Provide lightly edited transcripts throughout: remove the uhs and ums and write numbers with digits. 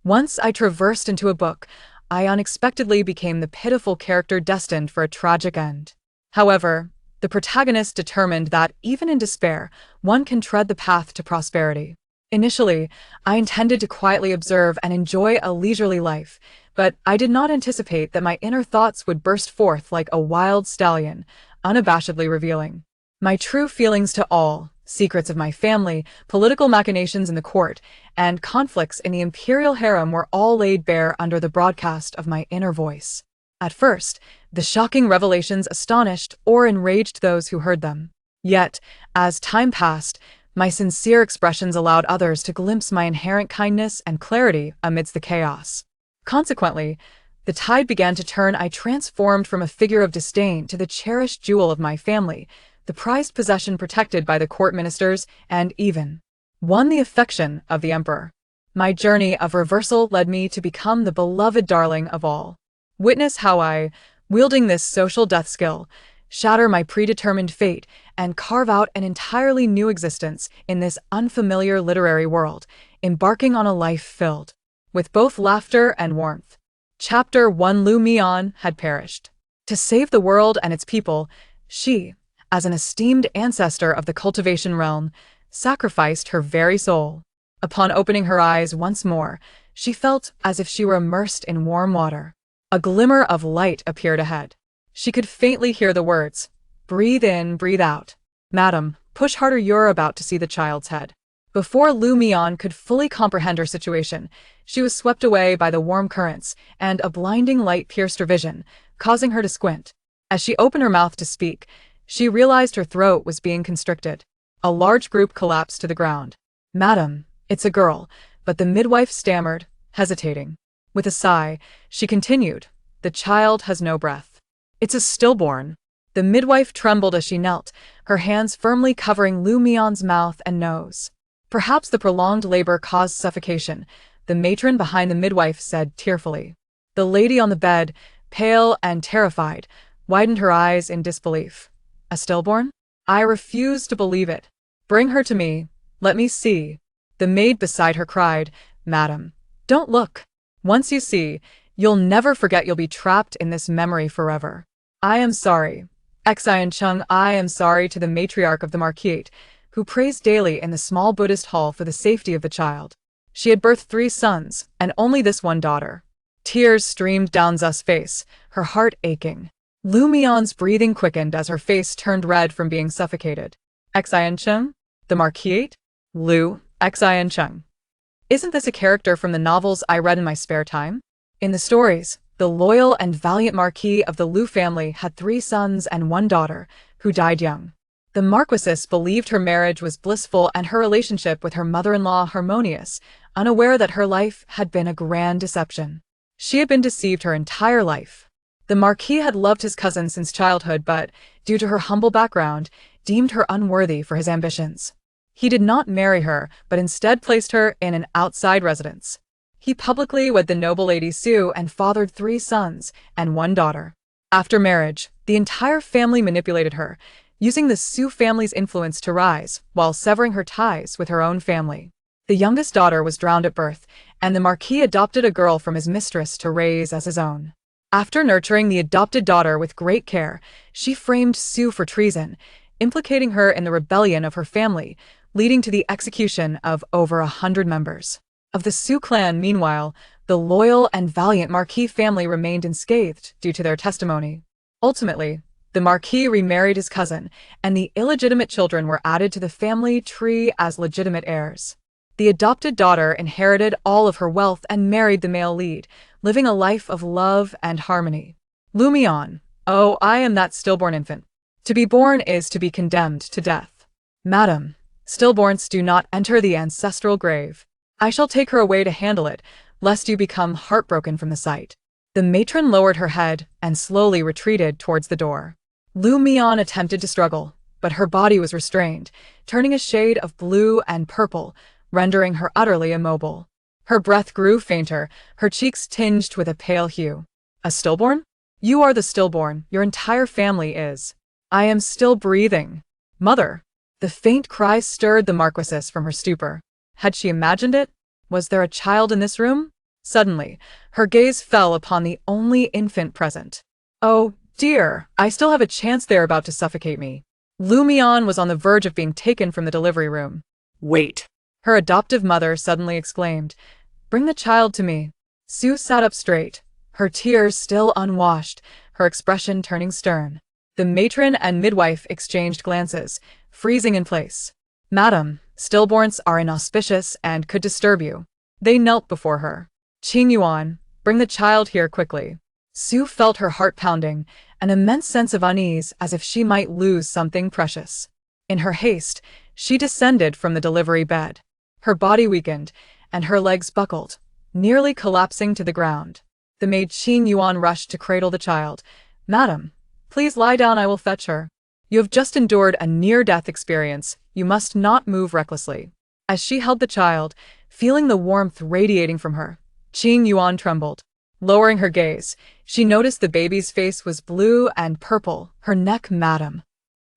Once I traversed into a book, I unexpectedly became the pitiful character destined for a tragic end. However, the protagonist determined that, even in despair, one can tread the path to prosperity. Initially, I intended to quietly observe and enjoy a leisurely life, but I did not anticipate that my inner thoughts would burst forth like a wild stallion, unabashedly revealing my true feelings to all, secrets of my family, political machinations in the court, and conflicts in the imperial harem were all laid bare under the broadcast of my inner voice. At first, the shocking revelations astonished or enraged those who heard them. Yet, as time passed, my sincere expressions allowed others to glimpse my inherent kindness and clarity amidst the chaos. Consequently, the tide began to turn. I transformed from a figure of disdain to the cherished jewel of my family, the prized possession protected by the court ministers, and even won the affection of the emperor. My journey of reversal led me to become the beloved darling of all. Witness how I, wielding this social death skill, shatter my predetermined fate and carve out an entirely new existence in this unfamiliar literary world, embarking on a life filled with both laughter and warmth. Chapter 1. Mian had perished. To save the world and its people, she, as an esteemed ancestor of the cultivation realm, sacrificed her very soul. Upon opening her eyes once more, she felt as if she were immersed in warm water. A glimmer of light appeared ahead. She could faintly hear the words, "Breathe in, breathe out. Madam, push harder, you're about to see the child's head." Before Mian could fully comprehend her situation, she was swept away by the warm currents, and a blinding light pierced her vision, causing her to squint. As she opened her mouth to speak, she realized her throat was being constricted. A large group collapsed to the ground. "Madam, it's a girl," but the midwife stammered, hesitating. With a sigh, she continued, "The child has no breath. It's a stillborn." The midwife trembled as she knelt, her hands firmly covering Mian's mouth and nose. Perhaps the prolonged labor caused suffocation, the matron behind the midwife said tearfully. The lady on the bed, pale and terrified, widened her eyes in disbelief. "A stillborn? I refuse to believe it. Bring her to me. Let me see." The maid beside her cried, "Madam, don't look. Once you see, you'll never forget. You'll be trapped in this memory forever." "I am sorry. Xiancheng, I am sorry," to the matriarch of the Marquis, who prays daily in the small Buddhist hall for the safety of the child. She had birthed 3 sons, and only this one daughter. Tears streamed down Zu's face, her heart aching. Mian's breathing quickened as her face turned red from being suffocated. "Xiancheng? The Marquis? Xiancheng. Isn't this a character from the novels I read in my spare time?" In the stories, the loyal and valiant Marquis of the Liu family had 3 sons and 1 daughter, who died young. The Marquis believed her marriage was blissful and her relationship with her mother-in-law harmonious, unaware that her life had been a grand deception. She had been deceived her entire life. The Marquis had loved his cousin since childhood but, due to her humble background, deemed her unworthy for his ambitions. He did not marry her, but instead placed her in an outside residence. He publicly wed the noble Lady Su and fathered 3 sons and 1 daughter. After marriage, the entire family manipulated her, using the Su family's influence to rise, while severing her ties with her own family. The youngest daughter was drowned at birth, and the Marquis adopted a girl from his mistress to raise as his own. After nurturing the adopted daughter with great care, she framed Su for treason, implicating her in the rebellion of her family, leading to the execution of over 100 members. Of the Su clan, meanwhile, the loyal and valiant Marquis family remained unscathed due to their testimony. Ultimately, the Marquis remarried his cousin, and the illegitimate children were added to the family tree as legitimate heirs. The adopted daughter inherited all of her wealth and married the male lead, living a life of love and harmony. Mian, "Oh, I am that stillborn infant. To be born is to be condemned to death. Madam, stillborns do not enter the ancestral grave. I shall take her away to handle it, lest you become heartbroken from the sight." The matron lowered her head and slowly retreated towards the door. Mian attempted to struggle, but her body was restrained, turning a shade of blue and purple, rendering her utterly immobile. Her breath grew fainter, her cheeks tinged with a pale hue. "A stillborn? You are the stillborn, your entire family is." "I am still breathing. Mother!" The faint cry stirred the Marquis from her stupor. Had she imagined it? Was there a child in this room? Suddenly, her gaze fell upon the only infant present. Oh, dear, I still have a chance they're about to suffocate me. Mian was on the verge of being taken from the delivery room. Wait. Her adoptive mother suddenly exclaimed, "Bring the child to me." Sue sat up straight, her tears still unwashed, her expression turning stern. The matron and midwife exchanged glances, freezing in place. "Madam, stillborns are inauspicious and could disturb you." They knelt before her. "Qingyu, bring the child here quickly." Sue felt her heart pounding, an immense sense of unease as if she might lose something precious. In her haste, she descended from the delivery bed. Her body weakened, and her legs buckled, nearly collapsing to the ground. The maid Qingyu rushed to cradle the child. "Madam, please lie down, I will fetch her. You have just endured a near-death experience. You must not move recklessly." As she held the child, feeling the warmth radiating from her, Qingyu trembled. Lowering her gaze, she noticed the baby's face was blue and purple, her neck madam.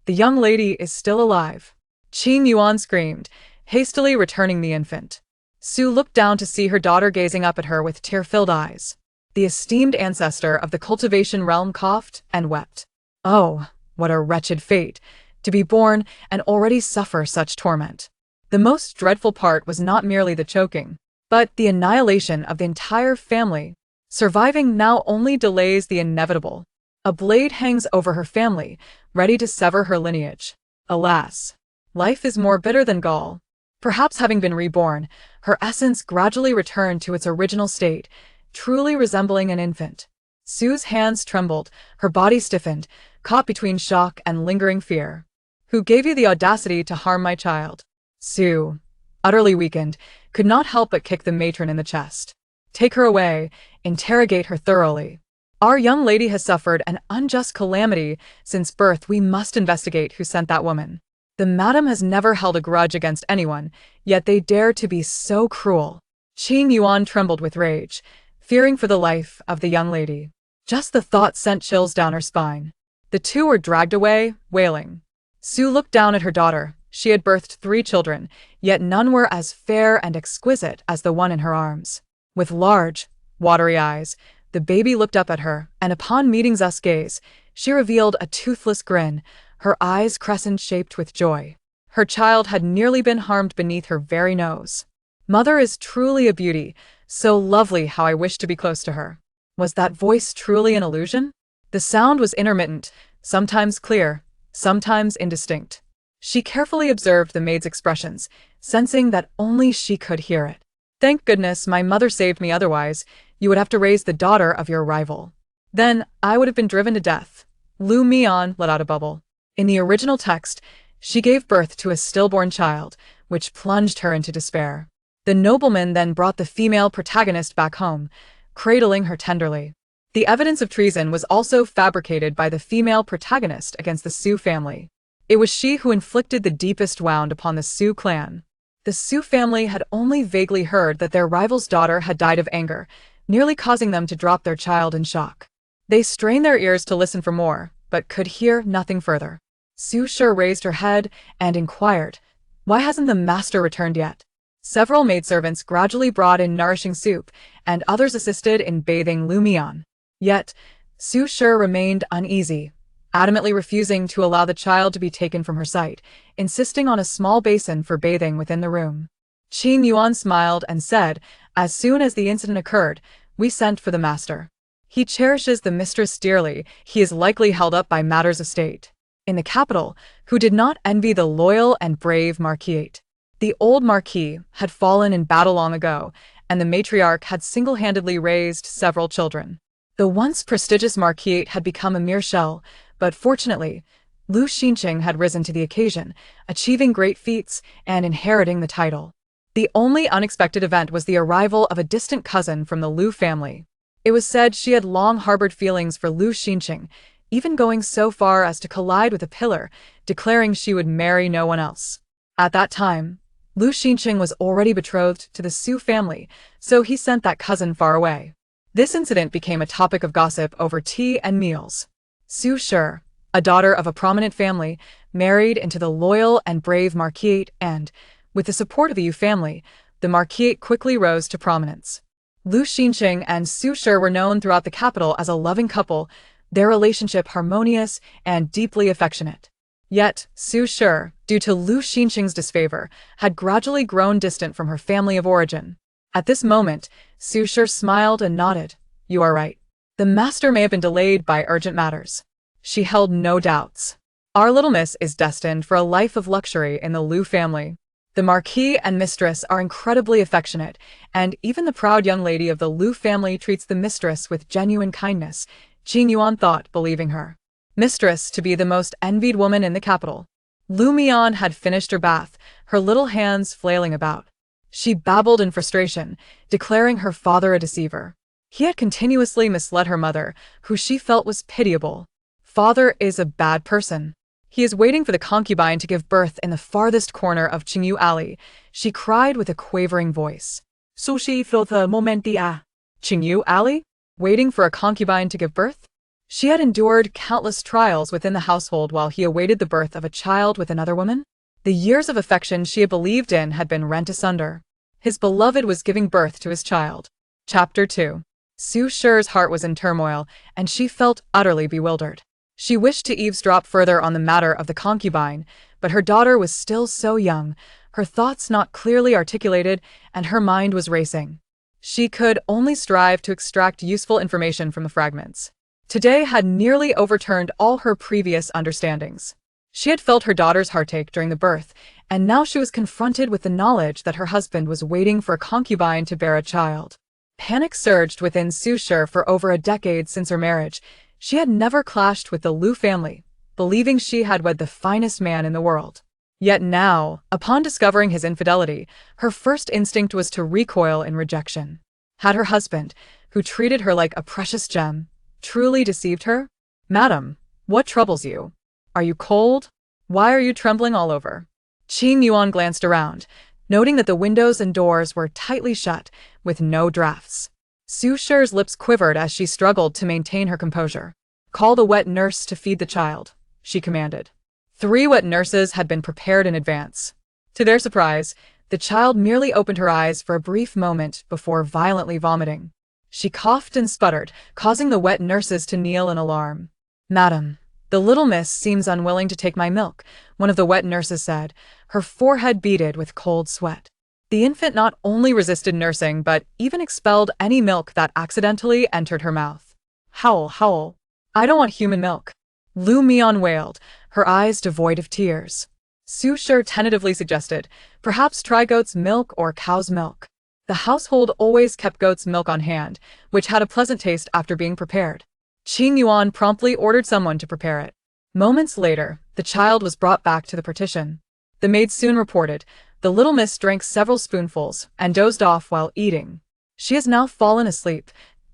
"The young lady is still alive." Qingyu screamed, hastily returning the infant. Sue looked down to see her daughter gazing up at her with tear-filled eyes. The esteemed ancestor of the cultivation realm coughed and wept. Oh, what a wretched fate, to be born and already suffer such torment. The most dreadful part was not merely the choking, but the annihilation of the entire family. Surviving now only delays the inevitable. A blade hangs over her family, ready to sever her lineage. Alas, life is more bitter than gall. Perhaps having been reborn, her essence gradually returned to its original state, truly resembling an infant. Sue's hands trembled, her body stiffened, caught between shock and lingering fear. "Who gave you the audacity to harm my child?" Sue, utterly weakened, could not help but kick the matron in the chest. "Take her away, interrogate her thoroughly. Our young lady has suffered an unjust calamity since birth. We must investigate who sent that woman. The madam has never held a grudge against anyone, yet they dare to be so cruel." Qingyu trembled with rage, fearing for the life of the young lady. Just the thought sent chills down her spine. The two were dragged away, wailing. Sue looked down at her daughter. She had birthed 3 children, yet none were as fair and exquisite as the one in her arms. With large, watery eyes, the baby looked up at her, and upon meeting Zu's gaze, she revealed a toothless grin, her eyes crescent-shaped with joy. Her child had nearly been harmed beneath her very nose. "Mother is truly a beauty, so lovely how I wish to be close to her." Was that voice truly an illusion? The sound was intermittent, sometimes clear, sometimes indistinct. She carefully observed the maid's expressions, sensing that only she could hear it. "Thank goodness my mother saved me, otherwise you would have to raise the daughter of your rival. Then I would have been driven to death." Mian let out a bubble. In the original text, she gave birth to a stillborn child, which plunged her into despair. The nobleman then brought the female protagonist back home, cradling her tenderly. The evidence of treason was also fabricated by the female protagonist against the Sue family. It was she who inflicted the deepest wound upon the Sue clan. The Sue family had only vaguely heard that their rival's daughter had died of anger, nearly causing them to drop their child in shock. They strained their ears to listen for more, but could hear nothing further. Sue sure raised her head and inquired, "Why hasn't the master returned yet?" Several maidservants gradually brought in nourishing soup, and others assisted in bathing Mian. Yet, Sue sure remained uneasy, adamantly refusing to allow the child to be taken from her sight, insisting on a small basin for bathing within the room. Qingyu smiled and said, "As soon as the incident occurred, we sent for the master. He cherishes the mistress dearly. He is likely held up by matters of state in the capital, who did not envy the loyal and brave Marquis. The old Marquis had fallen in battle long ago, and the matriarch had single-handedly raised several children. The once prestigious Marquis had become a mere shell, but fortunately, Lu Xinqing had risen to the occasion, achieving great feats and inheriting the title. The only unexpected event was the arrival of a distant cousin from the Lu family. It was said she had long harbored feelings for Lu Xinqing, even going so far as to collide with a pillar, declaring she would marry no one else. At that time, Lu Xinqing was already betrothed to the Su family, so he sent that cousin far away. This incident became a topic of gossip over tea and meals. Su Shi, a daughter of a prominent family, married into the loyal and brave Marquis, and, with the support of the Yu family, the Marquis quickly rose to prominence. Lu Xinqing and Su Shi were known throughout the capital as a loving couple, their relationship harmonious and deeply affectionate. Yet, Su Shi, due to Lu Xinqing's disfavor, had gradually grown distant from her family of origin. At this moment, Su Shi smiled and nodded. You are right. The master may have been delayed by urgent matters. She held no doubts. Our little miss is destined for a life of luxury in the Lu family. The Marquis and mistress are incredibly affectionate, and even the proud young lady of the Lu family treats the mistress with genuine kindness, Qingyu thought, believing her mistress to be the most envied woman in the capital. Lu Mian had finished her bath, her little hands flailing about. She babbled in frustration, declaring her father a deceiver. He had continuously misled her mother, who she felt was pitiable. Father is a bad person. He is waiting for the concubine to give birth in the farthest corner of Qingyu Alley, she cried with a quavering voice. Sushi for the momentia. Qingyu Alley? Waiting for a concubine to give birth? She had endured countless trials within the household while he awaited the birth of a child with another woman. The years of affection she had believed in had been rent asunder. His beloved was giving birth to his child. Chapter 2. Su Shi's heart was in turmoil, and she felt utterly bewildered. She wished to eavesdrop further on the matter of the concubine, but her daughter was still so young, her thoughts not clearly articulated, and her mind was racing. She could only strive to extract useful information from the fragments. Today had nearly overturned all her previous understandings. She had felt her daughter's heartache during the birth, and now she was confronted with the knowledge that her husband was waiting for a concubine to bear a child. Panic surged within Su Shi for over a decade since her marriage. She had never clashed with the Lu family, believing she had wed the finest man in the world. Yet now, upon discovering his infidelity, her first instinct was to recoil in rejection. Had her husband, who treated her like a precious gem, truly deceived her? Madam, what troubles you? Are you cold? Why are you trembling all over? Qingyu glanced around, noting that the windows and doors were tightly shut, with no drafts. Su Shi's lips quivered as she struggled to maintain her composure. Call the wet nurse to feed the child, she commanded. 3 wet nurses had been prepared in advance. To their surprise, the child merely opened her eyes for a brief moment before violently vomiting. She coughed and sputtered, causing the wet nurses to kneel in alarm. Madam, the little miss seems unwilling to take my milk, one of the wet nurses said, her forehead beaded with cold sweat. The infant not only resisted nursing but even expelled any milk that accidentally entered her mouth. Howl, howl. I don't want human milk. Lu Mian wailed, her eyes devoid of tears. Su Shi tentatively suggested, perhaps try goat's milk or cow's milk. The household always kept goat's milk on hand, which had a pleasant taste after being prepared. Qingyu promptly ordered someone to prepare it. Moments later, the child was brought back to the partition. The maid soon reported, the little miss drank several spoonfuls and dozed off while eating. She has now fallen asleep.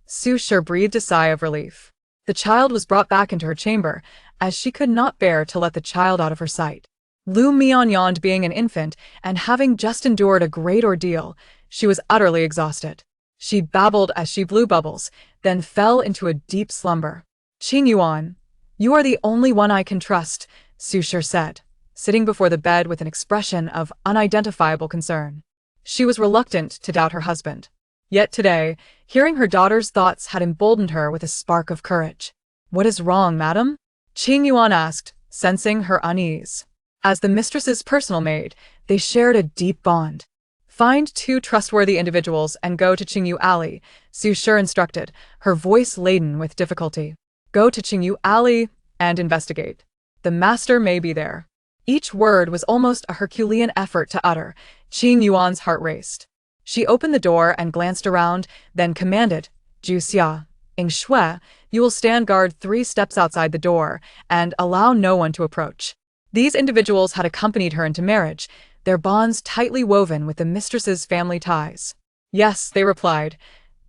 Su Shi breathed a sigh of relief. The child was brought back into her chamber, as she could not bear to let the child out of her sight. Lu Mian yawned, being an infant and having just endured a great ordeal. She was utterly exhausted. She babbled as she blew bubbles, then fell into a deep slumber. Qingyu, you are the only one I can trust, Su Shi said, sitting before the bed with an expression of unidentifiable concern. She was reluctant to doubt her husband. Yet today, hearing her daughter's thoughts had emboldened her with a spark of courage. What is wrong, madam? Qingyu asked, sensing her unease. As the mistress's personal maid, they shared a deep bond. Find 2 trustworthy individuals and go to Qingyu Alley, Su Shi instructed, her voice laden with difficulty. Go to Qingyu Alley and investigate. The master may be there. Each word was almost a Herculean effort to utter. Qingyuan's heart raced. She opened the door and glanced around, then commanded, Ju Xia, Ing Shui, you will stand guard 3 steps outside the door, and allow no one to approach. These individuals had accompanied her into marriage, their bonds tightly woven with the mistress's family ties. Yes, they replied.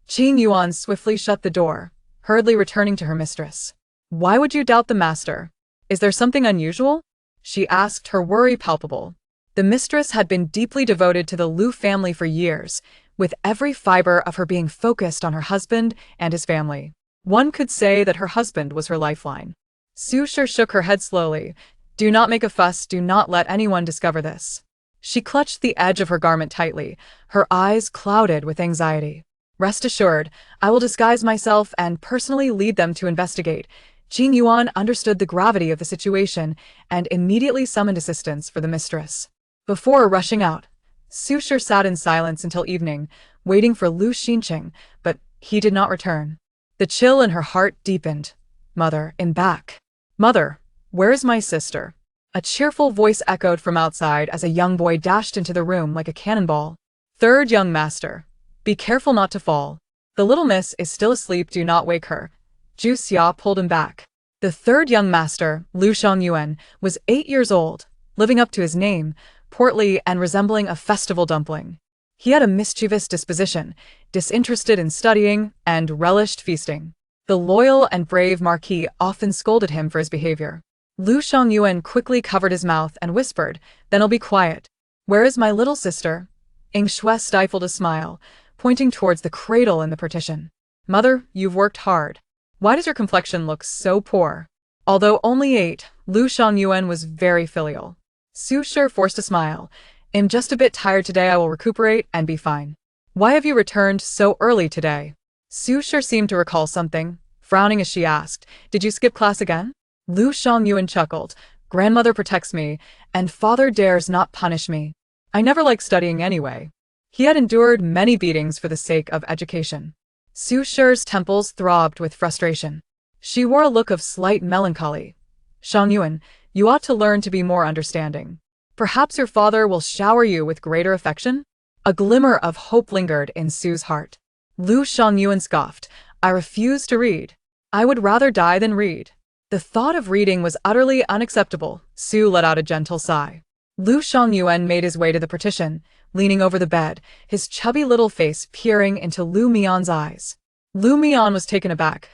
Qingyu swiftly shut the door, hurriedly returning to her mistress. Why would you doubt the master? Is there something unusual? She asked, her worry palpable. The mistress had been deeply devoted to the Lu family for years, with every fiber of her being focused on her husband and his family. One could say that her husband was her lifeline. Su Shi shook her head slowly. Do not make a fuss, do not let anyone discover this. She clutched the edge of her garment tightly, her eyes clouded with anxiety. Rest assured, I will disguise myself and personally lead them to investigate. Qingyu understood the gravity of the situation and immediately summoned assistance for the mistress. Before rushing out, Su Shi sat in silence until evening, waiting for Lu Xinqing, but he did not return. The chill in her heart deepened. Mother, in back. Mother, where is my sister? A cheerful voice echoed from outside as a young boy dashed into the room like a cannonball. Third young master. Be careful not to fall. The little miss is still asleep, do not wake her. Zhu Xia pulled him back. The third young master, Lu Xiangyuan, was 8 years old, living up to his name, portly and resembling a festival dumpling. He had a mischievous disposition, disinterested in studying, and relished feasting. The loyal and brave Marquis often scolded him for his behavior. Lu Xiangyuan quickly covered his mouth and whispered, "Then I'll be quiet. Where is my little sister?" Ying Shui stifled a smile, pointing towards the cradle in the partition. "Mother, you've worked hard. Why does your complexion look so poor?" Although only 8, Lu Xiangyuan was very filial. Su Shi forced a smile. "I'm just a bit tired today, I will recuperate and be fine." "Why have you returned so early today?" Su Shi seemed to recall something, frowning as she asked, "Did you skip class again?" Lu Xiangyuan chuckled. "Grandmother protects me, and father dares not punish me. I never liked studying anyway." He had endured many beatings for the sake of education. Su Shi's temples throbbed with frustration. She wore a look of slight melancholy. "Xiangyuan, you ought to learn to be more understanding. Perhaps your father will shower you with greater affection?" A glimmer of hope lingered in Su's heart. Lu Xiangyuan scoffed. "I refuse to read. I would rather die than read." The thought of reading was utterly unacceptable. Su let out a gentle sigh. Lu Xiangyuan made his way to the partition, leaning over the bed, his chubby little face peering into Lu Mian's eyes. Lu Mian was taken aback.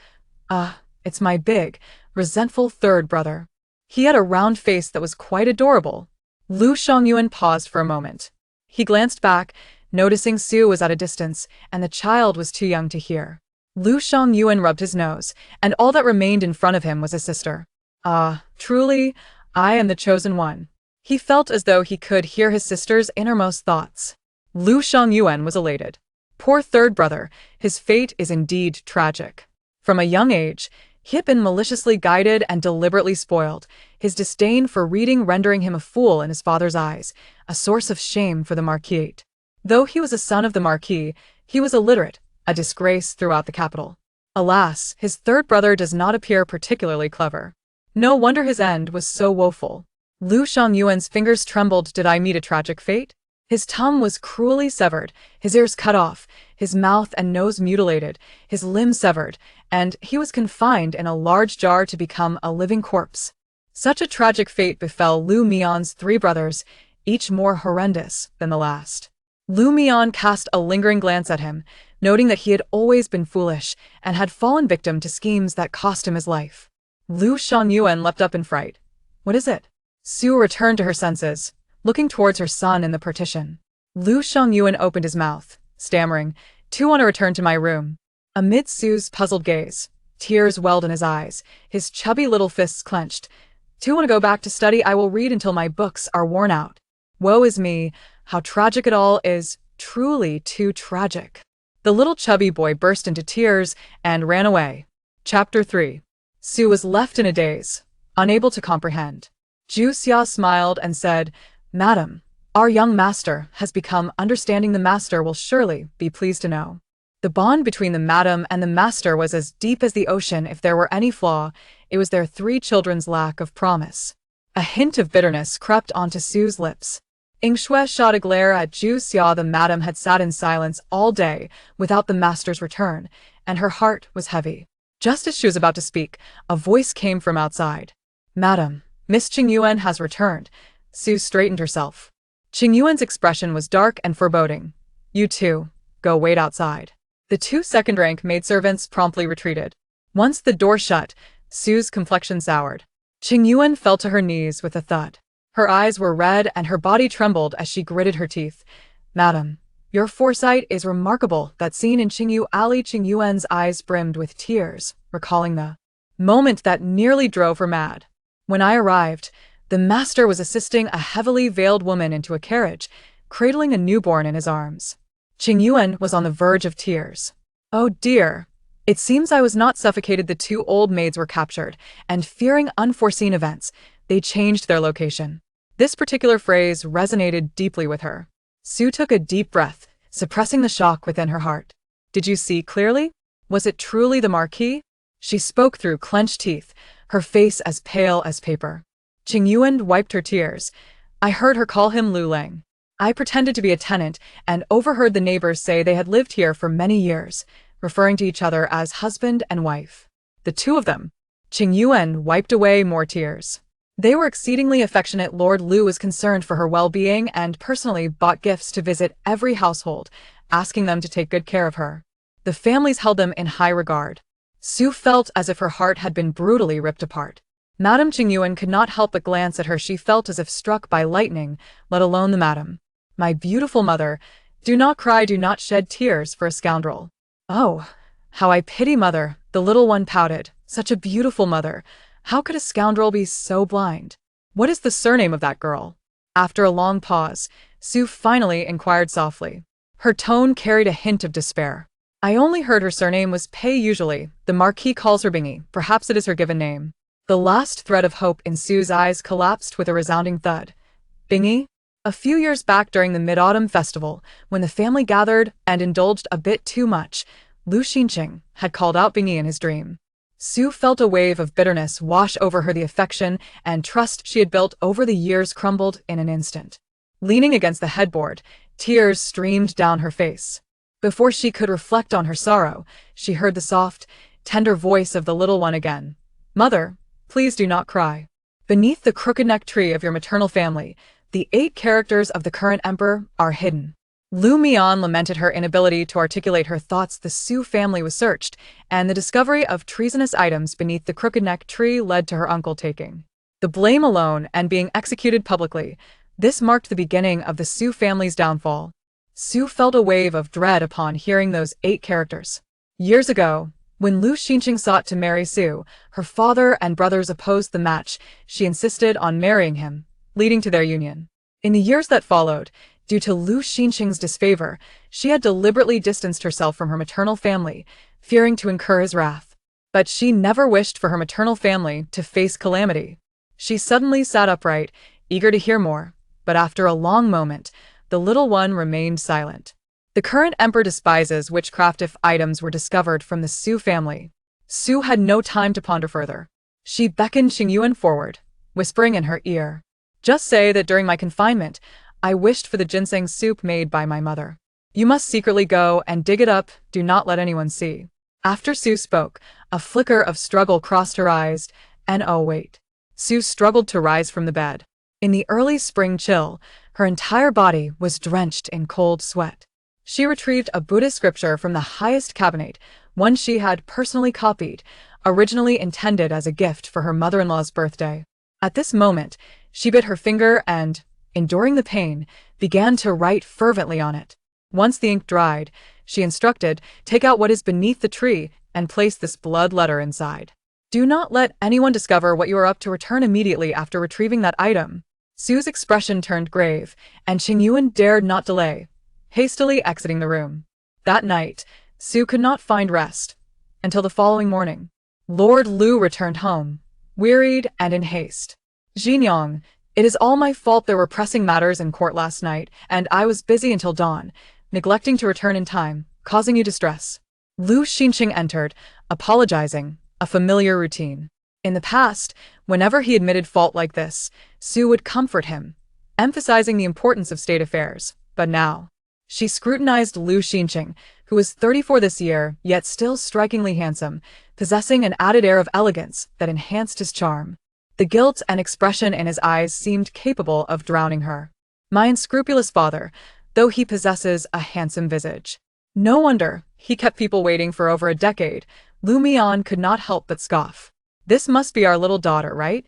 It's my big, resentful third brother." He had a round face that was quite adorable. Lu Xiangyuan paused for a moment. He glanced back, noticing Su was at a distance, and the child was too young to hear. Lu Xiangyuan rubbed his nose, and all that remained in front of him was his sister. Truly, I am the chosen one." He felt as though he could hear his sister's innermost thoughts. Lu Xiangyuan was elated. Poor third brother, his fate is indeed tragic. From a young age, he had been maliciously guided and deliberately spoiled, his disdain for reading rendering him a fool in his father's eyes, a source of shame for the Marquis. Though he was a son of the Marquis, he was illiterate, a disgrace throughout the capital. Alas, his third brother does not appear particularly clever. No wonder his end was so woeful. Lu Xiangyuan's fingers trembled. Did I meet a tragic fate? His tongue was cruelly severed, his ears cut off, his mouth and nose mutilated, his limbs severed, and he was confined in a large jar to become a living corpse. Such a tragic fate befell Lu Mian's 3 brothers, each more horrendous than the last. Lu Mian cast a lingering glance at him, noting that he had always been foolish and had fallen victim to schemes that cost him his life. Lu Xiangyuan leapt up in fright. "What is it?" Su returned to her senses, looking towards her son in the partition. Lu Xiangyuan opened his mouth, stammering, "Do want to return to my room." Amid Su's puzzled gaze, tears welled in his eyes, his chubby little fists clenched. "Do want to go back to study? I will read until my books are worn out. Woe is me, how tragic it all is, truly too tragic." The little chubby boy burst into tears and ran away. Chapter 3. Su was left in a daze, unable to comprehend. Zhu Xia smiled and said, "Madam, our young master has become understanding. The master will surely be pleased to know." The bond between the madam and the master was as deep as the ocean. If there were any flaw, it was their 3 children's lack of promise. A hint of bitterness crept onto Su's lips. Ying Shui shot a glare at Zhu Xia. The madam had sat in silence all day without the master's return, and her heart was heavy. Just as she was about to speak, a voice came from outside. "Madam, Miss Qingyuan has returned." Su straightened herself. Qingyuan's expression was dark and foreboding. "You two, go wait outside." The 2 second-rank maidservants promptly retreated. Once the door shut, Su's complexion soured. Qingyuan fell to her knees with a thud. Her eyes were red and her body trembled as she gritted her teeth. "Madam, your foresight is remarkable." That scene in Qingyu Alley. Qingyuan's eyes brimmed with tears, recalling the moment that nearly drove her mad. "When I arrived, the master was assisting a heavily veiled woman into a carriage, cradling a newborn in his arms. Qingyuan was on the verge of tears. Oh dear. It seems I was not suffocated. The two old maids were captured, and fearing unforeseen events, they changed their location. This particular phrase resonated deeply with her. Sue took a deep breath, suppressing the shock within her heart. Did you see clearly? Was it truly the Marquis? She spoke through clenched teeth, her face as pale as paper. Qingyu wiped her tears. I heard her call him Lu Lang. I pretended to be a tenant and overheard the neighbors say they had lived here for many years, referring to each other as husband and wife. The two of them. Qingyu wiped away more tears. They were exceedingly affectionate. Lord Lu was concerned for her well-being and personally bought gifts to visit every household, asking them to take good care of her. The families held them in high regard. Sue felt as if her heart had been brutally ripped apart. Madame Qingyu could not help but glance at her. She felt as if struck by lightning, let alone the madam. My beautiful mother, do not cry, do not shed tears for a scoundrel. Oh, how I pity mother, the little one pouted. Such a beautiful mother. How could a scoundrel be so blind? What is the surname of that girl? After a long pause, Sue finally inquired softly. Her tone carried a hint of despair. I only heard her surname was Pei. Usually, the Marquis calls her Bingy. Perhaps it is her given name. The last thread of hope in Sue's eyes collapsed with a resounding thud. Bingy? A few years back during the Mid-Autumn Festival, when the family gathered and indulged a bit too much, Lu Xinqing had called out Bingy in his dream. Sue felt a wave of bitterness wash over her. The affection and trust she had built over the years crumbled in an instant. Leaning against the headboard, tears streamed down her face. Before she could reflect on her sorrow, she heard the soft, tender voice of the little one again. Mother, please do not cry. Beneath the crooked-neck tree of your maternal family, the 8 characters of the current emperor are hidden. Lu Mian lamented her inability to articulate her thoughts. The Su family was searched, and the discovery of treasonous items beneath the crooked-neck tree led to her uncle taking the blame alone and being executed publicly. This marked the beginning of the Su family's downfall. Su felt a wave of dread upon hearing those 8 characters. Years ago, when Lu Xinqing sought to marry Su, her father and brothers opposed the match. She insisted on marrying him, leading to their union. In the years that followed, due to Lu Xinqing's disfavor, she had deliberately distanced herself from her maternal family, fearing to incur his wrath. But she never wished for her maternal family to face calamity. She suddenly sat upright, eager to hear more, but after a long moment, the little one remained silent. The current emperor despises witchcraft. If items were discovered from the Su family, Su had no time to ponder further. She beckoned Qingyu forward, whispering in her ear, "Just say that during my confinement, I wished for the ginseng soup made by my mother. You must secretly go and dig it up, do not let anyone see." After Su spoke, a flicker of struggle crossed her eyes, and oh wait. Su struggled to rise from the bed. In the early spring chill, her entire body was drenched in cold sweat. She retrieved a Buddhist scripture from the highest cabinet, one she had personally copied, originally intended as a gift for her mother-in-law's birthday. At this moment, she bit her finger and, enduring the pain, began to write fervently on it. Once the ink dried, she instructed, "Take out what is beneath the tree and place this blood letter inside. Do not let anyone discover what you are up to. Return immediately after retrieving that item." Sue's expression turned grave, and Qingyu dared not delay, hastily exiting the room. That night, Sue could not find rest until the following morning. Lord Lu returned home, wearied and in haste. "Xinjiang, it is all my fault. There were pressing matters in court last night, and I was busy until dawn, neglecting to return in time, causing you distress." Lu Xinqing entered, apologizing, a familiar routine. In the past, whenever he admitted fault like this, Sue would comfort him, emphasizing the importance of state affairs. But now, she scrutinized Lu Xinqing, who was 34 this year, yet still strikingly handsome, possessing an added air of elegance that enhanced his charm. The guilt and expression in his eyes seemed capable of drowning her. My unscrupulous father, though he possesses a handsome visage. No wonder he kept people waiting for over a decade. Lu Mian could not help but scoff. "This must be our little daughter, right?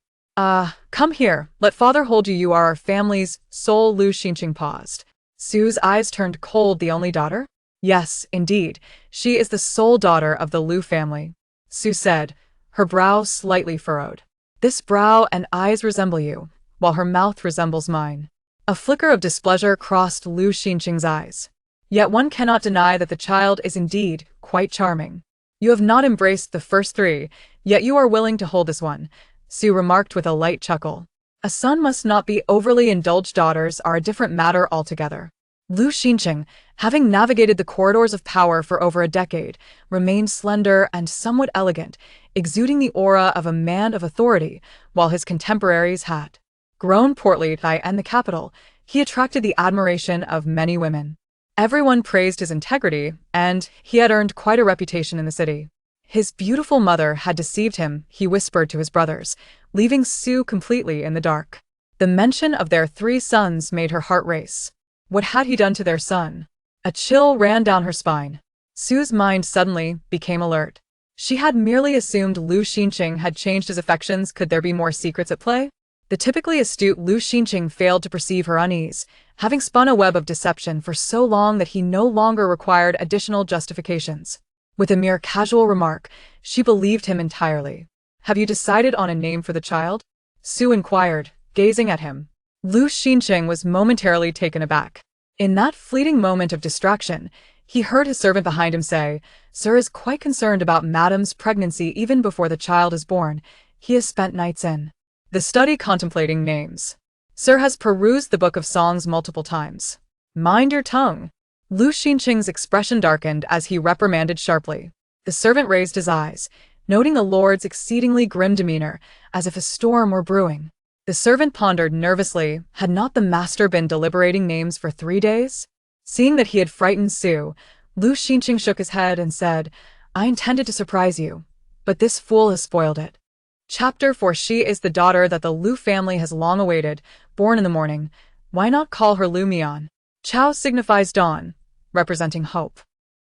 Come here, let father hold you. You are our family's soul." Lu Xinqing paused. Sue's eyes turned cold. "The only daughter?" "Yes, indeed. She is the sole daughter of the Lu family," Sue said, her brow slightly furrowed. "This brow and eyes resemble you, while her mouth resembles mine." A flicker of displeasure crossed Lu Xinqing's eyes. Yet one cannot deny that the child is indeed quite charming. You have not embraced the first three, yet you are willing to hold this one, Su remarked with a light chuckle. A son must not be overly indulged. Daughters are a different matter altogether. Lu Xinqing, having navigated the corridors of power for over a decade, remained slender and somewhat elegant, exuding the aura of a man of authority, while his contemporaries had grown portly and the capital. He attracted the admiration of many women. Everyone praised his integrity, and he had earned quite a reputation in the city. His beautiful mother had deceived him, he whispered to his brothers, leaving Su completely in the dark. The mention of their 3 sons made her heart race. What had he done to their son? A chill ran down her spine. Su's mind suddenly became alert. She had merely assumed Lu Xinqing had changed his affections. Could there be more secrets at play? The typically astute Lu Xinqing failed to perceive her unease, having spun a web of deception for so long that he no longer required additional justifications. With a mere casual remark, she believed him entirely. Have you decided on a name for the child? Su inquired, gazing at him. Lu Xinqing was momentarily taken aback. In that fleeting moment of distraction, he heard his servant behind him say, "Sir is quite concerned about Madame's pregnancy even before the child is born. He has spent nights in the study contemplating names. Sir has perused the book of songs multiple times. Mind your tongue." Lu Xinqing's expression darkened as he reprimanded sharply. The servant raised his eyes, noting the lord's exceedingly grim demeanor, as if a storm were brewing. The servant pondered nervously, had not the master been deliberating names for 3 days? Seeing that he had frightened Su, Lu Xinqing shook his head and said, "I intended to surprise you, but this fool has spoiled it." Chapter 4. She is the daughter that the Lu family has long awaited, born in the morning. Why not call her Lu Mian? Chao signifies dawn, representing hope.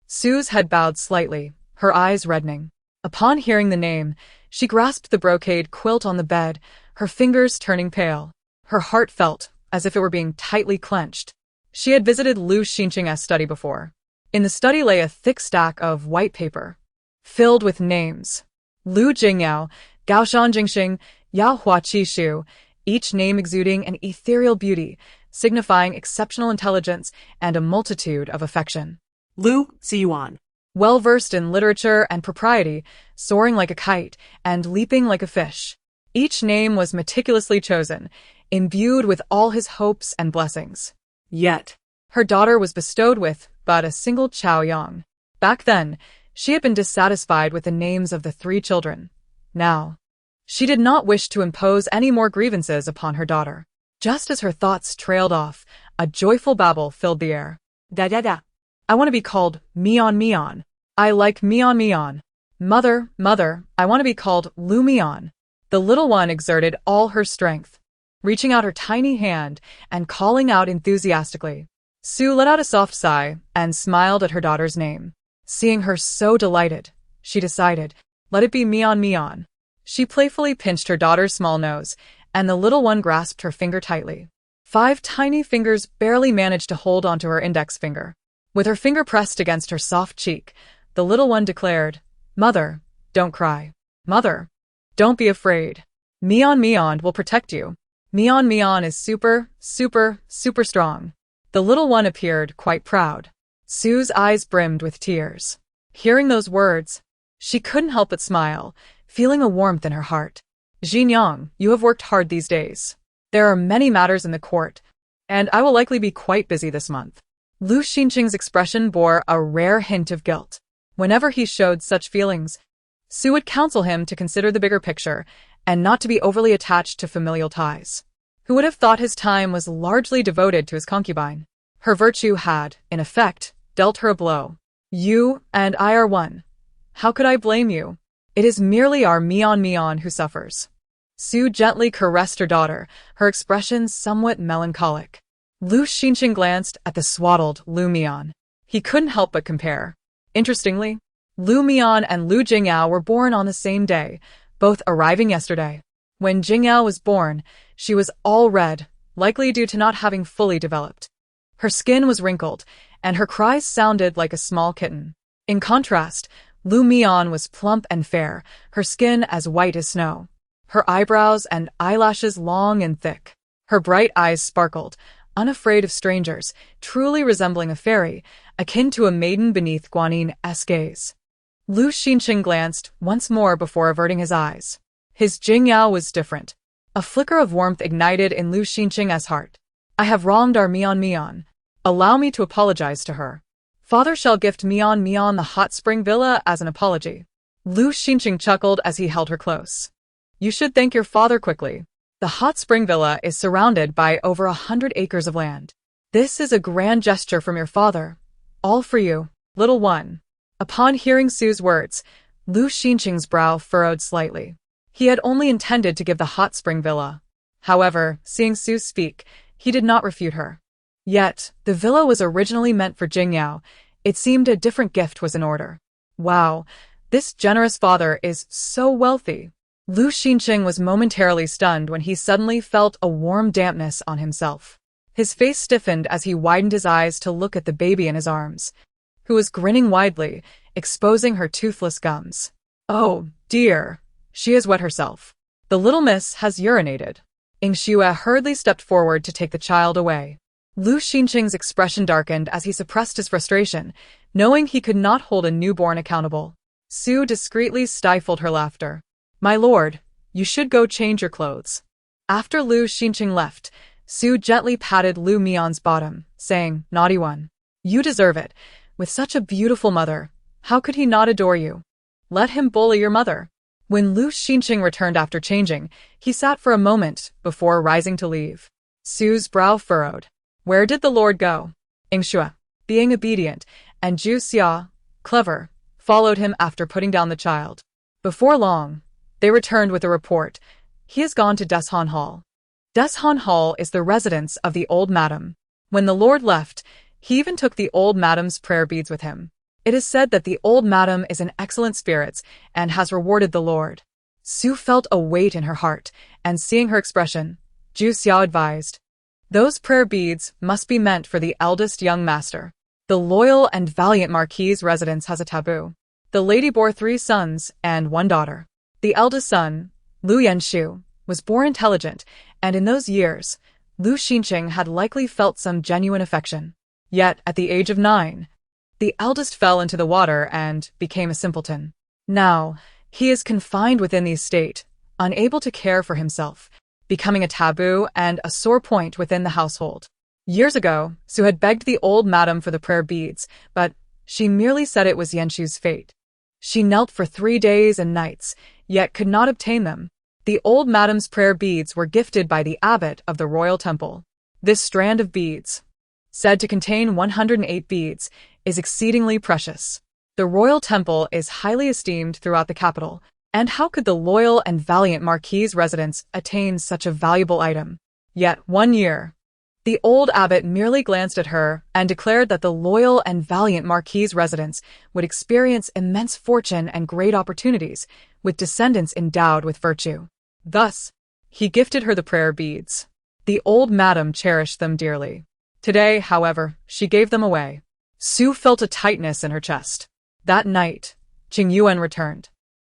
Su's head bowed slightly, her eyes reddening. Upon hearing the name, she grasped the brocade quilt on the bed, her fingers turning pale. Her heart felt as if it were being tightly clenched. She had visited Lu Xinqing's study before. In the study lay a thick stack of white paper, filled with names. Lu Jingyao, Gaoshan Jingxing, Yao Hua Qishu, each name exuding an ethereal beauty, signifying exceptional intelligence and a multitude of affection. Lu Ziyuan, well-versed in literature and propriety, soaring like a kite and leaping like a fish. Each name was meticulously chosen, imbued with all his hopes and blessings. Yet her daughter was bestowed with but a single Chao Yang. Back then, she had been dissatisfied with the names of the 3 children. Now, she did not wish to impose any more grievances upon her daughter. Just as her thoughts trailed off, a joyful babble filled the air. Da-da-da. I want to be called Mian Mian. I like Mian Mian. Mother, mother, I want to be called Lu Mian. The little one exerted all her strength, reaching out her tiny hand and calling out enthusiastically. Su let out a soft sigh and smiled at her daughter's name. Seeing her so delighted, she decided, let it be Mian Mian. She playfully pinched her daughter's small nose, and the little one grasped her finger tightly. 5 tiny fingers barely managed to hold onto her index finger. With her finger pressed against her soft cheek, the little one declared, "Mother, don't cry. Mother, don't be afraid. Mian Mian will protect you. Mian Mian is super strong." The little one appeared quite proud. Su's eyes brimmed with tears. Hearing those words, she couldn't help but smile, feeling a warmth in her heart. "Xinjiang, you have worked hard these days. There are many matters in the court, and I will likely be quite busy this month." Lu Xinqing's expression bore a rare hint of guilt. Whenever he showed such feelings, Su would counsel him to consider the bigger picture and not to be overly attached to familial ties. Who would have thought his time was largely devoted to his concubine? Her virtue had, in effect, dealt her a blow. "You and I are one. How could I blame you? It is merely our Mian Mian who suffers." Su gently caressed her daughter, her expression somewhat melancholic. Lu Xinqing glanced at the swaddled Lu Mian. He couldn't help but compare. Interestingly, Lu Mian and Lu Jingyao were born on the same day, both arriving yesterday. When Jingyao was born, she was all red, likely due to not having fully developed. Her skin was wrinkled, and her cries sounded like a small kitten. In contrast, Lu Mian was plump and fair, her skin as white as snow. Her eyebrows and eyelashes long and thick. Her bright eyes sparkled, unafraid of strangers, truly resembling a fairy, akin to a maiden beneath Guanyin-esque gaze. Lu Xinqing glanced once more before averting his eyes. His Jingyao was different. A flicker of warmth ignited in Lu Xinqing's heart. I have wronged our Mian. Allow me to apologize to her. Father shall gift Mian the hot spring villa as an apology. Lu Xinqing chuckled as he held her close. You should thank your father quickly. The hot spring villa is surrounded by over 100 acres of land. This is a grand gesture from your father. All for you, little one. Upon hearing Su's words, Lu Xinqing's brow furrowed slightly. He had only intended to give the hot spring villa. However, seeing Su speak, he did not refute her. Yet, the villa was originally meant for Jingyao. It seemed a different gift was in order. Wow, this generous father is so wealthy. Lu Xinqing was momentarily stunned when he suddenly felt a warm dampness on himself. His face stiffened as he widened his eyes to look at the baby in his arms, who was grinning widely, exposing her toothless gums. Oh, dear. She has wet herself. The little miss has urinated. Yingxue hurriedly stepped forward to take the child away. Lu Xinqing's expression darkened as he suppressed his frustration, knowing he could not hold a newborn accountable. Su discreetly stifled her laughter. My lord, you should go change your clothes. After Lu Xinqing left, Su gently patted Lu Mian's bottom, saying, Naughty one. You deserve it. With such a beautiful mother, how could he not adore you? Let him bully your mother. When Lu Xinqing returned after changing, he sat for a moment before rising to leave. Su's brow furrowed. Where did the lord go? Yingxue, being obedient, and Zhu Xia, clever, followed him after putting down the child. Before long, they returned with a report. He has gone to Deshan Hall. Deshan Hall is the residence of the old madam. When the lord left, he even took the old madam's prayer beads with him. It is said that the old madam is in excellent spirits and has rewarded the lord. Su felt a weight in her heart, and seeing her expression, Zhu Xiao advised, those prayer beads must be meant for the eldest young master. The loyal and valiant Marquis' residence has a taboo. The lady bore 3 sons and 1 daughter. The eldest son, Lu Yanshu, was born intelligent, and in those years, Lu Xinqing had likely felt some genuine affection. Yet, at the age of 9, the eldest fell into the water and became a simpleton. Now, he is confined within the estate, unable to care for himself, becoming a taboo and a sore point within the household. Years ago, Su had begged the old madam for the prayer beads, but she merely said it was Yanshu's fate. She knelt for 3 days and nights, yet could not obtain them. The old madam's prayer beads were gifted by the abbot of the royal temple. This strand of beads, said to contain 108 beads, is exceedingly precious. The royal temple is highly esteemed throughout the capital, and how could the loyal and valiant Marquis' residence attain such a valuable item? Yet 1 year. The old abbot merely glanced at her and declared that the loyal and valiant Marquis' residence would experience immense fortune and great opportunities, with descendants endowed with virtue. Thus, he gifted her the prayer beads. The old madam cherished them dearly. Today, however, she gave them away. Su felt a tightness in her chest. That night, Qingyu returned.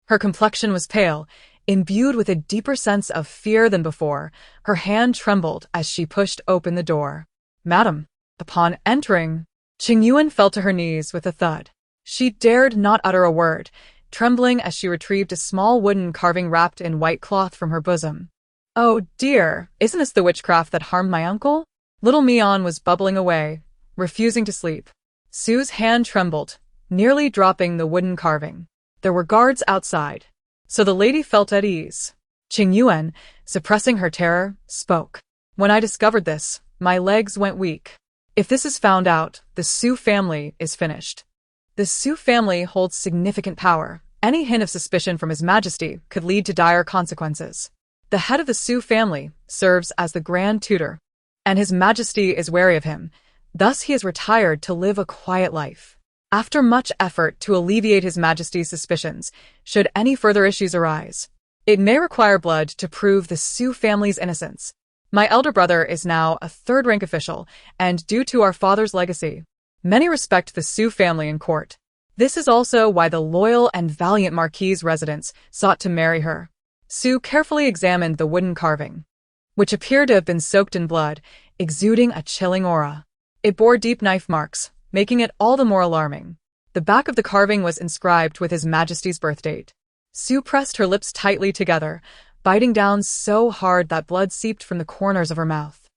Her complexion was pale, imbued with a deeper sense of fear than before. Her hand trembled as she pushed open the door. Madam. Upon entering, Qingyu fell to her knees with a thud. She dared not utter a word, trembling as she retrieved a small wooden carving wrapped in white cloth from her bosom. Oh dear, isn't this the witchcraft that harmed my uncle? Little Mian was bubbling away, refusing to sleep. Su's hand trembled, nearly dropping the wooden carving. There were guards outside, so the lady felt at ease. Qingyu, suppressing her terror, spoke. When I discovered this, my legs went weak. If this is found out, the Su family is finished. The Su family holds significant power. Any hint of suspicion from His Majesty could lead to dire consequences. The head of the Su family serves as the Grand Tutor, and His Majesty is wary of him. Thus he has retired to live a quiet life. After much effort to alleviate His Majesty's suspicions, should any further issues arise, it may require blood to prove the Su family's innocence. My elder brother is now a third-rank official, and due to our father's legacy, many respect the Su family in court. This is also why the loyal and valiant Marquis' residents sought to marry her. Su carefully examined the wooden carving, which appeared to have been soaked in blood, exuding a chilling aura. It bore deep knife marks, making it all the more alarming. The back of the carving was inscribed with His Majesty's birth date. Sue pressed her lips tightly together, biting down so hard that blood seeped from the corners of her mouth.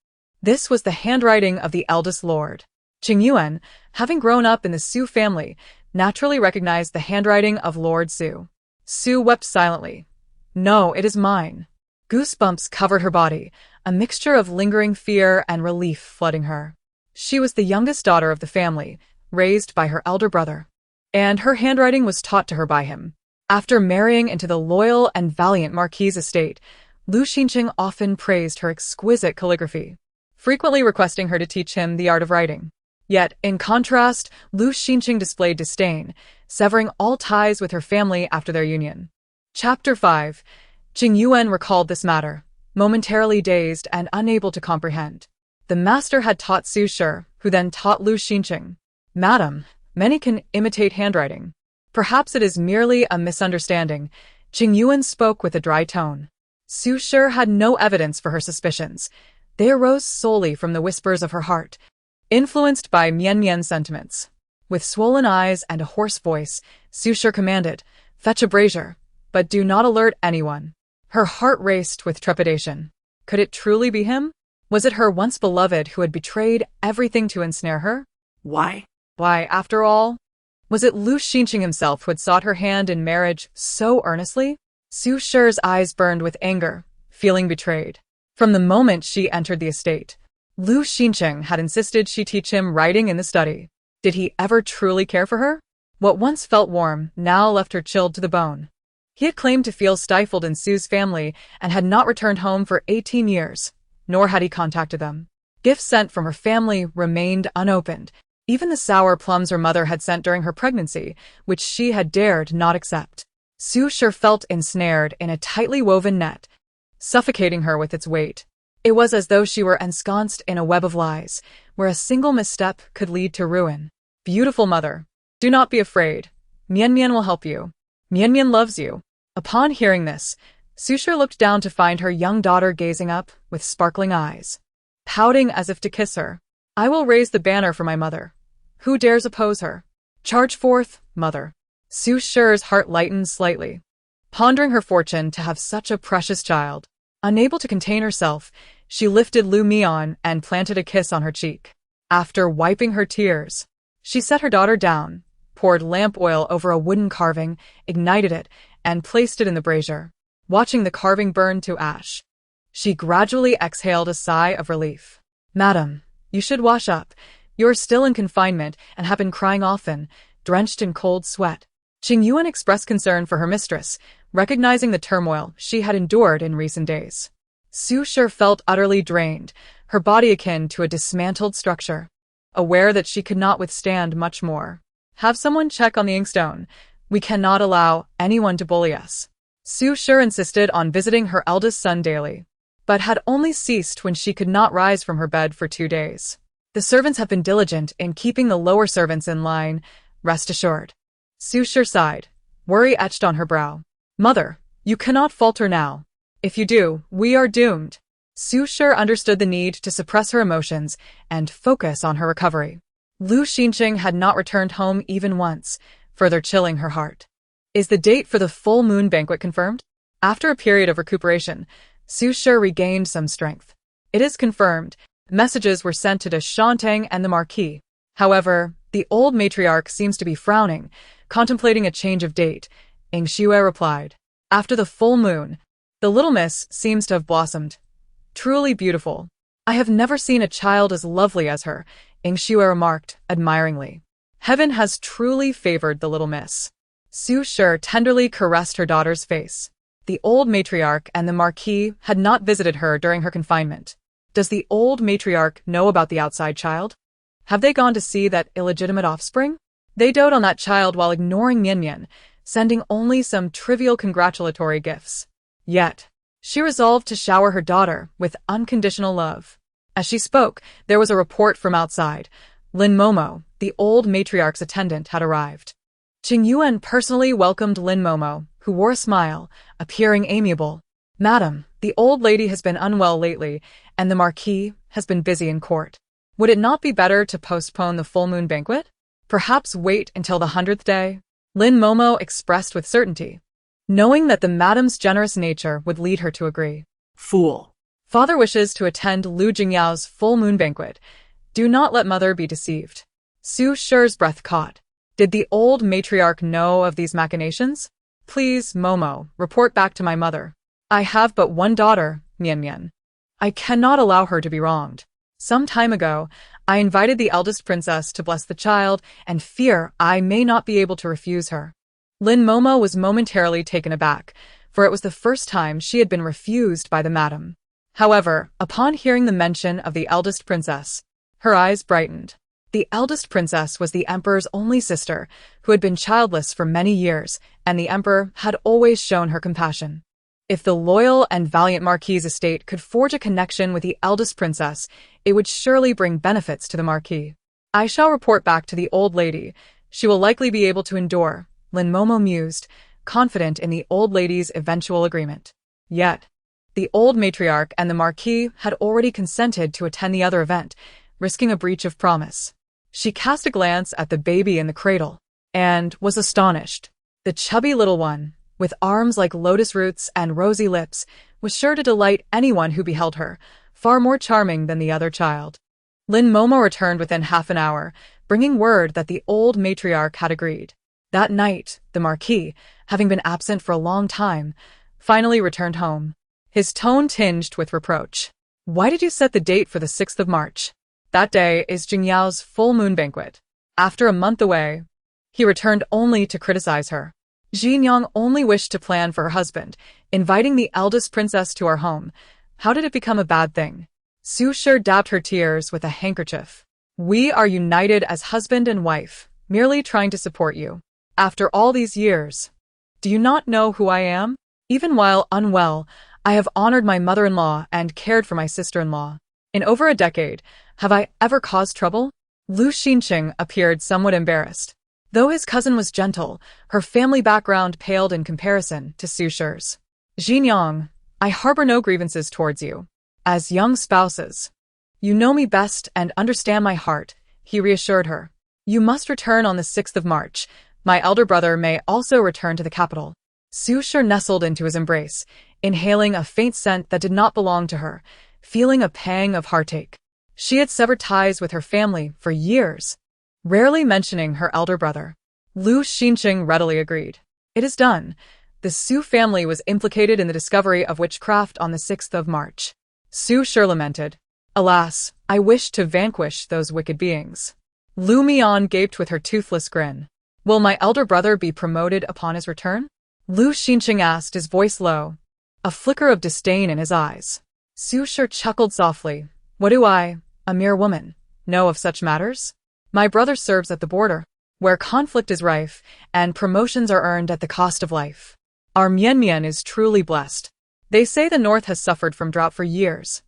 This was the handwriting of the eldest lord. Qingyu, having grown up in the Sue family, naturally recognized the handwriting of Lord Sue. Sue wept silently. "No, it is mine." Goosebumps covered her body, a mixture of lingering fear and relief flooding her. She was the youngest daughter of the family, raised by her elder brother, and her handwriting was taught to her by him. After marrying into the loyal and valiant Marquis' estate, Lu Xinqing often praised her exquisite calligraphy, frequently requesting her to teach him the art of writing. Yet, in contrast, Lu Xinqing displayed disdain, severing all ties with her family after their union. Chapter 5. Qingyu recalled this matter, momentarily dazed and unable to comprehend. The master had taught Su Shi, who then taught Lu Xinqing. "Madam, many can imitate handwriting. Perhaps it is merely a misunderstanding." Qingyu spoke with a dry tone. Su Shi had no evidence for her suspicions. They arose solely from the whispers of her heart, influenced by Mian sentiments. With swollen eyes and a hoarse voice, Su Shi commanded, "Fetch a brazier, but do not alert anyone." Her heart raced with trepidation. Could it truly be him? Was it her once beloved who had betrayed everything to ensnare her? Why? Why, after all? Was it Lu Xinqing himself who had sought her hand in marriage so earnestly? Su Shi's eyes burned with anger, feeling betrayed. From the moment she entered the estate, Lu Xinqing had insisted she teach him writing in the study. Did he ever truly care for her? What once felt warm now left her chilled to the bone. He had claimed to feel stifled in Sue's family and had not returned home for 18 years, nor had he contacted them. Gifts sent from her family remained unopened, even the sour plums her mother had sent during her pregnancy, which she had dared not accept. Su Shi felt ensnared in a tightly woven net, suffocating her with its weight. It was as though she were ensconced in a web of lies, where a single misstep could lead to ruin. "Beautiful mother, do not be afraid. Mian will help you. Mian loves you." Upon hearing this, Su Shi looked down to find her young daughter gazing up with sparkling eyes, pouting as if to kiss her. "I will raise the banner for my mother. Who dares oppose her? Charge forth, mother." Su Shi's heart lightened slightly, pondering her fortune to have such a precious child. Unable to contain herself, she lifted Lu Mian and planted a kiss on her cheek. After wiping her tears, she set her daughter down, poured lamp oil over a wooden carving, ignited it, and placed it in the brazier. Watching the carving burn to ash, she gradually exhaled a sigh of relief. "Madam, you should wash up. You are still in confinement and have been crying often, drenched in cold sweat." Qingyu expressed concern for her mistress, recognizing the turmoil she had endured in recent days. Su Shi felt utterly drained, her body akin to a dismantled structure, aware that she could not withstand much more. "Have someone check on the inkstone. We cannot allow anyone to bully us." Su Shi insisted on visiting her eldest son daily, but had only ceased when she could not rise from her bed for 2 days. "The servants have been diligent in keeping the lower servants in line, rest assured." Su Shi sighed, worry etched on her brow. "Mother, you cannot falter now. If you do, we are doomed." Su Shi understood the need to suppress her emotions and focus on her recovery. Lu Xinqing had not returned home even once, further chilling her heart. "Is the date for the full moon banquet confirmed?" After a period of recuperation, Su Shi regained some strength. "It is confirmed." Messages were sent to de Shantang and the Marquis. However, the old matriarch seems to be frowning, contemplating a change of date. Qingyu replied, "After the full moon, the little miss seems to have blossomed. Truly beautiful. I have never seen a child as lovely as her," Qingyu remarked admiringly. "Heaven has truly favored the little miss." Su Shi tenderly caressed her daughter's face. The old matriarch and the Marquis had not visited her during her confinement. Does the old matriarch know about the outside child? Have they gone to see that illegitimate offspring? They dote on that child while ignoring Mian, sending only some trivial congratulatory gifts. Yet, she resolved to shower her daughter with unconditional love. As she spoke, there was a report from outside. Lin Momo, the old matriarch's attendant, had arrived. Qingyu personally welcomed Lin Momo, who wore a smile, appearing amiable. "Madam, the old lady has been unwell lately, and the Marquis has been busy in court." Would it not be better to postpone the full moon banquet? Perhaps wait until the 100th day? Lin Momo expressed with certainty, knowing that the madam's generous nature would lead her to agree. Fool. Father wishes to attend Lu Jingyao's full moon banquet. Do not let mother be deceived. Su Shi's breath caught. Did the old matriarch know of these machinations? Please, Momo, report back to my mother. I have but one daughter, Mian. I cannot allow her to be wronged. Some time ago, I invited the eldest princess to bless the child and fear I may not be able to refuse her. Lin Momo was momentarily taken aback, for it was the first time she had been refused by the madam. However, upon hearing the mention of the eldest princess, her eyes brightened. The eldest princess was the emperor's only sister, who had been childless for many years, and the emperor had always shown her compassion. If the loyal and valiant Marquis' estate could forge a connection with the eldest princess, it would surely bring benefits to the Marquis. I shall report back to the old lady. She will likely be able to endure, Lin Momo mused, confident in the old lady's eventual agreement. Yet, the old matriarch and the Marquis had already consented to attend the other event, risking a breach of promise. She cast a glance at the baby in the cradle, and was astonished. The chubby little one, with arms like lotus roots and rosy lips, was sure to delight anyone who beheld her, far more charming than the other child. Lin Momo returned within half an hour, bringing word that the old matriarch had agreed. That night, the Marquis, having been absent for a long time, finally returned home. His tone tinged with reproach. Why did you set the date for the 6th of March? That day is Jingyao's full moon banquet. After a month away, he returned only to criticize her. Xingyang only wished to plan for her husband, inviting the eldest princess to our home. How did it become a bad thing? Su Shi dabbed her tears with a handkerchief. We are united as husband and wife, merely trying to support you. After all these years, do you not know who I am? Even while unwell, I have honored my mother-in-law and cared for my sister-in-law. In over a decade, have I ever caused trouble? Lu Xinqing appeared somewhat embarrassed. Though his cousin was gentle, her family background paled in comparison to Su Shi's. Xingyang, I harbor no grievances towards you. As young spouses, you know me best and understand my heart, he reassured her. You must return on the 6th of March. My elder brother may also return to the capital. Su Shi nestled into his embrace, inhaling a faint scent that did not belong to her, feeling a pang of heartache. She had severed ties with her family for years, rarely mentioning her elder brother. Lu Xinqing readily agreed. It is done. The Su family was implicated in the discovery of witchcraft on the 6th of March. Su Shi lamented. Alas, I wish to vanquish those wicked beings. Lu Mian gaped with her toothless grin. Will my elder brother be promoted upon his return? Lu Xinqing asked, his voice low, a flicker of disdain in his eyes. Su Shi chuckled softly. What do I, a mere woman, know of such matters? My brother serves at the border, where conflict is rife, and promotions are earned at the cost of life. Our Mian is truly blessed. They say the north has suffered from drought for years,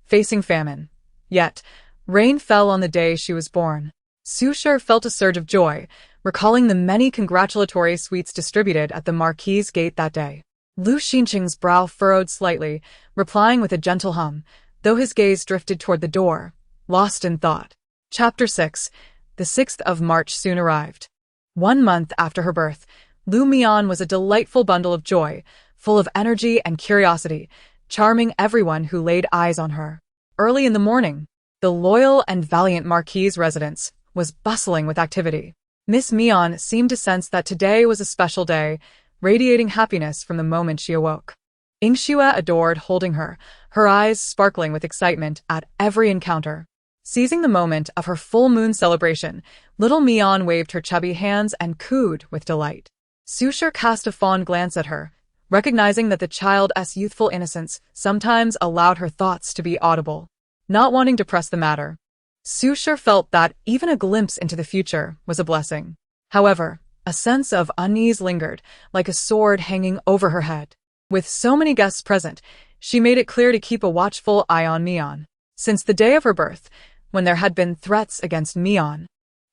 facing famine. Yet, rain fell on the day she was born. Su Shi felt a surge of joy, recalling the many congratulatory sweets distributed at the Marquis' gate that day. Lu Xinqing's brow furrowed slightly, replying with a gentle hum, though his gaze drifted toward the door, lost in thought. Chapter 6. The 6th of March soon arrived. 1 month after her birth, Lu Mian was a delightful bundle of joy, full of energy and curiosity, charming everyone who laid eyes on her. Early in the morning, the loyal and valiant Marquis' residence was bustling with activity. Miss Mian seemed to sense that today was a special day, radiating happiness from the moment she awoke. Yingxue adored holding her, her eyes sparkling with excitement at every encounter. Seizing the moment of her full moon celebration, little Mian waved her chubby hands and cooed with delight. Su Shi cast a fond glance at her, recognizing that the child's youthful innocence sometimes allowed her thoughts to be audible. Not wanting to press the matter, Su Shi felt that even a glimpse into the future was a blessing. However, a sense of unease lingered, like a sword hanging over her head. With so many guests present, she made it clear to keep a watchful eye on Mian. Since the day of her birth, when there had been threats against Mian,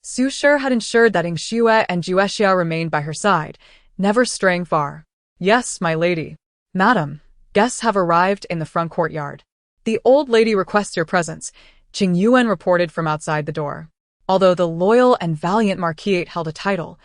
Su Shi had ensured that Yingxue and Juexia remained by her side, never straying far. Yes, my lady. Madam, guests have arrived in the front courtyard. The old lady requests your presence. Qingyu reported from outside the door. Although the loyal and valiant Marquis held a title,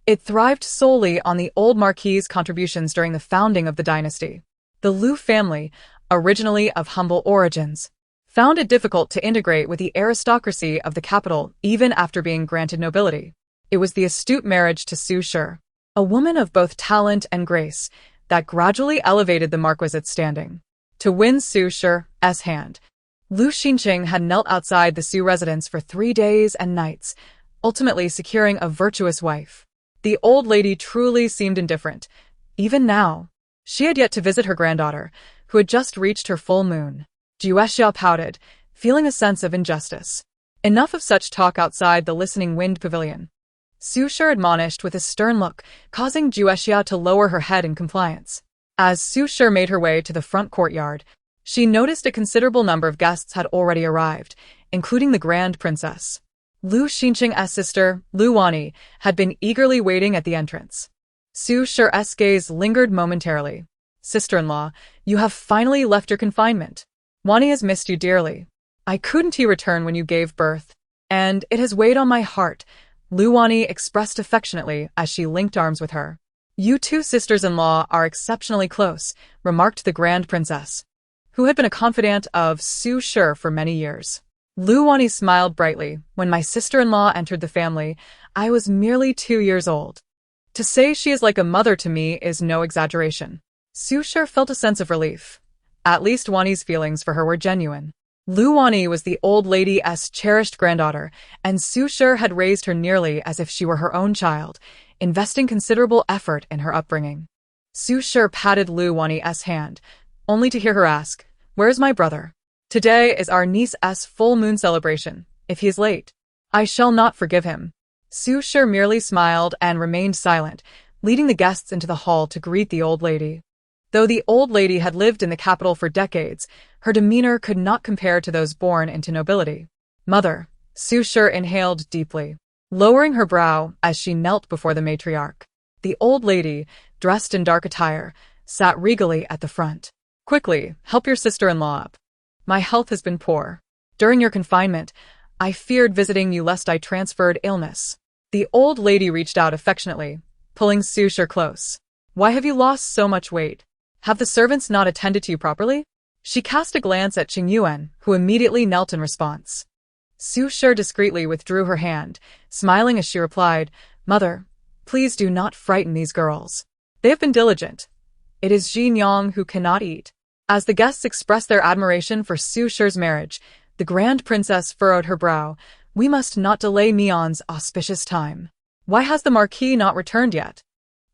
it thrived solely on the old Marquis's contributions during the founding of the dynasty. The Liu family, originally of humble origins, found it difficult to integrate with the aristocracy of the capital even after being granted nobility. It was the astute marriage to Su Shi, a woman of both talent and grace, that gradually elevated the Marquisate standing. To win Su Shi's hand, Liu Xinqing had knelt outside the Su residence for 3 days and nights, ultimately securing a virtuous wife. The old lady truly seemed indifferent. Even now, she had yet to visit her granddaughter, who had just reached her full moon. Juexia pouted, feeling a sense of injustice. Enough of such talk outside the listening wind pavilion. Su Shi admonished with a stern look, causing Juexia to lower her head in compliance. As Su Shi made her way to the front courtyard, she noticed a considerable number of guests had already arrived, including the Grand Princess. Liu Xinqing's sister, Liu Wani, had been eagerly waiting at the entrance. Su Shi's gaze lingered momentarily. "Sister-in-law, you have finally left your confinement. Wani has missed you dearly. I couldn't return when you gave birth, and it has weighed on my heart," Liu Wani expressed affectionately as she linked arms with her. "You two sisters-in-law are exceptionally close," remarked the Grand Princess, who had been a confidant of Su Shi for many years. Liu Wani smiled brightly. "When my sister-in-law entered the family, I was merely 2 years old. To say she is like a mother to me is no exaggeration." Su Shi felt a sense of relief. At least Wani's feelings for her were genuine. Liu Wani was the old lady's cherished granddaughter, and Su Shi had raised her nearly as if she were her own child, investing considerable effort in her upbringing. Su Shi patted Liu Wani's hand, only to hear her ask, "Where's my brother? Today is our niece's full moon celebration. If he is late, I shall not forgive him." Su Shi merely smiled and remained silent, leading the guests into the hall to greet the old lady. Though the old lady had lived in the capital for decades, her demeanor could not compare to those born into nobility. "Mother," Su Shi inhaled deeply, lowering her brow as she knelt before the matriarch. The old lady, dressed in dark attire, sat regally at the front. "Quickly, help your sister-in-law up. My health has been poor. During your confinement, I feared visiting you lest I transferred illness." The old lady reached out affectionately, pulling Su Shi close. "Why have you lost so much weight? Have the servants not attended to you properly?" She cast a glance at Qingyu, who immediately knelt in response. Su Shi discreetly withdrew her hand, smiling as she replied, "Mother, please do not frighten these girls. They have been diligent. It is Xinjiang who cannot eat." As the guests expressed their admiration for Su Shi's marriage, the Grand Princess furrowed her brow. "We must not delay Mian's auspicious time. Why has the Marquis not returned yet?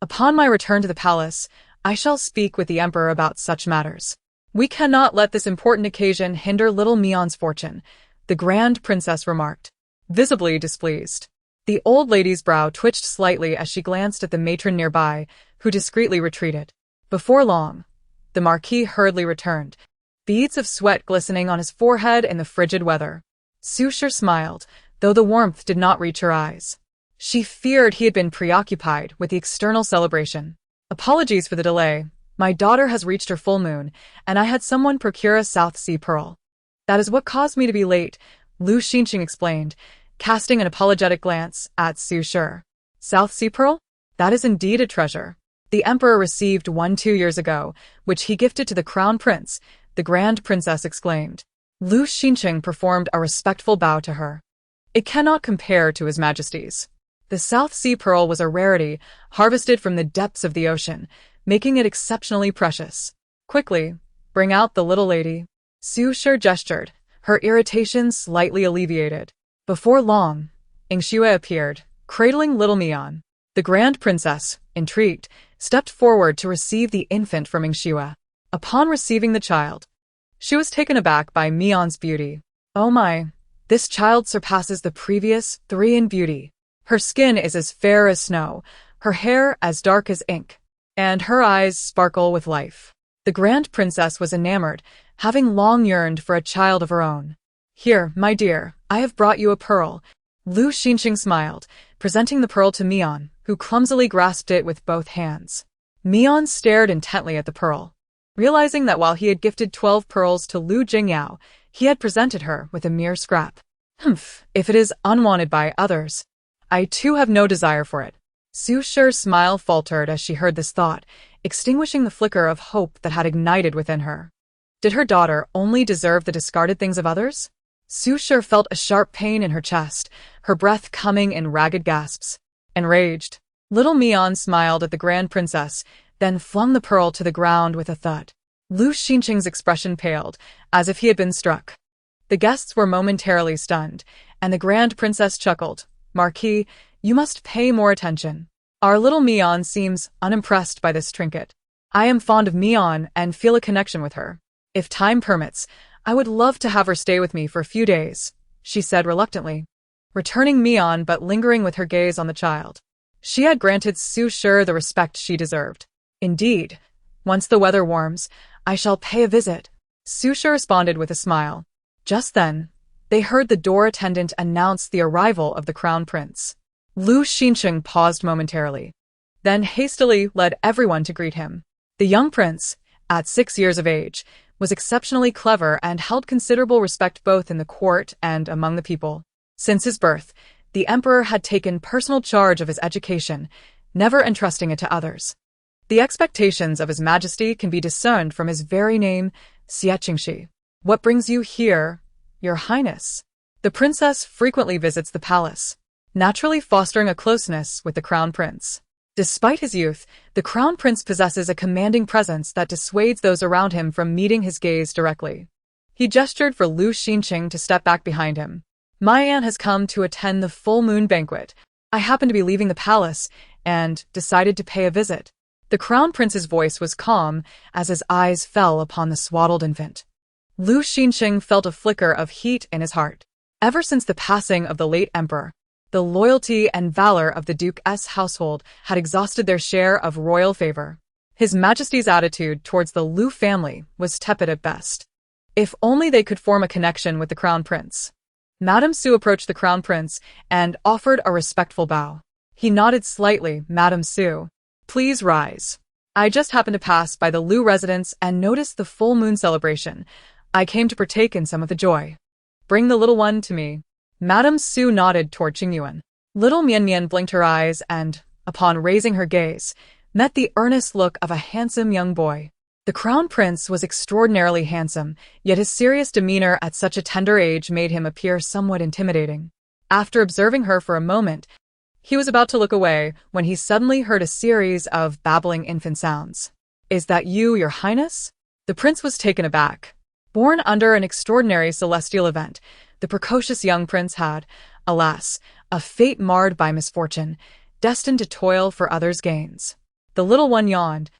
Upon my return to the palace, I shall speak with the Emperor about such matters. We cannot let this important occasion hinder little Mian's fortune," the Grand Princess remarked, visibly displeased. The old lady's brow twitched slightly as she glanced at the matron nearby, who discreetly retreated. Before long, the Marquis hurriedly returned, beads of sweat glistening on his forehead in the frigid weather. Su Shi smiled, though the warmth did not reach her eyes. She feared he had been preoccupied with the external celebration. "Apologies for the delay. My daughter has reached her full moon, and I had someone procure a South Sea pearl. That is what caused me to be late," Liu Xinqing explained, casting an apologetic glance at Su Shi. "South Sea pearl? That is indeed a treasure. The Emperor received one 2 years ago, which he gifted to the Crown Prince," the Grand Princess exclaimed. Liu Xinqing performed a respectful bow to her. "It cannot compare to His Majesty's." The South Sea pearl was a rarity, harvested from the depths of the ocean, making it exceptionally precious. "Quickly, bring out the little lady." Su Shi gestured, her irritation slightly alleviated. Before long, Yingxue appeared, cradling little Mian. The Grand Princess, intrigued, stepped forward to receive the infant from Yingxue. Upon receiving the child, she was taken aback by Mian's beauty. "Oh my, this child surpasses the previous 3 in beauty. Her skin is as fair as snow, her hair as dark as ink, and her eyes sparkle with life." The Grand Princess was enamored, having long yearned for a child of her own. "Here, my dear, I have brought you a pearl." Liu Xinqing smiled, presenting the pearl to Mian, who clumsily grasped it with both hands. Mian stared intently at the pearl. Realizing that while he had gifted 12 pearls to Liu Jingyao, he had presented her with a mere scrap. Humph, if it is unwanted by others, I too have no desire for it. Su Shi's smile faltered as she heard this thought, extinguishing the flicker of hope that had ignited within her. Did her daughter only deserve the discarded things of others? Su Shi felt a sharp pain in her chest, her breath coming in ragged gasps. Enraged, little Mian smiled at the Grand Princess, then flung the pearl to the ground with a thud. Lu Xinqing's expression paled, as if he had been struck. The guests were momentarily stunned, and the Grand Princess chuckled. Marquis, you must pay more attention. Our little Mian seems unimpressed by this trinket. I am fond of Mian and feel a connection with her. If time permits, I would love to have her stay with me for a few days, she said reluctantly, returning Mian but lingering with her gaze on the child. She had granted Su Shi the respect she deserved. Indeed, once the weather warms, I shall pay a visit. Su Shi responded with a smile. Just then, they heard the door attendant announce the arrival of the Crown Prince. Lu Xinqing paused momentarily, then hastily led everyone to greet him. The young prince, at 6 years of age, was exceptionally clever and held considerable respect both in the court and among the people. Since his birth, the emperor had taken personal charge of his education, never entrusting it to others. The expectations of his majesty can be discerned from his very name, Xie. What brings you here, your highness? The princess frequently visits the palace, naturally fostering a closeness with the crown prince. Despite his youth, the crown prince possesses a commanding presence that dissuades those around him from meeting his gaze directly. He gestured for Lu Xinqing to step back behind him. Mian has come to attend the full moon banquet. I happen to be leaving the palace and decided to pay a visit. The crown prince's voice was calm as his eyes fell upon the swaddled infant. Lu Xinqing felt a flicker of heat in his heart. Ever since the passing of the late emperor, the loyalty and valor of the Duke's household had exhausted their share of royal favor. His Majesty's attitude towards the Lu family was tepid at best. If only they could form a connection with the Crown Prince. Madame Su approached the Crown Prince and offered a respectful bow. He nodded slightly. Madame Su, please rise. I just happened to pass by the Lu residence and noticed the full moon celebration. I came to partake in some of the joy. Bring the little one to me. Madame Su nodded toward Qingyu. Little Mian blinked her eyes and, upon raising her gaze, met the earnest look of a handsome young boy. The crown prince was extraordinarily handsome, yet his serious demeanor at such a tender age made him appear somewhat intimidating. After observing her for a moment, he was about to look away when he suddenly heard a series of babbling infant sounds. Is that you, your highness? The prince was taken aback. Born under an extraordinary celestial event, the precocious young prince had, alas, a fate marred by misfortune, destined to toil for others' gains. The little one yawned,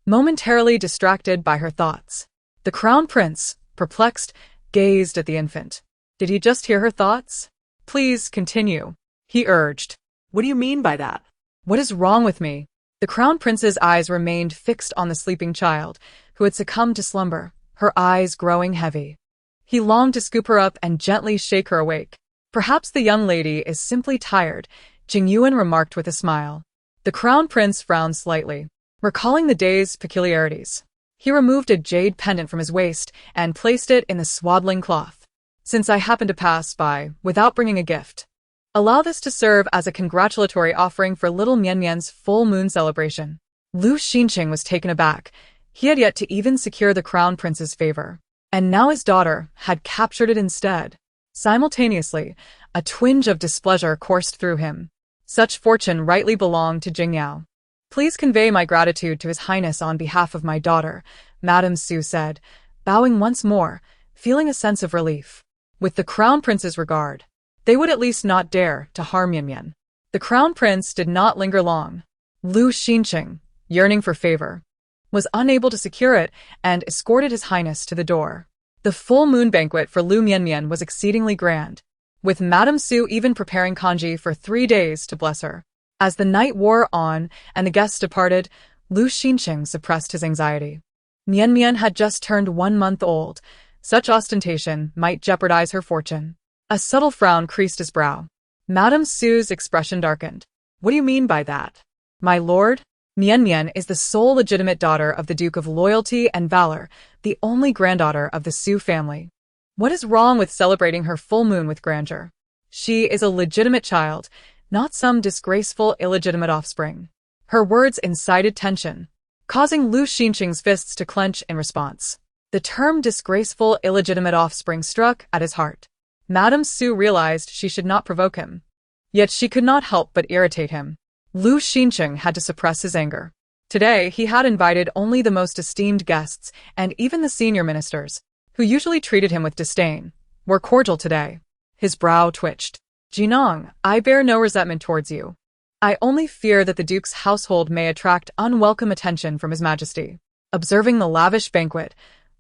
momentarily distracted by her thoughts. The crown prince, perplexed, gazed at the infant. Did he just hear her thoughts? Please continue, he urged. What do you mean by that? What is wrong with me? The crown prince's eyes remained fixed on the sleeping child, who had succumbed to slumber, her eyes growing heavy. He longed to scoop her up and gently shake her awake. Perhaps the young lady is simply tired, Qingyu remarked with a smile. The crown prince frowned slightly, recalling the day's peculiarities. He removed a jade pendant from his waist and placed it in the swaddling cloth. Since I happened to pass by without bringing a gift, allow this to serve as a congratulatory offering for little Mian's full moon celebration. Lu Xinqing was taken aback. He had yet to even secure the crown prince's favor. And now his daughter had captured it instead. Simultaneously, a twinge of displeasure coursed through him. Such fortune rightly belonged to Qingyu. Please convey my gratitude to His Highness on behalf of my daughter, Madame Su said, bowing once more, feeling a sense of relief. With the crown prince's regard, they would at least not dare to harm Mian. The crown prince did not linger long. Lu Xinqing, yearning for favor, was unable to secure it and escorted His Highness to the door. The full moon banquet for Lu Mian was exceedingly grand, with Madame Su even preparing congee for 3 days to bless her. As the night wore on and the guests departed, Lu Xinqing suppressed his anxiety. Mian had just turned 1 month old. Such ostentation might jeopardize her fortune. A subtle frown creased his brow. Madame Su's expression darkened. What do you mean by that? My lord? Mian is the sole legitimate daughter of the Duke of Loyalty and Valor, the only granddaughter of the Su family. What is wrong with celebrating her full moon with grandeur? She is a legitimate child, not some disgraceful illegitimate offspring. Her words incited tension, causing Lu Xinqing's fists to clench in response. The term disgraceful illegitimate offspring struck at his heart. Madame Su realized she should not provoke him. Yet she could not help but irritate him. Lu Xinqing had to suppress his anger. Today, he had invited only the most esteemed guests, and even the senior ministers, who usually treated him with disdain, were cordial today. His brow twitched. Jinong, I bear no resentment towards you. I only fear that the Duke's household may attract unwelcome attention from His Majesty. Observing the lavish banquet,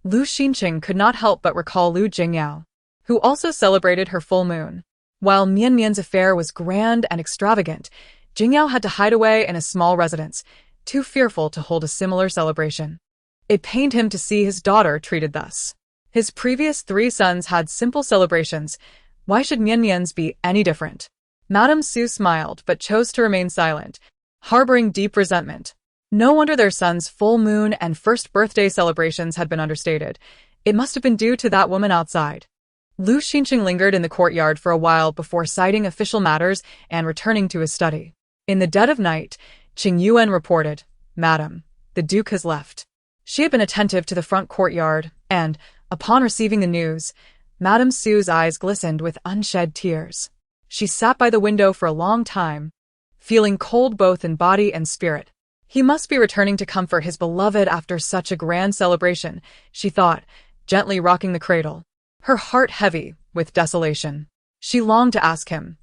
Lu Xinqing could not help but recall Lu Jingyao, who also celebrated her full moon. While Mian's affair was grand and extravagant, Jingyao had to hide away in a small residence, too fearful to hold a similar celebration. It pained him to see his daughter treated thus. His previous 3 sons had simple celebrations. Why should Mian's be any different? Madame Su smiled but chose to remain silent, harboring deep resentment. No wonder their son's full moon and first birthday celebrations had been understated. It must have been due to that woman outside. Lu Xinqing lingered in the courtyard for a while before citing official matters and returning to his study. In the dead of night, Qingyu reported, "Madam, the Duke has left." She had been attentive to the front courtyard, and, upon receiving the news, Madame Su's eyes glistened with unshed tears. She sat by the window for a long time, feeling cold both in body and spirit. He must be returning to comfort his beloved after such a grand celebration, she thought, gently rocking the cradle, her heart heavy with desolation. She longed to ask him,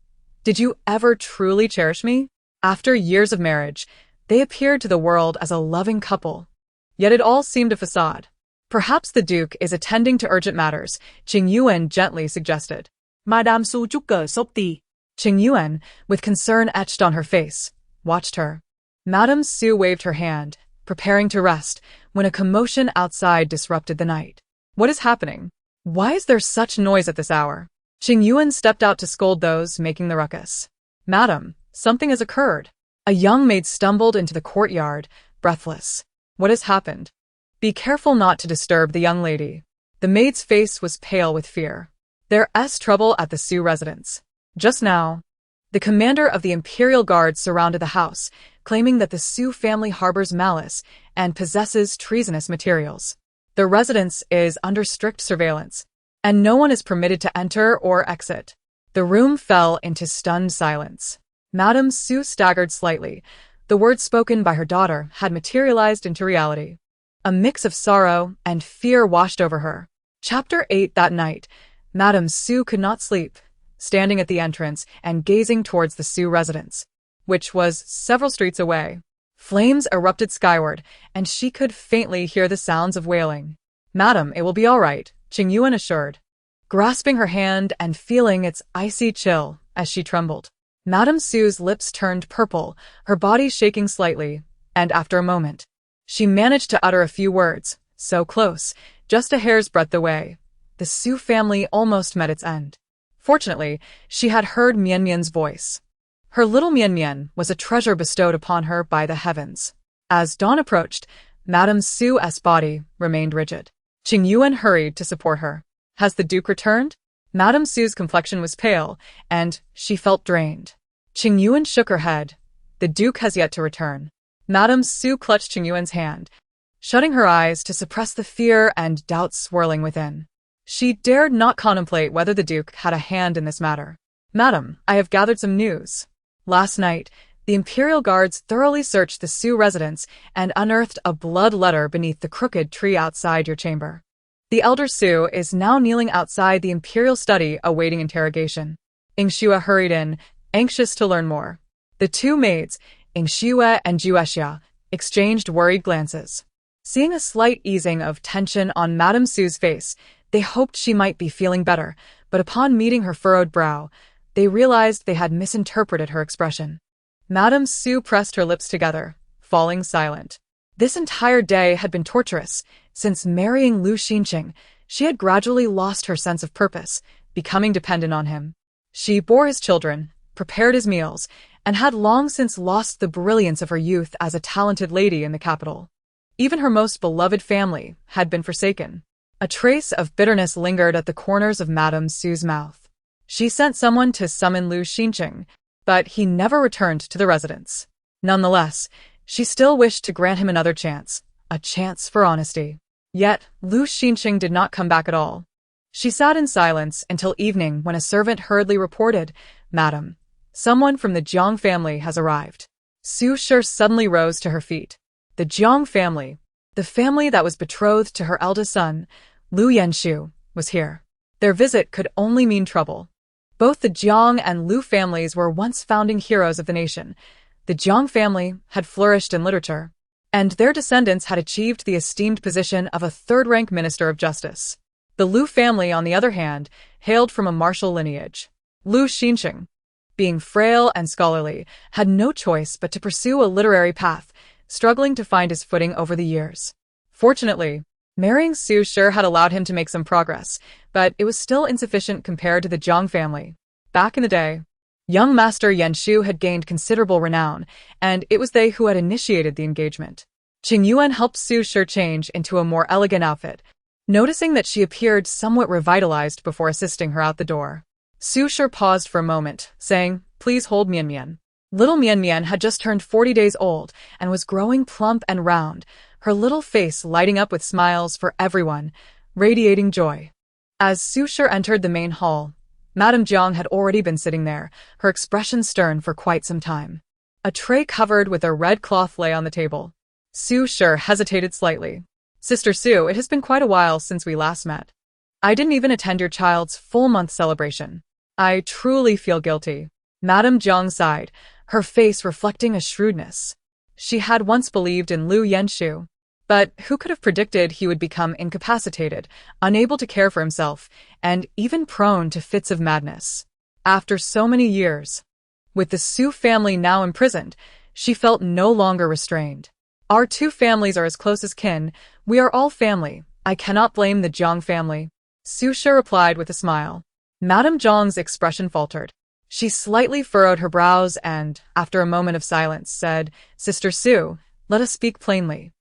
"Did you ever truly cherish me?" After years of marriage, they appeared to the world as a loving couple. Yet it all seemed a facade. Perhaps the Duke is attending to urgent matters, Qingyu gently suggested. Madame Su chúc cờ sốc tì. Qingyu, with concern etched on her face, watched her. Madame Su waved her hand, preparing to rest, when a commotion outside disrupted the night. What is happening? Why is there such noise at this hour? Qingyu stepped out to scold those making the ruckus. Madam, something has occurred. A young maid stumbled into the courtyard, breathless. What has happened? Be careful not to disturb the young lady. The maid's face was pale with fear. There's trouble at the Su residence. Just now, the commander of the Imperial Guard surrounded the house, claiming that the Su family harbors malice and possesses treasonous materials. The residence is under strict surveillance, and no one is permitted to enter or exit. The room fell into stunned silence. Madame Su staggered slightly. The words spoken by her daughter had materialized into reality. A mix of sorrow and fear washed over her. Chapter 8. That night, Madame Su could not sleep, standing at the entrance and gazing towards the Su residence, which was several streets away. Flames erupted skyward, and she could faintly hear the sounds of wailing. "Madam, it will be all right," Qingyu assured, grasping her hand and feeling its icy chill as she trembled. Madame Su's lips turned purple, her body shaking slightly, and after a moment, she managed to utter a few words, so close, just a hair's breadth away. The Su family almost met its end. Fortunately, she had heard Mian's voice. Her little Mian was a treasure bestowed upon her by the heavens. As dawn approached, Madame Su's body remained rigid. Qingyu hurried to support her. Has the Duke returned? Madame Su's complexion was pale, and she felt drained. Qingyu shook her head. The Duke has yet to return. Madame Su clutched Qingyu's hand, shutting her eyes to suppress the fear and doubt swirling within. She dared not contemplate whether the Duke had a hand in this matter. "Madam, I have gathered some news. Last night, the Imperial Guards thoroughly searched the Su residence and unearthed a blood letter beneath the crooked tree outside your chamber. The elder Su is now kneeling outside the Imperial study awaiting interrogation." Ingxue hurried in, anxious to learn more. The 2 maids, Ingxue and Juexia, exchanged worried glances. Seeing a slight easing of tension on Madame Su's face, they hoped she might be feeling better, but upon meeting her furrowed brow, they realized they had misinterpreted her expression. Madame Su pressed her lips together, falling silent. This entire day had been torturous. Since marrying Lu Xinqing, she had gradually lost her sense of purpose, becoming dependent on him. She bore his children, prepared his meals, and had long since lost the brilliance of her youth as a talented lady in the capital. Even her most beloved family had been forsaken. A trace of bitterness lingered at the corners of Madame Su's mouth. She sent someone to summon Lu Xinqing, but he never returned to the residence. Nonetheless, she still wished to grant him another chance, a chance for honesty. Yet, Lu Xinqing did not come back at all. She sat in silence until evening when a servant hurriedly reported, "Madam, someone from the Jiang family has arrived." Su Shi suddenly rose to her feet. The Jiang family, the family that was betrothed to her eldest son, Lu Yanshu, was here. Their visit could only mean trouble. Both the Jiang and Lu families were once founding heroes of the nation. The Jiang family had flourished in literature, and their descendants had achieved the esteemed position of a third-rank minister of justice. The Lu family, on the other hand, hailed from a martial lineage. Lu Xinqing, being frail and scholarly, had no choice but to pursue a literary path, struggling to find his footing over the years. Fortunately, marrying Su Shi had allowed him to make some progress, but it was still insufficient compared to the Jiang family. Back in the day, young Master Yanshu had gained considerable renown, and it was they who had initiated the engagement. Qingyu helped Su Shi change into a more elegant outfit, noticing that she appeared somewhat revitalized before assisting her out the door. Su Shi paused for a moment, saying, "Please hold Mian." Little Mian had just turned 40 days old and was growing plump and round, her little face lighting up with smiles for everyone, radiating joy. As Su Shi entered the main hall, Madame Jiang had already been sitting there, her expression stern for quite some time. A tray covered with a red cloth lay on the table. Su Shi hesitated slightly. "Sister Su, it has been quite a while since we last met. I didn't even attend your child's full-month celebration. I truly feel guilty." Madame Jiang sighed, her face reflecting a shrewdness. She had once believed in Lu Yanshu, but who could have predicted he would become incapacitated, unable to care for himself, and even prone to fits of madness. After so many years, with the Su family now imprisoned, she felt no longer restrained. "Our two families are as close as kin. We are all family. I cannot blame the Jiang family," Su Shi replied with a smile. Madame Jiang's expression faltered. She slightly furrowed her brows and, after a moment of silence, said, "Sister Su, let us speak plainly.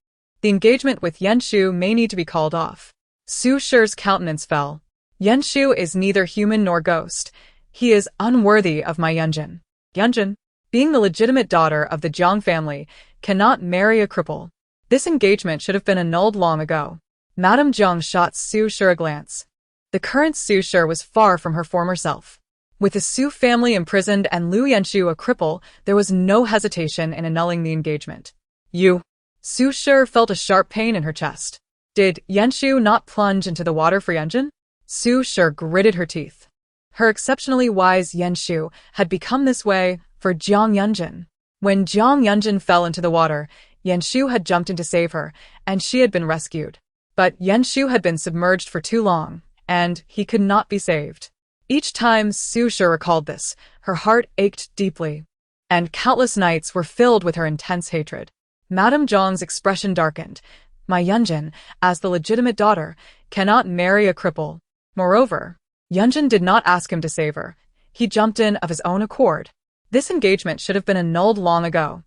The engagement with Yanshu may need to be called off." Su Shi's countenance fell. "Yanshu is neither human nor ghost. He is unworthy of my Yunjin. Yunjin, being the legitimate daughter of the Jiang family, cannot marry a cripple. This engagement should have been annulled long ago." Madame Jiang shot Su Shi a glance. The current Su Shi was far from her former self. With the Su family imprisoned and Lu Yanshu a cripple, there was no hesitation in annulling the engagement. "You..." Su Shi felt a sharp pain in her chest. Did Yanshu not plunge into the water for Yunjin? Su Shi gritted her teeth. Her exceptionally wise Yanshu had become this way for Jiang Yunjin. When Jiang Yunjin fell into the water, Yanshu had jumped in to save her, and she had been rescued. But Yanshu had been submerged for too long, and he could not be saved. Each time Su Shi recalled this, her heart ached deeply, and countless nights were filled with her intense hatred. Madame Jiang's expression darkened. "My Yunjin, as the legitimate daughter, cannot marry a cripple. Moreover, Yunjin did not ask him to save her. He jumped in of his own accord. This engagement should have been annulled long ago.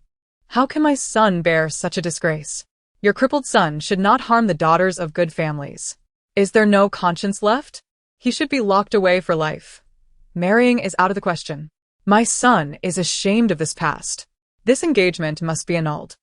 How can my son bear such a disgrace? Your crippled son should not harm the daughters of good families. Is there no conscience left? He should be locked away for life. Marrying is out of the question. My son is ashamed of this past. This engagement must be annulled.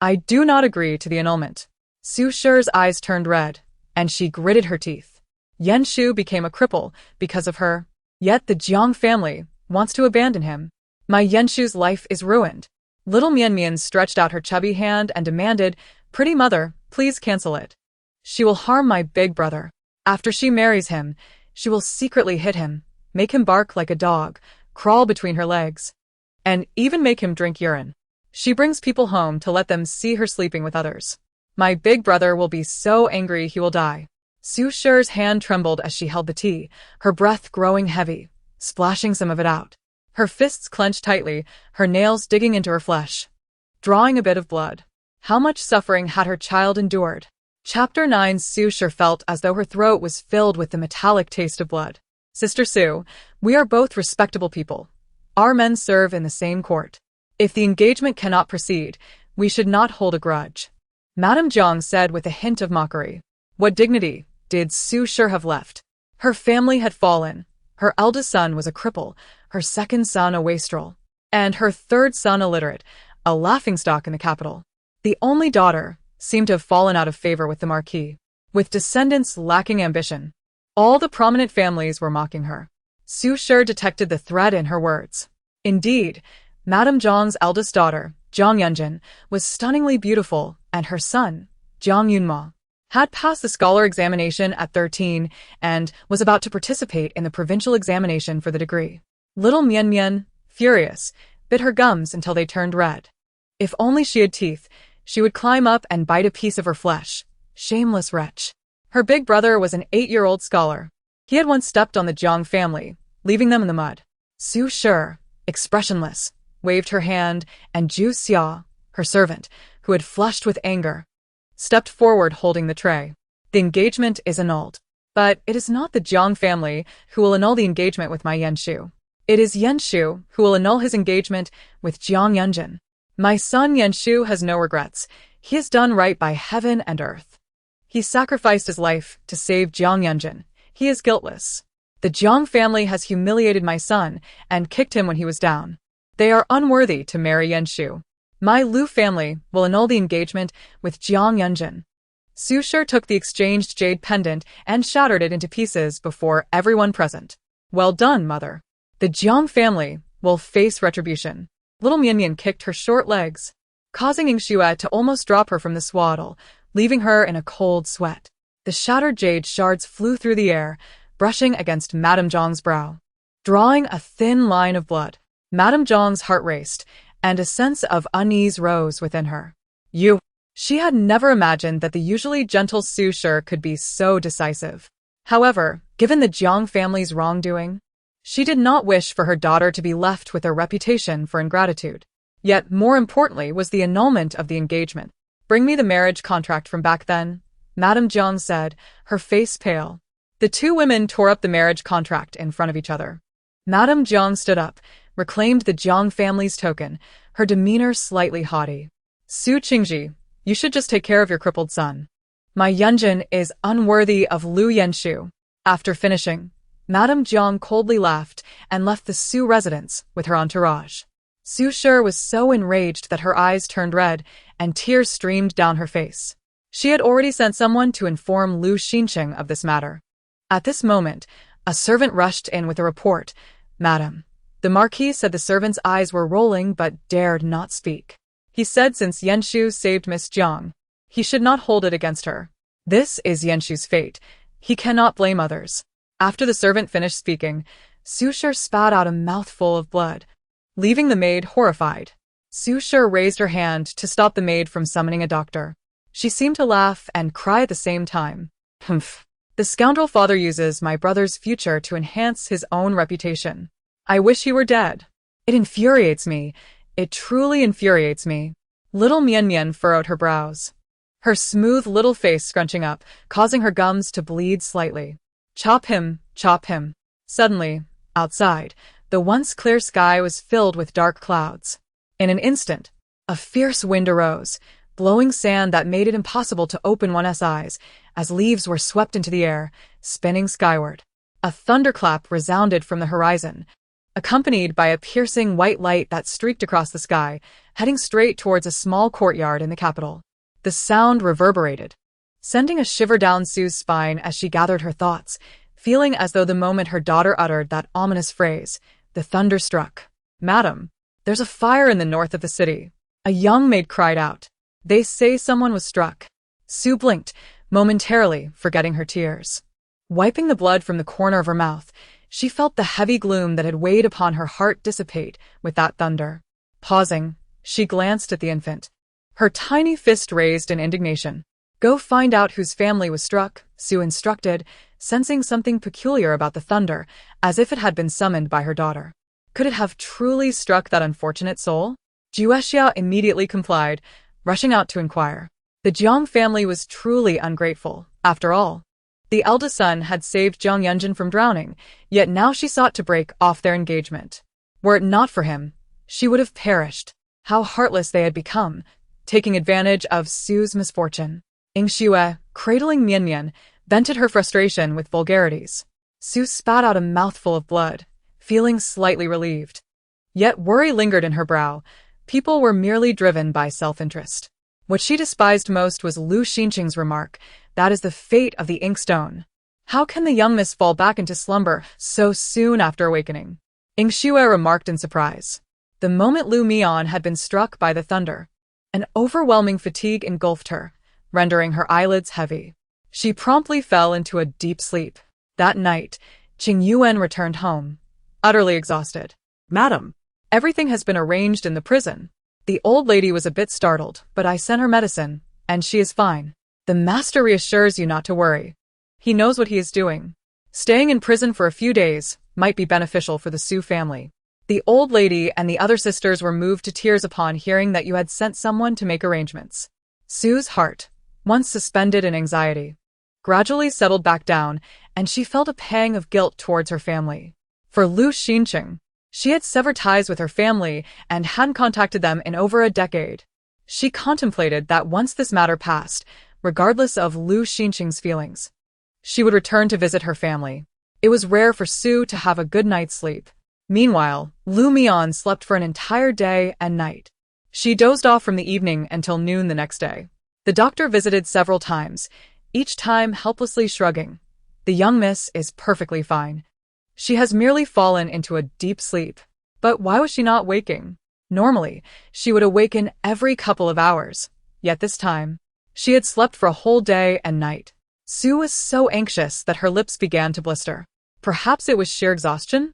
I do not agree to the annulment." Su Shi's eyes turned red, and she gritted her teeth. Yanshu became a cripple because of her, yet the Jiang family wants to abandon him. My Yanshu's life is ruined. Little Mian stretched out her chubby hand and demanded, "Pretty mother, please cancel it. She will harm my big brother. After she marries him, she will secretly hit him, make him bark like a dog, crawl between her legs, and even make him drink urine. She brings people home to let them see her sleeping with others. My big brother will be so angry he will die." Su Shi's hand trembled as she held the tea, her breath growing heavy, splashing some of it out. Her fists clenched tightly, her nails digging into her flesh, drawing a bit of blood. How much suffering had her child endured? Chapter 9. Su Shi felt as though her throat was filled with the metallic taste of blood. "Sister Su, we are both respectable people. Our men serve in the same court. If the engagement cannot proceed, we should not hold a grudge," Madame Jiang said with a hint of mockery. "What dignity did Su Shi have left? Her family had fallen. Her eldest son was a cripple, her second son a wastrel, and her third son illiterate, a laughingstock in the capital. The only daughter seemed to have fallen out of favor with the Marquis, with descendants lacking ambition. All the prominent families were mocking her. Su Shi detected the threat in her words. Indeed, Madame Zhang's eldest daughter, Zhang Yunjin, was stunningly beautiful, and her son, Zhang Yunma, had passed the scholar examination at 13 and was about to participate in the provincial examination for the degree. Little Mian, furious, bit her gums until they turned red. If only she had teeth, she would climb up and bite a piece of her flesh. Shameless wretch. Her big brother was an 8-year-old scholar. He had once stepped on the Zhang family, leaving them in the mud. Su Shi, expressionless, waved her hand, and Zhu Xia, her servant, who had flushed with anger, stepped forward holding the tray. The engagement is annulled. But it is not the Zhang family who will annul the engagement with my Yanshu. It is Yanshu who will annul his engagement with Zhang Yunjin. My son Yanshu has no regrets. He has done right by heaven and earth. He sacrificed his life to save Zhang Yunjin. He is guiltless. The Zhang family has humiliated my son and kicked him when he was down. They are unworthy to marry Yanshu. My Lu family will annul the engagement with Zhang Yunjin. Su Shi took the exchanged jade pendant and shattered it into pieces before everyone present. Well done, mother. The Zhang family will face retribution. Little Mian kicked her short legs, causing Yingxue to almost drop her from the swaddle, leaving her in a cold sweat. The shattered jade shards flew through the air, brushing against Madame Zhang's brow, drawing a thin line of blood. Madame Zhang's heart raced, and a sense of unease rose within her. She had never imagined that the usually gentle Su Shi could be so decisive. However, given the Zhang family's wrongdoing, she did not wish for her daughter to be left with a reputation for ingratitude. Yet more importantly was the annulment of the engagement. Bring me the marriage contract from back then, Madame Zhang said, her face pale. The two women tore up the marriage contract in front of each other. Madame Zhang stood up, reclaimed the Zhang family's token, her demeanor slightly haughty. Su Qingji, you should just take care of your crippled son. My Yunjin is unworthy of Lu Yanshu. After finishing, Madame Zhang coldly laughed and left the Su residence with her entourage. Su Shi was so enraged that her eyes turned red and tears streamed down her face. She had already sent someone to inform Lu Xinqing of this matter. At this moment, a servant rushed in with a report. Madam, the Marquis said the servant's eyes were rolling but dared not speak. He said since Yanshu saved Miss Zhang, he should not hold it against her. This is Yanshu's fate. He cannot blame others. After the servant finished speaking, Su Shi spat out a mouthful of blood, leaving the maid horrified. Su Shi raised her hand to stop the maid from summoning a doctor. She seemed to laugh and cry at the same time. Humph. The scoundrel father uses my brother's future to enhance his own reputation. I wish he were dead. It infuriates me. It truly infuriates me. Little Mian furrowed her brows, her smooth little face scrunching up, causing her gums to bleed slightly. Chop him, chop him. Suddenly, outside, the once clear sky was filled with dark clouds. In an instant, a fierce wind arose, blowing sand that made it impossible to open one's eyes as leaves were swept into the air, spinning skyward. A thunderclap resounded from the horizon, accompanied by a piercing white light that streaked across the sky, heading straight towards a small courtyard in the capital. The sound reverberated, sending a shiver down Sue's spine as she gathered her thoughts, feeling as though the moment her daughter uttered that ominous phrase, the thunder struck. Madam, there's a fire in the north of the city. A young maid cried out. They say someone was struck. Sue blinked, momentarily forgetting her tears. Wiping the blood from the corner of her mouth, she felt the heavy gloom that had weighed upon her heart dissipate with that thunder. Pausing, she glanced at the infant, her tiny fist raised in indignation. Go find out whose family was struck, Sue instructed, sensing something peculiar about the thunder, as if it had been summoned by her daughter. Could it have truly struck that unfortunate soul? Juexia immediately complied, rushing out to inquire. The Jiang family was truly ungrateful, after all. The eldest son had saved Zhang Yunjin from drowning, yet now she sought to break off their engagement. Were it not for him, she would have perished. How heartless they had become, taking advantage of Sue's misfortune. Yingxue, cradling Mian, vented her frustration with vulgarities. Su spat out a mouthful of blood, feeling slightly relieved. Yet worry lingered in her brow. People were merely driven by self-interest. What she despised most was Lu Xinqing's remark, "That is the fate of the inkstone." How can the young miss fall back into slumber so soon after awakening? Qingyu remarked in surprise. The moment Lu Mian had been struck by the thunder, an overwhelming fatigue engulfed her, rendering her eyelids heavy. She promptly fell into a deep sleep. That night, Qingyu returned home, utterly exhausted. Madam, Everything has been arranged in the prison. The old lady was a bit startled, but I sent her medicine, and she is fine. The master reassures you not to worry. He knows what he is doing. Staying in prison for a few days might be beneficial for the Su family. The old lady and the other sisters were moved to tears upon hearing that you had sent someone to make arrangements. Su's heart, once suspended in anxiety, gradually settled back down, and she felt a pang of guilt towards her family. For Lu Xinqing, she had severed ties with her family and hadn't contacted them in over a decade. She contemplated that once this matter passed, regardless of Lu Xinqing's feelings, she would return to visit her family. It was rare for Su to have a good night's sleep. Meanwhile, Lu Mian slept for an entire day and night. She dozed off from the evening until noon the next day. The doctor visited several times, each time helplessly shrugging. The young miss is perfectly fine. She has merely fallen into a deep sleep. But why was she not waking? Normally, she would awaken every couple of hours. Yet this time, she had slept for a whole day and night. Su was so anxious that her lips began to blister. Perhaps it was sheer exhaustion?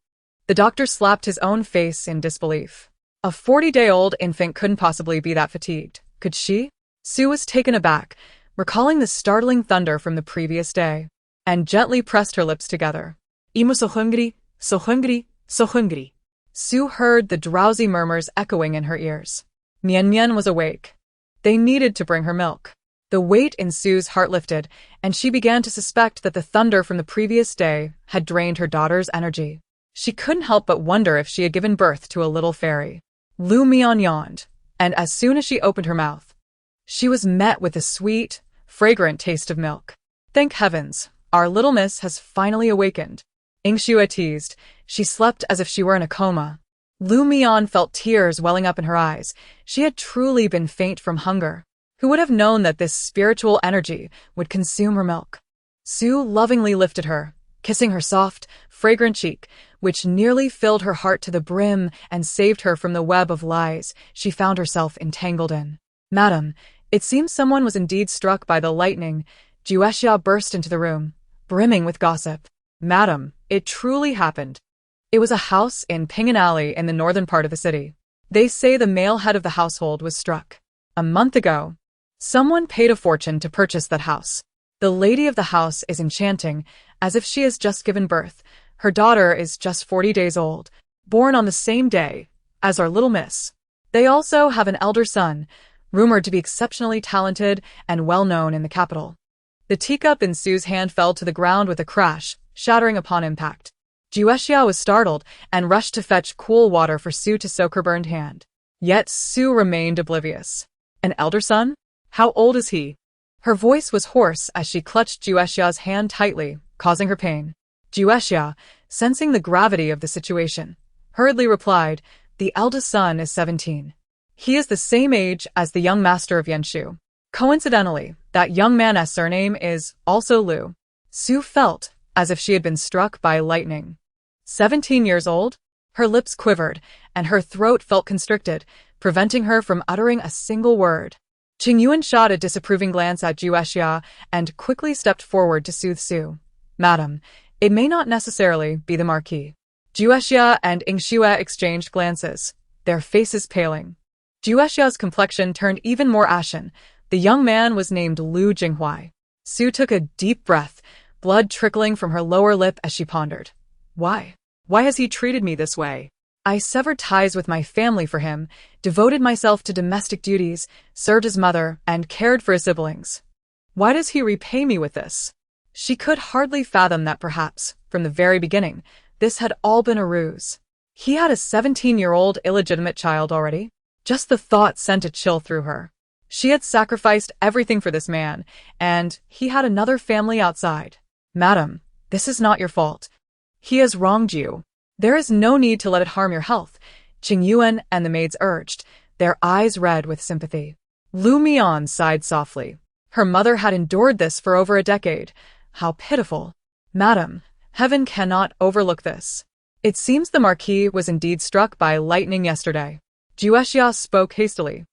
The doctor slapped his own face in disbelief. A 40-day-old infant couldn't possibly be that fatigued, could she? Su was taken aback, recalling the startling thunder from the previous day, and gently pressed her lips together. imo so hungry, so hungry, so hungry. Su heard the drowsy murmurs echoing in her ears. Mian was awake. They needed to bring her milk. The weight in Su's heart lifted, and she began to suspect that the thunder from the previous day had drained her daughter's energy. She couldn't help but wonder if she had given birth to a little fairy. Lu Mian yawned, and as soon as she opened her mouth, she was met with a sweet, fragrant taste of milk. Thank heavens, our little miss has finally awakened. Qingyu teased. She slept as if she were in a coma. Lu Mian felt tears welling up in her eyes. She had truly been faint from hunger. Who would have known that this spiritual energy would consume her milk? Su lovingly lifted her, kissing her soft, fragrant cheek, which nearly filled her heart to the brim and saved her from the web of lies she found herself entangled in. Madam, it seems someone was indeed struck by the lightning. Juexia burst into the room, brimming with gossip. Madam, it truly happened. It was a house in Ping'an Alley in the northern part of the city. They say the male head of the household was struck. A month ago, someone paid a fortune to purchase that house. The lady of the house is enchanting, as if she has just given birth. Her daughter is just 40 days old, born on the same day as our little miss. They also have an elder son, rumored to be exceptionally talented and well-known in the capital. The teacup in Su's hand fell to the ground with a crash, shattering upon impact. Juexia was startled and rushed to fetch cool water for Su to soak her burned hand. Yet Su remained oblivious. An elder son? How old is he? Her voice was hoarse as she clutched Juexia's hand tightly, causing her pain. Juexia, sensing the gravity of the situation, hurriedly replied, "The eldest son is 17. He is the same age as the young master of Yanshu. Coincidentally, that young man's surname is also Lu." Su felt as if she had been struck by lightning. 17 years old? Her lips quivered, and her throat felt constricted, preventing her from uttering a single word. Qingyu shot a disapproving glance at Juexia and quickly stepped forward to soothe Su. "Madam, it may not necessarily be the Marquis." Juexia and Qingyu exchanged glances, their faces paling. Juexia's complexion turned even more ashen. The young man was named Lu Jinghuai. Su took a deep breath, blood trickling from her lower lip as she pondered. Why? Why has he treated me this way? I severed ties with my family for him, devoted myself to domestic duties, served his mother, and cared for his siblings. Why does he repay me with this? She could hardly fathom that perhaps, from the very beginning, this had all been a ruse. He had a 17-year-old illegitimate child already. Just the thought sent a chill through her. She had sacrificed everything for this man, and he had another family outside. Madam, this is not your fault. He has wronged you. There is no need to let it harm your health, Qingyu and the maids urged, their eyes red with sympathy. Mian sighed softly. Her mother had endured this for over a decade. How pitiful. Madam, heaven cannot overlook this. It seems the Marquis was indeed struck by lightning yesterday. Juexia spoke hastily,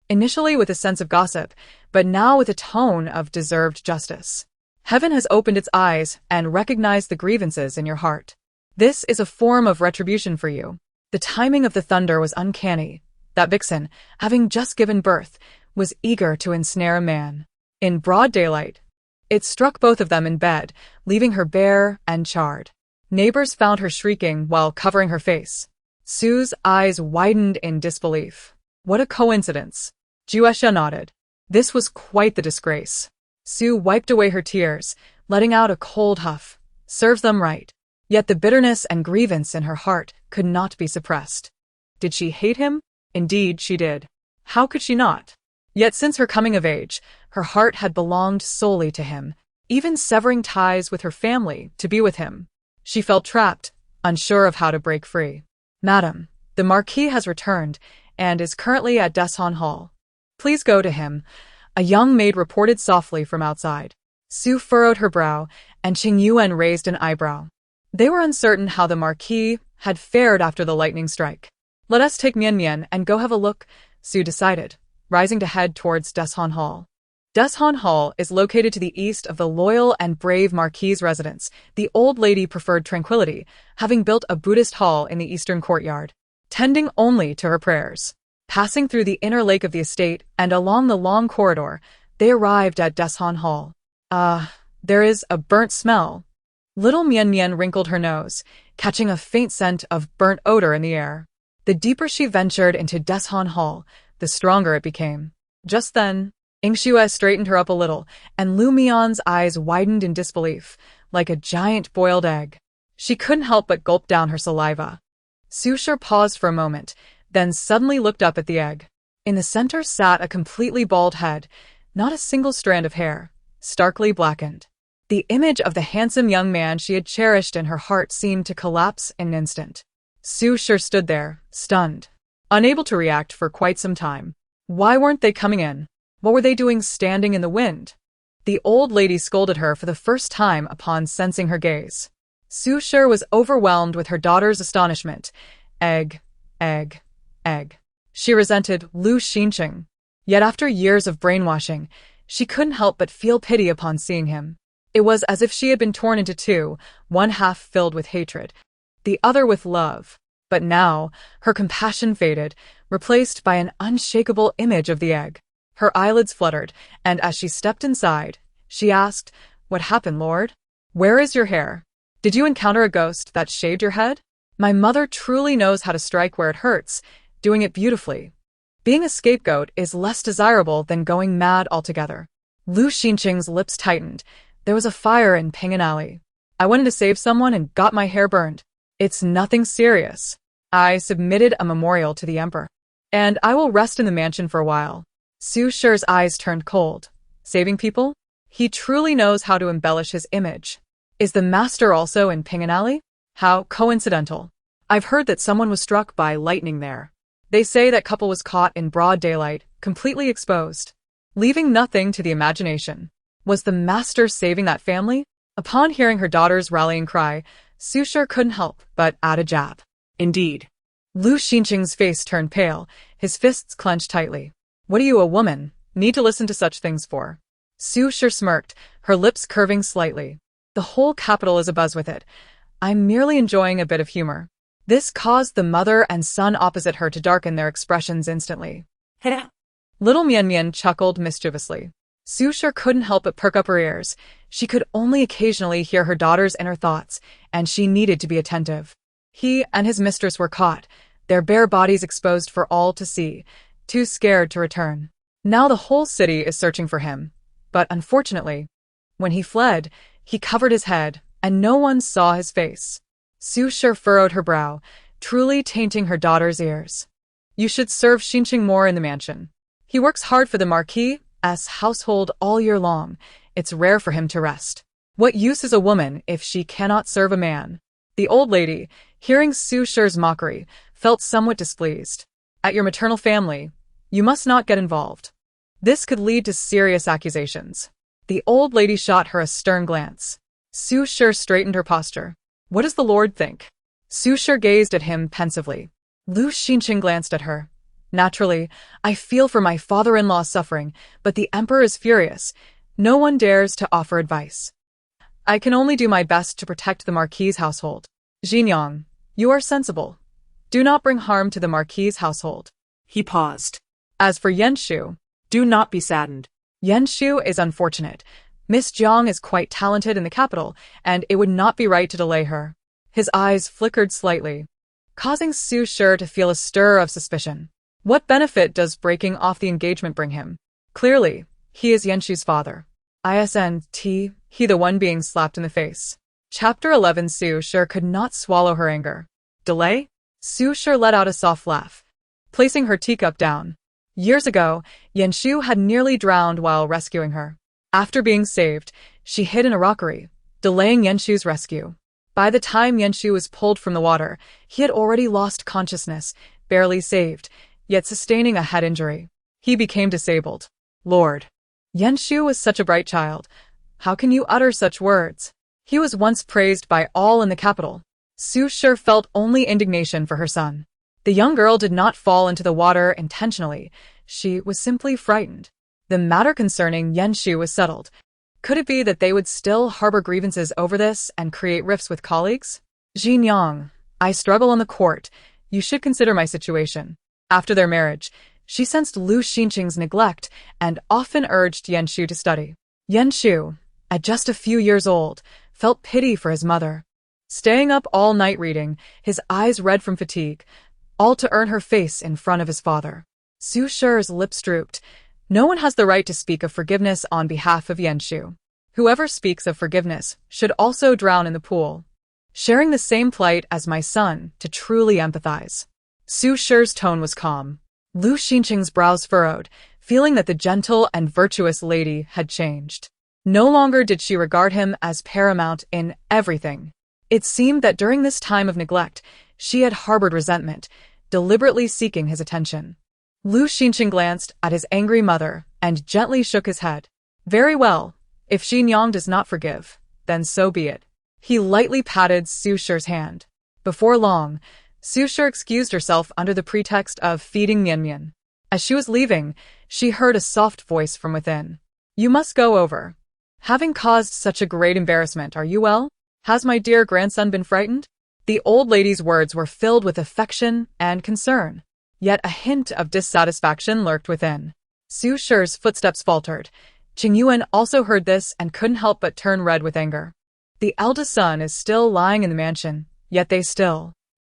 initially with a sense of gossip, but now with a tone of deserved justice. Heaven has opened its eyes and recognized the grievances in your heart. This is a form of retribution for you. The timing of the thunder was uncanny. That vixen, having just given birth, was eager to ensnare a man. In broad daylight, it struck both of them in bed, leaving her bare and charred. Neighbors found her shrieking while covering her face. Sue's eyes widened in disbelief. What a coincidence. Juexia nodded. This was quite the disgrace. Sue wiped away her tears, letting out a cold huff. Serves them right. Yet the bitterness and grievance in her heart could not be suppressed. Did she hate him? Indeed, she did. How could she not? Yet since her coming of age, her heart had belonged solely to him, even severing ties with her family to be with him. She felt trapped, unsure of how to break free. Madam, the Marquis has returned and is currently at Deshan Hall. Please go to him, a young maid reported softly from outside. Sue furrowed her brow, and Qingyu raised an eyebrow. They were uncertain how the Marquis had fared after the lightning strike. Let us take Mian and go have a look, Sue decided, rising to head towards Deshan Hall. Deshan Hall is located to the east of the loyal and brave Marquis' residence. The old lady preferred tranquility, having built a Buddhist hall in the eastern courtyard, tending only to her prayers. Passing through the inner lake of the estate and along the long corridor, they arrived at Deshan Hall. There is a burnt smell. Little Mian wrinkled her nose, catching a faint scent of burnt odor in the air. The deeper she ventured into Deshan Hall, the stronger it became. Just then, Qingyu straightened her up a little, and Lu Mian's eyes widened in disbelief, like a giant boiled egg. She couldn't help but gulp down her saliva. Su Shi paused for a moment, then suddenly looked up at the egg. In the center sat a completely bald head, not a single strand of hair, starkly blackened. The image of the handsome young man she had cherished in her heart seemed to collapse in an instant. Su Shi stood there, stunned, unable to react for quite some time. Why weren't they coming in? What were they doing standing in the wind? The old lady scolded her for the first time upon sensing her gaze. Su Shi was overwhelmed with her daughter's astonishment. Egg. She resented Lu Xinqing. Yet after years of brainwashing, she couldn't help but feel pity upon seeing him. It was as if she had been torn into two, one half filled with hatred, the other with love. But now, her compassion faded, replaced by an unshakable image of the egg. Her eyelids fluttered, and as she stepped inside, she asked, "What happened, Lord? Where is your hair? Did you encounter a ghost that shaved your head? My mother truly knows how to strike where it hurts, doing it beautifully. Being a scapegoat is less desirable than going mad altogether." Lu Xinqing's lips tightened. There was a fire in Ping'an Alley. I wanted to save someone and got my hair burned. It's nothing serious. I submitted a memorial to the emperor, and I will rest in the mansion for a while. Su Shi's eyes turned cold. Saving people? He truly knows how to embellish his image. Is the master also in Ping'an Alley? How coincidental. I've heard that someone was struck by lightning there. They say that couple was caught in broad daylight, completely exposed, leaving nothing to the imagination. Was the master saving that family? Upon hearing her daughter's rallying cry, Su Shi couldn't help but add a jab. Indeed. Lu Xinqing's face turned pale, his fists clenched tightly. What do you, a woman, need to listen to such things for? Su Shi smirked, her lips curving slightly. The whole capital is abuzz with it. I'm merely enjoying a bit of humor. This caused the mother and son opposite her to darken their expressions instantly. Little Mian chuckled mischievously. Su Shi couldn't help but perk up her ears. She could only occasionally hear her daughter's inner thoughts, and she needed to be attentive. He and his mistress were caught, their bare bodies exposed for all to see, too scared to return. Now the whole city is searching for him. But unfortunately, when he fled, he covered his head, and no one saw his face. Su Shi furrowed her brow, truly tainting her daughter's ears. You should serve Xinqing more in the mansion. He works hard for the Marquis' household all year long. It's rare for him to rest. What use is a woman if she cannot serve a man? The old lady, hearing Su Shi's mockery, felt somewhat displeased. At your maternal family, you must not get involved. This could lead to serious accusations. The old lady shot her a stern glance. Su Shi straightened her posture. What does the Lord think? Su Shi gazed at him pensively. Lu Xinqing glanced at her. Naturally, I feel for my father-in-law's suffering, but the emperor is furious. No one dares to offer advice. I can only do my best to protect the Marquis' household. Xinjiang, you are sensible. Do not bring harm to the Marquis' household. He paused. As for Yenshu, Do not be saddened. Yenshu is unfortunate. Miss Jiang is quite talented in the capital, and it would not be right to delay her. His eyes flickered slightly, causing Su Shi to feel a stir of suspicion. What benefit does breaking off the engagement bring him? Clearly, he is Yenshu's father. Isnt, he the one being slapped in the face. Chapter 11. Su Shi could not swallow her anger. Delay? Su Shi let out a soft laugh, placing her teacup down. Years ago, Yenshu had nearly drowned while rescuing her. After being saved, she hid in a rockery, delaying Yenshu's rescue. By the time Yenshu was pulled from the water, he had already lost consciousness, barely saved, yet sustaining a head injury. He became disabled. Lord. Yenshu was such a bright child. How can you utter such words? He was once praised by all in the capital. Su Shi felt only indignation for her son. The young girl did not fall into the water intentionally. She was simply frightened. The matter concerning Yenshu was settled. Could it be that they would still harbor grievances over this and create rifts with colleagues? Xinjiang, I struggle on the court. You should consider my situation. After their marriage, she sensed Lu Xinqing's neglect and often urged Yenshu to study. Yenshu, at just a few years old, felt pity for his mother. Staying up all night reading, his eyes red from fatigue, all to earn her face in front of his father. Su Shi's lips drooped. No one has the right to speak of forgiveness on behalf of Yenshu. Whoever speaks of forgiveness should also drown in the pool. Sharing the same plight as my son to truly empathize. Su Shi's tone was calm. Lu Xinqing's brows furrowed, feeling that the gentle and virtuous lady had changed. No longer did she regard him as paramount in everything. It seemed that during this time of neglect, she had harbored resentment, deliberately seeking his attention. Lu Xinqing glanced at his angry mother and gently shook his head. Very well, if Xinjiang does not forgive, then so be it. He lightly patted Su Shi's hand. Before long, Su Shi excused herself under the pretext of feeding Mian. As she was leaving, she heard a soft voice from within. You must go over. Having caused such a great embarrassment, are you well? Has my dear grandson been frightened? The old lady's words were filled with affection and concern, yet a hint of dissatisfaction lurked within. Su Shi's footsteps faltered. Qingyu also heard this and couldn't help but turn red with anger. The eldest son is still lying in the mansion, yet they still.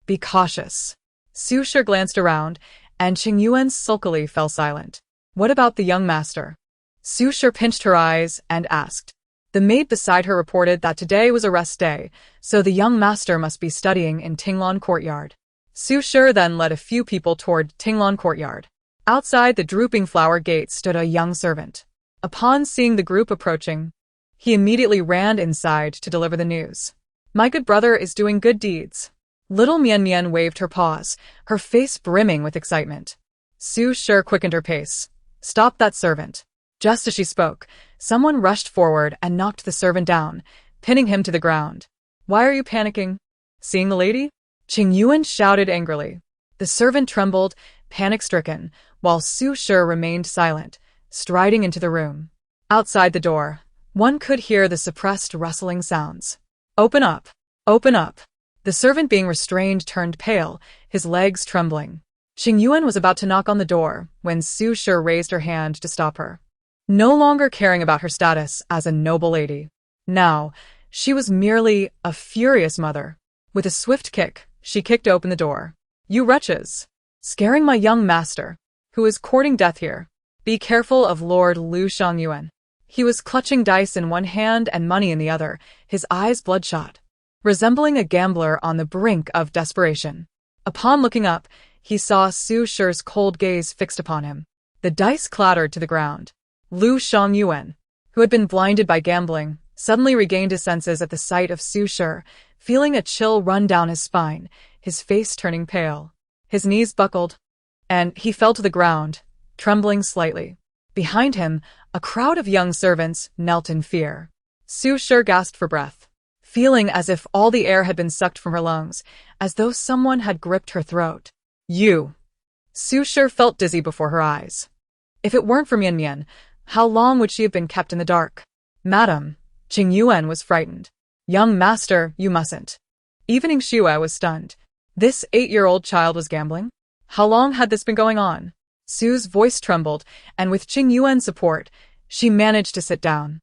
Be cautious. Su Shi glanced around, and Qingyu sulkily fell silent. What about the young master? Su Shi pinched her eyes and asked. The maid beside her reported that today was a rest day, so the young master must be studying in Tinglan Courtyard. Su Shi then led a few people toward Tinglan Courtyard. Outside the drooping flower gate stood a young servant. Upon seeing the group approaching, he immediately ran inside to deliver the news. My good brother is doing good deeds. Little Mian waved her paws, her face brimming with excitement. Su Shi quickened her pace. Stop that servant. Just as she spoke, someone rushed forward and knocked the servant down, pinning him to the ground. Why are you panicking? Seeing the lady? Qingyu shouted angrily. The servant trembled, panic-stricken, while Su Shi remained silent, striding into the room. Outside the door, one could hear the suppressed rustling sounds. Open up! Open up! The servant being restrained turned pale, his legs trembling. Qingyu was about to knock on the door when Su Shi raised her hand to stop her. No longer caring about her status as a noble lady. Now, she was merely a furious mother. With a swift kick, she kicked open the door. You wretches! Scaring my young master, who is courting death here. Be careful of Lord Lu Xiangyuan. He was clutching dice in one hand and money in the other, his eyes bloodshot, resembling a gambler on the brink of desperation. Upon looking up, he saw Su Shi's cold gaze fixed upon him. The dice clattered to the ground. Lu Xiangyuan, who had been blinded by gambling, suddenly regained his senses at the sight of Su Shi, feeling a chill run down his spine, his face turning pale. His knees buckled, and he fell to the ground, trembling slightly. Behind him, a crowd of young servants knelt in fear. Su Shi gasped for breath, feeling as if all the air had been sucked from her lungs, as though someone had gripped her throat. You! Su Shi felt dizzy before her eyes. If it weren't for Mian, how long would she have been kept in the dark? Madam, Qingyu was frightened. Young master, you mustn't. Even Xue was stunned. This 8-year-old child was gambling? How long had this been going on? Su's voice trembled, and with Qingyuan's support, she managed to sit down.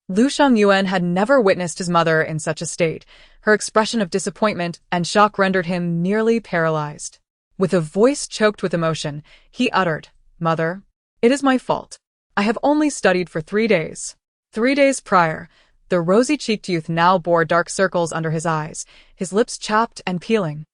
Lu Xiangyuan had never witnessed his mother in such a state. Her expression of disappointment and shock rendered him nearly paralyzed. With a voice choked with emotion, he uttered, "Mother, it is my fault. I have only studied for 3 days." 3 days prior, the rosy-cheeked youth now bore dark circles under his eyes, his lips chapped and peeling,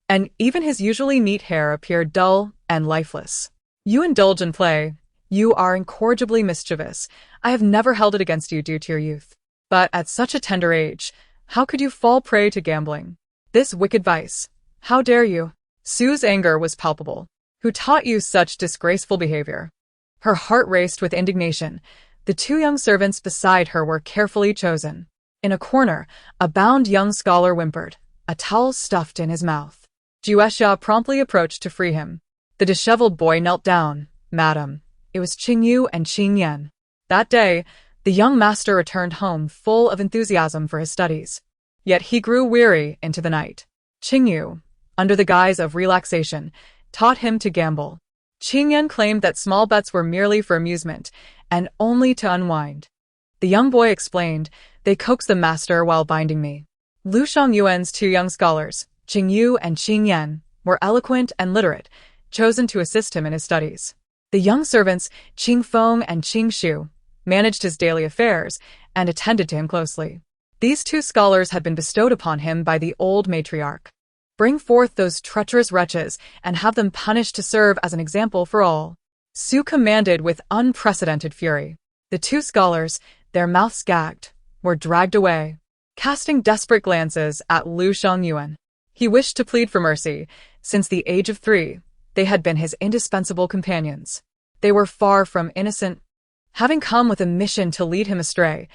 and even his usually neat hair appeared dull and lifeless. You indulge in play. You are incorrigibly mischievous. I have never held it against you due to your youth. But at such a tender age, how could you fall prey to gambling? This wicked vice. How dare you? Su's anger was palpable. Who taught you such disgraceful behavior? Her heart raced with indignation. The 2 young servants beside her were carefully chosen. In a corner, a bound young scholar whimpered, a towel stuffed in his mouth. Juexia promptly approached to free him. The disheveled boy knelt down. Madam, it was Qingyu and Qingyan. That day, the young master returned home full of enthusiasm for his studies. Yet he grew weary into the night. Qingyu, under the guise of relaxation, taught him to gamble. Qingyan claimed that small bets were merely for amusement, and only to unwind. The young boy explained, they coaxed the master while binding me. Lu Xiangyuan's 2 young scholars, Qingyu and Qingyan, were eloquent and literate, chosen to assist him in his studies. The young servants, Qingfeng and Qingshu, managed his daily affairs and attended to him closely. These 2 scholars had been bestowed upon him by the old matriarch. Bring forth those treacherous wretches and have them punished to serve as an example for all. Su commanded with unprecedented fury. The 2 scholars, their mouths gagged, were dragged away, casting desperate glances at Lu Xiangyuan. He wished to plead for mercy. Since the age of 3, they had been his indispensable companions. They were far from innocent, having come with a mission to lead him astray,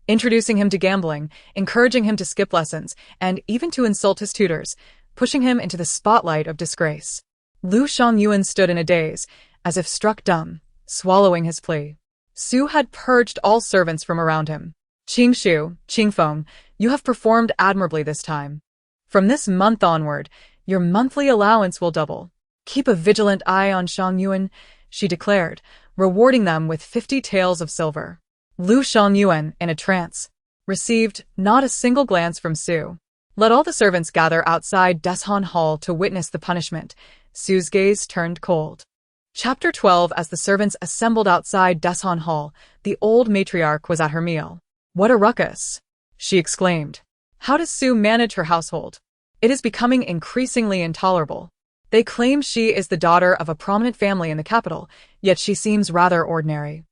introducing him to gambling, encouraging him to skip lessons, and even to insult his tutors, pushing him into the spotlight of disgrace. Lu Xiangyuan stood in a daze, as if struck dumb, swallowing his plea. Su had purged all servants from around him. Qingshu, Qingfeng, you have performed admirably this time. From this month onward, your monthly allowance will double. Keep a vigilant eye on Xiangyuan, she declared, rewarding them with 50 taels of silver. Lu Xiangyuan, in a trance, received not a single glance from Su. Let all the servants gather outside Deshan Hall to witness the punishment. Su's gaze turned cold. Chapter 12. As the servants assembled outside Deshan Hall, the old matriarch was at her meal. What a ruckus! She exclaimed. How does Su manage her household? It is becoming increasingly intolerable. They claim she is the daughter of a prominent family in the capital, yet she seems rather ordinary.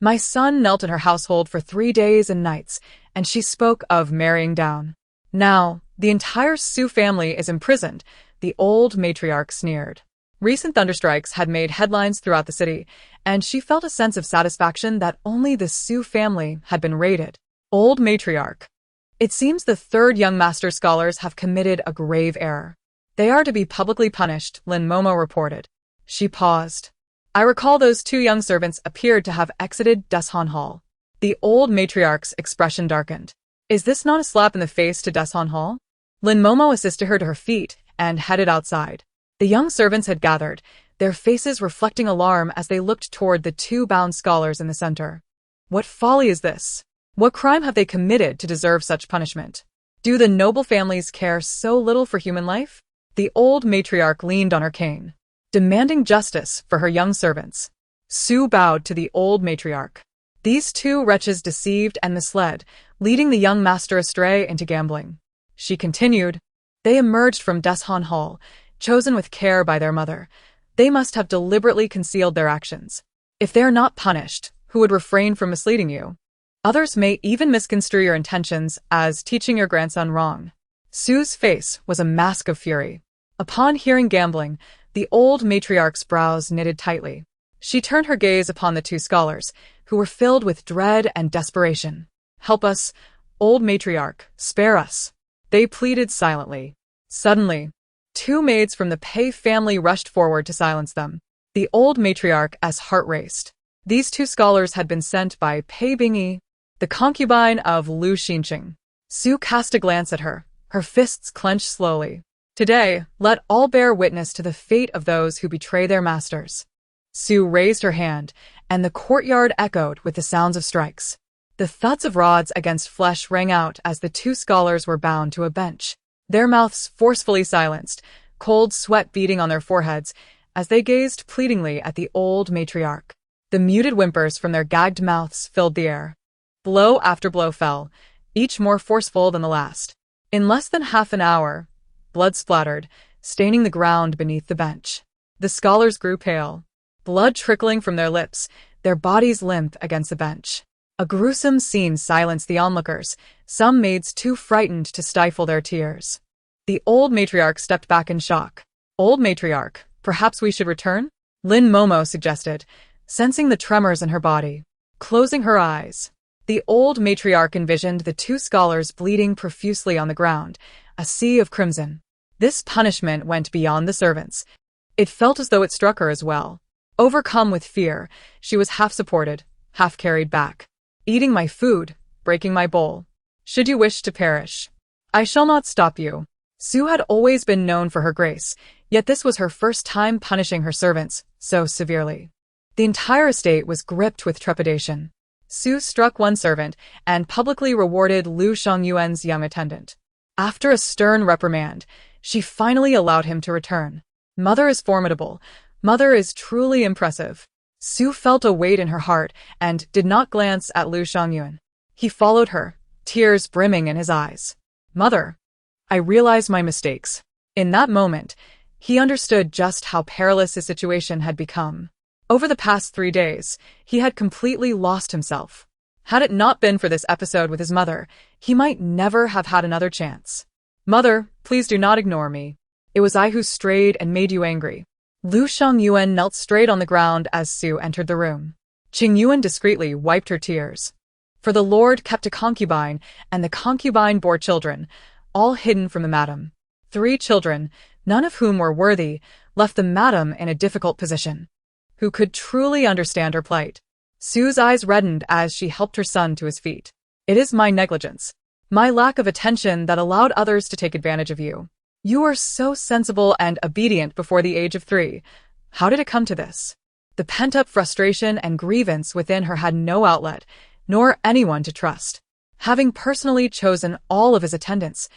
My son knelt in her household for 3 days and nights, and she spoke of marrying down. Now, the entire Su family is imprisoned, the old matriarch sneered. Recent thunderstrikes had made headlines throughout the city, and she felt a sense of satisfaction that only the Su family had been raided. Old matriarch. It seems the 3rd young master scholars have committed a grave error. They are to be publicly punished, Lin Momo reported. She paused. I recall those 2 young servants appeared to have exited Deshan Hall. The old matriarch's expression darkened. Is this not a slap in the face to Deshan Hall? Lin Momo assisted her to her feet and headed outside. The young servants had gathered, their faces reflecting alarm as they looked toward the 2 bound scholars in the center. What folly is this? What crime have they committed to deserve such punishment? Do the noble families care so little for human life? The old matriarch leaned on her cane, demanding justice for her young servants. Su bowed to the old matriarch. These 2 wretches deceived and misled, leading the young master astray into gambling. She continued. They emerged from Deshan Hall, chosen with care by their mother. They must have deliberately concealed their actions. If they are not punished, who would refrain from misleading you? Others may even misconstrue your intentions as teaching your grandson wrong. Sue's face was a mask of fury. Upon hearing gambling, the old matriarch's brows knitted tightly. She turned her gaze upon the two scholars, who were filled with dread and desperation. "Help us, old matriarch, spare us," they pleaded silently. Suddenly, two maids from the Pave family rushed forward to silence them. The old matriarch as heart raced. These two scholars had been sent by Pei Bingyi, the concubine of Lu Xinqing. Sue cast a glance at her, her fists clenched slowly. "Today, let all bear witness to the fate of those who betray their masters." Sue raised her hand, and the courtyard echoed with the sounds of strikes. The thuds of rods against flesh rang out as the two scholars were bound to a bench, their mouths forcefully silenced, cold sweat beading on their foreheads as they gazed pleadingly at the old matriarch. The muted whimpers from their gagged mouths filled the air. Blow after blow fell, each more forceful than the last. In less than half an hour, blood splattered, staining the ground beneath the bench. The scholars grew pale, blood trickling from their lips, their bodies limp against the bench. A gruesome scene silenced the onlookers, some maids too frightened to stifle their tears. The old matriarch stepped back in shock. "Old matriarch, perhaps we should return?" Lin Momo suggested, sensing the tremors in her body. Closing her eyes, the old matriarch envisioned the two scholars bleeding profusely on the ground, a sea of crimson. This punishment went beyond the servants. It felt as though it struck her as well. Overcome with fear, she was half supported, half carried back. "Eating my food, breaking my bowl. Should you wish to perish, I shall not stop you." Sue had always been known for her grace, yet this was her first time punishing her servants so severely. The entire estate was gripped with trepidation. Sue struck one servant and publicly rewarded Lu Shongyuan's young attendant. After a stern reprimand, she finally allowed him to return. Mother is formidable. Mother is truly impressive. Sue felt a weight in her heart and did not glance at Lu Shongyuan. He followed her, tears brimming in his eyes. "Mother, I realize my mistakes." In that moment, he understood just how perilous his situation had become. Over the past 3 days, he had completely lost himself. Had it not been for this episode with his mother, he might never have had another chance. "Mother, please do not ignore me. It was I who strayed and made you angry." Lu Shongyuan knelt straight on the ground as Sue entered the room. Qingyuan discreetly wiped her tears. For the lord kept a concubine, and the concubine bore children, all hidden from the madam. 3 children, none of whom were worthy, left the madam in a difficult position. Who could truly understand her plight? Sue's eyes reddened as she helped her son to his feet. "It is my negligence, my lack of attention that allowed others to take advantage of you. You were so sensible and obedient before the age of 3. How did it come to this?" The pent-up frustration and grievance within her had no outlet, nor anyone to trust. Having personally chosen all of his attendants,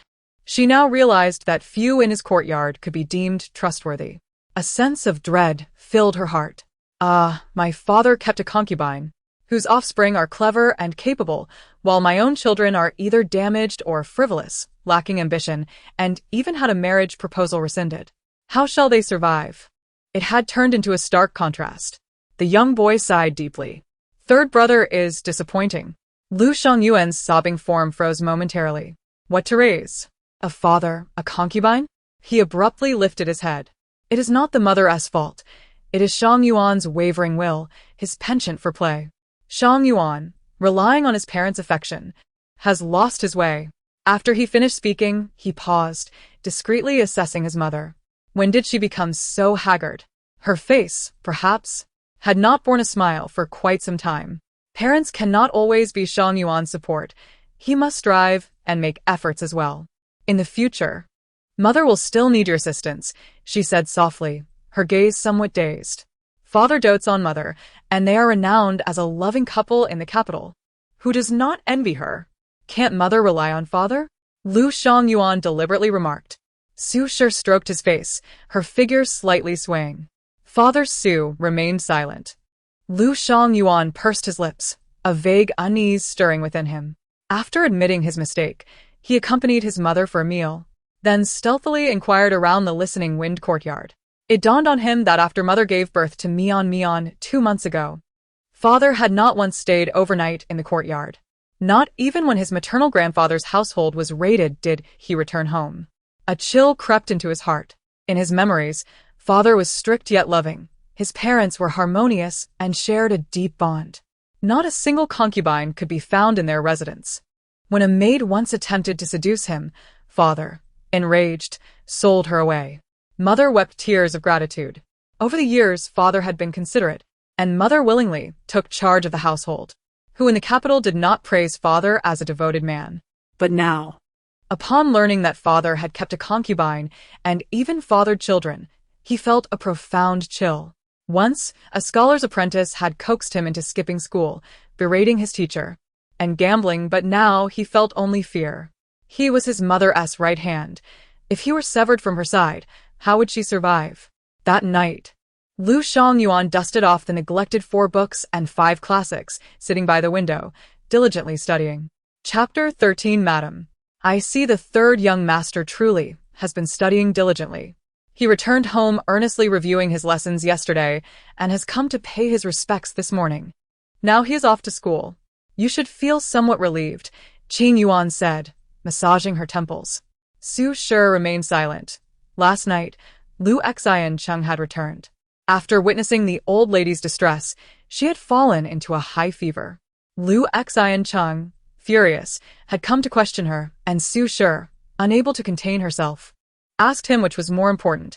she now realized that few in his courtyard could be deemed trustworthy. A sense of dread filled her heart. My father kept a concubine, whose offspring are clever and capable, while my own children are either damaged or frivolous, lacking ambition, and even had a marriage proposal rescinded. How shall they survive? It had turned into a stark contrast. The young boy sighed deeply. "Third brother is disappointing." Lu Shongyuan's sobbing form froze momentarily. "What to raise? A father, a concubine?" He abruptly lifted his head. "It is not the mother's fault. It is Shongyuan's wavering will, his penchant for play. Shongyuan, relying on his parents' affection, has lost his way." After he finished speaking, he paused, discreetly assessing his mother. When did she become so haggard? Her face, perhaps, had not borne a smile for quite some time. Parents cannot always be Shongyuan's support. He must strive and make efforts as well. "In the future, Mother will still need your assistance," she said softly, her gaze somewhat dazed. "Father dotes on Mother, and they are renowned as a loving couple in the capital. Who does not envy her? Can't Mother rely on Father?" Lu Shongyuan deliberately remarked. Sue sure stroked his face, her figure slightly swaying. Father Sue remained silent. Lu Shongyuan pursed his lips, a vague unease stirring within him. After admitting his mistake, he accompanied his mother for a meal, then stealthily inquired around the listening wind courtyard. It dawned on him that after Mother gave birth to Mian 2 months ago, Father had not once stayed overnight in the courtyard. Not even when his maternal grandfather's household was raided did he return home. A chill crept into his heart. In his memories, Father was strict yet loving. His parents were harmonious and shared a deep bond. Not a single concubine could be found in their residence. When a maid once attempted to seduce him, Father, enraged, sold her away. Mother wept tears of gratitude. Over the years, Father had been considerate, and Mother willingly took charge of the household, who in the capital did not praise Father as a devoted man. But now, upon learning that Father had kept a concubine and even fathered children, he felt a profound chill. Once, a scholar's apprentice had coaxed him into skipping school, berating his teacher, and gambling, but now he felt only fear. He was his mother's right hand. If he were severed from her side, how would she survive? That night, Lu Xiangyuan dusted off the neglected 4 books and 5 classics, sitting by the window, diligently studying. Chapter 13. Madam, I see the 3rd young master truly has been studying diligently. He returned home earnestly reviewing his lessons yesterday and has come to pay his respects this morning. Now he is off to school. You should feel somewhat relieved, Qingyuan said, massaging her temples. Su Shi remained silent. Last night, Lu Xiancheng had returned. After witnessing the old lady's distress, she had fallen into a high fever. Lu Xiancheng, furious, had come to question her, and Su Shi, unable to contain herself, asked him which was more important,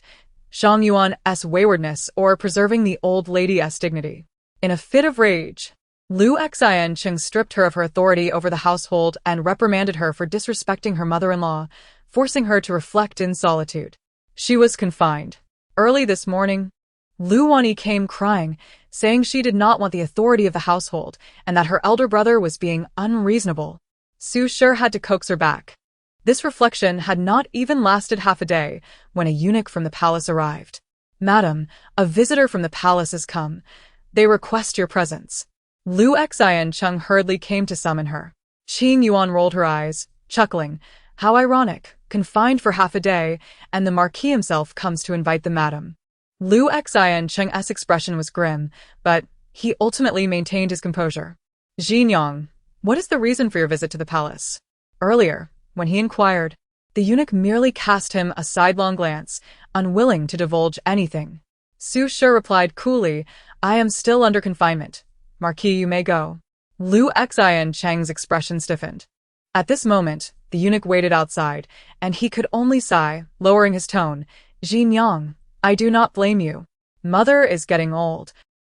Xiangyuan's waywardness or preserving the old lady's dignity. In a fit of rage, Lu Xiancheng stripped her of her authority over the household and reprimanded her for disrespecting her mother-in-law, forcing her to reflect in solitude. She was confined. Early this morning, Lu Wanyi came crying, saying she did not want the authority of the household and that her elder brother was being unreasonable. Su Shi had to coax her back. This reflection had not even lasted half a day when a eunuch from the palace arrived. Madam, a visitor from the palace has come. They request your presence. Lu Xiancheng hurriedly came to summon her. Qingyuan rolled her eyes, chuckling. How ironic, confined for half a day, and the Marquis himself comes to invite the madam. Lu Xiancheng's expression was grim, but he ultimately maintained his composure. Xingyang, what is the reason for your visit to the palace? Earlier, when he inquired, the eunuch merely cast him a sidelong glance, unwilling to divulge anything. Su Shi replied coolly, I am still under confinement. Marquis, you may go. Lu Xiancheng's expression stiffened. At this moment, the eunuch waited outside, and he could only sigh, lowering his tone. Xingyang, I do not blame you. Mother is getting old.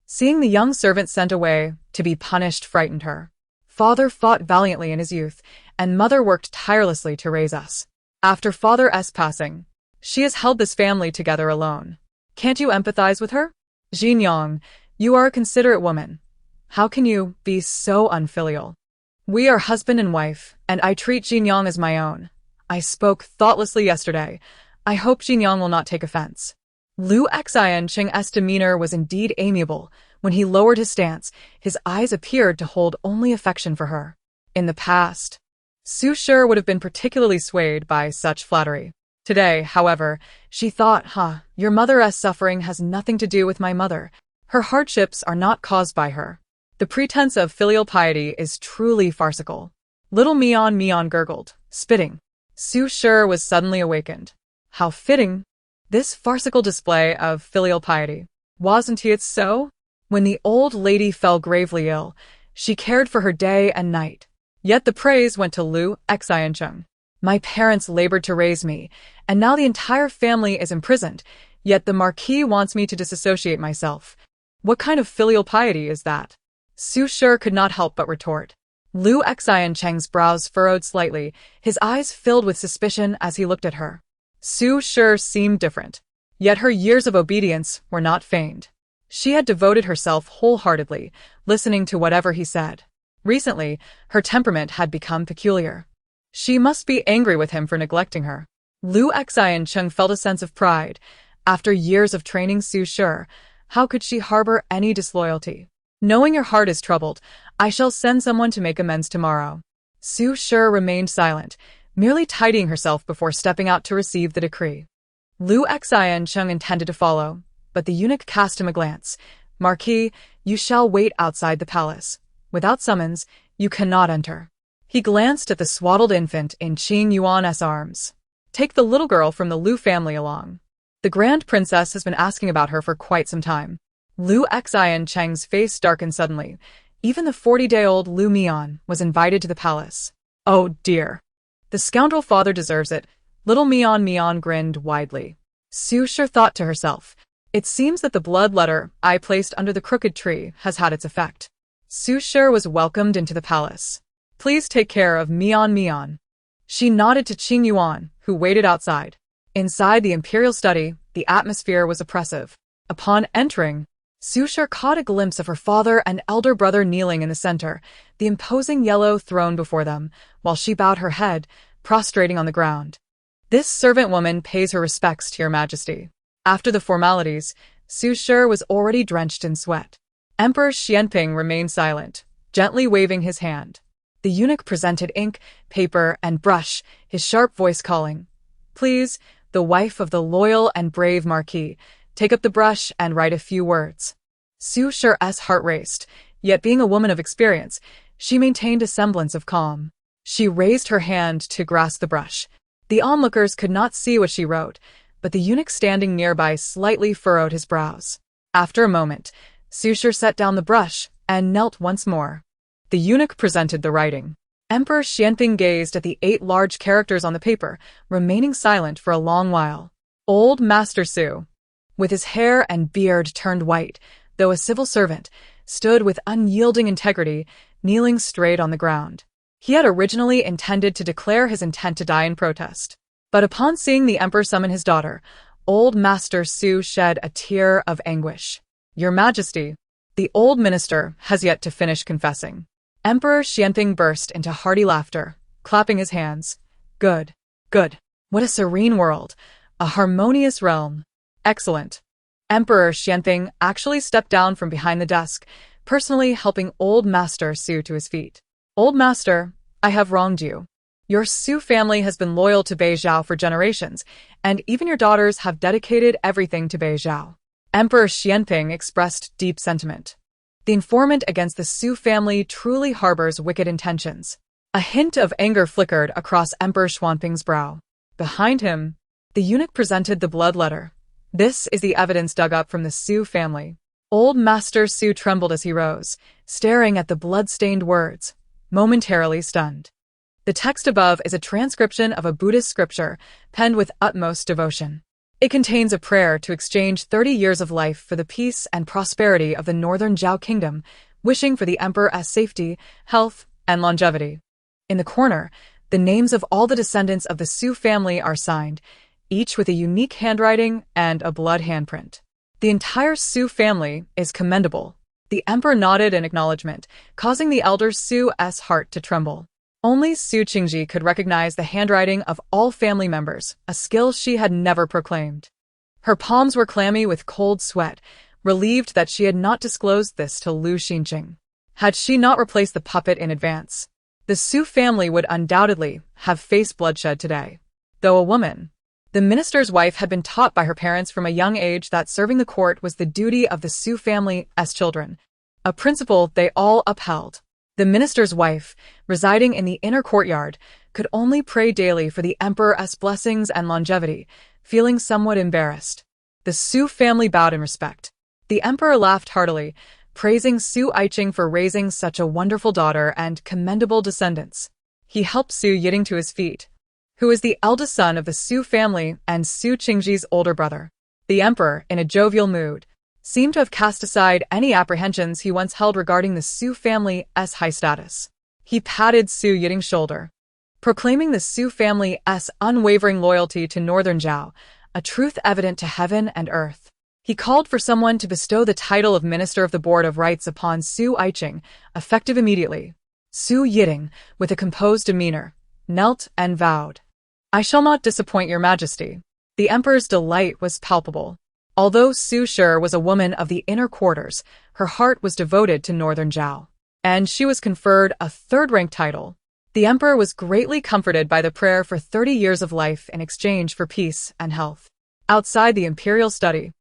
Seeing the young servant sent away to be punished frightened her. Father fought valiantly in his youth, and Mother worked tirelessly to raise us. After Father's passing, she has held this family together alone. Can't you empathize with her? Xingyang, you are a considerate woman. How can you be so unfilial? We are husband and wife, and I treat Xingyang as my own. I spoke thoughtlessly yesterday. I hope Xingyang will not take offense. Lu Xiancheng's demeanor was indeed amiable. When he lowered his stance, his eyes appeared to hold only affection for her. In the past, Su Shi would have been particularly swayed by such flattery. Today, however, she thought, your mother's suffering has nothing to do with my mother. Her hardships are not caused by her. The pretense of filial piety is truly farcical. Little Mian gurgled, spitting. Su Shi was suddenly awakened. How fitting! This farcical display of filial piety. Wasn't it so? When the old lady fell gravely ill, she cared for her day and night. Yet the praise went to Lu Xiancheng. My parents labored to raise me, and now the entire family is imprisoned, yet the Marquis wants me to disassociate myself. What kind of filial piety is that? Su Shi could not help but retort. Lu Xiancheng's brows furrowed slightly, his eyes filled with suspicion as he looked at her. Su Shi seemed different, yet her years of obedience were not feigned. She had devoted herself wholeheartedly, listening to whatever he said. Recently, her temperament had become peculiar. She must be angry with him for neglecting her. Lu Xiancheng felt a sense of pride. After years of training Su Shi, how could she harbor any disloyalty? Knowing your heart is troubled, I shall send someone to make amends tomorrow. Su Shi remained silent, merely tidying herself before stepping out to receive the decree. Lu Xiancheng intended to follow, but the eunuch cast him a glance, Marquis, you shall wait outside the palace. Without summons, you cannot enter. He glanced at the swaddled infant in Qingyu's arms. Take the little girl from the Liu family along. The Grand Princess has been asking about her for quite some time. Liu Xian Cheng's face darkened suddenly. Even the 40-day-old Liu Mian was invited to the palace. Oh dear. The scoundrel father deserves it. Little Mian grinned widely. Su Shi thought to herself. It seems that the blood letter I placed under the crooked tree has had its effect. Su Shi was welcomed into the palace. Please take care of Mian. She nodded to Qingyu, who waited outside. Inside the imperial study, the atmosphere was oppressive. Upon entering, Su Shi caught a glimpse of her father and elder brother kneeling in the center, the imposing yellow throne before them, while she bowed her head, prostrating on the ground. This servant woman pays her respects to your majesty. After the formalities, Su Shi was already drenched in sweat. Emperor Xianping remained silent, gently waving his hand. The eunuch presented ink, paper, and brush, his sharp voice calling, "Please, the wife of the loyal and brave Marquis, take up the brush and write a few words." Su Shi's heart raced, yet being a woman of experience, she maintained a semblance of calm. She raised her hand to grasp the brush. The onlookers could not see what she wrote, but the eunuch standing nearby slightly furrowed his brows. After a moment, Su Shi set down the brush and knelt once more. The eunuch presented the writing. Emperor Xianping gazed at the 8 large characters on the paper, remaining silent for a long while. Old Master Su, with his hair and beard turned white, though a civil servant, stood with unyielding integrity, kneeling straight on the ground. He had originally intended to declare his intent to die in protest. But upon seeing the emperor summon his daughter, old Master Su shed a tear of anguish. Your Majesty, the old minister has yet to finish confessing. Emperor Xianping burst into hearty laughter, clapping his hands. Good. What a serene world. A harmonious realm. Excellent. Emperor Xianping actually stepped down from behind the desk, personally helping old Master Su to his feet. Old Master, I have wronged you. Your Su family has been loyal to Beizhou for generations, and even your daughters have dedicated everything to Beizhou. Emperor Xianping expressed deep sentiment. The informant against the Su family truly harbors wicked intentions. A hint of anger flickered across Emperor Xianping's brow. Behind him, the eunuch presented the blood letter. This is the evidence dug up from the Su family. Old Master Su trembled as he rose, staring at the blood-stained words, momentarily stunned. The text above is a transcription of a Buddhist scripture, penned with utmost devotion. It contains a prayer to exchange 30 years of life for the peace and prosperity of the northern Zhao kingdom, wishing for the emperor's safety, health, and longevity. In the corner, the names of all the descendants of the Su family are signed, each with a unique handwriting and a blood handprint. The entire Su family is commendable. The emperor nodded in acknowledgement, causing the elder Su's heart to tremble. Only Su Qingji could recognize the handwriting of all family members, a skill she had never proclaimed. Her palms were clammy with cold sweat, relieved that she had not disclosed this to Lu Xinqing. Had she not replaced the puppet in advance, the Su family would undoubtedly have faced bloodshed today. Though a woman, the minister's wife had been taught by her parents from a young age that serving the court was the duty of the Su family as children, a principle they all upheld. The minister's wife, residing in the inner courtyard, could only pray daily for the emperor's blessings and longevity, feeling somewhat embarrassed. The Su family bowed in respect. The emperor laughed heartily, praising Su Aiqing for raising such a wonderful daughter and commendable descendants. He helped Su Yiting to his feet, who is the eldest son of the Su family and Su Qingji's older brother. The emperor, in a jovial mood, seemed to have cast aside any apprehensions he once held regarding the Su family's high status. He patted Su Yiting's shoulder, proclaiming the Su family's unwavering loyalty to northern Zhao, a truth evident to heaven and earth. He called for someone to bestow the title of Minister of the Board of Rites upon Su Aiqing, effective immediately. Su Yiting, with a composed demeanor, knelt and vowed. I shall not disappoint your majesty. The emperor's delight was palpable. Although Su Shi was a woman of the inner quarters, her heart was devoted to northern Zhao, and she was conferred a third-rank title. The emperor was greatly comforted by the prayer for 30 years of life in exchange for peace and health. Outside the imperial study,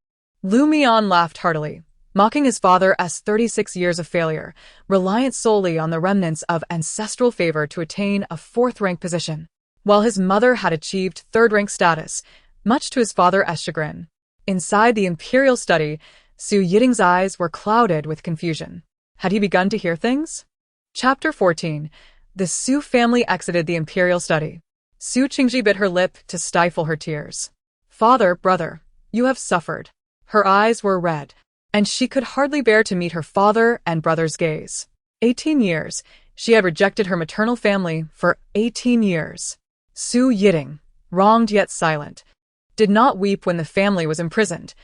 Lu Mian laughed heartily. mocking his father as 36 years of failure, reliant solely on the remnants of ancestral favor to attain a fourth-rank position, while his mother had achieved third-rank status, much to his father's chagrin. Inside the imperial study, Su Yiting's eyes were clouded with confusion. Had he begun to hear things? Chapter 14. The Su family exited the imperial study. Su Qingyu bit her lip to stifle her tears. Father, brother, you have suffered. Her eyes were red, and she could hardly bear to meet her father and brother's gaze. 18 years. She had rejected her maternal family for 18 years. Su Yiting, wronged yet silent, did not weep when the family was imprisoned.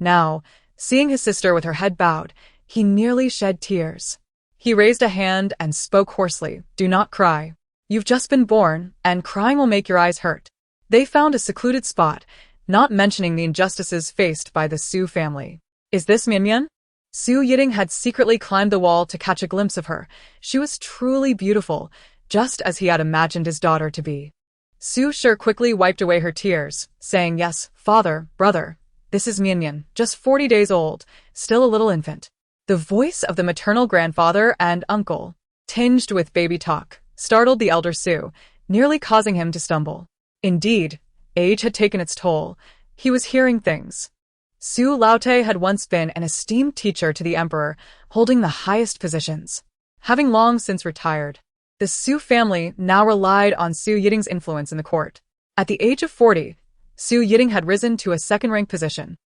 Now, seeing his sister with her head bowed, he nearly shed tears. He raised a hand and spoke hoarsely, "Do not cry. You've just been born, and crying will make your eyes hurt." They found a secluded spot, not mentioning the injustices faced by the Su family. "Is this Mian?" Su Yiting had secretly climbed the wall to catch a glimpse of her. She was truly beautiful, just as he had imagined his daughter to be. Su Shi quickly wiped away her tears, saying, "Yes, father, brother, this is Mian, just 40 days old, still a little infant." The voice of the maternal grandfather and uncle, tinged with baby talk, startled the elder Su, nearly causing him to stumble. Indeed, age had taken its toll. He was hearing things. Su Laote had once been an esteemed teacher to the emperor, holding the highest positions. Having long since retired, the Su family now relied on Su Yiting's influence in the court. At the age of 40, Su Yiting had risen to a second-rank position,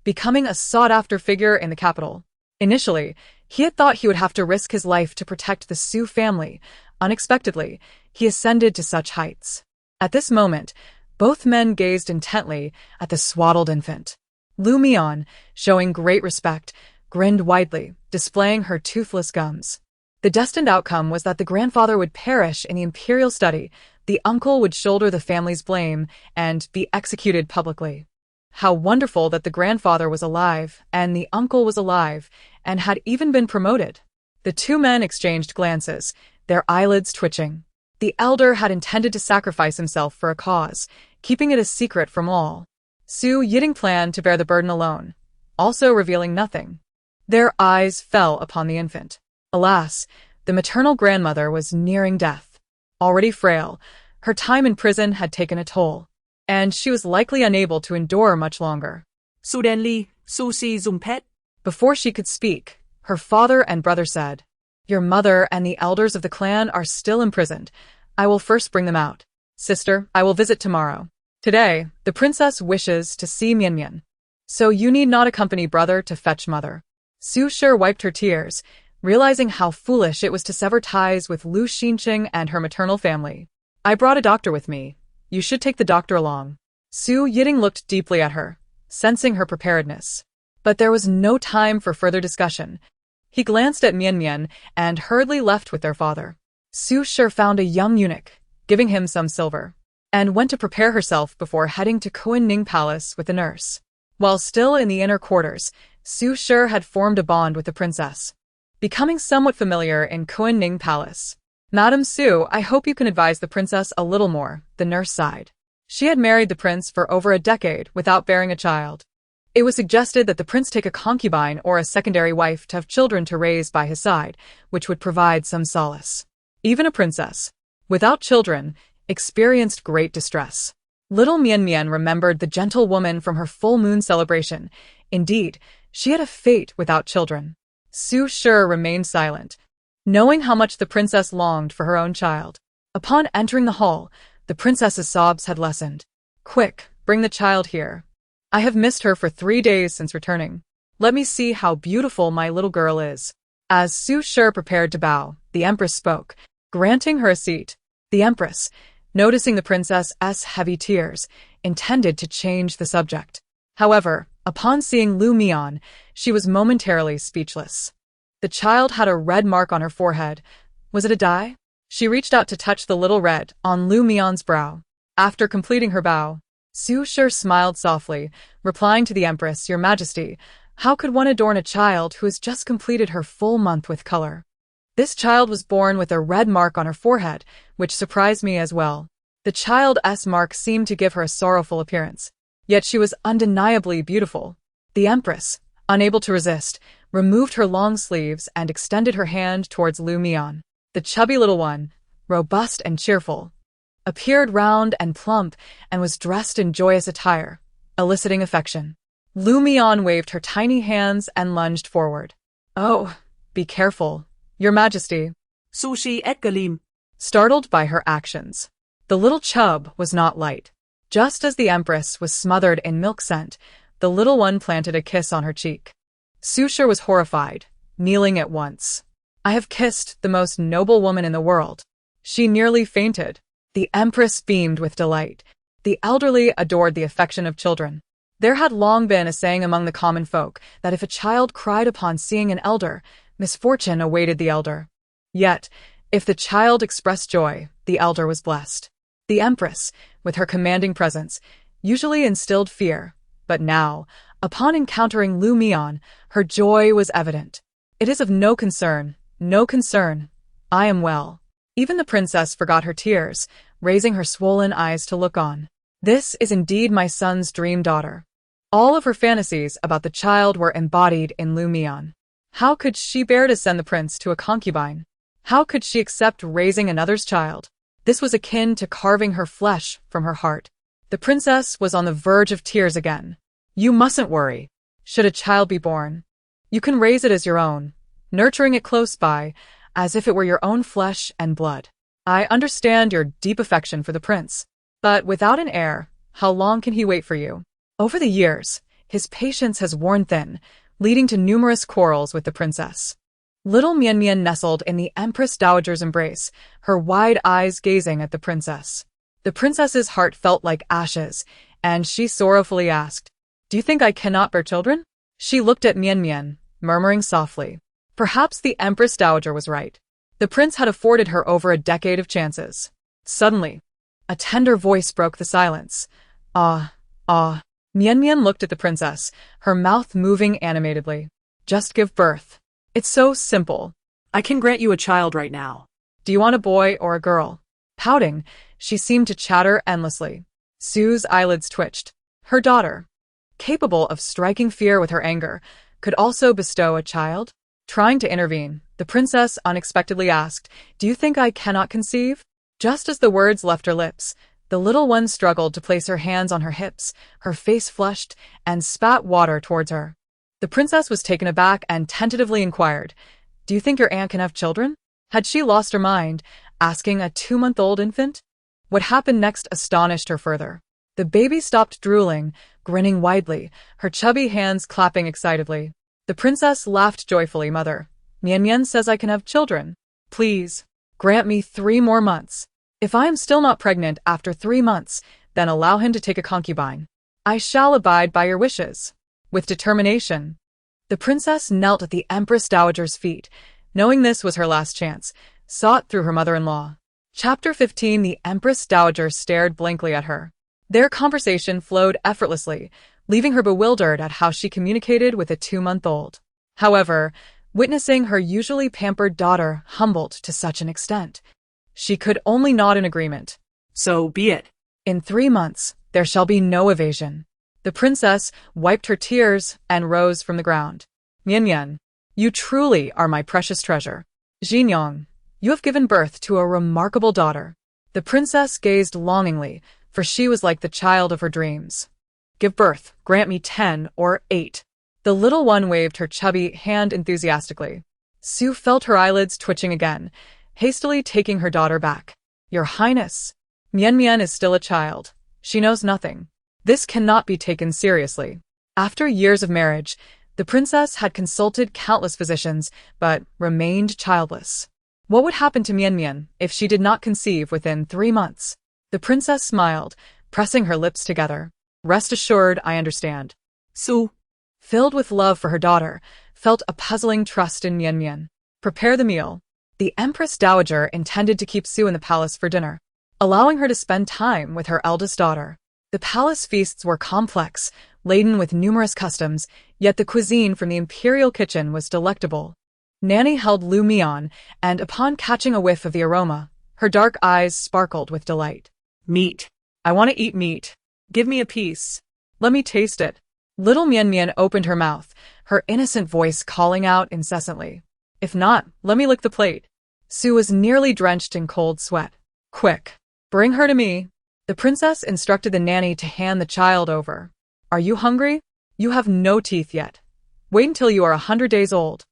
becoming a sought-after figure in the capital. Initially, he had thought he would have to risk his life to protect the Su family. Unexpectedly, he ascended to such heights. At this moment, both men gazed intently at the swaddled infant. Mian, showing great respect, grinned widely, displaying her toothless gums. The destined outcome was that the grandfather would perish in the imperial study, the uncle would shoulder the family's blame, and be executed publicly. How wonderful that the grandfather was alive, and the uncle was alive, and had even been promoted. The two men exchanged glances, their eyelids twitching. The elder had intended to sacrifice himself for a cause, keeping it a secret from all. Su Yiting planned to bear the burden alone, also revealing nothing. Their eyes fell upon the infant. Alas, the maternal grandmother was nearing death. Already frail, her time in prison had taken a toll, and she was likely unable to endure much longer. Suddenly, Su Si dùng pet. Before she could speak, her father and brother said, "Your mother and the elders of the clan are still imprisoned. I will first bring them out. Sister, I will visit tomorrow. Today, the princess wishes to see Mian, so you need not accompany brother to fetch mother." Su Shi wiped her tears, realizing how foolish it was to sever ties with Lu Xinqing and her maternal family. "I brought a doctor with me. You should take the doctor along." Su Yiting looked deeply at her, sensing her preparedness. But there was no time for further discussion. He glanced at Mian and hurriedly left with their father. Su Shi found a young eunuch, giving him some silver, and went to prepare herself before heading to Confronting Palace with the nurse. While still in the inner quarters, Su Shi had formed a bond with the princess, becoming somewhat familiar in Confronting Palace. "Madam Su, I hope you can advise the princess a little more," the nurse sighed. She had married the prince for over a decade without bearing a child. It was suggested that the prince take a concubine or a secondary wife to have children to raise by his side, which would provide some solace. Even a princess, without children, experienced great distress. Little Mian remembered the gentle woman from her full moon celebration. Indeed, she had a fate without children. Su Shi remained silent, knowing how much the princess longed for her own child. Upon entering the hall, the princess's sobs had lessened. "Quick, bring the child here. I have missed her for 3 days since returning. Let me see how beautiful my little girl is." As Su Shi prepared to bow, the empress spoke, granting her a seat. The empress, noticing the princess's heavy tears, intended to change the subject. However, upon seeing Mian, she was momentarily speechless. The child had a red mark on her forehead. Was it a dye? She reached out to touch the little red on Mian's brow. After completing her bow, Su Shi smiled softly, replying to the empress, "Your Majesty, how could one adorn a child who has just completed her full month with color?" This child was born with a red mark on her forehead, which surprised me as well. The child's mark seemed to give her a sorrowful appearance, yet she was undeniably beautiful. The empress, unable to resist, removed her long sleeves and extended her hand towards Mian. The chubby little one, robust and cheerful, appeared round and plump and was dressed in joyous attire, eliciting affection. Mian waved her tiny hands and lunged forward. "Oh, be careful, Your Majesty." Sushi et galim. Startled by her actions, the little chub was not light. Just as the Empress was smothered in milk scent, the little one planted a kiss on her cheek. Sushir was horrified, kneeling at once. "I have kissed the most noble woman in the world." She nearly fainted. The Empress beamed with delight. The elderly adored the affection of children. There had long been a saying among the common folk that if a child cried upon seeing an elder, misfortune awaited the elder. Yet, if the child expressed joy, the elder was blessed. The Empress, with her commanding presence, usually instilled fear, but now, upon encountering Mian, her joy was evident. "It is of no concern, no concern. I am well." Even the princess forgot her tears, raising her swollen eyes to look on. "This is indeed my son's dream daughter." All of her fantasies about the child were embodied in Mian. How could she bear to send the prince to a concubine? How could she accept raising another's child? This was akin to carving her flesh from her heart. The princess was on the verge of tears again. "You mustn't worry. Should a child be born, you can raise it as your own, nurturing it close by, as if it were your own flesh and blood. I understand your deep affection for the prince, but without an heir, how long can he wait for you?" Over the years, his patience has worn thin, leading to numerous quarrels with the princess. Little Mian nestled in the Empress Dowager's embrace, her wide eyes gazing at the princess. The princess's heart felt like ashes, and she sorrowfully asked, "Do you think I cannot bear children?" She looked at Mian, murmuring softly. Perhaps the Empress Dowager was right. The prince had afforded her over a decade of chances. Suddenly, a tender voice broke the silence. "Ah, ah." Mian looked at the princess, her mouth moving animatedly. "Just give birth. It's so simple. I can grant you a child right now." "Do you want a boy or a girl?" Pouting, she seemed to chatter endlessly. Sue's eyelids twitched. Her daughter, capable of striking fear with her anger, could also bestow a child? Trying to intervene, the princess unexpectedly asked, "Do you think I cannot conceive?" Just as the words left her lips, the little one struggled to place her hands on her hips, her face flushed, and spat water towards her. The princess was taken aback and tentatively inquired, "Do you think your aunt can have children?" Had she lost her mind, asking a 2-month-old infant? What happened next astonished her further. The baby stopped drooling, grinning widely, her chubby hands clapping excitedly. The princess laughed joyfully. "Mother, Mian says I can have children. Please, grant me 3 more months. If I am still not pregnant after 3 months, then allow him to take a concubine. I shall abide by your wishes." With determination, the princess knelt at the Empress Dowager's feet, knowing this was her last chance, sought through her mother-in-law. Chapter 15. The Empress Dowager stared blankly at her. Their conversation flowed effortlessly, leaving her bewildered at how she communicated with a 2-month-old. However, witnessing her usually pampered daughter humbled to such an extent, she could only nod in agreement. "So be it." "In 3 months, there shall be no evasion." The princess wiped her tears and rose from the ground. "Mian, you truly are my precious treasure. Xingyang, you have given birth to a remarkable daughter." The princess gazed longingly, for she was like the child of her dreams. "Give birth, grant me 10 or 8. The little one waved her chubby hand enthusiastically. Sue felt her eyelids twitching again, hastily taking her daughter back. "Your Highness, Mian is still a child. She knows nothing. This cannot be taken seriously." After years of marriage, the princess had consulted countless physicians, but remained childless. What would happen to Mian if she did not conceive within 3 months? The princess smiled, pressing her lips together. "Rest assured, I understand." Sue, filled with love for her daughter, felt a puzzling trust in Mian. "Prepare the meal." The Empress Dowager intended to keep Sue in the palace for dinner, allowing her to spend time with her eldest daughter. The palace feasts were complex, laden with numerous customs, yet the cuisine from the imperial kitchen was delectable. Nanny held Mian, and upon catching a whiff of the aroma, her dark eyes sparkled with delight. "Meat. I want to eat meat. Give me a piece. Let me taste it." Little Mian opened her mouth, her innocent voice calling out incessantly. If not, let me lick the plate. Su was nearly drenched in cold sweat. Quick, bring her to me. The princess instructed the nanny to hand the child over. Are you hungry? You have no teeth yet. Wait until you are 100 days old,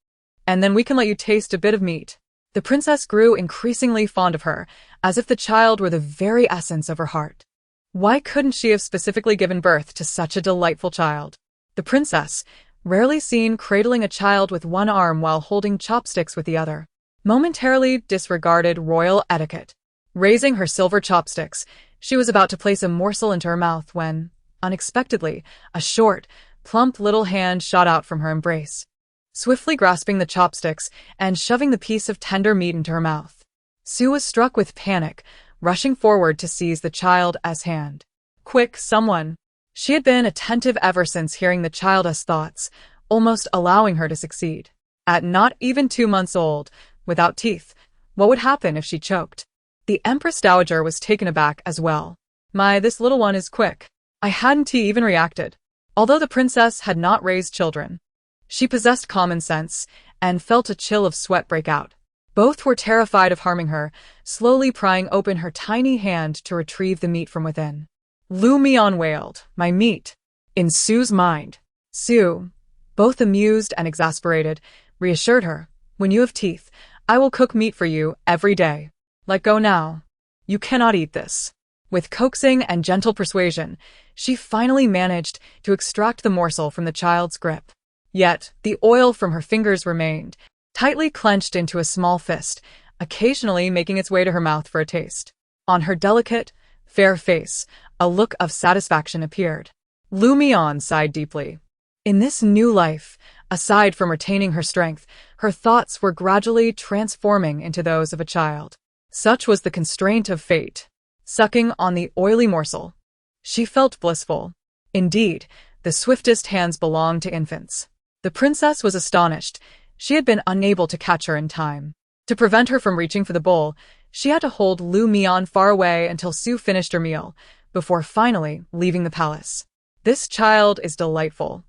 and then we can let you taste a bit of meat. The princess grew increasingly fond of her, as if the child were the very essence of her heart. Why couldn't she have specifically given birth to such a delightful child? The princess, rarely seen cradling a child with one arm while holding chopsticks with the other, momentarily disregarded royal etiquette. Raising her silver chopsticks, she was about to place a morsel into her mouth when, unexpectedly, a short, plump little hand shot out from her embrace, swiftly grasping the chopsticks and shoving the piece of tender meat into her mouth. Su was struck with panic, rushing forward to seize the child's hand. Quick, someone! She had been attentive ever since hearing the child's thoughts, almost allowing her to succeed. At not even 2 months old, without teeth, what would happen if she choked? The Empress Dowager was taken aback as well. This little one is quick. I hadn't even reacted. Although the princess had not raised children, she possessed common sense and felt a chill of sweat break out. Both were terrified of harming her, slowly prying open her tiny hand to retrieve the meat from within. Mian wailed, my meat. In Su's mind, Su, both amused and exasperated, reassured her, when you have teeth, I will cook meat for you every day. Let go now. You cannot eat this. With coaxing and gentle persuasion, she finally managed to extract the morsel from the child's grip. Yet, the oil from her fingers remained, tightly clenched into a small fist, occasionally making its way to her mouth for a taste. On her delicate, fair face, a look of satisfaction appeared. Mian sighed deeply. In this new life, aside from retaining her strength, her thoughts were gradually transforming into those of a child. Such was the constraint of fate. Sucking on the oily morsel, she felt blissful. Indeed, the swiftest hands belonged to infants. The princess was astonished. She had been unable to catch her in time. To prevent her from reaching for the bowl, she had to hold Mian far away until Su finished her meal, before finally leaving the palace. This child is delightful.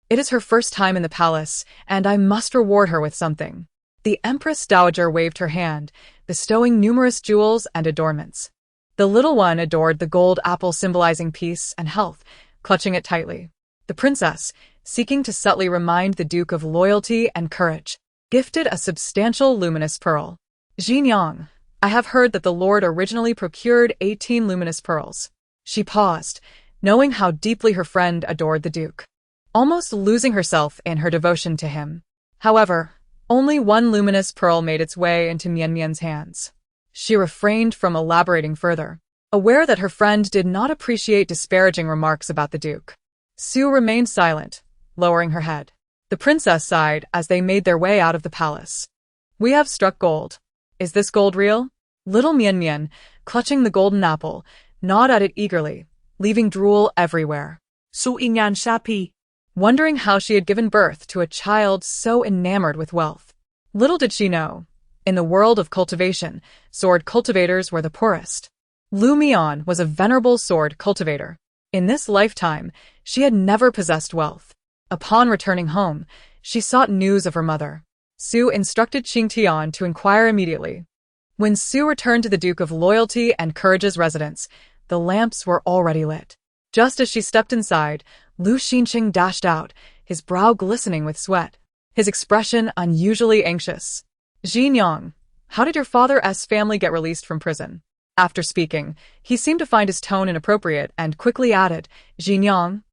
It is her first time in the palace, and I must reward her with something. The Empress Dowager waved her hand, bestowing numerous jewels and adornments. The little one adored the gold apple symbolizing peace and health, clutching it tightly. The princess, seeking to subtly remind the Duke of loyalty and courage, gifted a substantial luminous pearl. Xinjiang, I have heard that the Lord originally procured 18 luminous pearls. She paused, knowing how deeply her friend adored the Duke, almost losing herself in her devotion to him. However, only one luminous pearl made its way into Mian's hands. She refrained from elaborating further, aware that her friend did not appreciate disparaging remarks about the Duke. Su remained silent, lowering her head. The princess sighed as they made their way out of the palace. We have struck gold. Is this gold real? Little Mian, clutching the golden apple, gnawed at it eagerly, leaving drool everywhere. So ingan shapi. Wondering how she had given birth to a child so enamored with wealth. Little did she know, in the world of cultivation, sword cultivators were the poorest. Mian was a venerable sword cultivator. In this lifetime, she had never possessed wealth. Upon returning home, she sought news of her mother. Su instructed Qingyu to inquire immediately. When Su returned to the Duke of Loyalty and Courage's residence, the lamps were already lit. Just as she stepped inside, Lu Xinqing dashed out, his brow glistening with sweat, his expression unusually anxious. Xinjiang, how did your father's family get released from prison? After speaking, he seemed to find his tone inappropriate and quickly added, Xinjiang,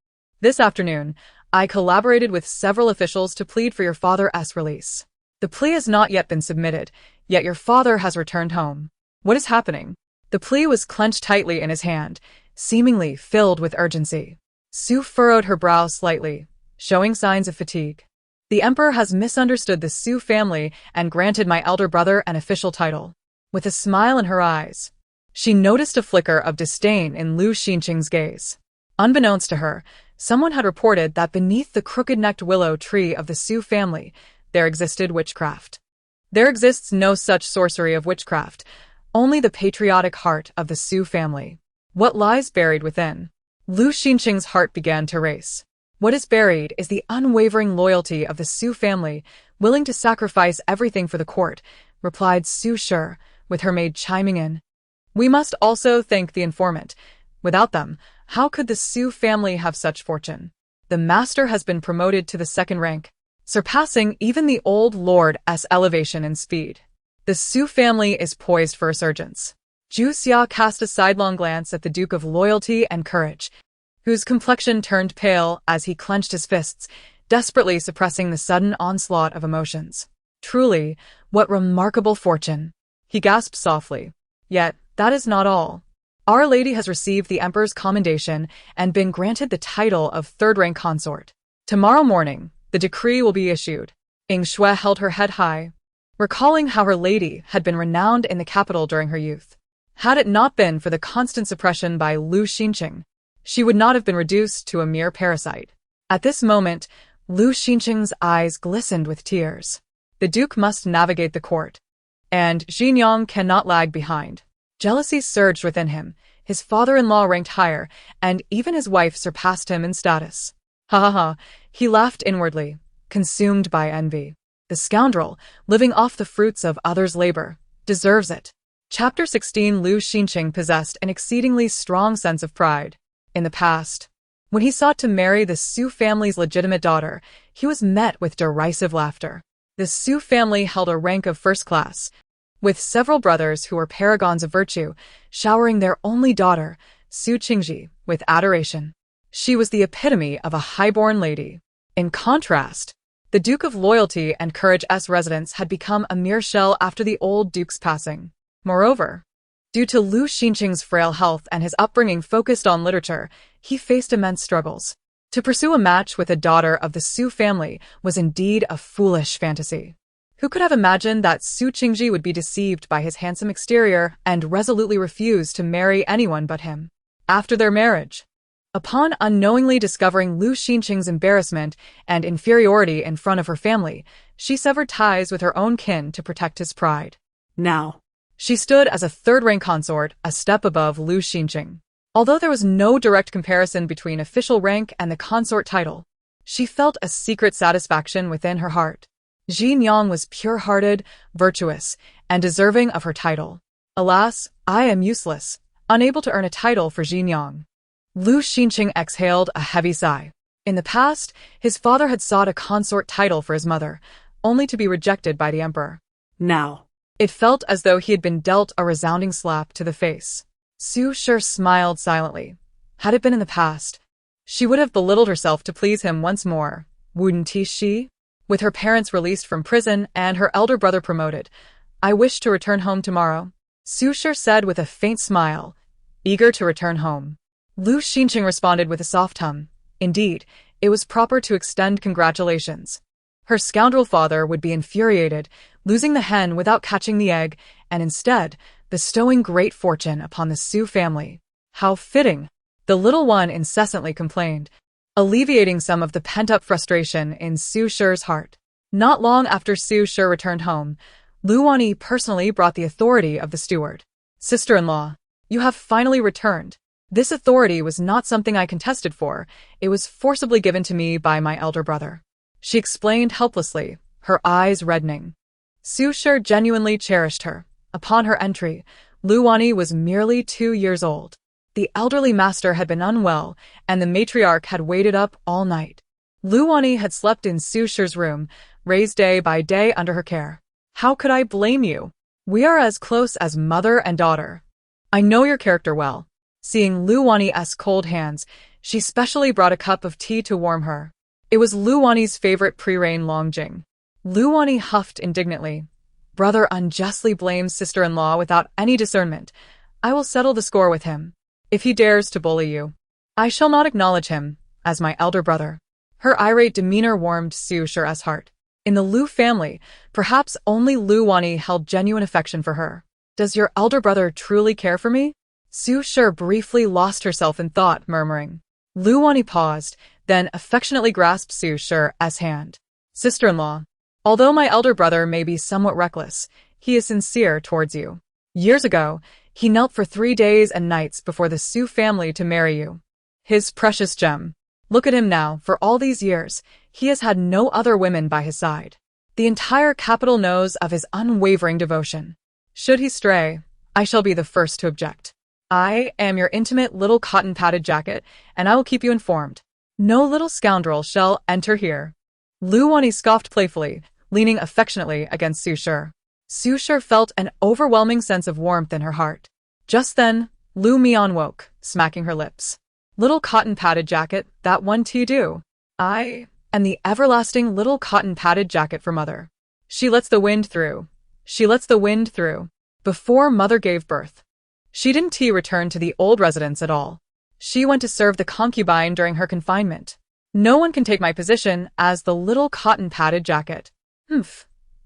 this afternoon, I collaborated with several officials to plead for your father's release. The plea has not yet been submitted, yet your father has returned home. What is happening? The plea was clenched tightly in his hand, seemingly filled with urgency. Su furrowed her brow slightly, showing signs of fatigue. The emperor has misunderstood the Su family and granted my elder brother an official title. With a smile in her eyes, she noticed a flicker of disdain in Lu Xinqing's gaze. Unbeknownst to her, someone had reported that beneath the crooked-necked willow tree of the Su family, there existed witchcraft. There exists no such sorcery of witchcraft, only the patriotic heart of the Su family. What lies buried within? Lu Xinqing's heart began to race. What is buried is the unwavering loyalty of the Su family, willing to sacrifice everything for the court, replied Su Shi, with her maid chiming in. We must also thank the informant. Without them, how could the Su family have such fortune? The master has been promoted to the second rank, surpassing even the old lord's elevation in speed. The Su family is poised for resurgence. Zhu Xia cast a sidelong glance at the Duke of Loyalty and Courage, whose complexion turned pale as he clenched his fists, desperately suppressing the sudden onslaught of emotions. Truly, what remarkable fortune! He gasped softly. Yet, that is not all. Our Lady has received the Emperor's commendation and been granted the title of third-rank consort. Tomorrow morning, the decree will be issued. Ying Shui held her head high, recalling how her lady had been renowned in the capital during her youth. Had it not been for the constant suppression by Lu Xinqing, she would not have been reduced to a mere parasite. At this moment, Lu Xinqing's eyes glistened with tears. The Duke must navigate the court, and Xinjiang cannot lag behind. Jealousy surged within him. His father-in-law ranked higher, and even his wife surpassed him in status. Ha ha ha, he laughed inwardly, consumed by envy. The scoundrel, living off the fruits of others' labor, deserves it. Chapter 16. Lu Xinqing possessed an exceedingly strong sense of pride. In the past, when he sought to marry the Su family's legitimate daughter, he was met with derisive laughter. The Su family held a rank of first class, with several brothers who were paragons of virtue, showering their only daughter, Su Qingji, with adoration. She was the epitome of a high-born lady. In contrast, the Duke of Loyalty and Courage's residence had become a mere shell after the old duke's passing. Moreover, due to Lu Xinqing's frail health and his upbringing focused on literature, he faced immense struggles. To pursue a match with a daughter of the Su family was indeed a foolish fantasy. Who could have imagined that Su Qingji would be deceived by his handsome exterior and resolutely refuse to marry anyone but him? After their marriage, upon unknowingly discovering Lu Xinqing's embarrassment and inferiority in front of her family, she severed ties with her own kin to protect his pride. Now, she stood as a third-rank consort, a step above Lu Xinqing. Although there was no direct comparison between official rank and the consort title, she felt a secret satisfaction within her heart. Xinjiang was pure-hearted, virtuous, and deserving of her title. Alas, I am useless, unable to earn a title for Xinjiang. Lu Xinqing exhaled a heavy sigh. In the past, his father had sought a consort title for his mother, only to be rejected by the emperor. Now, it felt as though he had been dealt a resounding slap to the face. Su Shi smiled silently. Had it been in the past, she would have belittled herself to please him once more, wouldn't she? With her parents released from prison and her elder brother promoted, I wish to return home tomorrow, Su Shi said with a faint smile, eager to return home. Lu Xinqing responded with a soft hum. Indeed, it was proper to extend congratulations. Her scoundrel father would be infuriated, losing the hen without catching the egg, and instead, bestowing great fortune upon the Su family. How fitting! The little one incessantly complained, alleviating some of the pent-up frustration in Su Shi's heart. Not long after Su Shi returned home, Lu Wanyi personally brought the authority of the steward. Sister-in-law, you have finally returned. This authority was not something I contested for, it was forcibly given to me by my elder brother. She explained helplessly, her eyes reddening. Su Shi genuinely cherished her. Upon her entry, Lu Wanyi was merely 2 years old. The elderly master had been unwell, and the matriarch had waited up all night. Lu Wanyi had slept in Su Shi's room, raised day by day under her care. How could I blame you? We are as close as mother and daughter. I know your character well. Seeing Lu Wanyi's cold hands, she specially brought a cup of tea to warm her. It was Lu Wanyi's favorite pre-rain longjing. Lu Wanyi huffed indignantly. Brother unjustly blames sister-in-law without any discernment. I will settle the score with him. If he dares to bully you, I shall not acknowledge him as my elder brother. Her irate demeanor warmed Su Shi's heart. In the Lu family, perhaps only Lu Wanyi held genuine affection for her. Does your elder brother truly care for me? Su Shi briefly lost herself in thought, murmuring. Lu Wanyi paused, then affectionately grasped Su Shi's hand. Sister-in-law, although my elder brother may be somewhat reckless, he is sincere towards you. Years ago, he knelt for 3 days and nights before the Su family to marry you. His precious gem. Look at him now, for all these years, he has had no other women by his side. The entire capital knows of his unwavering devotion. Should he stray, I shall be the first to object. I am your intimate little cotton-padded jacket, and I will keep you informed. No little scoundrel shall enter here. Lu Wani scoffed playfully, leaning affectionately against Su Shi. Su Shi felt an overwhelming sense of warmth in her heart. Just then, Lu Mian woke, smacking her lips. Little cotton-padded jacket, that one to do. I am the everlasting little cotton-padded jacket for mother. She lets the wind through. She lets the wind through. Before mother gave birth, she didn't return to the old residence at all. She went to serve the concubine during her confinement. No one can take my position as the little cotton-padded jacket.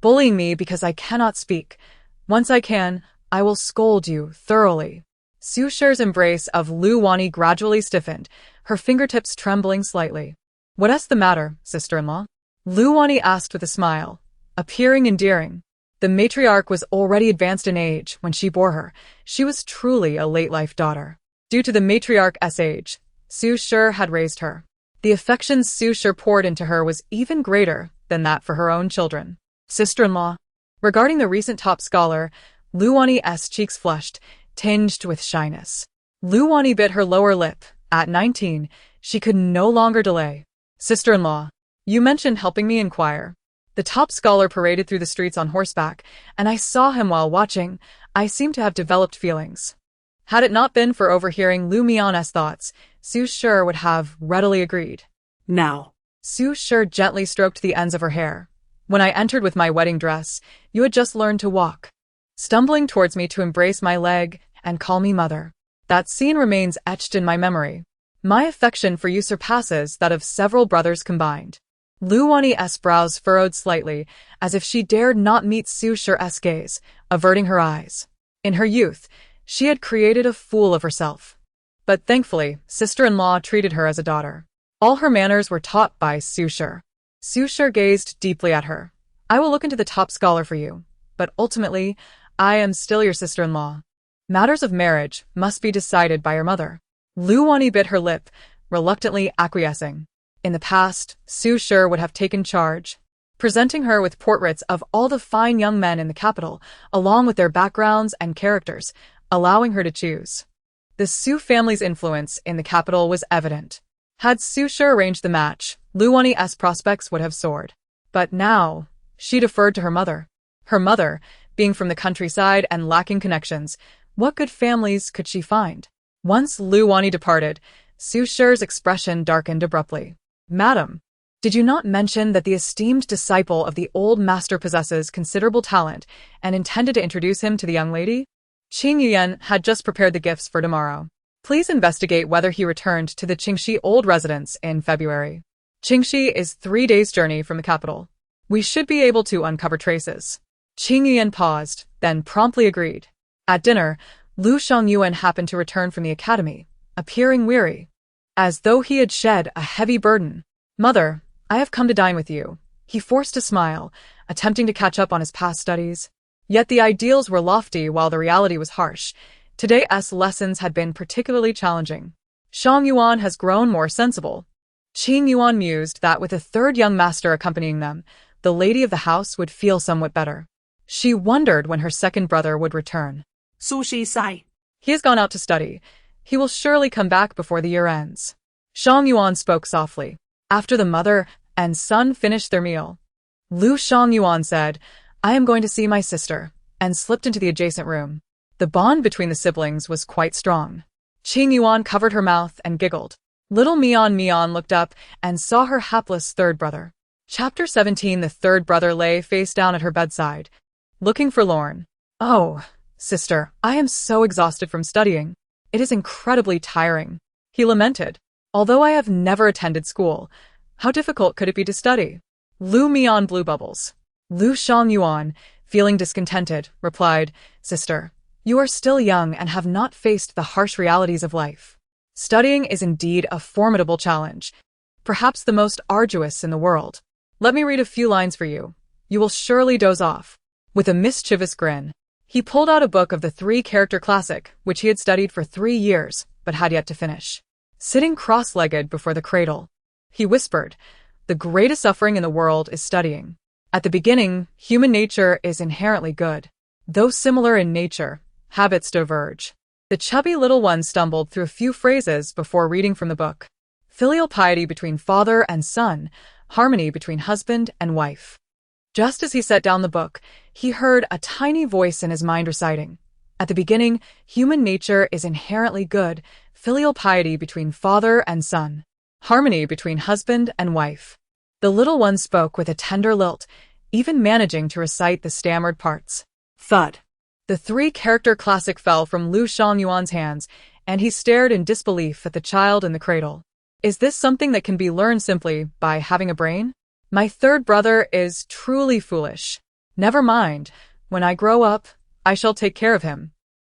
Bullying me because I cannot speak. Once I can, I will scold you thoroughly. Su Shi's embrace of Lu Wani gradually stiffened, her fingertips trembling slightly. What's the matter, sister-in-law? Lu Wani asked with a smile, appearing endearing. The matriarch was already advanced in age when she bore her. She was truly a late-life daughter. Due to the matriarch's age, Su Shi had raised her. The affection Su Shi poured into her was even greater than that for her own children. Sister-in-law. Regarding the recent top scholar, Lu Wani's cheeks flushed, tinged with shyness. Lu Wani bit her lower lip. At 19, she could no longer delay. Sister-in-law, you mentioned helping me inquire. The top scholar paraded through the streets on horseback, and I saw him while watching. I seem to have developed feelings. Had it not been for overhearing Lu Mian's thoughts, Su Shi would have readily agreed. Now. Su Shi gently stroked the ends of her hair. When I entered with my wedding dress, you had just learned to walk. Stumbling towards me to embrace my leg and call me mother. That scene remains etched in my memory. My affection for you surpasses that of several brothers combined. Lu Wani's brows furrowed slightly, as if she dared not meet Su Shi's gaze, averting her eyes. In her youth, she had created a fool of herself. But thankfully, sister-in-law treated her as a daughter. All her manners were taught by Su Shi. Su Shi gazed deeply at her. I will look into the top scholar for you, but ultimately, I am still your sister-in-law. Matters of marriage must be decided by your mother. Lu Wani bit her lip, reluctantly acquiescing. In the past, Su Shi would have taken charge, presenting her with portraits of all the fine young men in the capital, along with their backgrounds and characters, allowing her to choose. The Su family's influence in the capital was evident. Had Su Shi arranged the match, Lu Wani's prospects would have soared. But now, she deferred to her mother. Her mother, being from the countryside and lacking connections, what good families could she find? Once Lu Wani departed, Su Shi's expression darkened abruptly. Madam, did you not mention that the esteemed disciple of the old master possesses considerable talent and intended to introduce him to the young lady? Qingyu had just prepared the gifts for tomorrow. Please investigate whether he returned to the Qingxi old residence in February. Qingxi is 3 days' journey from the capital. We should be able to uncover traces. Qingyu paused, then promptly agreed. At dinner, Lu Xiangyuan happened to return from the academy, appearing weary, as though he had shed a heavy burden. Mother, I have come to dine with you. He forced a smile, attempting to catch up on his past studies. Yet the ideals were lofty while the reality was harsh. Today's lessons had been particularly challenging. Xiangyuan has grown more sensible. Qingyu mused that with a third young master accompanying them, the lady of the house would feel somewhat better. She wondered when her second brother would return. Su Shi sighed. He has gone out to study. He will surely come back before the year ends. Xiangyuan spoke softly. After the mother and son finished their meal, Lu Xiangyuan said, I am going to see my sister, and slipped into the adjacent room. The bond between the siblings was quite strong. Qingyu covered her mouth and giggled. Little Mian looked up and saw her hapless third brother. Chapter 17. The third brother lay face down at her bedside, looking forlorn. Oh, sister, I am so exhausted from studying. It is incredibly tiring, he lamented. Although I have never attended school, how difficult could it be to study? Lu Mian blew bubbles. Lu Xiangyuan, feeling discontented, replied, Sister, you are still young and have not faced the harsh realities of life. Studying is indeed a formidable challenge, perhaps the most arduous in the world. Let me read a few lines for you. You will surely doze off. With a mischievous grin, he pulled out a book of the 3-character classic, which he had studied for 3 years, but had yet to finish. sitting cross-legged before the cradle. He whispered, "The greatest suffering in the world is studying. At the beginning, human nature is inherently good. Though similar in nature, habits diverge." The chubby little one stumbled through a few phrases before reading from the book. Filial piety between father and son, harmony between husband and wife. Just as he set down the book, he heard a tiny voice in his mind reciting, "At the beginning, human nature is inherently good, filial piety between father and son, harmony between husband and wife." The little one spoke with a tender lilt, even managing to recite the stammered parts. Thud. The three-character classic fell from Lu Xiangyuan's hands, and he stared in disbelief at the child in the cradle. Is this something that can be learned simply by having a brain? My third brother is truly foolish. Never mind. When I grow up, I shall take care of him.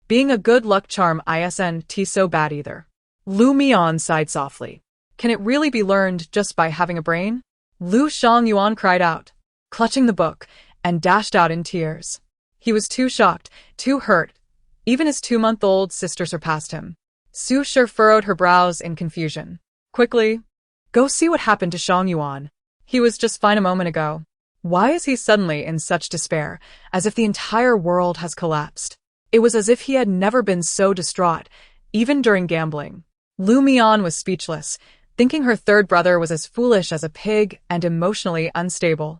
Being a good luck charm isn't so bad either. Lu Mian sighed softly. Can it really be learned just by having a brain? Lu Xiangyuan cried out, clutching the book, and dashed out in tears. He was too shocked, too hurt. Even his 2-month-old sister surpassed him. Su Shi furrowed her brows in confusion. Quickly, go see what happened to Xiangyuan. He was just fine a moment ago. Why is he suddenly in such despair, as if the entire world has collapsed? It was as if he had never been so distraught, even during gambling. Lu Mian was speechless, thinking her third brother was as foolish as a pig and emotionally unstable.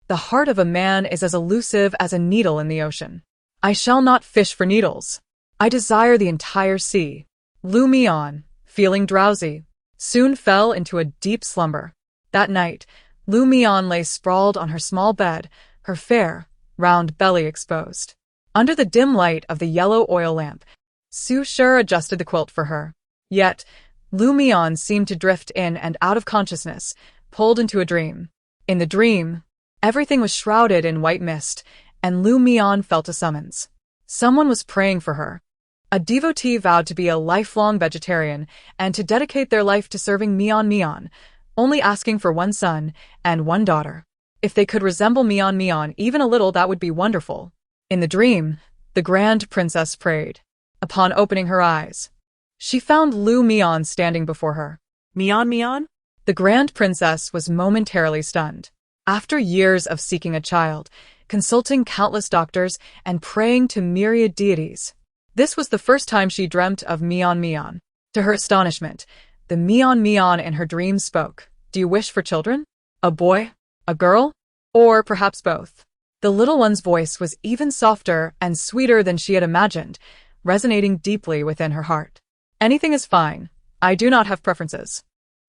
The heart of a man is as elusive as a needle in the ocean. I shall not fish for needles. I desire the entire sea. Lu Mian, feeling drowsy, soon fell into a deep slumber. That night, Lu Mian lay sprawled on her small bed, her fair, round belly exposed. Under the dim light of the yellow oil lamp, Su Shi adjusted the quilt for her. Yet, Lu Mian seemed to drift in and out of consciousness, pulled into a dream. In the dream, everything was shrouded in white mist, and Lu Mian felt a summons. Someone was praying for her. A devotee vowed to be a lifelong vegetarian and to dedicate their life to serving Mian, only asking for one son and one daughter. If they could resemble Mian even a little, that would be wonderful. In the dream, the grand princess prayed. Upon opening her eyes, she found Lu Mian standing before her. Mian? The grand princess was momentarily stunned. After years of seeking a child, consulting countless doctors, and praying to myriad deities, this was the first time she dreamt of Mian. To her astonishment, the Mian in her dreams spoke. Do you wish for children? A boy? A girl? Or perhaps both? The little one's voice was even softer and sweeter than she had imagined, resonating deeply within her heart. Anything is fine. I do not have preferences.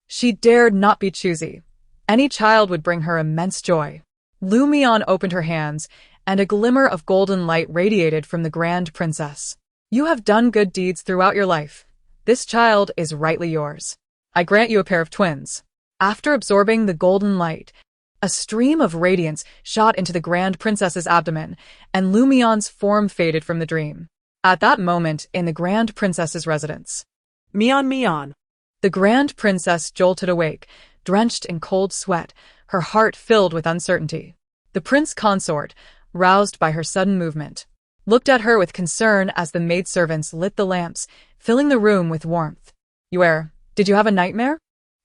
She dared not be choosy. Any child would bring her immense joy. Lu Mian opened her hands, and a glimmer of golden light radiated from the grand princess. You have done good deeds throughout your life. This child is rightly yours. I grant you a pair of twins. After absorbing the golden light, a stream of radiance shot into the grand princess's abdomen, and Lu Mian's form faded from the dream. At that moment, in the grand princess's residence, Mian. The grand princess jolted awake, drenched in cold sweat, her heart filled with uncertainty. The prince consort, roused by her sudden movement, looked at her with concern as the maidservants lit the lamps, filling the room with warmth. Did you have a nightmare?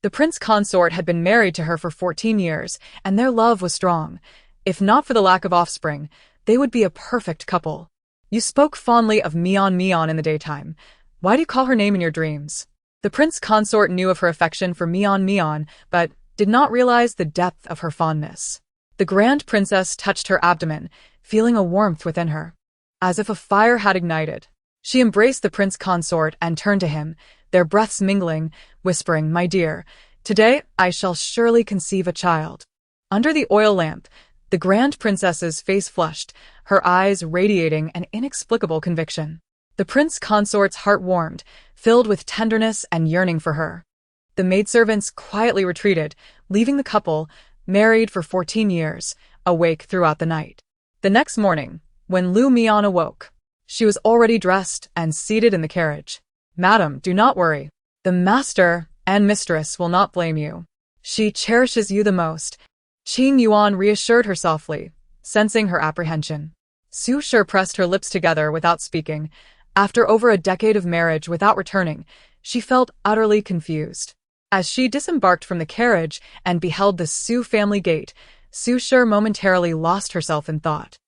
The prince consort had been married to her for 14 years, and their love was strong. If not for the lack of offspring, they would be a perfect couple. You spoke fondly of Mian in the daytime. Why do you call her name in your dreams? The prince consort knew of her affection for Mian, but did not realize the depth of her fondness. The grand princess touched her abdomen, feeling a warmth within her, as if a fire had ignited. She embraced the prince consort and turned to him, their breaths mingling, whispering, "My dear, today I shall surely conceive a child." Under the oil lamp, the grand princess's face flushed, her eyes radiating an inexplicable conviction. The prince consort's heart warmed, filled with tenderness and yearning for her. The maidservants quietly retreated, leaving the couple, married for 14 years, awake throughout the night. The next morning, when Lu Mian awoke, she was already dressed and seated in the carriage. "Madam, do not worry. The master and mistress will not blame you. She cherishes you the most." Qingyu reassured her softly, sensing her apprehension. Su Shi pressed her lips together without speaking. After over a decade of marriage without returning, she felt utterly confused. As she disembarked from the carriage and beheld the Su family gate, Su Shi momentarily lost herself in thought.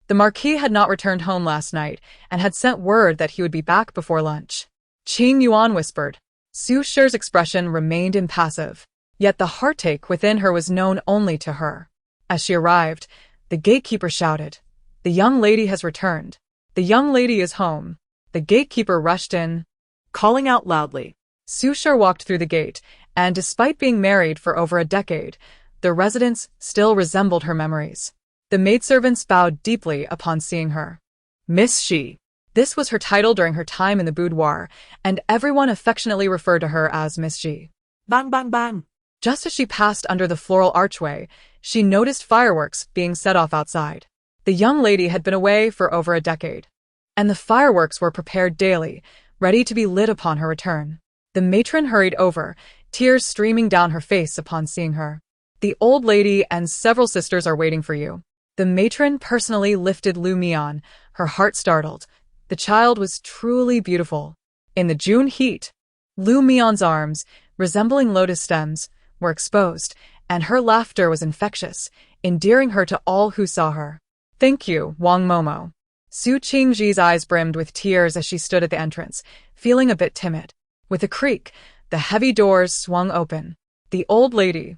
The Marquis had not returned home last night and had sent word that he would be back before lunch. Qingyu whispered. Su Shi's expression remained impassive, yet the heartache within her was known only to her. As she arrived, the gatekeeper shouted, "The young lady has returned. The young lady is home." The gatekeeper rushed in, calling out loudly. Su Shi walked through the gate, and despite being married for over a decade, the residence still resembled her memories. The maidservants bowed deeply upon seeing her. Miss Shi. This was her title during her time in the boudoir, and everyone affectionately referred to her as Miss Shi. Bang, bang, bang. Just as she passed under the floral archway, she noticed fireworks being set off outside. The young lady had been away for over a decade, and the fireworks were prepared daily, ready to be lit upon her return. The matron hurried over, tears streaming down her face upon seeing her. "The old lady and several sisters are waiting for you." The matron personally lifted Mian, her heart startled. The child was truly beautiful. In the June heat, Mian's arms, resembling lotus stems, were exposed, and her laughter was infectious, endearing her to all who saw her. "Thank you, Wang Momo." Su Qingji's eyes brimmed with tears as she stood at the entrance, feeling a bit timid. With a creak, the heavy doors swung open. The old lady,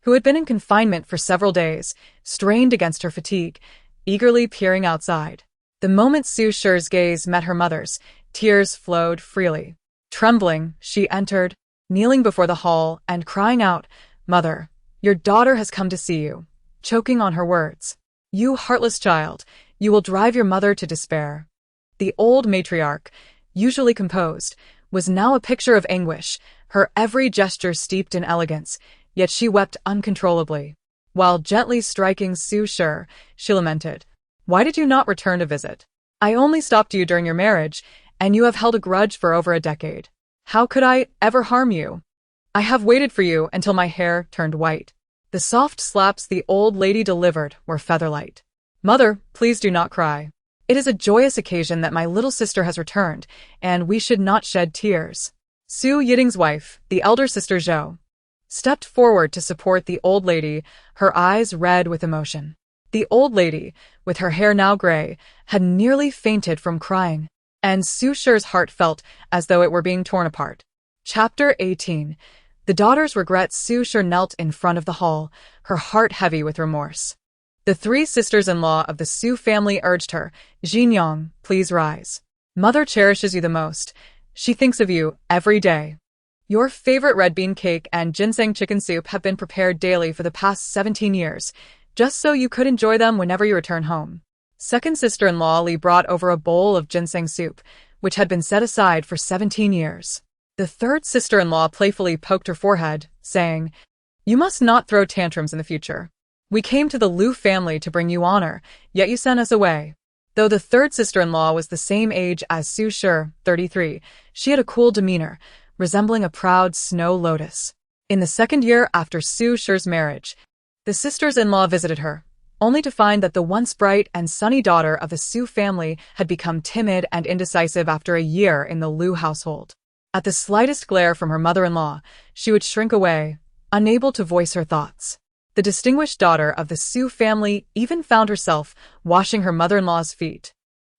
who had been in confinement for several days, strained against her fatigue, eagerly peering outside. The moment Su Shi's gaze met her mother's, tears flowed freely. Trembling, she entered, kneeling before the hall and crying out, "Mother, your daughter has come to see you," choking on her words. "You heartless child, you will drive your mother to despair." The old matriarch, usually composed, was now a picture of anguish, her every gesture steeped in elegance, yet she wept uncontrollably. While gently striking Su Shi, she lamented, "Why did you not return to visit? I only stopped you during your marriage, and you have held a grudge for over a decade. How could I ever harm you? I have waited for you until my hair turned white." The soft slaps the old lady delivered were featherlight. "Mother, please do not cry. It is a joyous occasion that my little sister has returned, and we should not shed tears." Su Yiding's wife, the elder sister Zhou, stepped forward to support the old lady, her eyes red with emotion. The old lady, with her hair now gray, had nearly fainted from crying, and Su Shi's heart felt as though it were being torn apart. Chapter 18. The daughters regret. Su Shi knelt in front of the hall, her heart heavy with remorse. The three sisters-in-law of the Su family urged her, "Xingyang, please rise. Mother cherishes you the most. She thinks of you every day. Your favorite red bean cake and ginseng chicken soup have been prepared daily for the past 17 years, just so you could enjoy them whenever you return home." Second sister-in-law Li brought over a bowl of ginseng soup, which had been set aside for 17 years. The third sister-in-law playfully poked her forehead, saying, "You must not throw tantrums in the future. We came to the Liu family to bring you honor, yet you sent us away." Though the third sister-in-law was the same age as Su Shi, 33, she had a cool demeanor, resembling a proud snow lotus. In the second year after Su Shi's marriage, the sisters-in-law visited her, only to find that the once bright and sunny daughter of the Su family had become timid and indecisive after a year in the Liu household. At the slightest glare from her mother-in-law, she would shrink away, unable to voice her thoughts. The distinguished daughter of the Su family even found herself washing her mother-in-law's feet.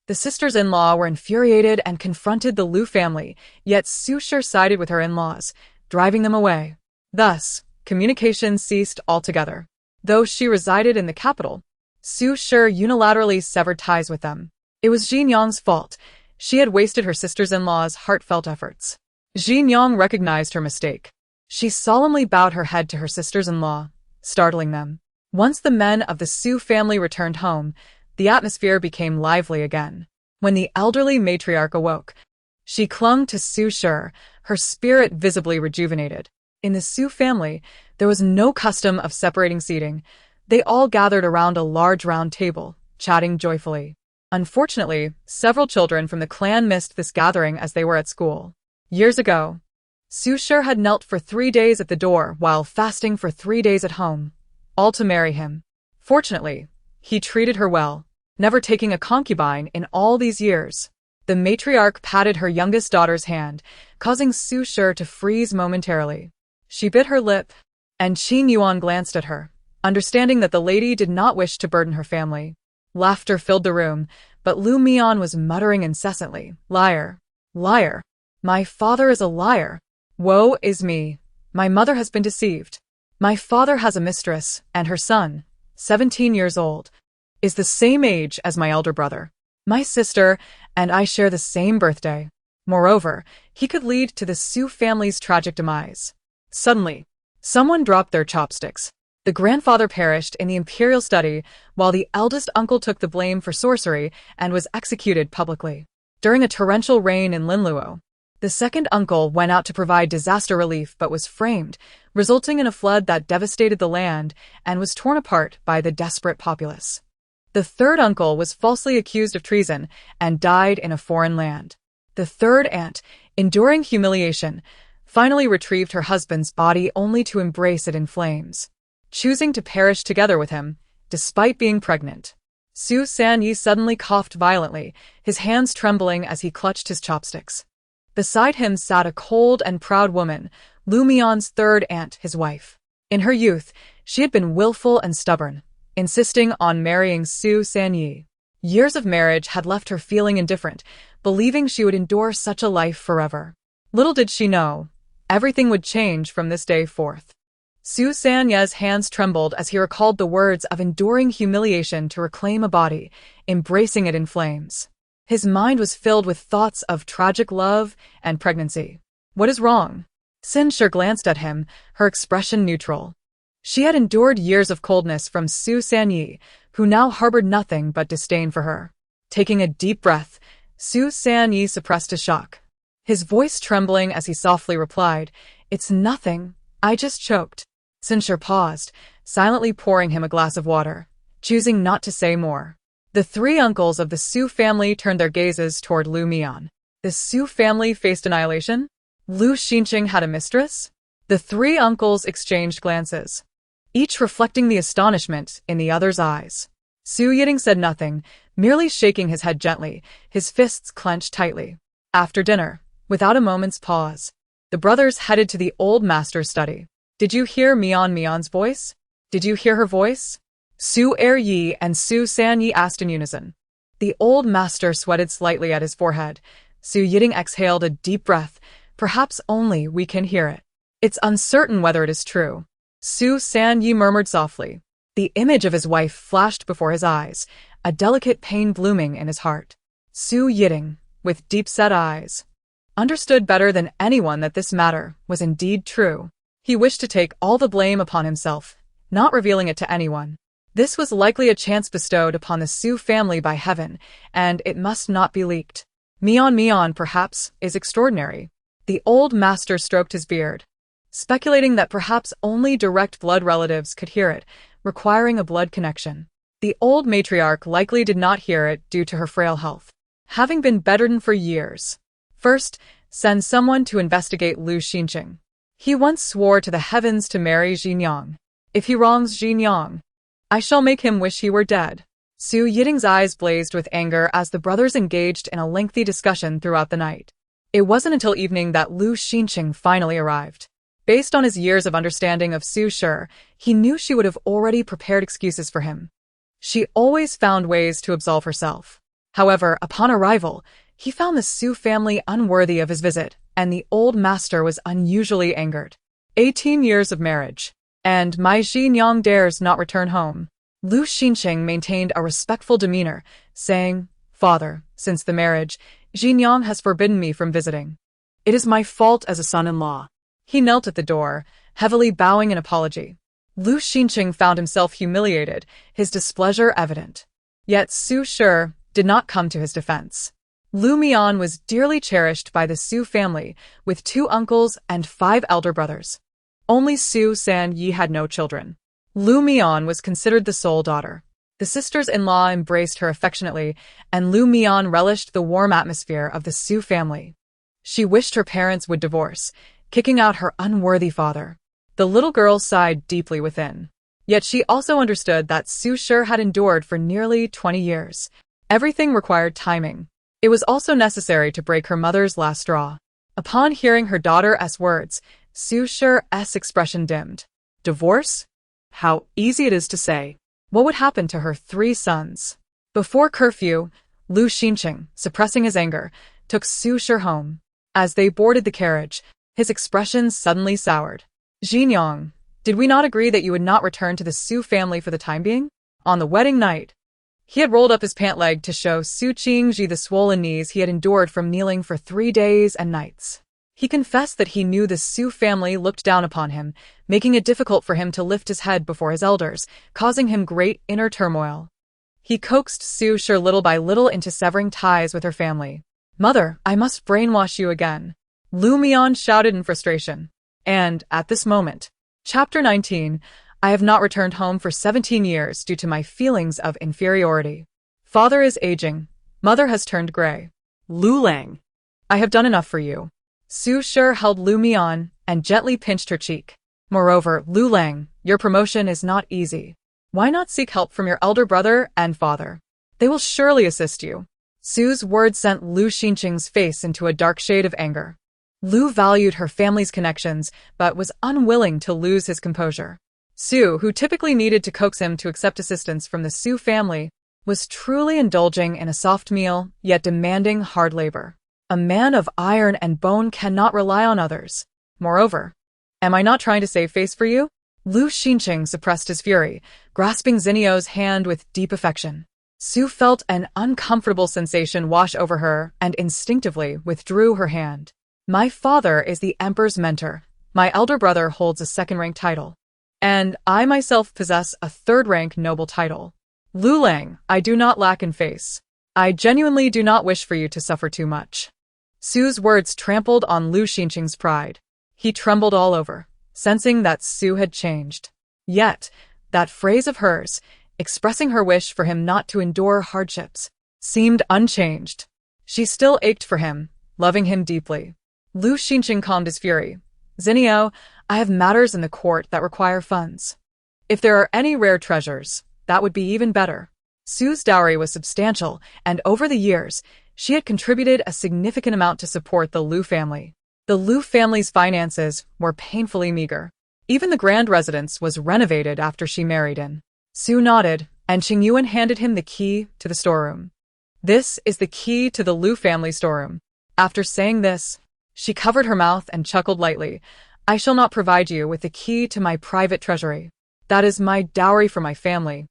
The sisters-in-law were infuriated and confronted the Liu family, yet Su Shi sided with her in-laws, driving them away. Thus, communication ceased altogether. Though she resided in the capital, Su Shi unilaterally severed ties with them. It was Xingyang's fault. She had wasted her sisters-in-law's heartfelt efforts. Xingyang recognized her mistake. She solemnly bowed her head to her sisters-in-law, startling them. Once the men of the Su family returned home, the atmosphere became lively again. When the elderly matriarch awoke, she clung to Su Shi, her spirit visibly rejuvenated. In the Su family, there was no custom of separating seating. They all gathered around a large round table, chatting joyfully. Unfortunately, several children from the clan missed this gathering as they were at school. Years ago, Su Shi had knelt for 3 days at the door while fasting for 3 days at home, all to marry him. Fortunately, he treated her well, never taking a concubine in all these years. The matriarch patted her youngest daughter's hand, causing Su Shi to freeze momentarily. She bit her lip, and Qingyu glanced at her, understanding that the lady did not wish to burden her family. Laughter filled the room, but Mian was muttering incessantly, "Liar! Liar! My father is a liar! Woe is me! My mother has been deceived. My father has a mistress, and her son, 17 years old, is the same age as my elder brother. My sister and I share the same birthday. Moreover, he could lead to the Su family's tragic demise." Suddenly, someone dropped their chopsticks. The grandfather perished in the imperial study, while the eldest uncle took the blame for sorcery and was executed publicly. During a torrential rain in Linluo, the second uncle went out to provide disaster relief but was framed, resulting in a flood that devastated the land and was torn apart by the desperate populace. The third uncle was falsely accused of treason and died in a foreign land. The third aunt, enduring humiliation, finally retrieved her husband's body only to embrace it in flames, choosing to perish together with him, despite being pregnant. Su Sanyi suddenly coughed violently, his hands trembling as he clutched his chopsticks. Beside him sat a cold and proud woman, Mian's third aunt, his wife. In her youth, she had been willful and stubborn, insisting on marrying Su Sanyi. Years of marriage had left her feeling indifferent, believing she would endure such a life forever. Little did she know, everything would change from this day forth. Su Sanye's hands trembled as he recalled the words of enduring humiliation to reclaim a body, embracing it in flames. His mind was filled with thoughts of tragic love and pregnancy. "What is wrong?" Xin Shi glanced at him, her expression neutral. She had endured years of coldness from Su Sanyi, who now harbored nothing but disdain for her. Taking a deep breath, Su Sanyi suppressed a shock, his voice trembling as he softly replied, "It's nothing, I just choked." Xin Shi paused, silently pouring him a glass of water, choosing not to say more. The three uncles of the Su family turned their gazes toward Mian. The Su family faced annihilation? Lu Xinqing had a mistress? The three uncles exchanged glances, each reflecting the astonishment in the other's eyes. Su Yiting said nothing, merely shaking his head gently, his fists clenched tightly. After dinner, without a moment's pause, the brothers headed to the old master's study. "Did you hear Mian's voice? Did you hear her voice?" Su Yi and Su Sanyi asked in unison. The old master sweated slightly at his forehead. Su Yiting exhaled a deep breath. "Perhaps only we can hear it. It's uncertain whether it is true." Su Sanyi murmured softly. The image of his wife flashed before his eyes, a delicate pain blooming in his heart. Su Yiting, with deep-set eyes, understood better than anyone that this matter was indeed true. He wished to take all the blame upon himself, not revealing it to anyone. This was likely a chance bestowed upon the Su family by heaven, and it must not be leaked. Mian, perhaps, is extraordinary. The old master stroked his beard, speculating that perhaps only direct blood relatives could hear it, requiring a blood connection. The old matriarch likely did not hear it due to her frail health, having been bedridden for years. First, send someone to investigate Lu Xinqing. He once swore to the heavens to marry Xinjiang. If he wrongs Xinjiang, I shall make him wish he were dead. Su Yiting's eyes blazed with anger as the brothers engaged in a lengthy discussion throughout the night. It wasn't until evening that Lu Xinqing finally arrived. Based on his years of understanding of Su Shi, he knew she would have already prepared excuses for him. She always found ways to absolve herself. However, upon arrival, he found the Su family unworthy of his visit, and the old master was unusually angered. 18 years of marriage, and my Xinjiang dares not return home. Lu Xinqing maintained a respectful demeanor, saying, "Father, since the marriage, Xinjiang has forbidden me from visiting. It is my fault as a son-in-law." He knelt at the door, heavily bowing in apology. Lu Xinqing found himself humiliated, his displeasure evident. Yet Su Shi did not come to his defense. Mian was dearly cherished by the Su family, with 2 uncles and 5 elder brothers. Only Su Sanyi had no children. Mian was considered the sole daughter. The sisters-in-law embraced her affectionately, and Mian relished the warm atmosphere of the Su family. She wished her parents would divorce, kicking out her unworthy father. The little girl sighed deeply within. Yet she also understood that Su Shi had endured for nearly 20 years. Everything required timing. It was also necessary to break her mother's last straw. Upon hearing her daughter's words, Su Shi's expression dimmed. Divorce? How easy it is to say. What would happen to her 3 sons? Before curfew, Lu Xinqing, suppressing his anger, took Su Shi home. As they boarded the carriage, his expression suddenly soured. Xinjiang, did we not agree that you would not return to the Su family for the time being? On the wedding night, he had rolled up his pant leg to show Su Qingyu the swollen knees he had endured from kneeling for 3 days and nights. He confessed that he knew the Su family looked down upon him, making it difficult for him to lift his head before his elders, causing him great inner turmoil. He coaxed Su Shi little by little into severing ties with her family. Mother, I must brainwash you again. Lu Mian shouted in frustration. And, at this moment, Chapter 19, I have not returned home for 17 years due to my feelings of inferiority. Father is aging. Mother has turned gray. Lu Lang. I have done enough for you. Su Shi held Lu Mian and gently pinched her cheek. Moreover, Lu Lang, your promotion is not easy. Why not seek help from your elder brother and father? They will surely assist you. Su's words sent Lu Xinqing's face into a dark shade of anger. Lu valued her family's connections, but was unwilling to lose his composure. Su, who typically needed to coax him to accept assistance from the Su family, was truly indulging in a soft meal, yet demanding hard labor. A man of iron and bone cannot rely on others. Moreover, am I not trying to save face for you? Lu Xinqing suppressed his fury, grasping Zinio's hand with deep affection. Su felt an uncomfortable sensation wash over her and instinctively withdrew her hand. My father is the emperor's mentor. My elder brother holds a second-rank title. And I myself possess a third-rank noble title. Lu Lang, I do not lack in face. I genuinely do not wish for you to suffer too much. Su's words trampled on Lu Xinqing's pride. He trembled all over, sensing that Su had changed. Yet, that phrase of hers, expressing her wish for him not to endure hardships, seemed unchanged. She still ached for him, loving him deeply. Lu Xinqing calmed his fury. Zinio, I have matters in the court that require funds. If there are any rare treasures, that would be even better. Su's dowry was substantial, and over the years, she had contributed a significant amount to support the Lu family. The Lu family's finances were painfully meager. Even the grand residence was renovated after she married in. Su nodded, and Qingyu handed him the key to the storeroom. This is the key to the Lu family storeroom. After saying this, she covered her mouth and chuckled lightly. I shall not provide you with the key to my private treasury. That is my dowry for my family.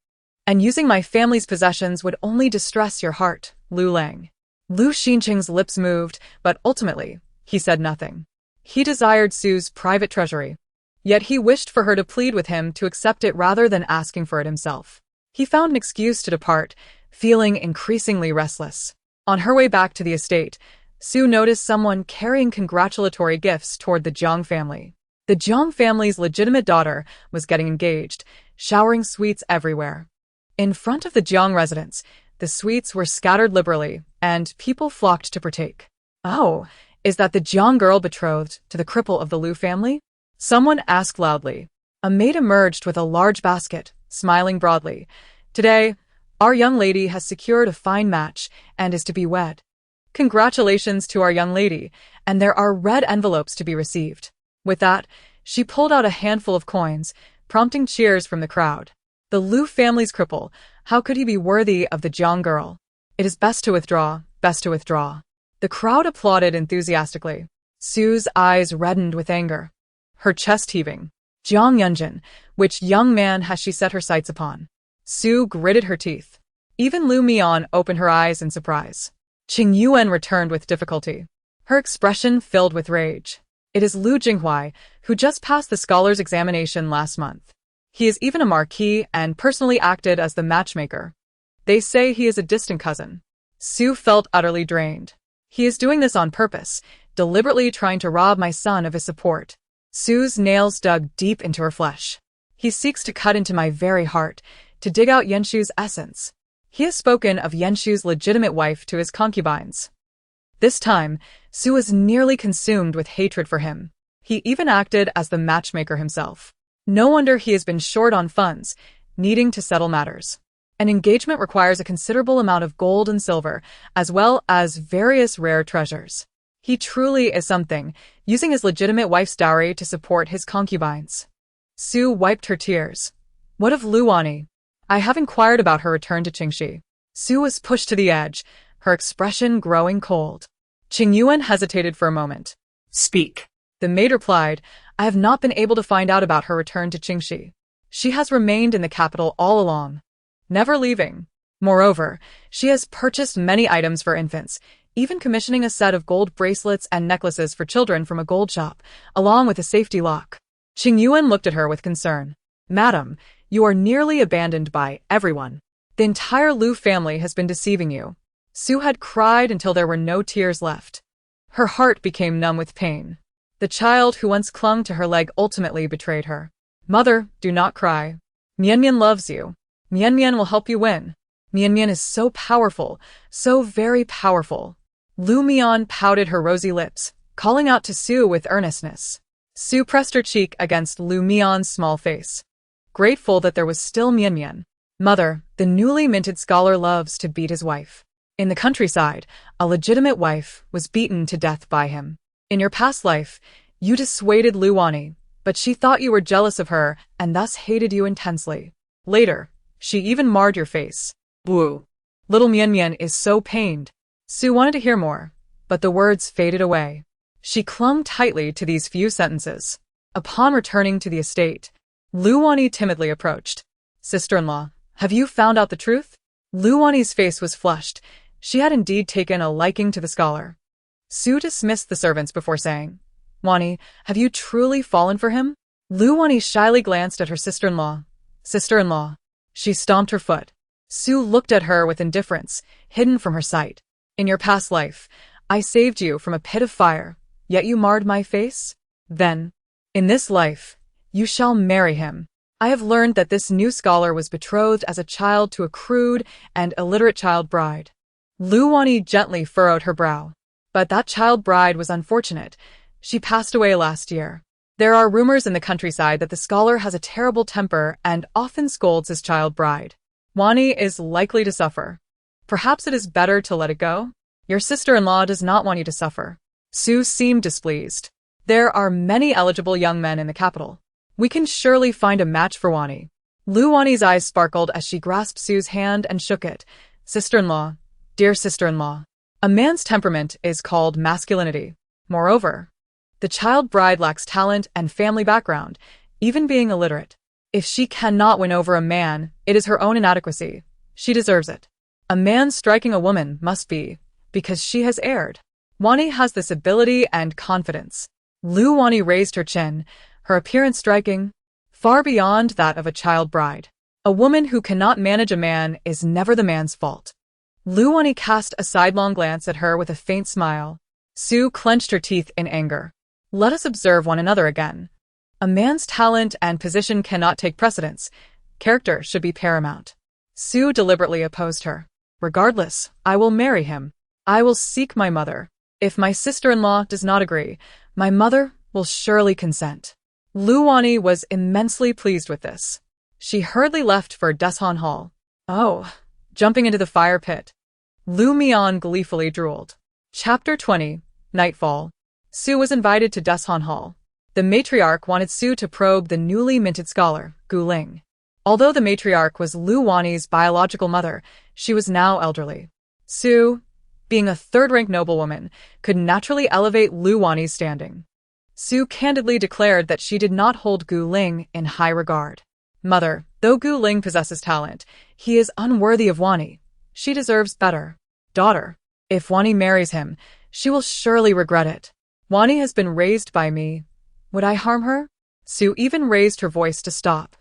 And using my family's possessions would only distress your heart, Lu Lang. Lu Xinqing's lips moved, but ultimately, he said nothing. He desired Su's private treasury. Yet he wished for her to plead with him to accept it rather than asking for it himself. He found an excuse to depart, feeling increasingly restless. On her way back to the estate, Su noticed someone carrying congratulatory gifts toward the Jiang family. The Jiang family's legitimate daughter was getting engaged, showering sweets everywhere. In front of the Jiang residence, the sweets were scattered liberally, and people flocked to partake. Oh, is that the Jiang girl betrothed to the cripple of the Lu family? Someone asked loudly. A maid emerged with a large basket, smiling broadly. Today, our young lady has secured a fine match and is to be wed. Congratulations to our young lady, and there are red envelopes to be received. With that, she pulled out a handful of coins, prompting cheers from the crowd. The Lu family's cripple, how could he be worthy of the Jiang girl? It is best to withdraw, best to withdraw. The crowd applauded enthusiastically. Su's eyes reddened with anger, her chest heaving. Jiang Yunjin, which young man has she set her sights upon? Su gritted her teeth. Even Lu Mian opened her eyes in surprise. Qingyu returned with difficulty, her expression filled with rage. It is Lu Jinghuai, who just passed the scholar's examination last month. He is even a Marquis and personally acted as the matchmaker. They say he is a distant cousin. Su felt utterly drained. He is doing this on purpose, deliberately trying to rob my son of his support. Su's nails dug deep into her flesh. He seeks to cut into my very heart, to dig out Yenshu's essence. He has spoken of Yenshu's legitimate wife to his concubines. This time, Su was nearly consumed with hatred for him. He even acted as the matchmaker himself. No wonder he has been short on funds, needing to settle matters. An engagement requires a considerable amount of gold and silver, as well as various rare treasures. He truly is something, using his legitimate wife's dowry to support his concubines. Su wiped her tears. What of Luani? I have inquired about her return to Qingxi. Su was pushed to the edge, her expression growing cold. Qingyu hesitated for a moment. Speak. The maid replied, I have not been able to find out about her return to Qingxi. She has remained in the capital all along, never leaving. Moreover, she has purchased many items for infants, even commissioning a set of gold bracelets and necklaces for children from a gold shop, along with a safety lock. Qingyu looked at her with concern. Madam, you are nearly abandoned by everyone. The entire Lu family has been deceiving you. Su had cried until there were no tears left. Her heart became numb with pain. The child who once clung to her leg ultimately betrayed her. Mother, do not cry. Mian loves you. Mian will help you win. Mian is so powerful, so very powerful. Lu Mian pouted her rosy lips, calling out to Su with earnestness. Su pressed her cheek against Lu Mian's small face, grateful that there was still Mian. Mother, the newly minted scholar loves to beat his wife. In the countryside, a legitimate wife was beaten to death by him. In your past life, you dissuaded Luani, but she thought you were jealous of her and thus hated you intensely. Later, she even marred your face. Woo. Little Mian is so pained. Su wanted to hear more, but the words faded away. She clung tightly to these few sentences. Upon returning to the estate, Luani timidly approached. Sister-in-law, have you found out the truth? Luani's face was flushed. She had indeed taken a liking to the scholar. Su dismissed the servants before saying, Wani, have you truly fallen for him? Luani shyly glanced at her sister-in-law. Sister-in-law. She stomped her foot. Su looked at her with indifference, hidden from her sight. In your past life, I saved you from a pit of fire, yet you marred my face? Then, in this life, you shall marry him. I have learned that this new scholar was betrothed as a child to a crude and illiterate child bride. Luani gently furrowed her brow. But that child bride was unfortunate. She passed away last year. There are rumors in the countryside that the scholar has a terrible temper and often scolds his child bride. Wani is likely to suffer. Perhaps it is better to let it go? Your sister-in-law does not want you to suffer. Su seemed displeased. There are many eligible young men in the capital. We can surely find a match for Wani. Luani's eyes sparkled as she grasped Su's hand and shook it. Sister-in-law, dear sister-in-law. A man's temperament is called masculinity. Moreover, the child bride lacks talent and family background, even being illiterate. If she cannot win over a man, it is her own inadequacy. She deserves it. A man striking a woman must be, because she has erred. Wani has this ability and confidence. Luani raised her chin, her appearance striking, far beyond that of a child bride. A woman who cannot manage a man is never the man's fault. Luani cast a sidelong glance at her with a faint smile. Su clenched her teeth in anger. Let us observe one another again. A man's talent and position cannot take precedence. Character should be paramount. Su deliberately opposed her. Regardless, I will marry him. I will seek my mother. If my sister-in-law does not agree, my mother will surely consent. Luani was immensely pleased with this. She hurriedly left for Deshan Hall. Oh, jumping into the fire pit. Lu Mian gleefully drooled. Chapter 20, Nightfall. Su was invited to Deshan Hall. The matriarch wanted Su to probe the newly minted scholar, Gu Ling. Although the matriarch was Lu Wani's biological mother, she was now elderly. Su, being a third-rank noblewoman, could naturally elevate Lu Wani's standing. Su candidly declared that she did not hold Gu Ling in high regard. Mother, though Gu Ling possesses talent, he is unworthy of Wani. She deserves better. Daughter, if Wani marries him, she will surely regret it. Wani has been raised by me. Would I harm her? Su even raised her voice to stop.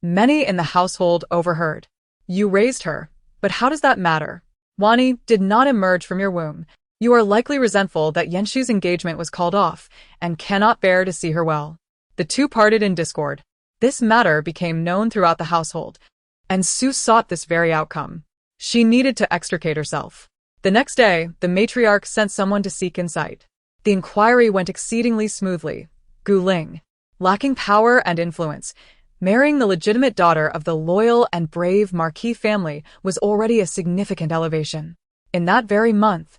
Many in the household overheard. You raised her, but how does that matter? Wani did not emerge from your womb. You are likely resentful that Yenshu's engagement was called off and cannot bear to see her well. The two parted in discord. This matter became known throughout the household, and Su sought this very outcome. She needed to extricate herself. The next day, the matriarch sent someone to seek insight. The inquiry went exceedingly smoothly. Gu Ling, lacking power and influence, Marrying the legitimate daughter of the loyal and brave Marquis family was already a significant elevation. In that very month,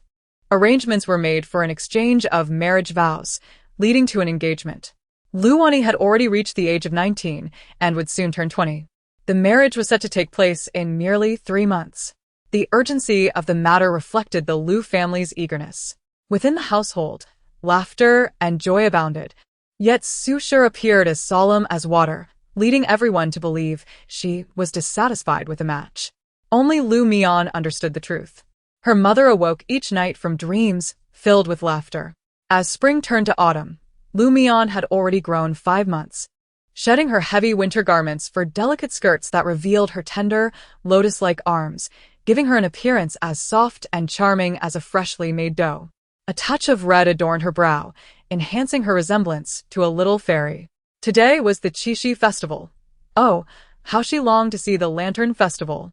arrangements were made for an exchange of marriage vows, leading to an engagement. Lu Wani had already reached the age of 19 and would soon turn 20. The marriage was set to take place in merely 3 months. The urgency of the matter reflected the Lu family's eagerness. Within the household, laughter and joy abounded, yet Su Shi appeared as solemn as water, leading everyone to believe she was dissatisfied with the match. Only Lu Mian understood the truth. Her mother awoke each night from dreams filled with laughter. As spring turned to autumn, Lu Mian had already grown 5 months, shedding her heavy winter garments for delicate skirts that revealed her tender, lotus-like arms, giving her an appearance as soft and charming as a freshly made dough. A touch of red adorned her brow, enhancing her resemblance to a little fairy. Today was the Qixi festival. Oh, how she longed to see the lantern festival.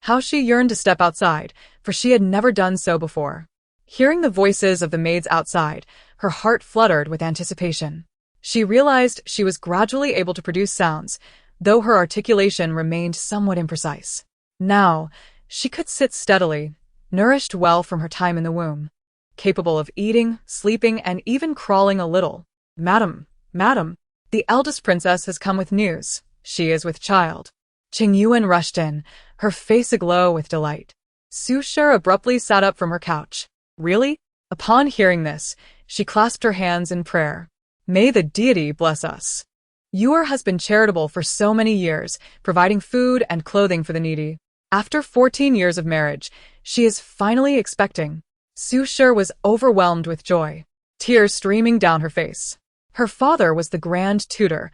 How she yearned to step outside, for she had never done so before. Hearing the voices of the maids outside, her heart fluttered with anticipation. She realized she was gradually able to produce sounds, though her articulation remained somewhat imprecise. Now, she could sit steadily, nourished well from her time in the womb, capable of eating, sleeping, and even crawling a little. Madam, madam, the eldest princess has come with news. She is with child. Qingyu rushed in, her face aglow with delight. Su Shi abruptly sat up from her couch. Really? Upon hearing this, she clasped her hands in prayer. May the deity bless us. Yu has been charitable for so many years, providing food and clothing for the needy. After 14 years of marriage, she is finally expecting. Su Shi was overwhelmed with joy, tears streaming down her face. Her father was the grand tutor,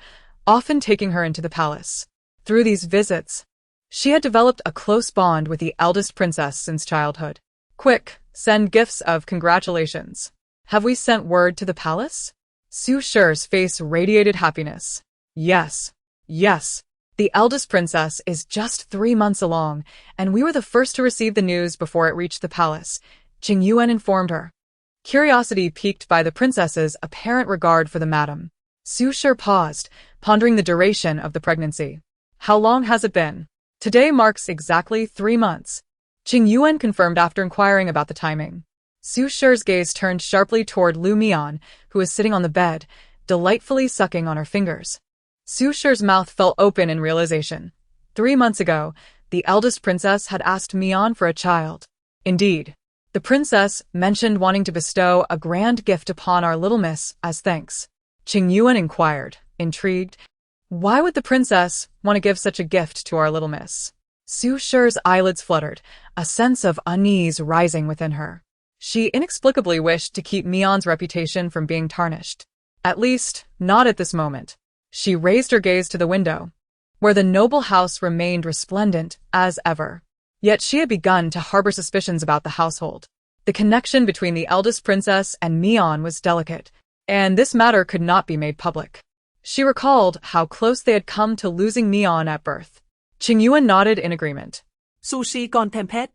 often taking her into the palace. Through these visits, she had developed a close bond with the eldest princess since childhood. Quick, send gifts of congratulations. Have we sent word to the palace? Su Shi's face radiated happiness. Yes, yes. The eldest princess is just 3 months along, and we were the first to receive the news before it reached the palace, Qingyu informed her. Curiosity piqued by the princess's apparent regard for the madam. Su Shi paused, pondering the duration of the pregnancy. How long has it been? Today marks exactly 3 months. Qingyu confirmed after inquiring about the timing. Su Shi's gaze turned sharply toward Lu Mian, who was sitting on the bed, delightfully sucking on her fingers. Su Shi's mouth fell open in realization. 3 months ago, the eldest princess had asked Mian for a child. Indeed, the princess mentioned wanting to bestow a grand gift upon our little miss as thanks. Qingyu inquired, intrigued. Why would the princess want to give such a gift to our little miss? Su Shi's eyelids fluttered, a sense of unease rising within her. She inexplicably wished to keep Mian's reputation from being tarnished. At least, not at this moment. She raised her gaze to the window, where the noble house remained resplendent as ever. Yet she had begun to harbor suspicions about the household. The connection between the eldest princess and Mian was delicate, and this matter could not be made public. She recalled how close they had come to losing Mian at birth. Qingyu nodded in agreement. Sushi còn thèm phết.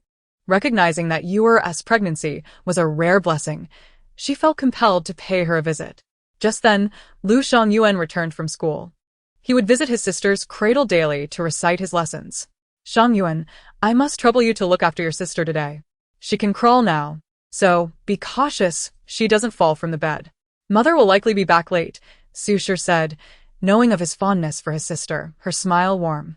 Recognizing that Yu's pregnancy was a rare blessing, she felt compelled to pay her a visit. Just then, Lu Xiangyuan returned from school. He would visit his sister's cradle daily to recite his lessons. Xiangyuan, I must trouble you to look after your sister today. She can crawl now, so be cautious she doesn't fall from the bed. Mother will likely be back late, Su Shi said, knowing of his fondness for his sister, her smile warm.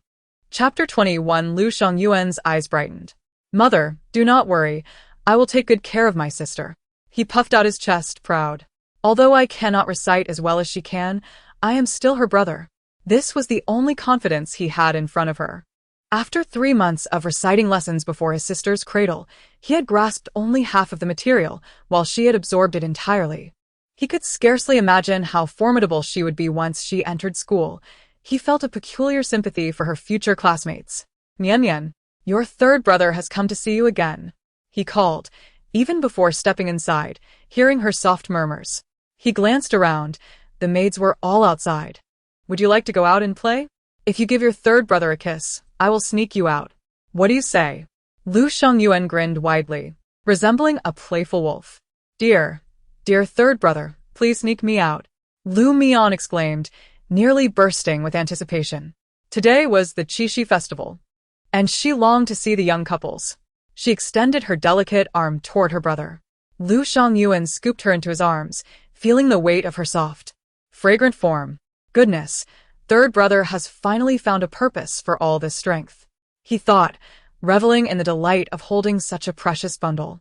Chapter 21. Lu Xiangyuan's eyes brightened. Mother, do not worry. I will take good care of my sister. He puffed out his chest, proud. Although I cannot recite as well as she can, I am still her brother. This was the only confidence he had in front of her. After 3 months of reciting lessons before his sister's cradle, he had grasped only half of the material, while she had absorbed it entirely. He could scarcely imagine how formidable she would be once she entered school. He felt a peculiar sympathy for her future classmates. Mian, your third brother has come to see you again, he called, even before stepping inside, hearing her soft murmurs. He glanced around. The maids were all outside. Would you like to go out and play? If you give your third brother a kiss, I will sneak you out. What do you say? Lu Xiangyuan grinned widely, resembling a playful wolf. Dear third brother, please sneak me out. Lu Mian exclaimed, nearly bursting with anticipation. Today was the Qixi festival, and she longed to see the young couples. She extended her delicate arm toward her brother. Lu Xiangyuan scooped her into his arms, feeling the weight of her soft, fragrant form. Goodness, third brother has finally found a purpose for all this strength, he thought, reveling in the delight of holding such a precious bundle.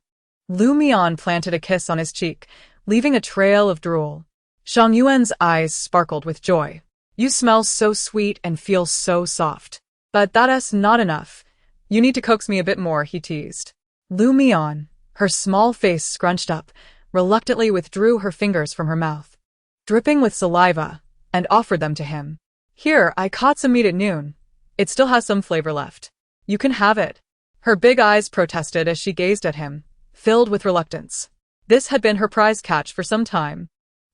Lu Mian planted a kiss on his cheek, leaving a trail of drool. Xiangyuan's eyes sparkled with joy. You smell so sweet and feel so soft. But that's not enough. You need to coax me a bit more, he teased. Lu Mian, her small face scrunched up, reluctantly withdrew her fingers from her mouth, dripping with saliva, and offered them to him. Here, I caught some meat at noon. It still has some flavor left. You can have it. Her big eyes protested as she gazed at him, filled with reluctance. This had been her prize catch for some time.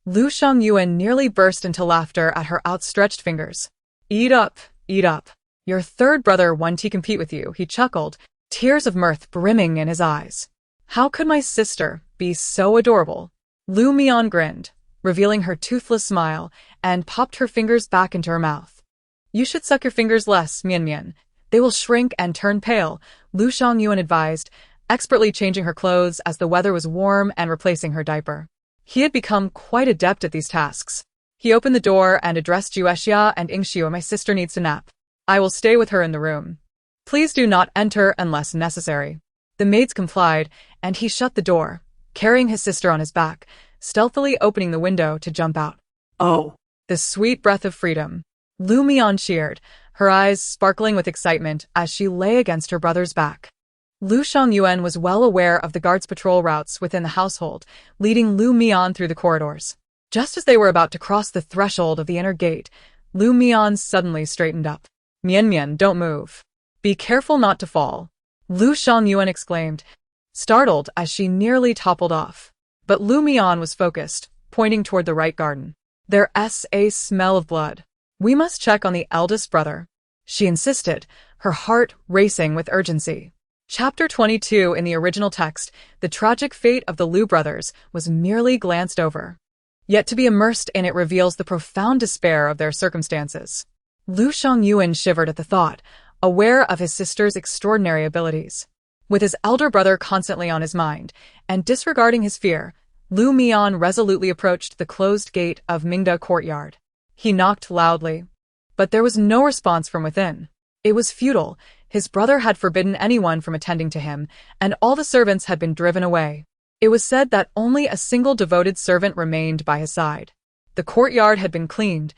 Lu Xiangyuan nearly burst into laughter at her outstretched fingers. Eat up, eat up. Your third brother won to compete with you, he chuckled, tears of mirth brimming in his eyes. How could my sister be so adorable? Lu Mian grinned, revealing her toothless smile, and popped her fingers back into her mouth. You should suck your fingers less, Mian. They will shrink and turn pale, Lu Xiangyuan advised, expertly changing her clothes as the weather was warm and replacing her diaper. He had become quite adept at these tasks. He opened the door and addressed Juexia and Ingxiu. My sister needs to nap. I will stay with her in the room. Please do not enter unless necessary. The maids complied, and he shut the door, carrying his sister on his back, stealthily opening the window to jump out. Oh, the sweet breath of freedom. Lu Mian cheered, her eyes sparkling with excitement as she lay against her brother's back. Lu Xiangyuan was well aware of the guards' patrol routes within the household, leading Lu Mian through the corridors. Just as they were about to cross the threshold of the inner gate, Lu Mian suddenly straightened up. Mian, don't move. Be careful not to fall, Lu Xiangyuan exclaimed, startled as she nearly toppled off. But Lu Mian was focused, pointing toward the right garden. There's a smell of blood. We must check on the eldest brother, she insisted, her heart racing with urgency. Chapter 22 in the original text, the tragic fate of the Lu brothers, was merely glanced over. Yet to be immersed in it reveals the profound despair of their circumstances. Lu Xiangyuan shivered at the thought, aware of his sister's extraordinary abilities. With his elder brother constantly on his mind, and disregarding his fear, Lu Mian resolutely approached the closed gate of Mingda courtyard. He knocked loudly, but there was no response from within. It was futile. His brother had forbidden anyone from attending to him, and all the servants had been driven away. It was said that only a single devoted servant remained by his side. The courtyard had been cleaned,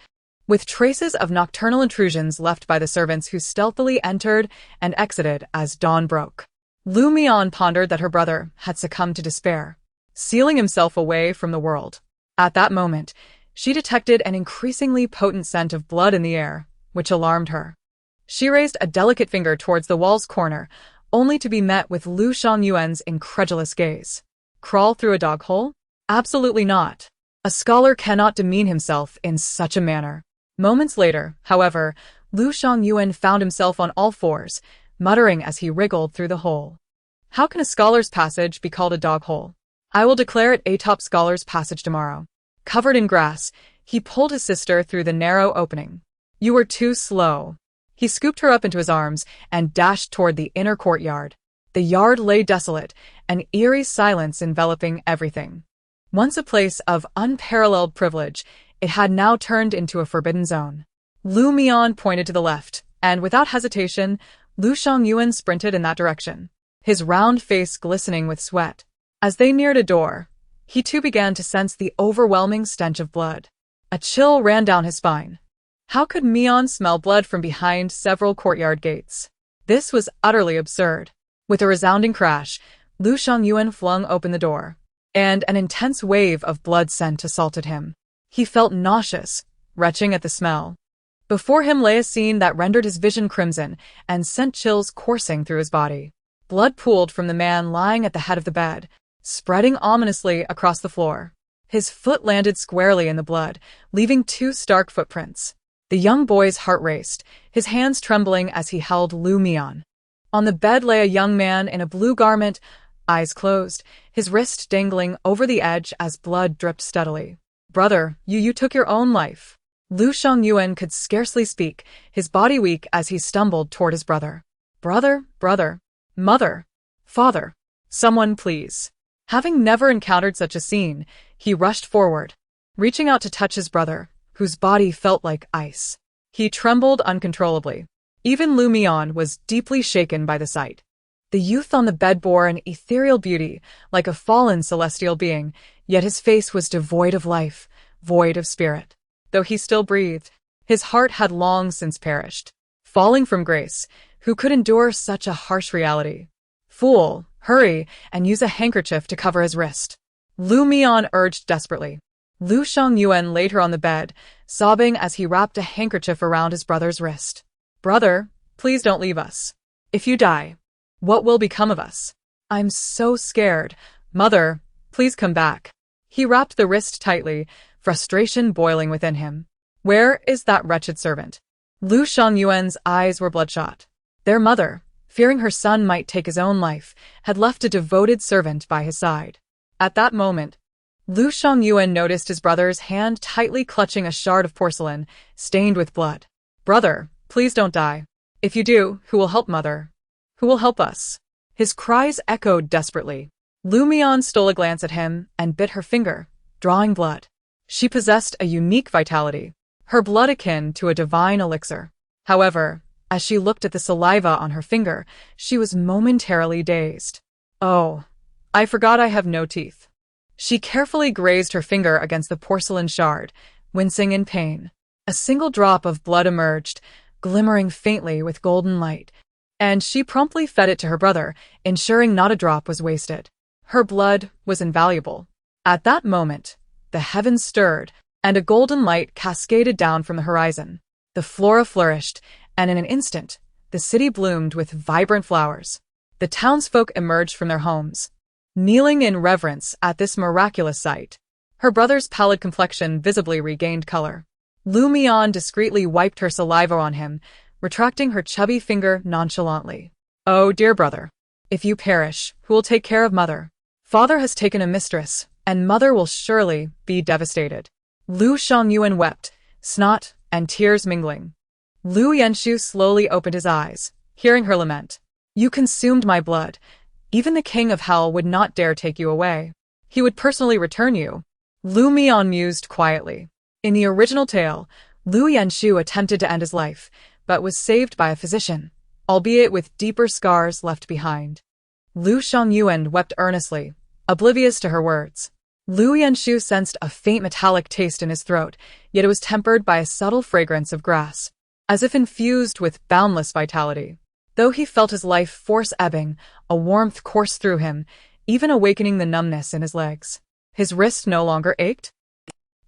with traces of nocturnal intrusions left by the servants who stealthily entered and exited as dawn broke. Lu Mian pondered that her brother had succumbed to despair, sealing himself away from the world. At that moment, she detected an increasingly potent scent of blood in the air, which alarmed her. She raised a delicate finger towards the wall's corner, only to be met with Lu Xiangyuan's incredulous gaze. Crawl through a dog hole? Absolutely not. A scholar cannot demean himself in such a manner. Moments later, however, Lu Xiangyuan found himself on all fours, muttering as he wriggled through the hole. How can a scholar's passage be called a dog hole? I will declare it a top scholar's passage tomorrow. Covered in grass, he pulled his sister through the narrow opening. You were too slow. He scooped her up into his arms and dashed toward the inner courtyard. The yard lay desolate, an eerie silence enveloping everything. Once a place of unparalleled privilege, it had now turned into a forbidden zone. Lu Mian pointed to the left, and without hesitation, Lu Xiangyuan sprinted in that direction, his round face glistening with sweat. As they neared a door, he too began to sense the overwhelming stench of blood. A chill ran down his spine. How could Mian smell blood from behind several courtyard gates? This was utterly absurd. With a resounding crash, Lu Xiangyuan flung open the door, and an intense wave of blood scent assaulted him. He felt nauseous, retching at the smell. Before him lay a scene that rendered his vision crimson and sent chills coursing through his body. Blood pooled from the man lying at the head of the bed, spreading ominously across the floor. His foot landed squarely in the blood, leaving 2 stark footprints. The young boy's heart raced, his hands trembling as he held Lu Mian. On the bed lay a young man in a blue garment, eyes closed, his wrist dangling over the edge as blood dripped steadily. Brother, you took your own life. Lu Xiangyuan could scarcely speak, his body weak as he stumbled toward his brother. Brother, mother, father, someone please. Having never encountered such a scene, he rushed forward, reaching out to touch his brother, whose body felt like ice. He trembled uncontrollably. Even Lu Mian was deeply shaken by the sight. The youth on the bed bore an ethereal beauty, like a fallen celestial being, yet his face was devoid of life, void of spirit. Though he still breathed, his heart had long since perished. Falling from grace, who could endure such a harsh reality? Fool, hurry, and use a handkerchief to cover his wrist. Lu Mian urged desperately. Lu Xiangyuan laid her on the bed, sobbing as he wrapped a handkerchief around his brother's wrist. Brother, please don't leave us. If you die, what will become of us? I'm so scared. Mother, please come back. He wrapped the wrist tightly, frustration boiling within him. Where is that wretched servant? Lu Xiangyuan's eyes were bloodshot. Their mother, fearing her son might take his own life, had left a devoted servant by his side. At that moment, Lu Xiangyuan noticed his brother's hand tightly clutching a shard of porcelain, stained with blood. Brother, please don't die. If you do, who will help mother? Who will help us? His cries echoed desperately. Lu Mian stole a glance at him and bit her finger, drawing blood. She possessed a unique vitality, her blood akin to a divine elixir. However, as she looked at the saliva on her finger, she was momentarily dazed. Oh, I forgot I have no teeth. She carefully grazed her finger against the porcelain shard, wincing in pain. A single drop of blood emerged, glimmering faintly with golden light, and she promptly fed it to her brother, ensuring not a drop was wasted. Her blood was invaluable. At that moment, the heavens stirred, and a golden light cascaded down from the horizon. The flora flourished, and in an instant, the city bloomed with vibrant flowers. The townsfolk emerged from their homes, kneeling in reverence at this miraculous sight. Her brother's pallid complexion visibly regained color. Lu Mian discreetly wiped her saliva on him, retracting her chubby finger nonchalantly. Oh, dear brother. If you perish, who will take care of mother? Father has taken a mistress, and mother will surely be devastated. Lu Xiangyuan wept, snot and tears mingling. Lu Yanshu slowly opened his eyes, hearing her lament. You consumed my blood. Even the king of hell would not dare take you away. He would personally return you. Lu Mian mused quietly. In the original tale, Lu Yanshu attempted to end his life, but was saved by a physician, albeit with deeper scars left behind. Lu Xiangyuan wept earnestly, oblivious to her words. Lu Yanshu sensed a faint metallic taste in his throat, yet it was tempered by a subtle fragrance of grass, as if infused with boundless vitality. Though he felt his life force ebbing, a warmth coursed through him, even awakening the numbness in his legs. His wrist no longer ached.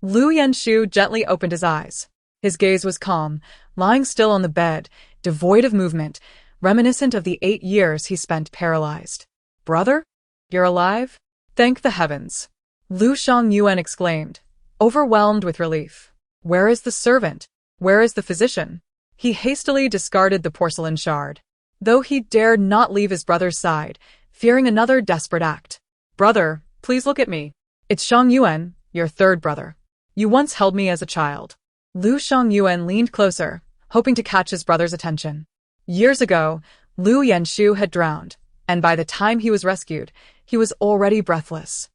Lu Yanshu gently opened his eyes. His gaze was calm, lying still on the bed, devoid of movement, reminiscent of the 8 years he spent paralyzed. Brother? You're alive? Thank the heavens. Lu Xiangyuan exclaimed, overwhelmed with relief. Where is the servant? Where is the physician? He hastily discarded the porcelain shard, though he dared not leave his brother's side, fearing another desperate act. Brother, please look at me. It's Xiangyuan, your third brother. You once held me as a child. Lu Xiangyuan leaned closer, hoping to catch his brother's attention. Years ago, Lu Yanshu had drowned, and by the time he was rescued, he was already breathless.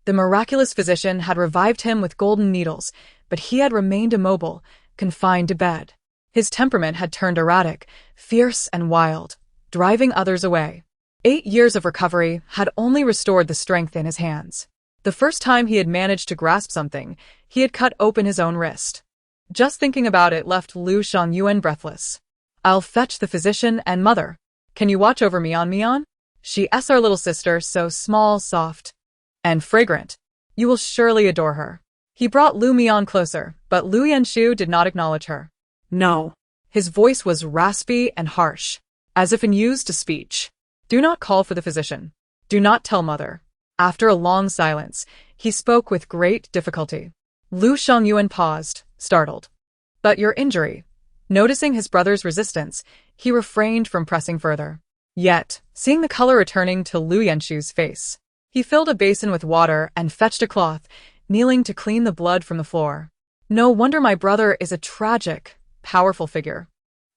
The miraculous physician had revived him with golden needles, but he had remained immobile, confined to bed. His temperament had turned erratic, fierce and wild, driving others away. 8 years of recovery had only restored the strength in his hands. The first time he had managed to grasp something, he had cut open his own wrist. Just thinking about it left Lu Xiangyuan breathless. I'll fetch the physician and mother. Can you watch over Mian? She's our little sister, so small, soft, and fragrant. You will surely adore her. He brought Lu Mian closer, but Lu Yanshu did not acknowledge her. No. His voice was raspy and harsh, as if unused to speech. Do not call for the physician. Do not tell mother. After a long silence, he spoke with great difficulty. Lu Xiangyuan paused, startled. But your injury. Noticing his brother's resistance, he refrained from pressing further. Yet, seeing the color returning to Lu Yanshu's face, he filled a basin with water and fetched a cloth, kneeling to clean the blood from the floor. No wonder my brother is a tragic, powerful figure.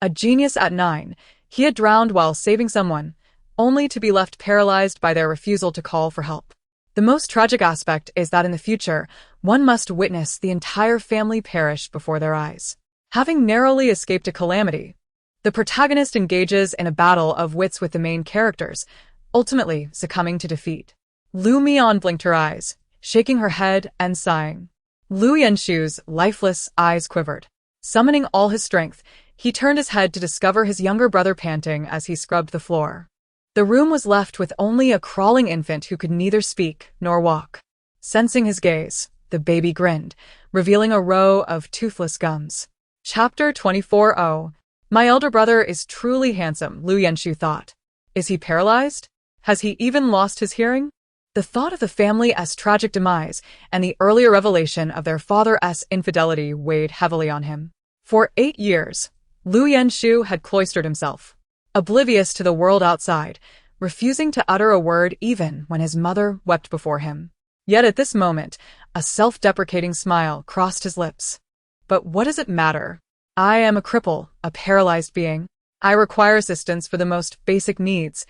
A genius at 9, he had drowned while saving someone, only to be left paralyzed by their refusal to call for help. The most tragic aspect is that in the future, one must witness the entire family perish before their eyes. Having narrowly escaped a calamity, the protagonist engages in a battle of wits with the main characters, ultimately succumbing to defeat. Mian blinked her eyes, shaking her head and sighing. Lu Yenshu's lifeless eyes quivered. Summoning all his strength, he turned his head to discover his younger brother panting as he scrubbed the floor. The room was left with only a crawling infant who could neither speak nor walk. Sensing his gaze, the baby grinned, revealing a row of toothless gums. Chapter 24. Oh, my elder brother is truly handsome, Lu Yenshu thought. Is he paralyzed? Has he even lost his hearing? The thought of the family's tragic demise and the earlier revelation of their father's infidelity weighed heavily on him. For 8 years, Lu Yenshu had cloistered himself, oblivious to the world outside, refusing to utter a word even when his mother wept before him. Yet at this moment, a self-deprecating smile crossed his lips. But what does it matter? I am a cripple, a paralyzed being. I require assistance for the most basic needs.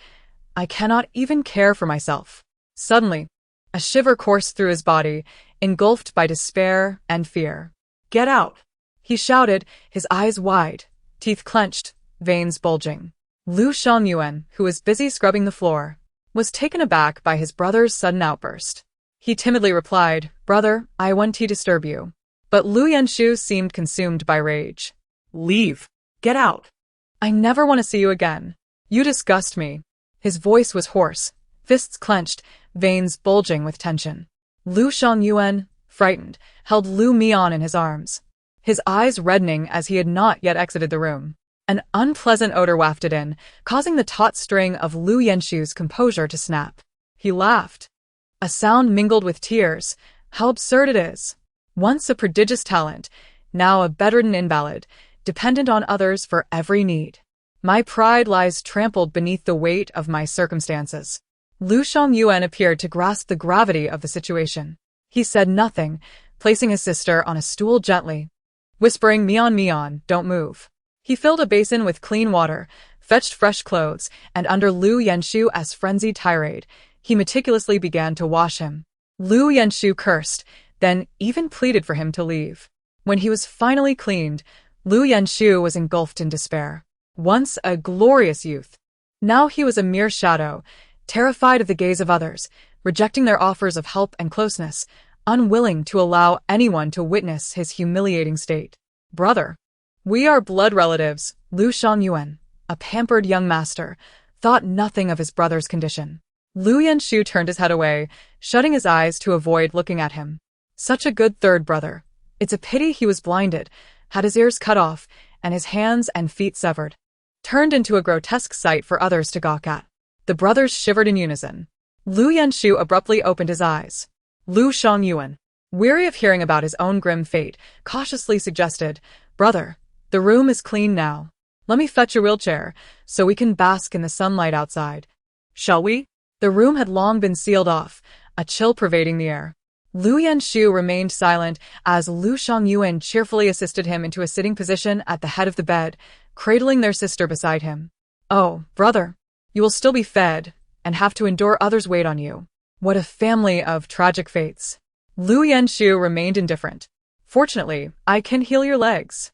I cannot even care for myself. Suddenly, a shiver coursed through his body, engulfed by despair and fear. Get out! He shouted, his eyes wide, teeth clenched, veins bulging. Lu Shangyuan, who was busy scrubbing the floor, was taken aback by his brother's sudden outburst. He timidly replied, Brother, I want to disturb you. But Lu Yenshu seemed consumed by rage. Leave! Get out! I never want to see you again. You disgust me. His voice was hoarse, fists clenched, veins bulging with tension. Lu Shangyuan, frightened, held Lu Mian in his arms, his eyes reddening as he had not yet exited the room. An unpleasant odor wafted in, causing the taut string of Lu Yenshu's composure to snap. He laughed. A sound mingled with tears. How absurd it is. Once a prodigious talent, now a bedridden invalid, dependent on others for every need. My pride lies trampled beneath the weight of my circumstances. Lu Shangyuan appeared to grasp the gravity of the situation. He said nothing, placing his sister on a stool gently, whispering, Mian, don't move. He filled a basin with clean water, fetched fresh clothes, and under Lu Yenshu's frenzied tirade, he meticulously began to wash him. Lu Yenshu cursed, then even pleaded for him to leave. When he was finally cleaned, Lu Yenshu was engulfed in despair. Once a glorious youth, now he was a mere shadow, terrified of the gaze of others, rejecting their offers of help and closeness, unwilling to allow anyone to witness his humiliating state. Brother, we are blood relatives. Lu Shangyuan, a pampered young master, thought nothing of his brother's condition. Lu Yenshu turned his head away, shutting his eyes to avoid looking at him. Such a good third brother. It's a pity he was blinded, had his ears cut off, and his hands and feet severed. Turned into a grotesque sight for others to gawk at. The brothers shivered in unison. Lu Yenshu abruptly opened his eyes. Lu Shangyuan, weary of hearing about his own grim fate, cautiously suggested, Brother, the room is clean now. Let me fetch a wheelchair, so we can bask in the sunlight outside. Shall we? The room had long been sealed off, a chill pervading the air. Lu Yenshu remained silent as Lu Shangyuan cheerfully assisted him into a sitting position at the head of the bed, cradling their sister beside him. Oh, brother, you will still be fed, and have to endure others' weight on you. What a family of tragic fates. Lu Yenshu remained indifferent. Fortunately, I can heal your legs.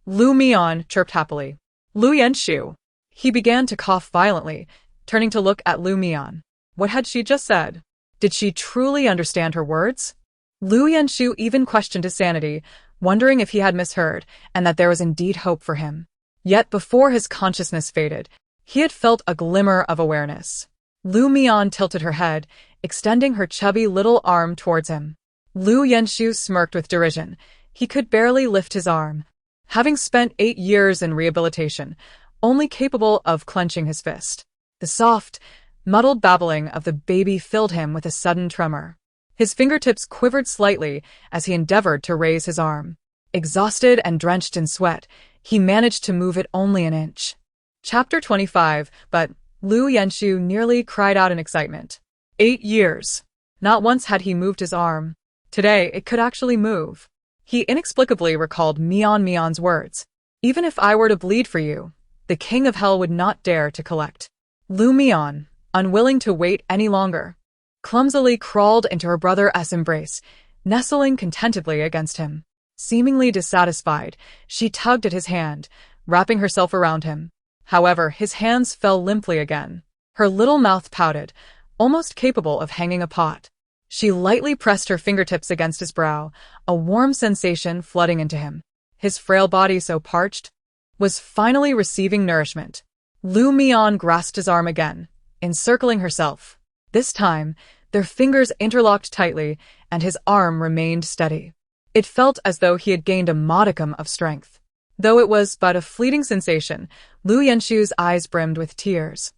Lu Mian chirped happily. Lu Yenshu. He began to cough violently, turning to look at Lu Mian. What had she just said? Did she truly understand her words? Lu Yenshu even questioned his sanity, wondering if he had misheard, and that there was indeed hope for him. Yet before his consciousness faded, he had felt a glimmer of awareness. Lu Mian tilted her head, extending her chubby little arm towards him. Lu Yenshu smirked with derision. He could barely lift his arm, having spent 8 years in rehabilitation, only capable of clenching his fist. The soft, muddled babbling of the baby filled him with a sudden tremor. His fingertips quivered slightly as he endeavored to raise his arm. Exhausted and drenched in sweat, he managed to move it only an inch. Chapter 25. But Lu Yenshu nearly cried out in excitement. 8 years. Not once had he moved his arm. Today, it could actually move. He inexplicably recalled Mian's words. Even if I were to bleed for you, the king of hell would not dare to collect. Mian, unwilling to wait any longer, clumsily crawled into her brother's embrace, nestling contentedly against him. Seemingly dissatisfied, she tugged at his hand, wrapping herself around him. However, his hands fell limply again. Her little mouth pouted, almost capable of hanging a pot. She lightly pressed her fingertips against his brow, a warm sensation flooding into him. His frail body, so parched, was finally receiving nourishment. Mian grasped his arm again, encircling herself. This time, their fingers interlocked tightly, and his arm remained steady. It felt as though he had gained a modicum of strength. Though it was but a fleeting sensation, Lu Yenshu's eyes brimmed with tears.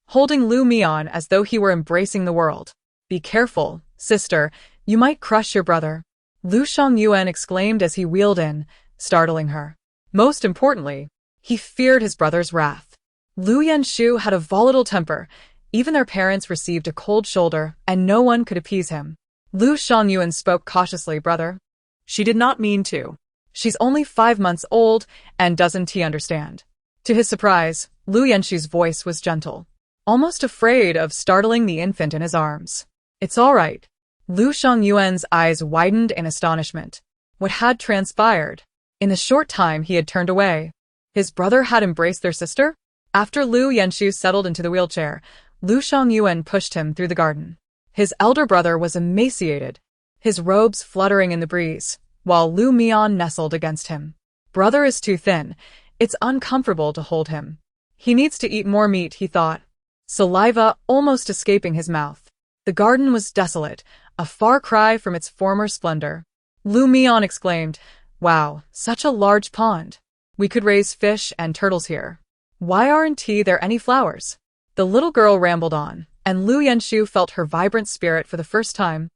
Holding Mian as though he were embracing the world. Be careful, sister, you might crush your brother. Lu Xiangyuan exclaimed as he wheeled in, startling her. Most importantly, he feared his brother's wrath. Lu Yenshu had a volatile temper. Even their parents received a cold shoulder, and no one could appease him. Lu Xiangyuan spoke cautiously, brother. She did not mean to. She's only 5 months old, and doesn't he understand? To his surprise, Lu Yenshu's voice was gentle, almost afraid of startling the infant in his arms. It's all right. Lu Xiangyuan's eyes widened in astonishment. What had transpired? In the short time he had turned away, his brother had embraced their sister? After Lu Yenshu settled into the wheelchair, Lu Xiangyuan pushed him through the garden. His elder brother was emaciated, his robes fluttering in the breeze, while Mian nestled against him. Brother is too thin. It's uncomfortable to hold him. He needs to eat more meat, he thought, saliva almost escaping his mouth. The garden was desolate, a far cry from its former splendor. Mian exclaimed, "Wow, such a large pond. We could raise fish and turtles here. Why aren't there any flowers?" The little girl rambled on, and Lu Yenshu felt her vibrant spirit for the first time,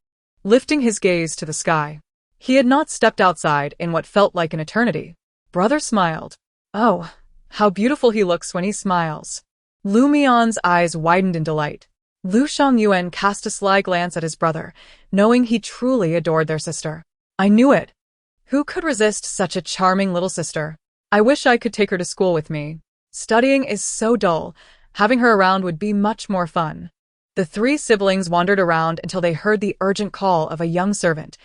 lifting his gaze to the sky. He had not stepped outside in what felt like an eternity. Brother smiled. Oh, how beautiful he looks when he smiles. Mian's eyes widened in delight. Lu Xiangyuan cast a sly glance at his brother, knowing he truly adored their sister. I knew it. Who could resist such a charming little sister? I wish I could take her to school with me. Studying is so dull. Having her around would be much more fun. The 3 siblings wandered around until they heard the urgent call of a young servant.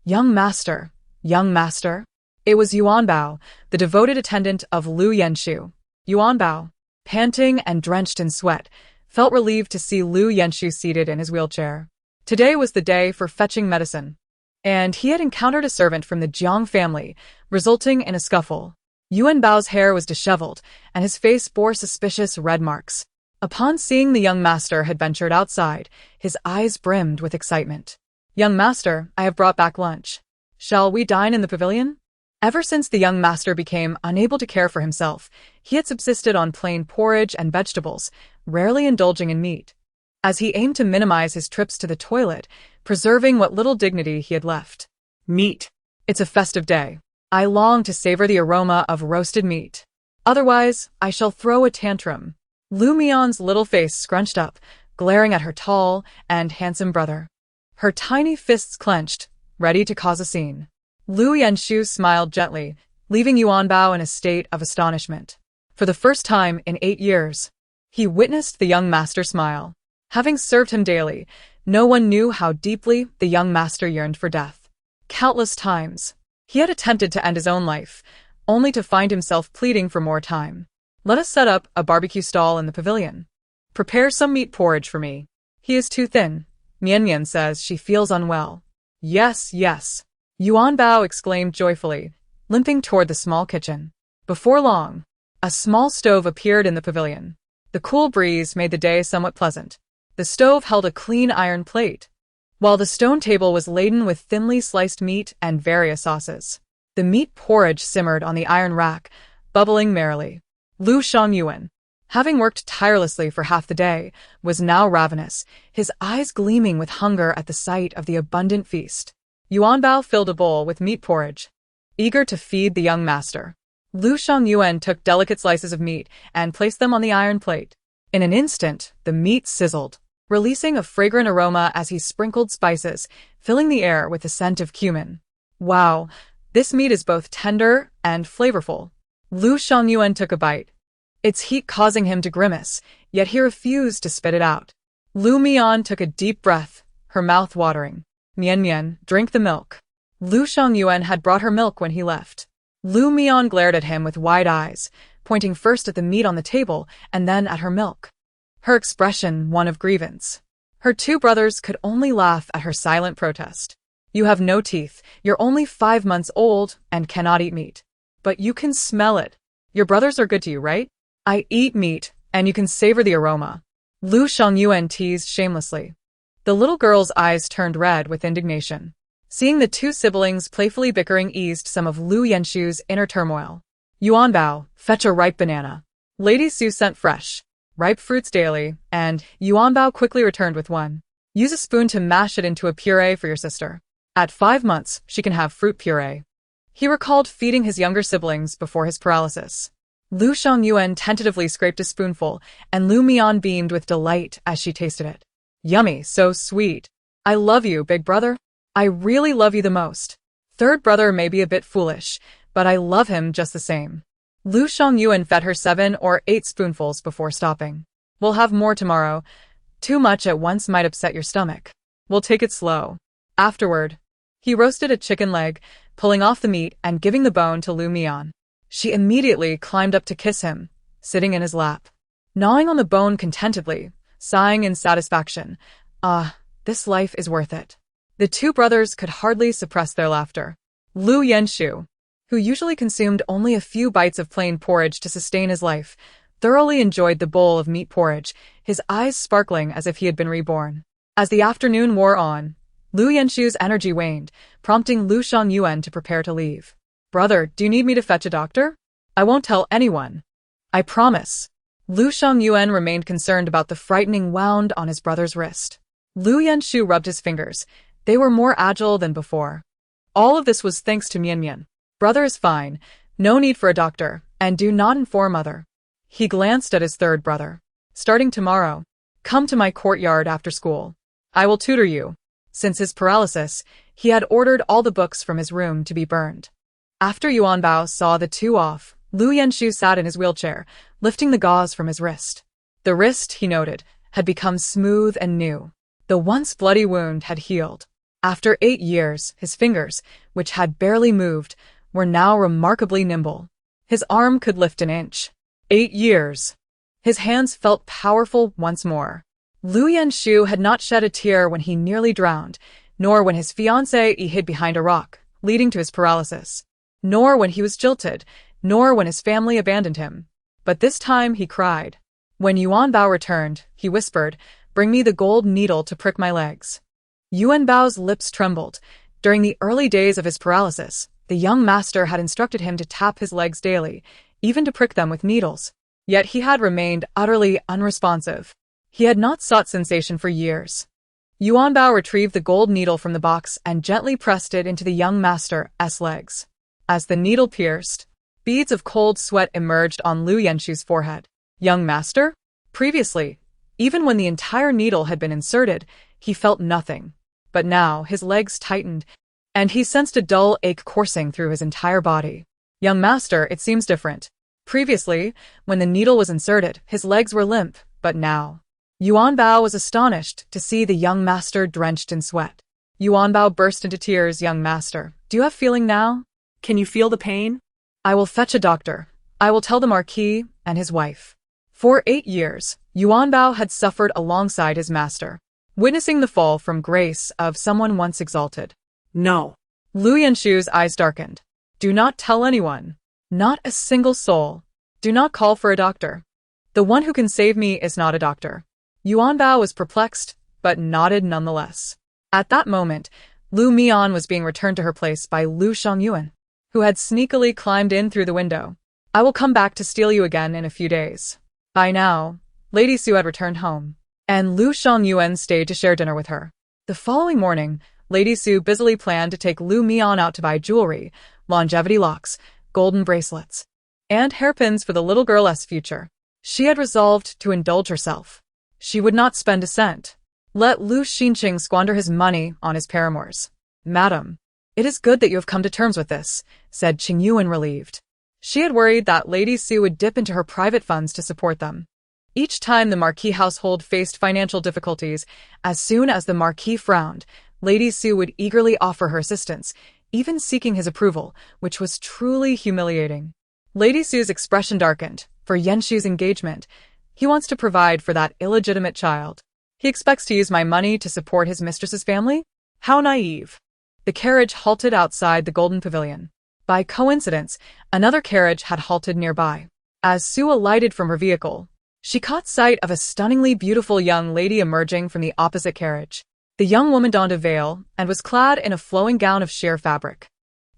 Young master, young master. It was Yuanbao, the devoted attendant of Lu Yenshu. Yuanbao, panting and drenched in sweat, felt relieved to see Lu Yenshu seated in his wheelchair. Today was the day for fetching medicine, and he had encountered a servant from the Jiang family, resulting in a scuffle. Yuanbao's hair was disheveled, and his face bore suspicious red marks. Upon seeing the young master had ventured outside, his eyes brimmed with excitement. Young master, I have brought back lunch. Shall we dine in the pavilion? Ever since the young master became unable to care for himself, he had subsisted on plain porridge and vegetables, rarely indulging in meat. As he aimed to minimize his trips to the toilet, preserving what little dignity he had left. Meat. It's a festive day. I long to savor the aroma of roasted meat. Otherwise, I shall throw a tantrum. Mian's little face scrunched up, glaring at her tall and handsome brother. Her tiny fists clenched, ready to cause a scene. Lu Yenshu smiled gently, leaving Yuanbao in a state of astonishment. For the first time in 8 years, he witnessed the young master smile. Having served him daily, no one knew how deeply the young master yearned for death. Countless times, he had attempted to end his own life, only to find himself pleading for more time. Let us set up a barbecue stall in the pavilion. Prepare some meat porridge for me. He is too thin. Mian says she feels unwell. Yes, yes. Yuanbao exclaimed joyfully, limping toward the small kitchen. Before long, a small stove appeared in the pavilion. The cool breeze made the day somewhat pleasant. The stove held a clean iron plate, while the stone table was laden with thinly sliced meat and various sauces. The meat porridge simmered on the iron rack, bubbling merrily. Lu Xiangyuan, having worked tirelessly for half the day, was now ravenous, his eyes gleaming with hunger at the sight of the abundant feast. Yuanbao filled a bowl with meat porridge, eager to feed the young master. Lu Xiangyuan took delicate slices of meat and placed them on the iron plate. In an instant, the meat sizzled, releasing a fragrant aroma as he sprinkled spices, filling the air with the scent of cumin. Wow, This meat is both tender and flavorful. Lu Xiangyuan took a bite, its heat causing him to grimace, yet he refused to spit it out. Lu Mian took a deep breath, her mouth watering. Mian, drink the milk. Lu Xiangyuan had brought her milk when he left. Lu Mian glared at him with wide eyes, pointing first at the meat on the table and then at her milk. Her expression one of grievance. Her two brothers could only laugh at her silent protest. You have no teeth, you're only 5 months old, and cannot eat meat. But you can smell it. Your brothers are good to you, right? I eat meat, and you can savor the aroma. Lu Xiangyuan teased shamelessly. The little girl's eyes turned red with indignation. Seeing the two siblings playfully bickering eased some of Lu Yenshu's inner turmoil. Yuanbao, fetch a ripe banana. Lady Su sent fresh, ripe fruits daily, and Yuanbao quickly returned with one. Use a spoon to mash it into a puree for your sister. At 5 months, she can have fruit puree. He recalled feeding his younger siblings before his paralysis. Lu Xiangyuan tentatively scraped a spoonful, and Lu Mian beamed with delight as she tasted it. Yummy, so sweet. I love you, big brother. I really love you the most. Third brother may be a bit foolish, but I love him just the same. Lu Xiangyuan fed her 7 or 8 spoonfuls before stopping. We'll have more tomorrow. Too much at once might upset your stomach. We'll take it slow. Afterward, he roasted a chicken leg, pulling off the meat and giving the bone to Lu Mian. She immediately climbed up to kiss him, sitting in his lap, gnawing on the bone contentedly, sighing in satisfaction. Ah, this life is worth it. The two brothers could hardly suppress their laughter. Lu Yenshu, who usually consumed only a few bites of plain porridge to sustain his life, thoroughly enjoyed the bowl of meat porridge, his eyes sparkling as if he had been reborn. As the afternoon wore on, Lu Yenshu's energy waned, prompting Lu Xiangyuan to prepare to leave. Brother, do you need me to fetch a doctor? I won't tell anyone. I promise. Lu Xiangyuan remained concerned about the frightening wound on his brother's wrist. Lu Yenshu rubbed his fingers. They were more agile than before. All of this was thanks to Mian. Brother is fine, no need for a doctor, and do not inform mother. He glanced at his third brother. Starting tomorrow, come to my courtyard after school. I will tutor you. Since his paralysis, he had ordered all the books from his room to be burned. After Yuanbao saw the two off, Lu Yenshu sat in his wheelchair, lifting the gauze from his wrist. The wrist, he noted, had become smooth and new. The once bloody wound had healed. After 8 years, his fingers, which had barely moved, were now remarkably nimble. His arm could lift an inch. 8 years. His hands felt powerful once more. Lu Yenshu had not shed a tear when he nearly drowned, nor when his fiancée hid behind a rock, leading to his paralysis, nor when he was jilted, nor when his family abandoned him. But this time he cried. When Yuanbao returned, he whispered, "Bring me the gold needle to prick my legs." Yuanbao's lips trembled. During the early days of his paralysis, the young master had instructed him to tap his legs daily, even to prick them with needles. Yet he had remained utterly unresponsive. He had not sought sensation for years. Yuanbao retrieved the gold needle from the box and gently pressed it into the young master's legs. As the needle pierced, beads of cold sweat emerged on Lu Yenshu's forehead. Young master? Previously, even when the entire needle had been inserted, he felt nothing. But now his legs tightened, and he sensed a dull ache coursing through his entire body. Young master, it seems different. Previously, when the needle was inserted, his legs were limp, but now. Yuanbao was astonished to see the young master drenched in sweat. Yuanbao burst into tears. Young master, do you have feeling now? Can you feel the pain? I will fetch a doctor. I will tell the Marquis and his wife. For 8 years, Yuanbao had suffered alongside his master, witnessing the fall from grace of someone once exalted. No. Lu Yenshu's eyes darkened. Do not tell anyone. Not a single soul. Do not call for a doctor. The one who can save me is not a doctor. Yuanbao was perplexed, but nodded nonetheless. At that moment, Lu Mian was being returned to her place by Lu Xiangyuan, who had sneakily climbed in through the window. I will come back to steal you again in a few days. By now, Lady Su had returned home, and Lu Xiangyuan stayed to share dinner with her. The following morning, Lady Su busily planned to take Lu Mian out to buy jewelry, longevity locks, golden bracelets, and hairpins for the little girl's future. She had resolved to indulge herself. She would not spend a cent. Let Lu Xinqing squander his money on his paramours. Madam, "It is good that you have come to terms with this," said Qingyu relieved. She had worried that Lady Su would dip into her private funds to support them. Each time the Marquis household faced financial difficulties, as soon as the Marquis frowned, Lady Su would eagerly offer her assistance, even seeking his approval, which was truly humiliating. Lady Su's expression darkened. For Yenshu's engagement, he wants to provide for that illegitimate child. He expects to use my money to support his mistress's family? How naive. The carriage halted outside the Golden Pavilion. By coincidence, another carriage had halted nearby. As Su alighted from her vehicle, she caught sight of a stunningly beautiful young lady emerging from the opposite carriage. The young woman donned a veil and was clad in a flowing gown of sheer fabric,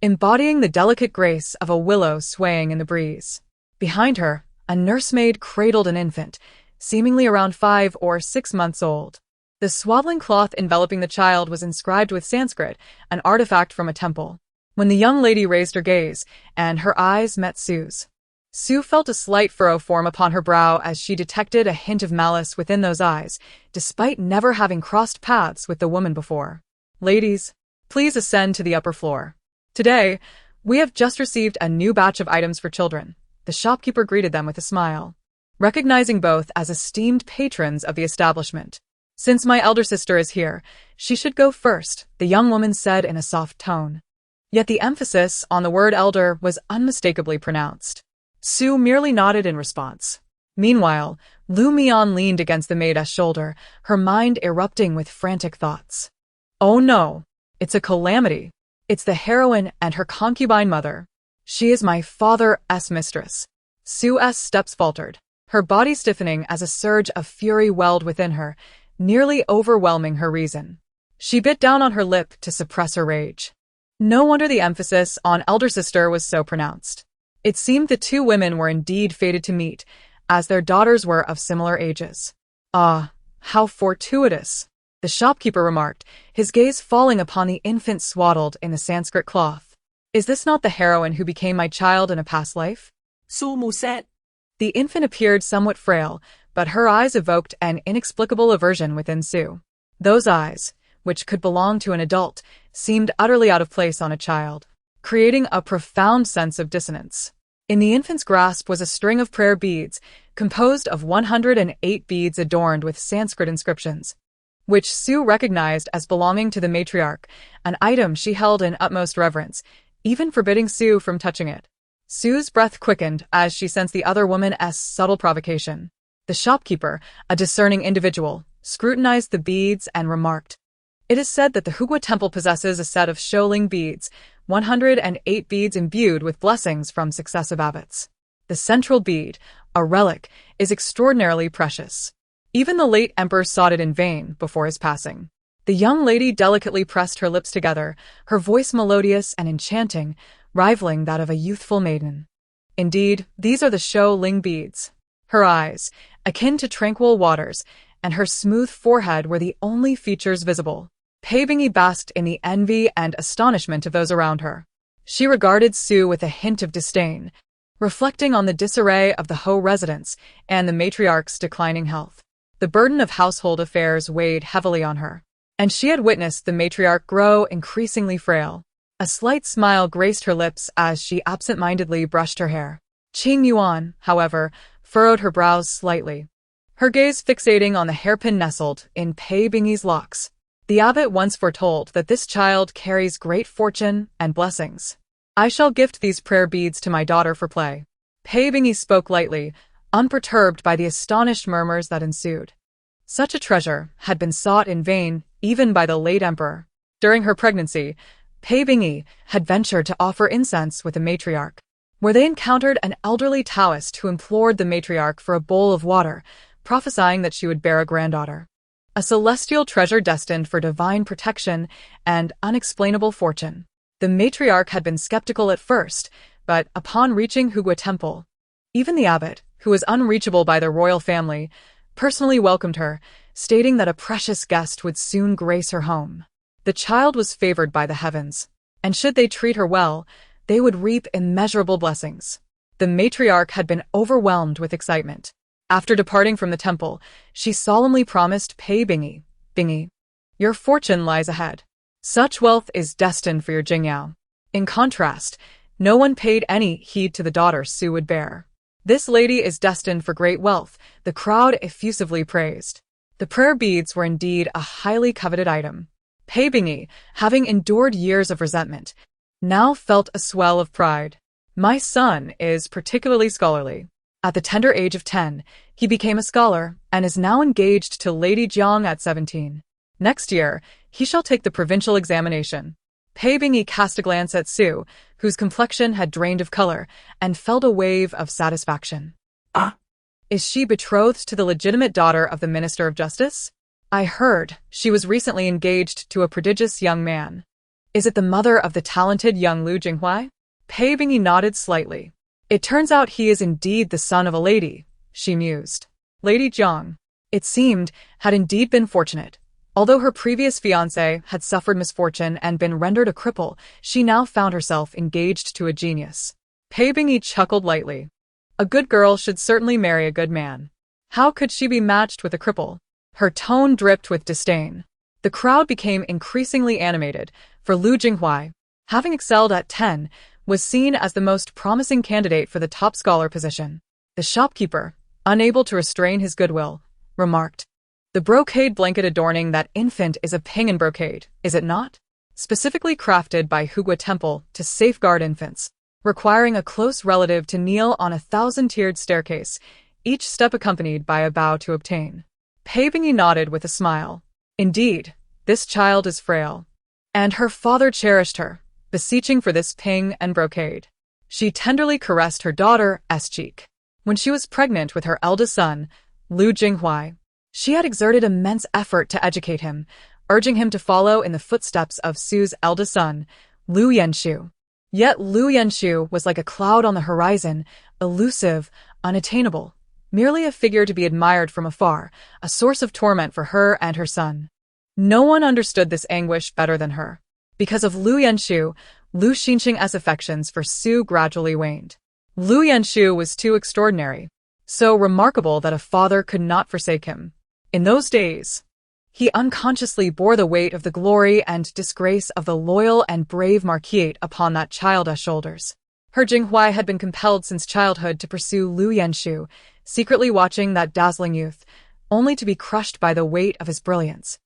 embodying the delicate grace of a willow swaying in the breeze. Behind her, a nursemaid cradled an infant, seemingly around 5 or 6 months old. The swaddling cloth enveloping the child was inscribed with Sanskrit, an artifact from a temple. When the young lady raised her gaze, and her eyes met Su's, Su felt a slight furrow form upon her brow as she detected a hint of malice within those eyes, despite never having crossed paths with the woman before. "Ladies, please ascend to the upper floor. Today, we have just received a new batch of items for children." The shopkeeper greeted them with a smile, recognizing both as esteemed patrons of the establishment. "Since my elder sister is here, she should go first," the young woman said in a soft tone. Yet the emphasis on the word elder was unmistakably pronounced. Su merely nodded in response. Meanwhile, Mian leaned against the maid's shoulder, her mind erupting with frantic thoughts. "Oh no, it's a calamity. It's the heroine and her concubine mother. She is my father's mistress." Su's steps faltered, her body stiffening as a surge of fury welled within her, nearly overwhelming her reason. She bit down on her lip to suppress her rage. No wonder the emphasis on elder sister was so pronounced. It seemed the two women were indeed fated to meet, as their daughters were of similar ages. "Ah, how fortuitous," the shopkeeper remarked, his gaze falling upon the infant swaddled in the Sanskrit cloth. "Is this not the heroine who became my child in a past life?" So Muset. The infant appeared somewhat frail, but her eyes evoked an inexplicable aversion within Su. Those eyes, which could belong to an adult, seemed utterly out of place on a child, creating a profound sense of dissonance. In the infant's grasp was a string of prayer beads, composed of 108 beads adorned with Sanskrit inscriptions, which Su recognized as belonging to the matriarch, an item she held in utmost reverence, even forbidding Su from touching it. Su's breath quickened as she sensed the other woman's subtle provocation. The shopkeeper, a discerning individual, scrutinized the beads and remarked, "It is said that the Hugua temple possesses a set of Sholing beads, 108 beads imbued with blessings from successive abbots. The central bead, a relic, is extraordinarily precious. Even the late emperor sought it in vain before his passing." The young lady delicately pressed her lips together, her voice melodious and enchanting, rivaling that of a youthful maiden. "Indeed, these are the Sholing beads." Her eyes, akin to tranquil waters, and her smooth forehead were the only features visible. Pave basked in the envy and astonishment of those around her. She regarded Su with a hint of disdain, reflecting on the disarray of the Ho residence and the matriarch's declining health. The burden of household affairs weighed heavily on her, and she had witnessed the matriarch grow increasingly frail. A slight smile graced her lips as she absent-mindedly brushed her hair. Qingyu, however, furrowed her brows slightly, her gaze fixating on the hairpin nestled in Pave's locks. "The abbot once foretold that this child carries great fortune and blessings. I shall gift these prayer beads to my daughter for play." Pave spoke lightly, unperturbed by the astonished murmurs that ensued. Such a treasure had been sought in vain, even by the late emperor. During her pregnancy, Pave had ventured to offer incense with the matriarch, where they encountered an elderly Taoist who implored the matriarch for a bowl of water, prophesying that she would bear a granddaughter. A celestial treasure destined for divine protection and unexplainable fortune. The matriarch had been skeptical at first, but upon reaching Hugua Temple, even the abbot, who was unreachable by the royal family, personally welcomed her, stating that a precious guest would soon grace her home. The child was favored by the heavens, and should they treat her well, they would reap immeasurable blessings. The matriarch had been overwhelmed with excitement. After departing from the temple, she solemnly promised Bingi, "Your fortune lies ahead. Such wealth is destined for your Qingyu. In contrast, no one paid any heed to the daughter Su would bear. This lady is destined for great wealth, the crowd effusively praised. The prayer beads were indeed a highly coveted item. Pei, having endured years of resentment, now felt a swell of pride. My son is particularly scholarly. At the tender age of 10, he became a scholar and is now engaged to Lady Jiang at 17. Next year, he shall take the provincial examination. Pei cast a glance at Su, whose complexion had drained of color, and felt a wave of satisfaction. Ah, Is she betrothed to the legitimate daughter of the Minister of Justice? I heard she was recently engaged to a prodigious young man. Is it the mother of the talented young Lu Jinghui? Pei nodded slightly. It turns out he is indeed the son of a lady, she mused. Lady Jiang, it seemed, had indeed been fortunate. Although her previous fiancé had suffered misfortune and been rendered a cripple, she now found herself engaged to a genius. Pei chuckled lightly. A good girl should certainly marry a good man. How could she be matched with a cripple? Her tone dripped with disdain. The crowd became increasingly animated, for Lu Jinghui, having excelled at 10, was seen as the most promising candidate for the top scholar position. The shopkeeper, unable to restrain his goodwill, remarked, "The brocade blanket adorning that infant is a pinyin brocade, is it not? Specifically crafted by Hugua Temple to safeguard infants, requiring a close relative to kneel on a 1,000-tiered staircase, each step accompanied by a bow to obtain." Pei nodded with a smile. Indeed, this child is frail. And her father cherished her, beseeching for this ping and brocade. She tenderly caressed her daughter's cheek. When she was pregnant with her eldest son, Lu Jinghui, she had exerted immense effort to educate him, urging him to follow in the footsteps of Su's eldest son, Lu Yanshu. Yet Lu Yanshu was like a cloud on the horizon, elusive, unattainable, merely a figure to be admired from afar, a source of torment for her and her son. No one understood this anguish better than her. Because of Lu Yanshu, Lu Xinqing's affections for Su gradually waned. Lu Yanshu was too extraordinary, so remarkable that a father could not forsake him. In those days, he unconsciously bore the weight of the glory and disgrace of the loyal and brave Marquis upon that child's shoulders. Her Jinghui had been compelled since childhood to pursue Lu Yanshu, secretly watching that dazzling youth, only to be crushed by the weight of his brilliance,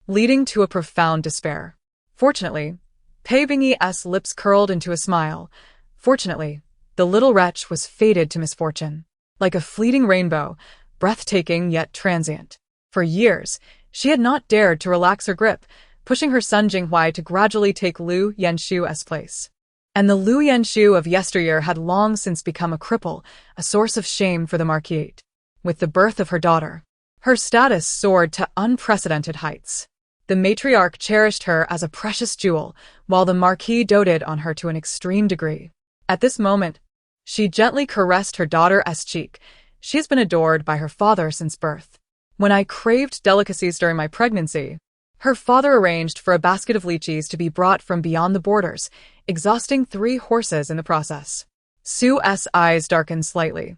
leading to a profound despair. Fortunately, Pei Bingyi's lips curled into a smile. Fortunately, the little wretch was fated to misfortune. Like a fleeting rainbow, breathtaking yet transient. For years, she had not dared to relax her grip, pushing her son Jinghui to gradually take Lu Yanshu's place. And the Lu Yanshu of yesteryear had long since become a cripple, a source of shame for the Marquis. With the birth of her daughter, her status soared to unprecedented heights. The matriarch cherished her as a precious jewel, while the Marquis doted on her to an extreme degree. At this moment, she gently caressed her daughter's cheek. She has been adored by her father since birth. When I craved delicacies during my pregnancy, her father arranged for a basket of lychees to be brought from beyond the borders, exhausting 3 horses in the process. Su's eyes darkened slightly.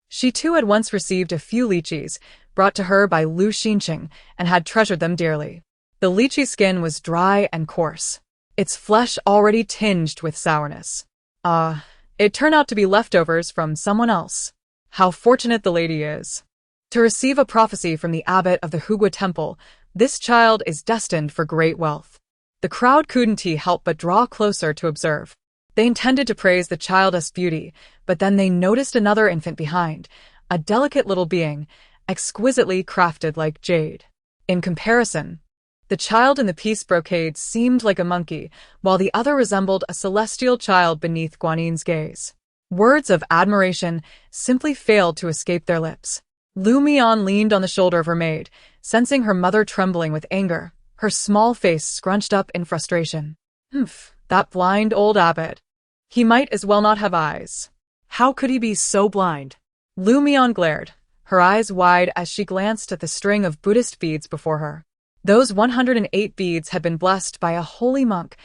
She too had once received a few lychees, brought to her by Lu Xinqing, and had treasured them dearly. The lychee skin was dry and coarse, its flesh already tinged with sourness. It turned out to be leftovers from someone else. How fortunate the lady is. To receive a prophecy from the abbot of the Hugua Temple, this child is destined for great wealth. The crowd couldn't help but draw closer to observe. They intended to praise the child's beauty, but then they noticed another infant behind, a delicate little being, exquisitely crafted like jade. In comparison, the child in the peace brocade seemed like a monkey, while the other resembled a celestial child beneath Guanin's gaze. Words of admiration simply failed to escape their lips. Lu Mian leaned on the shoulder of her maid, sensing her mother trembling with anger, her small face scrunched up in frustration. That blind old abbot. He might as well not have eyes. how could he be so blind? Lu Mian glared, her eyes wide as she glanced at the string of Buddhist beads before her. Those 108 beads had been blessed by a holy monk.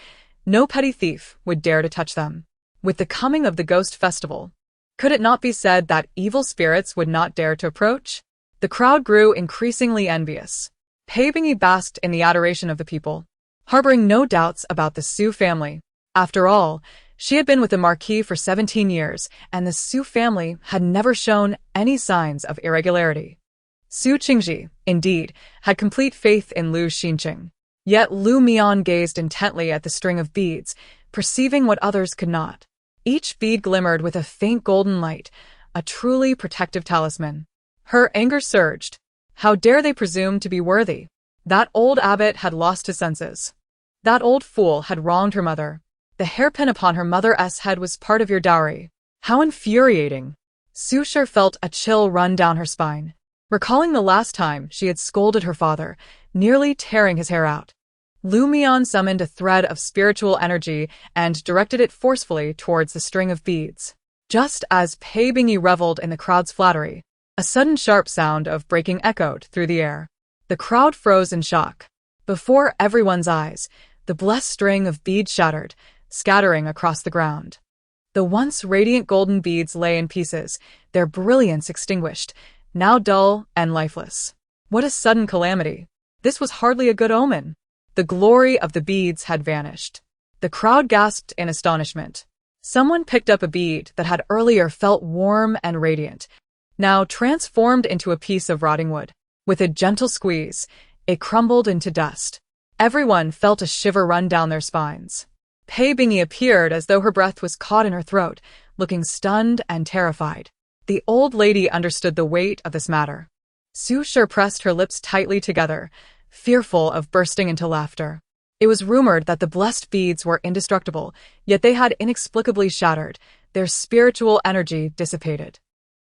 No petty thief would dare to touch them. With the coming of the ghost festival, could it not be said that evil spirits would not dare to approach? The crowd grew increasingly envious. Pei basked in the adoration of the people. harboring no doubts about the Su family. After all, she had been with the Marquis for 17 years, and the Su family had never shown any signs of irregularity. Su Qingji, indeed, had complete faith in Lu Xinqing. Yet Lu Mian gazed intently at the string of beads, perceiving what others could not. Each bead glimmered with a faint golden light, a truly protective talisman. Her anger surged. How dare they presume to be worthy? That old abbot had lost his senses. That old fool had wronged her mother. The hairpin upon her mother's head was part of your dowry. How infuriating! Su Shi felt a chill run down her spine, recalling the last time she had scolded her father, nearly tearing his hair out. Lu Mian summoned a thread of spiritual energy and directed it forcefully towards the string of beads. Just as Pei Bingyi reveled in the crowd's flattery, a sudden sharp sound of breaking echoed through the air. The crowd froze in shock. Before everyone's eyes, the blessed string of beads shattered, scattering across the ground. The once radiant golden beads lay in pieces, their brilliance extinguished, now dull and lifeless. What a sudden calamity! This was hardly a good omen. The glory of the beads had vanished. The crowd gasped in astonishment. Someone picked up a bead that had earlier felt warm and radiant, now transformed into a piece of rotting wood. With a gentle squeeze, it crumbled into dust. Everyone felt a shiver run down their spines. Pei Bingyi appeared as though her breath was caught in her throat, looking stunned and terrified. The old lady understood the weight of this matter. Su Shi pressed her lips tightly together, fearful of bursting into laughter. It was rumored that the blessed beads were indestructible, yet they had inexplicably shattered, their spiritual energy dissipated.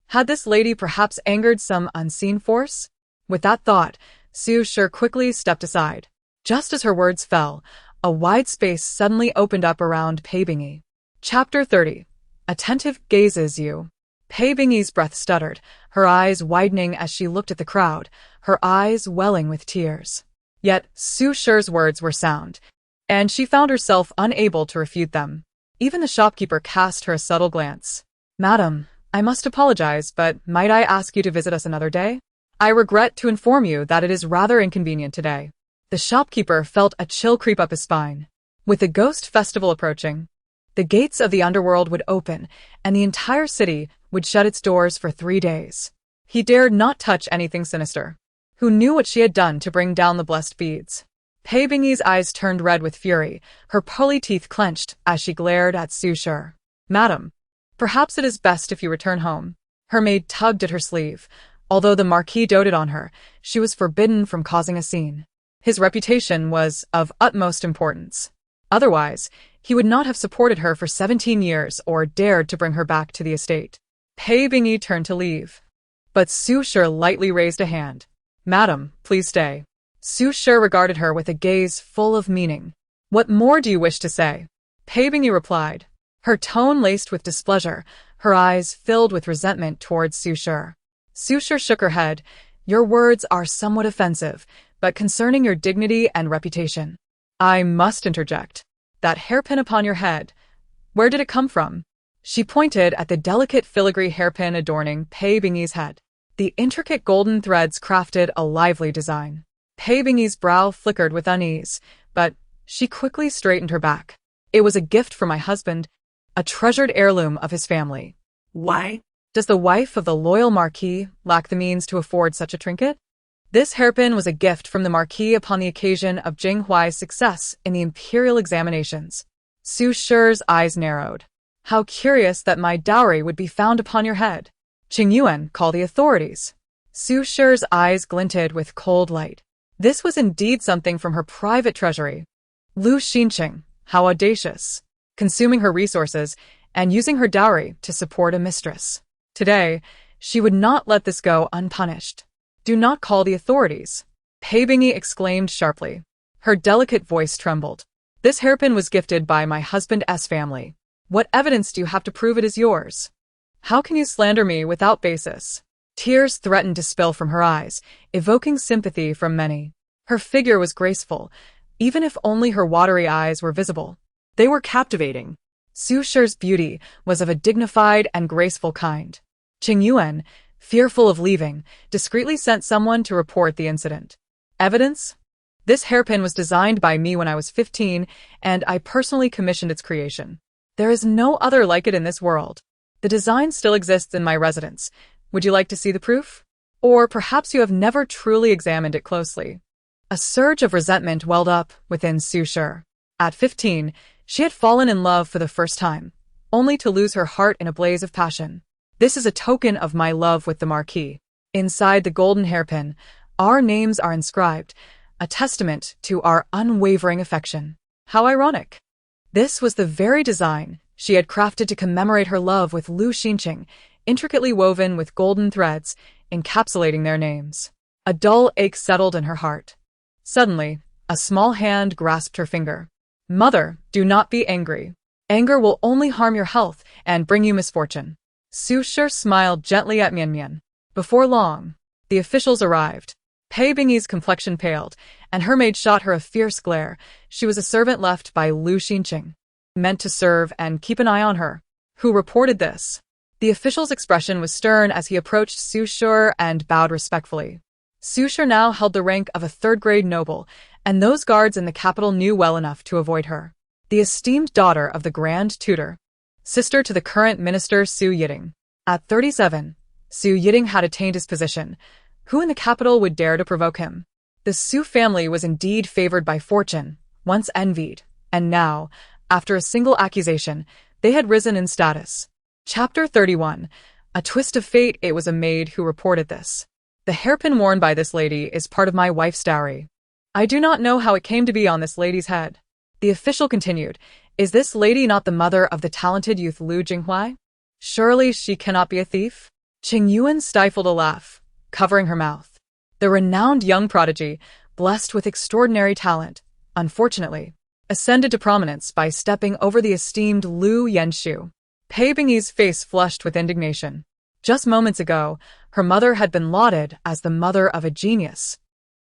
Had this lady perhaps angered some unseen force? With that thought, Su Shi quickly stepped aside. Just as her words fell, a wide space suddenly opened up around Pei Bingyi. Chapter 30. Attentive Gazes You. Pei Bingyi's breath stuttered, her eyes widening as she looked at the crowd, her eyes welling with tears. Yet Su Shi's words were sound, and she found herself unable to refute them. Even the shopkeeper cast her a subtle glance. "Madam, I must apologize, but might I ask you to visit us another day? I regret to inform you that it is rather inconvenient today." The shopkeeper felt a chill creep up his spine. With the ghost festival approaching, the gates of the underworld would open, and the entire city would shut its doors for 3 days. He dared not touch anything sinister. Who knew what she had done to bring down the blessed beads? Pei Bingyi's eyes turned red with fury, her pearly teeth clenched as she glared at Su Shi. "Madam, perhaps it is best if you return home." Her maid tugged at her sleeve. Although the Marquis doted on her, she was forbidden from causing a scene. His reputation was of utmost importance. Otherwise, he would not have supported her for 17 years or dared to bring her back to the estate. Pei Bingyi turned to leave, but Su Shi lightly raised a hand. "Madam, please stay." Su Shi regarded her with a gaze full of meaning. "What more do you wish to say?" Pei Bingyi replied, her tone laced with displeasure, her eyes filled with resentment towards Su Shi. Su Shi shook her head. "Your words are somewhat offensive, but concerning your dignity and reputation, I must interject. That hairpin upon your head, where did it come from?" She pointed at the delicate filigree hairpin adorning Pei Bingyi's head. The intricate golden threads crafted a lively design. Pei Bingyi's brow flickered with unease, but she quickly straightened her back. "It was a gift from my husband, a treasured heirloom of his family." Why? Does the wife of the loyal Marquis lack the means to afford such a trinket? This hairpin was a gift from the Marquis upon the occasion of Jing Huai's success in the imperial examinations. Su Shi's eyes narrowed. "How curious that my dowry would be found upon your head. Qingyu, call the authorities." Su Shi's eyes glinted with cold light. This was indeed something from her private treasury. Lu Xinqing, how audacious. Consuming her resources and using her dowry to support a mistress. Today, she would not let this go unpunished. "Do not call the authorities," Pei Bingyi exclaimed sharply. Her delicate voice trembled. "This hairpin was gifted by my husband's family. What evidence do you have to prove it is yours? How can you slander me without basis?" Tears threatened to spill from her eyes, evoking sympathy from many. Her figure was graceful, even if only her watery eyes were visible. They were captivating. Su Shi's beauty was of a dignified and graceful kind. Qingyu, fearful of leaving, discreetly sent someone to report the incident. Evidence? This hairpin was designed by me when I was 15, and I personally commissioned its creation. There is no other like it in this world. The design still exists in my residence. Would you like to see the proof? Or perhaps you have never truly examined it closely. A surge of resentment welled up within Su Shi. At 15, she had fallen in love for the first time, only to lose her heart in a blaze of passion. This is a token of my love with the Marquis. Inside the golden hairpin, our names are inscribed, a testament to our unwavering affection. How ironic. This was the very design she had crafted to commemorate her love with Lu Xinqing, intricately woven with golden threads, encapsulating their names. A dull ache settled in her heart. Suddenly, a small hand grasped her finger. Mother, do not be angry. Anger will only harm your health and bring you misfortune. Su Shi smiled gently at Mian. Before long, the officials arrived. Pei Bingyi's complexion paled, and her maid shot her a fierce glare. She was a servant left by Lu Xinqing, meant to serve and keep an eye on her. Who reported this? The official's expression was stern as he approached Su Shi and bowed respectfully. Su Shi now held the rank of a third-grade noble, and those guards in the capital knew well enough to avoid her. The esteemed daughter of the Grand Tutor, sister to the current minister Su Yiting. At 37, Su Yiting had attained his position. Who in the capital would dare to provoke him? The Su family was indeed favored by fortune, once envied, and now, after a single accusation, they had risen in status. Chapter 31. A twist of fate. It was a maid who reported this. The hairpin worn by this lady is part of my wife's dowry. I do not know how it came to be on this lady's head. The official continued, is this lady not the mother of the talented youth Lu Jinghuai? Surely she cannot be a thief? Qingyu stifled a laugh, covering her mouth. The renowned young prodigy, blessed with extraordinary talent, unfortunately, ascended to prominence by stepping over the esteemed Lu Yenshu. Pei Bingyi's face flushed with indignation. Just moments ago, her mother had been lauded as the mother of a genius.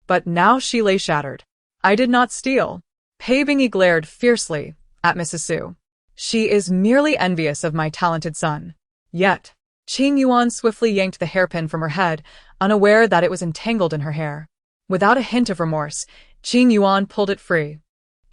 But now she lay shattered. I did not steal. Pei Bingyi glared fiercely at Mrs. Su. She is merely envious of my talented son. Yet, Qingyu swiftly yanked the hairpin from her head, unaware that it was entangled in her hair. Without a hint of remorse, Qingyu pulled it free,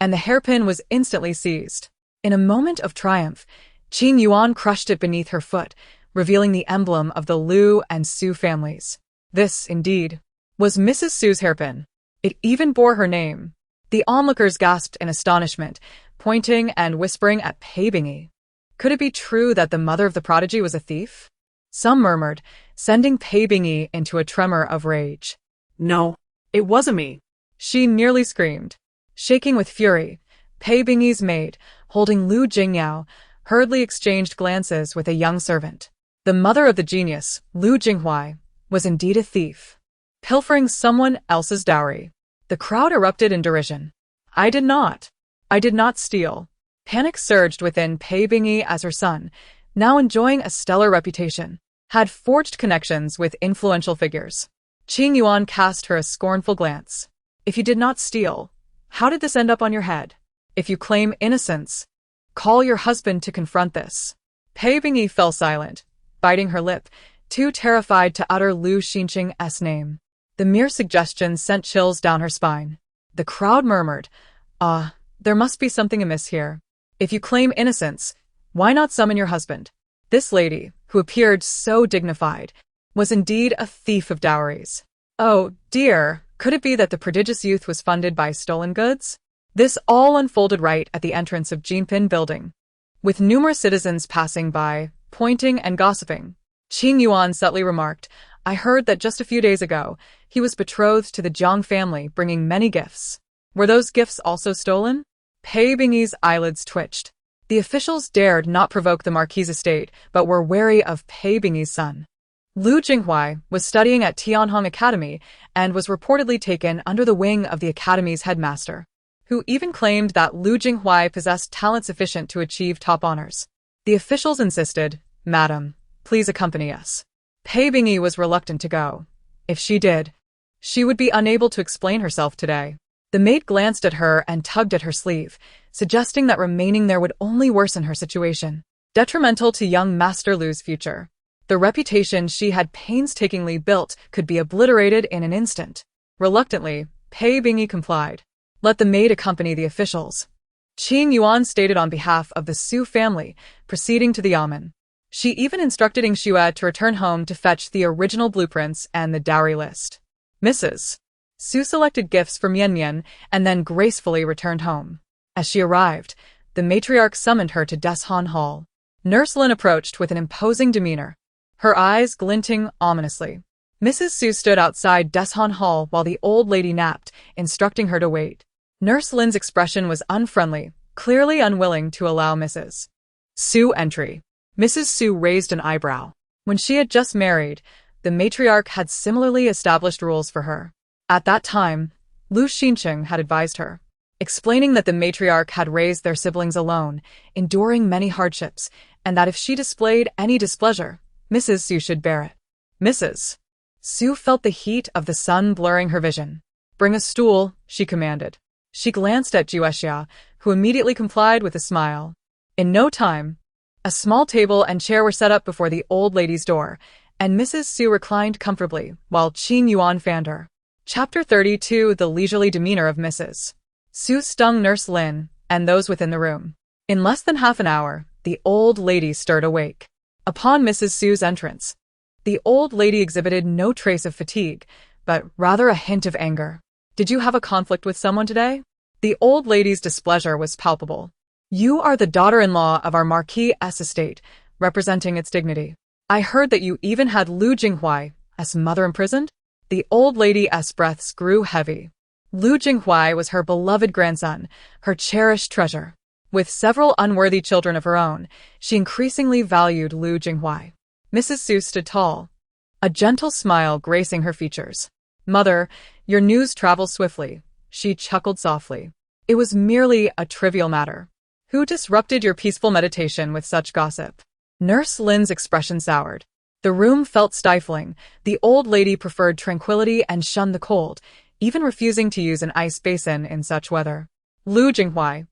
and the hairpin was instantly seized. In a moment of triumph, Qingyu crushed it beneath her foot, revealing the emblem of the Lu and Su families. This, indeed, was Mrs. Su's hairpin. It even bore her name. The onlookers gasped in astonishment, pointing and whispering at Pei Bingyi. Could it be true that the mother of the prodigy was a thief? Some murmured, sending Pei Bingyi into a tremor of rage. No, it wasn't me. She nearly screamed. Shaking with fury, Pei Bingyi's maid, holding Lu Jingyao, hurriedly exchanged glances with a young servant. The mother of the genius, Lu Jinghuai, was indeed a thief, pilfering someone else's dowry. The crowd erupted in derision. I did not steal. Panic surged within Pei Bingyi as her son, now enjoying a stellar reputation, had forged connections with influential figures. Qingyu cast her a scornful glance. If you did not steal, how did this end up on your head? If you claim innocence, call your husband to confront this. Pei Bingyi fell silent, biting her lip, too terrified to utter Lu Xinqing's name. The mere suggestion sent chills down her spine. The crowd murmured, there must be something amiss here. If you claim innocence, why not summon your husband? This lady, who appeared so dignified, was indeed a thief of dowries. Oh, dear, could it be that the prodigious youth was funded by stolen goods? This all unfolded right at the entrance of Jinpin Building. With numerous citizens passing by, pointing and gossiping, Qingyu subtly remarked, I heard that just a few days ago, he was betrothed to the Jiang family, bringing many gifts. Were those gifts also stolen? Pei Bingyi's eyelids twitched. The officials dared not provoke the Marquis' estate, but were wary of Pei Bingyi's son. Lu Jinghuai was studying at Tianhong Academy and was reportedly taken under the wing of the academy's headmaster, who even claimed that Lu Jinghuai possessed talent sufficient to achieve top honors. The officials insisted, Madam, please accompany us. Pei Bingyi was reluctant to go. If she did, she would be unable to explain herself today. The maid glanced at her and tugged at her sleeve, suggesting that remaining there would only worsen her situation, detrimental to young Master Lu's future. The reputation she had painstakingly built could be obliterated in an instant. Reluctantly, Pei Bingyi complied. Let the maid accompany the officials. Qingyu stated on behalf of the Su family, proceeding to the yamen. She even instructed Ing Xue to return home to fetch the original blueprints and the dowry list. Mrs. Su selected gifts for Mian and then gracefully returned home. As she arrived, the matriarch summoned her to Deshan Hall. Nurse Lin approached with an imposing demeanor, her eyes glinting ominously. Mrs. Su stood outside Deshan Hall while the old lady napped, instructing her to wait. Nurse Lin's expression was unfriendly, clearly unwilling to allow Mrs. Su entry. Mrs. Su raised an eyebrow. When she had just married, the matriarch had similarly established rules for her. At that time, Lu Xincheng had advised her, explaining that the matriarch had raised their siblings alone, enduring many hardships, and that if she displayed any displeasure, Mrs. Su should bear it. Mrs. Su felt the heat of the sun blurring her vision. Bring a stool, she commanded. She glanced at Juexia, who immediately complied with a smile. In no time, a small table and chair were set up before the old lady's door, and Mrs. Su reclined comfortably while Qingyu fanned her. Chapter 32. The leisurely demeanor of Mrs. Su stung Nurse Lin and those within the room. In less than half an hour, the old lady stirred awake. Upon Mrs. Su's entrance, the old lady exhibited no trace of fatigue, but rather a hint of anger. Did you have a conflict with someone today? The old lady's displeasure was palpable. You are the daughter-in-law of our Marquis' estate, representing its dignity. I heard that you even had Lu Jinghuai's mother imprisoned? The old lady's breaths grew heavy. Lu Jinghuai was her beloved grandson, her cherished treasure. With several unworthy children of her own, she increasingly valued Lu Jinghuai. Mrs. Su stood tall, a gentle smile gracing her features. Mother, your news travels swiftly, she chuckled softly. It was merely a trivial matter. Who disrupted your peaceful meditation with such gossip? Nurse Lin's expression soured. The room felt stifling. The old lady preferred tranquility and shunned the cold, even refusing to use an ice basin in such weather. Lu Jinghuai,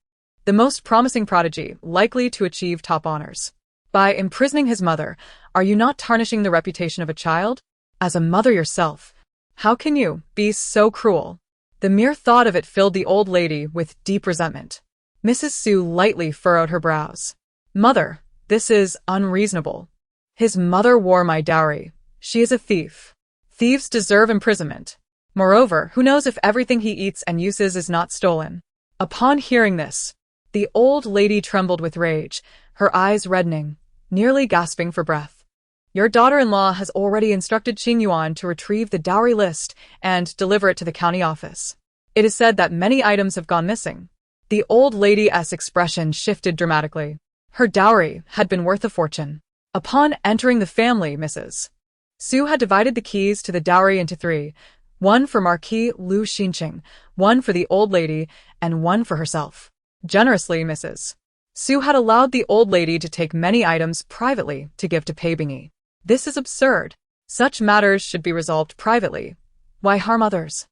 the most promising prodigy, likely to achieve top honors. By imprisoning his mother, are you not tarnishing the reputation of a child? As a mother yourself, how can you be so cruel? The mere thought of it filled the old lady with deep resentment. Mrs. Su lightly furrowed her brows. Mother, this is unreasonable. His mother wore my dowry. She is a thief. Thieves deserve imprisonment. Moreover, who knows if everything he eats and uses is not stolen? Upon hearing this, the old lady trembled with rage, her eyes reddening, nearly gasping for breath. Your daughter-in-law has already instructed Qingyu to retrieve the dowry list and deliver it to the county office. It is said that many items have gone missing. The old lady's expression shifted dramatically. Her dowry had been worth a fortune. Upon entering the family, Mrs. Su had divided the keys to the dowry into 3, one for Marquis Lu Xincheng, one for the old lady, and one for herself. Generously, Mrs. Su had allowed the old lady to take many items privately to give to Pei Bingyi. This is absurd. Such matters should be resolved privately. Why harm others?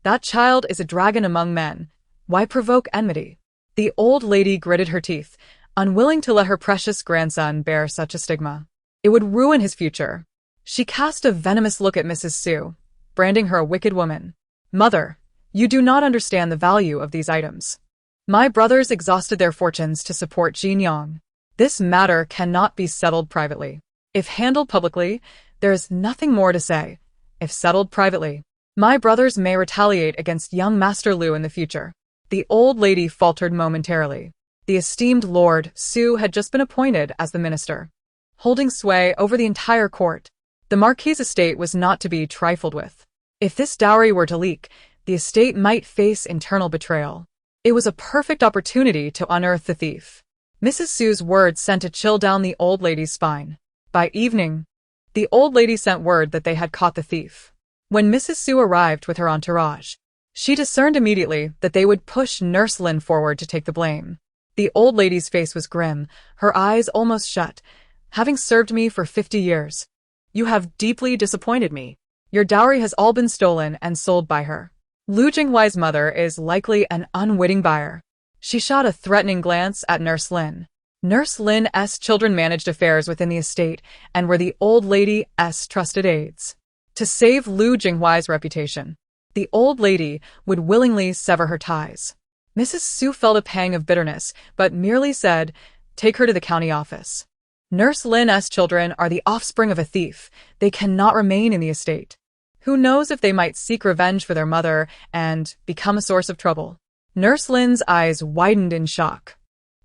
That child is a dragon among men. Why provoke enmity? The old lady gritted her teeth, unwilling to let her precious grandson bear such a stigma. It would ruin his future. She cast a venomous look at Mrs. Su, branding her a wicked woman. Mother, you do not understand the value of these items. My brothers exhausted their fortunes to support Jinyang. This matter cannot be settled privately. If handled publicly, there is nothing more to say. If settled privately, my brothers may retaliate against young Master Lu in the future. The old lady faltered momentarily. The esteemed Lord Su had just been appointed as the minister, holding sway over the entire court. The Marquis' estate was not to be trifled with. If this dowry were to leak, the estate might face internal betrayal. It was a perfect opportunity to unearth the thief. Mrs. Su's words sent a chill down the old lady's spine. By evening, the old lady sent word that they had caught the thief. When Mrs. Su arrived with her entourage, she discerned immediately that they would push Nurse Lin forward to take the blame. The old lady's face was grim, her eyes almost shut. Having served me for 50 years, you have deeply disappointed me. Your dowry has all been stolen and sold by her. Lu Jinghuai's mother is likely an unwitting buyer. She shot a threatening glance at Nurse Lin. Nurse Lin's children managed affairs within the estate and were the old lady's trusted aides. To save Lu Jinghuai's reputation, the old lady would willingly sever her ties. Mrs. Su felt a pang of bitterness, but merely said, "Take her to the county office. Nurse Lin's children are the offspring of a thief. They cannot remain in the estate. Who knows if they might seek revenge for their mother and become a source of trouble." Nurse Lin's eyes widened in shock.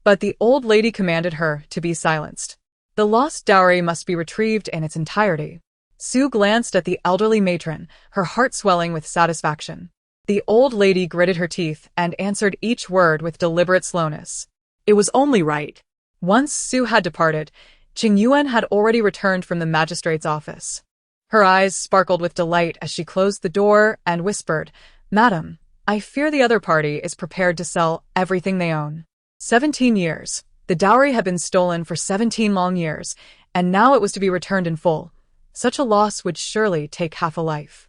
But the old lady commanded her to be silenced. The lost dowry must be retrieved in its entirety. Su glanced at the elderly matron, her heart swelling with satisfaction. The old lady gritted her teeth and answered each word with deliberate slowness. It was only right. Once Su had departed, Qingyu had already returned from the magistrate's office. Her eyes sparkled with delight as she closed the door and whispered, "Madam, I fear the other party is prepared to sell everything they own." 17 years. The dowry had been stolen for 17 long years, and now it was to be returned in full. Such a loss would surely take half a life.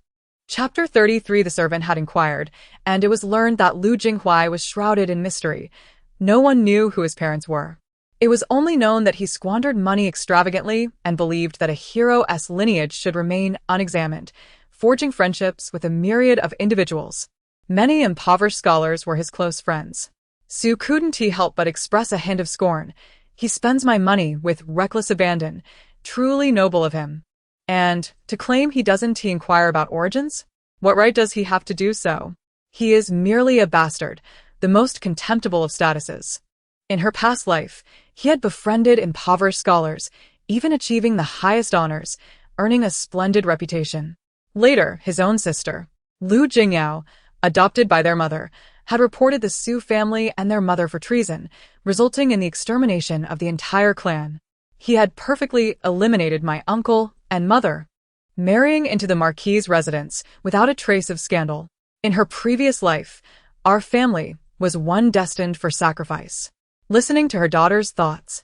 Chapter 33. The servant had inquired, and it was learned that Lu Jinghuai was shrouded in mystery. No one knew who his parents were. It was only known that he squandered money extravagantly and believed that a hero's lineage should remain unexamined, forging friendships with a myriad of individuals. Many impoverished scholars were his close friends. Su couldn't help but express a hint of scorn. "He spends my money with reckless abandon. Truly noble of him. And to claim he doesn't inquire about origins? What right does he have to do so? He is merely a bastard, the most contemptible of statuses." In her past life, he had befriended impoverished scholars, even achieving the highest honors, earning a splendid reputation. Later, his own sister, Lu Jingyao, adopted by their mother, had reported the Su family and their mother for treason, resulting in the extermination of the entire clan. He had perfectly eliminated my uncle and mother, marrying into the Marquis' residence without a trace of scandal. In her previous life, our family was one destined for sacrifice. Listening to her daughter's thoughts,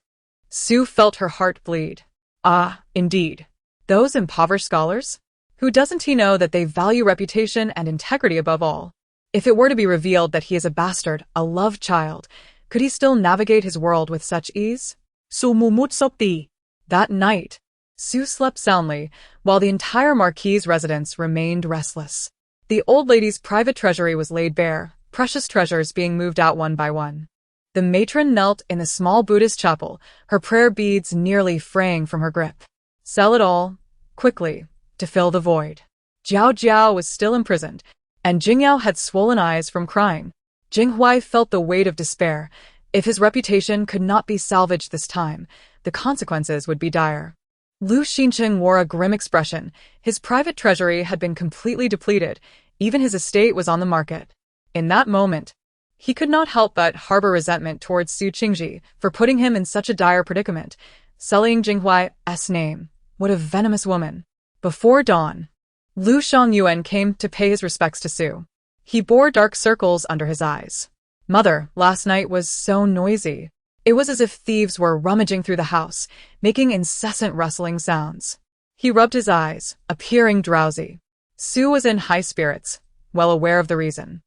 Su felt her heart bleed. Ah, indeed. Those impoverished scholars? Who doesn't he know that they value reputation and integrity above all? If it were to be revealed that he is a bastard, a loved child, could he still navigate his world with such ease? Sumumutsopti. That night, Su slept soundly, while the entire Marquis' residence remained restless. The old lady's private treasury was laid bare, precious treasures being moved out one by one. The matron knelt in the small Buddhist chapel, her prayer beads nearly fraying from her grip. Sell it all, quickly, to fill the void. Jiao Jiao was still imprisoned, and Jingyao had swollen eyes from crying. Jinghuai felt the weight of despair. If his reputation could not be salvaged this time, the consequences would be dire. Lu Xincheng wore a grim expression. His private treasury had been completely depleted. Even his estate was on the market. In that moment, he could not help but harbor resentment towards Su Qingji for putting him in such a dire predicament. Sullying Jinghuai's name. What a venomous woman. Before dawn, Lu Xiangyuan came to pay his respects to Su. He bore dark circles under his eyes. "Mother, last night was so noisy. It was as if thieves were rummaging through the house, making incessant rustling sounds." He rubbed his eyes, appearing drowsy. Su was in high spirits, well aware of the reason.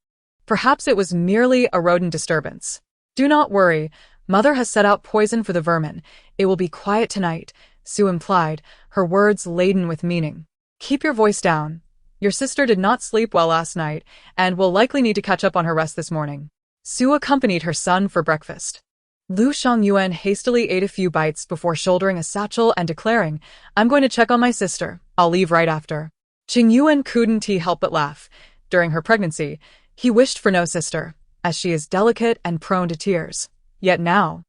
Perhaps it was merely a rodent disturbance. "Do not worry. Mother has set out poison for the vermin. It will be quiet tonight," Su implied, her words laden with meaning. "Keep your voice down. Your sister did not sleep well last night and will likely need to catch up on her rest this morning." Su accompanied her son for breakfast. Lu Xiangyuan hastily ate a few bites before shouldering a satchel and declaring, "I'm going to check on my sister. I'll leave right after." Qingyuan couldn't help but laugh. During her pregnancy, he wished for no sister, as she is delicate and prone to tears. Yet now,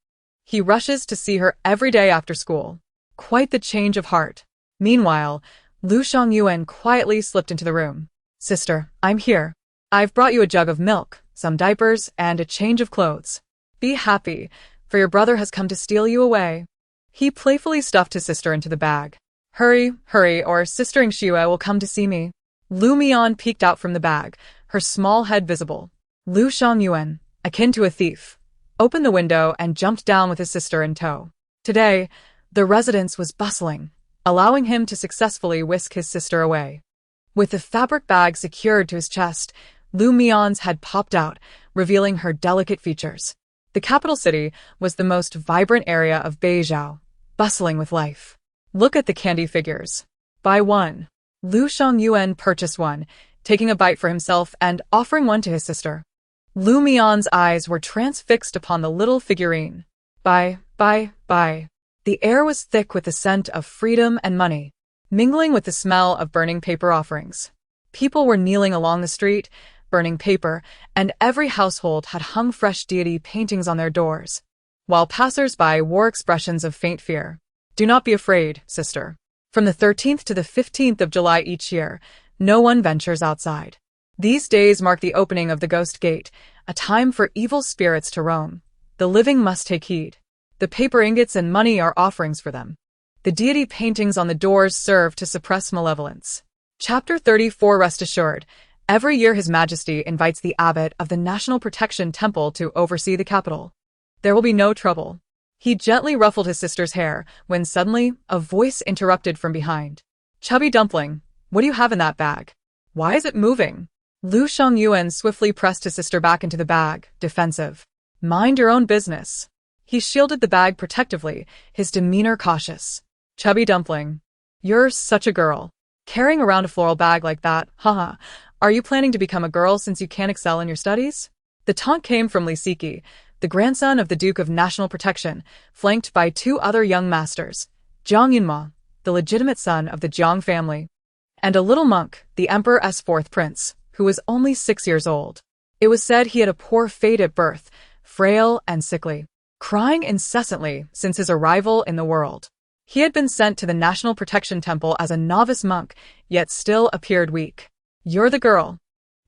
he rushes to see her every day after school. Quite the change of heart. Meanwhile, Lu Xiangyuan quietly slipped into the room. "Sister, I'm here. I've brought you a jug of milk, some diapers, and a change of clothes. Be happy, for your brother has come to steal you away." He playfully stuffed his sister into the bag. Hurry, hurry, or Sister Xue will come to see me." Lu Mian peeked out from the bag, her small head visible. Lu Xiangyuan, akin to a thief, opened the window and jumped down with his sister in tow. Today, the residence was bustling, allowing him to successfully whisk his sister away. With the fabric bag secured to his chest, Lu Mian's head popped out, revealing her delicate features. The capital city was the most vibrant area of Beizhou, bustling with life. "Look at the candy figures. Buy one." Lu Xiangyuan purchased one, taking a bite for himself and offering one to his sister. Mian's eyes were transfixed upon the little figurine. Bye. The air was thick with the scent of freedom and money, mingling with the smell of burning paper offerings. People were kneeling along the street, burning paper, and every household had hung fresh deity paintings on their doors, while passers-by wore expressions of faint fear. Do not be afraid, sister. From the 13th to the 15th of July each year, no one ventures outside. These days mark the opening of the Ghost Gate, a time for evil spirits to roam. The living must take heed. The paper ingots and money are offerings for them. The deity paintings on the doors serve to suppress malevolence. Chapter 34. Rest assured, every year His Majesty invites the abbot of the National Protection Temple to oversee the capital. There will be no trouble. He gently ruffled his sister's hair when suddenly a voice interrupted from behind. Chubby dumpling, what do you have in that bag? Why is it moving? Lu Xiangyuan swiftly pressed his sister back into the bag, defensive. Mind your own business. He shielded the bag protectively, his demeanor cautious. Chubby dumpling, you're such a girl. Carrying around a floral bag like that, haha. Are you planning to become a girl since you can't excel in your studies? The taunt came from Li Siki, the grandson of the Duke of National Protection, flanked by two other young masters, Jiang Yunma, the legitimate son of the Jiang family, and a little monk, the Emperor's fourth prince, who was only 6 years old. It was said he had a poor fate at birth, frail and sickly, crying incessantly since his arrival in the world. He had been sent to the National Protection Temple as a novice monk, yet still appeared weak. You're the girl.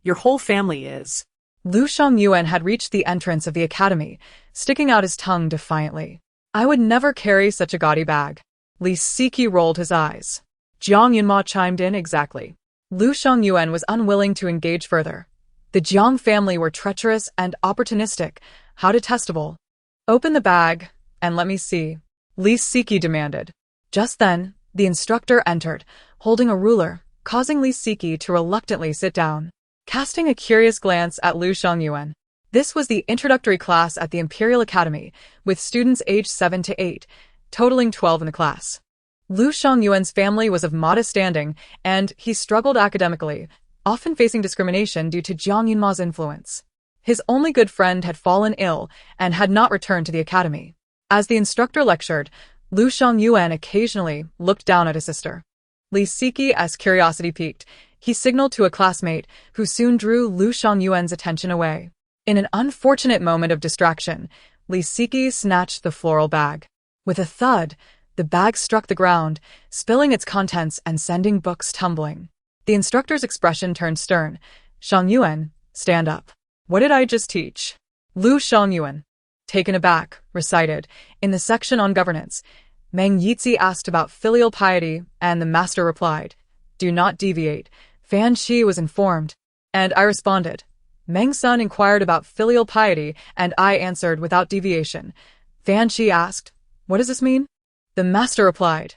Your whole family is. Lu Xiangyuan had reached the entrance of the academy, sticking out his tongue defiantly. I would never carry such a gaudy bag. Li Siki rolled his eyes. Jiang Yunma chimed in exactly. Lu Xiangyuan was unwilling to engage further. The Jiang family were treacherous and opportunistic. How detestable. Open the bag, and let me see. Li Siki demanded. Just then, the instructor entered, holding a ruler, causing Li Siki to reluctantly sit down. Casting a curious glance at Lu Xiangyuan. This was the introductory class at the Imperial Academy, with students aged 7 to 8, totaling 12 in the class. Lu Xiangyuan's family was of modest standing, and he struggled academically, often facing discrimination due to Jiang Yunma's influence. His only good friend had fallen ill and had not returned to the academy. As the instructor lectured, Lu Xiangyuan occasionally looked down at his sister. Li Siki's curiosity piqued. He signaled to a classmate, who soon drew Lu Xiangyuan's attention away. In an unfortunate moment of distraction, Li Siki snatched the floral bag. With a thud, the bag struck the ground, spilling its contents and sending books tumbling. The instructor's expression turned stern. Xiangyuan, stand up. What did I just teach? Lu Xiangyuan, taken aback, recited, in the section on governance. Meng Yizi asked about filial piety, and the master replied, do not deviate. Fan Shi was informed, and I responded. Meng Sun inquired about filial piety, and I answered without deviation. Fan Shi asked, what does this mean? The master replied,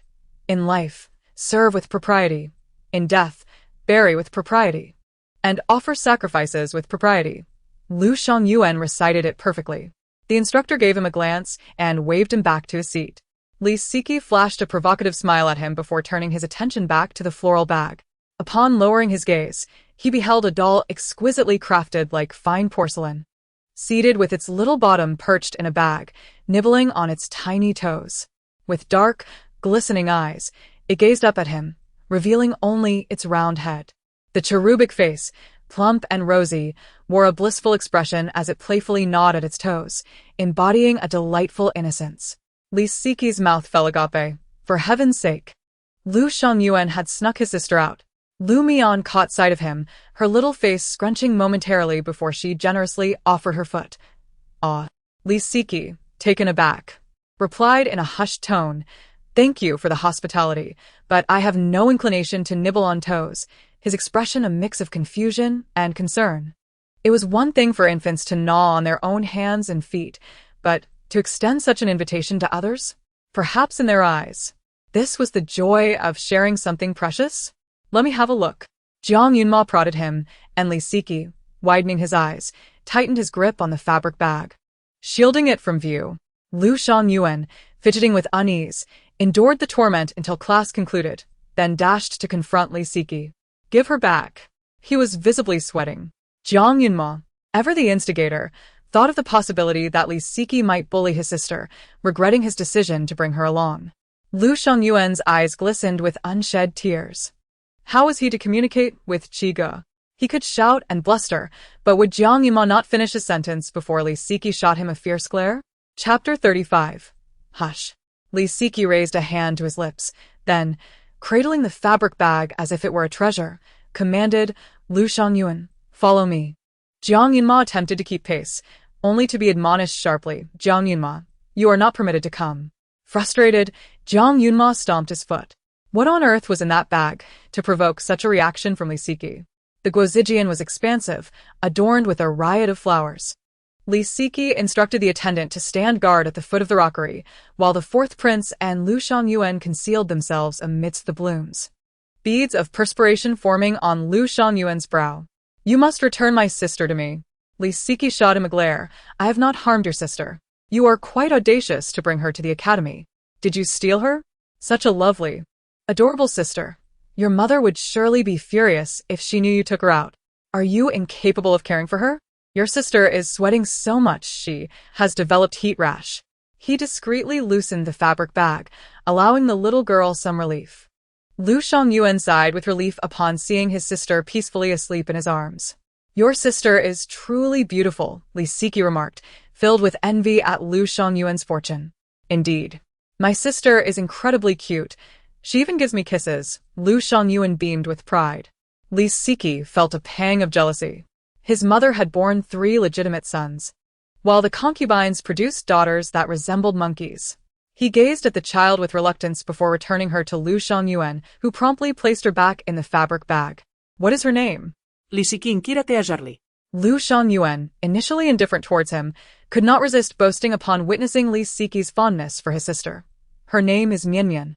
in life, serve with propriety. In death, bury with propriety. And offer sacrifices with propriety. Lu Xiangyuan recited it perfectly. The instructor gave him a glance and waved him back to his seat. Li Siki flashed a provocative smile at him before turning his attention back to the floral bag. Upon lowering his gaze, he beheld a doll exquisitely crafted like fine porcelain, seated with its little bottom perched in a bag, nibbling on its tiny toes. With dark, glistening eyes, it gazed up at him, revealing only its round head. The cherubic face, plump and rosy, wore a blissful expression as it playfully gnawed at its toes, embodying a delightful innocence. Li Siki's mouth fell agape. For heaven's sake. Lu Xiangyuan had snuck his sister out. Lu Mian caught sight of him, her little face scrunching momentarily before she generously offered her foot. Ah. Li Siki, taken aback, replied in a hushed tone, thank you for the hospitality, but I have no inclination to nibble on toes, his expression a mix of confusion and concern. It was one thing for infants to gnaw on their own hands and feet, but to extend such an invitation to others? Perhaps in their eyes, this was the joy of sharing something precious? Let me have a look. Jiang Yunma prodded him, and Li Siki, widening his eyes, tightened his grip on the fabric bag. Shielding it from view, Lu Xiangyuan, fidgeting with unease, endured the torment until class concluded, then dashed to confront Li Siki. Give her back. He was visibly sweating. Jiang Yunma, ever the instigator, thought of the possibility that Li Siki might bully his sister, regretting his decision to bring her along. Lu Xiangyuan's eyes glistened with unshed tears. How was he to communicate with Qingyu? He could shout and bluster, but would Jiang Yunma not finish his sentence before Li Siki shot him a fierce glare? Chapter 35. Hush. Li Siki raised a hand to his lips, then, cradling the fabric bag as if it were a treasure, commanded, Lu Xiangyuan, follow me. Jiang Yunma attempted to keep pace, only to be admonished sharply, Jiang Yunma, you are not permitted to come. Frustrated, Jiang Yunma stomped his foot. What on earth was in that bag to provoke such a reaction from Li Siki? The guozijian was expansive, adorned with a riot of flowers. Li Siki instructed the attendant to stand guard at the foot of the rockery, while the fourth prince and Lu Xiangyuan concealed themselves amidst the blooms. Beads of perspiration forming on Lu Xiangyuan's brow. You must return my sister to me. Li Siki shot him a glare. I have not harmed your sister. You are quite audacious to bring her to the academy. Did you steal her? Such a lovely, adorable sister. Your mother would surely be furious if she knew you took her out. Are you incapable of caring for her? Your sister is sweating so much she has developed heat rash. He discreetly loosened the fabric bag, allowing the little girl some relief. Lu Xiangyuan sighed with relief upon seeing his sister peacefully asleep in his arms. Your sister is truly beautiful, Li Siki remarked, filled with envy at Lu Xiangyuan's fortune. Indeed. My sister is incredibly cute. She even gives me kisses. Lu Xiangyuan beamed with pride. Li Siki felt a pang of jealousy. His mother had borne 3 legitimate sons, while the concubines produced daughters that resembled monkeys. He gazed at the child with reluctance before returning her to Lu Xiangyuan, who promptly placed her back in the fabric bag. What is her name? Li Siki inquírate a Jarly. Lu Xiangyuan, initially indifferent towards him, could not resist boasting upon witnessing Li Siki's fondness for his sister. Her name is Mian.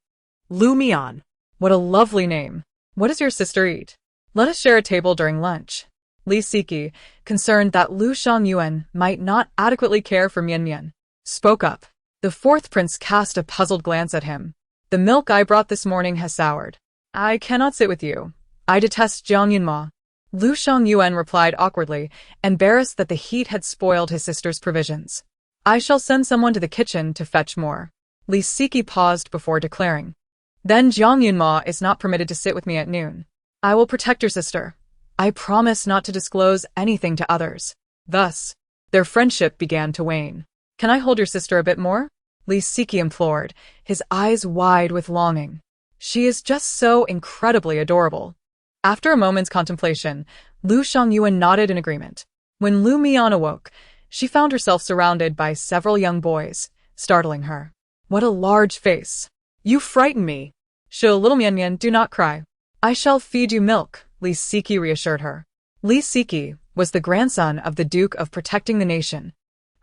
Lu Mian. What a lovely name. What does your sister eat? Let us share a table during lunch. Li Siki, concerned that Lu Xiangyuan might not adequately care for Mian, spoke up. The fourth prince cast a puzzled glance at him. The milk I brought this morning has soured. I cannot sit with you. I detest Jiang Yunma. Lu Xiangyuan replied awkwardly, embarrassed that the heat had spoiled his sister's provisions. I shall send someone to the kitchen to fetch more. Li Siki paused before declaring. Then Jiang Yunma is not permitted to sit with me at noon. I will protect your sister. I promise not to disclose anything to others. Thus, their friendship began to wane. Can I hold your sister a bit more? Li Siki implored, his eyes wide with longing. She is just so incredibly adorable. After a moment's contemplation, Lu Xiangyuan nodded in agreement. When Lu Mian awoke, she found herself surrounded by several young boys, startling her. What a large face. You frighten me. Show little Mian, do not cry. I shall feed you milk, Li Siki reassured her. Li Siki was the grandson of the Duke of Protecting the Nation,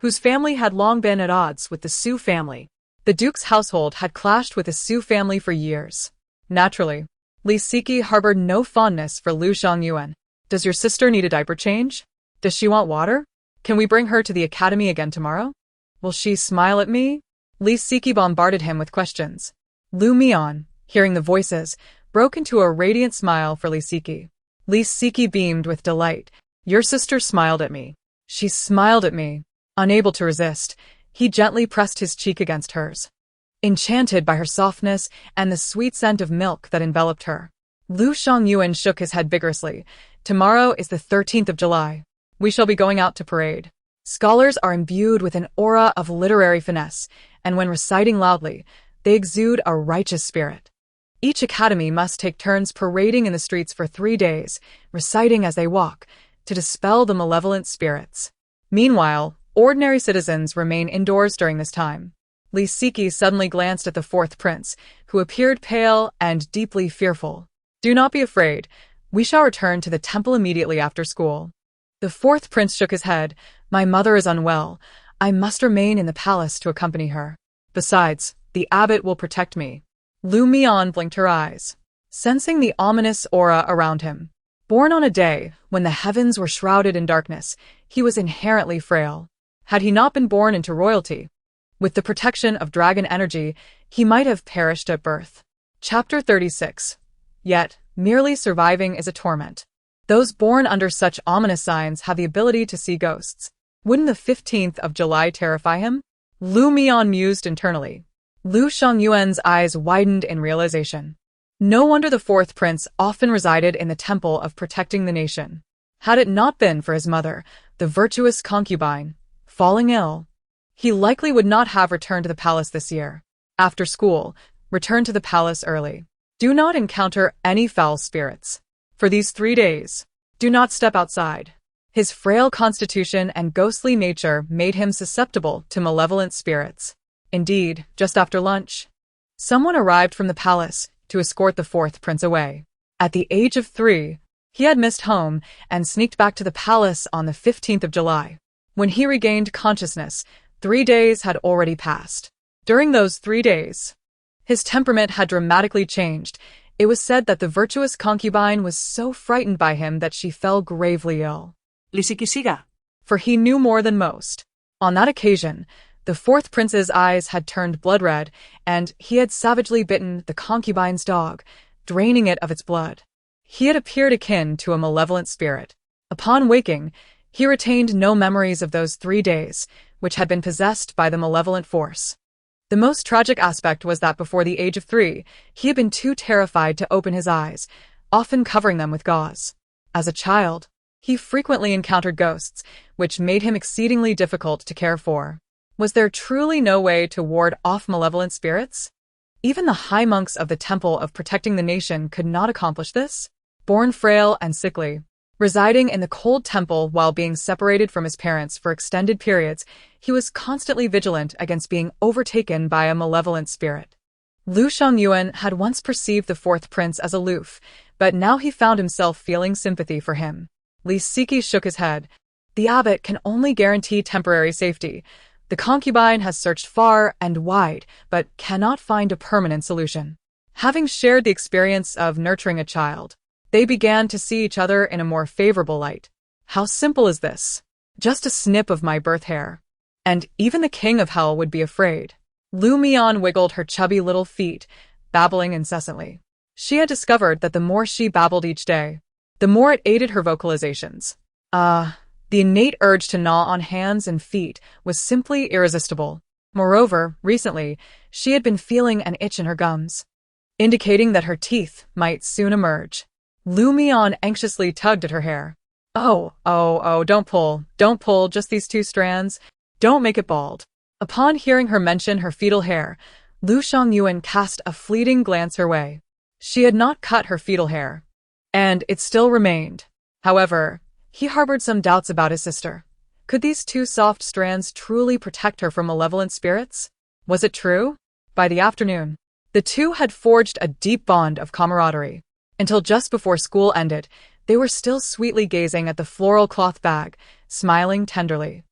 whose family had long been at odds with the Su family. The Duke's household had clashed with the Su family for years. Naturally, Li Siki harbored no fondness for Lu Xiangyuan. Does your sister need a diaper change? Does she want water? Can we bring her to the academy again tomorrow? Will she smile at me? Li Siki bombarded him with questions. Lu Mian, hearing the voices, broke into a radiant smile for Li Siki. Li Siki beamed with delight. Your sister smiled at me. She smiled at me. Unable to resist, he gently pressed his cheek against hers. Enchanted by her softness and the sweet scent of milk that enveloped her, Lu Xiangyuan shook his head vigorously. Tomorrow is the 13th of July. We shall be going out to parade. Scholars are imbued with an aura of literary finesse, and when reciting loudly, they exude a righteous spirit. Each academy must take turns parading in the streets for 3 days, reciting as they walk, to dispel the malevolent spirits. Meanwhile, ordinary citizens remain indoors during this time. Li Siki suddenly glanced at the fourth prince, who appeared pale and deeply fearful. Do not be afraid. We shall return to the temple immediately after school. The fourth prince shook his head. My mother is unwell. I must remain in the palace to accompany her. Besides, the abbot will protect me. Lu Mian blinked her eyes, sensing the ominous aura around him. Born on a day when the heavens were shrouded in darkness, he was inherently frail. Had he not been born into royalty, with the protection of dragon energy, he might have perished at birth. Chapter 36. Yet, merely surviving is a torment. Those born under such ominous signs have the ability to see ghosts. Wouldn't the 15th of July terrify him? Mian mused internally. Lu Shangyuan's eyes widened in realization. No wonder the fourth prince often resided in the temple of protecting the nation. Had it not been for his mother, the virtuous concubine, falling ill, he likely would not have returned to the palace this year. After school, return to the palace early. Do not encounter any foul spirits. For these 3 days, do not step outside. His frail constitution and ghostly nature made him susceptible to malevolent spirits. Indeed, just after lunch, someone arrived from the palace to escort the fourth prince away. At the age of 3, he had missed home and sneaked back to the palace on the 15th of July. When he regained consciousness, 3 days had already passed. During those 3 days, his temperament had dramatically changed. It was said that the virtuous concubine was so frightened by him that she fell gravely ill. Lisikisiga. For he knew more than most. On that occasion, the fourth prince's eyes had turned blood red, and he had savagely bitten the concubine's dog, draining it of its blood. He had appeared akin to a malevolent spirit. Upon waking, he retained no memories of those 3 days, which had been possessed by the malevolent force. The most tragic aspect was that before the age of 3, he had been too terrified to open his eyes, often covering them with gauze. As a child, he frequently encountered ghosts, which made him exceedingly difficult to care for. Was there truly no way to ward off malevolent spirits? Even the high monks of the Temple of Protecting the Nation could not accomplish this. Born frail and sickly, residing in the cold temple while being separated from his parents for extended periods, he was constantly vigilant against being overtaken by a malevolent spirit. Lu Shangyuan had once perceived the fourth prince as aloof, but now he found himself feeling sympathy for him. Li Siki shook his head. The abbot can only guarantee temporary safety. The concubine has searched far and wide, but cannot find a permanent solution. Having shared the experience of nurturing a child, they began to see each other in a more favorable light. How simple is this? Just a snip of my birth hair. And even the king of hell would be afraid. Lu Mian wiggled her chubby little feet, babbling incessantly. She had discovered that the more she babbled each day, the more it aided her vocalizations. The innate urge to gnaw on hands and feet was simply irresistible. Moreover, recently, she had been feeling an itch in her gums, indicating that her teeth might soon emerge. Lu Mian anxiously tugged at her hair. Oh, don't pull, just these 2 strands. Don't make it bald. Upon hearing her mention her fetal hair, Lu Shangyuan cast a fleeting glance her way. She had not cut her fetal hair, and it still remained. However, he harbored some doubts about his sister. Could these 2 soft strands truly protect her from malevolent spirits? Was it true? By the afternoon, the two had forged a deep bond of camaraderie. Until just before school ended, they were still sweetly gazing at the floral cloth bag, smiling tenderly.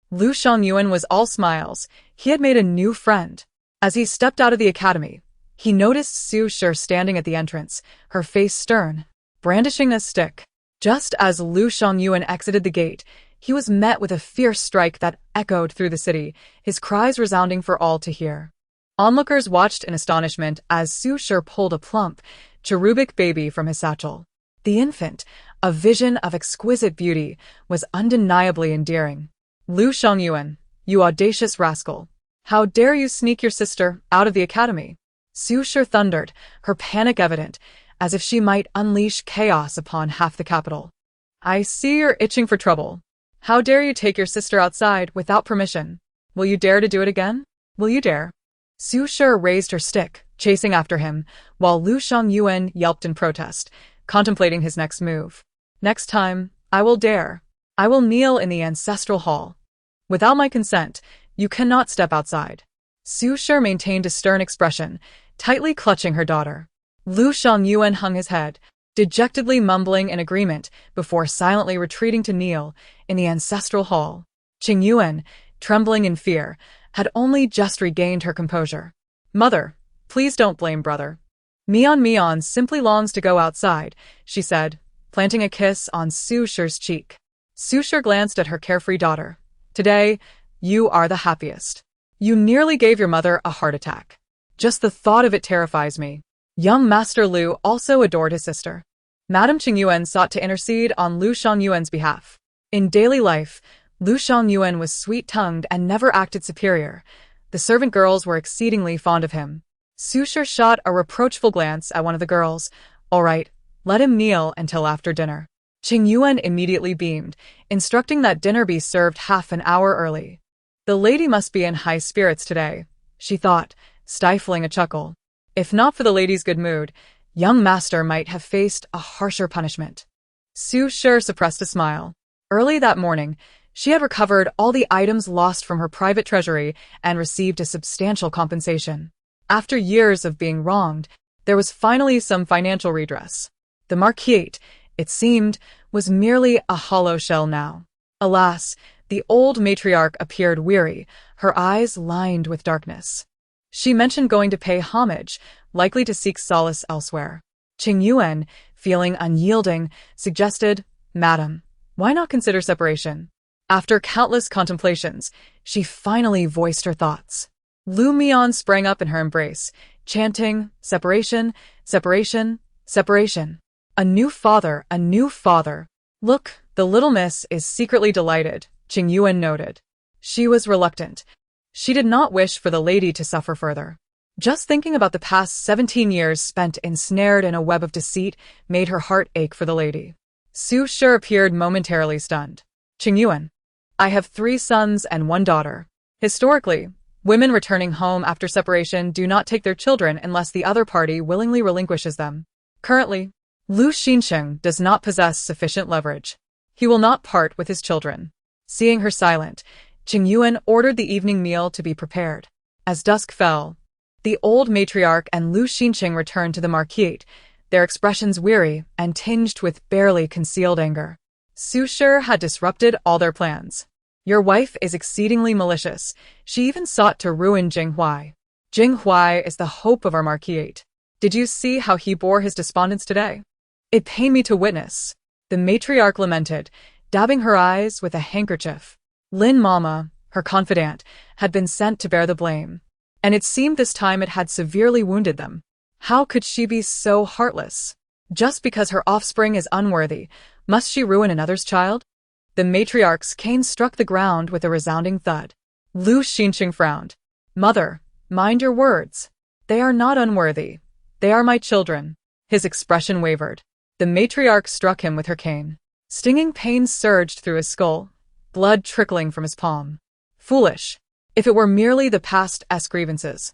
Lu Shangyuan was all smiles. He had made a new friend. As he stepped out of the academy, he noticed Su Shi standing at the entrance, her face stern, brandishing a stick. Just as Lu Shangyuan exited the gate, he was met with a fierce strike that echoed through the city, his cries resounding for all to hear. Onlookers watched in astonishment as Su Shi pulled a plump, cherubic baby from his satchel. The infant, a vision of exquisite beauty, was undeniably endearing. Lu Shangyuan, you audacious rascal. How dare you sneak your sister out of the academy? Su Shi thundered, her panic evident, as if she might unleash chaos upon half the capital. I see you're itching for trouble. How dare you take your sister outside without permission? Will you dare to do it again? Will you dare? Su Shi raised her stick, chasing after him, while Lu Shangyuan yelped in protest, contemplating his next move. Next time, I will dare. I will kneel in the ancestral hall. Without my consent, you cannot step outside. Su Shi maintained a stern expression, tightly clutching her daughter. Lu Shangyuan hung his head, dejectedly mumbling in agreement before silently retreating to kneel in the ancestral hall. Qingyu, trembling in fear, had only just regained her composure. Mother, please don't blame brother. Mian simply longs to go outside, she said, planting a kiss on Su Shi's cheek. Su Shi glanced at her carefree daughter. Today, you are the happiest. You nearly gave your mother a heart attack. Just the thought of it terrifies me. Young Master Lu also adored his sister. Madame Qingyuan sought to intercede on Lu Shangyuan's behalf. In daily life, Lu Shangyuan was sweet-tongued and never acted superior. The servant girls were exceedingly fond of him. Su Shi shot a reproachful glance at one of the girls. All right, let him kneel until after dinner. Qingyuan immediately beamed, instructing that dinner be served half an hour early. The lady must be in high spirits today, she thought, stifling a chuckle. If not for the lady's good mood, young master might have faced a harsher punishment. Su Shi suppressed a smile. Early that morning, she had recovered all the items lost from her private treasury and received a substantial compensation. After years of being wronged, there was finally some financial redress. The Marquis, it seemed, was merely a hollow shell now. Alas, the old matriarch appeared weary, her eyes lined with darkness. She mentioned going to pay homage, likely to seek solace elsewhere. Qingyuan, feeling unyielding, suggested, "Madam, why not consider separation?" After countless contemplations, she finally voiced her thoughts. Lu Mian sprang up in her embrace, chanting, "Separation, separation, separation. A new father, a new father." "Look, the little miss is secretly delighted," Qingyuan noted. She was reluctant. She did not wish for the lady to suffer further. Just thinking about the past 17 years spent ensnared in a web of deceit made her heart ache for the lady. Su Shi appeared momentarily stunned. "Qingyuan, I have 3 sons and 1 daughter. Historically, women returning home after separation do not take their children unless the other party willingly relinquishes them. Currently, Lu Xinsheng does not possess sufficient leverage. He will not part with his children." Seeing her silent, Qingyuan ordered the evening meal to be prepared. As dusk fell, the old matriarch and Lu Xinsheng returned to the Marquis, their expressions weary and tinged with barely concealed anger. Su Shi had disrupted all their plans. "Your wife is exceedingly malicious. She even sought to ruin Jinghuai. Jinghuai is the hope of our Marquis. Did you see how he bore his despondence today? It pained me to witness." The matriarch lamented, dabbing her eyes with a handkerchief. Lin Mama, her confidant, had been sent to bear the blame, and it seemed this time it had severely wounded them. How could she be so heartless? Just because her offspring is unworthy, must she ruin another's child? The matriarch's cane struck the ground with a resounding thud. Lu Xinsheng frowned. "Mother, mind your words. They are not unworthy. They are my children." His expression wavered. The matriarch struck him with her cane. Stinging pain surged through his skull, blood trickling from his palm. "Foolish. If it were merely the past's grievances,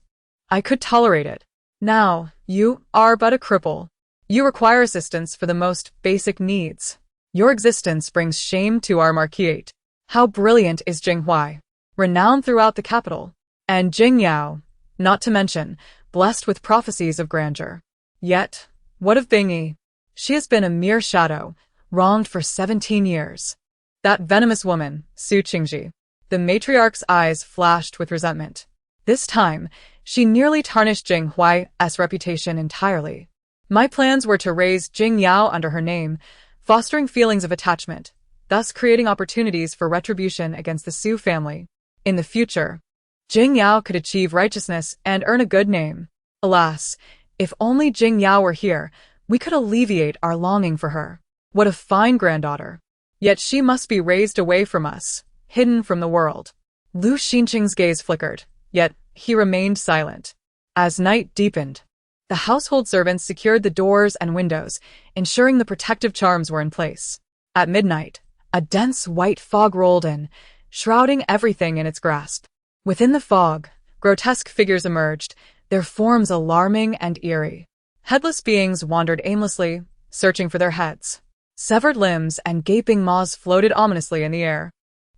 I could tolerate it. Now, you are but a cripple. You require assistance for the most basic needs. Your existence brings shame to our Marquis. How brilliant is Jinghuai, renowned throughout the capital, and Jingyao, not to mention, blessed with prophecies of grandeur. Yet, what of Bingyi? She has been a mere shadow, wronged for 17 years. That venomous woman, Su Qingji." The matriarch's eyes flashed with resentment. This time, she nearly tarnished Jinghuai's reputation entirely. "My plans were to raise Jingyao under her name, fostering feelings of attachment, thus creating opportunities for retribution against the Su family. In the future, Jingyao could achieve righteousness and earn a good name. Alas, if only Jingyao were here, we could alleviate our longing for her. What a fine granddaughter. Yet she must be raised away from us, hidden from the world." Lu Xinsheng's gaze flickered, yet he remained silent. As night deepened, the household servants secured the doors and windows, ensuring the protective charms were in place. At midnight, a dense white fog rolled in, shrouding everything in its grasp. Within the fog, grotesque figures emerged, their forms alarming and eerie. Headless beings wandered aimlessly, searching for their heads. Severed limbs and gaping maws floated ominously in the air,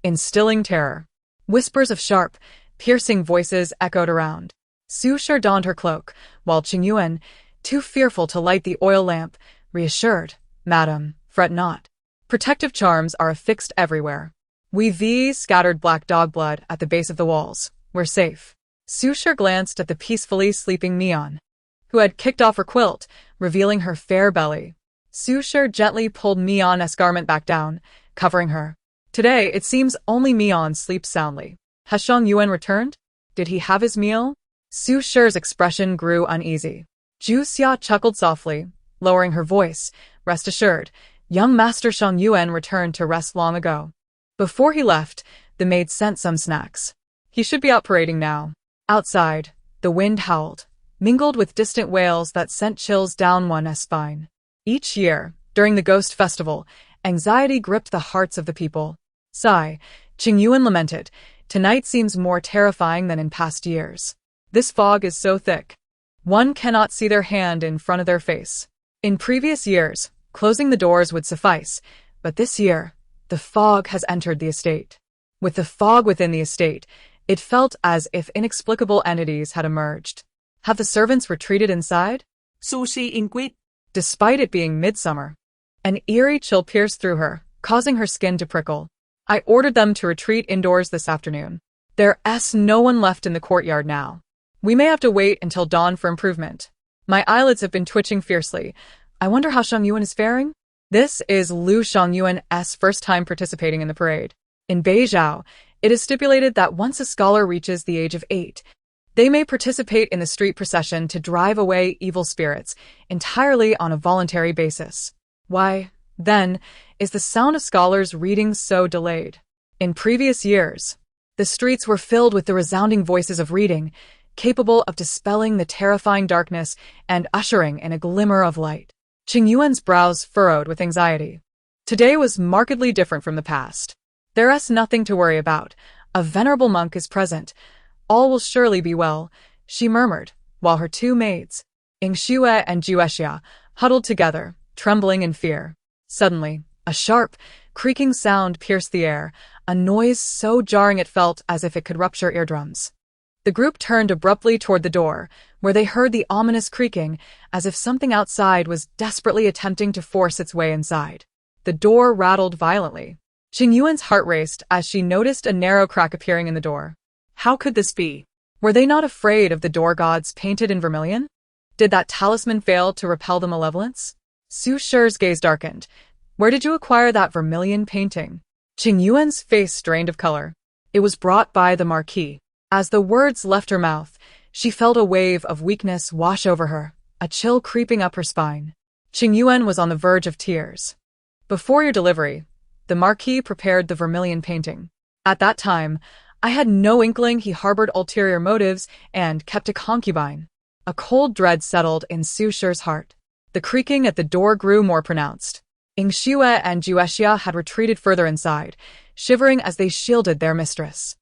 instilling terror. Whispers of sharp, piercing voices echoed around. Su Shi donned her cloak, while Qingyuan, too fearful to light the oil lamp, reassured, "Madam, fret not. Protective charms are affixed everywhere. We've scattered black dog blood at the base of the walls. We're safe." Su Shi glanced at the peacefully sleeping Mian, who had kicked off her quilt, revealing her fair belly. Su Shi gently pulled Mian's garment back down, covering her. Today, it seems only Mian sleeps soundly. Has Shangyuan returned? Did he have his meal? Su Shi's expression grew uneasy. Ju Xia chuckled softly, lowering her voice, Rest assured, young Master Shang Yuan returned to rest long ago. Before he left, the maid sent some snacks. He should be out parading now. Outside, the wind howled, mingled with distant wails that sent chills down one's spine. Each year, during the Ghost Festival, anxiety gripped the hearts of the people. Sigh, Qingyu lamented, tonight seems more terrifying than in past years. This fog is so thick. One cannot see their hand in front of their face. In previous years, closing the doors would suffice, but this year, the fog has entered the estate. With the fog within the estate, it felt as if inexplicable entities had emerged. Have the servants retreated inside? Sushi inquit. Despite it being midsummer, an eerie chill pierced through her, causing her skin to prickle. I ordered them to retreat indoors this afternoon. There's no one left in the courtyard now. We may have to wait until dawn for improvement. My eyelids have been twitching fiercely. I wonder how Shang Yuan is faring? This is Lu Shangyuan's first time participating in the parade. In Beizhou, it is stipulated that once a scholar reaches the age of 8, they may participate in the street procession to drive away evil spirits, entirely on a voluntary basis. Why, then, is the sound of scholars reading so delayed? In previous years, the streets were filled with the resounding voices of reading, capable of dispelling the terrifying darkness and ushering in a glimmer of light. Qingyuan's brows furrowed with anxiety. Today was markedly different from the past. There's nothing to worry about. A venerable monk is present. All will surely be well, she murmured, while her two maids, Yingxue and Juexia, huddled together, trembling in fear. Suddenly, a sharp, creaking sound pierced the air, a noise so jarring it felt as if it could rupture eardrums. The group turned abruptly toward the door, where they heard the ominous creaking, as if something outside was desperately attempting to force its way inside. The door rattled violently. Qingyuan's heart raced as she noticed a narrow crack appearing in the door. How could this be? Were they not afraid of the door gods painted in vermilion? Did that talisman fail to repel the malevolence? Su Shi's gaze darkened. Where did you acquire that vermilion painting? Qingyuan's face drained of color. It was brought by the Marquis. As the words left her mouth, she felt a wave of weakness wash over her, a chill creeping up her spine. Qingyuan was on the verge of tears. Before your delivery, the Marquis prepared the vermilion painting. At that time, I had no inkling he harbored ulterior motives and kept a concubine. A cold dread settled in Su Shi's heart. The creaking at the door grew more pronounced. Yingxue and Juexia had retreated further inside, shivering as they shielded their mistress.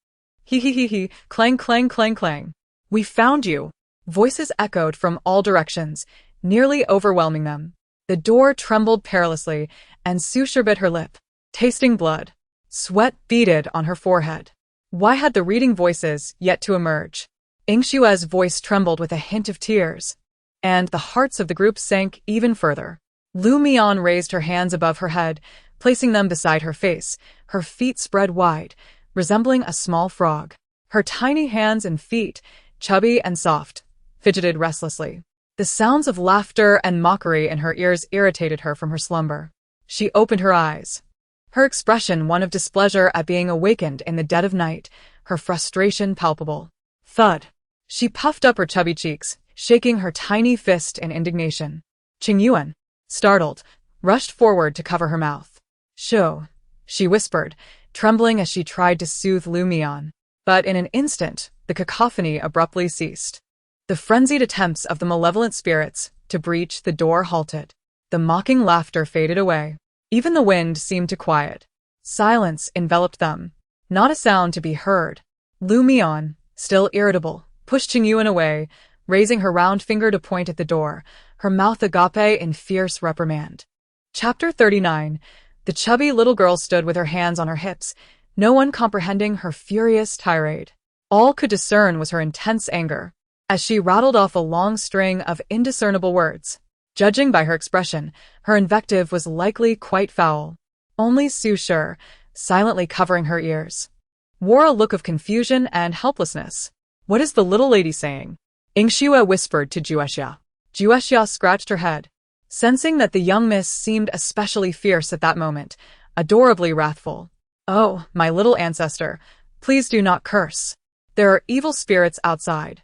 He, clang, clang, clang, clang. We found you. Voices echoed from all directions, nearly overwhelming them. The door trembled perilously, and Su Shi bit her lip, tasting blood. Sweat beaded on her forehead. Why had the reading voices yet to emerge? Yingxue's voice trembled with a hint of tears, and the hearts of the group sank even further. Lu Mian raised her hands above her head, placing them beside her face, her feet spread wide, resembling a small frog. Her tiny hands and feet, chubby and soft, fidgeted restlessly. The sounds of laughter and mockery in her ears irritated her from her slumber. She opened her eyes, her expression one of displeasure at being awakened in the dead of night, her frustration palpable. Thud. She puffed up her chubby cheeks, shaking her tiny fist in indignation. Qingyuan, startled, rushed forward to cover her mouth. Shoo, she whispered, trembling as she tried to soothe Lu Mian. But in an instant, the cacophony abruptly ceased. The frenzied attempts of the malevolent spirits to breach the door halted. The mocking laughter faded away. Even the wind seemed to quiet. Silence enveloped them. Not a sound to be heard. Lu Mian, still irritable, pushed Qingyuan away, raising her round finger to point at the door, her mouth agape in fierce reprimand. Chapter 39. The chubby little girl stood with her hands on her hips, no one comprehending her furious tirade. All could discern was her intense anger, as she rattled off a long string of indiscernible words. Judging by her expression, her invective was likely quite foul. Only Su Shi, silently covering her ears, wore a look of confusion and helplessness. What is the little lady saying? Yingxue whispered to Juexia. Juexia scratched her head, sensing that the young miss seemed especially fierce at that moment, adorably wrathful. Oh, my little ancestor, please do not curse. There are evil spirits outside.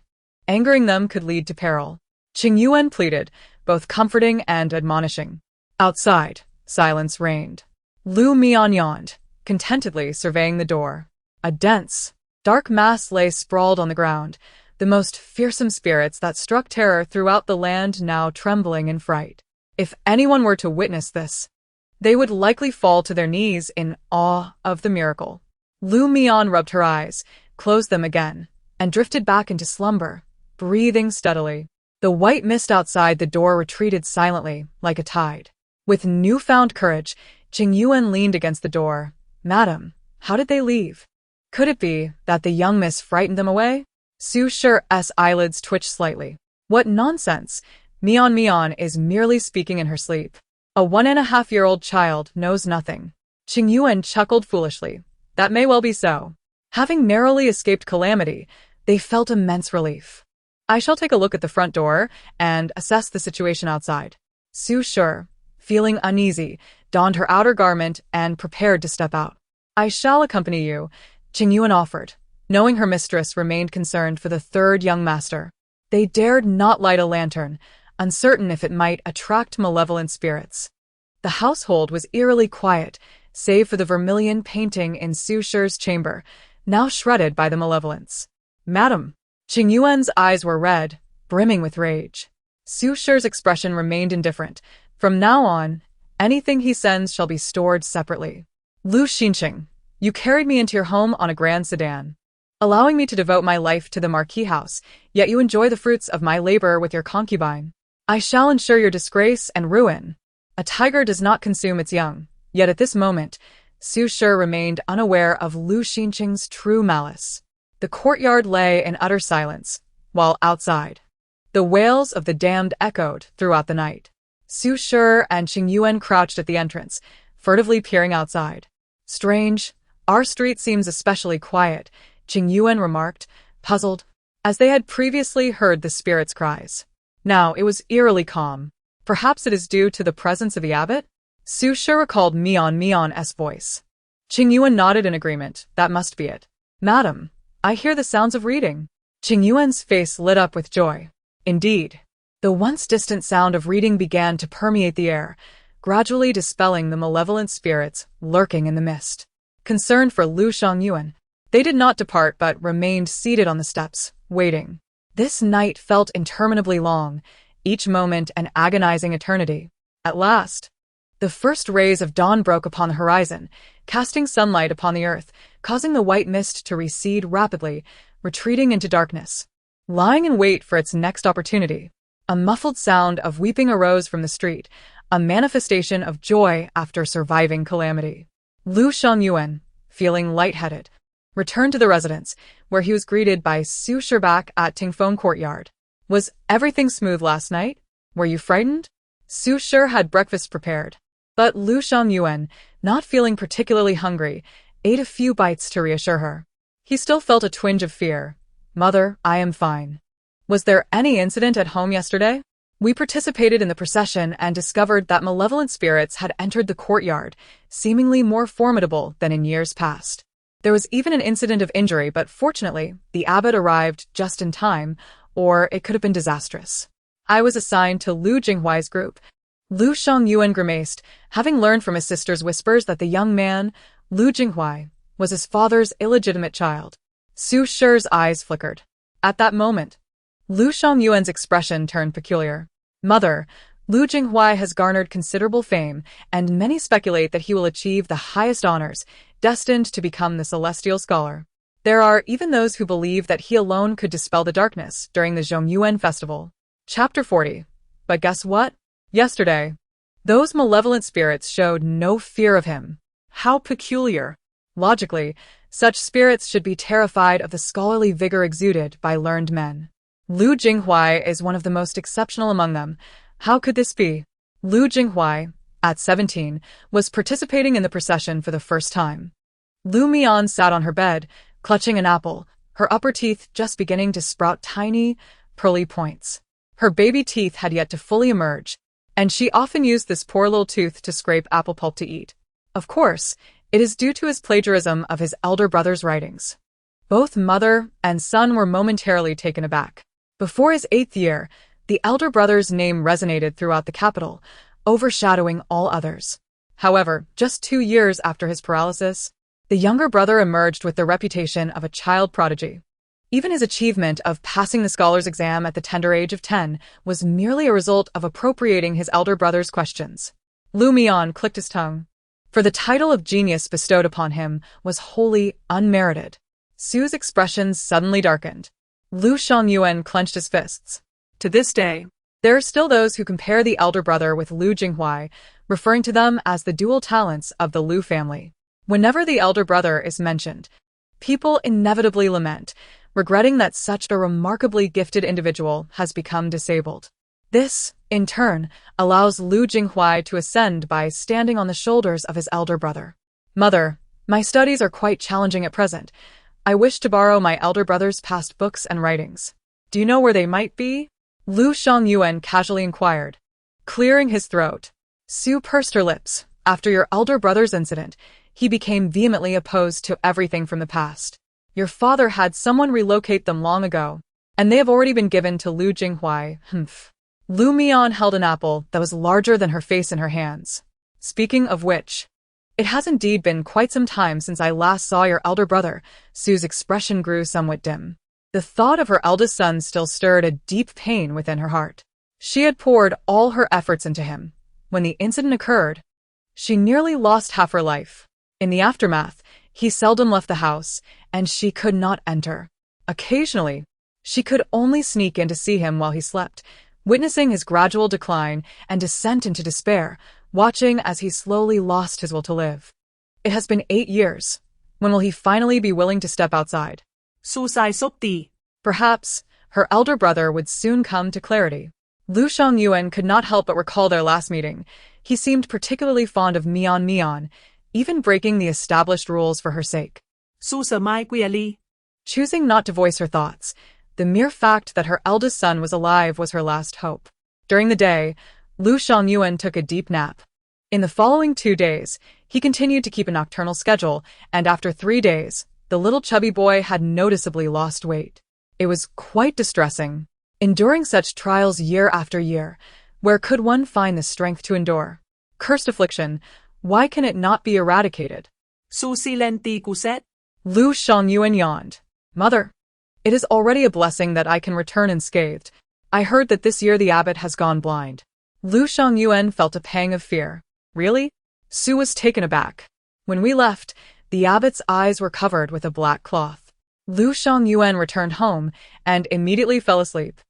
Angering them could lead to peril. Qingyuan pleaded, both comforting and admonishing. Outside, silence reigned. Mian yawned, contentedly surveying the door. A dense, dark mass lay sprawled on the ground, the most fearsome spirits that struck terror throughout the land now trembling in fright. If anyone were to witness this, they would likely fall to their knees in awe of the miracle. Mian rubbed her eyes, closed them again, and drifted back into slumber, breathing steadily. The white mist outside the door retreated silently, like a tide. With newfound courage, Qingyu leaned against the door. "Madam, how did they leave? Could it be that the young miss frightened them away?" Su Shi's eyelids twitched slightly. "What nonsense! Mian is merely speaking in her sleep. A 1.5-year-old child knows nothing." Qingyu chuckled foolishly. That may well be so. Having narrowly escaped calamity, they felt immense relief. "I shall take a look at the front door and assess the situation outside." Su Shi, feeling uneasy, donned her outer garment and prepared to step out. "I shall accompany you," Qingyu offered, knowing her mistress remained concerned for the third young master. They dared not light a lantern, uncertain if it might attract malevolent spirits. The household was eerily quiet, save for the vermilion painting in Su Shi's chamber, now shredded by the malevolence. "Madam." Qingyuan's eyes were red, brimming with rage. Su Shi's expression remained indifferent. "From now on, anything he sends shall be stored separately." "Lu Xinqing, you carried me into your home on a grand sedan, allowing me to devote my life to the Marquis house, yet you enjoy the fruits of my labor with your concubine. I shall ensure your disgrace and ruin." A tiger does not consume its young, yet at this moment, Su Shi remained unaware of Lu Xinqing's true malice. The courtyard lay in utter silence, while outside, the wails of the damned echoed throughout the night. Su Shi and Qingyu crouched at the entrance, furtively peering outside. "Strange, our street seems especially quiet," Qingyu remarked, puzzled, as they had previously heard the spirits' cries. Now it was eerily calm. Perhaps it is due to the presence of the abbot? Su Shi recalled Mian's voice. Qingyu nodded in agreement. That must be it. "Madam, I hear the sounds of reading." Qingyu's face lit up with joy. Indeed, the once distant sound of reading began to permeate the air, gradually dispelling the malevolent spirits lurking in the mist. Concerned for Lu Xiangyuan, they did not depart but remained seated on the steps, waiting. This night felt interminably long, each moment an agonizing eternity. At last, the first rays of dawn broke upon the horizon, casting sunlight upon the earth, causing the white mist to recede rapidly, retreating into darkness. Lying in wait for its next opportunity, a muffled sound of weeping arose from the street, a manifestation of joy after surviving calamity. Lu Xiangyuan, feeling lightheaded, returned to the residence, where he was greeted by Su Shi back at Tingfeng Courtyard. "Was everything smooth last night? Were you frightened?" Su Shi had breakfast prepared, but Lu Xiangyuan, not feeling particularly hungry, ate a few bites to reassure her. He still felt a twinge of fear. "Mother, I am fine. Was there any incident at home yesterday? We participated in the procession and discovered that malevolent spirits had entered the courtyard, seemingly more formidable than in years past. There was even an incident of injury, but fortunately, the abbot arrived just in time, or it could have been disastrous. I was assigned to Lu Jinghuai's group." Lu Xiangyuan grimaced, having learned from his sister's whispers that the young man, Lu Jinghuai, was his father's illegitimate child. Su Shi's eyes flickered. At that moment, Lu Xiangyuan's expression turned peculiar. "Mother, Lu Jinghuai has garnered considerable fame, and many speculate that he will achieve the highest honors, destined to become the celestial scholar. There are even those who believe that he alone could dispel the darkness during the Zhongyuan festival." Chapter 40. But guess what? Yesterday, those malevolent spirits showed no fear of him. How peculiar. Logically, such spirits should be terrified of the scholarly vigor exuded by learned men. Lu Jinghuai is one of the most exceptional among them. How could this be? Lu Jinghuai, at 17, was participating in the procession for the first time. Lu Mian sat on her bed, clutching an apple, her upper teeth just beginning to sprout tiny, pearly points. Her baby teeth had yet to fully emerge, and she often used this poor little tooth to scrape apple pulp to eat. Of course, it is due to his plagiarism of his elder brother's writings. Both mother and son were momentarily taken aback. Before his 8th year, the elder brother's name resonated throughout the capital, overshadowing all others. However, just 2 years after his paralysis, the younger brother emerged with the reputation of a child prodigy. Even his achievement of passing the scholar's exam at the tender age of 10 was merely a result of appropriating his elder brother's questions. Mian clicked his tongue, for the title of genius bestowed upon him was wholly unmerited. Su's expressions suddenly darkened. Lu Xiangyuan clenched his fists. To this day, There are still those who compare the elder brother with Lu Jinghuai, referring to them as the dual talents of the Lu family. Whenever the elder brother is mentioned, people inevitably lament, regretting that such a remarkably gifted individual has become disabled. This, in turn, allows Lu Jinghuai to ascend by standing on the shoulders of his elder brother. Mother, my studies are quite challenging at present. I wish to borrow my elder brother's past books and writings. Do you know where they might be? Lu Xiangyuan casually inquired. Clearing his throat, Su pursed her lips. After your elder brother's incident, he became vehemently opposed to everything from the past. Your father had someone relocate them long ago, and they have already been given to Lu Jinghuai. Lu Mian held an apple that was larger than her face in her hands. Speaking of which, it has indeed been quite some time since I last saw your elder brother. Su's expression grew somewhat dim. The thought of her eldest son still stirred a deep pain within her heart. She had poured all her efforts into him. When the incident occurred, she nearly lost half her life. In the aftermath, he seldom left the house, and she could not enter. Occasionally, she could only sneak in to see him while he slept, witnessing his gradual decline and descent into despair, watching as he slowly lost his will to live. It has been 8 years. When will he finally be willing to step outside? 素晒縮地. Perhaps her elder brother would soon come to clarity. Lu Xiangyuan could not help but recall their last meeting. He seemed particularly fond of Mian, even breaking the established rules for her sake. 素十買貴哩. Choosing not to voice her thoughts, the mere fact that her eldest son was alive was her last hope. During the day, Lu Xiangyuan took a deep nap. In the following 2 days, he continued to keep a nocturnal schedule, and after 3 days, the little chubby boy had noticeably lost weight. It was quite distressing. Enduring such trials year after year, where could one find the strength to endure? Cursed affliction, why can it not be eradicated? 素是靚地故set. Lu Xiangyuan yawned. Mother, it is already a blessing that I can return unscathed. I heard that this year the abbot has gone blind. Lu Xiangyuan felt a pang of fear. Really? Su was taken aback. When we left, the abbot's eyes were covered with a black cloth. Lu Xiangyuan returned home and immediately fell asleep.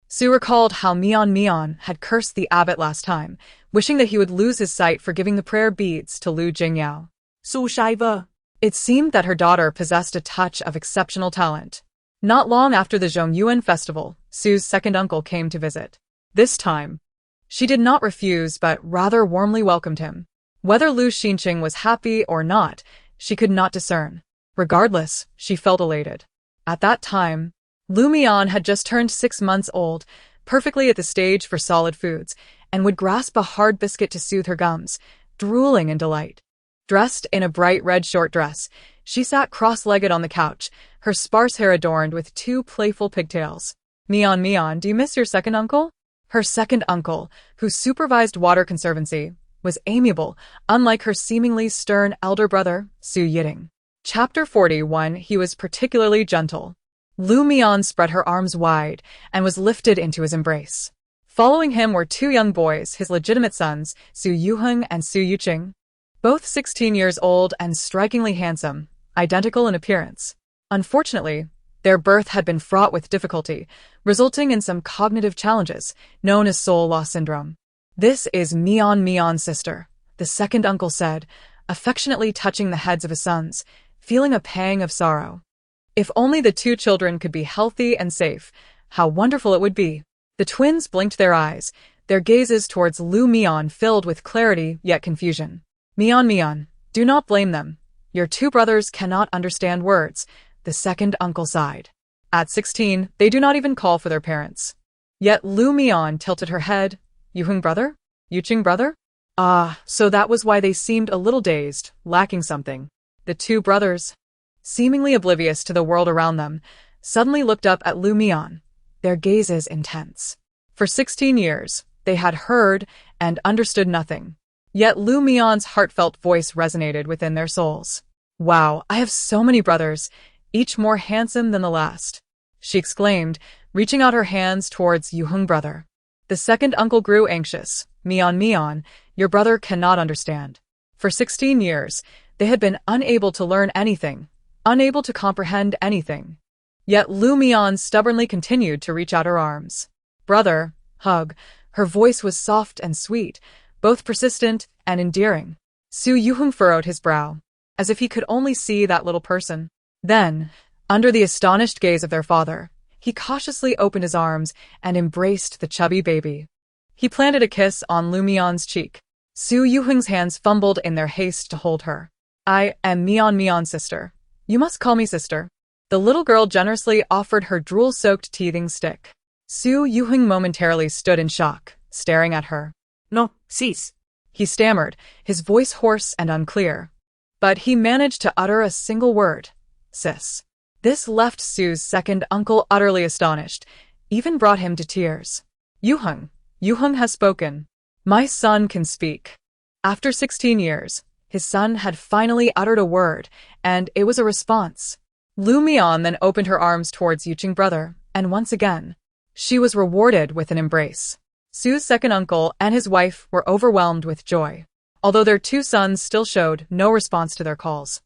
Su recalled how Mian had cursed the abbot last time, wishing that he would lose his sight for giving the prayer beads to Lu Jingyao. 素晒吧. It seemed that her daughter possessed a touch of exceptional talent. Not long after the Zhongyuan festival, Su's second uncle came to visit. This time, she did not refuse but rather warmly welcomed him. Whether Lu Xinqing was happy or not, she could not discern. Regardless, she felt elated. At that time, Lu Mian had just turned 6 months old, perfectly at the stage for solid foods, and would grasp a hard biscuit to soothe her gums, drooling in delight. Dressed in a bright red short dress, she sat cross-legged on the couch, her sparse hair adorned with 2 playful pigtails. Mian, do you miss your second uncle? Her second uncle, who supervised water conservancy, was amiable, unlike her seemingly stern elder brother, Su Yiting. Chapter 41. He was particularly gentle. Lu Mian spread her arms wide and was lifted into his embrace. Following him were 2 young boys, his legitimate sons, Su Yuheng and Su Yuqing. Both 16 years old and strikingly handsome, identical in appearance. Unfortunately, their birth had been fraught with difficulty, resulting in some cognitive challenges, known as soul loss syndrome. This is Mian's sister, the second uncle said, affectionately touching the heads of his sons, feeling a pang of sorrow. If only the 2 children could be healthy and safe, how wonderful it would be. The twins blinked their eyes, their gazes towards Lu Mian filled with clarity yet confusion. Mian, do not blame them. Your 2 brothers cannot understand words, the second uncle sighed. At 16, they do not even call for their parents. Yet Lu Mian tilted her head. Yuqing brother? Ah, so that was why they seemed a little dazed, lacking something. The 2 brothers, seemingly oblivious to the world around them, suddenly looked up at Lu Mian, their gazes intense. For 16 years, They had heard and understood nothing. Yet Lu Mian's heartfelt voice resonated within their souls. "Wow, I have so many brothers, each more handsome than the last," she exclaimed, reaching out her hands towards Yuheng brother. The second uncle grew anxious. Mian, your brother cannot understand. For 16 years, they had been unable to learn anything, unable to comprehend anything. Yet Lu Mian stubbornly continued to reach out her arms. "Brother, hug." Her voice was soft and sweet, both persistent and endearing. Su Yuheng furrowed his brow, as if he could only see that little person. Then, under the astonished gaze of their father, he cautiously opened his arms and embraced the chubby baby. He planted a kiss on Lu Mian's cheek. Su Yuheng's hands fumbled in their haste to hold her. "I am Mian's sister. You must call me sister." The little girl generously offered her drool-soaked teething stick. Su Yuheng momentarily stood in shock, staring at her. "No, sis," he stammered, his voice hoarse and unclear. But he managed to utter a single word: "Sis." This left Su's second uncle utterly astonished, even brought him to tears. Yuheng has spoken. My son can speak." After 16 years, his son had finally uttered a word, and it was a response. Lu Mian then opened her arms towards Yuqing brother, and once again, she was rewarded with an embrace. Su's second uncle and his wife were overwhelmed with joy, although their two sons still showed no response to their calls.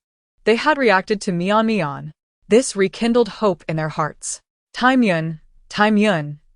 They had reacted to Mian. This rekindled hope in their hearts. Mian,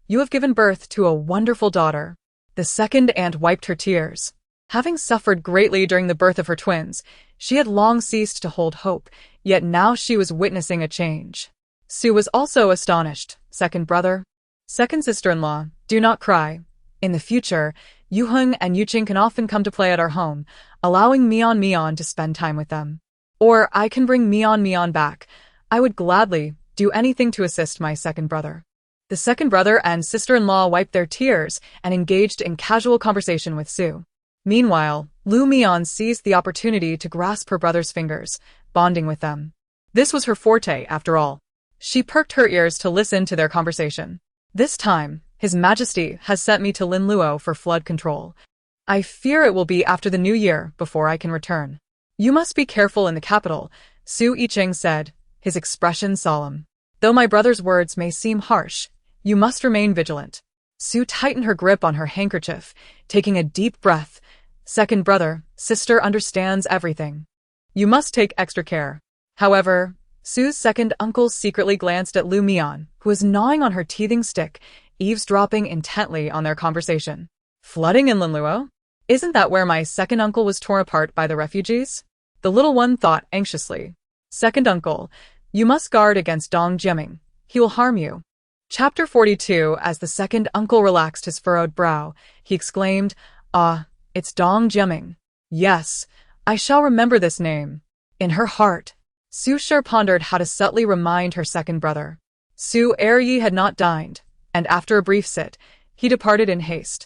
you have given birth to a wonderful daughter." The second aunt wiped her tears. Having suffered greatly during the birth of her twins, she had long ceased to hold hope, yet now she was witnessing a change. Su was also astonished. "Second brother? Second sister-in-law, do not cry. In the future, Yuheng and Yuqing can often come to play at our home, allowing Mian to spend time with them. Or I can bring Mian back. I would gladly do anything to assist my second brother." The second brother and sister-in-law wiped their tears and engaged in casual conversation with Su. Meanwhile, Lu Mian seized the opportunity to grasp her brother's fingers, bonding with them. This was her forte, after all. She perked her ears to listen to their conversation. "This time, His Majesty has sent me to Linluo for flood control. I fear it will be after the new year before I can return. You must be careful in the capital," Su Yicheng said, his expression solemn. "Though my brother's words may seem harsh, you must remain vigilant." Su tightened her grip on her handkerchief, taking a deep breath. "Second brother, sister understands everything. You must take extra care." However, Su's second uncle secretly glanced at Lu Mian, who was gnawing on her teething stick, eavesdropping intently on their conversation. "Flooding in Linluo? Isn't that where my second uncle was torn apart by the refugees?" The little one thought anxiously. "Second uncle, you must guard against Dong Jiaming. He will harm you." Chapter 42. As the second uncle relaxed his furrowed brow, he exclaimed, "Ah, it's Dong Jiaming. Yes, I shall remember this name." In her heart, Su Shi pondered how to subtly remind her second brother. Su Eryi had not dined, and after a brief sit, he departed in haste,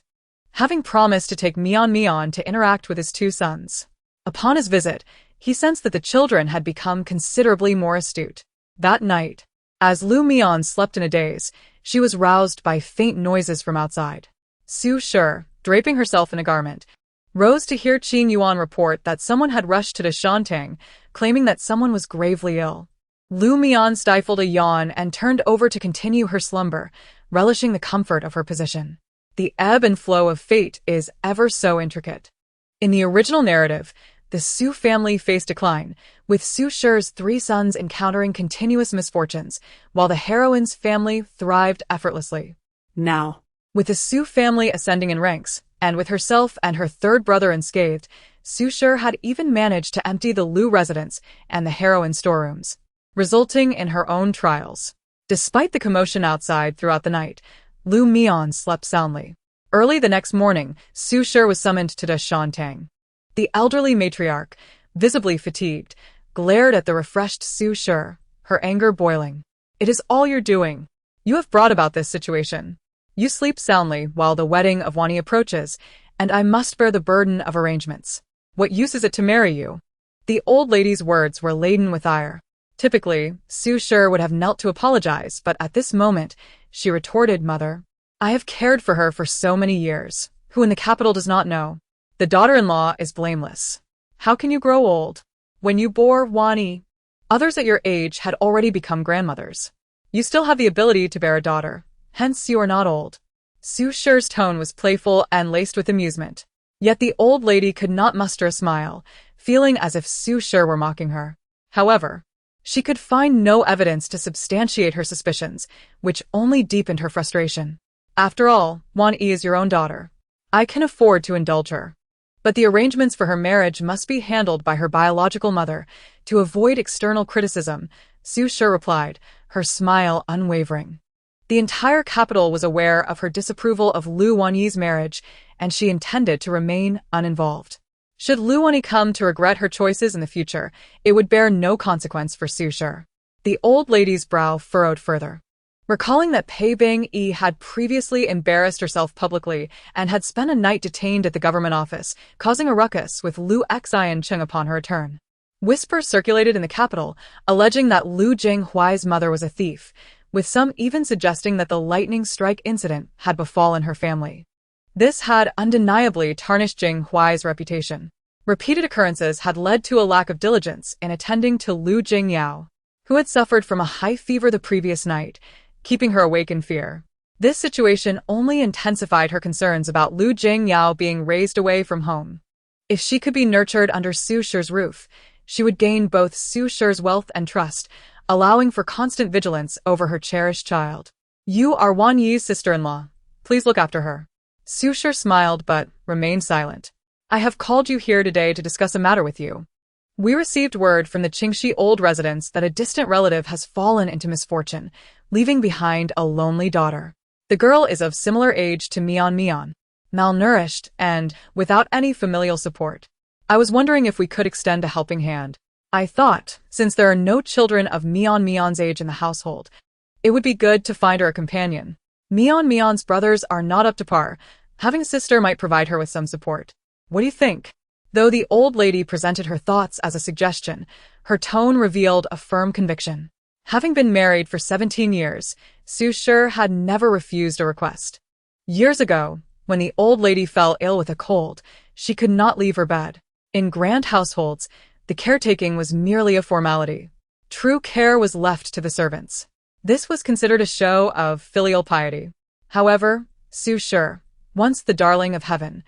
having promised to take Mian to interact with his two sons. Upon his visit, he sensed that the children had become considerably more astute. That night, as Lu Mian slept in a daze, she was roused by faint noises from outside. Su Shi, draping herself in a garment, rose to hear Qingyu report that someone had rushed to Shantang, claiming that someone was gravely ill. Lu Mian stifled a yawn and turned over to continue her slumber, relishing the comfort of her position. The ebb and flow of fate is ever so intricate. In the original narrative, the Su family faced decline, with Su Shi's three sons encountering continuous misfortunes, while the heroine's family thrived effortlessly. Now, with the Su family ascending in ranks, and with herself and her third brother unscathed, Su Shi had even managed to empty the Lu residence and the heroine's storerooms, resulting in her own trials. Despite the commotion outside throughout the night, Lu Mian slept soundly. Early the next morning, Su Shi was summoned to Shantang. The elderly matriarch, visibly fatigued, glared at the refreshed Su Shi, her anger boiling. "It is all your doing. You have brought about this situation. You sleep soundly while the wedding of Wani approaches, and I must bear the burden of arrangements. What use is it to marry you?" The old lady's words were laden with ire. Typically, Su Shi would have knelt to apologize, but at this moment, she retorted, "Mother, I have cared for her for so many years. Who in the capital does not know? The daughter-in-law is blameless. How can you grow old? When you bore Wani, others at your age had already become grandmothers. You still have the ability to bear a daughter, hence you are not old. Su Shi's tone was playful and laced with amusement. Yet the old lady could not muster a smile, feeling as if Su Shi were mocking her. However, she could find no evidence to substantiate her suspicions, which only deepened her frustration. After all, Wan Yi is your own daughter. I can afford to indulge her. But the arrangements for her marriage must be handled by her biological mother. To avoid external criticism, Su Shi replied, her smile unwavering. The entire capital was aware of her disapproval of Lu Wanyi's marriage, and she intended to remain uninvolved. Should Lu Wanyi come to regret her choices in the future, it would bear no consequence for Su Shi. The old lady's brow furrowed further. Recalling that Pei Bing-yi had previously embarrassed herself publicly and had spent a night detained at the government office, causing a ruckus with Lu Xiancheng upon her return. Whispers circulated in the capital, alleging that Lu Jinghuai's mother was a thief, with some even suggesting that the lightning strike incident had befallen her family. This had undeniably tarnished Jinghuai's reputation. Repeated occurrences had led to a lack of diligence in attending to Lu Jingyao, who had suffered from a high fever the previous night, keeping her awake in fear. This situation only intensified her concerns about Lu Jingyao being raised away from home. If she could be nurtured under Su Shi's roof, she would gain both Su Shi's wealth and trust, allowing for constant vigilance over her cherished child. You are Wan Yi's sister-in-law. Please look after her. Su Shi smiled but remained silent. I have called you here today to discuss a matter with you. We received word from the Qingxi old residence that a distant relative has fallen into misfortune, leaving behind a lonely daughter. The girl is of similar age to Mian, malnourished and without any familial support. I was wondering if we could extend a helping hand. I thought, since there are no children of Mian's age in the household, it would be good to find her a companion. Mian's brothers are not up to par. Having a sister might provide her with some support. What do you think? Though the old lady presented her thoughts as a suggestion, her tone revealed a firm conviction. Having been married for 17 years, Su Shi had never refused a request. Years ago, when the old lady fell ill with a cold, she could not leave her bed. In grand households, the caretaking was merely a formality. True care was left to the servants. This was considered a show of filial piety. However, Su Shi, once the darling of heaven,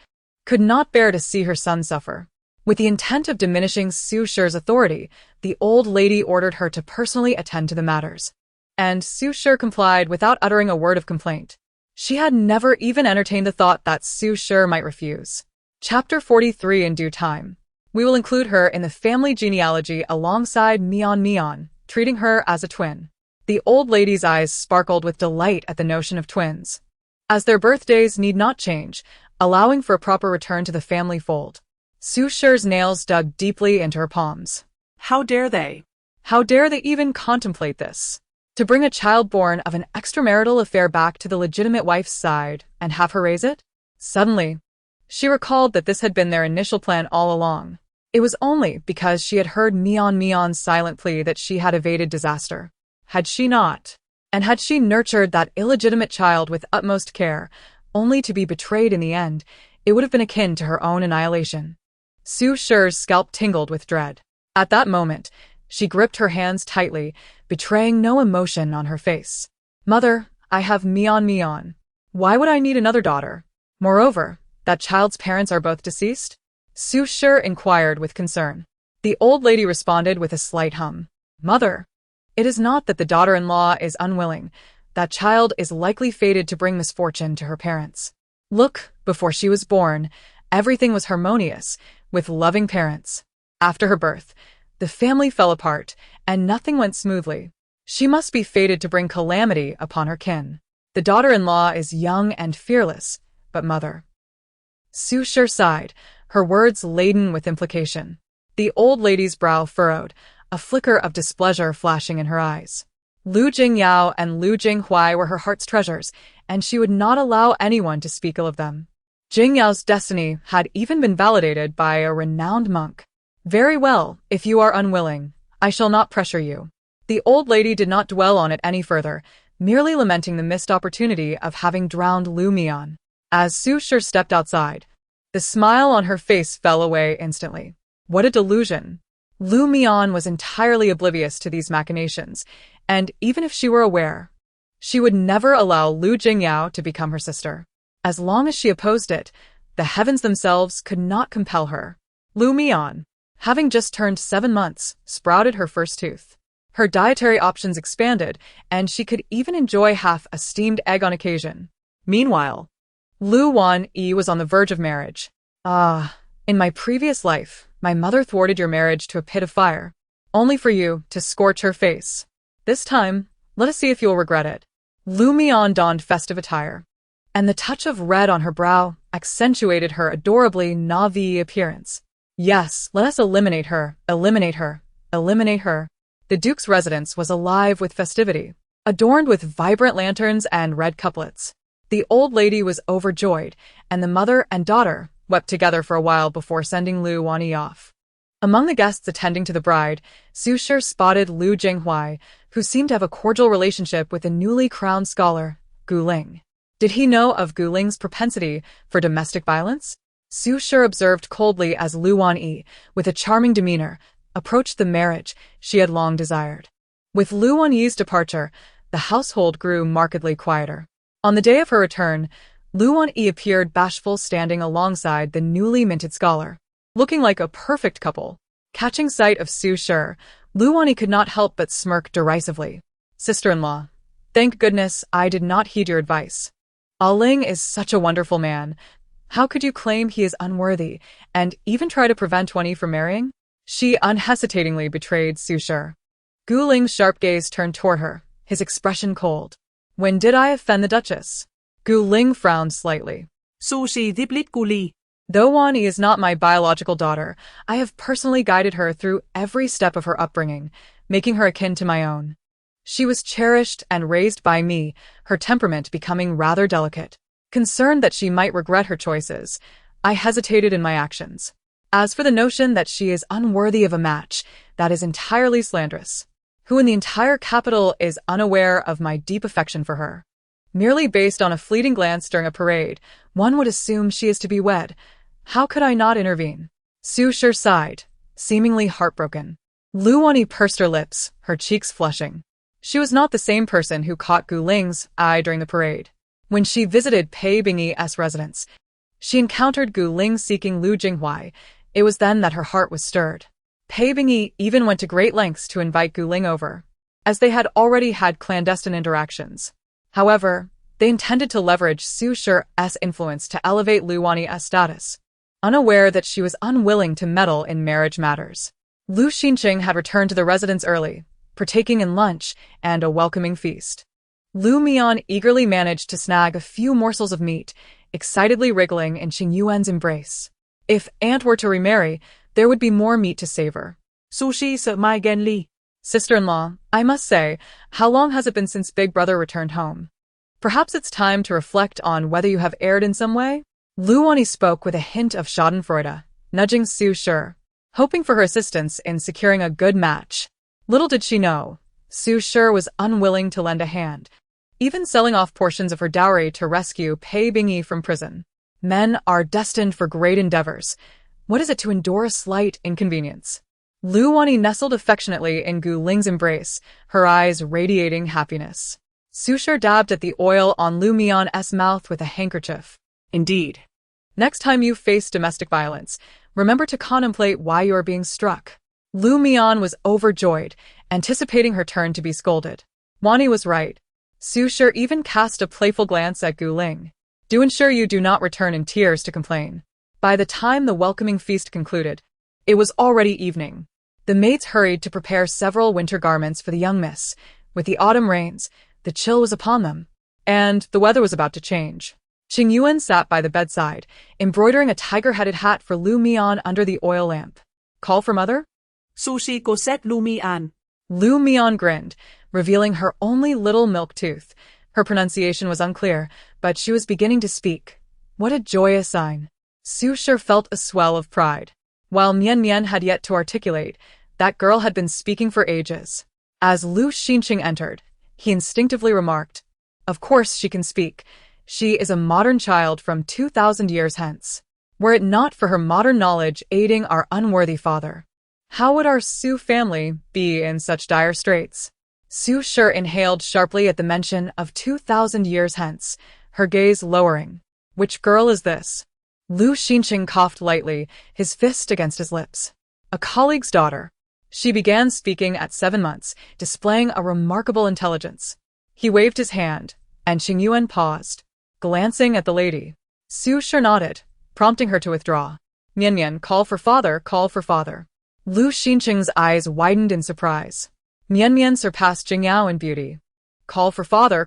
could not bear to see her son suffer. With the intent of diminishing Su Shi's authority, the old lady ordered her to personally attend to the matters. And Su Shi complied without uttering a word of complaint. She had never even entertained the thought that Su Shi might refuse. Chapter 43 in due time. We will include her in the family genealogy alongside Mian, treating her as a twin. The old lady's eyes sparkled with delight at the notion of twins, as their birthdays need not change, allowing for a proper return to the family fold. Su Shi's nails dug deeply into her palms. How dare they? How dare they even contemplate this? To bring a child born of an extramarital affair back to the legitimate wife's side and have her raise it? Suddenly, she recalled that this had been their initial plan all along. It was only because she had heard Mian's silent plea that she had evaded disaster. Had she not? And had she nurtured that illegitimate child with utmost care, only to be betrayed in the end, it would have been akin to her own annihilation. Su Shi's scalp tingled with dread. At that moment, she gripped her hands tightly, betraying no emotion on her face. Mother, I have Mian. Why would I need another daughter? Moreover, that child's parents are both deceased? Su Shi inquired with concern. The old lady responded with a slight hum. Mother, it is not that the daughter-in-law is unwilling. That child is likely fated to bring misfortune to her parents. Look, before she was born, everything was harmonious, with loving parents. After her birth, the family fell apart, and nothing went smoothly. She must be fated to bring calamity upon her kin. The daughter-in-law is young and fearless, but mother. Su Shi sighed, her words laden with implication. The old lady's brow furrowed, a flicker of displeasure flashing in her eyes. Lu Jingyao and Lu Jinghuai were her heart's treasures, and she would not allow anyone to speak ill of them. Jingyao's destiny had even been validated by a renowned monk. Very well, if you are unwilling, I shall not pressure you. The old lady did not dwell on it any further, merely lamenting the missed opportunity of having drowned Lu Mian. As Su Shi stepped outside, the smile on her face fell away instantly. What a delusion! Lu Mian was entirely oblivious to these machinations, and even if she were aware, she would never allow Lu Jingyao to become her sister. As long as she opposed it, the heavens themselves could not compel her. Lu Mian, having just turned 7 months, sprouted her first tooth. Her dietary options expanded, and she could even enjoy half a steamed egg on occasion. Meanwhile, Lu Wanyi was on the verge of marriage. In my previous life, my mother thwarted your marriage to a pit of fire, only for you to scorch her face. This time, let us see if you'll regret it. Lu Mian donned festive attire, and the touch of red on her brow accentuated her adorably Na'vi appearance. Yes, let us eliminate her, eliminate her, eliminate her. The Duke's residence was alive with festivity, adorned with vibrant lanterns and red couplets. The old lady was overjoyed, and the mother and daughter wept together for a while before sending Lu Wanyi off. Among the guests attending to the bride, Su Shi spotted Lu Jinghuai, who seemed to have a cordial relationship with the newly crowned scholar, Gu Ling. Did he know of Gu Ling's propensity for domestic violence? Su Shi observed coldly as Lu Wanyi, with a charming demeanor, approached the marriage she had long desired. With Lu Wanyi's departure, the household grew markedly quieter. On the day of her return, Lu Wanyi appeared bashful standing alongside the newly minted scholar, looking like a perfect couple. Catching sight of Su Shi, Lu Wanyi could not help but smirk derisively. Sister-in-law, thank goodness I did not heed your advice. Ling is such a wonderful man. How could you claim he is unworthy, and even try to prevent Wanyi from marrying? She unhesitatingly betrayed Su Shi. Gu Ling's sharp gaze turned toward her, his expression cold. When did I offend the Duchess? Gu Ling frowned slightly. Su Shi diplit Gu Li. Though Wanyi is not my biological daughter, I have personally guided her through every step of her upbringing, making her akin to my own. She was cherished and raised by me, her temperament becoming rather delicate. Concerned that she might regret her choices, I hesitated in my actions. As for the notion that she is unworthy of a match, that is entirely slanderous. Who in the entire capital is unaware of my deep affection for her? Merely based on a fleeting glance during a parade, one would assume she is to be wed. How could I not intervene? Su Shi sighed, seemingly heartbroken. Lu Wanyi pursed her lips, her cheeks flushing. She was not the same person who caught Gu Ling's eye during the parade. When she visited Pei Bingyi's residence, she encountered Gu Ling seeking Lu Jinghuai. It was then that her heart was stirred. Pei Bingyi even went to great lengths to invite Gu Ling over, as they had already had clandestine interactions. However, they intended to leverage Su Shi's influence to elevate Lu Wanyi's status, unaware that she was unwilling to meddle in marriage matters. Lu Xinqing had returned to the residence early, partaking in lunch and a welcoming feast. Lu Mian eagerly managed to snag a few morsels of meat, excitedly wriggling in Qingyu's embrace. If Aunt were to remarry, there would be more meat to savor. Su Shi sợ mai ghen li. Sister-in-law, I must say, how long has it been since Big Brother returned home? Perhaps it's time to reflect on whether you have erred in some way? Lu Wanyi spoke with a hint of schadenfreude, nudging Su Shi, hoping for her assistance in securing a good match. Little did she know, Su Shi was unwilling to lend a hand, even selling off portions of her dowry to rescue Pei Bingyi from prison. Men are destined for great endeavors. What is it to endure a slight inconvenience? Lu Wanyi nestled affectionately in Gu Ling's embrace, her eyes radiating happiness. Su Shi dabbed at the oil on Lu Mian's mouth with a handkerchief. Indeed. Next time you face domestic violence, remember to contemplate why you are being struck. Lu Mian was overjoyed, anticipating her turn to be scolded. Wanyi was right. Su Shi even cast a playful glance at Gu Ling. Do ensure you do not return in tears to complain. By the time the welcoming feast concluded, it was already evening. The maids hurried to prepare several winter garments for the young miss. With the autumn rains, the chill was upon them, and the weather was about to change. Qingyu sat by the bedside, embroidering a tiger-headed hat for Lu Mian under the oil lamp. Call for mother? Su Shi cô set Lu Mian. Lu Mian grinned, revealing her only little milk tooth. Her pronunciation was unclear, but she was beginning to speak. What a joyous sign. Su Shi felt a swell of pride. While Mian had yet to articulate, that girl had been speaking for ages. As Lu Xinqing entered, he instinctively remarked. Of course she can speak. She is a modern child from 2,000 years hence. Were it not for her modern knowledge aiding our unworthy father, how would our Su family be in such dire straits? Su Shi inhaled sharply at the mention of 2,000 years hence, her gaze lowering. Which girl is this? Lu Xinqing coughed lightly, his fist against his lips. A colleague's daughter. She began speaking at 7 months, displaying a remarkable intelligence. He waved his hand, and Qingyu paused, glancing at the lady. Su Shi nodded, prompting her to withdraw. Mian, call for father, call for father. Lu Xinqing's eyes widened in surprise. Mian surpassed Qingyu in beauty. Call for father,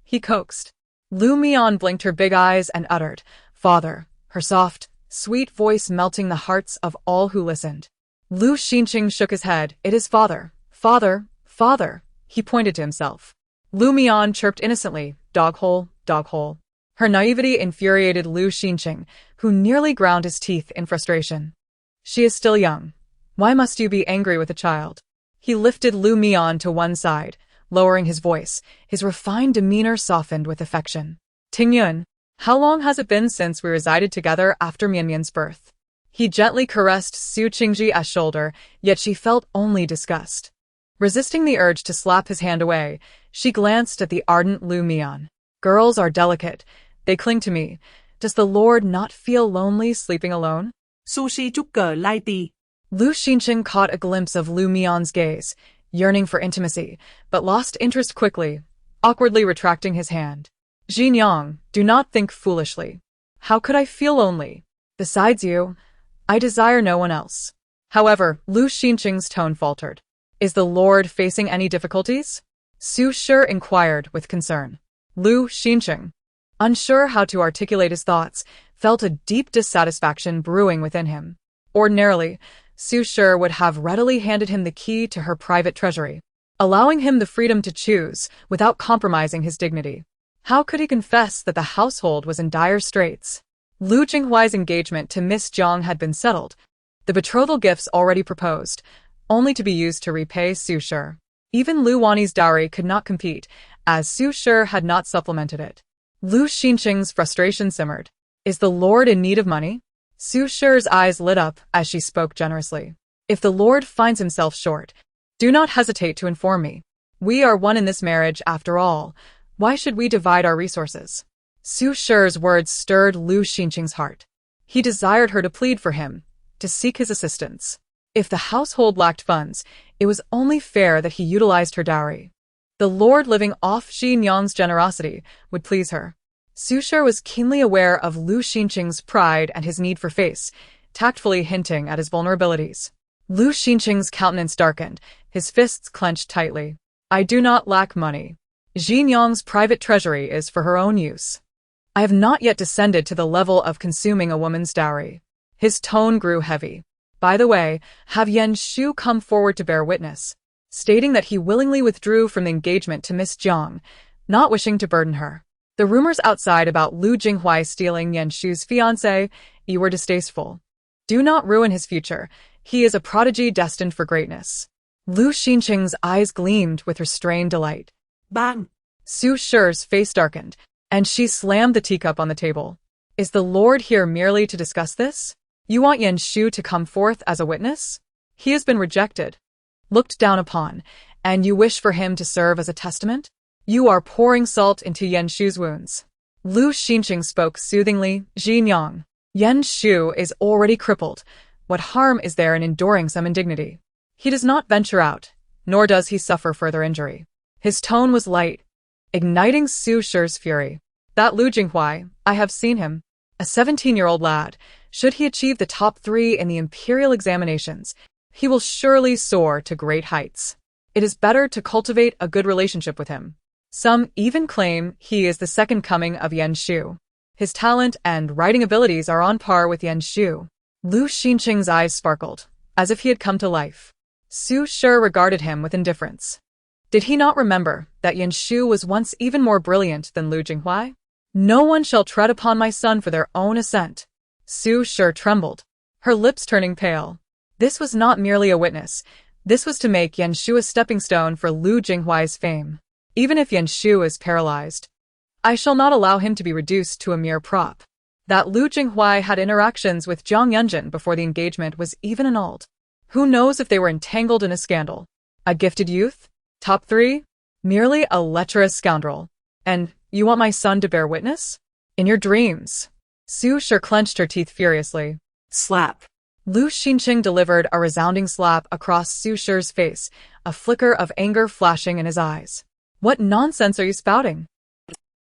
he coaxed. Lu Mian blinked her big eyes and uttered, father, her soft, sweet voice melting the hearts of all who listened. Lu Xinqing shook his head. It is father, father, father, he pointed to himself. Lu Mian chirped innocently, dog hole, dog hole. Her naivety infuriated Lu Xinqing, who nearly ground his teeth in frustration. She is still young. Why must you be angry with a child? He lifted Lu Mian to one side, lowering his voice, his refined demeanor softened with affection. Tingyun, how long has it been since we resided together after Mian's birth? He gently caressed Su Qingji's shoulder, yet she felt only disgust. Resisting the urge to slap his hand away, she glanced at the ardent Lu Mian. Girls are delicate. They cling to me. Does the Lord not feel lonely sleeping alone? Sushi Chukka Laiti. Lu Xinqing caught a glimpse of Lu Mian's gaze, yearning for intimacy, but lost interest quickly, awkwardly retracting his hand. Xinjiang, do not think foolishly. How could I feel lonely? Besides you, I desire no one else. However, Lu Xinqing's tone faltered. Is the Lord facing any difficulties? Su Shi inquired with concern. Lu Xinqing, unsure how to articulate his thoughts, felt a deep dissatisfaction brewing within him. Ordinarily, Su Shi would have readily handed him the key to her private treasury, allowing him the freedom to choose without compromising his dignity. How could he confess that the household was in dire straits? Lu Jinghuai's engagement to Miss Jiang had been settled, the betrothal gifts already proposed, only to be used to repay Su Shi. Even Lu Wani's dowry could not compete, as Su Shi had not supplemented it. Lu Xinqing's frustration simmered. Is the Lord in need of money? Su Shi's eyes lit up as she spoke generously. If the Lord finds himself short, do not hesitate to inform me. We are one in this marriage after all. Why should we divide our resources? Su Shi's words stirred Lu Xinqing's heart. He desired her to plead for him, to seek his assistance. If the household lacked funds, it was only fair that he utilized her dowry. The Lord living off Xinjiang's generosity would please her. Su Shi was keenly aware of Lu Xinqing's pride and his need for face, tactfully hinting at his vulnerabilities. Lu Xinqing's countenance darkened, his fists clenched tightly. I do not lack money. Xinjiang's private treasury is for her own use. I have not yet descended to the level of consuming a woman's dowry. His tone grew heavy. By the way, have Yan Shu come forward to bear witness, stating that he willingly withdrew from the engagement to Miss Jiang, not wishing to burden her. The rumors outside about Lu Jinghuai stealing Yan Shu's fiancé were distasteful. Do not ruin his future. He is a prodigy destined for greatness. Lu Xinqing's eyes gleamed with restrained delight. Bang! Su Shi's face darkened, and she slammed the teacup on the table. Is the Lord here merely to discuss this? You want Yan Shu to come forth as a witness? He has been rejected, looked down upon, and you wish for him to serve as a testament? You are pouring salt into Yan Shu's wounds. Lu Xinqing spoke soothingly. Xinjiang, Yan Shu is already crippled. What harm is there in enduring some indignity? He does not venture out, nor does he suffer further injury. His tone was light, igniting Su Shi's fury. That Lu Jinghuai, I have seen him. A 17-year-old lad. Should he achieve the top 3 in the imperial examinations, he will surely soar to great heights. It is better to cultivate a good relationship with him. Some even claim he is the second coming of Yan Shu. His talent and writing abilities are on par with Yan Shu. Lu Xinqing's eyes sparkled, as if he had come to life. Su Shi regarded him with indifference. Did he not remember that Yan Shu was once even more brilliant than Lu Jinghuai? No one shall tread upon my son for their own assent. Su Shi trembled, her lips turning pale. This was not merely a witness. This was to make Yan Shu a stepping stone for Lu Jinghuai's fame. Even if Yan Shu is paralyzed, I shall not allow him to be reduced to a mere prop. That Lu Jinghuai had interactions with Jiang Yunjin before the engagement was even annulled. Who knows if they were entangled in a scandal? A gifted youth? Top 3? Merely a lecherous scoundrel. And you want my son to bear witness? In your dreams. Su Shi clenched her teeth furiously. Slap. Lu Xinqing delivered a resounding slap across Su Shi's face, a flicker of anger flashing in his eyes. What nonsense are you spouting?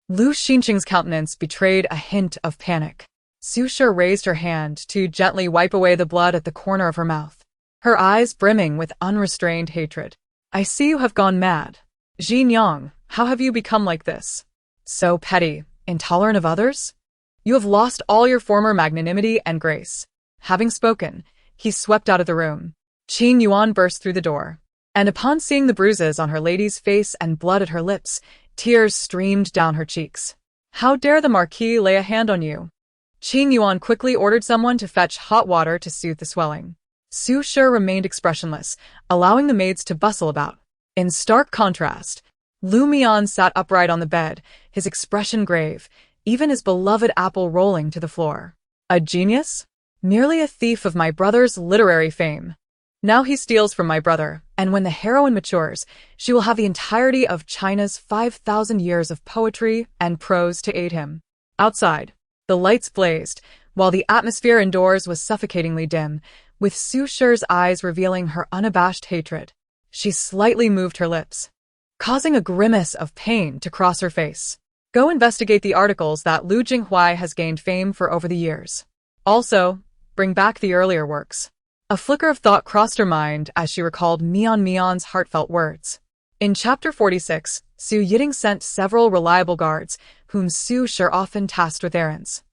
Lu Xinqing's countenance betrayed a hint of panic. Su Shi raised her hand to gently wipe away the blood at the corner of her mouth, her eyes brimming with unrestrained hatred. I see you have gone mad. Jin Yang, how have you become like this? So petty, intolerant of others? You have lost all your former magnanimity and grace. Having spoken, he swept out of the room. Qingyu burst through the door, and upon seeing the bruises on her lady's face and blood at her lips, tears streamed down her cheeks. How dare the Marquis lay a hand on you? Qingyu quickly ordered someone to fetch hot water to soothe the swelling. Su Shi remained expressionless, allowing the maids to bustle about. In stark contrast, Lu Mian sat upright on the bed, his expression grave, even his beloved apple rolling to the floor. A genius? Merely a thief of my brother's literary fame. Now he steals from my brother, and when the heroine matures, she will have the entirety of China's 5,000 years of poetry and prose to aid him. Outside, the lights blazed, while the atmosphere indoors was suffocatingly dim, with Su Shi's eyes revealing her unabashed hatred. She slightly moved her lips, causing a grimace of pain to cross her face. Go investigate the articles that Lu Jinghuai has gained fame for over the years. Also, bring back the earlier works. A flicker of thought crossed her mind as she recalled Mian's heartfelt words. In Chapter 46, Su Yiding sent several reliable guards, whom Su Shi often tasked with errands.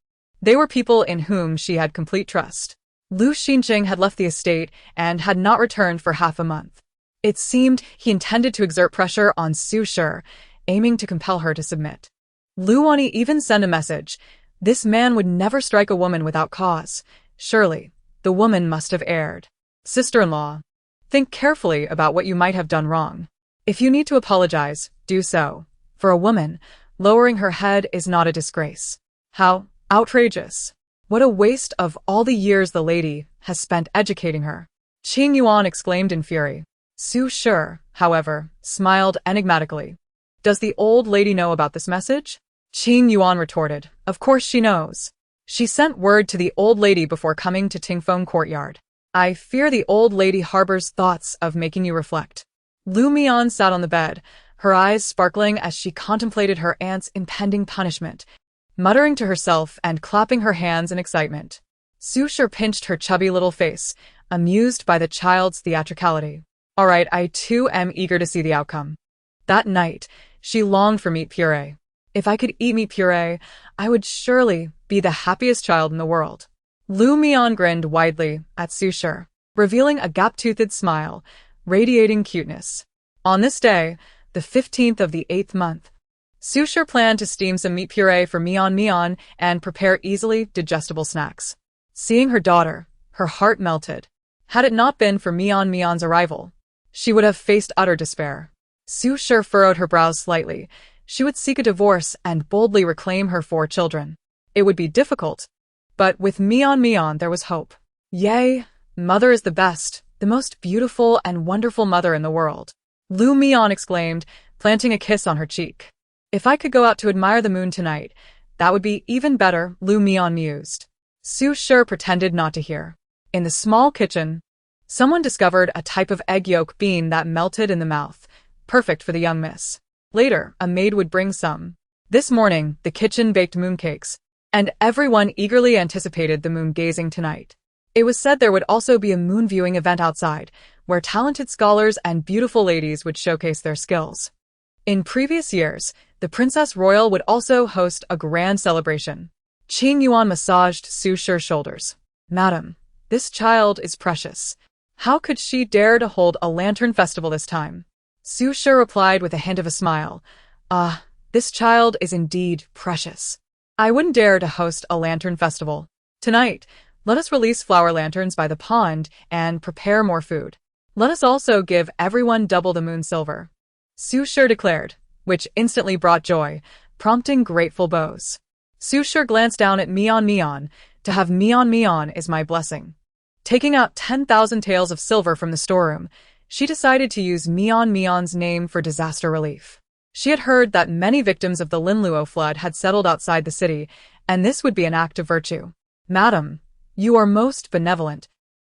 They were people in whom she had complete trust. Lu Xinqing had left the estate and had not returned for half a month. It seemed he intended to exert pressure on Su Shi, aiming to compel her to submit. Lu Wani even sent a message. This man would never strike a woman without cause. Surely, the woman must have erred. Sister-in-law, think carefully about what you might have done wrong. If you need to apologize, do so. For a woman, lowering her head is not a disgrace. How outrageous. What a waste of all the years the lady has spent educating her. Qingyu exclaimed in fury. Su Shi, however, smiled enigmatically. Does the old lady know about this message? Qingyu retorted. Of course she knows. She sent word to the old lady before coming to Tingfeng Courtyard. I fear the old lady harbors thoughts of making you reflect. Lu Mian sat on the bed, her eyes sparkling as she contemplated her aunt's impending punishment, muttering to herself and clapping her hands in excitement. Su Shi pinched her chubby little face, amused by the child's theatricality. All right, I too am eager to see the outcome. That night, she longed for meat puree. If I could eat meat puree, I would surely be the happiest child in the world. Lu Mian grinned widely at Su Shi, revealing a gap-toothed smile, radiating cuteness. On this day, the 15th of the 8th month, Su Shi planned to steam some meat puree for Mian and prepare easily digestible snacks. Seeing her daughter, her heart melted. Had it not been for Mian's arrival, she would have faced utter despair. Su Shi furrowed her brows slightly. She would seek a divorce and boldly reclaim her 4 children. It would be difficult, but with Mian there was hope. Yea, mother is the best, the most beautiful and wonderful mother in the world. Lu Mian exclaimed, planting a kiss on her cheek. If I could go out to admire the moon tonight, that would be even better, Lu Mian mused. Su Shi pretended not to hear. In the small kitchen, someone discovered a type of egg yolk bean that melted in the mouth, perfect for the young miss. Later, a maid would bring some. This morning, the kitchen baked mooncakes, and everyone eagerly anticipated the moon-gazing tonight. It was said there would also be a moon-viewing event outside, where talented scholars and beautiful ladies would showcase their skills. In previous years, the Princess Royal would also host a grand celebration. Qingyu massaged Su Shi's shoulders. Madam, this child is precious. How could she dare to hold a lantern festival this time? Su Shi replied with a hint of a smile. Ah, this child is indeed precious. I wouldn't dare to host a lantern festival. Tonight, let us release flower lanterns by the pond and prepare more food. Let us also give everyone double the moon silver. Su Shi declared, which instantly brought joy, prompting grateful bows. Su Shi glanced down at Mian. To have Mian is my blessing. Taking out 10,000 taels of silver from the storeroom, she decided to use Mian's name for disaster relief. She had heard that many victims of the Linluo flood had settled outside the city, and this would be an act of virtue. Madam, you are most benevolent,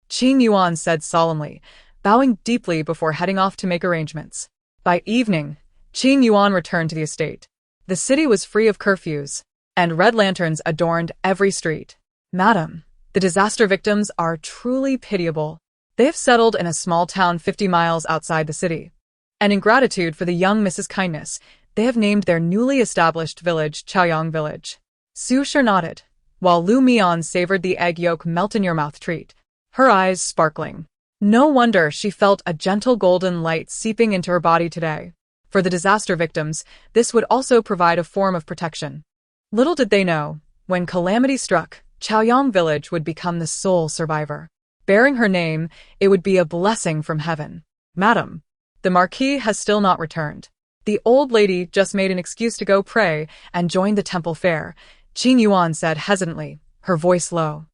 Qingyu said solemnly, bowing deeply before heading off to make arrangements. By evening, Qingyu returned to the estate. The city was free of curfews, and red lanterns adorned every street. Madam, the disaster victims are truly pitiable. They have settled in a small town 50 miles outside the city. And in gratitude for the young Mrs. Kindness, they have named their newly established village Chaoyang Village. Su Shi nodded, while Lu Mian savored the egg yolk melt-in-your-mouth treat, her eyes sparkling. No wonder she felt a gentle golden light seeping into her body today. For the disaster victims, this would also provide a form of protection. Little did they know, when calamity struck, Chaoyang Village would become the sole survivor. Bearing her name, it would be a blessing from heaven. Madam, the Marquis has still not returned. The old lady just made an excuse to go pray and join the temple fair, Qingyu said hesitantly, her voice low.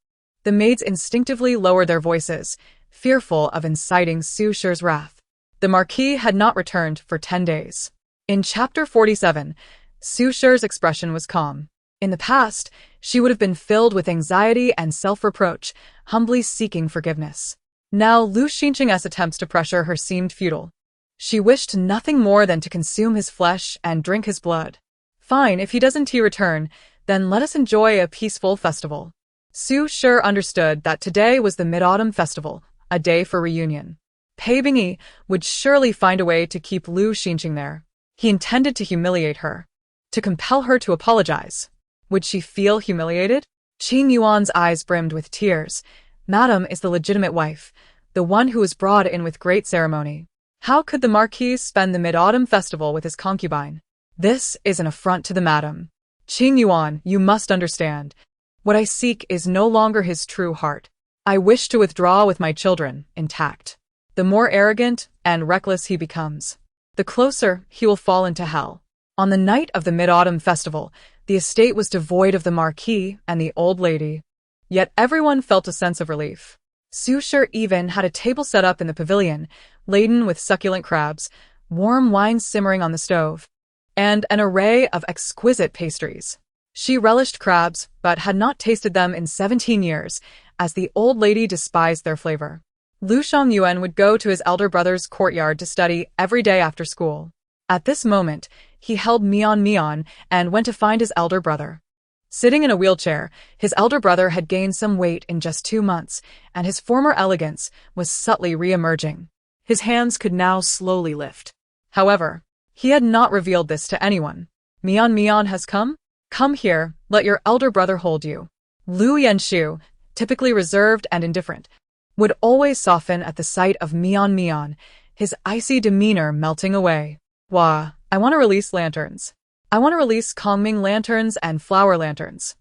The maids instinctively lowered their voices, fearful of inciting Su Shi's wrath. The Marquis had not returned for 10 days. In Chapter 47, Su Shi's expression was calm. In the past, she would have been filled with anxiety and self-reproach, humbly seeking forgiveness. Now Lu Xinqing's attempts to pressure her seemed futile. She wished nothing more than to consume his flesh and drink his blood. Fine, if he doesn't return, then let us enjoy a peaceful festival. Su Shi understood that today was the Mid-Autumn Festival, a day for reunion. Pave would surely find a way to keep Lu Xinqing there. He intended to humiliate her, to compel her to apologize. Would she feel humiliated? Qingyuan's eyes brimmed with tears. Madam is the legitimate wife, the one who was brought in with great ceremony. How could the Marquis spend the Mid-Autumn Festival with his concubine? This is an affront to the madam. Qingyuan, you must understand. What I seek is no longer his true heart. I wish to withdraw with my children, intact. The more arrogant and reckless he becomes, the closer he will fall into hell. On the night of the Mid-Autumn Festival, the estate was devoid of the Marquis and the old lady. Yet everyone felt a sense of relief. Su Shi even had a table set up in the pavilion, laden with succulent crabs, warm wine simmering on the stove, and an array of exquisite pastries. She relished crabs, but had not tasted them in 17 years, as the old lady despised their flavor. Lu Xiangyuan would go to his elder brother's courtyard to study every day after school. At this moment, he held Mian and went to find his elder brother. Sitting in a wheelchair, his elder brother had gained some weight in just 2 months, and his former elegance was subtly re-emerging. His hands could now slowly lift. However, he had not revealed this to anyone. Mian has come? Come here, let your elder brother hold you. Lu Yanshu, typically reserved and indifferent, would always soften at the sight of Mian, his icy demeanor melting away. Wah, I want to release lanterns. I want to release Kongming lanterns and flower lanterns.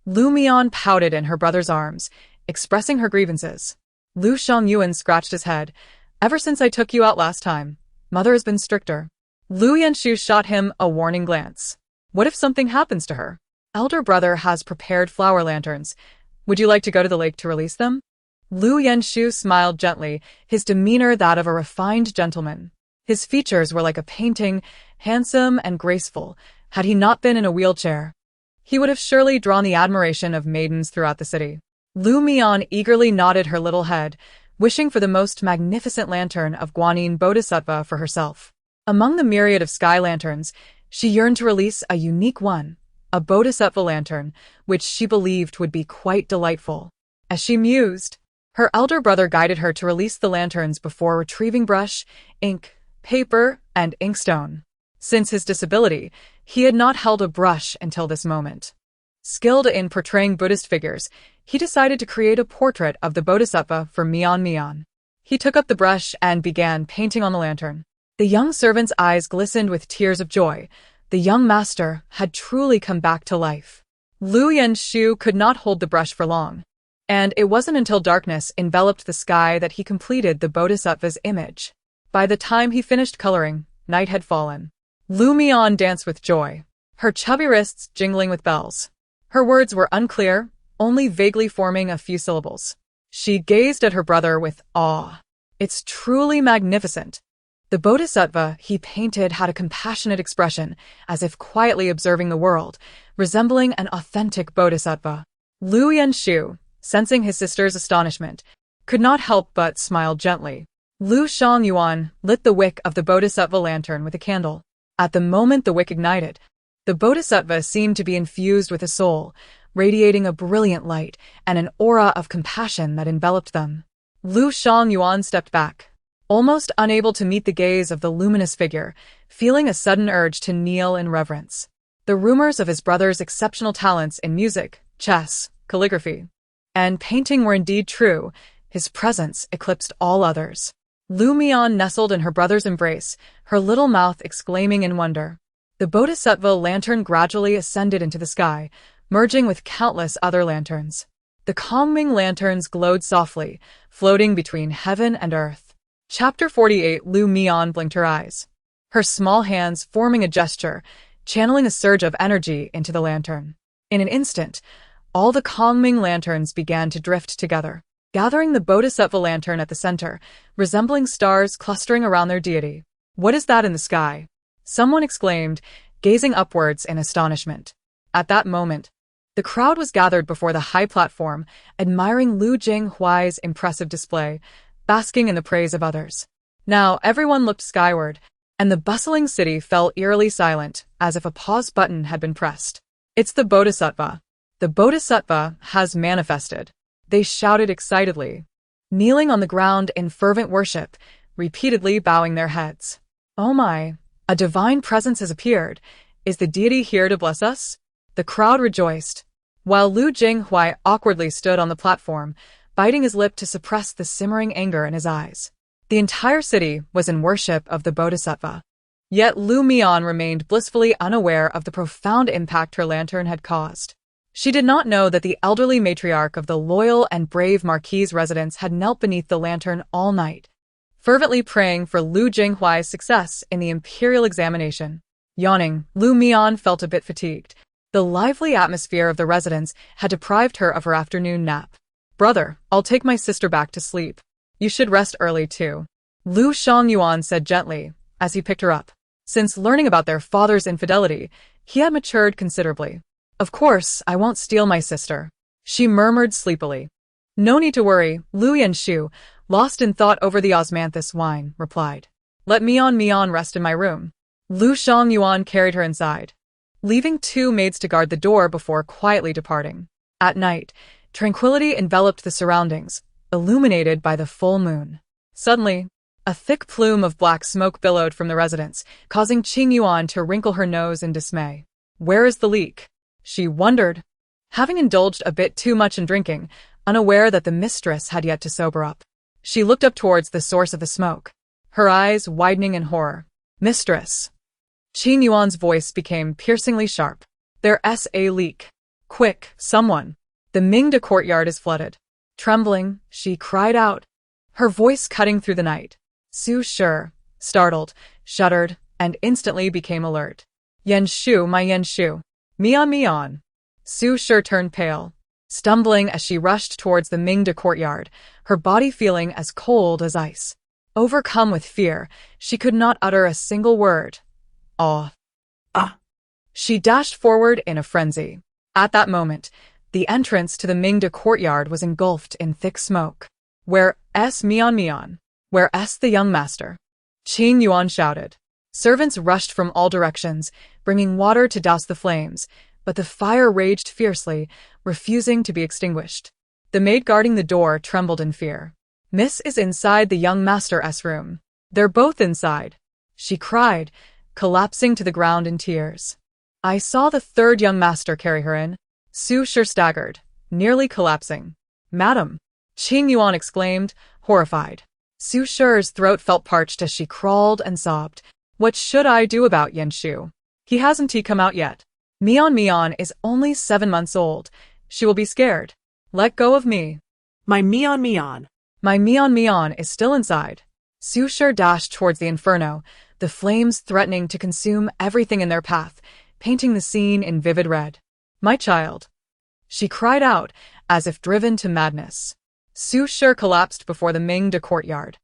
Lu Mian pouted in her brother's arms, expressing her grievances. Lu Xiangyuan scratched his head. Ever since I took you out last time, Mother has been stricter. Lu Yanshu shot him a warning glance. What if something happens to her? Elder brother has prepared flower lanterns. Would you like to go to the lake to release them? Lu Yanshu smiled gently, his demeanor that of a refined gentleman. His features were like a painting, handsome and graceful. Had he not been in a wheelchair, he would have surely drawn the admiration of maidens throughout the city. Lu Mian eagerly nodded her little head, wishing for the most magnificent lantern of Guanyin Bodhisattva for herself. Among the myriad of sky lanterns, she yearned to release a unique one, a Bodhisattva lantern, which she believed would be quite delightful. As she mused, her elder brother guided her to release the lanterns before retrieving brush, ink, paper, and inkstone. Since his disability, he had not held a brush until this moment. Skilled in portraying Buddhist figures, he decided to create a portrait of the Bodhisattva for Mian. He took up the brush and began painting on the lantern. The young servant's eyes glistened with tears of joy. The young master had truly come back to life. Lu Yanshu could not hold the brush for long. And it wasn't until darkness enveloped the sky that he completed the bodhisattva's image. By the time he finished coloring, night had fallen. Mian danced with joy, her chubby wrists jingling with bells. Her words were unclear, only vaguely forming a few syllables. She gazed at her brother with awe. It's truly magnificent. The bodhisattva he painted had a compassionate expression, as if quietly observing the world, resembling an authentic bodhisattva. Lu Yanshu, sensing his sister's astonishment, could not help but smile gently. Lu Shangyuan lit the wick of the bodhisattva lantern with a candle. At the moment the wick ignited, the bodhisattva seemed to be infused with a soul, radiating a brilliant light and an aura of compassion that enveloped them. Lu Shangyuan stepped back, almost unable to meet the gaze of the luminous figure, feeling a sudden urge to kneel in reverence. The rumors of his brother's exceptional talents in music, chess, calligraphy, and painting were indeed true. His presence eclipsed all others. Mian nestled in her brother's embrace, her little mouth exclaiming in wonder. The bodhisattva lantern gradually ascended into the sky, merging with countless other lanterns. The calming lanterns glowed softly, floating between heaven and earth. Chapter 48. Mian blinked her eyes, her small hands forming a gesture, channeling a surge of energy into the lantern. In an instant, all the calming lanterns began to drift together, gathering the bodhisattva lantern at the center, resembling stars clustering around their deity. "What is that in the sky?" someone exclaimed, gazing upwards in astonishment. At that moment, the crowd was gathered before the high platform, admiring Lu Jinghuai's impressive display, basking in the praise of others. Now everyone looked skyward, and the bustling city fell eerily silent, as if a pause button had been pressed. "It's the bodhisattva. The bodhisattva has manifested," they shouted excitedly, kneeling on the ground in fervent worship, repeatedly bowing their heads. "Oh my, a divine presence has appeared. Is the deity here to bless us?" The crowd rejoiced, while Lu Jinghuai awkwardly stood on the platform, biting his lip to suppress the simmering anger in his eyes. The entire city was in worship of the bodhisattva. Yet Mian remained blissfully unaware of the profound impact her lantern had caused. She did not know that the elderly matriarch of the loyal and brave Marquis' residence had knelt beneath the lantern all night, fervently praying for Lu Jinghuai's success in the imperial examination. Yawning, Mian felt a bit fatigued. The lively atmosphere of the residence had deprived her of her afternoon nap. "Brother, I'll take my sister back to sleep. You should rest early too," Lu Shangyuan said gently, as he picked her up. Since learning about their father's infidelity, he had matured considerably. "Of course, I won't steal my sister," she murmured sleepily. "No need to worry," Lu Yanshu, lost in thought over the osmanthus wine, replied. "Let Mian rest in my room." Lu Shangyuan carried her inside, leaving 2 maids to guard the door before quietly departing. At night, tranquility enveloped the surroundings, illuminated by the full moon. Suddenly, a thick plume of black smoke billowed from the residence, causing Qingyu to wrinkle her nose in dismay. "Where is the leak?" she wondered, having indulged a bit too much in drinking, unaware that the mistress had yet to sober up. She looked up towards the source of the smoke, her eyes widening in horror. "Mistress." Qingyuan's voice became piercingly sharp. "There's a leak. Quick, someone. The Mingda courtyard is flooded." Trembling, she cried out, her voice cutting through the night. Su Shi, startled, shuddered, and instantly became alert. "Yanshu, my Yanshu. Mian." Su Shi turned pale, stumbling as she rushed towards the Mingda courtyard, her body feeling as cold as ice. Overcome with fear, she could not utter a single word. "Ah." She dashed forward in a frenzy. At that moment, the entrance to the Mingda courtyard was engulfed in thick smoke. "Where's Mian? Where's the young master?" Qingyu shouted. Servants rushed from all directions, bringing water to douse the flames, but the fire raged fiercely, refusing to be extinguished. The maid guarding the door trembled in fear. "Miss is inside the young master's room. They're both inside," she cried, collapsing to the ground in tears. "I saw the 3rd young master carry her in." Su Shi staggered, nearly collapsing. "Madam!" Qingyu exclaimed, horrified. Su Shi's throat felt parched as she crawled and sobbed. "What should I do about Yanshu? Hasn't he come out yet? Mian is only 7 months old. She will be scared." Let go of me. My Mian Mian. My Mian is still inside. Su Shi dashed towards the inferno, the flames threatening to consume everything in their path, painting the scene in vivid red. My child. She cried out, as if driven to madness. Su Shi collapsed before the Mingde courtyard.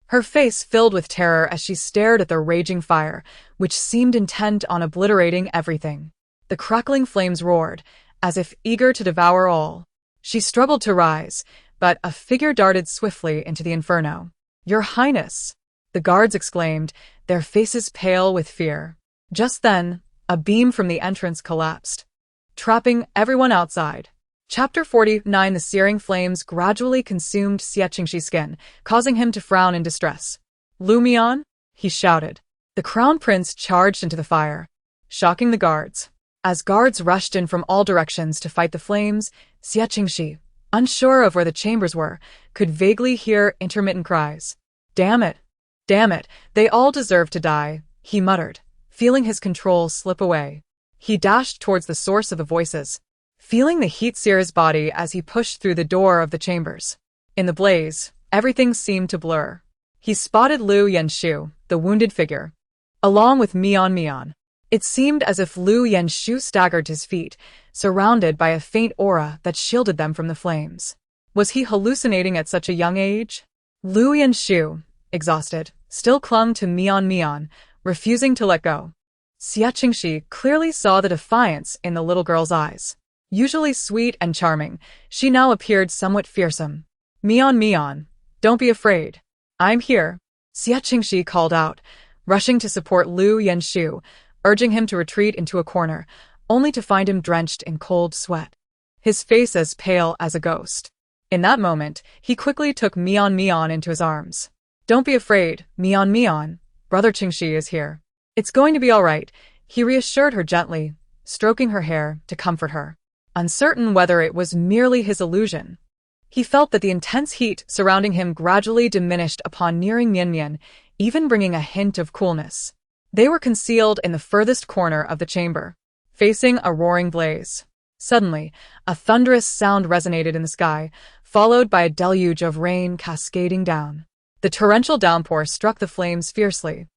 Her face filled with terror as she stared at the raging fire, which seemed intent on obliterating everything. The crackling flames roared, as if eager to devour all. She struggled to rise, but a figure darted swiftly into the inferno. Your Highness! The guards exclaimed, their faces pale with fear. Just then, a beam from the entrance collapsed, trapping everyone outside. Chapter 49. The searing flames gradually consumed Xiaqingshi's skin, causing him to frown in distress. Lu Mian? He shouted. The crown prince charged into the fire, shocking the guards. As guards rushed in from all directions to fight the flames, Xiaqingshi, unsure of where the chambers were, could vaguely hear intermittent cries. Damn it! Damn it! They all deserve to die, he muttered, feeling his control slip away. He dashed towards the source of the voices, feeling the heat sear his body as he pushed through the door of the chambers. In the blaze, everything seemed to blur. He spotted Lu Yenshu, the wounded figure, along with Mian. It seemed as if Lu Yenshu staggered to his feet, surrounded by a faint aura that shielded them from the flames. Was he hallucinating at such a young age? Lu Yenshu, exhausted, still clung to Mian, refusing to let go. Xiaqingshi clearly saw the defiance in the little girl's eyes. Usually sweet and charming, she now appeared somewhat fearsome. Mian, don't be afraid. I'm here, Xiaqingshi called out, rushing to support Lu Yenshu, urging him to retreat into a corner, only to find him drenched in cold sweat, his face as pale as a ghost. In that moment, he quickly took Mian into his arms. Don't be afraid, Mian. Brother Qingxi is here. It's going to be all right, he reassured her gently, stroking her hair to comfort her. Uncertain whether it was merely his illusion, he felt that the intense heat surrounding him gradually diminished upon nearing Mian, even bringing a hint of coolness. They were concealed in the furthest corner of the chamber, facing a roaring blaze. Suddenly, a thunderous sound resonated in the sky, followed by a deluge of rain cascading down. The torrential downpour struck the flames fiercely,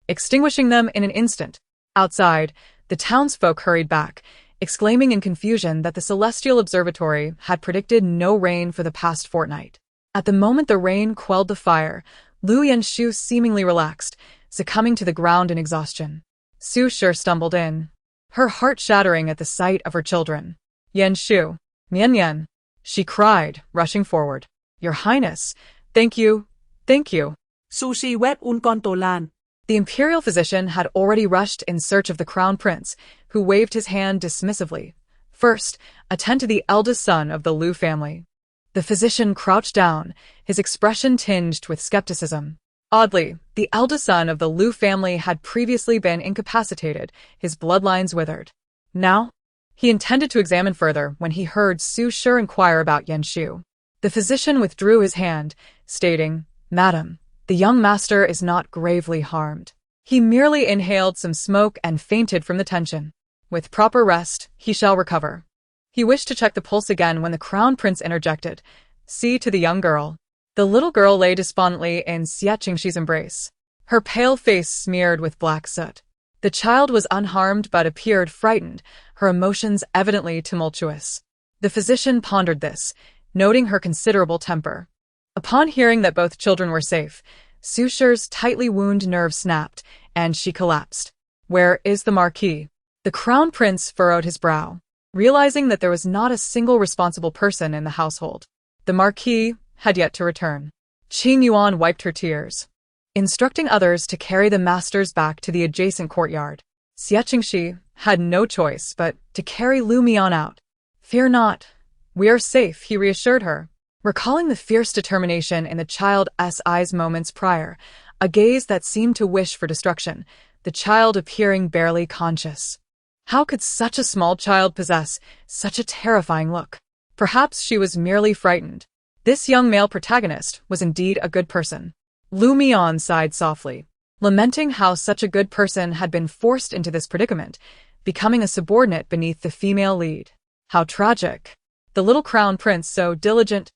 extinguishing them in an instant. Outside, the townsfolk hurried back, exclaiming in confusion that the celestial observatory had predicted no rain for the past fortnight. At the moment the rain quelled the fire, Lu Yenshu seemingly relaxed, succumbing to the ground in exhaustion. Su Shi stumbled in, her heart shattering at the sight of her children. Yenshu, Mian, she cried, rushing forward. Your Highness, thank you. Sushi wet un contolan. The imperial physician had already rushed in search of the crown prince, who waved his hand dismissively. First, attend to the eldest son of the Lu family. The physician crouched down, his expression tinged with skepticism. Oddly, the eldest son of the Lu family had previously been incapacitated, his bloodlines withered. Now, he intended to examine further when he heard Su Shi inquire about Yenshu. The physician withdrew his hand, stating, Madam, the young master is not gravely harmed. He merely inhaled some smoke and fainted from the tension. With proper rest, he shall recover. He wished to check the pulse again when the crown prince interjected, See to the young girl. The little girl lay despondently in Xiaqingshi's embrace, her pale face smeared with black soot. The child was unharmed but appeared frightened, her emotions evidently tumultuous. The physician pondered this, noting her considerable temper. Upon hearing that both children were safe, Su Shi's tightly wound nerve snapped, and she collapsed. Where is the Marquis? The crown prince furrowed his brow, realizing that there was not a single responsible person in the household. The Marquis had yet to return. Qingyu wiped her tears, instructing others to carry the masters back to the adjacent courtyard. Xiaqingshi had no choice but to carry Lu Mian out. Fear not. We are safe, he reassured her, recalling the fierce determination in the child's eyes moments prior, a gaze that seemed to wish for destruction, the child appearing barely conscious. How could such a small child possess such a terrifying look? Perhaps she was merely frightened. This young male protagonist was indeed a good person. Lu Mian sighed softly, lamenting how such a good person had been forced into this predicament, becoming a subordinate beneath the female lead. How tragic. the little crown prince so diligent,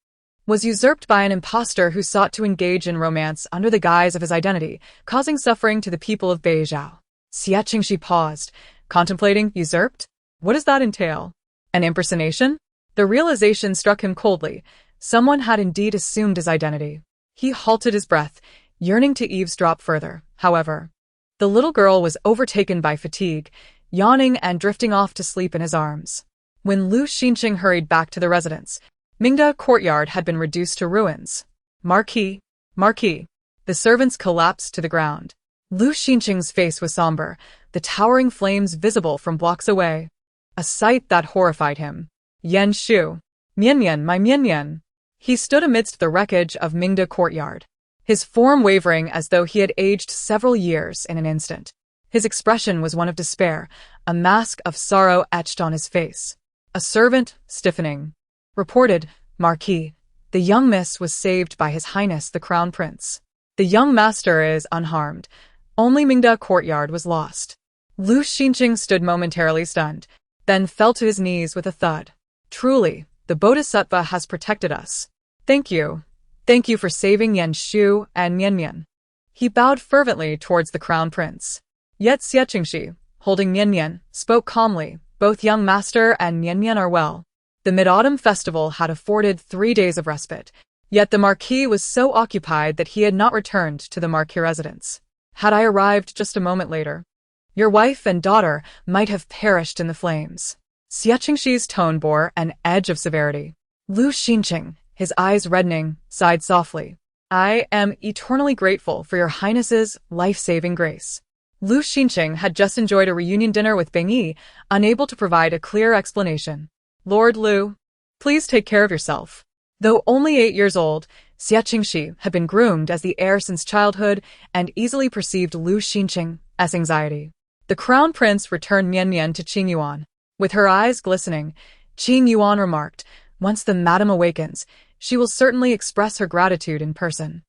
was usurped by an impostor who sought to engage in romance under the guise of his identity, causing suffering to the people of Beizhou. Xie Qingxi paused, contemplating usurped? What does that entail? An impersonation? The realization struck him coldly. Someone had indeed assumed his identity. He halted his breath, yearning to eavesdrop further. However, the little girl was overtaken by fatigue, yawning and drifting off to sleep in his arms. When Lu Xinqing hurried back to the residence, Mingda courtyard had been reduced to ruins. Marquis, Marquis. The servants collapsed to the ground. Lu Xinqing's face was somber, the towering flames visible from blocks away. A sight that horrified him. Yan Shu. Mian, my Mian. He stood amidst the wreckage of Mingda courtyard, his form wavering as though he had aged several years in an instant. His expression was one of despair, a mask of sorrow etched on his face. A servant, stiffening, reported, Marquis, the young miss was saved by His Highness the Crown Prince. The young master is unharmed. Only Mingda courtyard was lost. Lu Xinqing stood momentarily stunned, then fell to his knees with a thud. Truly, the Bodhisattva has protected us. Thank you. Thank you for saving Yan Shu and Mian. He bowed fervently towards the Crown Prince. Yet Xie Qingxi, holding Mian, spoke calmly. Both young master and Mian are well. The Mid-Autumn Festival had afforded 3 days of respite, yet the Marquis was so occupied that he had not returned to the Marquis residence. Had I arrived just a moment later, your wife and daughter might have perished in the flames. Xie Qingxi's tone bore an edge of severity. Lu Xinqing, his eyes reddening, sighed softly. I am eternally grateful for your Highness's life-saving grace. Lu Xinqing had just enjoyed a reunion dinner with Bing Yi, unable to provide a clear explanation. Lord Lu, please take care of yourself. Though only 8 years old, Xie Qingxi had been groomed as the heir since childhood and easily perceived Lu Xinqing's anxiety. The Crown Prince returned Mian to Qingyu. With her eyes glistening, Qingyu remarked, once the madam awakens, she will certainly express her gratitude in person.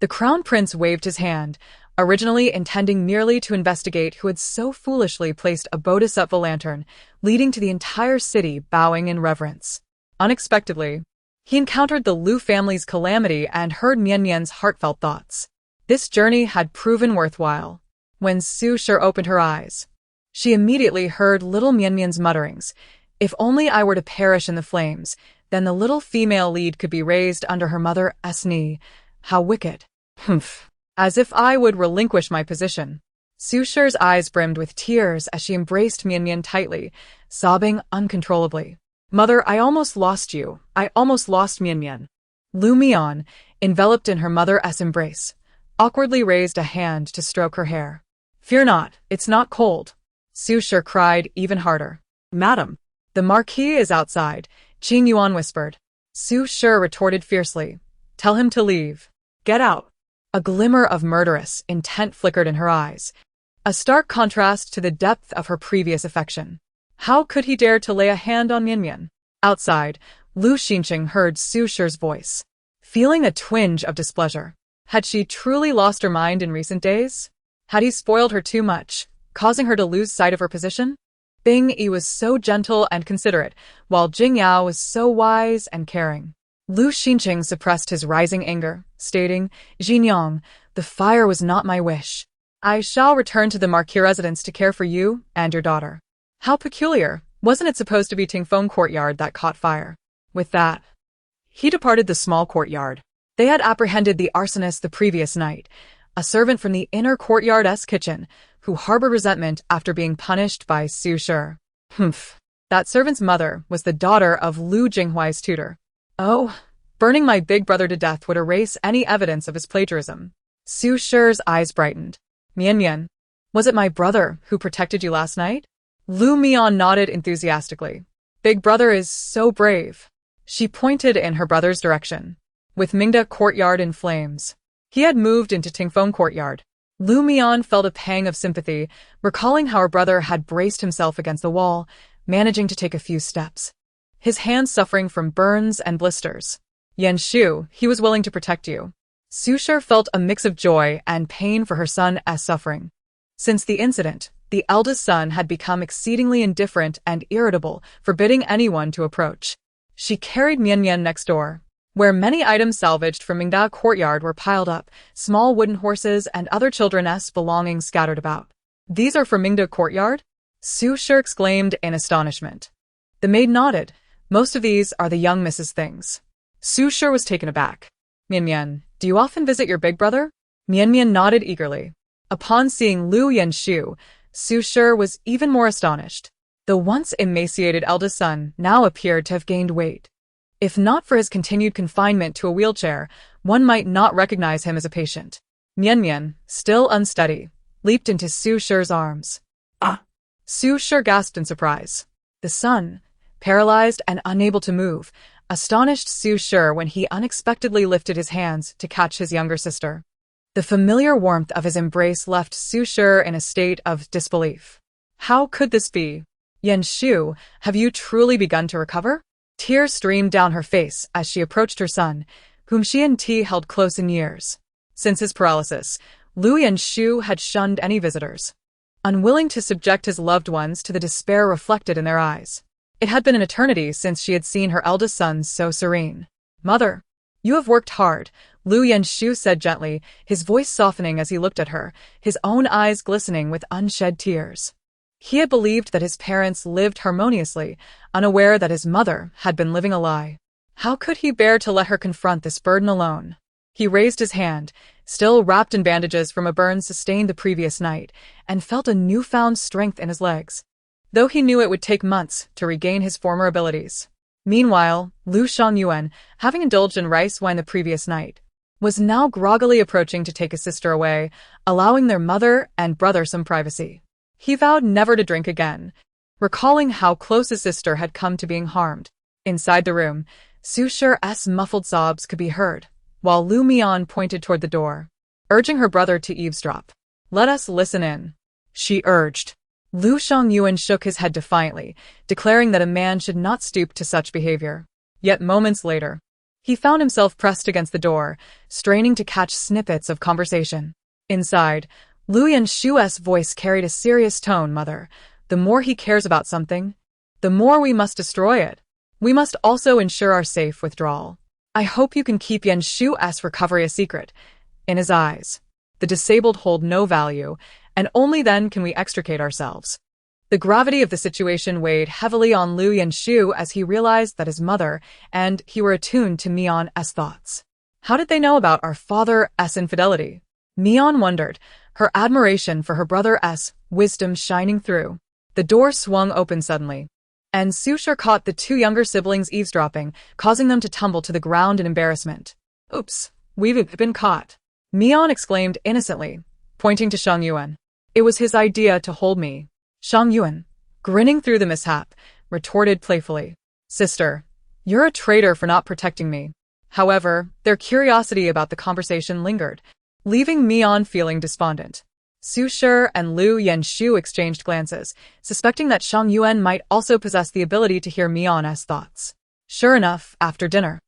The Crown Prince waved his hand, originally intending merely to investigate who had so foolishly placed a bodhisattva lantern, leading to the entire city bowing in reverence. Unexpectedly, he encountered the Lu family's calamity and heard Mian's heartfelt thoughts. This journey had proven worthwhile. When Su Shi opened her eyes, she immediately heard little Mian's mutterings. If only I were to perish in the flames, then the little female lead could be raised under her mother's knee. How wicked. Humph. As if I would relinquish my position. Su Shi's eyes brimmed with tears as she embraced Mian tightly, sobbing uncontrollably. Mother, I almost lost you. I almost lost Mian. Lu Mian, enveloped in her mother's embrace, awkwardly raised a hand to stroke her hair. Fear not, it's not cold. Su Shi cried even harder. Madam, the Marquis is outside, Qingyu whispered. Su Shi retorted fiercely. Tell him to leave. Get out. A glimmer of murderous intent flickered in her eyes, a stark contrast to the depth of her previous affection. How could he dare to lay a hand on Mian? Outside, Lu Xinqing heard Su Shi's voice, feeling a twinge of displeasure. Had she truly lost her mind in recent days? Had he spoiled her too much, causing her to lose sight of her position? Bing Yi was so gentle and considerate, while Jing Yao was so wise and caring. Lu Xinqing suppressed his rising anger, stating, Xinjiang, the fire was not my wish. I shall return to the Marquis residence to care for you and your daughter. How peculiar, wasn't it supposed to be Tingfeng courtyard that caught fire? With that, he departed the small courtyard. They had apprehended the arsonist the previous night, a servant from the inner courtyard's kitchen, who harbored resentment after being punished by Su Shi. Humph. That servant's mother was the daughter of Lu Jinghuai's tutor. Oh, burning my big brother to death would erase any evidence of his plagiarism. Su Shi's eyes brightened. Mian, was it my brother who protected you last night? Lu Mian nodded enthusiastically. Big brother is so brave. She pointed in her brother's direction. With Mingda courtyard in flames, he had moved into Tingfeng courtyard. Lu Mian felt a pang of sympathy, recalling how her brother had braced himself against the wall, managing to take a few steps, his hands suffering from burns and blisters. Yan Shu, he was willing to protect you. Su Shi felt a mix of joy and pain for her son's suffering. Since the incident, the eldest son had become exceedingly indifferent and irritable, forbidding anyone to approach. She carried Mian next door, where many items salvaged from Mingda courtyard were piled up, small wooden horses and other children's belongings scattered about. These are from Mingda courtyard? Su Shi exclaimed in astonishment. The maid nodded. Most of these are the young Mrs. Things. Su Shi was taken aback. Mian, do you often visit your big brother? Mian nodded eagerly. Upon seeing Lu Yanshu, Su Shi was even more astonished. The once emaciated eldest son now appeared to have gained weight. If not for his continued confinement to a wheelchair, one might not recognize him as a patient. Mian, still unsteady, leaped into Su Shi's arms. Ah! Su Shi gasped in surprise. The son, paralyzed and unable to move, astonished Su Shi when he unexpectedly lifted his hands to catch his younger sister. The familiar warmth of his embrace left Su Shi in a state of disbelief. How could this be? Yanshu, have you truly begun to recover? Tears streamed down her face as she approached her son, whom she and T held close in years. Since his paralysis, Lu Yanshu had shunned any visitors, unwilling to subject his loved ones to the despair reflected in their eyes. It had been an eternity since she had seen her eldest son so serene. Mother, you have worked hard, Lu Yanshu said gently, his voice softening as he looked at her, his own eyes glistening with unshed tears. He had believed that his parents lived harmoniously, unaware that his mother had been living a lie. How could he bear to let her confront this burden alone? He raised his hand, still wrapped in bandages from a burn sustained the previous night, and felt a newfound strength in his legs, though he knew it would take months to regain his former abilities. Meanwhile, Lu Shangyuan, having indulged in rice wine the previous night, was now groggily approaching to take his sister away, allowing their mother and brother some privacy. He vowed never to drink again, recalling how close his sister had come to being harmed. Inside the room, Su Shi's muffled sobs could be heard, while Lu Mian pointed toward the door, urging her brother to eavesdrop. Let us listen in, she urged. Lu Shangyuan shook his head defiantly, declaring that a man should not stoop to such behavior. Yet moments later, he found himself pressed against the door, straining to catch snippets of conversation. Inside, Lu Yanshu's voice carried a serious tone. Mother, the more he cares about something, the more we must destroy it. We must also ensure our safe withdrawal. I hope you can keep Yanshu's recovery a secret. In his eyes, the disabled hold no value, and only then can we extricate ourselves. The gravity of the situation weighed heavily on Lu Yanshu as he realized that his mother and he were attuned to Mian's thoughts. How did they know about our father's infidelity? Mian wondered, her admiration for her brother's wisdom shining through. The door swung open suddenly, and Su Shi caught the two younger siblings eavesdropping, causing them to tumble to the ground in embarrassment. Oops, we've been caught, Mian exclaimed innocently, pointing to Shangyuan. It was his idea to hold me. Shangyuan, grinning through the mishap, retorted playfully. Sister, you're a traitor for not protecting me. However, their curiosity about the conversation lingered, leaving Mian feeling despondent. Su Shi and Lu Yanshu exchanged glances, suspecting that Shangyuan might also possess the ability to hear Mian's thoughts. Sure enough, after dinner,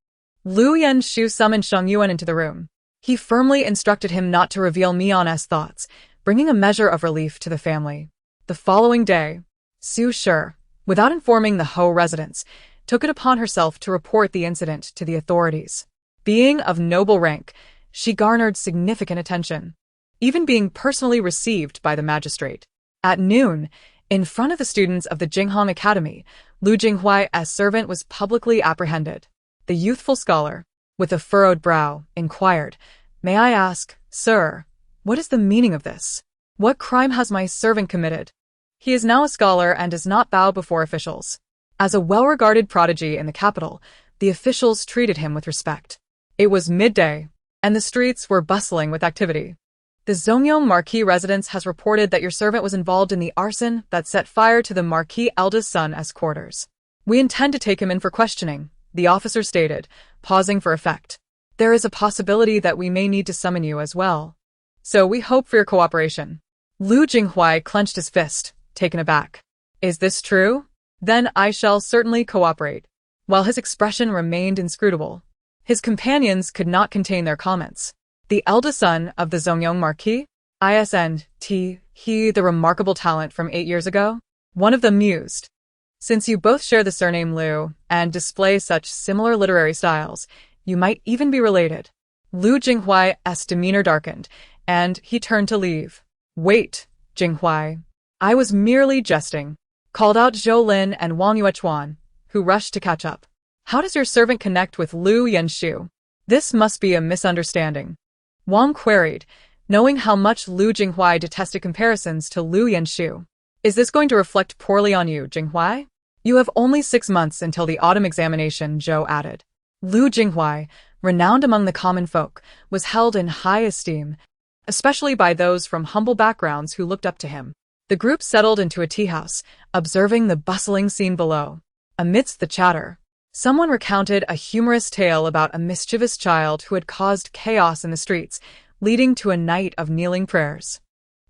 Lu Yanshu summoned Shangyuan into the room. He firmly instructed him not to reveal Mian's thoughts, bringing a measure of relief to the family. The following day, Su Shi, without informing the Ho residents, took it upon herself to report the incident to the authorities. Being of noble rank, she garnered significant attention, even being personally received by the magistrate. At noon, in front of the students of the Jinghong Academy, Lu Jinghuai's servant was publicly apprehended. The youthful scholar, with a furrowed brow, inquired, May I ask, sir, what is the meaning of this? What crime has my servant committed? He is now a scholar and does not bow before officials. As a well-regarded prodigy in the capital, the officials treated him with respect. It was midday, and the streets were bustling with activity. The Zongyong Marquis residence has reported that your servant was involved in the arson that set fire to the Marquis' eldest son's quarters. We intend to take him in for questioning, the officer stated, pausing for effect. There is a possibility that we may need to summon you as well. So we hope for your cooperation. Lu Jinghuai clenched his fist, taken aback. Is this true? Then I shall certainly cooperate. While his expression remained inscrutable, his companions could not contain their comments. The eldest son of the Zongyong Marquis? Isn't he the remarkable talent from 8 years ago? One of them mused. Since you both share the surname Liu and display such similar literary styles, you might even be related. Lu Jinghuai's demeanor darkened, and he turned to leave. Wait, Jinghuai. I was merely jesting, called out Zhou Lin and Wang Yuechuan, who rushed to catch up. How does your servant connect with Lu Yenshu? This must be a misunderstanding. Wang queried, knowing how much Lu Jinghuai detested comparisons to Lu Yenshu. Is this going to reflect poorly on you, Jinghuai? You have only 6 months until the autumn examination, Zhou added. Lu Jinghuai, renowned among the common folk, was held in high esteem, especially by those from humble backgrounds who looked up to him. The group settled into a tea house, observing the bustling scene below. Amidst the chatter, someone recounted a humorous tale about a mischievous child who had caused chaos in the streets, leading to a night of kneeling prayers.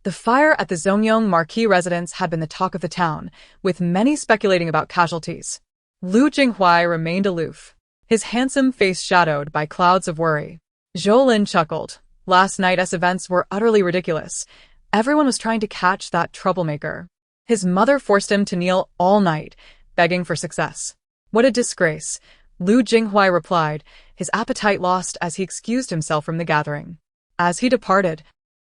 The fire at the Zongyong Marquis residence had been the talk of the town, with many speculating about casualties. Lu Jinghuai remained aloof, his handsome face shadowed by clouds of worry. Zhou Lin chuckled. Last night's events were utterly ridiculous. Everyone was trying to catch that troublemaker. His mother forced him to kneel all night, begging for success. What a disgrace, Lu Jinghuai replied, his appetite lost as he excused himself from the gathering. As he departed,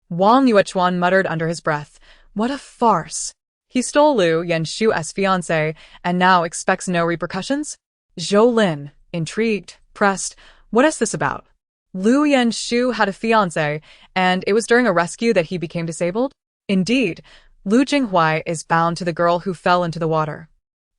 Wang Yuechuan muttered under his breath, what a farce. He stole Lu Yenshu's fiancée and now expects no repercussions? Zhou Lin, intrigued, pressed, what is this about? Lu Yenshu had a fiancée, and it was during a rescue that he became disabled? Indeed, Lu Jinghuai is bound to the girl who fell into the water.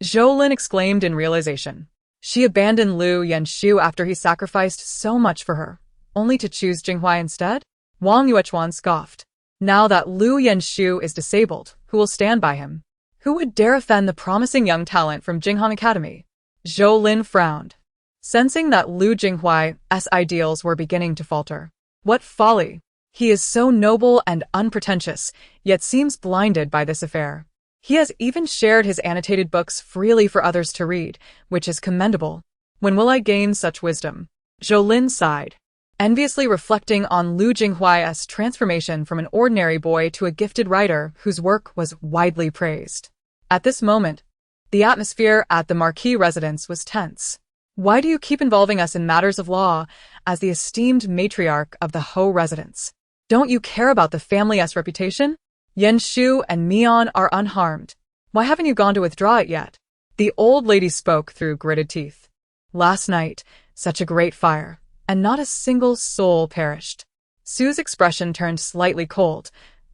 Zhou Lin exclaimed in realization. She abandoned Lu Yenshu after he sacrificed so much for her, only to choose Jinghuai instead? Wang Yuechuan scoffed. Now that Lu Yenshu is disabled, who will stand by him? Who would dare offend the promising young talent from Jinghong Academy? Zhou Lin frowned, sensing that Lu Jinghuai's ideals were beginning to falter. What folly! He is so noble and unpretentious, yet seems blinded by this affair. He has even shared his annotated books freely for others to read, which is commendable. When will I gain such wisdom? Zhou Lin sighed, enviously reflecting on Lu Jinghuai's transformation from an ordinary boy to a gifted writer whose work was widely praised. At this moment, the atmosphere at the Marquis residence was tense. Why do you keep involving us in matters of law as the esteemed matriarch of the Ho residence? Don't you care about the family's reputation? Yenshu and Mian are unharmed. Why haven't you gone to withdraw it yet? The old lady spoke through gritted teeth. Last night, such a great fire, and not a single soul perished. Sue's expression turned slightly cold.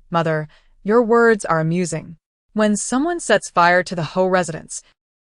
Mother, your words are amusing. When someone sets fire to the Ho residence,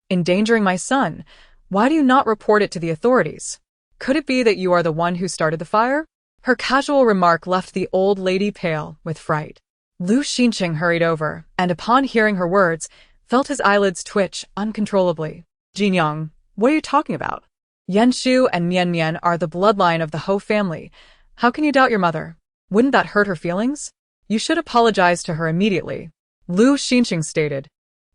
endangering my son, why do you not report it to the authorities? Could it be that you are the one who started the fire? Her casual remark left the old lady pale with fright. Lu Xinqing hurried over, and upon hearing her words, felt his eyelids twitch uncontrollably. Jinyang, what are you talking about? Yenshu and Mian are the bloodline of the Ho family. How can you doubt your mother? Wouldn't that hurt her feelings? You should apologize to her immediately, Lu Xinqing stated,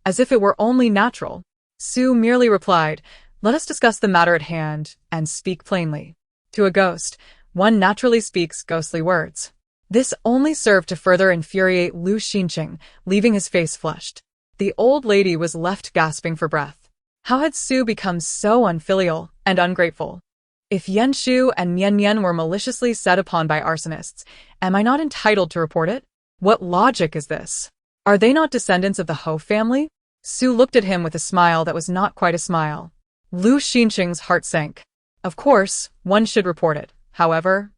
as if it were only natural. Su merely replied, let us discuss the matter at hand and speak plainly. To a ghost, one naturally speaks ghostly words. This only served to further infuriate Lu Xinqing, leaving his face flushed. The old lady was left gasping for breath. How had Su become so unfilial and ungrateful? If Yenshu and Mian were maliciously set upon by arsonists, am I not entitled to report it? What logic is this? Are they not descendants of the Ho family? Su looked at him with a smile that was not quite a smile. Lu Xinqing's heart sank. Of course, one should report it. However,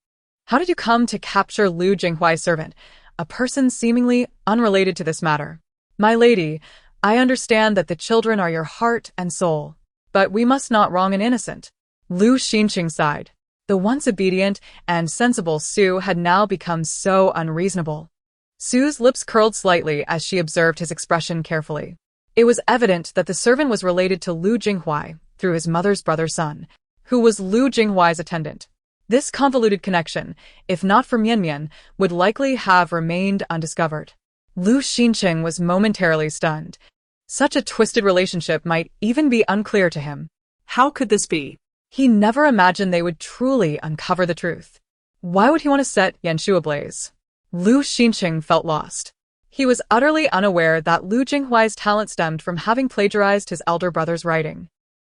how did you come to capture Lu Jinghuai's servant, a person seemingly unrelated to this matter? My lady, I understand that the children are your heart and soul, but we must not wrong an innocent. Lu Xinqing sighed. The once obedient and sensible Su had now become so unreasonable. Su's lips curled slightly as she observed his expression carefully. It was evident that the servant was related to Lu Jinghuai through his mother's brother's son, who was Lu Jinghuai's attendant. This convoluted connection, if not for Mian, would likely have remained undiscovered. Lu Xinqing was momentarily stunned. Such a twisted relationship might even be unclear to him. How could this be? He never imagined they would truly uncover the truth. Why would he want to set Yenshu ablaze? Lu Xinqing felt lost. He was utterly unaware that Lu Jinghuai's talent stemmed from having plagiarized his elder brother's writing.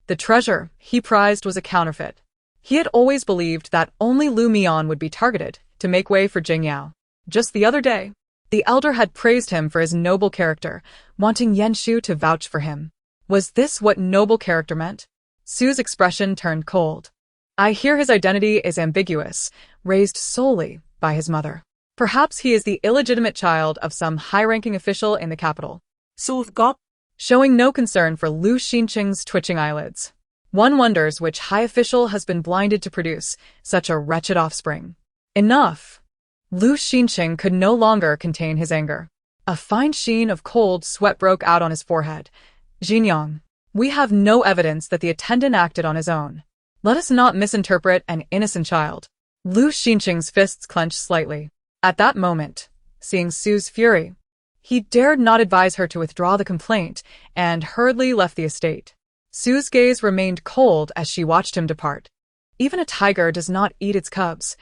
The treasure he prized was a counterfeit. He had always believed that only Lu Mian would be targeted to make way for Qingyao. Just the other day, the elder had praised him for his noble character, wanting Yan Shu to vouch for him. Was this what noble character meant? Su's expression turned cold. I hear his identity is ambiguous, raised solely by his mother. Perhaps he is the illegitimate child of some high-ranking official in the capital. Su've got. Showing no concern for Lu Xinqing's twitching eyelids. One wonders which high official has been blinded to produce such a wretched offspring. Enough! Lu Xinqing could no longer contain his anger. A fine sheen of cold sweat broke out on his forehead. Xinjiang, we have no evidence that the attendant acted on his own. Let us not misinterpret an innocent child. Lu Xinqing's fists clenched slightly. At that moment, seeing Su's fury, he dared not advise her to withdraw the complaint and hurriedly left the estate. Su's gaze remained cold as she watched him depart. Even a tiger does not eat its cubs.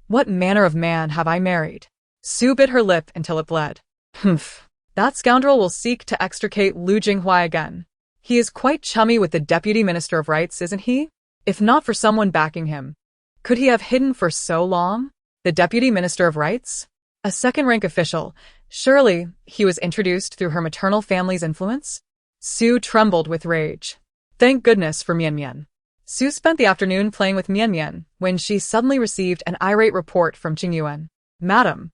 What manner of man have I married? Su bit her lip until it bled. Humph. That scoundrel will seek to extricate Lu Jinghuai again. He is quite chummy with the Deputy Minister of Rights, isn't he? If not for someone backing him, could he have hidden for so long? The Deputy Minister of Rights? A second-rank official. Surely he was introduced through her maternal family's influence? Su trembled with rage. Thank goodness for Mian. Su spent the afternoon playing with Mian when she suddenly received an irate report from Qingyu. Madam,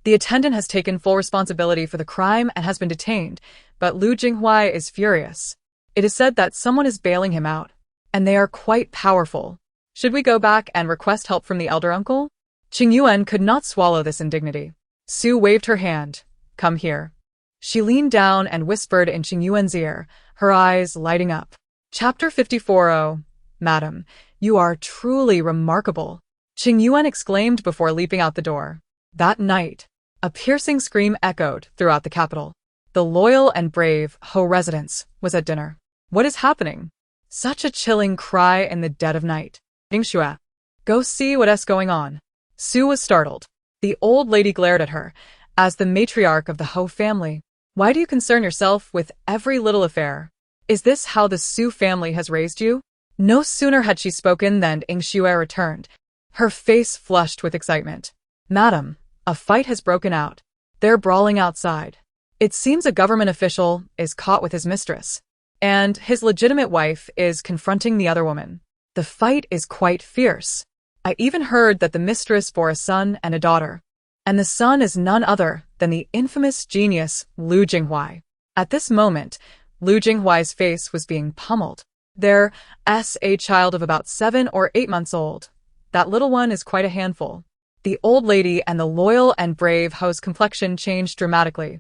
the attendant has taken full responsibility for the crime and has been detained, but Lu Jinghuai is furious. It is said that someone is bailing him out, and they are quite powerful. Should we go back and request help from the elder uncle? Qingyu could not swallow this indignity. Su waved her hand. Come here. She leaned down and whispered in Qingyu's ear, her eyes lighting up. Chapter 54. Oh, Madam, you are truly remarkable, Qingyu exclaimed before leaping out the door. That night, a piercing scream echoed throughout the capital. The loyal and brave Ho residence was at dinner. What is happening? Such a chilling cry in the dead of night. Ningxue, go see what's going on. Su was startled. The old lady glared at her. As the matriarch of the Ho family, why do you concern yourself with every little affair? Is this how the Su family has raised you? No sooner had she spoken than Ningxue returned, her face flushed with excitement. Madam, a fight has broken out. They're brawling outside. It seems a government official is caught with his mistress, and his legitimate wife is confronting the other woman. The fight is quite fierce. I even heard that the mistress bore a son and a daughter, and the son is none other than the infamous genius Lu Jinghuai. At this moment, Lu Jinghuai's face was being pummeled. There's a child of about 7 or 8 months old. That little one is quite a handful. The old lady and the loyal and brave Ho's complexion changed dramatically,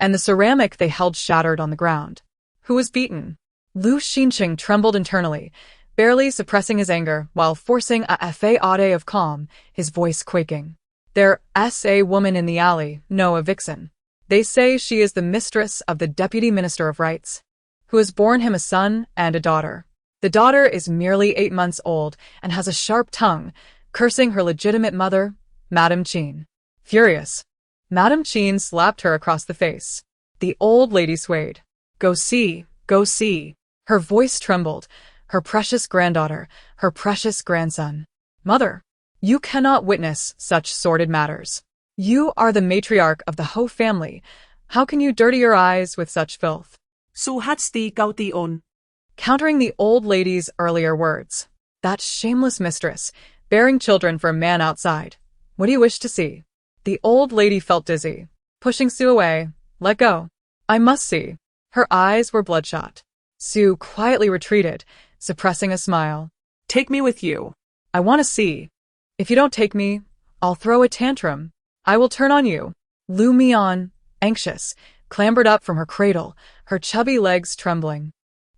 and the ceramic they held shattered on the ground. Who was beaten? Lu Xinqing trembled internally, barely suppressing his anger while forcing a facade of calm, his voice quaking. There's a woman in the alley, no, a vixen. They say she is the mistress of the Deputy Minister of Rights, who has borne him a son and a daughter. The daughter is merely 8 months old and has a sharp tongue, cursing her legitimate mother, Madame Qin. Furious, Madame Qin slapped her across the face. The old lady swayed. Go see, go see. Her voice trembled. Her precious granddaughter, her precious grandson. Mother, you cannot witness such sordid matters. You are the matriarch of the Ho family. How can you dirty your eyes with such filth? So hadst thee gouty on. Countering the old lady's earlier words. That shameless mistress, bearing children for a man outside. What do you wish to see? The old lady felt dizzy. Pushing Su away. Let go. I must see. Her eyes were bloodshot. Su quietly retreated, suppressing a smile. Take me with you. I want to see. If you don't take me, I'll throw a tantrum. I will turn on you. Lu Mian, anxious, clambered up from her cradle, her chubby legs trembling.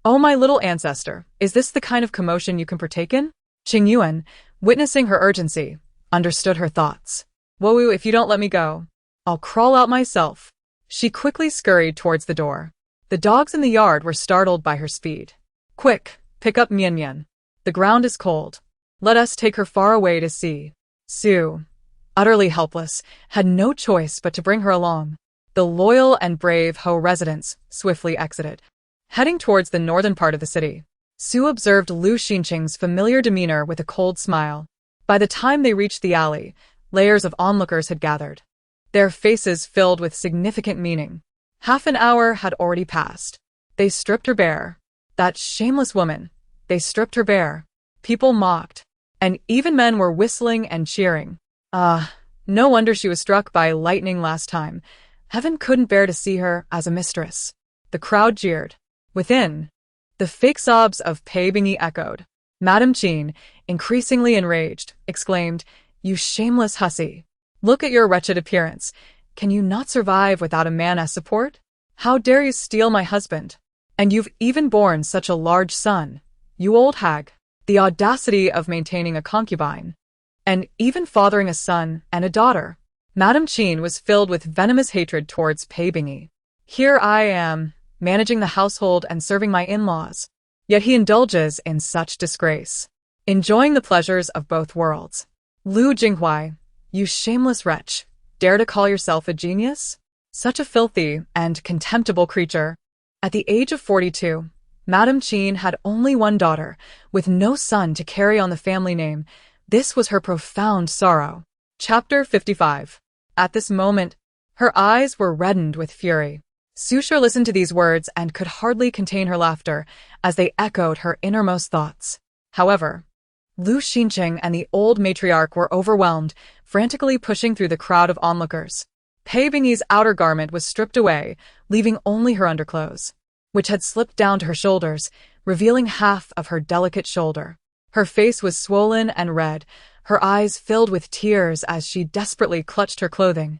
Oh, my little ancestor, is this the kind of commotion you can partake in? Qingyu, witnessing her urgency, understood her thoughts. Whoa, if you don't let me go, I'll crawl out myself. She quickly scurried towards the door. The dogs in the yard were startled by her speed. Quick, pick up Mian. The ground is cold. Let us take her far away to sea. Su, utterly helpless, had no choice but to bring her along. The loyal and brave Ho residents swiftly exited, heading towards the northern part of the city. Su observed Lu Xinqing's familiar demeanor with a cold smile. By the time they reached the alley, layers of onlookers had gathered, their faces filled with significant meaning. Half an hour had already passed. They stripped her bare. That shameless woman. They stripped her bare. People mocked, and even men were whistling and cheering. No wonder she was struck by lightning last time. Heaven couldn't bear to see her as a mistress. The crowd jeered. Within, the fake sobs of Pei Bingyi echoed. Madame Qin, increasingly enraged, exclaimed, "You shameless hussy! Look at your wretched appearance. Can you not survive without a man as support? How dare you steal my husband? And you've even borne such a large son. You old hag. The audacity of maintaining a concubine, and even fathering a son and a daughter." Madame Qin was filled with venomous hatred towards Pei Bingyi. Here I am, managing the household and serving my in-laws. Yet he indulges in such disgrace, enjoying the pleasures of both worlds. Lu Jinghuai, you shameless wretch, dare to call yourself a genius? Such a filthy and contemptible creature. At the age of 42, Madame Qin had only one daughter, with no son to carry on the family name. This was her profound sorrow. Chapter 55. At this moment, her eyes were reddened with fury. Su Shi listened to these words and could hardly contain her laughter as they echoed her innermost thoughts. However, Lu Xinqing and the old matriarch were overwhelmed, frantically pushing through the crowd of onlookers. Pei Bingyi's outer garment was stripped away, leaving only her underclothes, which had slipped down to her shoulders, revealing half of her delicate shoulder. Her face was swollen and red, her eyes filled with tears as she desperately clutched her clothing.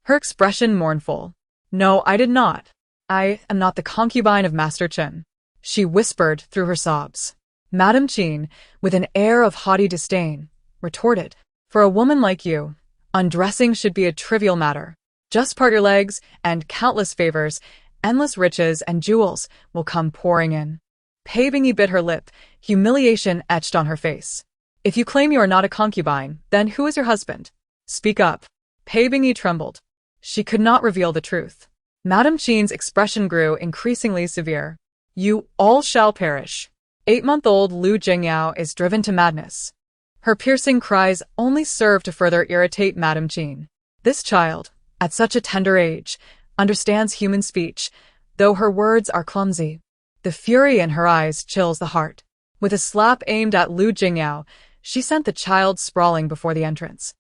Her expression mournful. "No, I did not. I am not the concubine of Master Chen," she whispered through her sobs. Madame Qin, with an air of haughty disdain, retorted, "For a woman like you, undressing should be a trivial matter. Just part your legs, and countless favors, endless riches and jewels will come pouring in." Pei Bingyi bit her lip, humiliation etched on her face. "If you claim you are not a concubine, then who is your husband? Speak up." Pei Bingyi trembled. She could not reveal the truth. Madame Qin's expression grew increasingly severe. "You all shall perish." 8-month-old Lu Jingyao is driven to madness. Her piercing cries only serve to further irritate Madame Qin. This child, at such a tender age, understands human speech, though her words are clumsy. The fury in her eyes chills the heart. With a slap aimed at Lu Jingyao, she sent the child sprawling before the entrance,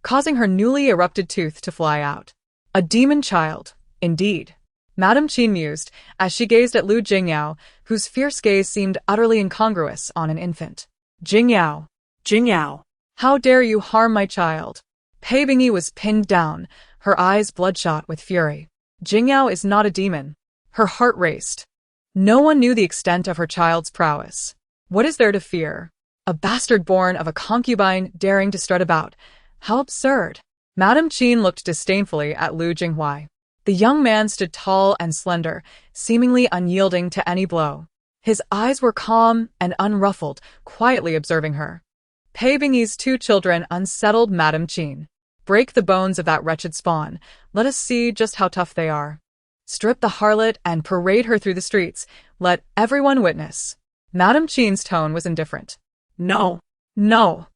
causing her newly erupted tooth to fly out. A demon child, indeed. Madame Qin mused as she gazed at Lu Jingyao, whose fierce gaze seemed utterly incongruous on an infant. "Jingyao, Qingyu. how dare you harm my child?" Pei Bingyi was pinned down, her eyes bloodshot with fury. Jingyao is not a demon. Her heart raced. No one knew the extent of her child's prowess. What is there to fear? A bastard born of a concubine daring to strut about. How absurd. Madame Qin looked disdainfully at Lu Jinghuai. The young man stood tall and slender, seemingly unyielding to any blow. His eyes were calm and unruffled, quietly observing her. Pei Bingyi's 2 children unsettled Madame Qin. "Break the bones of that wretched spawn. Let us see just how tough they are. Strip the harlot and parade her through the streets. Let everyone witness." Madame Qin's tone was indifferent. No. "No."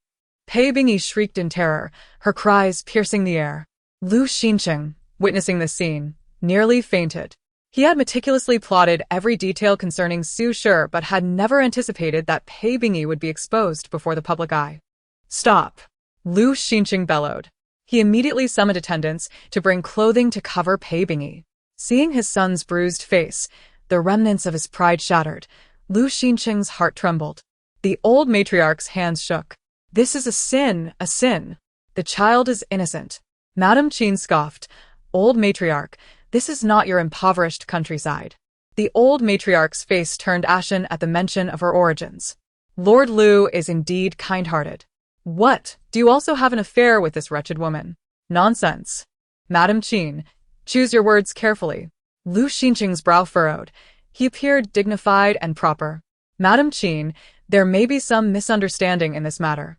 Pei Bingyi shrieked in terror, her cries piercing the air. Lu Xinqing, witnessing this scene, nearly fainted. He had meticulously plotted every detail concerning Su Shi, but had never anticipated that Pei Bingyi would be exposed before the public eye. "Stop!" Lu Xinqing bellowed. He immediately summoned attendants to bring clothing to cover Pei Bingyi. Seeing his son's bruised face, the remnants of his pride shattered, Lu Xinqing's heart trembled. The old matriarch's hands shook. "This is a sin, a sin. The child is innocent." Madame Qin scoffed. "Old matriarch, this is not your impoverished countryside." The old matriarch's face turned ashen at the mention of her origins. "Lord Lu is indeed kind-hearted. What, do you also have an affair with this wretched woman?" "Nonsense. Madame Qin, choose your words carefully." Lu Xinqing's brow furrowed. He appeared dignified and proper. "Madame Qin, there may be some misunderstanding in this matter."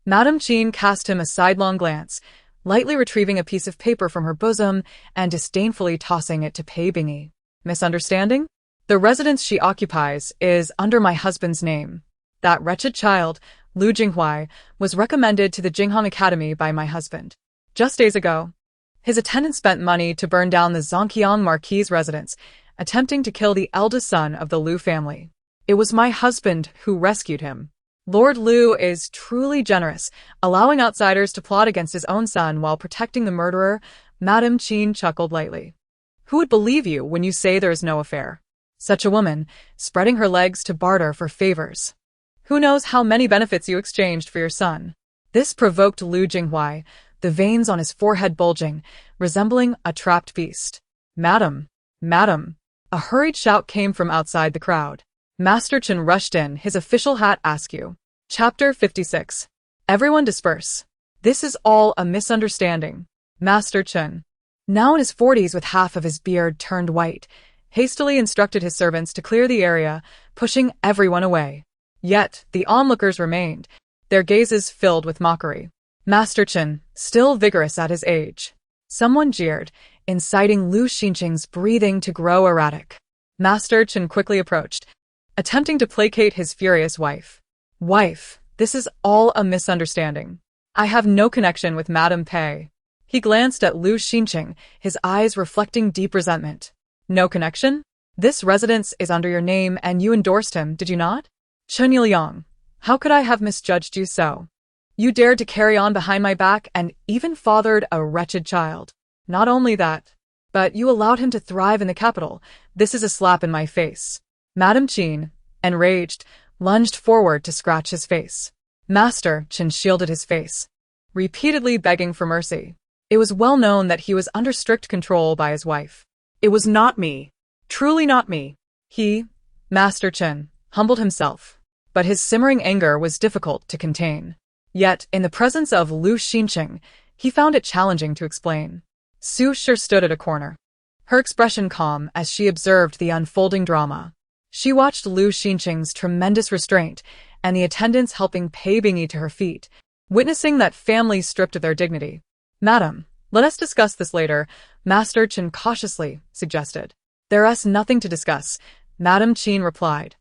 Madame Qin cast him a sidelong glance. lightly retrieving a piece of paper from her bosom and disdainfully tossing it to Pei Bingyi. Misunderstanding? The residence she occupies is under my husband's name. That wretched child, Lu Jinghuai, was recommended to the Jinghong Academy by my husband. Just days ago, his attendant spent money to burn down the Zhongqiang Marquis' residence, attempting to kill the eldest son of the Lu family. It was my husband who rescued him. Lord Lu is truly generous, allowing outsiders to plot against his own son while protecting the murderer. Madame Qin chuckled lightly. Who would believe you when you say there is no affair? Such a woman, spreading her legs to barter for favors. Who knows how many benefits you exchanged for your son? This provoked Lu Jinghuai, the veins on his forehead bulging, resembling a trapped beast. Madam! Madam! A hurried shout came from outside the crowd. Master Chen rushed in, his official hat askew. Chapter 56. Everyone disperse. This is all a misunderstanding. Master Chen, now in his 40s with half of his beard turned white, hastily instructed his servants to clear the area, pushing everyone away. Yet the onlookers remained, their gazes filled with mockery. Master Chen, still vigorous at his age. Someone jeered, inciting Lu Xinqing's breathing to grow erratic. Master Chen quickly approached, attempting to placate his furious wife. Wife, this is all a misunderstanding. I have no connection with Madame Pei. He glanced at Lu Xinqing, his eyes reflecting deep resentment. No connection? This residence is under your name and you endorsed him, did you not? Chen Yiliang, how could I have misjudged you so? You dared to carry on behind my back and even fathered a wretched child. Not only that, but you allowed him to thrive in the capital. This is a slap in my face. Madame Qin, enraged, lunged forward to scratch his face. Master Chen shielded his face, repeatedly begging for mercy. It was well known that he was under strict control by his wife. It was not me. Truly not me. He, Master Chen, humbled himself, but his simmering anger was difficult to contain. Yet, in the presence of Lu Xinqing, he found it challenging to explain. Su Shi stood at a corner, her expression calm as she observed the unfolding drama. She watched Lu Xinqing's tremendous restraint and the attendants helping Pei Bingyi to her feet, witnessing that family stripped of their dignity. Madam, let us discuss this later, Master Chen cautiously suggested. There is nothing to discuss, Madame Qin replied,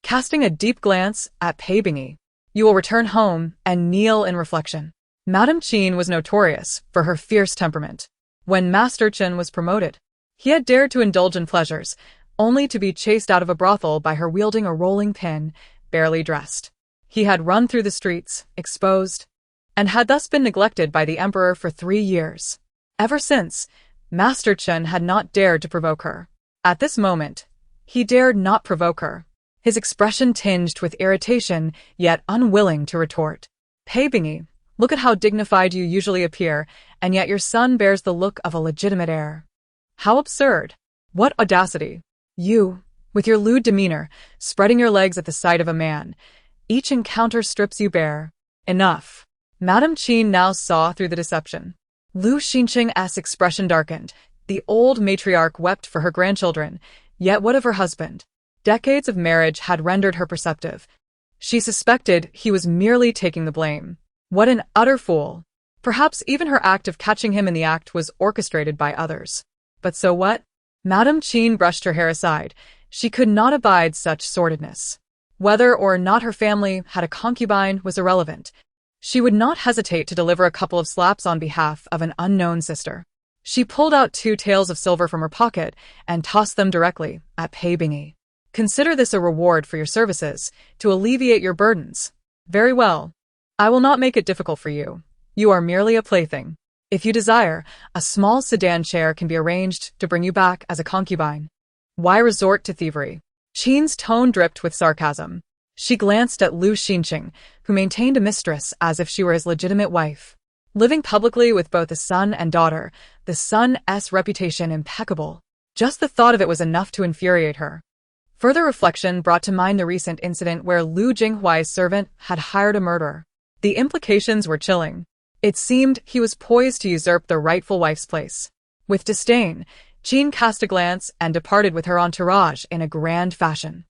casting a deep glance at Pei Bingyi. You will return home and kneel in reflection. Madame Qin was notorious for her fierce temperament. When Master Chen was promoted, he had dared to indulge in pleasures, only to be chased out of a brothel by her wielding a rolling pin, barely dressed. He had run through the streets, exposed, and had thus been neglected by the emperor for 3 years. Ever since, Master Chen had not dared to provoke her. At this moment, he dared not provoke her, his expression tinged with irritation, yet unwilling to retort. Pei Bingyi, look at how dignified you usually appear, and yet your son bears the look of a legitimate heir. How absurd! What audacity! You, with your lewd demeanor, spreading your legs at the sight of a man. Each encounter strips you bare. Enough. Madame Qin now saw through the deception. Lu Xinqing's expression darkened. The old matriarch wept for her grandchildren, yet what of her husband? Decades of marriage had rendered her perceptive. She suspected he was merely taking the blame. What an utter fool! Perhaps even her act of catching him in the act was orchestrated by others. But so what? Madame Qin brushed her hair aside. She could not abide such sordidness. Whether or not her family had a concubine was irrelevant. She would not hesitate to deliver a couple of slaps on behalf of an unknown sister. She pulled out 2 taels of silver from her pocket and tossed them directly at Pei Bingyi. Consider this a reward for your services, to alleviate your burdens. Very well. I will not make it difficult for you. You are merely a plaything. If you desire, a small sedan chair can be arranged to bring you back as a concubine. Why resort to thievery? Qin's tone dripped with sarcasm. She glanced at Lu Xinqing, who maintained a mistress as if she were his legitimate wife. Living publicly with both a son and daughter, the son's reputation impeccable. Just the thought of it was enough to infuriate her. Further reflection brought to mind the recent incident where Lu Jinghuai's servant had hired a murderer. The implications were chilling. It seemed he was poised to usurp the rightful wife's place. With disdain, Qin cast a glance and departed with her entourage in a grand fashion.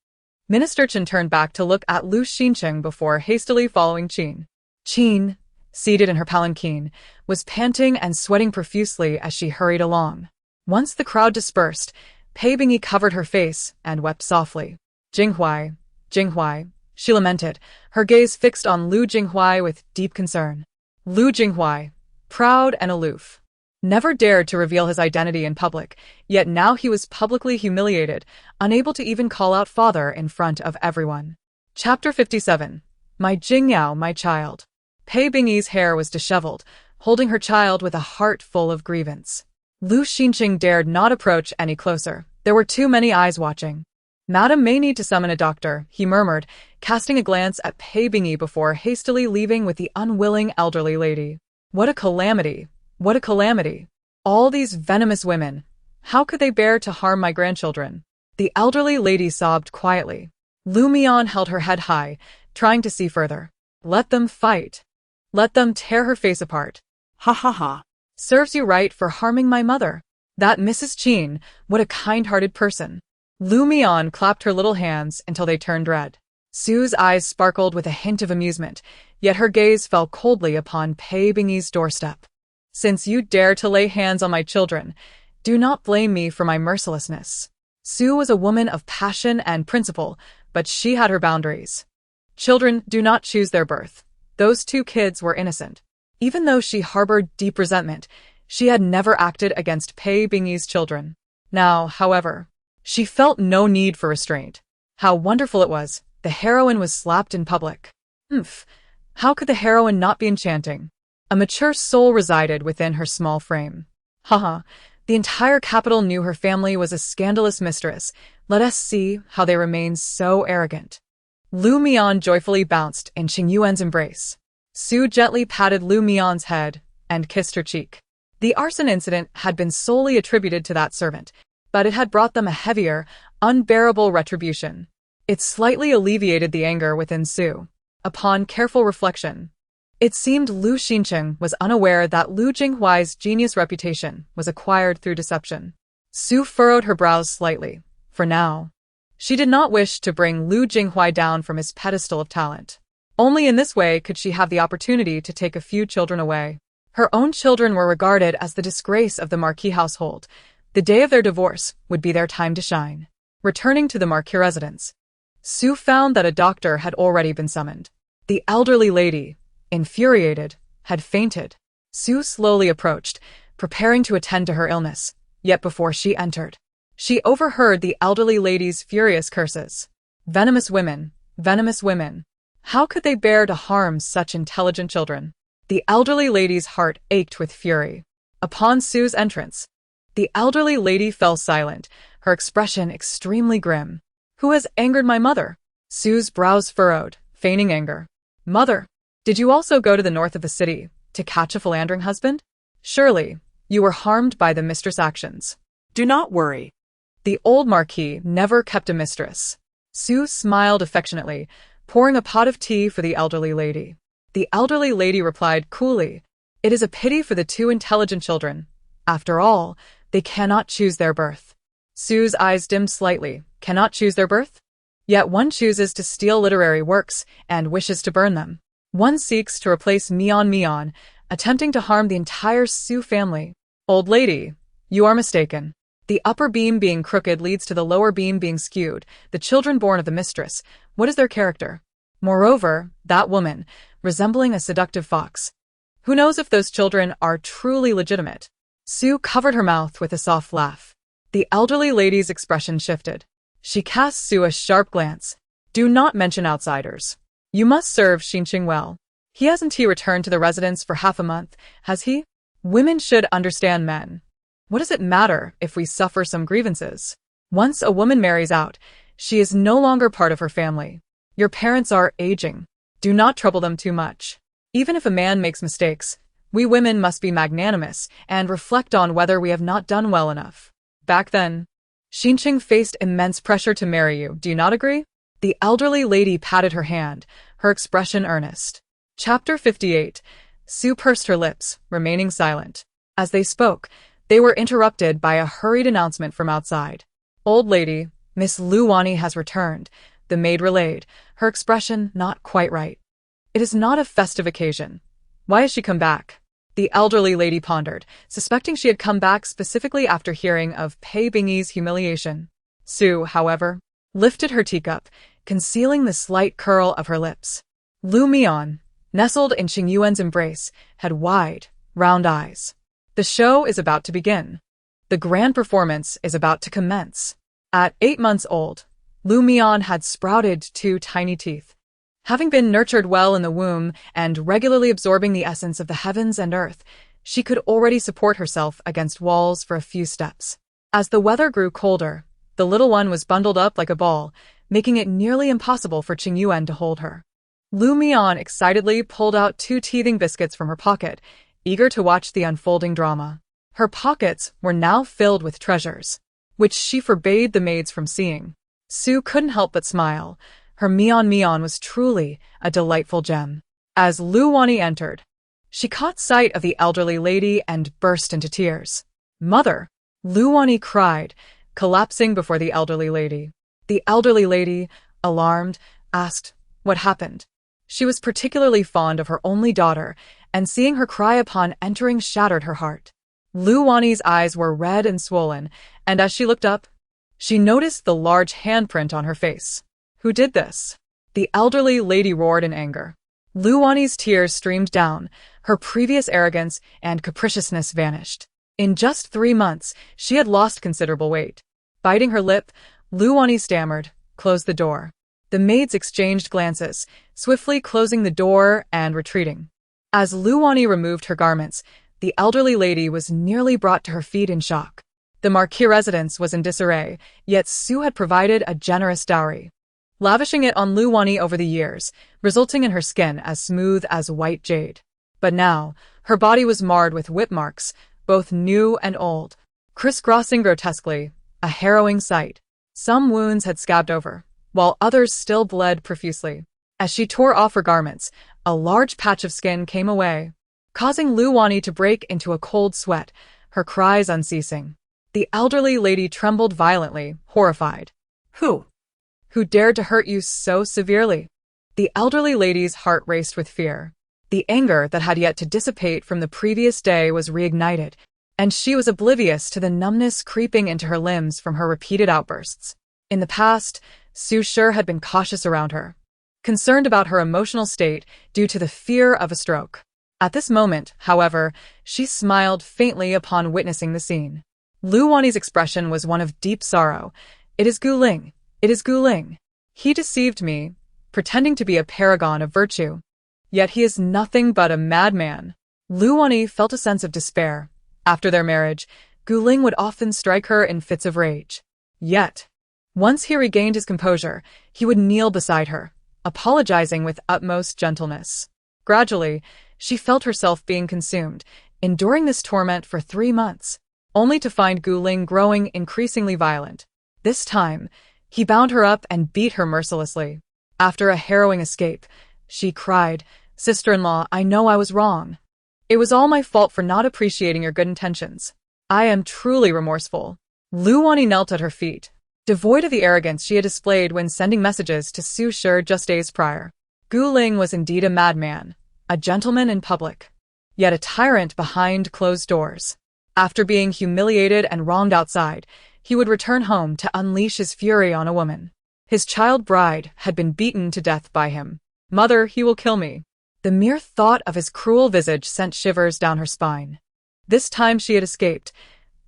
Minister Chen turned back to look at Lu Xinqing before hastily following Qin. Qin, seated in her palanquin, was panting and sweating profusely as she hurried along. Once the crowd dispersed, Pei Bingyi covered her face and wept softly. Jinghuai, Jinghuai, she lamented, her gaze fixed on Lu Jinghuai with deep concern. Lu Jinghuai, proud and aloof, never dared to reveal his identity in public, yet now he was publicly humiliated, unable to even call out father in front of everyone. Chapter 57. My Jingyao, my child. Pei Bingyi's hair was disheveled, holding her child with a heart full of grievance. Lu Xinqing dared not approach any closer. There were too many eyes watching. Madam may need to summon a doctor, he murmured, casting a glance at Pei Bingyi before hastily leaving with the unwilling elderly lady. What a calamity! What a calamity! All these venomous women. How could they bear to harm my grandchildren? The elderly lady sobbed quietly. Lu Mian held her head high, trying to see further. Let them fight. Let them tear her face apart. Ha ha ha. Serves you right for harming my mother. That Mrs. Qin, what a kind-hearted person. Lu Mian clapped her little hands until they turned red. Sue's eyes sparkled with a hint of amusement, yet her gaze fell coldly upon Pei Bingyi's doorstep. Since you dare to lay hands on my children, do not blame me for my mercilessness. Sue was a woman of passion and principle, but she had her boundaries. Children do not choose their birth. Those two kids were innocent. Even though she harbored deep resentment, she had never acted against Pei Bingyi's children. Now, however, she felt no need for restraint. How wonderful it was, the heroine was slapped in public. How could the heroine not be enchanting? A mature soul resided within her small frame. Haha, the entire capital knew her family was a scandalous mistress. Let us see how they remain so arrogant. Lu Mian joyfully bounced in Qingyuan's embrace. Sue gently patted Lu Mian's head and kissed her cheek. The arson incident had been solely attributed to that servant, but it had brought them a heavier, unbearable retribution. It slightly alleviated the anger within Sue. Upon careful reflection, it seemed Lu Xinqing was unaware that Lu Jinghuai's genius reputation was acquired through deception. Sue furrowed her brows slightly. For now, she did not wish to bring Lu Jinghuai down from his pedestal of talent. Only in this way could she have the opportunity to take a few children away. Her own children were regarded as the disgrace of the Marquis household. The day of their divorce would be their time to shine. Returning to the Marquis residence, Sue found that a doctor had already been summoned. The elderly lady, infuriated, had fainted. Sue slowly approached, preparing to attend to her illness, yet before she entered, she overheard the elderly lady's furious curses. Venomous women, venomous women. How could they bear to harm such intelligent children? The elderly lady's heart ached with fury. Upon Sue's entrance, the elderly lady fell silent, her expression extremely grim. Who has angered my mother? Sue's brows furrowed, feigning anger. Mother, did you also go to the north of the city to catch a philandering husband? Surely, you were harmed by the mistress' actions. Do not worry. The old Marquis never kept a mistress. Sue smiled affectionately, pouring a pot of tea for the elderly lady. The elderly lady replied coolly, It is a pity for the two intelligent children. After all, they cannot choose their birth. Sue's eyes dimmed slightly. Cannot choose their birth? Yet one chooses to steal literary works and wishes to burn them. One seeks to replace Mian, attempting to harm the entire Sue family. Old lady, you are mistaken. The upper beam being crooked leads to the lower beam being skewed. The children born of the mistress, what is their character? Moreover, that woman, resembling a seductive fox. Who knows if those children are truly legitimate? Sue covered her mouth with a soft laugh. The elderly lady's expression shifted. She cast Sue a sharp glance. Do not mention outsiders. You must serve Xinqing well. Hasn't he returned to the residence for half a month, has he? Women should understand men. What does it matter if we suffer some grievances? Once a woman marries out, she is no longer part of her family. Your parents are aging. Do not trouble them too much. Even if a man makes mistakes, we women must be magnanimous and reflect on whether we have not done well enough. Back then, Xinqing faced immense pressure to marry you, do you not agree? The elderly lady patted her hand, her expression earnest. Chapter 58. Sue pursed her lips, remaining silent. As they spoke, they were interrupted by a hurried announcement from outside. Old lady, Miss Lu Wani has returned, the maid relayed, her expression not quite right. It is not a festive occasion. Why has she come back? The elderly lady pondered, suspecting she had come back specifically after hearing of Pei Bingyi's humiliation. Su, however, lifted her teacup, concealing the slight curl of her lips. Lu Mian, nestled in Qingyu's embrace, had wide, round eyes. The show is about to begin. The grand performance is about to commence. At 8 months old, Lu Mian had sprouted 2 tiny teeth. Having been nurtured well in the womb and regularly absorbing the essence of the heavens and earth, she could already support herself against walls for a few steps. As the weather grew colder, the little one was bundled up like a ball, making it nearly impossible for Qingyu to hold her. Lu Mian excitedly pulled out 2 teething biscuits from her pocket, eager to watch the unfolding drama. Her pockets were now filled with treasures, which she forbade the maids from seeing. Su couldn't help but smile. Her Mian was truly a delightful gem. As Lu Wani entered, she caught sight of the elderly lady and burst into tears. "Mother!" Lu Wani cried, collapsing before the elderly lady. The elderly lady, alarmed, asked what happened. She was particularly fond of her only daughter, and seeing her cry upon entering shattered her heart. Lu Wani's eyes were red and swollen, and as she looked up, she noticed the large handprint on her face. Who did this? The elderly lady roared in anger. Lu Wani's tears streamed down, her previous arrogance and capriciousness vanished. In just 3 months, she had lost considerable weight. Biting her lip, Lu Wani stammered, "Close the door." The maids exchanged glances, swiftly closing the door and retreating. As Lu Wani removed her garments, the elderly lady was nearly brought to her feet in shock. The Marquis residence was in disarray, yet Su had provided a generous dowry, lavishing it on Lu Wani over the years, resulting in her skin as smooth as white jade. But now, her body was marred with whip marks, both new and old, crisscrossing grotesquely, a harrowing sight. Some wounds had scabbed over, while others still bled profusely. As she tore off her garments, a large patch of skin came away, causing Lu Wani to break into a cold sweat, her cries unceasing. The elderly lady trembled violently, horrified. Who dared to hurt you so severely?" The elderly lady's heart raced with fear. The anger that had yet to dissipate from the previous day was reignited, and she was oblivious to the numbness creeping into her limbs from her repeated outbursts. In the past, Su Shi had been cautious around her, concerned about her emotional state due to the fear of a stroke. At this moment, however, she smiled faintly upon witnessing the scene. Lu Wani's expression was one of deep sorrow. "It is Guling. It is Guling. He deceived me, pretending to be a paragon of virtue. Yet he is nothing but a madman." Lu Wani felt a sense of despair. After their marriage, Guling would often strike her in fits of rage. Yet, once he regained his composure, he would kneel beside her, apologizing with utmost gentleness. Gradually, she felt herself being consumed, enduring this torment for 3 months, only to find Guling growing increasingly violent. This time, he bound her up and beat her mercilessly. After a harrowing escape, she cried, "Sister-in-law, I know I was wrong. It was all my fault for not appreciating your good intentions. I am truly remorseful." Lu Wani knelt at her feet, devoid of the arrogance she had displayed when sending messages to Su Shi just days prior. Guling was indeed a madman, a gentleman in public, yet a tyrant behind closed doors. After being humiliated and wronged outside, he would return home to unleash his fury on a woman. His child bride had been beaten to death by him. "Mother, he will kill me." The mere thought of his cruel visage sent shivers down her spine. This time she had escaped.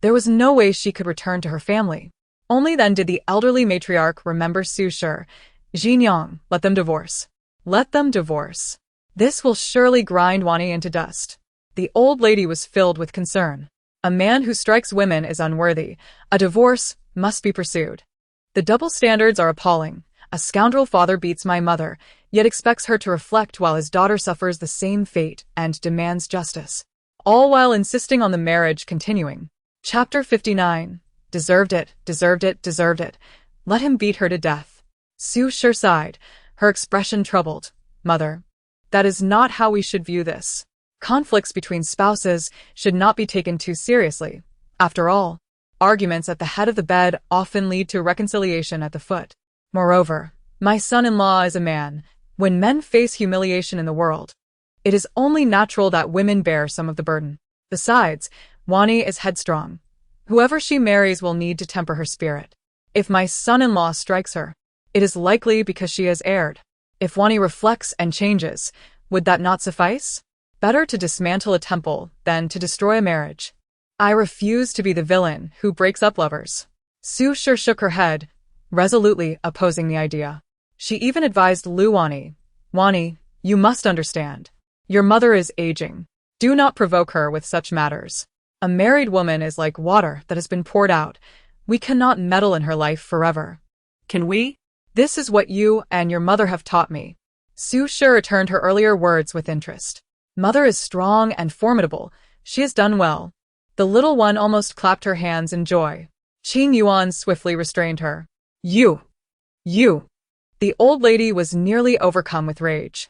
There was no way she could return to her family. Only then did the elderly matriarch remember Su Shi. "Xinjiang, let them divorce. Let them divorce. This will surely grind Wani into dust." The old lady was filled with concern. A man who strikes women is unworthy. A divorce must be pursued. The double standards are appalling. A scoundrel father beats my mother, yet expects her to reflect while his daughter suffers the same fate and demands justice, all while insisting on the marriage continuing. Chapter 59. Deserved it, deserved it, deserved it. Let him beat her to death. Su Shi sighed, her expression troubled. "Mother, that is not how we should view this. Conflicts between spouses should not be taken too seriously. After all, arguments at the head of the bed often lead to reconciliation at the foot. Moreover, my son-in-law is a man. When men face humiliation in the world, It is only natural that women bear some of the burden. Besides, Wani is headstrong. Whoever she marries will need to temper her spirit. If my son-in-law strikes her, it is likely because she has erred. If Wani reflects and changes, would that not suffice? Better to dismantle a temple than to destroy a marriage. I refuse to be the villain who breaks up lovers. Su Shi shook her head, resolutely opposing the idea. She even advised Wani, you must understand. Your mother is aging. Do not provoke her with such matters. A married woman is like water that has been poured out. We cannot meddle in her life forever. Can we? This is what you and your mother have taught me. Su Shi returned her earlier words with interest. Mother is strong and formidable. She has done well. The little one almost clapped her hands in joy. Qingyu swiftly restrained her. You! The old lady was nearly overcome with rage.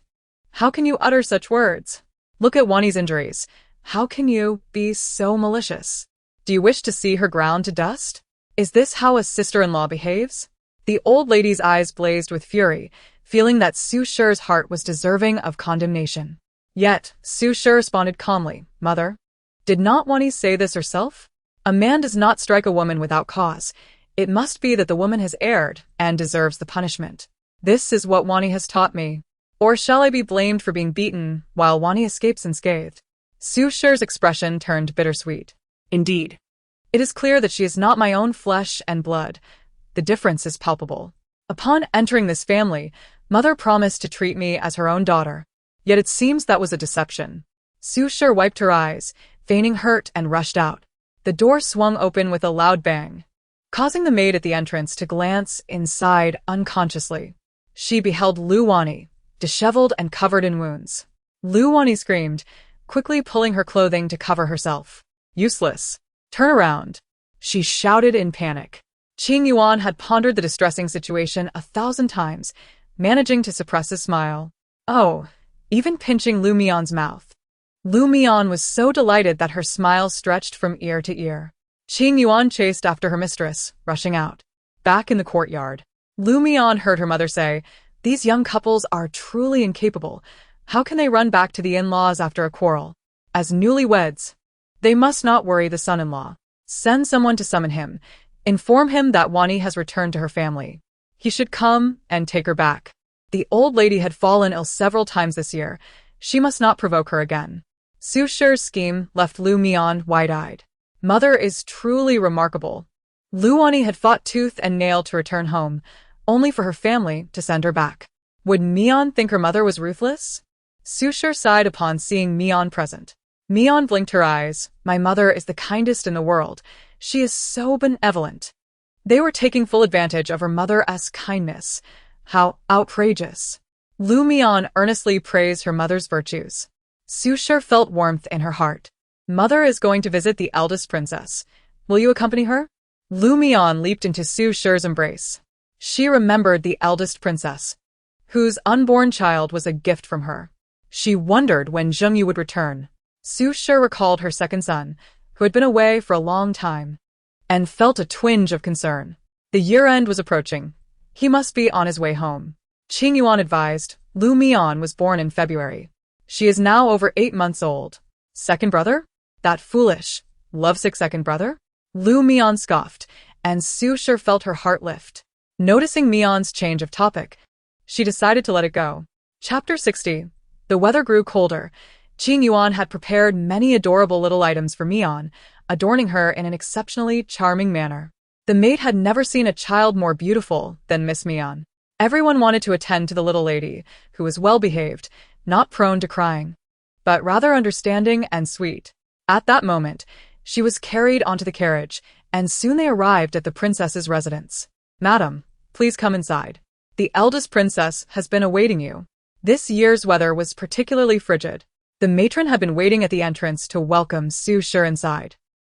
How can you utter such words? Look at Wani's injuries. How can you be so malicious? Do you wish to see her ground to dust? Is this how a sister-in-law behaves? The old lady's eyes blazed with fury, feeling that Su Shi's heart was deserving of condemnation. Yet, Su Shi responded calmly, Mother, did not Wani say this herself? A man does not strike a woman without cause. It must be that the woman has erred and deserves the punishment. This is what Wani has taught me. Or shall I be blamed for being beaten while Wani escapes unscathed? Su Shi's expression turned bittersweet. Indeed. It is clear that she is not my own flesh and blood. The difference is palpable. Upon entering this family, Mother promised to treat me as her own daughter. Yet it seems that was a deception. Su Shi wiped her eyes, feigning hurt, and rushed out. The door swung open with a loud bang, causing the maid at the entrance to glance inside unconsciously. She beheld Wani, disheveled and covered in wounds. Wani screamed, quickly pulling her clothing to cover herself. Useless. Turn around. She shouted in panic. Qingyu had pondered the distressing situation 1,000 times, managing to suppress a smile. Oh, even pinching Mian's mouth. Mian was so delighted that her smile stretched from ear to ear. Qingyu chased after her mistress, rushing out. Back in the courtyard, Mian heard her mother say, These young couples are truly incapable. How can they run back to the in-laws after a quarrel? As newlyweds, they must not worry the son-in-law. Send someone to summon him. Inform him that Wani has returned to her family. He should come and take her back. The old lady had fallen ill several times this year. She must not provoke her again. Su Shi's scheme left Mian wide-eyed. Mother is truly remarkable. Wani had fought tooth and nail to return home, only for her family to send her back. Would Mian think her mother was ruthless? Su Shi sighed upon seeing Mian present. Mian blinked her eyes. My mother is the kindest in the world. She is so benevolent. They were taking full advantage of her mother's kindness. How outrageous. Mian earnestly praised her mother's virtues. Su Shi felt warmth in her heart. Mother is going to visit the eldest princess. Will you accompany her? Mian leaped into Su Shi's embrace. She remembered the eldest princess, whose unborn child was a gift from her. She wondered when Qingyu would return. Su Shi recalled her second son, who had been away for a long time, and felt a twinge of concern. The year-end was approaching. He must be on his way home. Qingyu advised. Mian was born in February. She is now over 8 months old. Second brother? That foolish, lovesick second brother? Mian scoffed, and Su Shi felt her heart lift. Noticing Mian's change of topic, she decided to let it go. Chapter 60. The weather grew colder. Qingyu had prepared many adorable little items for Mian, adorning her in an exceptionally charming manner. The maid had never seen a child more beautiful than Miss Mian. Everyone wanted to attend to the little lady, who was well-behaved, not prone to crying, but rather understanding and sweet. At that moment, she was carried onto the carriage, and soon they arrived at the princess's residence. Madam, please come inside. The eldest princess has been awaiting you. This year's weather was particularly frigid. The matron had been waiting at the entrance to welcome Su Shi inside.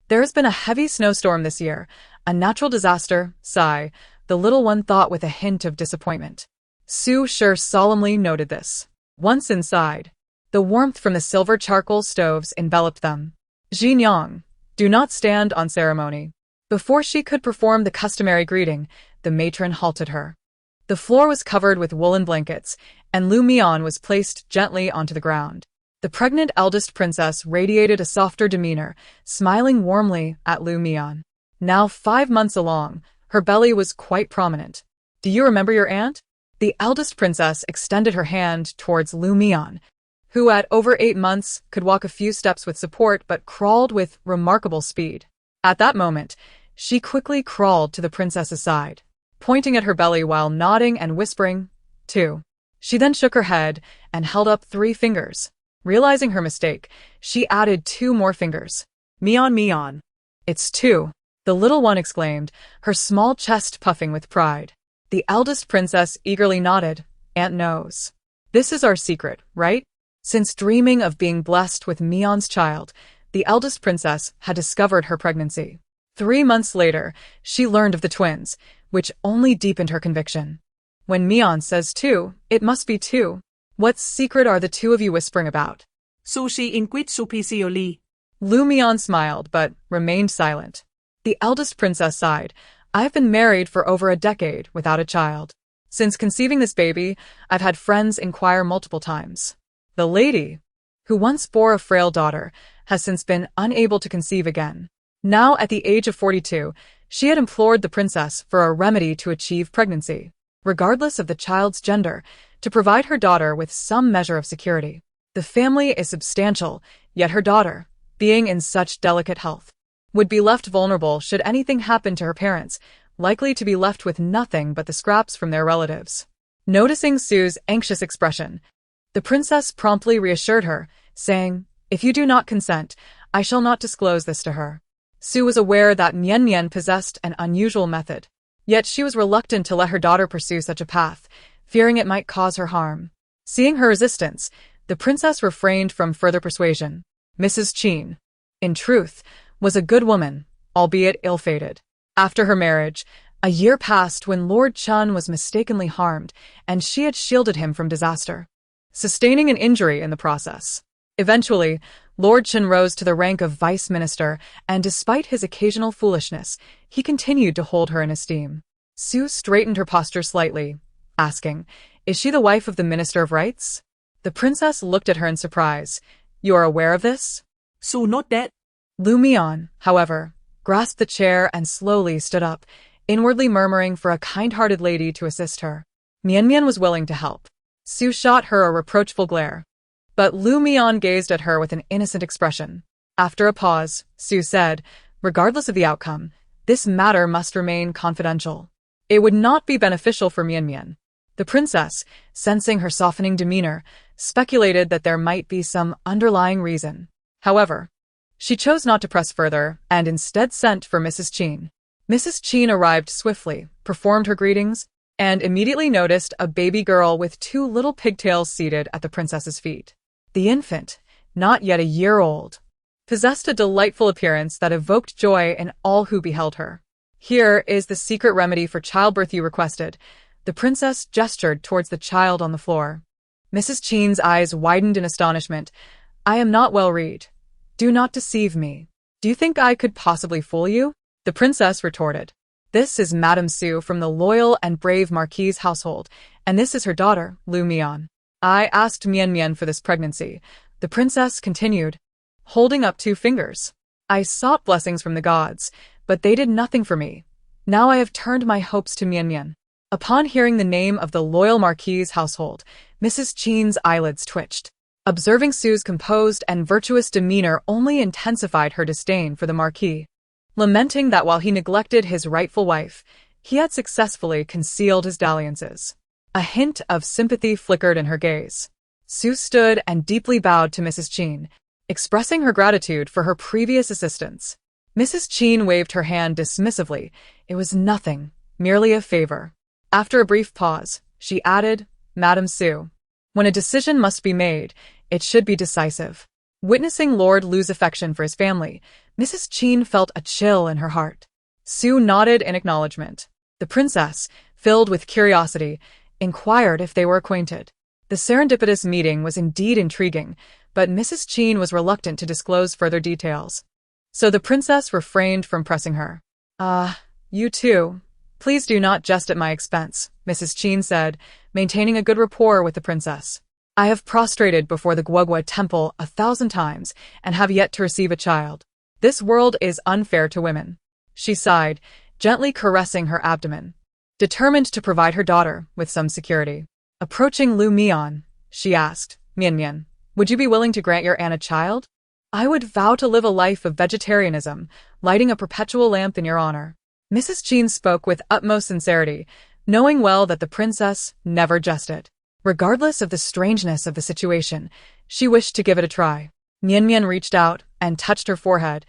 There has been a heavy snowstorm this year, a natural disaster, sigh, the little one thought with a hint of disappointment. Su Shi solemnly noted this. Once inside, the warmth from the silver charcoal stoves enveloped them. Xinjiang, do not stand on ceremony. Before she could perform the customary greeting, the matron halted her. The floor was covered with woolen blankets, and Mian was placed gently onto the ground. The pregnant eldest princess radiated a softer demeanor, smiling warmly at Mian. Now 5 months along, her belly was quite prominent. Do you remember your aunt? The eldest princess extended her hand towards Mian, who at over 8 months could walk a few steps with support but crawled with remarkable speed. At that moment, she quickly crawled to the princess's side, pointing at her belly while nodding and whispering, 2. She then shook her head and held up 3 fingers. Realizing her mistake, she added 2 more fingers. Mian, Mian. It's 2. The little one exclaimed, her small chest puffing with pride. The eldest princess eagerly nodded. Aunt knows. This is our secret, right? Since dreaming of being blessed with Mian's child, the eldest princess had discovered her pregnancy. 3 months later, she learned of the twins, which only deepened her conviction. When Mian says 2, it must be 2. What secret are the 2 of you whispering about? Sushi inquit supicioli. Mian smiled, but remained silent. The eldest princess sighed. I've been married for over a decade without a child. Since conceiving this baby, I've had friends inquire multiple times. The lady, who once bore a frail daughter, has since been unable to conceive again. Now, at the age of 42, she had implored the princess for a remedy to achieve pregnancy, regardless of the child's gender, to provide her daughter with some measure of security. The family is substantial, yet her daughter, being in such delicate health, would be left vulnerable should anything happen to her parents, likely to be left with nothing but the scraps from their relatives. Noticing Sue's anxious expression, the princess promptly reassured her, saying, if you do not consent, I shall not disclose this to her. Sue was aware that Mian possessed an unusual method, yet she was reluctant to let her daughter pursue such a path, fearing it might cause her harm. Seeing her resistance, the princess refrained from further persuasion. Mrs. Qin, in truth, was a good woman, albeit ill-fated. After her marriage, a year passed when Lord Chun was mistakenly harmed, and she had shielded him from disaster, sustaining an injury in the process. Eventually, Lord Chun rose to the rank of vice minister, and despite his occasional foolishness, he continued to hold her in esteem. Sue straightened her posture slightly, asking, is she the wife of the Minister of Rights? The princess looked at her in surprise. You are aware of this? So not that. Mian, however, grasped the chair and slowly stood up, inwardly murmuring for a kind-hearted lady to assist her. Mian was willing to help. Sue shot her a reproachful glare, but Mian gazed at her with an innocent expression. After a pause, Sue said, regardless of the outcome, this matter must remain confidential. It would not be beneficial for Mian. The princess, sensing her softening demeanor, speculated that there might be some underlying reason. However, she chose not to press further and instead sent for Mrs. Qin. Mrs. Qin arrived swiftly, performed her greetings, and immediately noticed a baby girl with 2 little pigtails seated at the princess's feet. The infant, not yet a year old, possessed a delightful appearance that evoked joy in all who beheld her. Here is the secret remedy for childbirth you requested. The princess gestured towards the child on the floor. Mrs. Qin's eyes widened in astonishment. I am not well read. Do not deceive me. Do you think I could possibly fool you? The princess retorted. This is Madame Sue from the loyal and brave Marquis' household, and this is her daughter, Mian. I asked Mian for this pregnancy. The princess continued, holding up 2 fingers. I sought blessings from the gods, but they did nothing for me. Now I have turned my hopes to Mian. Upon hearing the name of the loyal Marquis' household, Mrs. Qin's eyelids twitched. Observing Sue's composed and virtuous demeanor only intensified her disdain for the Marquis. Lamenting that while he neglected his rightful wife, he had successfully concealed his dalliances. A hint of sympathy flickered in her gaze. Sue stood and deeply bowed to Mrs. Qin, expressing her gratitude for her previous assistance. Mrs. Qin waved her hand dismissively. It was nothing, merely a favor. After a brief pause, she added, Madame Sue, when a decision must be made, it should be decisive. Witnessing Lord Lu's affection for his family, Mrs. Qin felt a chill in her heart. Sue nodded in acknowledgement. The princess, filled with curiosity, inquired if they were acquainted. The serendipitous meeting was indeed intriguing, but Mrs. Qin was reluctant to disclose further details. So the princess refrained from pressing her. You too. Please do not jest at my expense, Mrs. Qin said, maintaining a good rapport with the princess. I have prostrated before the Guogua temple 1,000 times and have yet to receive a child. This world is unfair to women. She sighed, gently caressing her abdomen, determined to provide her daughter with some security. Approaching Mian, she asked, Mian, would you be willing to grant your aunt a child? I would vow to live a life of vegetarianism, lighting a perpetual lamp in your honor. Mrs. Qin spoke with utmost sincerity, knowing well that the princess never jested. Regardless of the strangeness of the situation, she wished to give it a try. Mian reached out and touched her forehead,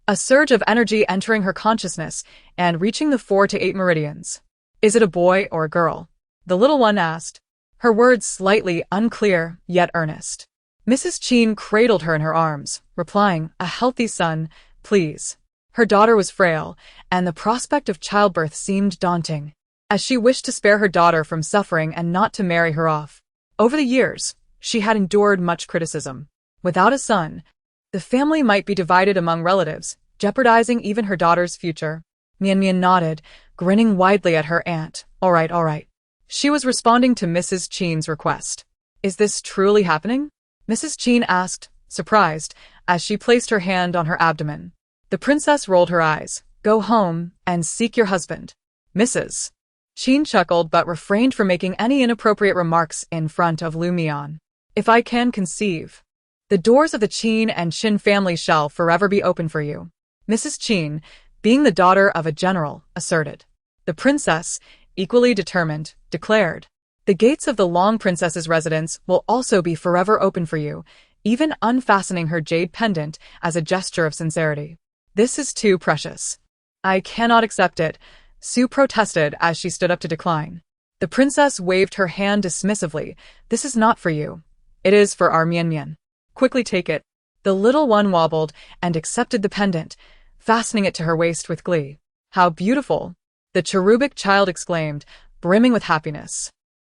a surge of energy entering her consciousness and reaching the 4 to 8 meridians. Is it a boy or a girl? The little one asked, her words slightly unclear yet earnest. Mrs. Qin cradled her in her arms, replying, a healthy son, please. Her daughter was frail, and the prospect of childbirth seemed daunting, as she wished to spare her daughter from suffering and not to marry her off. Over the years, she had endured much criticism. Without a son, the family might be divided among relatives, jeopardizing even her daughter's future. Mian nodded, grinning widely at her aunt. All right. She was responding to Mrs. Qin's request. Is this truly happening? Mrs. Qin asked, surprised, as she placed her hand on her abdomen. The princess rolled her eyes. Go home and seek your husband. Mrs. Qin chuckled but refrained from making any inappropriate remarks in front of Mian. If I can conceive, the doors of the Qin and Qin family shall forever be open for you. Mrs. Qin, being the daughter of a general, asserted. The princess, equally determined, declared. The gates of the Long Princess's residence will also be forever open for you, even unfastening her jade pendant as a gesture of sincerity. This is too precious. I cannot accept it, Sue protested as she stood up to decline. The princess waved her hand dismissively. This is not for you. It is for our Mian. Quickly take it. The little one wobbled and accepted the pendant, fastening it to her waist with glee. How beautiful! The cherubic child exclaimed, brimming with happiness.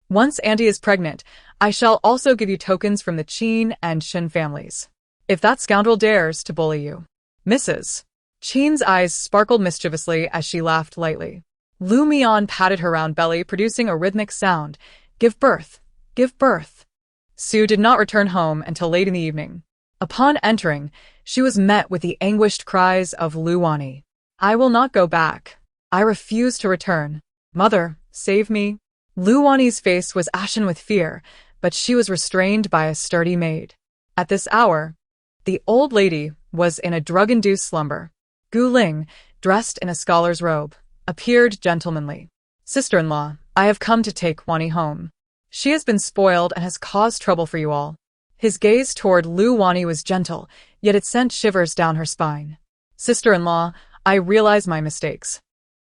Once Auntie is pregnant, I shall also give you tokens from the Qin and Qin families. If that scoundrel dares to bully you. Mrs. Qin's eyes sparkled mischievously as she laughed lightly. Mian patted her round belly, producing a rhythmic sound. Give birth. Give birth. Sue did not return home until late in the evening. Upon entering, she was met with the anguished cries of Luwani. I will not go back. I refuse to return. Mother, save me. Luwani's face was ashen with fear, but she was restrained by a sturdy maid. At this hour, the old lady was in a drug-induced slumber. Gu Ling, dressed in a scholar's robe, appeared gentlemanly. Sister-in-law, I have come to take Wani home. She has been spoiled and has caused trouble for you all. His gaze toward Luwani was gentle, yet it sent shivers down her spine. Sister-in-law, I realize my mistakes.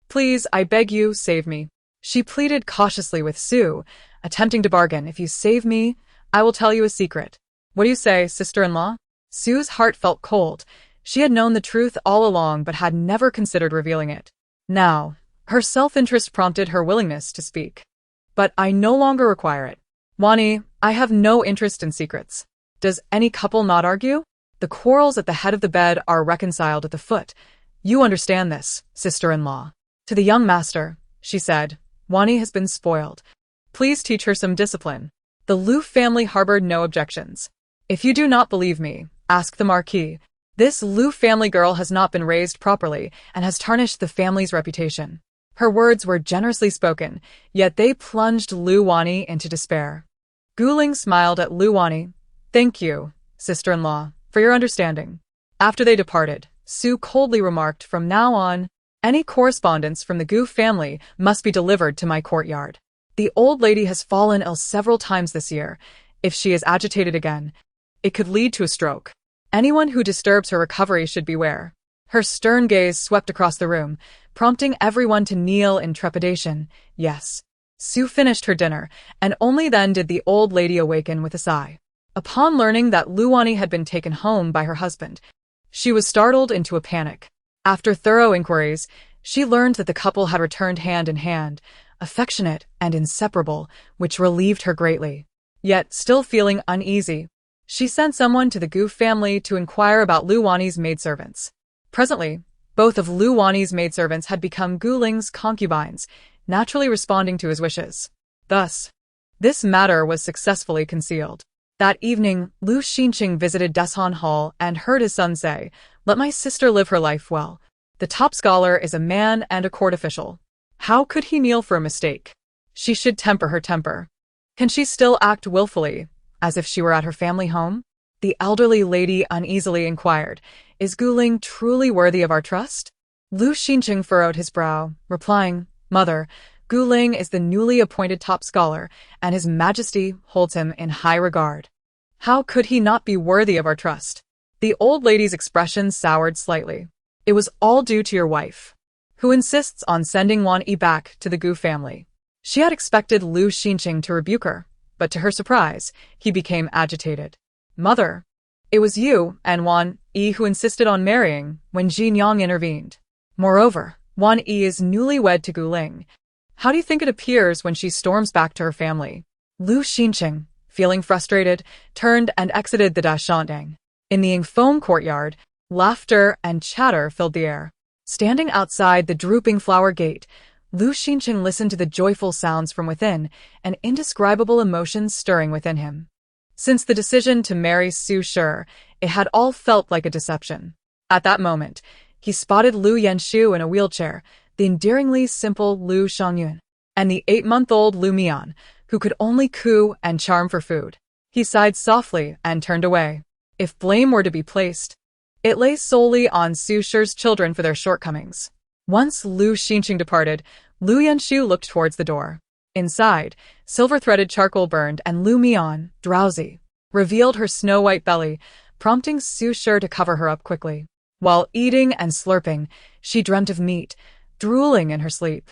Please, I beg you, save me. She pleaded cautiously with Sue, attempting to bargain. If you save me, I will tell you a secret. What do you say, sister-in-law? Sue's heart felt cold. She had known the truth all along but had never considered revealing it. Now, her self-interest prompted her willingness to speak. But I no longer require it. Wani, I have no interest in secrets. Does any couple not argue? The quarrels at the head of the bed are reconciled at the foot. You understand this, sister-in-law. To the young master, she said, Wani has been spoiled. Please teach her some discipline. The Lu family harbored no objections. If you do not believe me, ask the Marquis. This Lu family girl has not been raised properly and has tarnished the family's reputation. Her words were generously spoken, yet they plunged Luwani into despair. Guling smiled at Luwani. Thank you, sister-in-law, for your understanding. After they departed, Sue coldly remarked, from now on, any correspondence from the Gu family must be delivered to my courtyard. The old lady has fallen ill several times this year. If she is agitated again, it could lead to a stroke. Anyone who disturbs her recovery should beware. Her stern gaze swept across the room, prompting everyone to kneel in trepidation. Yes. Sue finished her dinner, and only then did the old lady awaken with a sigh. Upon learning that Luwani had been taken home by her husband, she was startled into a panic. After thorough inquiries, she learned that the couple had returned hand in hand, affectionate and inseparable, which relieved her greatly. Yet, still feeling uneasy, she sent someone to the Gu family to inquire about Luwani's maidservants. Presently, both of Luwani's maidservants had become Gu Ling's concubines, naturally responding to his wishes. Thus, this matter was successfully concealed. That evening, Lu Xinqing visited Desan Hall and heard his son say, "Let my sister live her life well. The top scholar is a man and a court official. How could he kneel for a mistake? She should temper her temper. Can she still act willfully, as if she were at her family home?" The elderly lady uneasily inquired, "Is Guling truly worthy of our trust?" Lu Xinqing furrowed his brow, replying, "Mother, Guling is the newly appointed top scholar, and His Majesty holds him in high regard. How could he not be worthy of our trust?" The old lady's expression soured slightly. "It was all due to your wife, who insists on sending Wan Yi back to the Gu family." She had expected Lu Xinqing to rebuke her, but to her surprise, he became agitated. "Mother, it was you and Wan Yi who insisted on marrying when Jin Yang intervened. Moreover, Wan Yi is newly wed to Guling. How do you think it appears when she storms back to her family?" Lu Xinqing, feeling frustrated, turned and exited the Dashanting. In the Yingfeng courtyard, laughter and chatter filled the air. Standing outside the drooping flower gate, Lu Xinqing listened to the joyful sounds from within, an indescribable emotion stirring within him. Since the decision to marry Su Shi, it had all felt like a deception. At that moment, he spotted Lu Yanshu in a wheelchair, the endearingly simple Lu Shangyun, and the 8-month-old Lu Mian, who could only coo and charm for food. He sighed softly and turned away. If blame were to be placed, it lay solely on Su Shi's children for their shortcomings. Once Lu Xinqing departed, Lu Yanshu looked towards the door. Inside, silver-threaded charcoal burned, and Lu Mian, drowsy, revealed her snow-white belly, prompting Su Shi to cover her up quickly. While eating and slurping, she dreamt of meat, drooling in her sleep.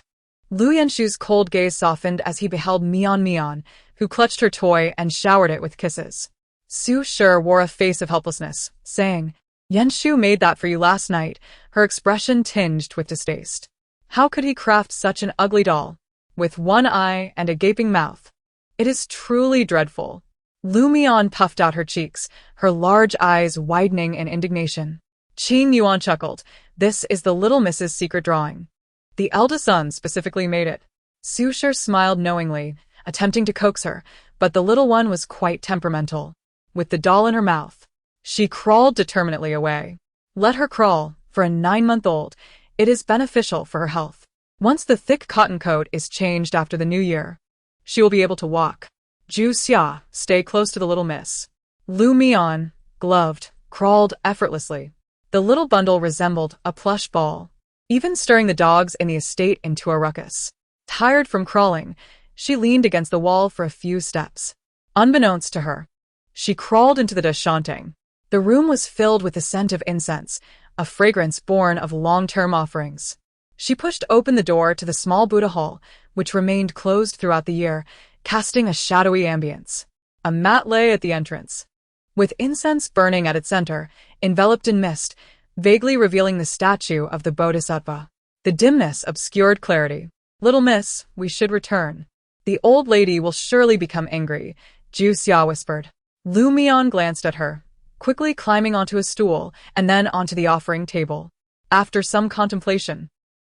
Lu Yanshu's cold gaze softened as he beheld Mian, who clutched her toy and showered it with kisses. Su Shi wore a face of helplessness, saying, "Yanshu made that for you last night," her expression tinged with distaste. How could he craft such an ugly doll, with one eye and a gaping mouth? It is truly dreadful. Lu Mian puffed out her cheeks, her large eyes widening in indignation. Qingyu chuckled, "This is the little Miss's secret drawing. The eldest son specifically made it." Su Shi smiled knowingly, attempting to coax her, but the little one was quite temperamental. With the doll in her mouth, she crawled determinedly away. Let her crawl. For a 9-month-old, it is beneficial for her health. Once the thick cotton coat is changed after the new year, she will be able to walk. Ju Xia, stay close to the little miss. Lu Mian, gloved, crawled effortlessly. The little bundle resembled a plush ball, even stirring the dogs in the estate into a ruckus. Tired from crawling, she leaned against the wall for a few steps. Unbeknownst to her, she crawled into the Dashanting. The room was filled with the scent of incense, a fragrance born of long-term offerings. She pushed open the door to the small Buddha hall, which remained closed throughout the year, casting a shadowy ambience. A mat lay at the entrance, with incense burning at its center, enveloped in mist, vaguely revealing the statue of the Bodhisattva. The dimness obscured clarity. "Little miss, we should return. The old lady will surely become angry," Ju Xia whispered. Lu Mian glanced at her, quickly climbing onto a stool and then onto the offering table. After some contemplation,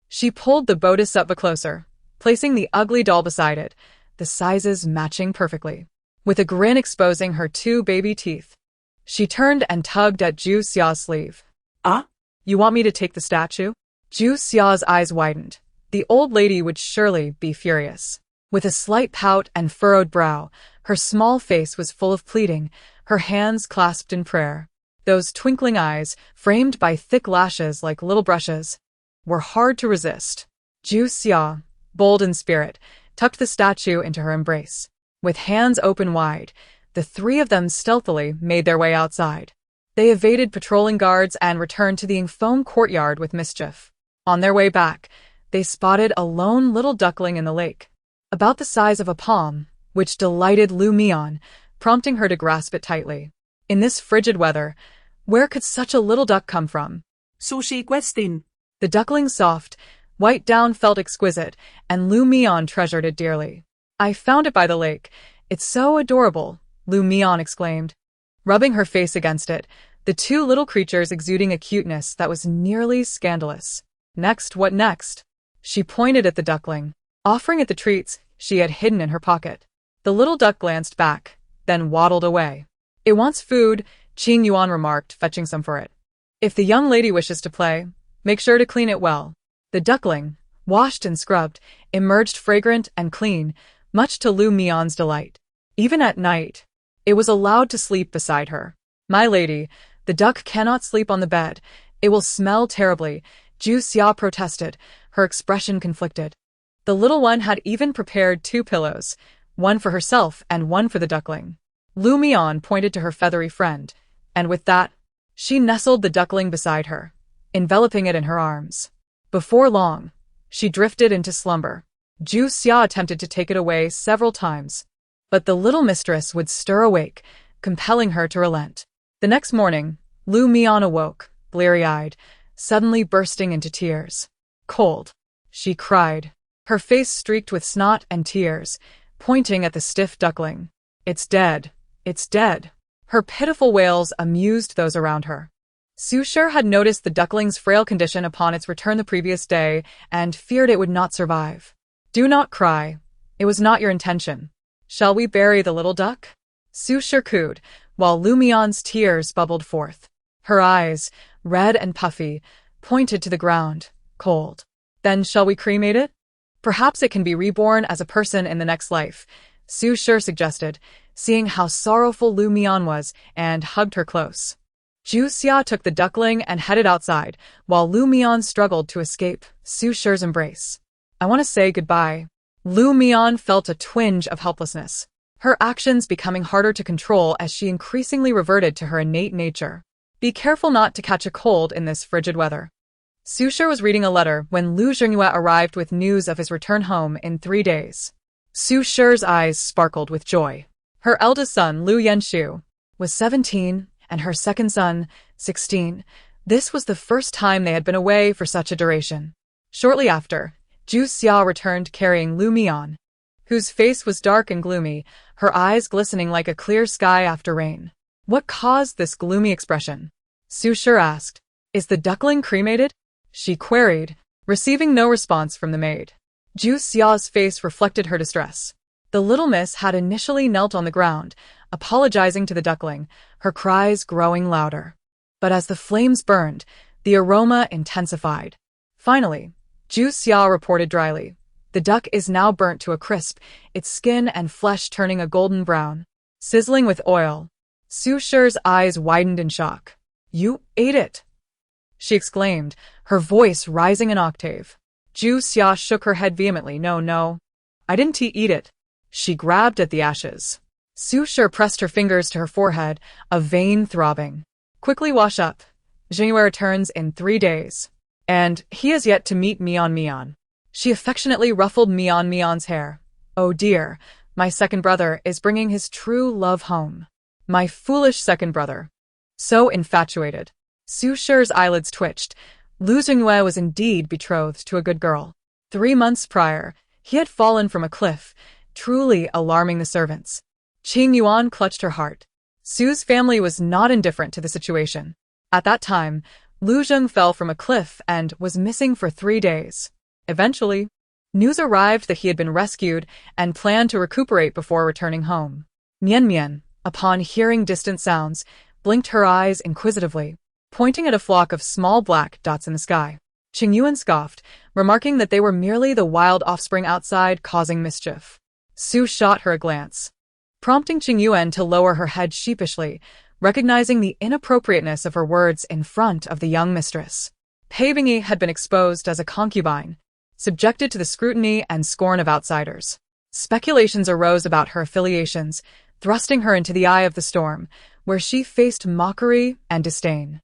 she pulled the Bodhisattva closer, placing the ugly doll beside it, the sizes matching perfectly. With a grin exposing her 2 baby teeth, she turned and tugged at Ju Xia's sleeve. "Ah? You want me to take the statue?" Ju Xia's eyes widened. The old lady would surely be furious. With a slight pout and furrowed brow, her small face was full of pleading, her hands clasped in prayer. Those twinkling eyes, framed by thick lashes like little brushes, were hard to resist. Ju Xia, bold in spirit, tucked the statue into her embrace. With hands open wide, the 3 of them stealthily made their way outside. They evaded patrolling guards and returned to the Yingfeng courtyard with mischief. On their way back, they spotted a lone little duckling in the lake, about the size of a palm, which delighted Lu Mian, prompting her to grasp it tightly. In this frigid weather, where could such a little duck come from? Sushi question. The duckling's soft, white down felt exquisite, and Lu Mian treasured it dearly. "I found it by the lake. It's so adorable," Lu Mian exclaimed. Rubbing her face against it, the 2 little creatures exuding a cuteness that was nearly scandalous. Next, what next? She pointed at the duckling, offering it the treats she had hidden in her pocket. The little duck glanced back, then waddled away. It wants food, Qingyu remarked, fetching some for it. If the young lady wishes to play, make sure to clean it well. The duckling, washed and scrubbed, emerged fragrant and clean, much to Mian's delight. Even at night, it was allowed to sleep beside her. My lady, the duck cannot sleep on the bed. It will smell terribly, Zhu Xia protested, her expression conflicted. The little one had even prepared 2 pillows, one for herself and one for the duckling. Mian pointed to her feathery friend, and with that, she nestled the duckling beside her, enveloping it in her arms. Before long, she drifted into slumber. Zhu Xia attempted to take it away several times, but the little mistress would stir awake, compelling her to relent. The next morning, Mian awoke, bleary-eyed, suddenly bursting into tears. Cold, she cried, her face streaked with snot and tears, pointing at the stiff duckling. It's dead, it's dead. Her pitiful wails amused those around her. Su Shi had noticed the duckling's frail condition upon its return the previous day and feared it would not survive. Do not cry. It was not your intention. Shall we bury the little duck? Su Shi cooed, while Mian's tears bubbled forth. Her eyes, red and puffy, pointed to the ground, cold. Then shall we cremate it? Perhaps it can be reborn as a person in the next life, Su Shi suggested, seeing how sorrowful Mian was, and hugged her close. Zhu Xia took the duckling and headed outside, while Mian struggled to escape Su Shi's embrace. I want to say goodbye. Mian felt a twinge of helplessness, her actions becoming harder to control as she increasingly reverted to her innate nature. Be careful not to catch a cold in this frigid weather. Su Shi was reading a letter when Lu Jingyue arrived with news of his return home in 3 days. Su Shi's eyes sparkled with joy. Her eldest son, Lu Yenshu, was 17, and her second son, 16. This was the first time they had been away for such a duration. Shortly after, Zhu Xia returned carrying Mian, whose face was dark and gloomy, her eyes glistening like a clear sky after rain. What caused this gloomy expression? Su Shi asked. Is the duckling cremated? She queried, receiving no response from the maid. Zhu Xia's face reflected her distress. The little miss had initially knelt on the ground, apologizing to the duckling, her cries growing louder. But as the flames burned, the aroma intensified. Finally, Zhu Xia reported dryly, the duck is now burnt to a crisp, its skin and flesh turning a golden brown, sizzling with oil. Su Shi's eyes widened in shock. You ate it, she exclaimed, her voice rising an octave. Zhu Xia shook her head vehemently. No, I didn't eat it. She grabbed at the ashes. Su Shi pressed her fingers to her forehead, a vein throbbing. Quickly wash up. Jingyue returns in 3 days. And he has yet to meet Mian. She affectionately ruffled Mian's hair. Oh dear, my second brother is bringing his true love home. My foolish second brother. So infatuated. Su Shi's eyelids twitched. Lu Jingyue was indeed betrothed to a good girl. 3 months prior, he had fallen from a cliff, truly alarming the servants. Qingyu clutched her heart. Su's family was not indifferent to the situation. At that time, Lu Zheng fell from a cliff and was missing for 3 days. Eventually, news arrived that he had been rescued and planned to recuperate before returning home. Mian, upon hearing distant sounds, blinked her eyes inquisitively, pointing at a flock of small black dots in the sky. Qingyu scoffed, remarking that they were merely the wild offspring outside causing mischief. Su shot her a glance, prompting Qingyu to lower her head sheepishly, recognizing the inappropriateness of her words in front of the young mistress. Pave had been exposed as a concubine, subjected to the scrutiny and scorn of outsiders. Speculations arose about her affiliations, thrusting her into the eye of the storm, where she faced mockery and disdain.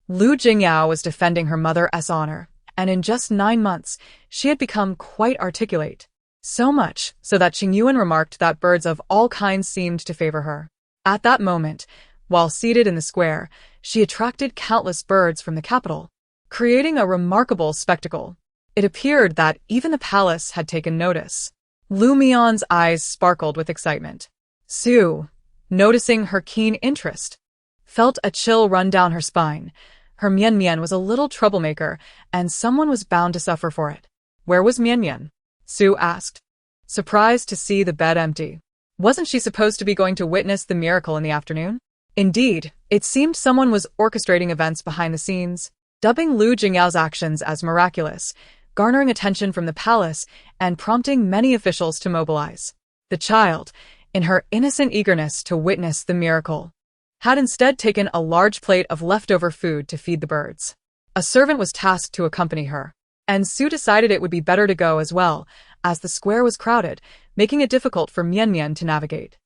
Lu Jingyue was defending her mother's honor, and in just 9 months, she had become quite articulate. So much so that Qingyu remarked that birds of all kinds seemed to favor her. At that moment, while seated in the square, she attracted countless birds from the capital, creating a remarkable spectacle. It appeared that even the palace had taken notice. Mian's eyes sparkled with excitement. Su, noticing her keen interest, felt a chill run down her spine. Her Mian was a little troublemaker, and someone was bound to suffer for it. Where was Mian? Su asked, surprised to see the bed empty. Wasn't she supposed to be going to witness the miracle in the afternoon? Indeed, it seemed someone was orchestrating events behind the scenes, dubbing Lu Jingyao's actions as miraculous, garnering attention from the palace and prompting many officials to mobilize. The child, in her innocent eagerness to witness the miracle, had instead taken a large plate of leftover food to feed the birds. A servant was tasked to accompany her, and Su decided it would be better to go as well, as the square was crowded, making it difficult for Mian to navigate.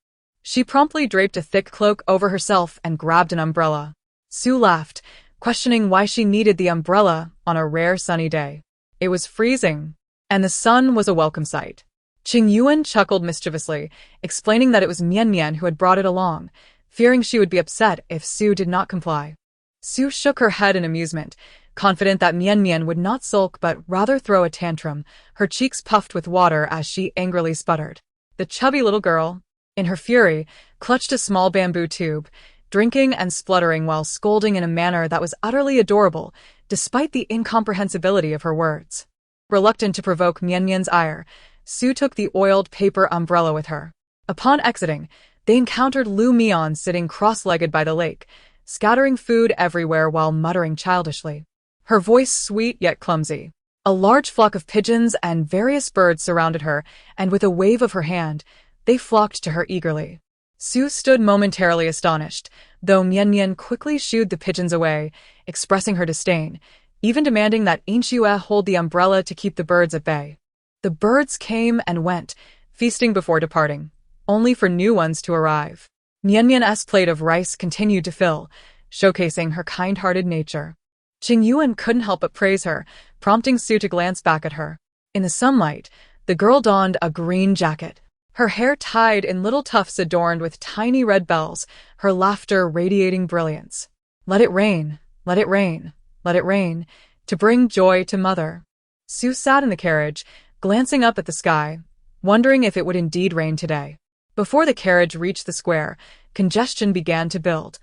She promptly draped a thick cloak over herself and grabbed an umbrella. Su laughed, questioning why she needed the umbrella on a rare sunny day. It was freezing, and the sun was a welcome sight. Qingyu chuckled mischievously, explaining that it was Mian who had brought it along, fearing she would be upset if Su did not comply. Su shook her head in amusement, confident that Mian would not sulk but rather throw a tantrum, her cheeks puffed with water as she angrily sputtered. The chubby little girl, in her fury, clutched a small bamboo tube, drinking and spluttering while scolding in a manner that was utterly adorable, despite the incomprehensibility of her words. Reluctant to provoke Mian's ire, Su took the oiled paper umbrella with her. Upon exiting, they encountered Lu Mian sitting cross-legged by the lake, scattering food everywhere while muttering childishly. Her voice sweet yet clumsy. A large flock of pigeons and various birds surrounded her, and with a wave of her hand, they flocked to her eagerly. Su stood momentarily astonished, though Mian quickly shooed the pigeons away, expressing her disdain, even demanding that Qingyu hold the umbrella to keep the birds at bay. The birds came and went, feasting before departing, only for new ones to arrive. Mian's plate of rice continued to fill, showcasing her kind-hearted nature. Qingyu couldn't help but praise her, prompting Su to glance back at her. In the sunlight, the girl donned a green jacket, her hair tied in little tufts adorned with tiny red bells, her laughter radiating brilliance. Let it rain, let it rain, let it rain, to bring joy to mother. Su sat in the carriage, glancing up at the sky, wondering if it would indeed rain today. Before the carriage reached the square, congestion began to build,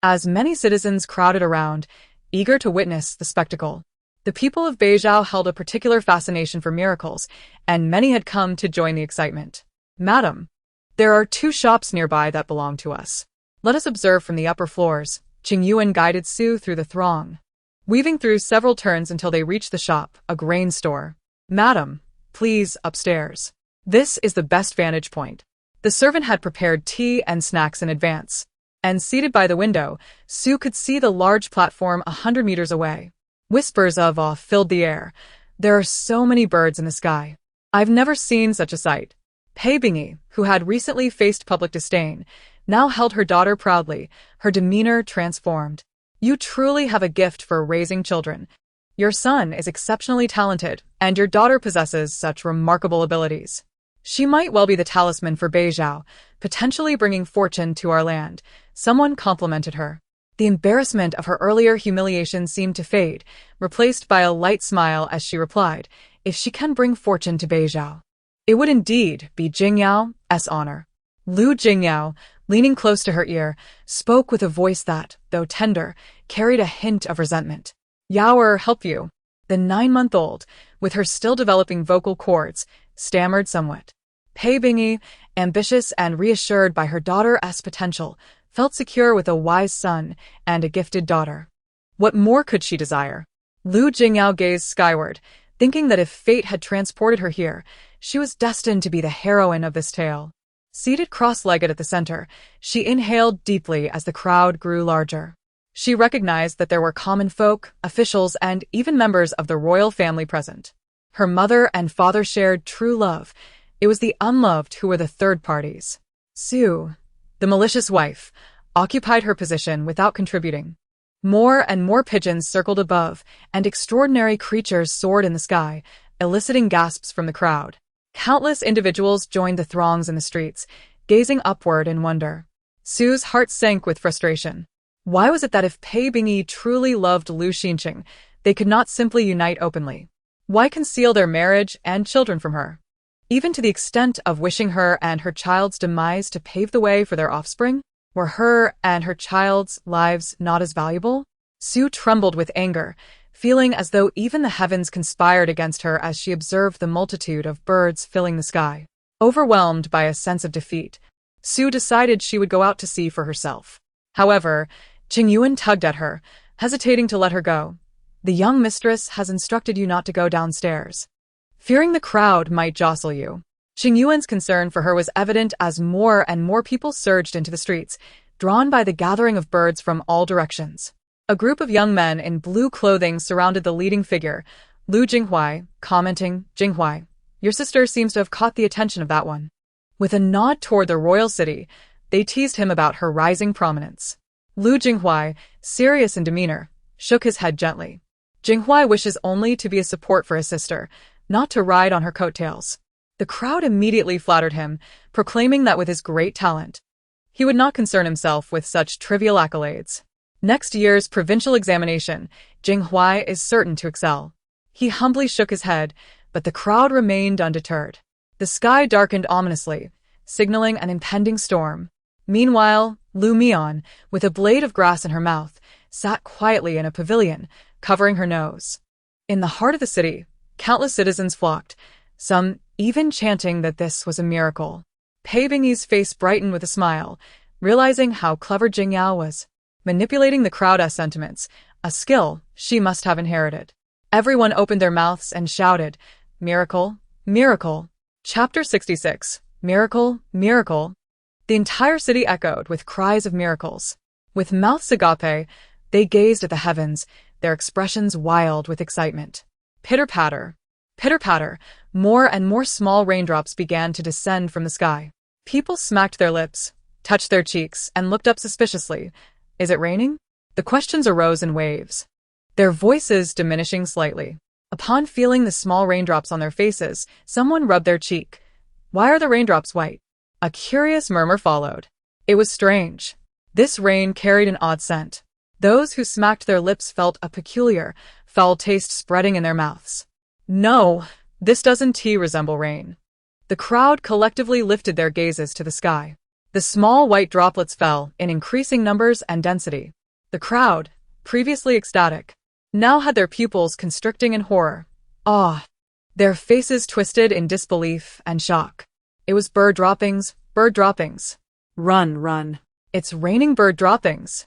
as many citizens crowded around, eager to witness the spectacle. The people of Beizhou held a particular fascination for miracles, and many had come to join the excitement. "Madam, there are 2 shops nearby that belong to us. Let us observe from the upper floors." Qingyu guided Su through the throng, weaving through several turns until they reached the shop, a grain store. "Madam, please, upstairs. This is the best vantage point." The servant had prepared tea and snacks in advance, and seated by the window, Su could see the large platform 100 meters away. Whispers of awe filled the air. "There are so many birds in the sky. I've never seen such a sight." Pave, who had recently faced public disdain, now held her daughter proudly, her demeanor transformed. "You truly have a gift for raising children. Your son is exceptionally talented, and your daughter possesses such remarkable abilities. She might well be the talisman for Beizhou, potentially bringing fortune to our land," someone complimented her. The embarrassment of her earlier humiliation seemed to fade, replaced by a light smile as she replied, "If she can bring fortune to Beizhou, it would indeed be Jingyao's honor." Lu Jingyu, leaning close to her ear, spoke with a voice that, though tender, carried a hint of resentment. "Yaoer help you." The 9-month-old, with her still developing vocal cords, stammered somewhat. Pei Bingyi, ambitious and reassured by her daughter's potential, felt secure with a wise son and a gifted daughter. What more could she desire? Lu Jingyu gazed skyward, thinking that if fate had transported her here, she was destined to be the heroine of this tale. Seated cross-legged at the center, she inhaled deeply as the crowd grew larger. She recognized that there were common folk, officials, and even members of the royal family present. Her mother and father shared true love. It was the unloved who were the third parties. Su, the malicious wife, occupied her position without contributing. More and more pigeons circled above, and extraordinary creatures soared in the sky, eliciting gasps from the crowd. Countless individuals joined the throngs in the streets, gazing upward in wonder. Su's heart sank with frustration. Why was it that if Pei Bingyi truly loved Lu Xinqing, they could not simply unite openly? Why conceal their marriage and children from her? Even to the extent of wishing her and her child's demise to pave the way for their offspring? Were her and her child's lives not as valuable? Su trembled with anger, feeling as though even the heavens conspired against her as she observed the multitude of birds filling the sky. Overwhelmed by a sense of defeat, Su decided she would go out to sea for herself. However, Qingyu tugged at her, hesitating to let her go. The young mistress has instructed you not to go downstairs, fearing the crowd might jostle you. Qingyuan's concern for her was evident as more and more people surged into the streets, drawn by the gathering of birds from all directions. A group of young men in blue clothing surrounded the leading figure, Lu Jinghuai, commenting, "Jinghuai, your sister seems to have caught the attention of that one." With a nod toward the royal city, they teased him about her rising prominence. Lu Jinghuai, serious in demeanor, shook his head gently. Jinghuai wishes only to be a support for his sister, not to ride on her coattails. The crowd immediately flattered him, proclaiming that with his great talent, he would not concern himself with such trivial accolades. Next year's provincial examination, Jinghuai is certain to excel. He humbly shook his head, but the crowd remained undeterred. The sky darkened ominously, signaling an impending storm. Meanwhile, Lu Mian, with a blade of grass in her mouth, sat quietly in a pavilion, covering her nose. In the heart of the city, countless citizens flocked, some even chanting that this was a miracle. Paving's face brightened with a smile, realizing how clever Qingyu was, manipulating the crowd's sentiments, a skill she must have inherited. Everyone opened their mouths and shouted, "Miracle, miracle." Chapter 66, Miracle, Miracle. The entire city echoed with cries of miracles. With mouths agape, they gazed at the heavens, their expressions wild with excitement. Pitter-patter, pitter-patter, more and more small raindrops began to descend from the sky. People smacked their lips, touched their cheeks, and looked up suspiciously. Is it raining? The questions arose in waves, their voices diminishing slightly. Upon feeling the small raindrops on their faces, someone rubbed their cheek. Why are the raindrops white? A curious murmur followed. It was strange. This rain carried an odd scent. Those who smacked their lips felt a peculiar, foul taste spreading in their mouths. No, this doesn't resemble rain. The crowd collectively lifted their gazes to the sky. The small white droplets fell in increasing numbers and density. The crowd, previously ecstatic, now had their pupils constricting in horror, awe. Their faces twisted in disbelief and shock. It was bird droppings, bird droppings. Run, run. It's raining bird droppings.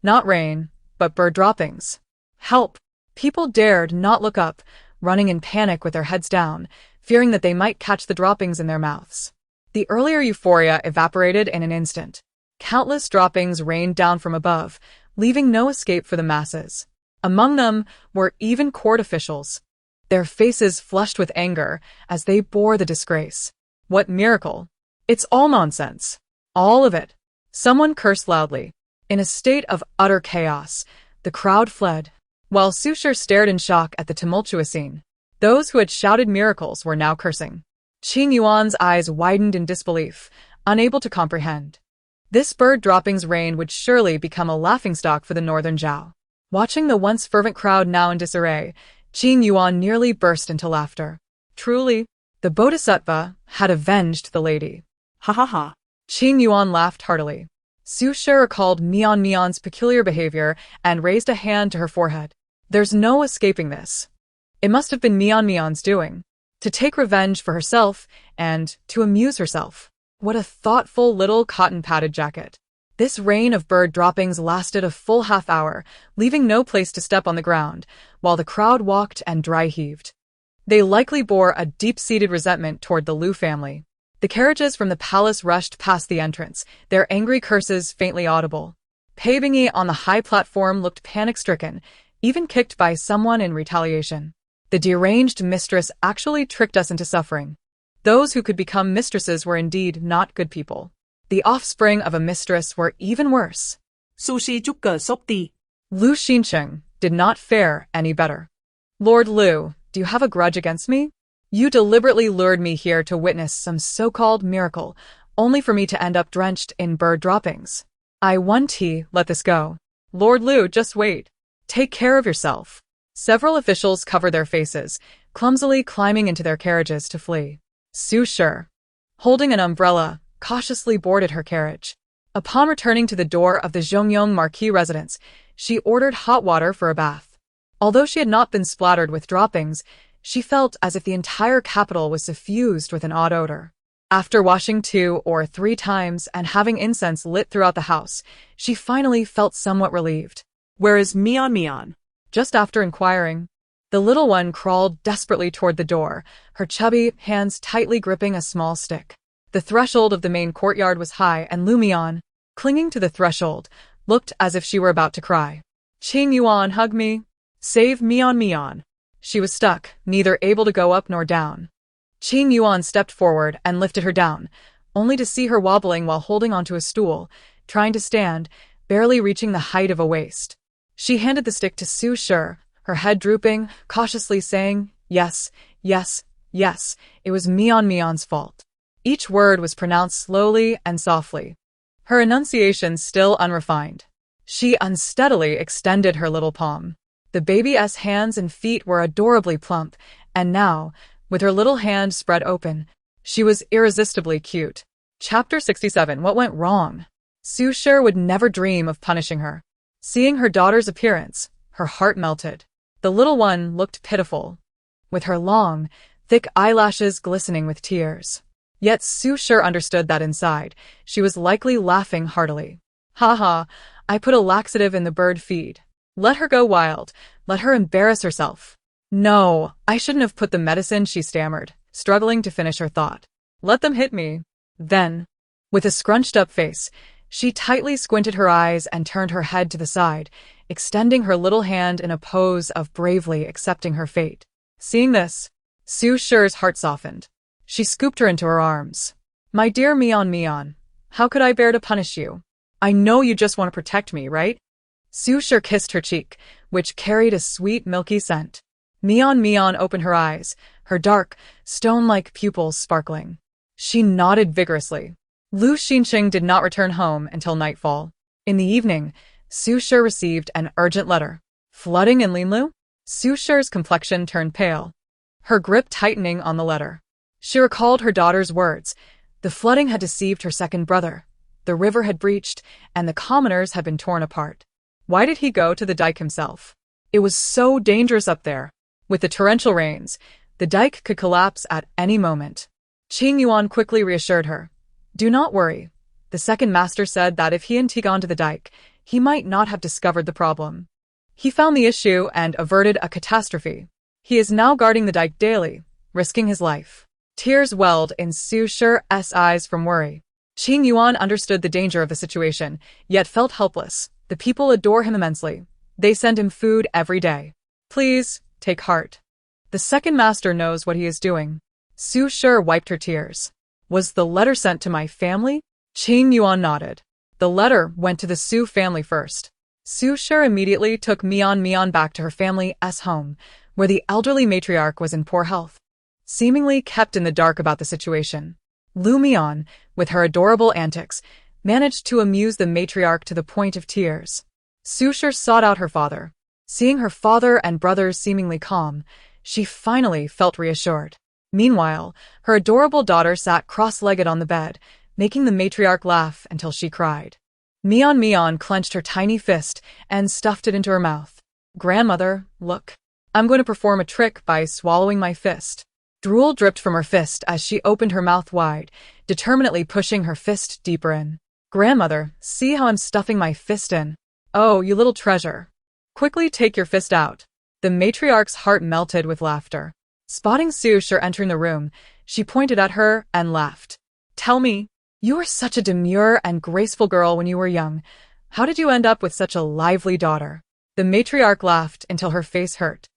Not rain, but bird droppings. Help! People dared not look up, running in panic with their heads down, fearing that they might catch the droppings in their mouths. The earlier euphoria evaporated in an instant. Countless droppings rained down from above, leaving no escape for the masses. Among them were even court officials, their faces flushed with anger as they bore the disgrace. What miracle! It's all nonsense. All of it. Someone cursed loudly. In a state of utter chaos, the crowd fled. While Susher stared in shock at the tumultuous scene, those who had shouted miracles were now cursing. Qingyuan's eyes widened in disbelief, unable to comprehend. This bird droppings rain would surely become a laughingstock for the northern Zhao. Watching the once fervent crowd now in disarray, Qingyuan nearly burst into laughter. Truly, the Bodhisattva had avenged the lady. Ha ha ha. Qingyuan laughed heartily. Susher recalled Mian's peculiar behavior and raised a hand to her forehead. There's no escaping this. It must have been Mian's doing. To take revenge for herself and to amuse herself. What a thoughtful little cotton-padded jacket. This rain of bird droppings lasted a full half-hour, leaving no place to step on the ground, while the crowd walked and dry-heaved. They likely bore a deep-seated resentment toward the Lu family. The carriages from the palace rushed past the entrance, their angry curses faintly audible. Paving on the high platform looked panic-stricken, even kicked by someone in retaliation. The deranged mistress actually tricked us into suffering. Those who could become mistresses were indeed not good people. The offspring of a mistress were even worse. Sushi Jukka Sopti. Lu Xincheng did not fare any better. Lord Lu, do you have a grudge against me? You deliberately lured me here to witness some so-called miracle, only for me to end up drenched in bird droppings. I won't let this go. Lord Lu, just wait. Take care of yourself. Several officials covered their faces, clumsily climbing into their carriages to flee. Susher, holding an umbrella, cautiously boarded her carriage. Upon returning to the door of the Zhongyong Marquis residence, she ordered hot water for a bath. Although she had not been splattered with droppings, she felt as if the entire capital was suffused with an odd odor. After washing 2 or 3 times and having incense lit throughout the house, she finally felt somewhat relieved. Where is Mian? Just after inquiring, the little one crawled desperately toward the door, her chubby hands tightly gripping a small stick. The threshold of the main courtyard was high, and Mian, clinging to the threshold, looked as if she were about to cry. Qingyu, hug me. Save Mian. She was stuck, neither able to go up nor down. Qingyu stepped forward and lifted her down, only to see her wobbling while holding onto a stool, trying to stand, barely reaching the height of a waist. She handed the stick to Su Shi, her head drooping, cautiously saying, "Yes, yes, yes, it was Mian's fault." Each word was pronounced slowly and softly, her enunciation still unrefined. She unsteadily extended her little palm. The baby's hands and feet were adorably plump, and now, with her little hand spread open, she was irresistibly cute. Chapter 67. What went wrong? Su Shi would never dream of punishing her. Seeing her daughter's appearance, her heart melted. The little one looked pitiful, with her long, thick eyelashes glistening with tears. Yet Su Shi understood that inside, she was likely laughing heartily. "Ha ha, I put a laxative in the bird feed. Let her go wild, let her embarrass herself." "No, I shouldn't have put the medicine," she stammered, struggling to finish her thought. "Let them hit me." Then, with a scrunched-up face, she tightly squinted her eyes and turned her head to the side, extending her little hand in a pose of bravely accepting her fate. Seeing this, Su Shi's heart softened. She scooped her into her arms. "My dear Mian, how could I bear to punish you? I know you just want to protect me, right?" Su Shi kissed her cheek, which carried a sweet, milky scent. Mian opened her eyes, her dark, stone-like pupils sparkling. She nodded vigorously. Lu Xinqing did not return home until nightfall. In the evening, Su Shi received an urgent letter. Flooding in Linlu? Su Shi's complexion turned pale, her grip tightening on the letter. She recalled her daughter's words. The flooding had deceived her second brother. The river had breached, and the commoners had been torn apart. Why did he go to the dike himself? It was so dangerous up there. With the torrential rains, the dike could collapse at any moment. Qingyu quickly reassured her. "Do not worry. The second master said that if he and gone to the dike, he might not have discovered the problem. He found the issue and averted a catastrophe. He is now guarding the dike daily, risking his life." Tears welled in Su Shi's eyes from worry. Qingyu understood the danger of the situation, yet felt helpless. The people adore him immensely. They send him food every day. "Please, take heart. The second master knows what he is doing." Su Shi wiped her tears. "Was the letter sent to my family?" Qingyu nodded. "The letter went to the Su family first." Su Shi immediately took Mian back to her family's home, where the elderly matriarch was in poor health, seemingly kept in the dark about the situation. Mian, with her adorable antics, managed to amuse the matriarch to the point of tears. Su Shi sought out her father. Seeing her father and brothers seemingly calm, she finally felt reassured. Meanwhile, her adorable daughter sat cross-legged on the bed, making the matriarch laugh until she cried. Mian clenched her tiny fist and stuffed it into her mouth. "Grandmother, look. I'm going to perform a trick by swallowing my fist." Drool dripped from her fist as she opened her mouth wide, determinedly pushing her fist deeper in. "Grandmother, see how I'm stuffing my fist in? Oh, you little treasure. Quickly take your fist out." The matriarch's heart melted with laughter. Spotting Su Shi entering the room, she pointed at her and laughed. "Tell me, you were such a demure and graceful girl when you were young. How did you end up with such a lively daughter?" The matriarch laughed until her face hurt.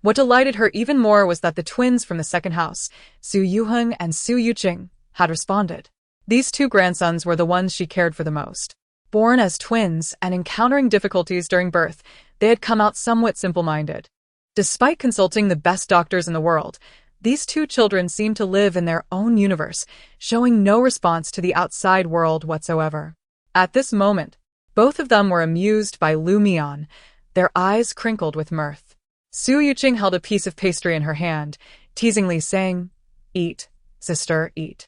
What delighted her even more was that the twins from the second house, Su Yuheng and Su Yuqing, had responded. These two grandsons were the ones she cared for the most. Born as twins and encountering difficulties during birth, they had come out somewhat simple-minded. Despite consulting the best doctors in the world, these two children seemed to live in their own universe, showing no response to the outside world whatsoever. At this moment, both of them were amused by Mian, their eyes crinkled with mirth. Su Yuqing held a piece of pastry in her hand, teasingly saying, "Eat, sister, eat."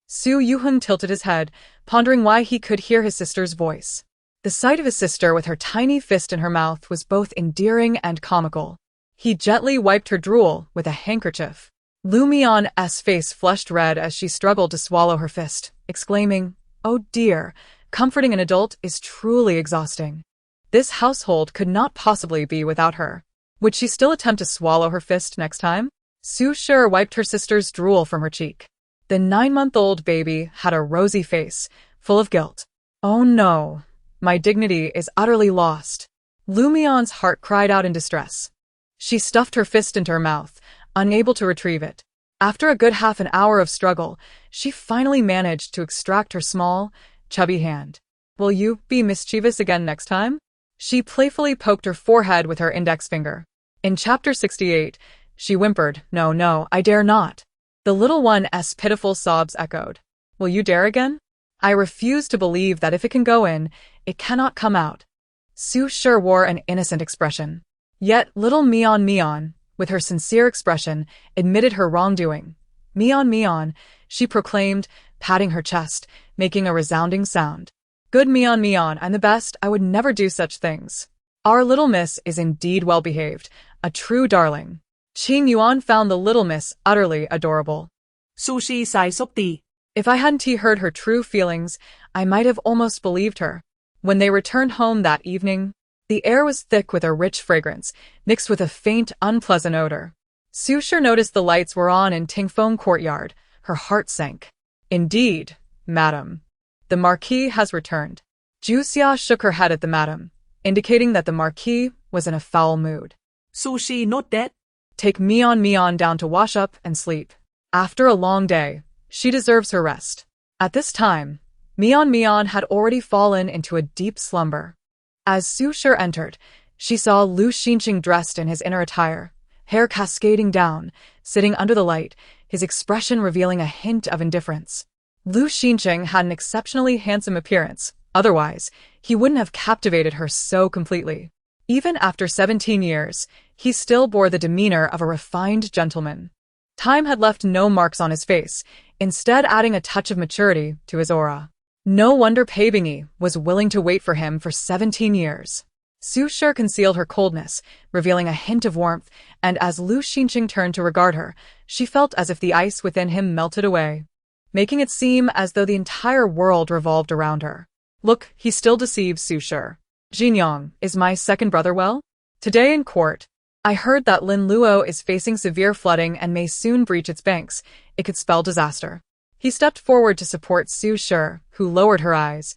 Su Yuheng tilted his head, pondering why he could hear his sister's voice. The sight of his sister with her tiny fist in her mouth was both endearing and comical. He gently wiped her drool with a handkerchief. Lu Mian's face flushed red as she struggled to swallow her fist, exclaiming, "Oh dear, comforting an adult is truly exhausting. This household could not possibly be without her. Would she still attempt to swallow her fist next time?" Su Shi wiped her sister's drool from her cheek. The 9-month-old baby had a rosy face, full of guilt. "Oh no, my dignity is utterly lost." Lu Mian's heart cried out in distress. She stuffed her fist into her mouth, unable to retrieve it. After a good half an hour of struggle, she finally managed to extract her small, chubby hand. "Will you be mischievous again next time?" She playfully poked her forehead with her index finger. In Chapter 68, she whimpered, No, I dare not." The little one's pitiful sobs echoed. "Will you dare again?" "I refuse to believe that if it can go in, it cannot come out." Su Shi wore an innocent expression. Yet little Mian, with her sincere expression, admitted her wrongdoing. Mian, she proclaimed, patting her chest, making a resounding sound. "Good Mian, I'm the best, I would never do such things. Our little miss is indeed well behaved, a true darling." Qingyu found the little miss utterly adorable. Sushi sai sopti. If I hadn't heard her true feelings, I might have almost believed her. When they returned home that evening, the air was thick with a rich fragrance, mixed with a faint, unpleasant odor. Su Shi noticed the lights were on in Tingfeng courtyard. Her heart sank. "Indeed, madam. The Marquis has returned." Ju Xia shook her head at the madam, indicating that the Marquis was in a foul mood. Sushi not dead. "Take Mian down to wash up and sleep. After a long day, she deserves her rest." At this time, Mian had already fallen into a deep slumber. As Su Shi entered, she saw Lu Xinqing dressed in his inner attire, hair cascading down, sitting under the light, his expression revealing a hint of indifference. Lu Xinqing had an exceptionally handsome appearance, otherwise, he wouldn't have captivated her so completely. Even after 17 years, he still bore the demeanor of a refined gentleman. Time had left no marks on his face, instead adding a touch of maturity to his aura. No wonder Pei was willing to wait for him for 17 years. Su Shi concealed her coldness, revealing a hint of warmth, and as Lu Xinqing turned to regard her, she felt as if the ice within him melted away, making it seem as though the entire world revolved around her. Look, he still deceives Su Shi. "Jinyang, is my second brother well?" Today in court, I heard that Lin Luo is facing severe flooding and may soon breach its banks. It could spell disaster. He stepped forward to support Su Shi, who lowered her eyes,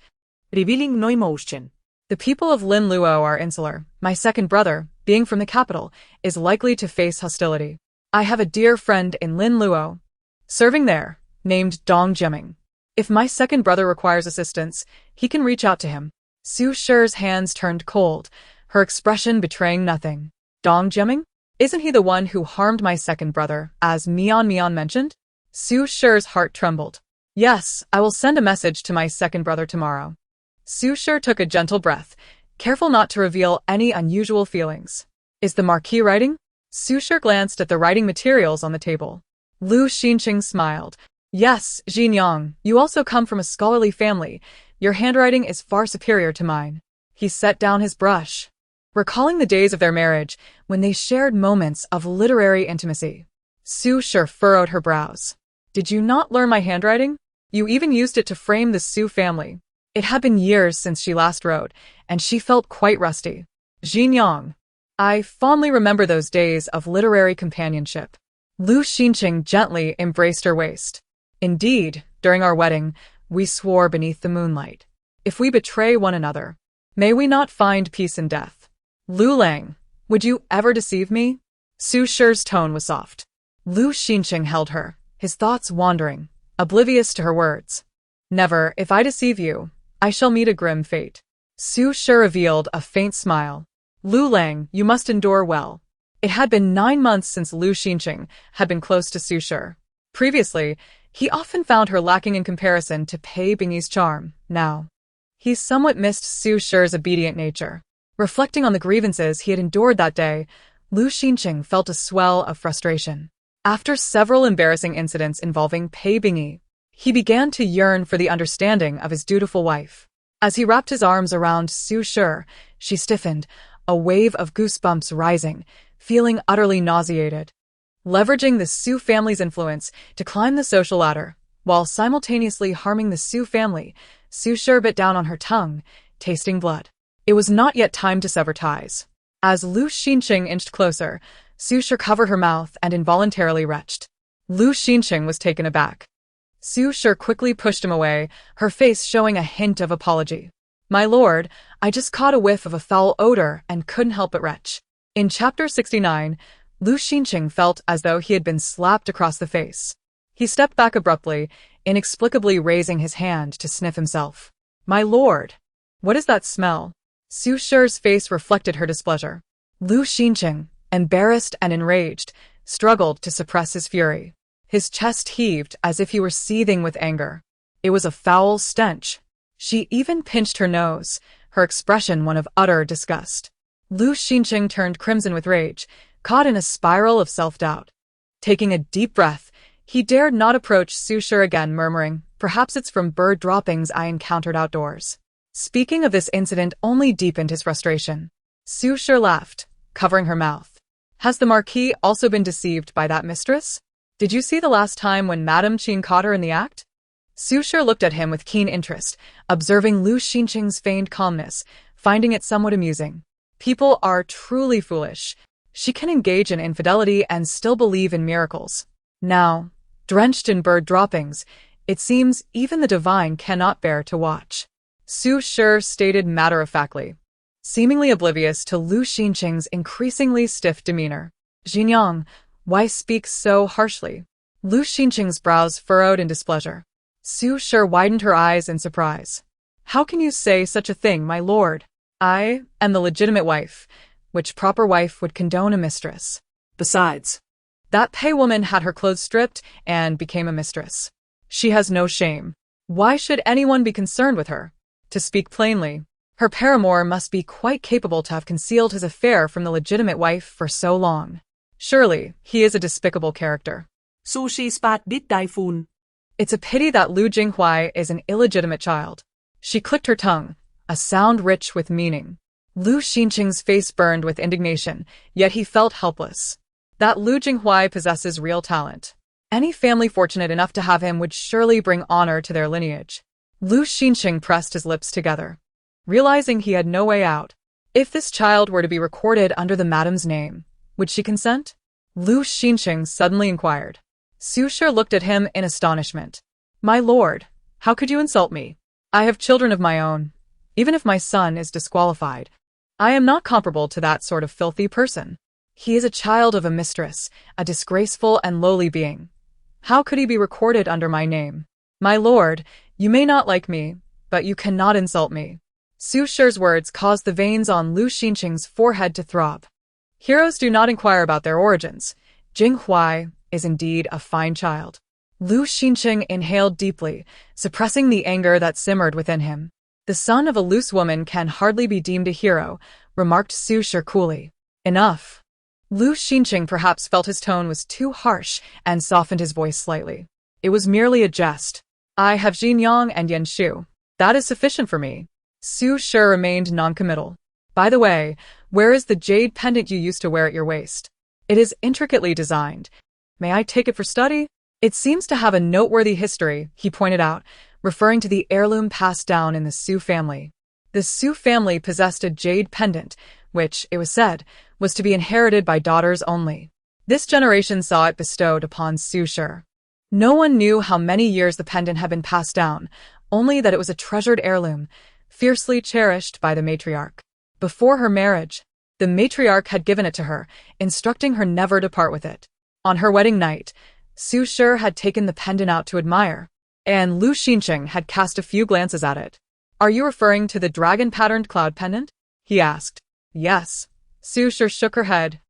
Revealing no emotion. "The people of Lin Luo are insular. My second brother, being from the capital, is likely to face hostility. I have a dear friend in Lin Luo, serving there, named Dong Jiaming. If my second brother requires assistance, he can reach out to him." Su Shi's hands turned cold, her expression betraying nothing. "Dong Jiaming? Isn't he the one who harmed my second brother, as Mian mentioned?" Su Shi's heart trembled. "Yes, I will send a message to my second brother tomorrow." Su Shi took a gentle breath, careful not to reveal any unusual feelings. "Is the Marquis writing?" Su Shi glanced at the writing materials on the table. Lu Xinqing smiled. "Yes, Jinyang, you also come from a scholarly family. Your handwriting is far superior to mine." He set down his brush, recalling the days of their marriage when they shared moments of literary intimacy. Su Shi furrowed her brows. "Did you not learn my handwriting? You even used it to frame the Su family." It had been years since she last wrote, and she felt quite rusty. "Jinyang, I fondly remember those days of literary companionship." Lu Xinqing gently embraced her waist. "Indeed, during our wedding, we swore beneath the moonlight. If we betray one another, may we not find peace in death." "Lu Lang, would you ever deceive me?" Su Shi's tone was soft. Lu Xinqing held her, his thoughts wandering, oblivious to her words. "Never, if I deceive you, I shall meet a grim fate." Su Shi revealed a faint smile. "Lu Lang, you must endure well." It had been 9 months since Lu Xinqing had been close to Su Shi. Previously, he often found her lacking in comparison to Pei Bingyi's charm. Now, he somewhat missed Su Shi's obedient nature. Reflecting on the grievances he had endured that day, Lu Xinqing felt a swell of frustration. After several embarrassing incidents involving Pei Bingyi, he began to yearn for the understanding of his dutiful wife. As he wrapped his arms around Su Shi, she stiffened, a wave of goosebumps rising, feeling utterly nauseated. leveraging the Su family's influence to climb the social ladder, while simultaneously harming the Su family. Su Shi bit down on her tongue, tasting blood. It was not yet time to sever ties. As Lu Xinqing inched closer, Su Shi covered her mouth and involuntarily retched. Lu Xinqing was taken aback. Su Shi quickly pushed him away, her face showing a hint of apology. "My lord, I just caught a whiff of a foul odor and couldn't help but retch." In Chapter 69, Lu Xinqing felt as though he had been slapped across the face. He stepped back abruptly, inexplicably raising his hand to sniff himself. "My lord, what is that smell?" Su Shi's face reflected her displeasure. Lu Xinqing, embarrassed and enraged, struggled to suppress his fury. His chest heaved as if he were seething with anger. It was a foul stench. She even pinched her nose, her expression one of utter disgust. Lu Xinqing turned crimson with rage, caught in a spiral of self-doubt. Taking a deep breath, he dared not approach Su Shi again, murmuring, "Perhaps it's from bird droppings I encountered outdoors." Speaking of this incident only deepened his frustration. Su Shi laughed, covering her mouth. "Has the Marquis also been deceived by that mistress? Did you see the last time when Madame Qing caught her in the act?" Su Shi looked at him with keen interest, observing Lu Xinqing's feigned calmness, finding it somewhat amusing. People are truly foolish. She can engage in infidelity and still believe in miracles. Now, drenched in bird droppings, it seems even the divine cannot bear to watch. Su Shi stated matter-of-factly, seemingly oblivious to Lu Xinqing's increasingly stiff demeanor. "Xinjiang, why speak so harshly?" Lu Xinqing's brows furrowed in displeasure. Su Shi widened her eyes in surprise. "How can you say such a thing, my lord? I am the legitimate wife. Which proper wife would condone a mistress? Besides, that pay woman had her clothes stripped and became a mistress. She has no shame. Why should anyone be concerned with her? To speak plainly, her paramour must be quite capable to have concealed his affair from the legitimate wife for so long. Surely, he is a despicable character." Sushi spat dit typhoon. It's a pity that Lu Jinghuai is an illegitimate child. She clicked her tongue, a sound rich with meaning. Lu Xinqing's face burned with indignation, yet he felt helpless. That Lu Jinghuai possesses real talent. Any family fortunate enough to have him would surely bring honor to their lineage. Lu Xinqing pressed his lips together, realizing he had no way out. If this child were to be recorded under the madam's name, would she consent? Lu Xinqing suddenly inquired. Su Shi looked at him in astonishment. "My lord, how could you insult me? I have children of my own. Even if my son is disqualified, I am not comparable to that sort of filthy person. He is a child of a mistress, a disgraceful and lowly being. How could he be recorded under my name? My lord, you may not like me, but you cannot insult me." Su Shi's words caused the veins on Lu Xinqing's forehead to throb. Heroes do not inquire about their origins. Jinghuai is indeed a fine child. Lu Xinqing inhaled deeply, suppressing the anger that simmered within him. "The son of a loose woman can hardly be deemed a hero," remarked Su Shi coolly. "Enough." Lu Xinqing perhaps felt his tone was too harsh and softened his voice slightly. "It was merely a jest. I have Xinjiang and Yanshu. That is sufficient for me." Su Shi remained noncommittal. "By the way, where is the jade pendant you used to wear at your waist? It is intricately designed. May I take it for study? It seems to have a noteworthy history," he pointed out, referring to the heirloom passed down in the Su family. The Su family possessed a jade pendant, which, it was said, was to be inherited by daughters only. This generation saw it bestowed upon Su Shi. No one knew how many years the pendant had been passed down, only that it was a treasured heirloom, fiercely cherished by the matriarch. Before her marriage, the matriarch had given it to her, instructing her never to part with it. On her wedding night, Su Shi had taken the pendant out to admire, and Lu Xinqing had cast a few glances at it. "Are you referring to the dragon-patterned cloud pendant?" he asked. "Yes." Su Shi shook her head.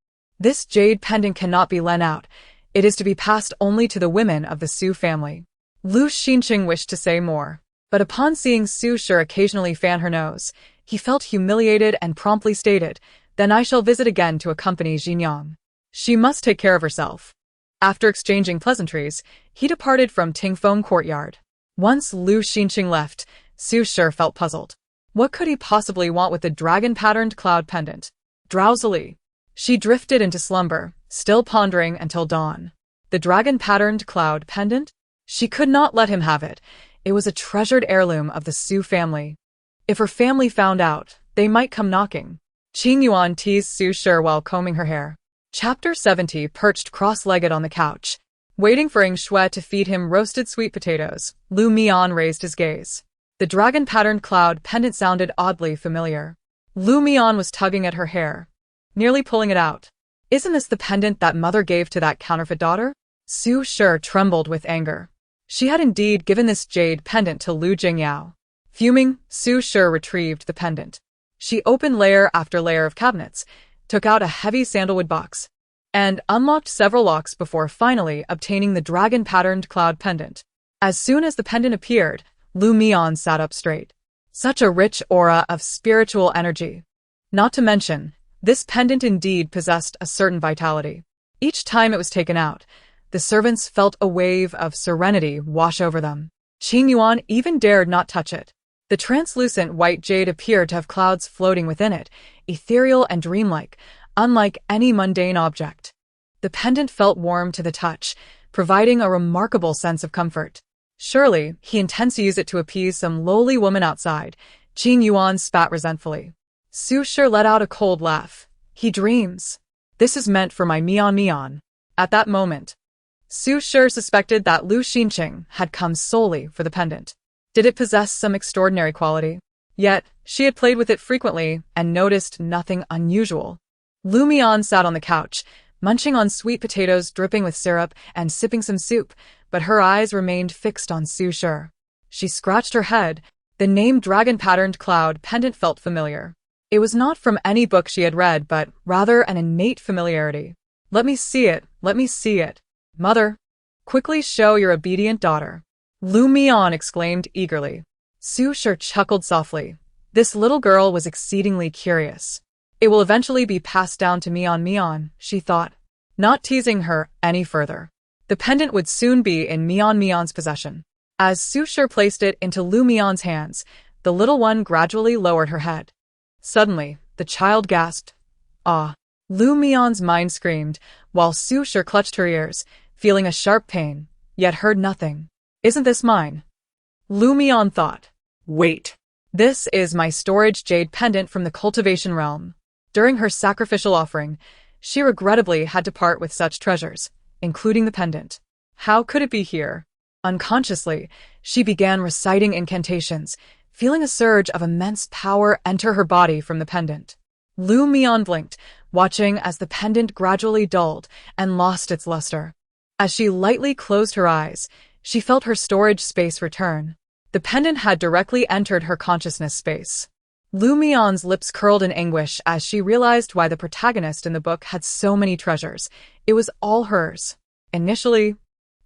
"This jade pendant cannot be lent out. It is to be passed only to the women of the Su family." Lu Xinqing wished to say more, but upon seeing Su Shi occasionally fan her nose, he felt humiliated and promptly stated, "Then I shall visit again to accompany Xinjiang. She must take care of herself." After exchanging pleasantries, he departed from Tingfeng courtyard. Once Lu Xinqing left, Su Shi felt puzzled. What could he possibly want with the dragon-patterned cloud pendant? Drowsily, she drifted into slumber, still pondering until dawn. The dragon-patterned cloud pendant? She could not let him have it. It was a treasured heirloom of the Su family. If her family found out, they might come knocking. Qingyu teased Su Shi while combing her hair. Chapter 70 perched cross-legged on the couch, waiting for Ing Shui to feed him roasted sweet potatoes. Mian raised his gaze. The dragon-patterned cloud pendant sounded oddly familiar. Mian was tugging at her hair, nearly pulling it out. Isn't this the pendant that mother gave to that counterfeit daughter? Su Shi trembled with anger. She had indeed given this jade pendant to Lu Jingyao. Fuming, Su Shi retrieved the pendant. She opened layer after layer of cabinets, took out a heavy sandalwood box, and unlocked several locks before finally obtaining the dragon-patterned cloud pendant. As soon as the pendant appeared, Mian sat up straight. Such a rich aura of spiritual energy. Not to mention, this pendant indeed possessed a certain vitality. Each time it was taken out, the servants felt a wave of serenity wash over them. Qingyu even dared not touch it. The translucent white jade appeared to have clouds floating within it, ethereal and dreamlike, unlike any mundane object. The pendant felt warm to the touch, providing a remarkable sense of comfort. Surely, he intends to use it to appease some lowly woman outside. Qingyu spat resentfully. Su Shi let out a cold laugh. He dreams. This is meant for my Mian. At that moment, Su Shi suspected that Lu Xinqing had come solely for the pendant. Did it possess some extraordinary quality? Yet, she had played with it frequently and noticed nothing unusual. Mian sat on the couch, munching on sweet potatoes dripping with syrup and sipping some soup, but her eyes remained fixed on Su Shi. She scratched her head. The name dragon-patterned cloud pendant felt familiar. It was not from any book she had read, but rather an innate familiarity. Let me see it, let me see it. Mother, quickly show your obedient daughter. Mian exclaimed eagerly. Su Shi chuckled softly. This little girl was exceedingly curious. It will eventually be passed down to Mian, she thought, not teasing her any further. The pendant would soon be in Mian's possession. As Su Shi placed it into Mian's hands, the little one gradually lowered her head. Suddenly, the child gasped. Ah! Mian's mind screamed, while Su Shi clutched her ears, feeling a sharp pain, yet heard nothing. Isn't this mine? Mian thought. Wait. This is my storage jade pendant from the cultivation realm. During her sacrificial offering, she regrettably had to part with such treasures, including the pendant. How could it be here? Unconsciously, she began reciting incantations, feeling a surge of immense power enter her body from the pendant. Mian blinked, watching as the pendant gradually dulled and lost its luster. As she lightly closed her eyes, she felt her storage space return. The pendant had directly entered her consciousness space. Mian's lips curled in anguish as she realized why the protagonist in the book had so many treasures. It was all hers. Initially,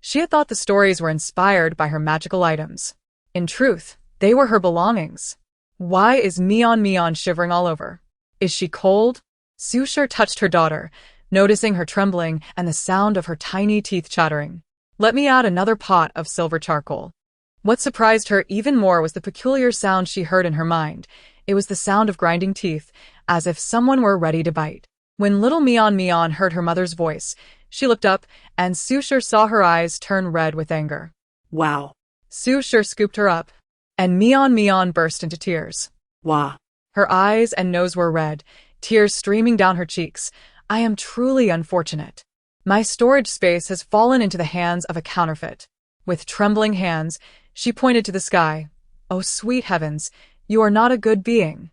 she had thought the stories were inspired by her magical items. In truth, they were her belongings. Why is Mian shivering all over? Is she cold? Su Shi touched her daughter, noticing her trembling and the sound of her tiny teeth chattering. Let me add another pot of silver charcoal. What surprised her even more was the peculiar sound she heard in her mind. It was the sound of grinding teeth, as if someone were ready to bite. When little Mian heard her mother's voice, she looked up, and Su Shi saw her eyes turn red with anger. Wow. Su Shi scooped her up, and Mian burst into tears. Wah. Her eyes and nose were red, tears streaming down her cheeks. I am truly unfortunate. My storage space has fallen into the hands of a counterfeit. With trembling hands, she pointed to the sky. Oh, sweet heavens, you are not a good being.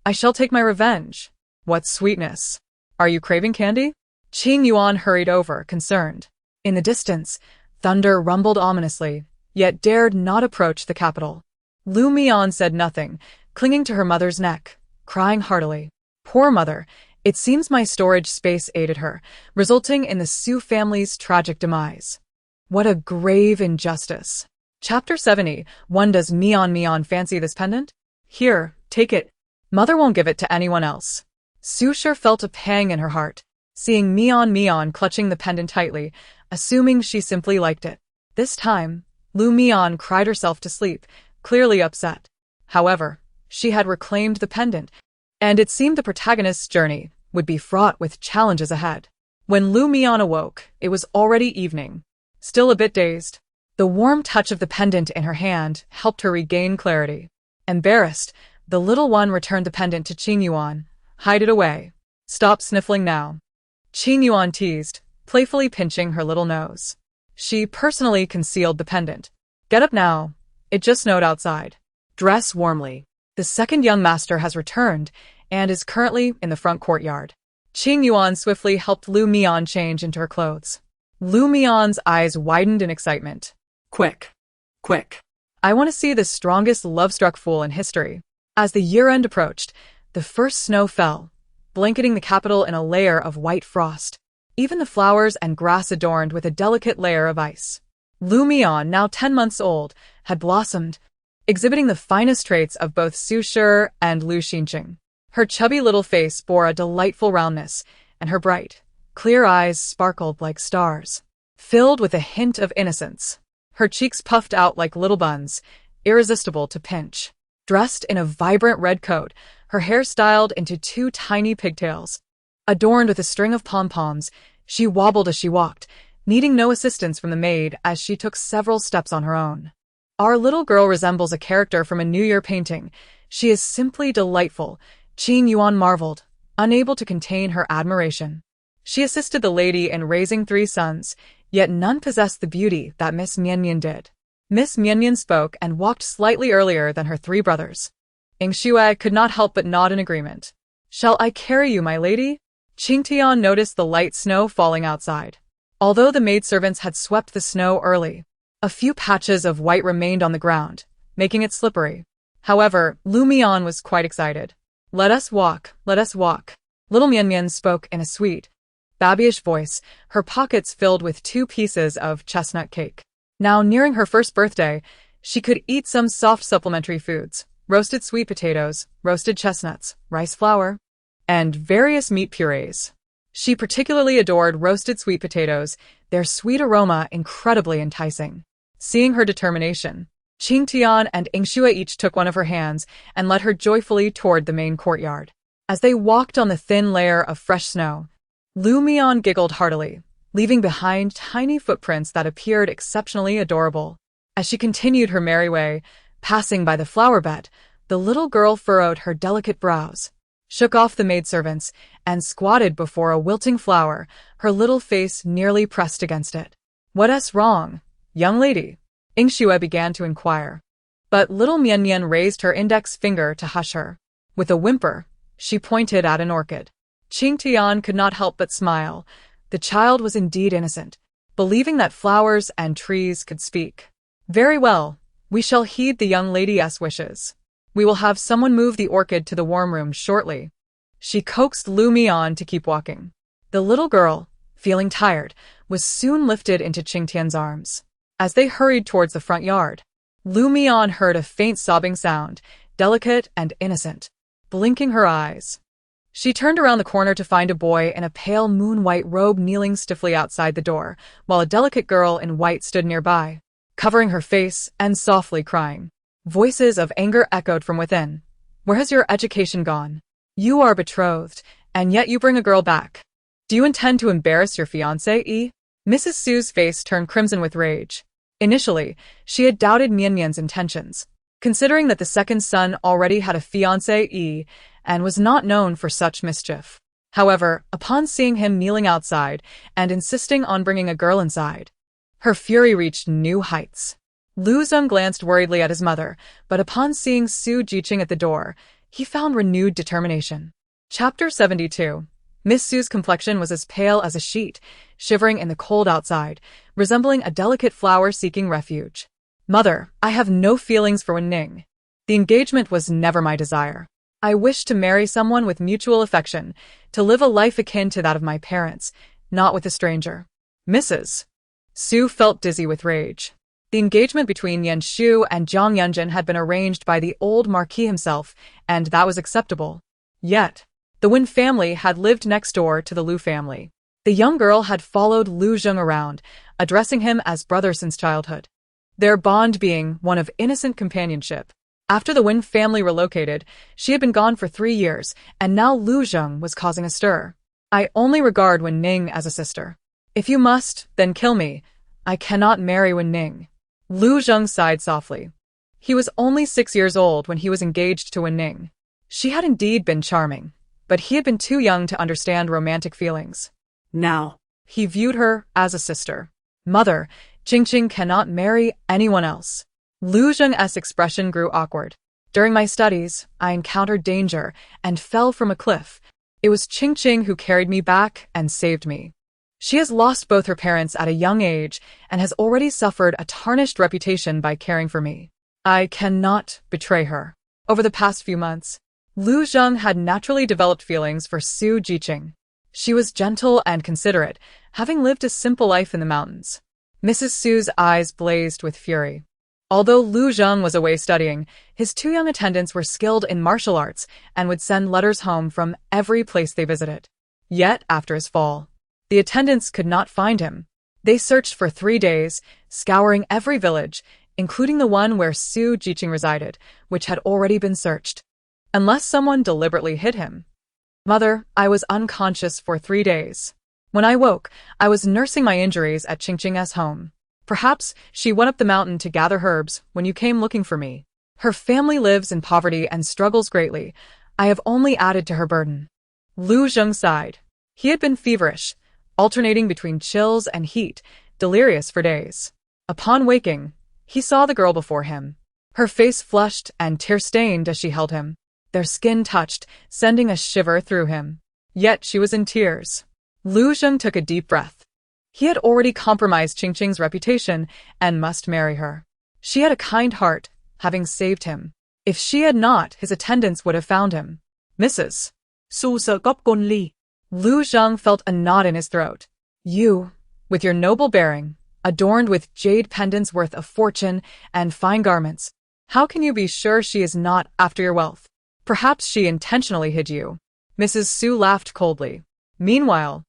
I shall take my revenge. What sweetness. Are you craving candy? Qingyu hurried over, concerned. In the distance, thunder rumbled ominously, yet dared not approach the capital. Mian said nothing, clinging to her mother's neck, crying heartily. Poor mother, it seems my storage space aided her, resulting in the Su family's tragic demise. What a grave injustice. Chapter 70. Does Mian fancy this pendant? Here, take it. Mother won't give it to anyone else. Su Shi felt a pang in her heart, seeing Mian clutching the pendant tightly, assuming she simply liked it. This time, Mian cried herself to sleep, clearly upset. However, she had reclaimed the pendant, and it seemed the protagonist's journey would be fraught with challenges ahead. When Lu Mian awoke, it was already evening. Still a bit dazed, the warm touch of the pendant in her hand helped her regain clarity. Embarrassed, the little one returned the pendant to Qingyu. Hide it away. Stop sniffling now. Qingyu teased, playfully pinching her little nose. She personally concealed the pendant. Get up now. It just snowed outside. Dress warmly. The second young master has returned and is currently in the front courtyard. Qingyu swiftly helped Lu Mian change into her clothes. Lu Mian's eyes widened in excitement. Quick. Quick. I want to see the strongest love-struck fool in history. As the year-end approached, the first snow fell, blanketing the capital in a layer of white frost. Even the flowers and grass adorned with a delicate layer of ice. Lu Mian, now 10 months old, had blossomed, exhibiting the finest traits of both Su Shi and Lu Xinqing. Her chubby little face bore a delightful roundness, and her bright, clear eyes sparkled like stars, filled with a hint of innocence. Her cheeks puffed out like little buns, irresistible to pinch. Dressed in a vibrant red coat, her hair styled into 2 tiny pigtails. Adorned with a string of pom-poms, she wobbled as she walked, needing no assistance from the maid as she took several steps on her own. Our little girl resembles a character from a New Year painting. She is simply delightful, Qingyu marveled, unable to contain her admiration. She assisted the lady in raising 3 sons, yet none possessed the beauty that Miss Mian did. Miss Mian spoke and walked slightly earlier than her 3 brothers. Yingxue could not help but nod in agreement. Shall I carry you, my lady? Qingtian noticed the light snow falling outside. Although the maidservants had swept the snow early, a few patches of white remained on the ground, making it slippery. However, Lu Mian was quite excited. Let us walk, let us walk. Little Mian spoke in a sweet, babyish voice, her pockets filled with 2 pieces of chestnut cake. Now nearing her first birthday, she could eat some soft supplementary foods, roasted sweet potatoes, roasted chestnuts, rice flour, and various meat purees. She particularly adored roasted sweet potatoes, their sweet aroma incredibly enticing. Seeing her determination, Qingtian and Yingxue each took one of her hands and led her joyfully toward the main courtyard. As they walked on the thin layer of fresh snow, Lu Mian giggled heartily, leaving behind tiny footprints that appeared exceptionally adorable. As she continued her merry way, passing by the flower bed, the little girl furrowed her delicate brows, shook off the maidservants, and squatted before a wilting flower, her little face nearly pressed against it. What's wrong, young lady? Yingxue began to inquire. But little Mian raised her index finger to hush her. With a whimper, she pointed at an orchid. Qingtian could not help but smile. The child was indeed innocent, believing that flowers and trees could speak. Very well, we shall heed the young lady's wishes. We will have someone move the orchid to the warm room shortly. She coaxed Lu Mian to keep walking. The little girl, feeling tired, was soon lifted into Qingtian's arms. As they hurried towards the front yard, Lu Mian heard a faint sobbing sound, delicate and innocent. Blinking her eyes, she turned around the corner to find a boy in a pale moon-white robe kneeling stiffly outside the door, while a delicate girl in white stood nearby, covering her face and softly crying. Voices of anger echoed from within. Where has your education gone? You are betrothed, and yet you bring a girl back. Do you intend to embarrass your fiancé? Mrs. Su's face turned crimson with rage. Initially, she had doubted Mian's intentions, considering that the second son already had a fiancé and was not known for such mischief. However, upon seeing him kneeling outside and insisting on bringing a girl inside, her fury reached new heights. Lu Zeng glanced worriedly at his mother, but upon seeing Su Jiqing at the door, he found renewed determination. Chapter 72. Miss Su's complexion was as pale as a sheet, shivering in the cold outside, resembling a delicate flower seeking refuge. Mother, I have no feelings for Wen Ning. The engagement was never my desire. I wish to marry someone with mutual affection, to live a life akin to that of my parents, not with a stranger. Mrs. Su felt dizzy with rage. The engagement between Yan Shu and Zhang Yunjin had been arranged by the old Marquis himself, and that was acceptable. Yet, the Wen family had lived next door to the Lu family. The young girl had followed Lu Zheng around, addressing him as brother since childhood, their bond being one of innocent companionship. After the Wen family relocated, she had been gone for 3 years, and now Lu Zheng was causing a stir. I only regard Wen Ning as a sister. If you must, then kill me. I cannot marry Wen Ning. Lu Zheng sighed softly. He was only 6 years old when he was engaged to Wen Ning. She had indeed been charming, but he had been too young to understand romantic feelings. Now, He viewed her as a sister. Mother, Qingqing cannot marry anyone else. Lu Zheng's expression grew awkward. During my studies, I encountered danger and fell from a cliff. It was Qingqing who carried me back and saved me. She has lost both her parents at a young age and has already suffered a tarnished reputation by caring for me. I cannot betray her. Over the past few months, Lu Zheng had naturally developed feelings for Su Jiqing. She was gentle and considerate, having lived a simple life in the mountains. Mrs. Su's eyes blazed with fury. Although Lu Zheng was away studying, his 2 young attendants were skilled in martial arts and would send letters home from every place they visited. Yet, after his fall, the attendants could not find him. They searched for 3 days, scouring every village, including the one where Su Jiqing resided, which had already been searched. Unless someone deliberately hid him. Mother, I was unconscious for 3 days. When I woke, I was nursing my injuries at Qingqing's home. Perhaps she went up the mountain to gather herbs when you came looking for me. Her family lives in poverty and struggles greatly. I have only added to her burden. Lu Zheng sighed. He had been feverish, alternating between chills and heat, delirious for days. Upon waking, he saw the girl before him. Her face flushed and tear-stained as she held him. Their skin touched, sending a shiver through him. Yet she was in tears. Lu Zheng took a deep breath. He had already compromised Qingqing's reputation and must marry her. She had a kind heart, having saved him. If she had not, his attendants would have found him. Mrs. Su sợ góc côn ly. Lu Zheng felt a knot in his throat. You, with your noble bearing, adorned with jade pendants worth a fortune and fine garments, how can you be sure she is not after your wealth? Perhaps she intentionally hid you. Mrs. Su laughed coldly. Meanwhile,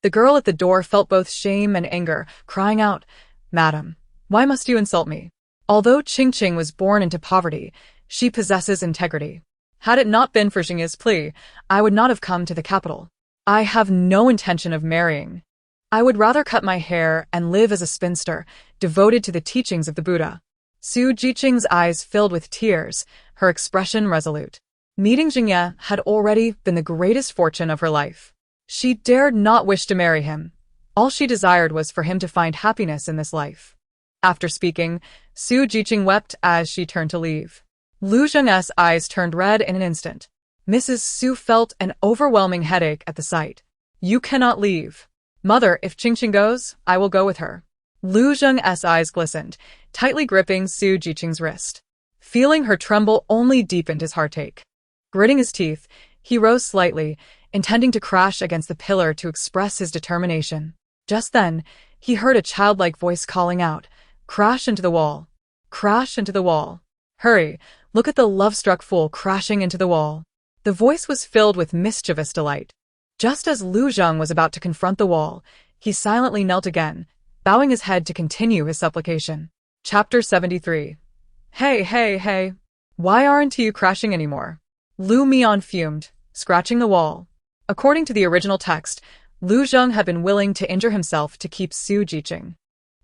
the girl at the door felt both shame and anger, crying out, Madam, why must you insult me? Although Qingqing was born into poverty, she possesses integrity. Had it not been for Xingye's plea, I would not have come to the capital. I have no intention of marrying. I would rather cut my hair and live as a spinster, devoted to the teachings of the Buddha. Su Jiqing's eyes filled with tears, her expression resolute. Meeting Xingye had already been the greatest fortune of her life. She dared not wish to marry him. All she desired was for him to find happiness in this life. After speaking, Su Jiqing wept as she turned to leave. Lu Zheng's eyes turned red in an instant. Mrs. Su felt an overwhelming headache at the sight. You cannot leave. Mother, if Qingqing goes, I will go with her. Lu Zheng's eyes glistened, tightly gripping Su Jiqing's wrist. Feeling her tremble only deepened his heartache. Gritting his teeth, he rose slightly, intending to crash against the pillar to express his determination. Just then, he heard a childlike voice calling out, Crash into the wall. Crash into the wall. Hurry, look at the love-struck fool crashing into the wall. The voice was filled with mischievous delight. Just as Lu Zheng was about to confront the wall, he silently knelt again, bowing his head to continue his supplication. Chapter 73. Hey. Why aren't you crashing anymore? Lu Mian fumed, scratching the wall. According to the original text, Lu Zheng had been willing to injure himself to keep Su Jiqing.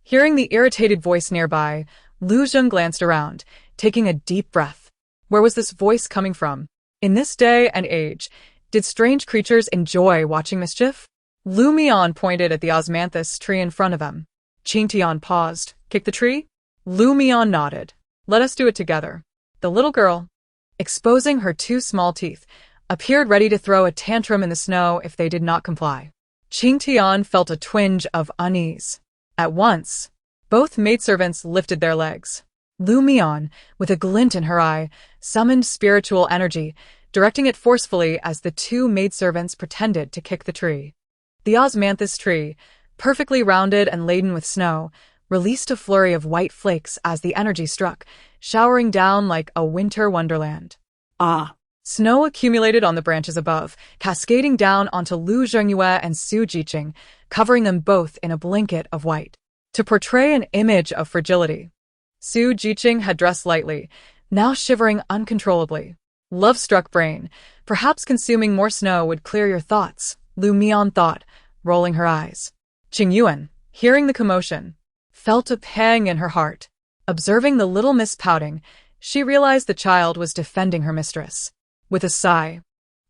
Hearing the irritated voice nearby, Lu Zheng glanced around, taking a deep breath. Where was this voice coming from? In this day and age, did strange creatures enjoy watching mischief? Lu Mian pointed at the osmanthus tree in front of them. Qing Tian paused. Kick the tree? Lu Mian nodded. Let us do it together. The little girl, exposing her 2 small teeth, appeared ready to throw a tantrum in the snow if they did not comply. Qing Tian felt a twinge of unease. At once, both maidservants lifted their legs. Lu Mian, with a glint in her eye, summoned spiritual energy, directing it forcefully as the 2 maidservants pretended to kick the tree. The osmanthus tree, perfectly rounded and laden with snow, released a flurry of white flakes as the energy struck, showering down like a winter wonderland. Ah! Snow accumulated on the branches above, cascading down onto Lu Zhengyue and Su Jiqing, covering them both in a blanket of white. To portray an image of fragility, Su Jiqing had dressed lightly, now shivering uncontrollably. Love-struck brain, perhaps consuming more snow would clear your thoughts, Mian thought, rolling her eyes. Qingyu, hearing the commotion, felt a pang in her heart. Observing the little miss pouting, she realized the child was defending her mistress. With a sigh,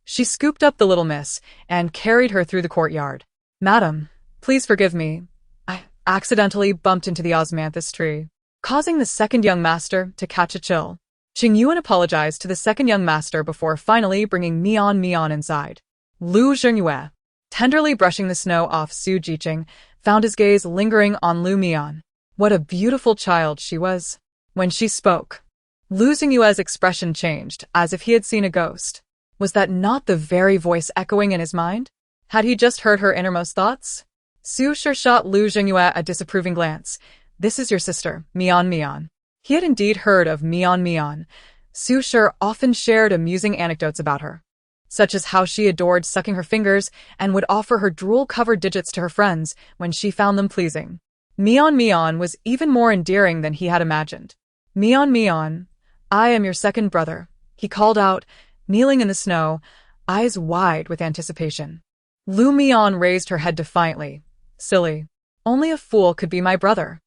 she scooped up the little miss and carried her through the courtyard. Madam, please forgive me. I accidentally bumped into the osmanthus tree, causing the second young master to catch a chill. Qingyu apologized to the second young master before finally bringing Mian inside. Lu Zhengyue, tenderly brushing the snow off Su Jiqing, found his gaze lingering on Mian. What a beautiful child she was. When she spoke, Lu Zhengyue's expression changed, as if he had seen a ghost. Was that not the very voice echoing in his mind? Had he just heard her innermost thoughts? Su Shi shot Lu Zhengyue a disapproving glance. This is your sister, Mian. He had indeed heard of Mian. Su Shi often shared amusing anecdotes about her, such as how she adored sucking her fingers and would offer her drool-covered digits to her friends when she found them pleasing. Mian was even more endearing than he had imagined. Mian, I am your second brother, he called out, kneeling in the snow, eyes wide with anticipation. Mian raised her head defiantly. Silly. Only a fool could be my brother.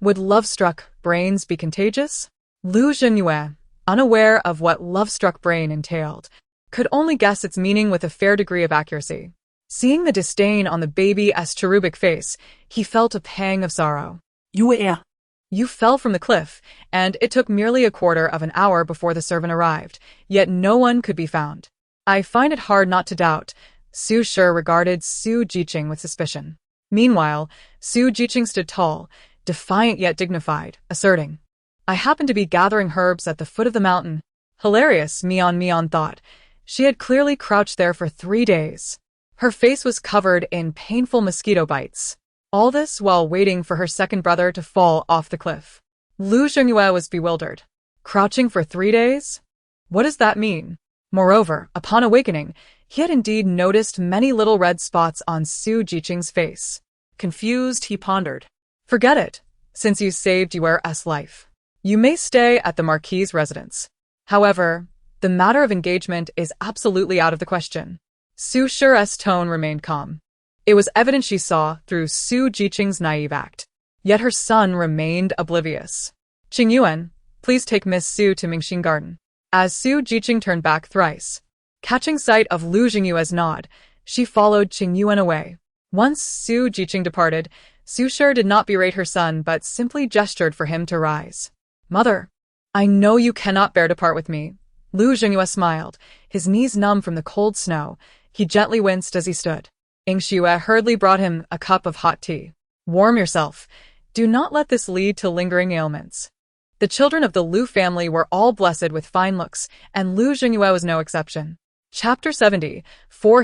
Would love-struck brains be contagious? Lu Zhengyue, unaware of what love-struck brain entailed, could only guess its meaning with a fair degree of accuracy. Seeing the disdain on the baby's cherubic face, he felt a pang of sorrow. You fell from the cliff, and it took merely a quarter of an hour before the servant arrived, yet no one could be found. I find it hard not to doubt. Su Shi regarded Su Jiqing with suspicion. Meanwhile, Su Jiqing stood tall, defiant yet dignified, asserting, I happen to be gathering herbs at the foot of the mountain. Hilarious, Mian thought. She had clearly crouched there for 3 days. Her face was covered in painful mosquito bites. All this while waiting for her second brother to fall off the cliff. Lu Zhengyue was bewildered. Crouching for 3 days? What does that mean? Moreover, upon awakening, he had indeed noticed many little red spots on Su Jiqing's face. Confused, he pondered. Forget it. Since you saved Yuer's life, you may stay at the Marquis' residence. However, the matter of engagement is absolutely out of the question. Su Shi's tone remained calm. It was evident she saw through Su Jiqing's naive act. Yet her son remained oblivious. Qingyu, please take Miss Su to Mingxin Garden. As Su Jiqing turned back thrice, catching sight of Lu Zhengyue's nod, she followed Qingyu away. Once Su Jiqing departed, Su Shi did not berate her son but simply gestured for him to rise. Mother, I know you cannot bear to part with me. Lu Zhengyue smiled, his knees numb from the cold snow. He gently winced as he stood. Yingxue hurriedly brought him a cup of hot tea. Warm yourself. Do not let this lead to lingering ailments. The children of the Lu family were all blessed with fine looks, and Lu Zhengyue was no exception. Chapter 70.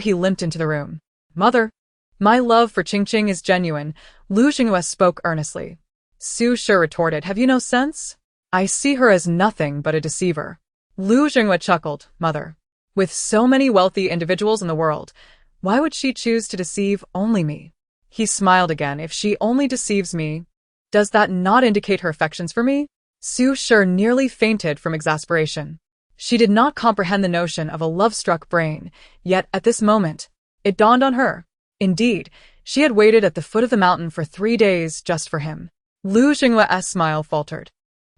He limped into the room. Mother, my love for Qingqing is genuine, Lu Zhengyue spoke earnestly. Su Shi retorted, have you no sense? I see her as nothing but a deceiver. Lu Zhengyue chuckled, Mother, with so many wealthy individuals in the world, why would she choose to deceive only me? He smiled again. If she only deceives me, does that not indicate her affections for me? Su Shi nearly fainted from exasperation. She did not comprehend the notion of a love-struck brain, yet at this moment, it dawned on her. Indeed, she had waited at the foot of the mountain for 3 days just for him. Lu Zhengyue's smile faltered.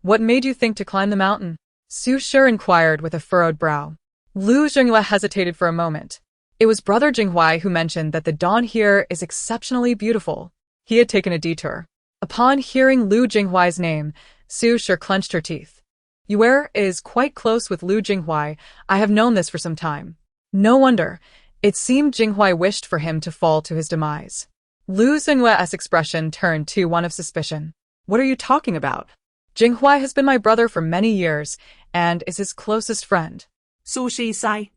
What made you think to climb the mountain? Su Shi inquired with a furrowed brow. Lu Zhengyue hesitated for a moment. It was Brother Jinghui who mentioned that the dawn here is exceptionally beautiful. He had taken a detour. Upon hearing Lu Jinghui's name, Su Shi clenched her teeth. Yuer is quite close with Lu Jinghui. I have known this for some time. No wonder. It seemed Jinghui wished for him to fall to his demise. Lu Zhengyue's expression turned to one of suspicion. What are you talking about? Jinghui has been my brother for many years, and is his closest friend. Su Shi sighed,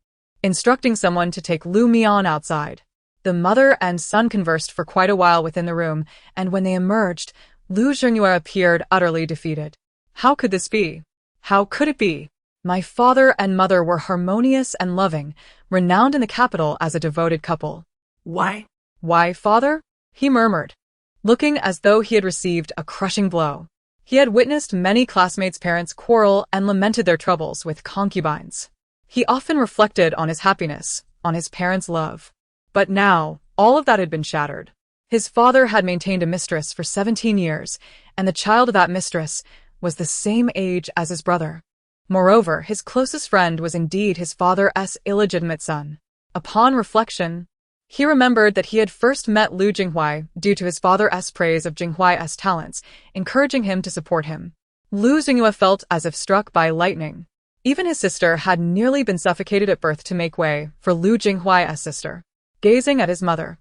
instructing someone to take Lu Mian outside. The mother and son conversed for quite a while within the room, and when they emerged, Lu Zhengyue appeared utterly defeated. How could this be? How could it be? My father and mother were harmonious and loving, renowned in the capital as a devoted couple. Why? Why, father? He murmured, looking as though he had received a crushing blow. He had witnessed many classmates' parents quarrel and lamented their troubles with concubines. He often reflected on his happiness, on his parents' love. But now, all of that had been shattered. His father had maintained a mistress for 17 years, and the child of that mistress was the same age as his brother. Moreover, his closest friend was indeed his father's illegitimate son. Upon reflection, he remembered that he had first met Lu Jinghui due to his father's praise of Jinghui's talents, encouraging him to support him. Lu Jinghui felt as if struck by lightning. Even his sister had nearly been suffocated at birth to make way for Lu Jinghui's sister. Gazing at his mother,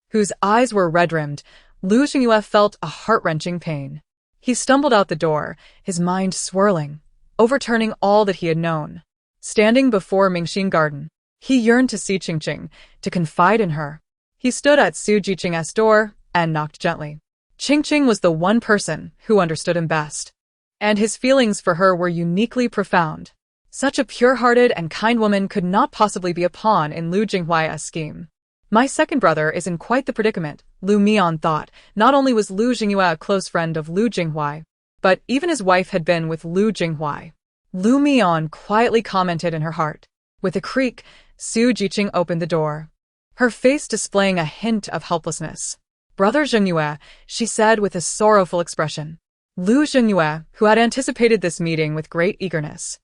whose eyes were red-rimmed, Lu Jinghui felt a heart-wrenching pain. He stumbled out the door, his mind swirling, overturning all that he had known. Standing before Mingxin Garden, he yearned to see Qingqing, to confide in her. He stood at Su Jiqing's door and knocked gently. Qingqing was the one person who understood him best, and his feelings for her were uniquely profound. Such a pure-hearted and kind woman could not possibly be a pawn in Lu Jinghui's scheme. My second brother is in quite the predicament, Lu Mian thought. Not only was Lu Jinghui a close friend of Lu Jinghui, but even his wife had been with Lu Jinghui. Lu Mian quietly commented in her heart. With a creak, Su Jiqing opened the door, her face displaying a hint of helplessness. "Brother Jinghui," she said with a sorrowful expression. Lu Jinghui, who had anticipated this meeting with great eagerness,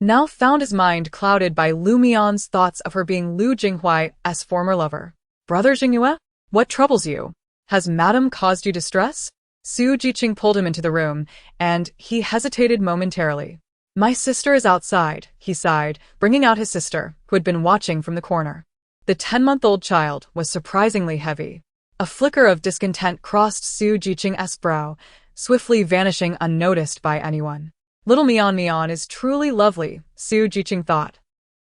now found his mind clouded by Lu Mian's thoughts of her being Lu Jinghui's former lover. "Brother Qingyu, what troubles you? Has madam caused you distress?" Su Jiqing pulled him into the room, and he hesitated momentarily. "My sister is outside," he sighed, bringing out his sister, who had been watching from the corner. The 10-month-old child was surprisingly heavy. A flicker of discontent crossed Su Jiqing's brow, swiftly vanishing unnoticed by anyone. Little Mian is truly lovely, Su Jiqing thought,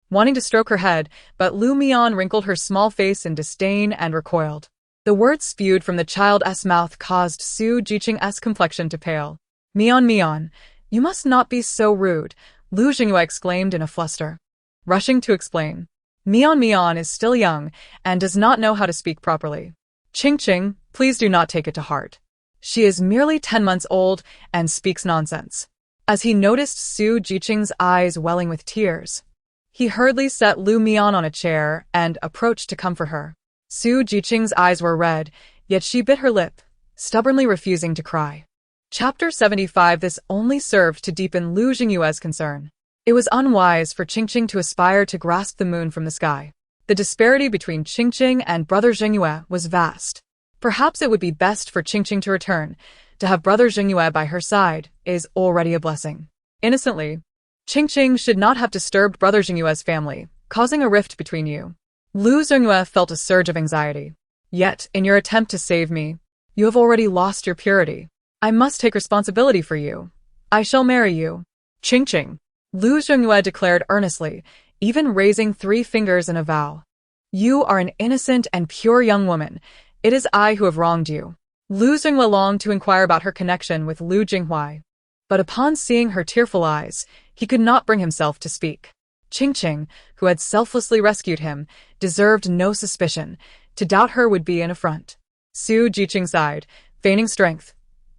wanting to stroke her head, but Lu Mian wrinkled her small face in disdain and recoiled. The words spewed from the child's mouth caused Su Jiqing's complexion to pale. Mian, you must not be so rude," Lu Jinghui exclaimed in a fluster, rushing to explain. Mian is still young and does not know how to speak properly. "Qingqing, please do not take it to heart. She is merely 10 months old and speaks nonsense." As he noticed Su Jiqing's eyes welling with tears, he hurriedly set Lu Mian on a chair and approached to comfort her. Su Jiqing's eyes were red, yet she bit her lip, stubbornly refusing to cry. Chapter 75. This only served to deepen Lu Jinghui's concern. It was unwise for Qingqing to aspire to grasp the moon from the sky. The disparity between Qingqing and brother Qingyu was vast. Perhaps it would be best for Qingqing to return. To have brother Qingyu by her side is already a blessing. Innocently, Qingqing should not have disturbed brother Qingyu's family, causing a rift between you. Lu Jinghui felt a surge of anxiety. "Yet, in your attempt to save me, you have already lost your purity. I must take responsibility for you. I shall marry you." "Qingqing," Lu Jinghui declared earnestly, even raising 3 fingers in a vow. "You are an innocent and pure young woman. It is I who have wronged you." Lu Jinghui longed to inquire about her connection with Lu Jinghui, but upon seeing her tearful eyes, he could not bring himself to speak. Qingqing, who had selflessly rescued him, deserved no suspicion. To doubt her would be an affront. Su Jiqing sighed, feigning strength.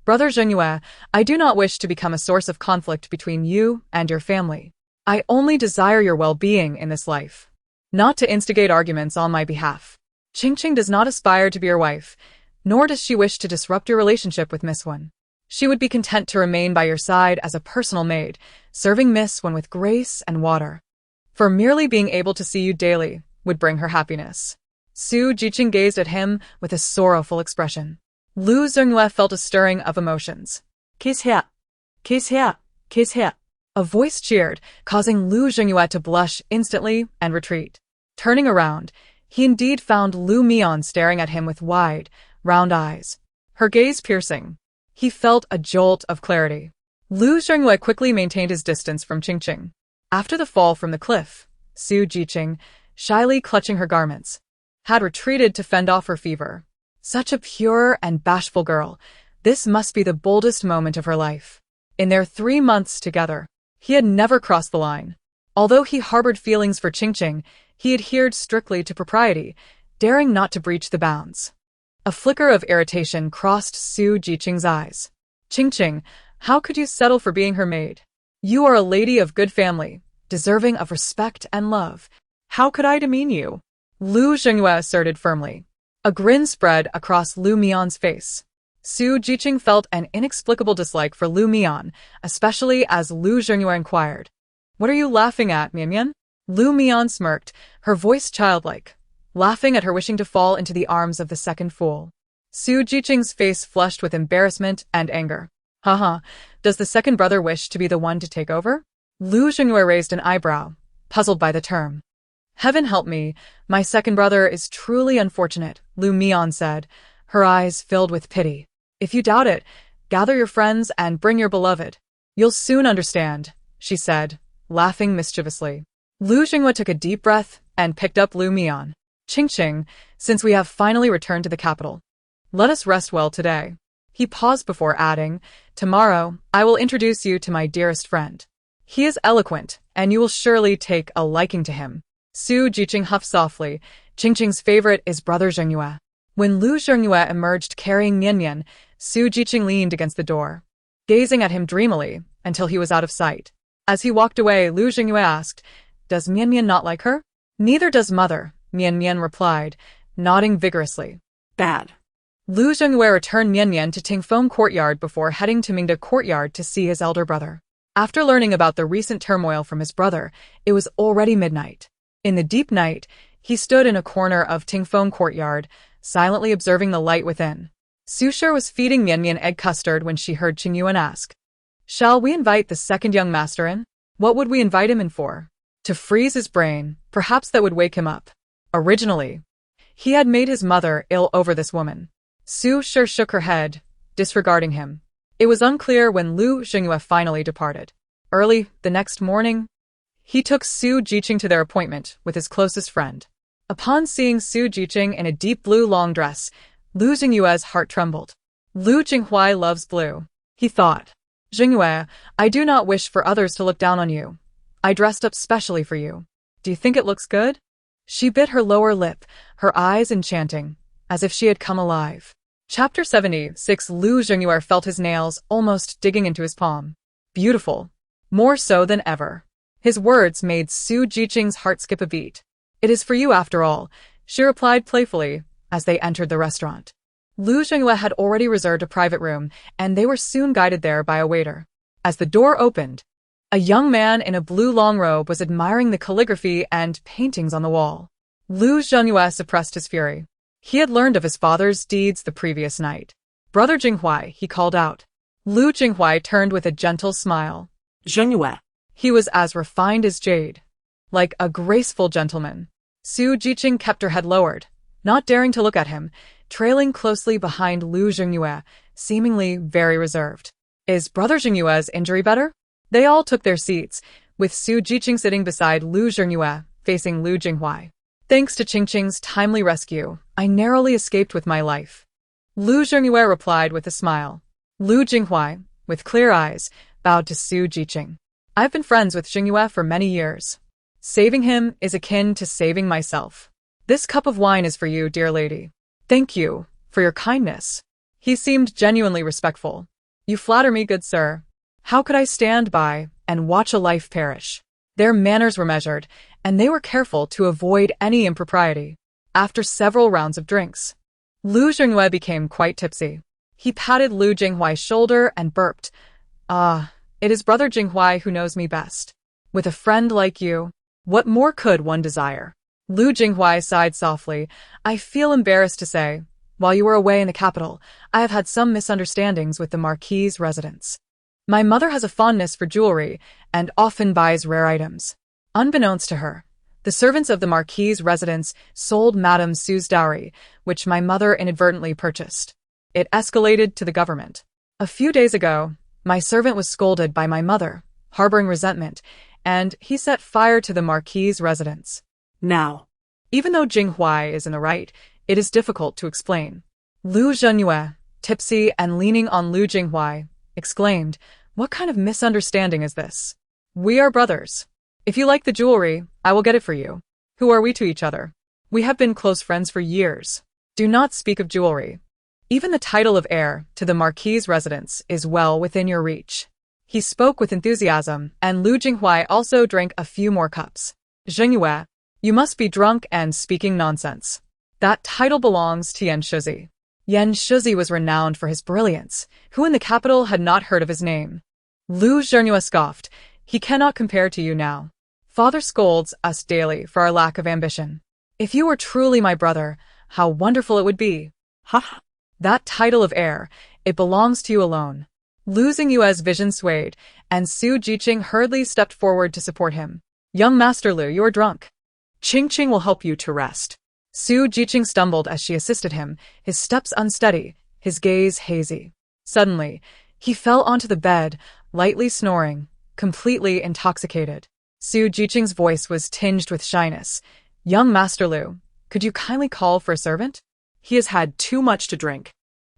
"Brother Qingyu, I do not wish to become a source of conflict between you and your family. I only desire your well-being in this life, not to instigate arguments on my behalf. Qingqing does not aspire to be your wife, nor does she wish to disrupt your relationship with Miss Wen. She would be content to remain by your side as a personal maid, serving Miss Wen with grace and water. For merely being able to see you daily would bring her happiness." Su Jiqing gazed at him with a sorrowful expression. Lu Jinghui felt a stirring of emotions. "Kiss here, kiss here, kiss here." A voice cheered, causing Lu Jinghui to blush instantly and retreat. Turning around, he indeed found Lu Mian staring at him with wide, round eyes, her gaze piercing. He felt a jolt of clarity. Lu Jinghui quickly maintained his distance from Qingqing. After the fall from the cliff, Su Jiqing, shyly clutching her garments, had retreated to fend off her fever. Such a pure and bashful girl, this must be the boldest moment of her life. In their 3 months together, he had never crossed the line. Although he harbored feelings for Qingqing, he adhered strictly to propriety, daring not to breach the bounds. A flicker of irritation crossed Su Jiqing's eyes. "Qingqing, how could you settle for being her maid? You are a lady of good family, deserving of respect and love. How could I demean you?" Lu Zhengyue asserted firmly. A grin spread across Lu Mian's face. Su Jiqing felt an inexplicable dislike for Lu Mian, especially as Lu Zhengyue inquired. What are you laughing at, Mian? Lu Mian smirked, her voice childlike, laughing at her wishing to fall into the arms of the second fool. Su Jiqing's face flushed with embarrassment and anger. Haha, does the second brother wish to be the one to take over? Lu Zhengyue raised an eyebrow, puzzled by the term. Heaven help me, my second brother is truly unfortunate, Lu Mian said, her eyes filled with pity. If you doubt it, gather your friends and bring your beloved. You'll soon understand, she said, laughing mischievously. Lu Zhengyue took a deep breath and picked up Lu Mian. Qingyu, since we have finally returned to the capital, let us rest well today. He paused before adding, tomorrow, I will introduce you to my dearest friend. He is eloquent, and you will surely take a liking to him. Su Jiqing huffed softly. Qingqing's favorite is brother Zhengyue. When Lu Zhengyue emerged carrying Mian, Su Jiqing leaned against the door, gazing at him dreamily until he was out of sight. As he walked away, Lu Zhengyue asked, Does Mian not like her? Neither does mother, Mian replied, nodding vigorously. Bad. Lu Zhengyue returned Mian to Tingfeng Courtyard before heading to Mingda Courtyard to see his elder brother. After learning about the recent turmoil from his brother, it was already midnight. In the deep night, he stood in a corner of Tingfeng Courtyard, silently observing the light within. Su Shi was feeding Mian egg custard when she heard Qingyu ask, Shall we invite the second young master in? What would we invite him in for? To freeze his brain, perhaps that would wake him up. Originally, he had made his mother ill over this woman. Su Shi shook her head, disregarding him. It was unclear when Lu Zhengyue finally departed. Early the next morning, he took Su Jiqing to their appointment with his closest friend. Upon seeing Su Jiqing in a deep blue long dress, Lu Zhengyue's heart trembled. Lu Jinghuai loves blue, he thought. Zhengyue, I do not wish for others to look down on you. I dressed up specially for you. Do you think it looks good? She bit her lower lip, her eyes enchanting, as if she had come alive. Chapter 76. Lu Zhengyue felt his nails almost digging into his palm. Beautiful. More so than ever. His words made Su Jiqing's heart skip a beat. It is for you after all, she replied playfully, as they entered the restaurant. Lu Zhengyue had already reserved a private room, and they were soon guided there by a waiter. As the door opened, a young man in a blue long robe was admiring the calligraphy and paintings on the wall. Lu Zhengyue suppressed his fury. He had learned of his father's deeds the previous night. Brother Jinghuai, he called out. Lu Jinghuai turned with a gentle smile. Zhengyue. He was as refined as jade, like a graceful gentleman. Su Jiqing kept her head lowered, not daring to look at him, trailing closely behind Lu Zhengyue, seemingly very reserved. Is brother Jinghue's injury better? They all took their seats, with Su Jiqing sitting beside Lu Zhengyue, facing Lu Jinghuai. Thanks to Qingqing's timely rescue, I narrowly escaped with my life. Lu Zhengyue replied with a smile. Lu Jinghuai, with clear eyes, bowed to Su Jiqing. I've been friends with Qingyu for many years. Saving him is akin to saving myself. This cup of wine is for you, dear lady. Thank you for your kindness. He seemed genuinely respectful. You flatter me, good sir. How could I stand by and watch a life perish? Their manners were measured, and they were careful to avoid any impropriety. After several rounds of drinks, Lu Zhengyue became quite tipsy. He patted Lu Jinghuai's shoulder and burped. It is brother Jinghuai who knows me best. With a friend like you, what more could one desire? Lu Jinghuai sighed softly. I feel embarrassed to say, while you were away in the capital, I have had some misunderstandings with the Marquis' residents. My mother has a fondness for jewelry and often buys rare items. Unbeknownst to her, the servants of the Marquis' residence sold Madame Sue's dowry, which my mother inadvertently purchased. It escalated to the government. A few days ago, my servant was scolded by my mother, harboring resentment, and he set fire to the Marquis' residence. Now, even though Jinghuai is in the right, it is difficult to explain. Lu Zhengyue, tipsy and leaning on Lu Jinghuai, exclaimed, What kind of misunderstanding is this? We are brothers. If you like the jewelry, I will get it for you. Who are we to each other? We have been close friends for years. Do not speak of jewelry. Even the title of heir to the Marquis' residence is well within your reach. He spoke with enthusiasm, and Lu Jinghuai also drank a few more cups. Zhengyue, You must be drunk and speaking nonsense. That title belongs to Yan Shuzi. Yan Shuzi was renowned for his brilliance. Who in the capital had not heard of his name? Lu Zhengyue scoffed. He cannot compare to you now. Father scolds us daily for our lack of ambition. If you were truly my brother, how wonderful it would be. Ha! That title of heir, it belongs to you alone. Lu Xingyue's vision swayed, and Su Jiqing hurriedly stepped forward to support him. Young Master Lu, you are drunk. Qing will help you to rest. Su Jiqing stumbled as she assisted him, his steps unsteady, his gaze hazy. Suddenly, he fell onto the bed, lightly snoring, completely intoxicated. Su Jiqing's voice was tinged with shyness. Young Master Lu, could you kindly call for a servant? He has had too much to drink.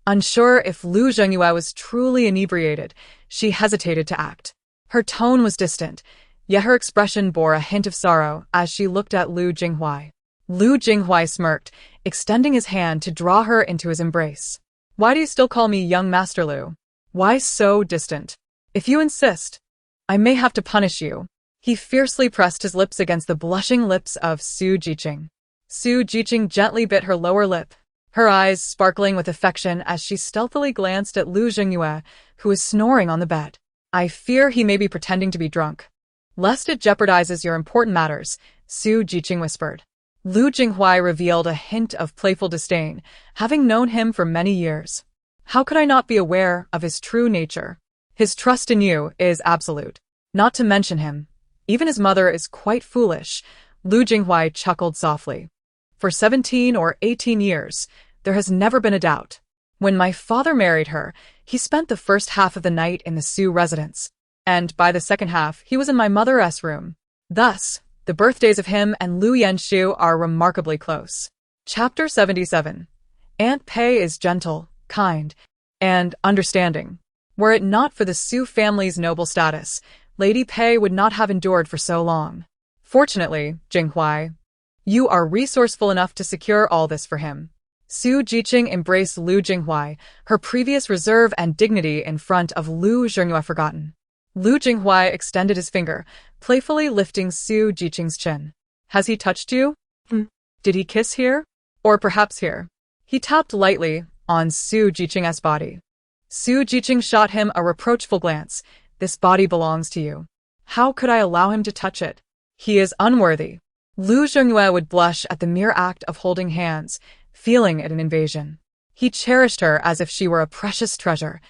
Unsure if Lu Zhengyue was truly inebriated, she hesitated to act. Her tone was distant, yet her expression bore a hint of sorrow as she looked at Lu Jinghuai. Lu Jinghuai smirked, extending his hand to draw her into his embrace. Why do you still call me young Master Lu? Why so distant? If you insist, I may have to punish you. He fiercely pressed his lips against the blushing lips of Su Jiqing. Su Jiqing gently bit her lower lip, her eyes sparkling with affection as she stealthily glanced at Lu Zhengyue, who was snoring on the bed. I fear he may be pretending to be drunk. Lest it jeopardizes your important matters, Su Jiqing whispered. Lu Jinghuai revealed a hint of playful disdain, having known him for many years. How could I not be aware of his true nature? His trust in you is absolute. Not to mention him. Even his mother is quite foolish. Lu Jinghuai chuckled softly. For 17 or 18 years, there has never been a doubt. When my father married her, he spent the first half of the night in the Su residence, and by the second half, he was in my mother's room. Thus, the birthdays of him and Lu Yanshu are remarkably close. Chapter 77. Aunt Pei is gentle, kind, and understanding. Were it not for the Su family's noble status, Lady Pei would not have endured for so long. Fortunately, Jinghuai, you are resourceful enough to secure all this for him. Su Jiqing embraced Lu Jinghuai, her previous reserve and dignity in front of Lu Zhengyue forgotten. Lu Jinghuai extended his finger, playfully lifting Su Jiqing's chin. Has he touched you? Did he kiss here? Or perhaps here? He tapped lightly on Su Jiqing's body. Su Jiqing shot him a reproachful glance. This body belongs to you. How could I allow him to touch it? He is unworthy. Lu Zhengyue would blush at the mere act of holding hands, feeling it an invasion. He cherished her as if she were a precious treasure,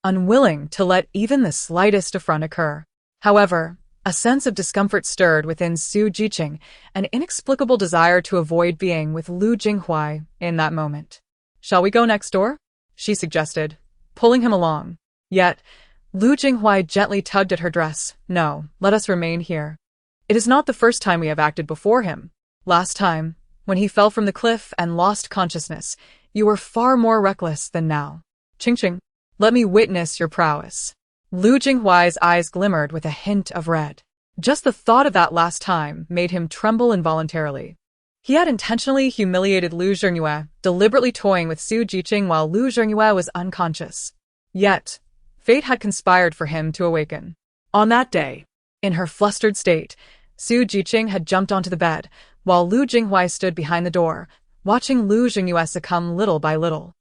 unwilling to let even the slightest affront occur. However, a sense of discomfort stirred within Su Jiqing, an inexplicable desire to avoid being with Lu Jinghuai in that moment. Shall we go next door? She suggested, pulling him along. Yet, Lu Jinghuai gently tugged at her dress. No, let us remain here. It is not the first time we have acted before him. Last time, when he fell from the cliff and lost consciousness, you were far more reckless than now. Qing, let me witness your prowess. Lu Jinghuai's eyes glimmered with a hint of red. Just the thought of that last time made him tremble involuntarily. He had intentionally humiliated Lu Zhengyue, deliberately toying with Su Jiqing while Lu Zhengyue was unconscious. Yet, fate had conspired for him to awaken. On that day, in her flustered state, Su Jiqing had jumped onto the bed, while Lu Jinghuai stood behind the door, watching Lu Zhengyue succumb little by little.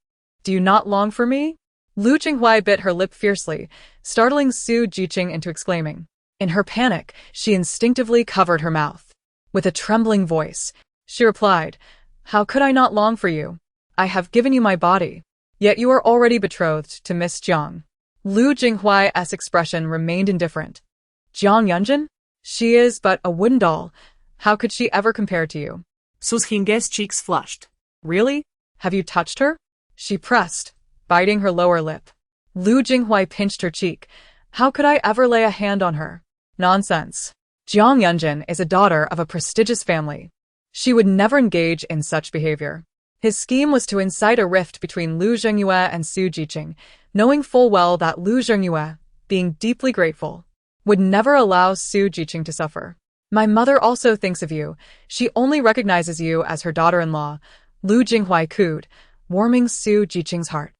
Do you not long for me? Lu Jinghuai bit her lip fiercely, startling Su Jiqing into exclaiming. In her panic, she instinctively covered her mouth. With a trembling voice, she replied, How could I not long for you? I have given you my body. Yet you are already betrothed to Miss Jiang. Lu Jinghuai's expression remained indifferent. Jiang Yunjin? She is but a wooden doll. How could she ever compare to you? Su Xing's cheeks flushed. Really? Have you touched her? She pressed, biting her lower lip. Lu Jinghuai pinched her cheek. How could I ever lay a hand on her? Nonsense. Jiang Yunjin is a daughter of a prestigious family. She would never engage in such behavior. His scheme was to incite a rift between Lu Zhengyue and Su Jiqing, knowing full well that Lu Zhengyue, being deeply grateful, would never allow Su Jiqing to suffer. My mother also thinks of you. She only recognizes you as her daughter-in-law, Lu Jinghuai cooed, warming Su Jiqing's heart.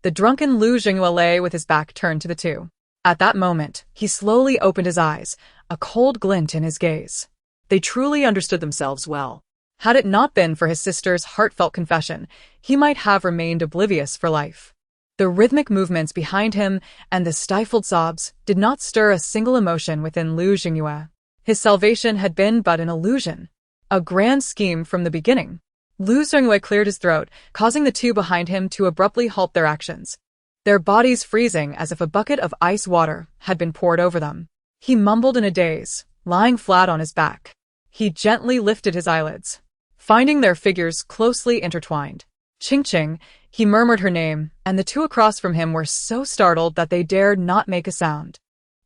The drunken Lu Zhengyue lay with his back turned to the two. At that moment, he slowly opened his eyes, a cold glint in his gaze. They truly understood themselves well. Had it not been for his sister's heartfelt confession, he might have remained oblivious for life. The rhythmic movements behind him and the stifled sobs did not stir a single emotion within Lu Jingyue. His salvation had been but an illusion, a grand scheme from the beginning. Lu Jingyue cleared his throat, causing the two behind him to abruptly halt their actions, their bodies freezing as if a bucket of ice water had been poured over them. He mumbled in a daze, lying flat on his back. He gently lifted his eyelids, finding their figures closely intertwined. Qingyu, he murmured her name, and the two across from him were so startled that they dared not make a sound.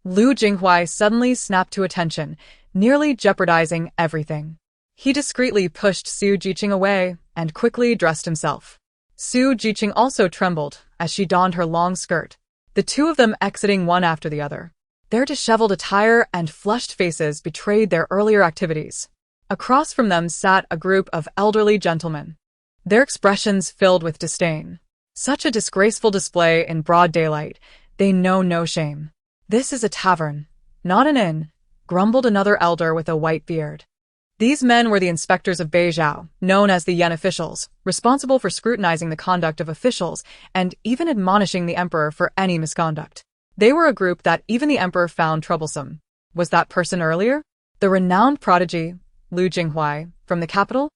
Lu Jinghua suddenly snapped to attention, nearly jeopardizing everything. He discreetly pushed Su Jiqing away and quickly dressed himself. Su Jiqing also trembled as she donned her long skirt, the two of them exiting one after the other. Their disheveled attire and flushed faces betrayed their earlier activities. Across from them sat a group of elderly gentlemen, their expressions filled with disdain. Such a disgraceful display in broad daylight, they know no shame. "This is a tavern, not an inn," grumbled another elder with a white beard. These men were the inspectors of Beizhou, known as the Yen officials, responsible for scrutinizing the conduct of officials and even admonishing the emperor for any misconduct. They were a group that even the emperor found troublesome. Was that person earlier? The renowned prodigy, Lu Jinghua, from the capital?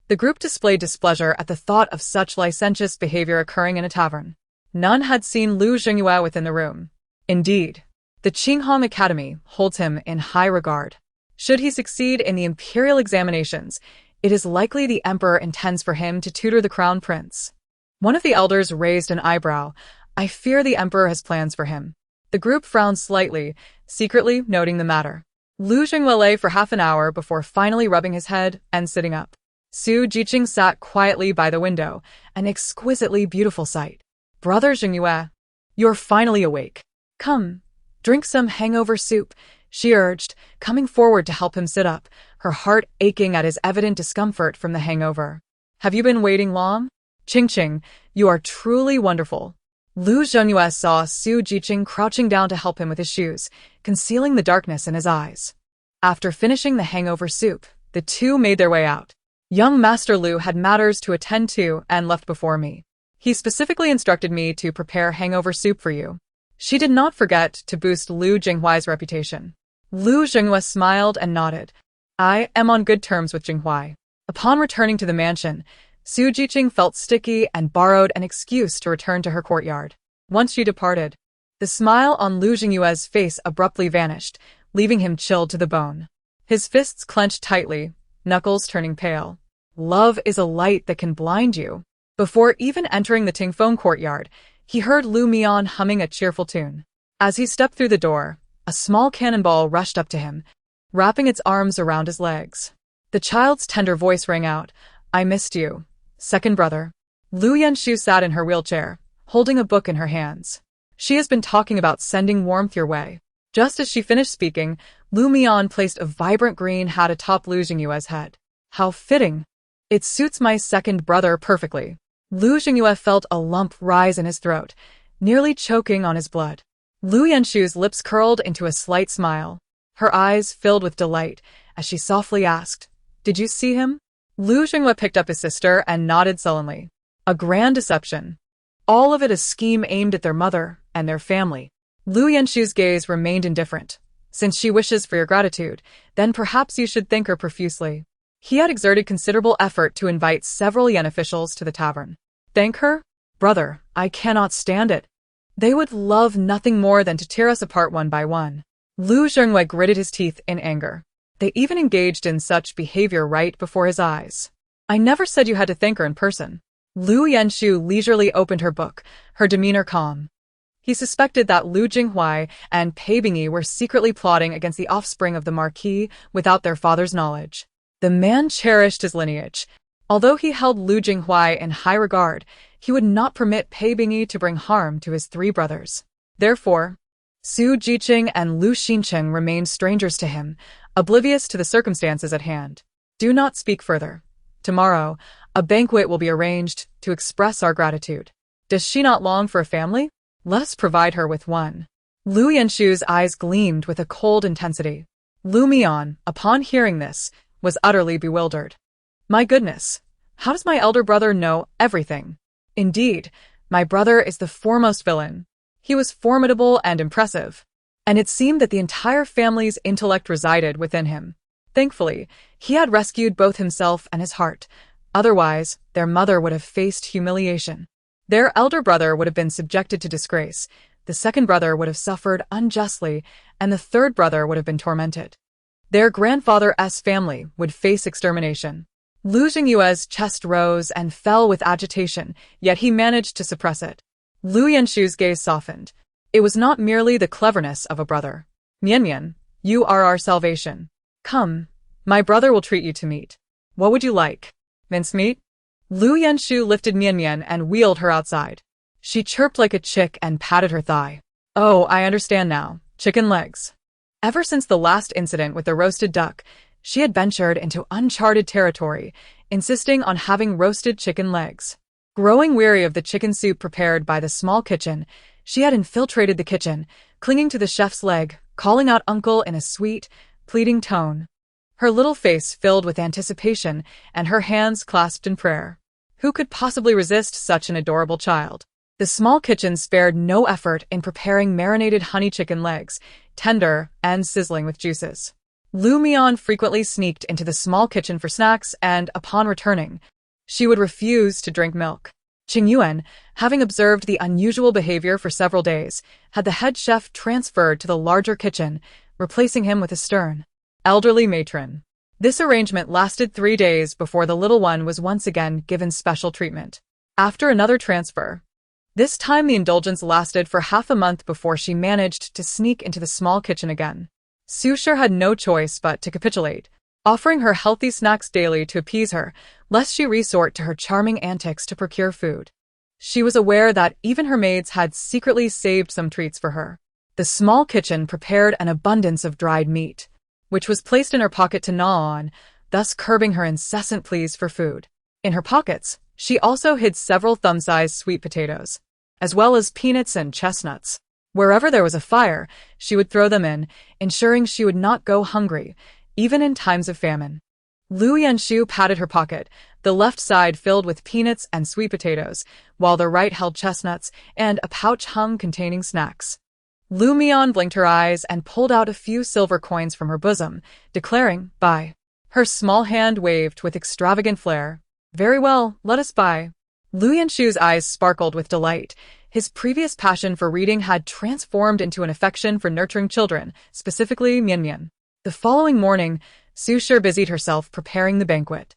The group displayed displeasure at the thought of such licentious behavior occurring in a tavern. None had seen Lu Jinghua within the room. Indeed, the Qinghong Academy holds him in high regard. Should he succeed in the imperial examinations, it is likely the emperor intends for him to tutor the crown prince. One of the elders raised an eyebrow. "I fear the emperor has plans for him." The group frowned slightly, secretly noting the matter. Lu Jinghua lay for half an hour before finally rubbing his head and sitting up. Su Jiqing sat quietly by the window, an exquisitely beautiful sight. "Brother Jingyue, you're finally awake. Come, drink some hangover soup," she urged, coming forward to help him sit up, her heart aching at his evident discomfort from the hangover. "Have you been waiting long? Qingyu, you are truly wonderful." Lu Jingyue saw Su Jiqing crouching down to help him with his shoes, concealing the darkness in his eyes. After finishing the hangover soup, the two made their way out. "Young Master Lu had matters to attend to and left before me. He specifically instructed me to prepare hangover soup for you." She did not forget to boost Lu Jinghua's reputation. Lu Jinghua smiled and nodded. "I am on good terms with Jinghua." Upon returning to the mansion, Su Jiqing felt sticky and borrowed an excuse to return to her courtyard. Once she departed, the smile on Lu Jinghua's face abruptly vanished, leaving him chilled to the bone. His fists clenched tightly, knuckles turning pale. Love is a light that can blind you. Before even entering the Tingfeng courtyard, he heard Lu Mian humming a cheerful tune. As he stepped through the door, a small cannonball rushed up to him, wrapping its arms around his legs. The child's tender voice rang out, "I missed you, second brother." Lu Yanshu sat in her wheelchair, holding a book in her hands. "She has been talking about sending warmth your way." Just as she finished speaking, Lu Mian placed a vibrant green hat atop Lu Jingyue's head. "How fitting. It suits my second brother perfectly." Lu Jingyue felt a lump rise in his throat, nearly choking on his blood. Lu Yanshu's lips curled into a slight smile. Her eyes filled with delight as she softly asked, "Did you see him?" Lu Jingyue picked up his sister and nodded sullenly. A grand deception. All of it a scheme aimed at their mother and their family. Lu Yanshu's gaze remained indifferent. "Since she wishes for your gratitude, then perhaps you should thank her profusely." He had exerted considerable effort to invite several Yen officials to the tavern. "Thank her? Brother, I cannot stand it. They would love nothing more than to tear us apart one by one." Lu Jingyue gritted his teeth in anger. They even engaged in such behavior right before his eyes. "I never said you had to thank her in person." Lu Yanshu leisurely opened her book, her demeanor calm. He suspected that Lu Jinghua and Pei were secretly plotting against the offspring of the Marquis without their father's knowledge. The man cherished his lineage. Although he held Lu Jinghua in high regard, he would not permit Pei to bring harm to his three brothers. Therefore, Su Jiqing and Lu Xincheng remained strangers to him, oblivious to the circumstances at hand. "Do not speak further. Tomorrow, a banquet will be arranged to express our gratitude. Does she not long for a family? Let us provide her with one." Lu Yanshu's eyes gleamed with a cold intensity. Lu Mian, upon hearing this, was utterly bewildered. My goodness, how does my elder brother know everything? Indeed, my brother is the foremost villain. He was formidable and impressive, and it seemed that the entire family's intellect resided within him. Thankfully, he had rescued both himself and his heart. Otherwise, their mother would have faced humiliation. Their elder brother would have been subjected to disgrace, the second brother would have suffered unjustly, and the third brother would have been tormented. Their grandfather's family would face extermination. Lu Jingyue's chest rose and fell with agitation, yet he managed to suppress it. Lu Yanshu's gaze softened. It was not merely the cleverness of a brother. Mian, you are our salvation. Come, my brother will treat you to meat. What would you like? Mincemeat? Lu Yanshu lifted Mian and wheeled her outside. She chirped like a chick and patted her thigh. Oh, I understand now. Chicken legs. Ever since the last incident with the roasted duck, she had ventured into uncharted territory, insisting on having roasted chicken legs. Growing weary of the chicken soup prepared by the small kitchen, she had infiltrated the kitchen, clinging to the chef's leg, calling out uncle in a sweet, pleading tone. Her little face filled with anticipation and her hands clasped in prayer. Who could possibly resist such an adorable child? The small kitchen spared no effort in preparing marinated honey chicken legs, tender and sizzling with juices. Lu Mian frequently sneaked into the small kitchen for snacks and, upon returning, she would refuse to drink milk. Qingyu, having observed the unusual behavior for several days, had the head chef transferred to the larger kitchen, replacing him with a stern, elderly matron. This arrangement lasted 3 days before the little one was once again given special treatment. After another transfer, this time the indulgence lasted for half a month before she managed to sneak into the small kitchen again. Su Shi had no choice but to capitulate, offering her healthy snacks daily to appease her, lest she resort to her charming antics to procure food. She was aware that even her maids had secretly saved some treats for her. The small kitchen prepared an abundance of dried meat, which was placed in her pocket to gnaw on, thus curbing her incessant pleas for food. In her pockets, she also hid several thumb-sized sweet potatoes, as well as peanuts and chestnuts. Wherever there was a fire, she would throw them in, ensuring she would not go hungry, even in times of famine. Lu Yanshu patted her pocket, the left side filled with peanuts and sweet potatoes, while the right held chestnuts and a pouch hung containing snacks. Lu Mian blinked her eyes and pulled out a few silver coins from her bosom, declaring, "Buy." Her small hand waved with extravagant flair. "Very well, let us buy." Lu Yanshu's eyes sparkled with delight. His previous passion for reading had transformed into an affection for nurturing children, specifically Mian. The following morning, Su Shi busied herself preparing the banquet.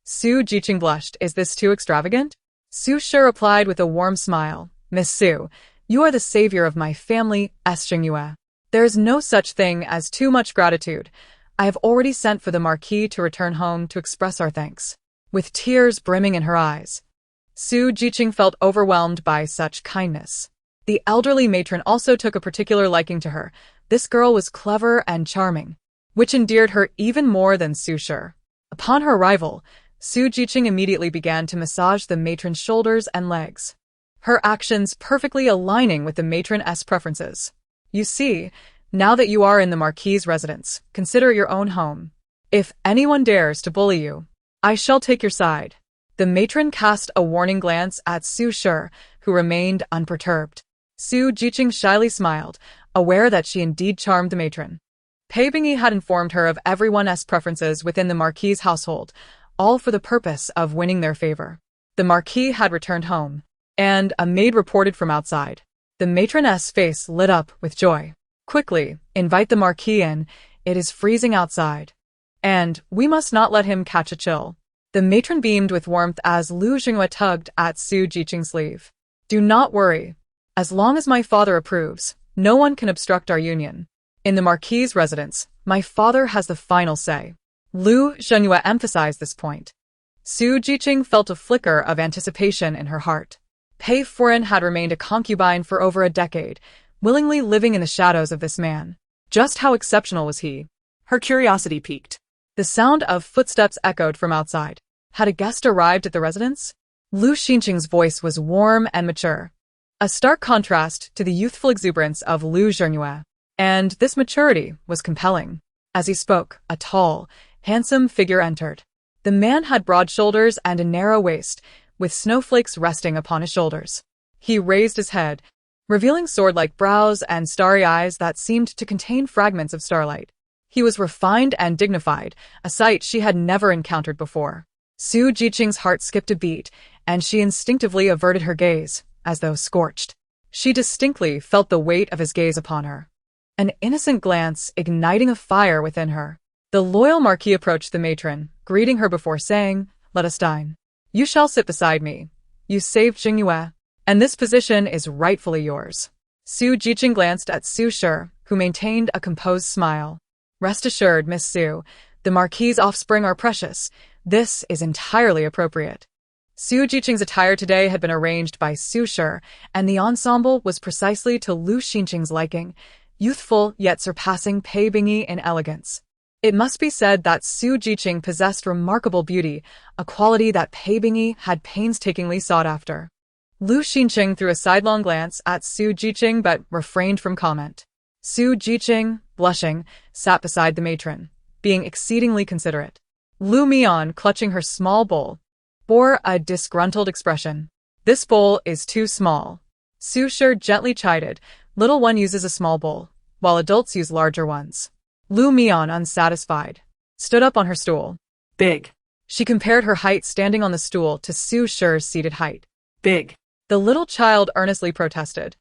Su Jiqing blushed. "Is this too extravagant?" Su Shi replied with a warm smile. "Miss Su, you are the savior of my family, Qingyu. There is no such thing as too much gratitude. I have already sent for the Marquis to return home to express our thanks." With tears brimming in her eyes, Su Jiqing felt overwhelmed by such kindness. The elderly matron also took a particular liking to her. This girl was clever and charming, which endeared her even more than Su Shi. Upon her arrival, Su Jiqing immediately began to massage the matron's shoulders and legs, her actions perfectly aligning with the matron's preferences. "You see, now that you are in the Marquis' residence, consider it your own home. If anyone dares to bully you, I shall take your side." The matron cast a warning glance at Su Shi, who remained unperturbed. Su Jiqing shyly smiled, aware that she indeed charmed the matron. Pave had informed her of everyone's preferences within the Marquis' household, all for the purpose of winning their favor. The Marquis had returned home, and a maid reported from outside. The matron's face lit up with joy. "Quickly, invite the Marquis in. It is freezing outside, and we must not let him catch a chill." The matron beamed with warmth as Lu Jingyue tugged at Su Jiqing's sleeve. "Do not worry. As long as my father approves, no one can obstruct our union. In the Marquis' residence, my father has the final say." Lu Jingyue emphasized this point. Su Jiqing felt a flicker of anticipation in her heart. Pave had remained a concubine for over a decade, willingly living in the shadows of this man. Just how exceptional was he? Her curiosity piqued. The sound of footsteps echoed from outside. Had a guest arrived at the residence? Lu Xinqing's voice was warm and mature, a stark contrast to the youthful exuberance of Lu Jingyue. And this maturity was compelling. As he spoke, a tall, handsome figure entered. The man had broad shoulders and a narrow waist, with snowflakes resting upon his shoulders. He raised his head, revealing sword-like brows and starry eyes that seemed to contain fragments of starlight. He was refined and dignified, a sight she had never encountered before. Su Jiqing's heart skipped a beat, and she instinctively averted her gaze, as though scorched. She distinctly felt the weight of his gaze upon her, an innocent glance igniting a fire within her. The loyal Marquis approached the matron, greeting her before saying, "Let us dine. You shall sit beside me. You saved Qingyu, and this position is rightfully yours." Su Jiqing glanced at Su Shi, who maintained a composed smile. "Rest assured, Miss Su, the Marquis's offspring are precious. This is entirely appropriate." Su Jiqing's attire today had been arranged by Su Shi, and the ensemble was precisely to Lu Xinqing's liking, youthful yet surpassing pave in elegance. It must be said that Su Jiqing possessed remarkable beauty, a quality that pave had painstakingly sought after. Lu Xinqing threw a sidelong glance at Su Jiqing but refrained from comment. Su Jiqing, blushing, sat beside the matron, being exceedingly considerate. Lu Mian, clutching her small bowl, bore a disgruntled expression. "This bowl is too small." Su Shi gently chided, "Little one uses a small bowl, while adults use larger ones." Lu Mian, unsatisfied, stood up on her stool. Big. She compared her height standing on the stool to Su Shi's seated height. Big. The little child earnestly protested,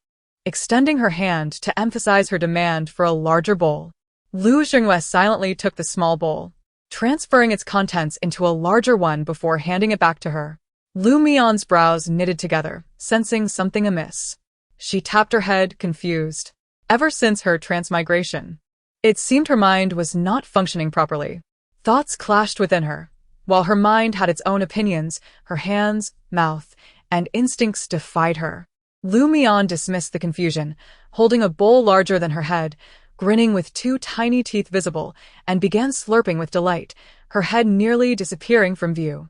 extending her hand to emphasize her demand for a larger bowl. Lu Xinyu silently took the small bowl, transferring its contents into a larger one before handing it back to her. Lu Mian's brows knitted together, sensing something amiss. She tapped her head, confused. Ever since her transmigration, it seemed her mind was not functioning properly. Thoughts clashed within her. While her mind had its own opinions, her hands, mouth, and instincts defied her. Lu Mian dismissed the confusion, holding a bowl larger than her head, grinning with 2 tiny teeth visible, and began slurping with delight, her head nearly disappearing from view.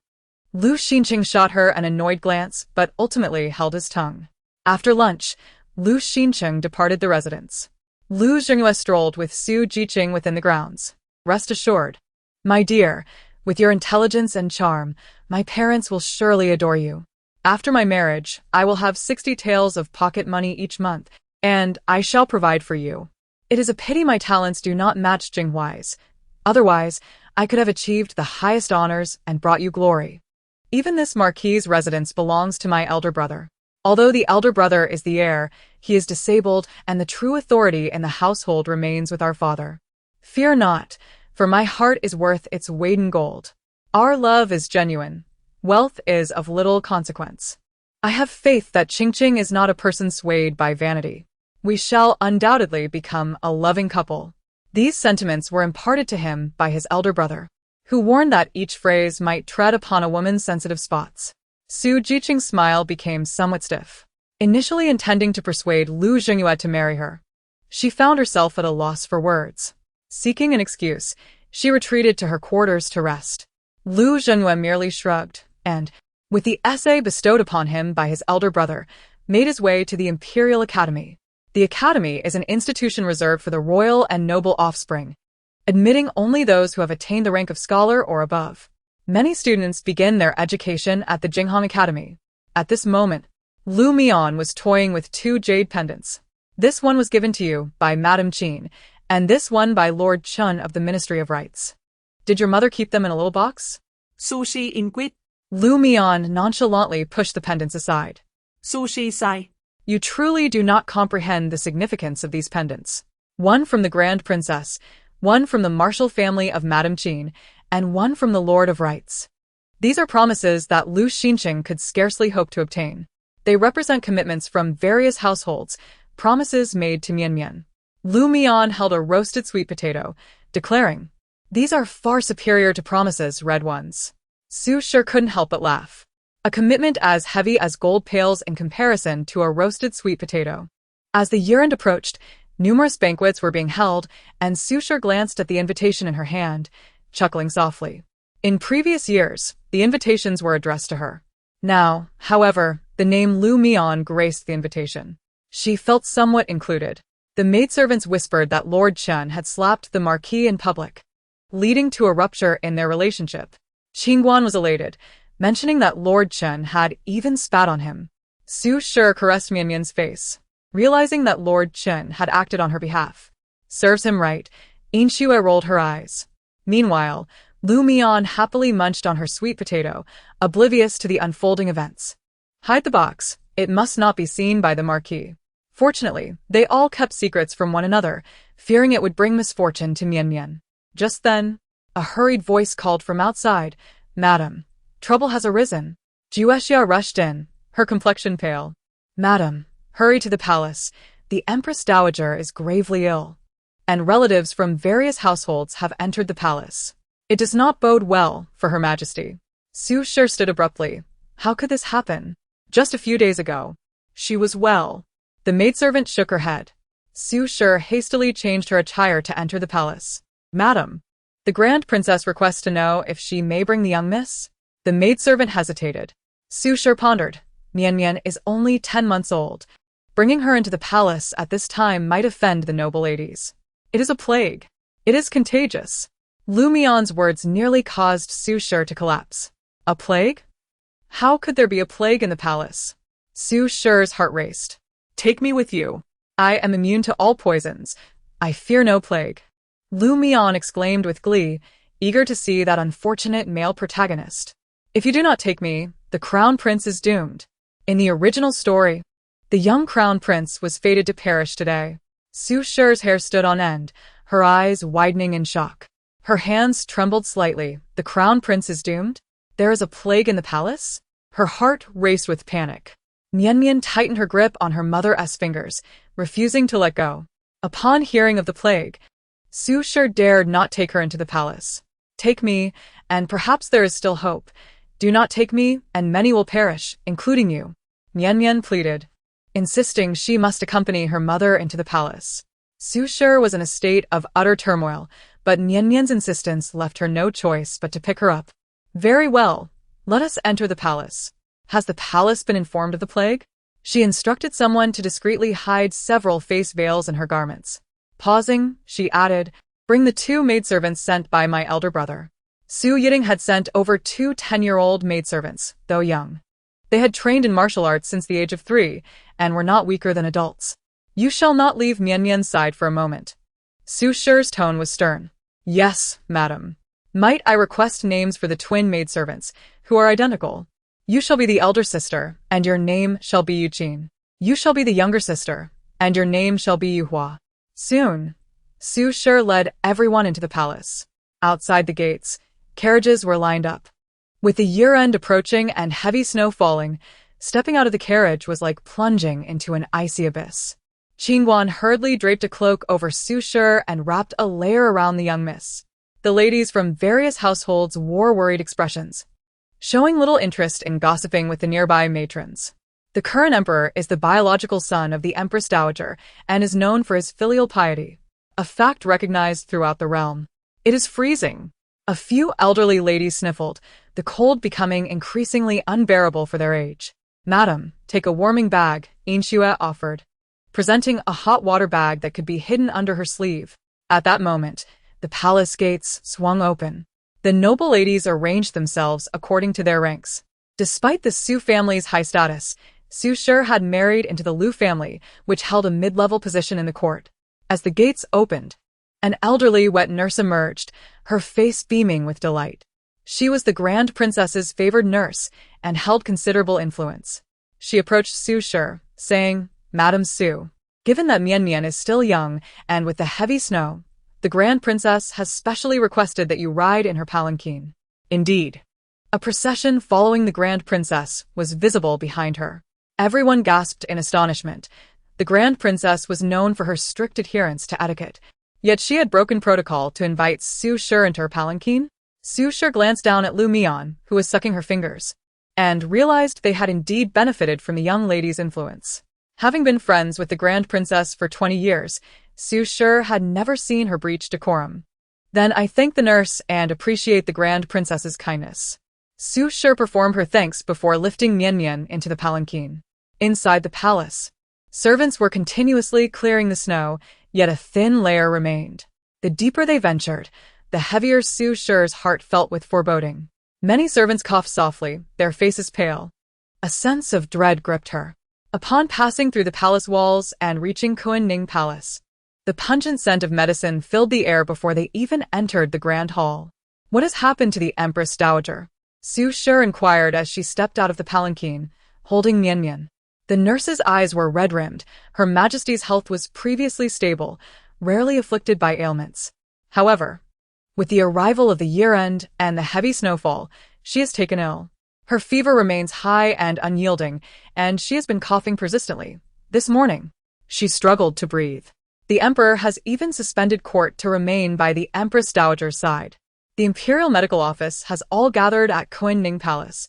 Lu Xinqing shot her an annoyed glance, but ultimately held his tongue. After lunch, Lu Xinqing departed the residence. Lu Xinyu strolled with Su Jiqing within the grounds. "Rest assured, my dear, with your intelligence and charm, my parents will surely adore you. After my marriage, I will have 60 taels of pocket money each month, and I shall provide for you. It is a pity my talents do not match Jinghui's. Otherwise, I could have achieved the highest honors and brought you glory. Even this Marquis' residence belongs to my elder brother. Although the elder brother is the heir, he is disabled, and the true authority in the household remains with our father. Fear not, for my heart is worth its weight in gold. Our love is genuine. Wealth is of little consequence. I have faith that Qingqing is not a person swayed by vanity. We shall undoubtedly become a loving couple." These sentiments were imparted to him by his elder brother, who warned that each phrase might tread upon a woman's sensitive spots. Su Jiqing's smile became somewhat stiff. Initially intending to persuade Lu Xinyu to marry her, she found herself at a loss for words. Seeking an excuse, she retreated to her quarters to rest. Lu Xinyu merely shrugged, and, with the essay bestowed upon him by his elder brother, made his way to the Imperial Academy. The Academy is an institution reserved for the royal and noble offspring, admitting only those who have attained the rank of scholar or above. Many students begin their education at the Jinghong Academy. At this moment, Lu Mian was toying with 2 jade pendants. "This one was given to you by Madame Qin, and this one by Lord Chun of the Ministry of Rights. Did your mother keep them in a little box?" Sushi inquit. Lu Mian nonchalantly pushed the pendants aside. Sushi sai. "You truly do not comprehend the significance of these pendants. One from the Grand Princess, one from the martial family of Madame Qin, and one from the Lord of Rights. These are promises that Lu Xinqing could scarcely hope to obtain. They represent commitments from various households, promises made to Mian. Lu Mian held a roasted sweet potato, declaring, "These are far superior to promises, red ones." Su Shi couldn't help but laugh. A commitment as heavy as gold pales in comparison to a roasted sweet potato. As the year-end approached, numerous banquets were being held, and Su Shi glanced at the invitation in her hand, chuckling softly. In previous years, the invitations were addressed to her. Now, however, the name Lu Mian graced the invitation. She felt somewhat included. The maidservants whispered that Lord Chen had slapped the Marquis in public, leading to a rupture in their relationship. Qingyu was elated, mentioning that Lord Chen had even spat on him. Su Shi caressed Mian's face, realizing that Lord Chen had acted on her behalf. Serves him right, Intrigues rolled her eyes. Meanwhile, Mian happily munched on her sweet potato, oblivious to the unfolding events. Hide the box, it must not be seen by the Marquis. Fortunately, they all kept secrets from one another, fearing it would bring misfortune to Mian. Just then, a hurried voice called from outside, "Madam, trouble has arisen." Juexia rushed in, her complexion pale. "Madam, hurry to the palace. The Empress Dowager is gravely ill, and relatives from various households have entered the palace. It does not bode well for Her Majesty." Su Shi stood abruptly. How could this happen? Just a few days ago, she was well. The maidservant shook her head. Su Shi hastily changed her attire to enter the palace. "Madam, the Grand Princess requests to know if she may bring the young miss." The maidservant hesitated. Su Shi pondered. Mian is only 10 months old. Bringing her into the palace at this time might offend the noble ladies. It is a plague. It is contagious. Mian's words nearly caused Su Shi to collapse. A plague? How could there be a plague in the palace? Su Shi's heart raced. "Take me with you. I am immune to all poisons. I fear no plague." Mian exclaimed with glee, eager to see that unfortunate male protagonist. "If you do not take me, the Crown Prince is doomed." In the original story, the young Crown Prince was fated to perish today. Su Shi's hair stood on end, her eyes widening in shock. Her hands trembled slightly. The Crown Prince is doomed? There is a plague in the palace? Her heart raced with panic. Mian tightened her grip on her mother's fingers, refusing to let go. Upon hearing of the plague, Su Shi dared not take her into the palace. "Take me, and perhaps there is still hope. Do not take me, and many will perish, including you," Mian pleaded, insisting she must accompany her mother into the palace. Su Shi was in a state of utter turmoil, but Mian's insistence left her no choice but to pick her up. "Very well, let us enter the palace. Has the palace been informed of the plague?" She instructed someone to discreetly hide several face veils in her garments. Pausing, she added, "Bring the 2 maidservants sent by my elder brother." Su Yiding had sent over 2 10-year-old maidservants, though young. They had trained in martial arts since the age of 3, and were not weaker than adults. "You shall not leave Mian's side for a moment." Su Shi's tone was stern. "Yes, madam. Might I request names for the twin maidservants, who are identical? You shall be the elder sister, and your name shall be Yuqin. You shall be the younger sister, and your name shall be Yuhua." Soon, Su Shi led everyone into the palace. Outside the gates, carriages were lined up. With the year-end approaching and heavy snow falling, stepping out of the carriage was like plunging into an icy abyss. Qingyu hurriedly draped a cloak over Su Shi and wrapped a layer around the young miss. The ladies from various households wore worried expressions, showing little interest in gossiping with the nearby matrons. The current emperor is the biological son of the Empress Dowager and is known for his filial piety, a fact recognized throughout the realm. "It is freezing." A few elderly ladies sniffled, the cold becoming increasingly unbearable for their age. "Madam, take a warming bag," Intrigues offered, presenting a hot water bag that could be hidden under her sleeve. At that moment, the palace gates swung open. The noble ladies arranged themselves according to their ranks. Despite the Su family's high status, Su Shi had married into the Lu family, which held a mid-level position in the court. As the gates opened, an elderly wet nurse emerged, her face beaming with delight. She was the Grand Princess's favored nurse and held considerable influence. She approached Su Shi, saying, "Madam Su, given that Mian is still young and with the heavy snow, the Grand Princess has specially requested that you ride in her palanquin." Indeed, a procession following the Grand Princess was visible behind her. Everyone gasped in astonishment. The Grand Princess was known for her strict adherence to etiquette, yet she had broken protocol to invite Su Shi into her palanquin. Su Shi glanced down at Mian, who was sucking her fingers, and realized they had indeed benefited from the young lady's influence. Having been friends with the Grand Princess for 20 years, Su Shi had never seen her breach decorum. "Then I thank the nurse and appreciate the Grand Princess's kindness." Su Shi performed her thanks before lifting Mian into the palanquin. Inside the palace, Servants were continuously clearing the snow, yet a thin layer remained. The deeper they ventured, the heavier Su Shi's heart felt with foreboding. Many servants coughed softly, their faces pale. A sense of dread gripped her. Upon passing through the palace walls and reaching Confronting Palace, the pungent scent of medicine filled the air before they even entered the grand hall. "What has happened to the Empress Dowager?" Su Shi inquired as she stepped out of the palanquin, holding Mian. The nurse's eyes were red-rimmed. Her Majesty's health was previously stable, rarely afflicted by ailments. However, with the arrival of the year-end and the heavy snowfall, she has taken ill. Her fever remains high and unyielding, and she has been coughing persistently. This morning, she struggled to breathe. The Emperor has even suspended court to remain by the Empress Dowager's side. The Imperial Medical Office has all gathered at Confronting Palace.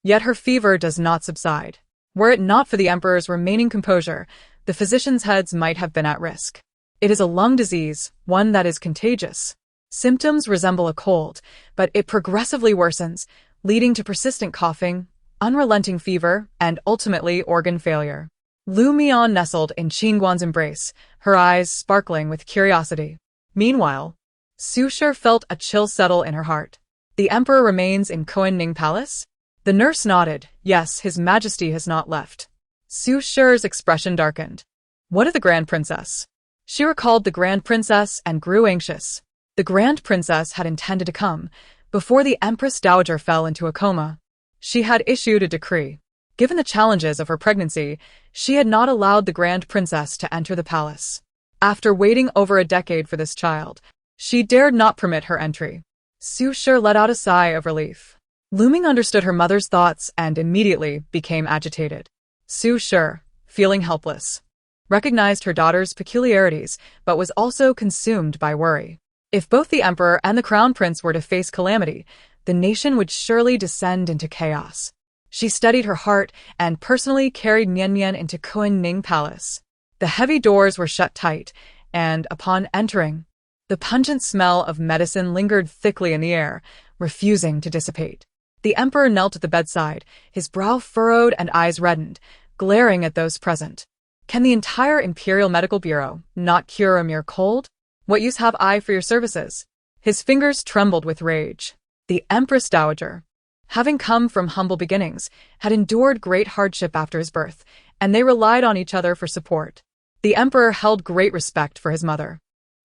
Yet her fever does not subside. Were it not for the Emperor's remaining composure, the physicians' heads might have been at risk. It is a lung disease, one that is contagious. Symptoms resemble a cold, but it progressively worsens, leading to persistent coughing, unrelenting fever, and ultimately organ failure. Mian nestled in Qingyu's embrace, her eyes sparkling with curiosity. Meanwhile, Su Shi felt a chill settle in her heart. The Emperor remains in Confronting Palace? The nurse nodded. Yes, His Majesty has not left. Su Shi's expression darkened. What of the Grand Princess? She recalled the Grand Princess and grew anxious. The Grand Princess had intended to come before the Empress Dowager fell into a coma. She had issued a decree. Given the challenges of her pregnancy, she had not allowed the Grand Princess to enter the palace. After waiting over a decade for this child, she dared not permit her entry. Su Shi let out a sigh of relief. Luming understood her mother's thoughts and immediately became agitated. Su Shi, feeling helpless, recognized her daughter's peculiarities but was also consumed by worry. If both the Emperor and the Crown Prince were to face calamity, the nation would surely descend into chaos. She steadied her heart and personally carried Mian into Confronting Palace. The heavy doors were shut tight, and upon entering, the pungent smell of medicine lingered thickly in the air, refusing to dissipate. The Emperor knelt at the bedside, his brow furrowed and eyes reddened, glaring at those present. Can the entire Imperial Medical Bureau not cure a mere cold? What use have I for your services? His fingers trembled with rage. The Empress Dowager, having come from humble beginnings, had endured great hardship after his birth, and they relied on each other for support. The Emperor held great respect for his mother.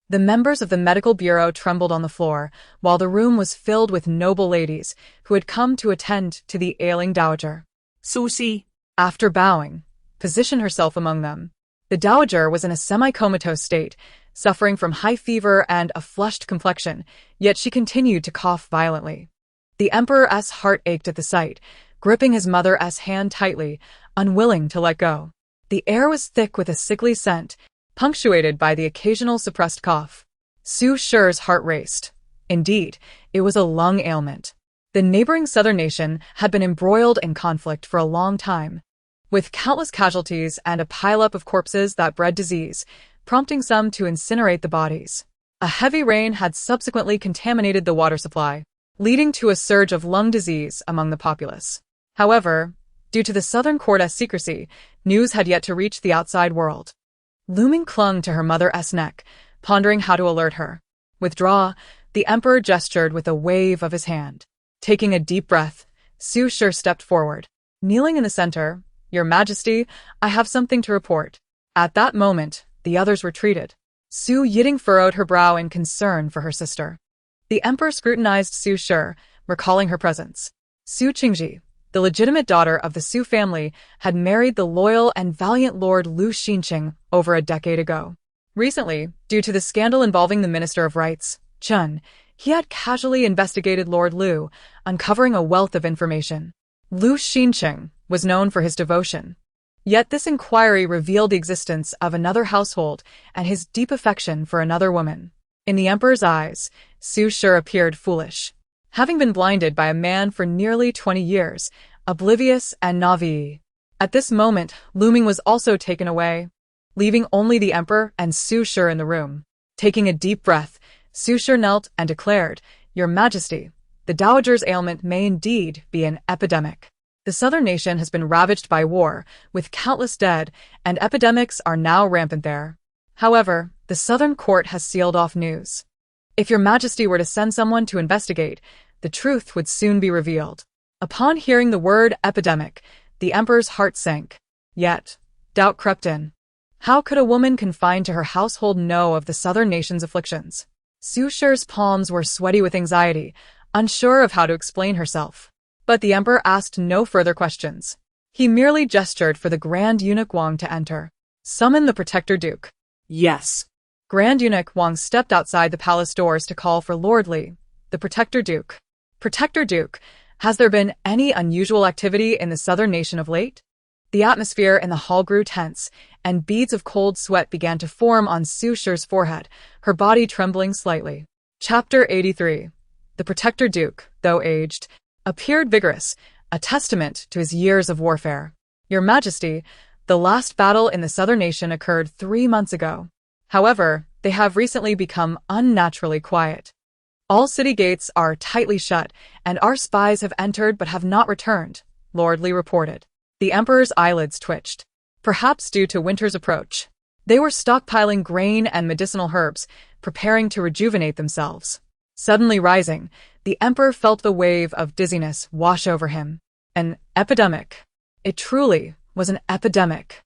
The members of the Medical Bureau trembled on the floor, while the room was filled with noble ladies who had come to attend to the ailing Dowager. Susie, After bowing, positioned herself among them. The Dowager was in a semi-comatose state, suffering from high fever and a flushed complexion, yet she continued to cough violently. The Emperor's heart ached at the sight, gripping his mother's hand tightly, unwilling to let go. The air was thick with a sickly scent, punctuated by the occasional suppressed cough. Su Shi's heart raced. Indeed, it was a lung ailment. The neighboring southern nation had been embroiled in conflict for a long time, with countless casualties and a pileup of corpses that bred disease, prompting some to incinerate the bodies. A heavy rain had subsequently contaminated the water supply, leading to a surge of lung disease among the populace. However, due to the southern court's secrecy, news had yet to reach the outside world. Luming clung to her mother's neck, pondering how to alert her. Withdraw, the Emperor gestured with a wave of his hand. Taking a deep breath, Su Shi stepped forward. Kneeling in the center, Your Majesty, I have something to report. At that moment, the others retreated. Su Yiding furrowed her brow in concern for her sister. The Emperor scrutinized Su Shi, recalling her presence. Su Qingyu, the legitimate daughter of the Su family, had married the loyal and valiant Lord Lu Xinqing over a decade ago. Recently, due to the scandal involving the Minister of Rights, Chen, he had casually investigated Lord Lu, uncovering a wealth of information. Lu Xinqing was known for his devotion. Yet this inquiry revealed the existence of another household and his deep affection for another woman. In the Emperor's eyes, Su Shi appeared foolish. Having been blinded by a man for nearly 20 years, oblivious and naive. At this moment, Luming was also taken away, leaving only the Emperor and Su Shi in the room. Taking a deep breath, Su Shi knelt and declared, Your Majesty, the Dowager's ailment may indeed be an epidemic. The southern nation has been ravaged by war, with countless dead, and epidemics are now rampant there. However, the southern court has sealed off news. If your majesty were to send someone to investigate, the truth would soon be revealed. Upon hearing the word epidemic, the emperor's heart sank. Yet, doubt crept in. How could a woman confined to her household know of the southern nation's afflictions? Su Shi's palms were sweaty with anxiety, unsure of how to explain herself. But the emperor asked no further questions. He merely gestured for the Grand Eunuch Wang to enter. Summon the Protector Duke. Yes. Grand Eunuch Wang stepped outside the palace doors to call for Lord Li, the Protector Duke. Protector Duke, has there been any unusual activity in the southern nation of late? The atmosphere in the hall grew tense, and beads of cold sweat began to form on Su Shi's forehead, her body trembling slightly. Chapter 83. The Protector Duke, though aged, appeared vigorous, a testament to his years of warfare. Your Majesty, the last battle in the southern nation occurred 3 months ago. However, they have recently become unnaturally quiet. All city gates are tightly shut, and our spies have entered but have not returned, Lord Li reported. The emperor's eyelids twitched. Perhaps due to winter's approach. They were stockpiling grain and medicinal herbs, preparing to rejuvenate themselves. Suddenly rising, the emperor felt the wave of dizziness wash over him. An epidemic. It truly was an epidemic.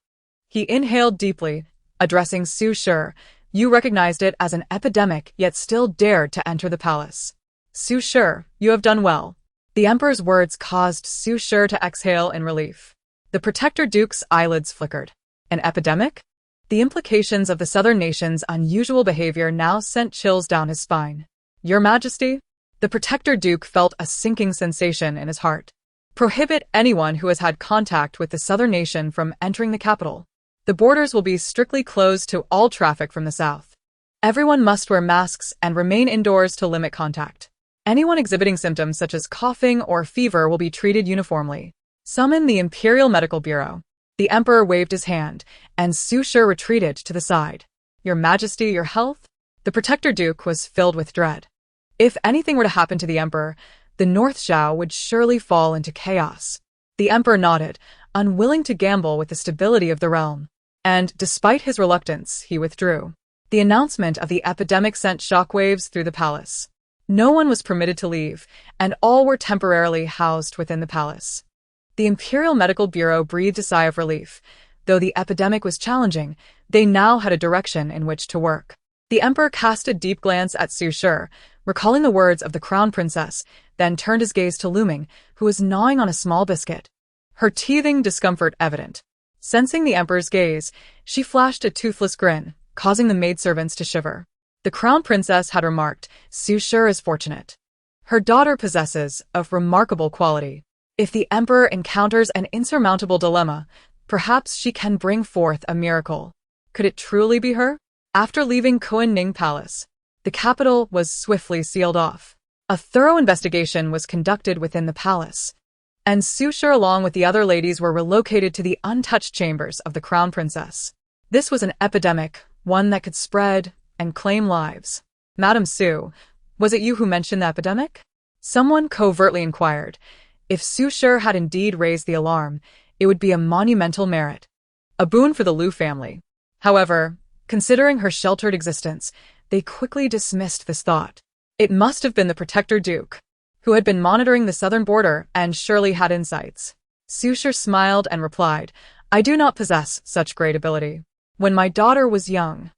He inhaled deeply, addressing Su Shi. You recognized it as an epidemic, yet still dared to enter the palace. Su Shi, you have done well. The emperor's words caused Su Shi to exhale in relief. The Protector Duke's eyelids flickered. An epidemic? The implications of the southern nation's unusual behavior now sent chills down his spine. Your Majesty? The Protector Duke felt a sinking sensation in his heart. Prohibit anyone who has had contact with the southern nation from entering the capital. The borders will be strictly closed to all traffic from the south. Everyone must wear masks and remain indoors to limit contact. Anyone exhibiting symptoms such as coughing or fever will be treated uniformly. Summon the Imperial Medical Bureau. The emperor waved his hand, and Su Shi retreated to the side. Your Majesty, your health? The Protector Duke was filled with dread. If anything were to happen to the emperor, the North Zhao would surely fall into chaos. The emperor nodded, unwilling to gamble with the stability of the realm. And, despite his reluctance, he withdrew. The announcement of the epidemic sent shockwaves through the palace. No one was permitted to leave, and all were temporarily housed within the palace. The Imperial Medical Bureau breathed a sigh of relief. Though the epidemic was challenging, they now had a direction in which to work. The emperor cast a deep glance at Su Shi, recalling the words of the crown princess, then turned his gaze to Luming, who was gnawing on a small biscuit. Her teething discomfort evident. Sensing the emperor's gaze, she flashed a toothless grin, causing the maidservants to shiver. The crown princess had remarked, Su Shi is fortunate. Her daughter possesses a remarkable quality. If the emperor encounters an insurmountable dilemma, perhaps she can bring forth a miracle. Could it truly be her? After leaving Kunning Palace, the capital was swiftly sealed off. A thorough investigation was conducted within the palace, and Su Shi along with the other ladies were relocated to the untouched chambers of the crown princess. This was an epidemic, one that could spread and claim lives. Madam Su, was it you who mentioned the epidemic? Someone covertly inquired. If Su Shi had indeed raised the alarm, it would be a monumental merit. A boon for the Liu family. However, considering her sheltered existence, they quickly dismissed this thought. It must have been the Protector Duke, who had been monitoring the southern border and surely had insights. Su Shi smiled and replied, I do not possess such great ability. When my daughter was young,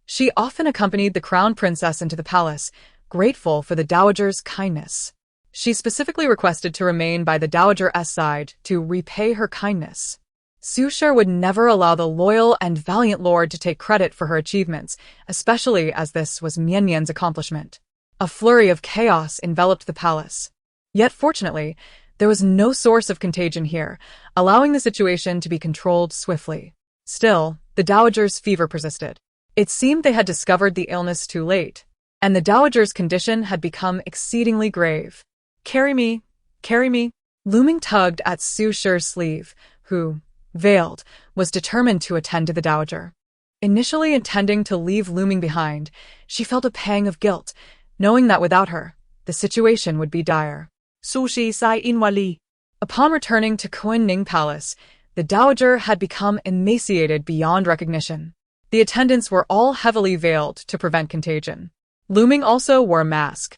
she often accompanied the crown princess into the palace, grateful for the dowager's kindness. She specifically requested to remain by the dowager's side to repay her kindness. Su Shi would never allow the loyal and valiant lord to take credit for her achievements, especially as this was Mian's accomplishment. A flurry of chaos enveloped the palace. Yet fortunately, there was no source of contagion here, allowing the situation to be controlled swiftly. Still, the dowager's fever persisted. It seemed they had discovered the illness too late, and the dowager's condition had become exceedingly grave. Carry me, carry me. Luming tugged at Su Shi's sleeve, who, veiled, was determined to attend to the dowager. Initially intending to leave Luming behind, she felt a pang of guilt, knowing that without her, the situation would be dire. Sushi sai inwali. Upon returning to Kunning Palace, the dowager had become emaciated beyond recognition. The attendants were all heavily veiled to prevent contagion. Lu Ming also wore a mask.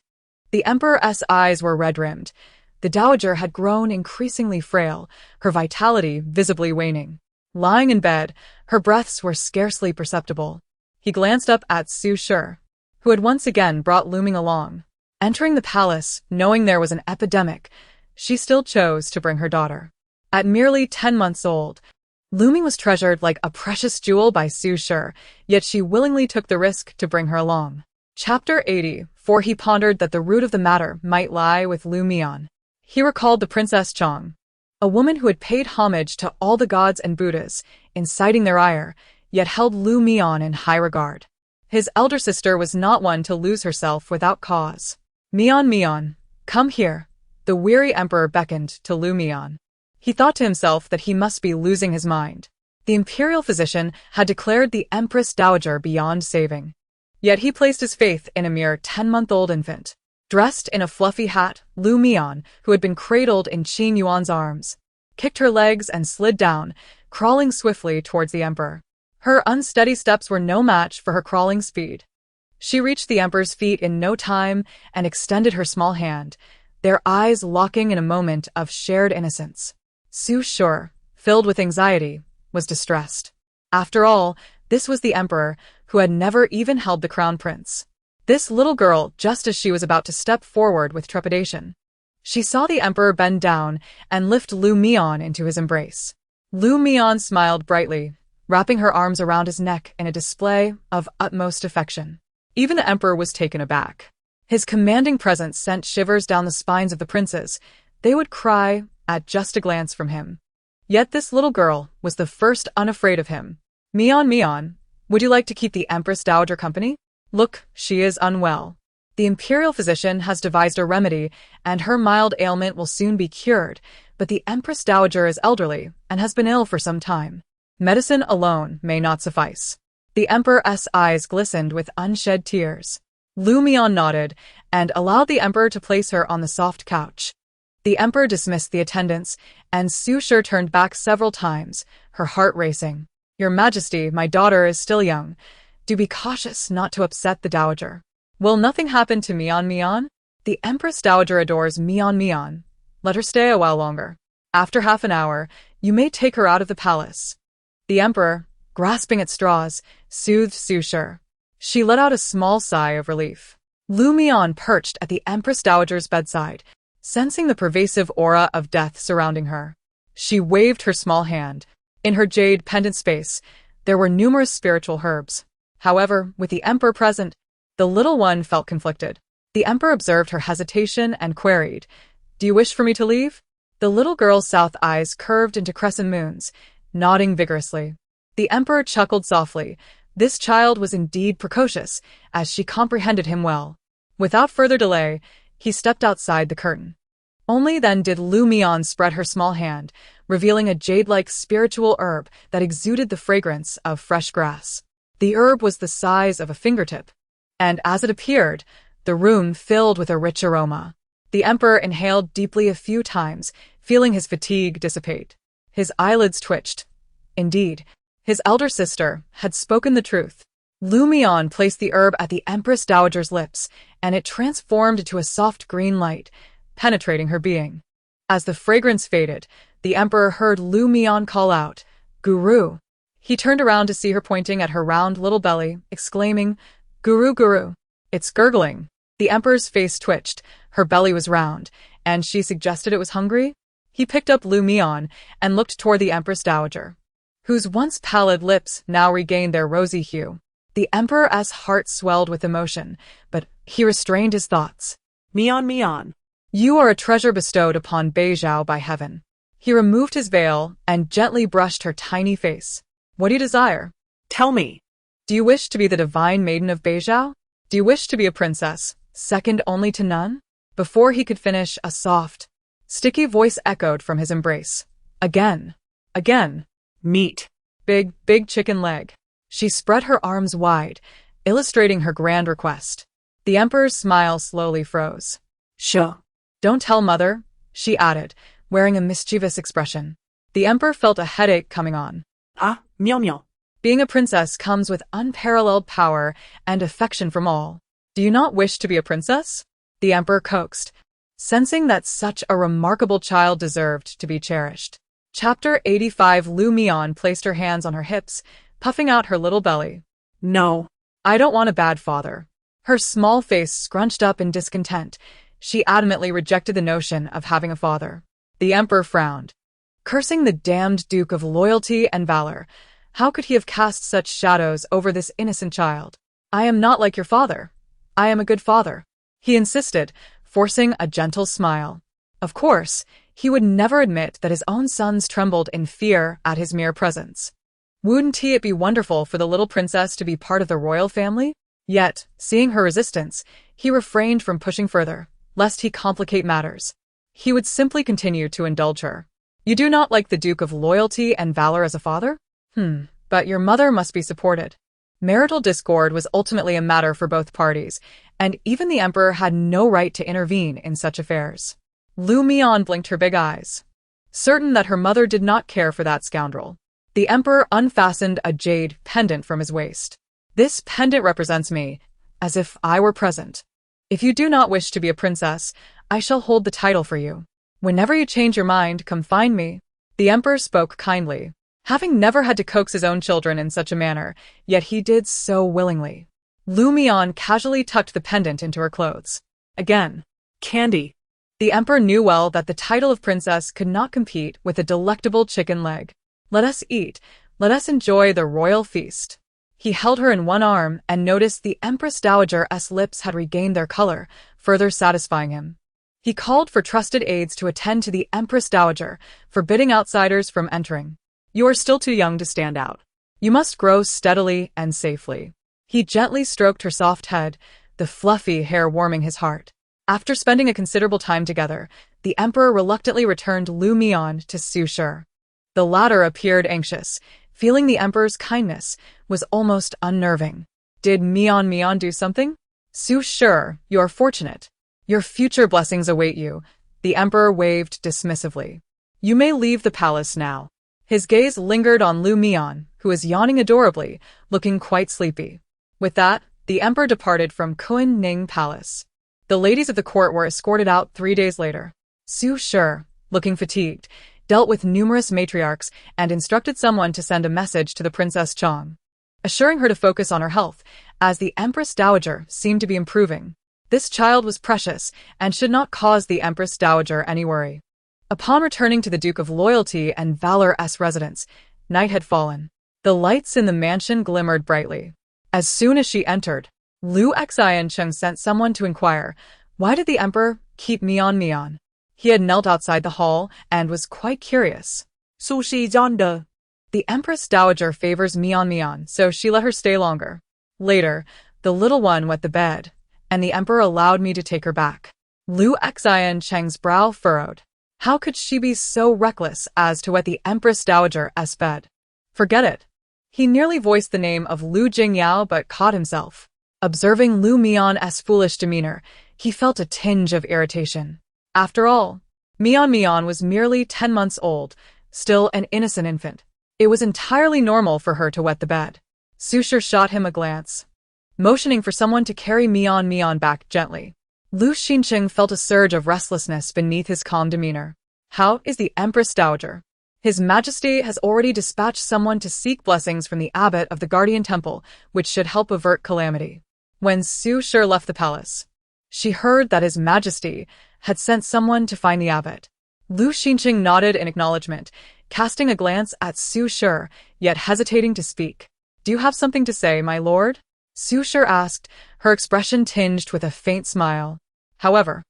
The emperor's eyes were red-rimmed. The dowager had grown increasingly frail, her vitality visibly waning. Lying in bed, her breaths were scarcely perceptible. He glanced up at Su Shi, who had once again brought Lu Ming along. Entering the palace, knowing there was an epidemic, she still chose to bring her daughter. At merely 10 months old, Lu Ming was treasured like a precious jewel by Su Shi, yet she willingly took the risk to bring her along. Chapter 80, for he pondered that the root of the matter might lie with Lu Mian. He recalled the Princess Chang, a woman who had paid homage to all the gods and Buddhas, inciting their ire, yet held Lu Mian in high regard. His elder sister was not one to lose herself without cause. Mian, Mian, come here. The weary emperor beckoned to Lu Mian. He thought to himself that he must be losing his mind. The imperial physician had declared the empress dowager beyond saving. Yet he placed his faith in a mere 10-month-old infant. Dressed in a fluffy hat, Lu Mian, who had been cradled in Qingyu's arms, kicked her legs and slid down, crawling swiftly towards the emperor. Her unsteady steps were no match for her crawling speed. She reached the emperor's feet in no time and extended her small hand, their eyes locking in a moment of shared innocence. Su Shi, filled with anxiety, was distressed. After all, this was the emperor, who had never even held the crown prince. This little girl, just as she was about to step forward with trepidation, she saw the emperor bend down and lift Lu Mian into his embrace. Lu Mian smiled brightly, wrapping her arms around his neck in a display of utmost affection. Even the emperor was taken aback. His commanding presence sent shivers down the spines of the princes. They would cry at just a glance from him. Yet this little girl was the first unafraid of him. Mian, Mian, would you like to keep the empress dowager company? Look, she is unwell. The imperial physician has devised a remedy, and her mild ailment will soon be cured, but the empress dowager is elderly and has been ill for some time. Medicine alone may not suffice. The emperor's eyes glistened with unshed tears. Lu Mian nodded and allowed the emperor to place her on the soft couch. The emperor dismissed the attendants, and Su Shi turned back several times, her heart racing. Your Majesty, my daughter is still young. Do be cautious not to upset the dowager. Will nothing happen to Mian, Mian? The empress dowager adores Mian, Mian. Let her stay a while longer. After half an hour, you may take her out of the palace. The emperor, grasping at straws, soothed Su Shi. She let out a small sigh of relief. Lu Mian perched at the empress dowager's bedside, sensing the pervasive aura of death surrounding her. She waved her small hand. In her jade pendant space, there were numerous spiritual herbs. However, with the emperor present, the little one felt conflicted. The emperor observed her hesitation and queried, "Do you wish for me to leave?" The little girl's south eyes curved into crescent moons, nodding vigorously. The emperor chuckled softly. This child was indeed precocious, as she comprehended him well. Without further delay, he stepped outside the curtain. Only then did Lu Mian spread her small hand, revealing a jade-like spiritual herb that exuded the fragrance of fresh grass. The herb was the size of a fingertip, and as it appeared, the room filled with a rich aroma. The emperor inhaled deeply a few times, feeling his fatigue dissipate. His eyelids twitched. Indeed, his elder sister had spoken the truth. Lu Mian placed the herb at the empress dowager's lips, and it transformed into a soft green light, penetrating her being. As the fragrance faded, the emperor heard Lu Mian call out, "Guru." He turned around to see her pointing at her round little belly, exclaiming, "Guru, Guru." It's gurgling. The emperor's face twitched. Her belly was round, and she suggested it was hungry. He picked up Lu Mian and looked toward the empress dowager, whose once pallid lips now regained their rosy hue. The emperor's heart swelled with emotion, but he restrained his thoughts. Mian, Mian. You are a treasure bestowed upon Beizhou by heaven. He removed his veil and gently brushed her tiny face. What do you desire? Tell me. Do you wish to be the divine maiden of Beizhou? Do you wish to be a princess, second only to none? Before he could finish, a soft, sticky voice echoed from his embrace. Again. Again. Meat. Big chicken leg. She spread her arms wide, illustrating her grand request. The emperor's smile slowly froze. Sure. Don't tell mother, she added, wearing a mischievous expression. The emperor felt a headache coming on. Ah, meow meow. Being a princess comes with unparalleled power and affection from all. Do you not wish to be a princess? The emperor coaxed, sensing that such a remarkable child deserved to be cherished. Chapter 85. Mian placed her hands on her hips, puffing out her little belly. No. I don't want a bad father. Her small face scrunched up in discontent. She adamantly rejected the notion of having a father. The emperor frowned, cursing the damned Duke of Loyalty and Valor. How could he have cast such shadows over this innocent child? I am not like your father. I am a good father, he insisted, forcing a gentle smile. Of course, he would never admit that his own sons trembled in fear at his mere presence. Wouldn't it be wonderful for the little princess to be part of the royal family? Yet, seeing her resistance, he refrained from pushing further, lest he complicate matters. He would simply continue to indulge her. You do not like the Duke of Loyalty and Valor as a father? But your mother must be supported. Marital discord was ultimately a matter for both parties, and even the emperor had no right to intervene in such affairs. Mian blinked her big eyes, certain that her mother did not care for that scoundrel. The emperor unfastened a jade pendant from his waist. This pendant represents me, as if I were present. If you do not wish to be a princess, I shall hold the title for you. Whenever you change your mind, come find me. The emperor spoke kindly, having never had to coax his own children in such a manner, yet he did so willingly. Mian casually tucked the pendant into her clothes. Again, Candy. the emperor knew well that the title of princess could not compete with a delectable chicken leg. Let us eat. Let us enjoy the royal feast. He held her in one arm and noticed the Empress Dowager's lips had regained their color, further satisfying him. He called for trusted aides to attend to the Empress Dowager, forbidding outsiders from entering. You are still too young to stand out. You must grow steadily and safely. He gently stroked her soft head, the fluffy hair warming his heart. After spending a considerable time together, the emperor reluctantly returned Mian to Su Shi. The latter appeared anxious, feeling the emperor's kindness was almost unnerving. Did Mian do something? Su Shi, you are fortunate. Your future blessings await you. The emperor waved dismissively. You may leave the palace now. His gaze lingered on Mian, who was yawning adorably, looking quite sleepy. With that, the emperor departed from Qingyu Palace. The ladies of the court were escorted out 3 days later. Su Shi, looking fatigued, dealt with numerous matriarchs and instructed someone to send a message to the Princess Chang, assuring her to focus on her health, as the Empress Dowager seemed to be improving. This child was precious and should not cause the Empress Dowager any worry. Upon returning to the Duke of Loyalty and Valor's residence, night had fallen. The lights in the mansion glimmered brightly. As soon as she entered, Liu Xiancheng sent someone to inquire, why did the emperor keep Mian? He had knelt outside the hall and was quite curious. So she's yonder. The Empress Dowager favors Mian, so she let her stay longer. Later, the little one wet the bed, and the emperor allowed me to take her back. Liu Xiancheng's brow furrowed. How could she be so reckless as to wet the Empress Dowager's bed? Forget it. He nearly voiced the name of Lu Jingyao but caught himself. Observing Mian's foolish demeanor, he felt a tinge of irritation. After all, Mian was merely 10 months old, still an innocent infant. It was entirely normal for her to wet the bed. Su Shi shot him a glance, motioning for someone to carry Mian back gently. Liu Xincheng felt a surge of restlessness beneath his calm demeanor. How is the Empress Dowager? His Majesty has already dispatched someone to seek blessings from the abbot of the Guardian Temple, which should help avert calamity. When Su Shi left the palace, she heard that His Majesty had sent someone to find the abbot. Liu Xincheng nodded in acknowledgement, casting a glance at Su Shi, yet hesitating to speak. Do you have something to say, my lord? Su Shi asked, her expression tinged with a faint smile. However,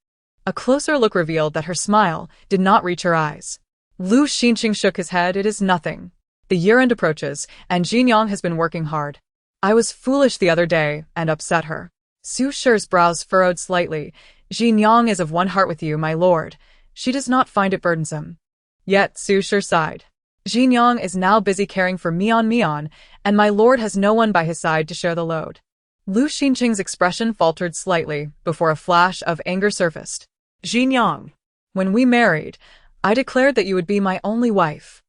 a closer look revealed that her smile did not reach her eyes. Liu Xincheng shook his head. It is nothing. The year-end approaches, and Jinyang has been working hard. I was foolish the other day and upset her. Su Shi's brows furrowed slightly. Jinyang is of one heart with you, my lord. She does not find it burdensome. Yet Su Shi sighed. Jinyang is now busy caring for Mian, and my lord has no one by his side to share the load. Liu Xincheng's expression faltered slightly before a flash of anger surfaced. Jinyang. When we married, I declared that you would be my only wife.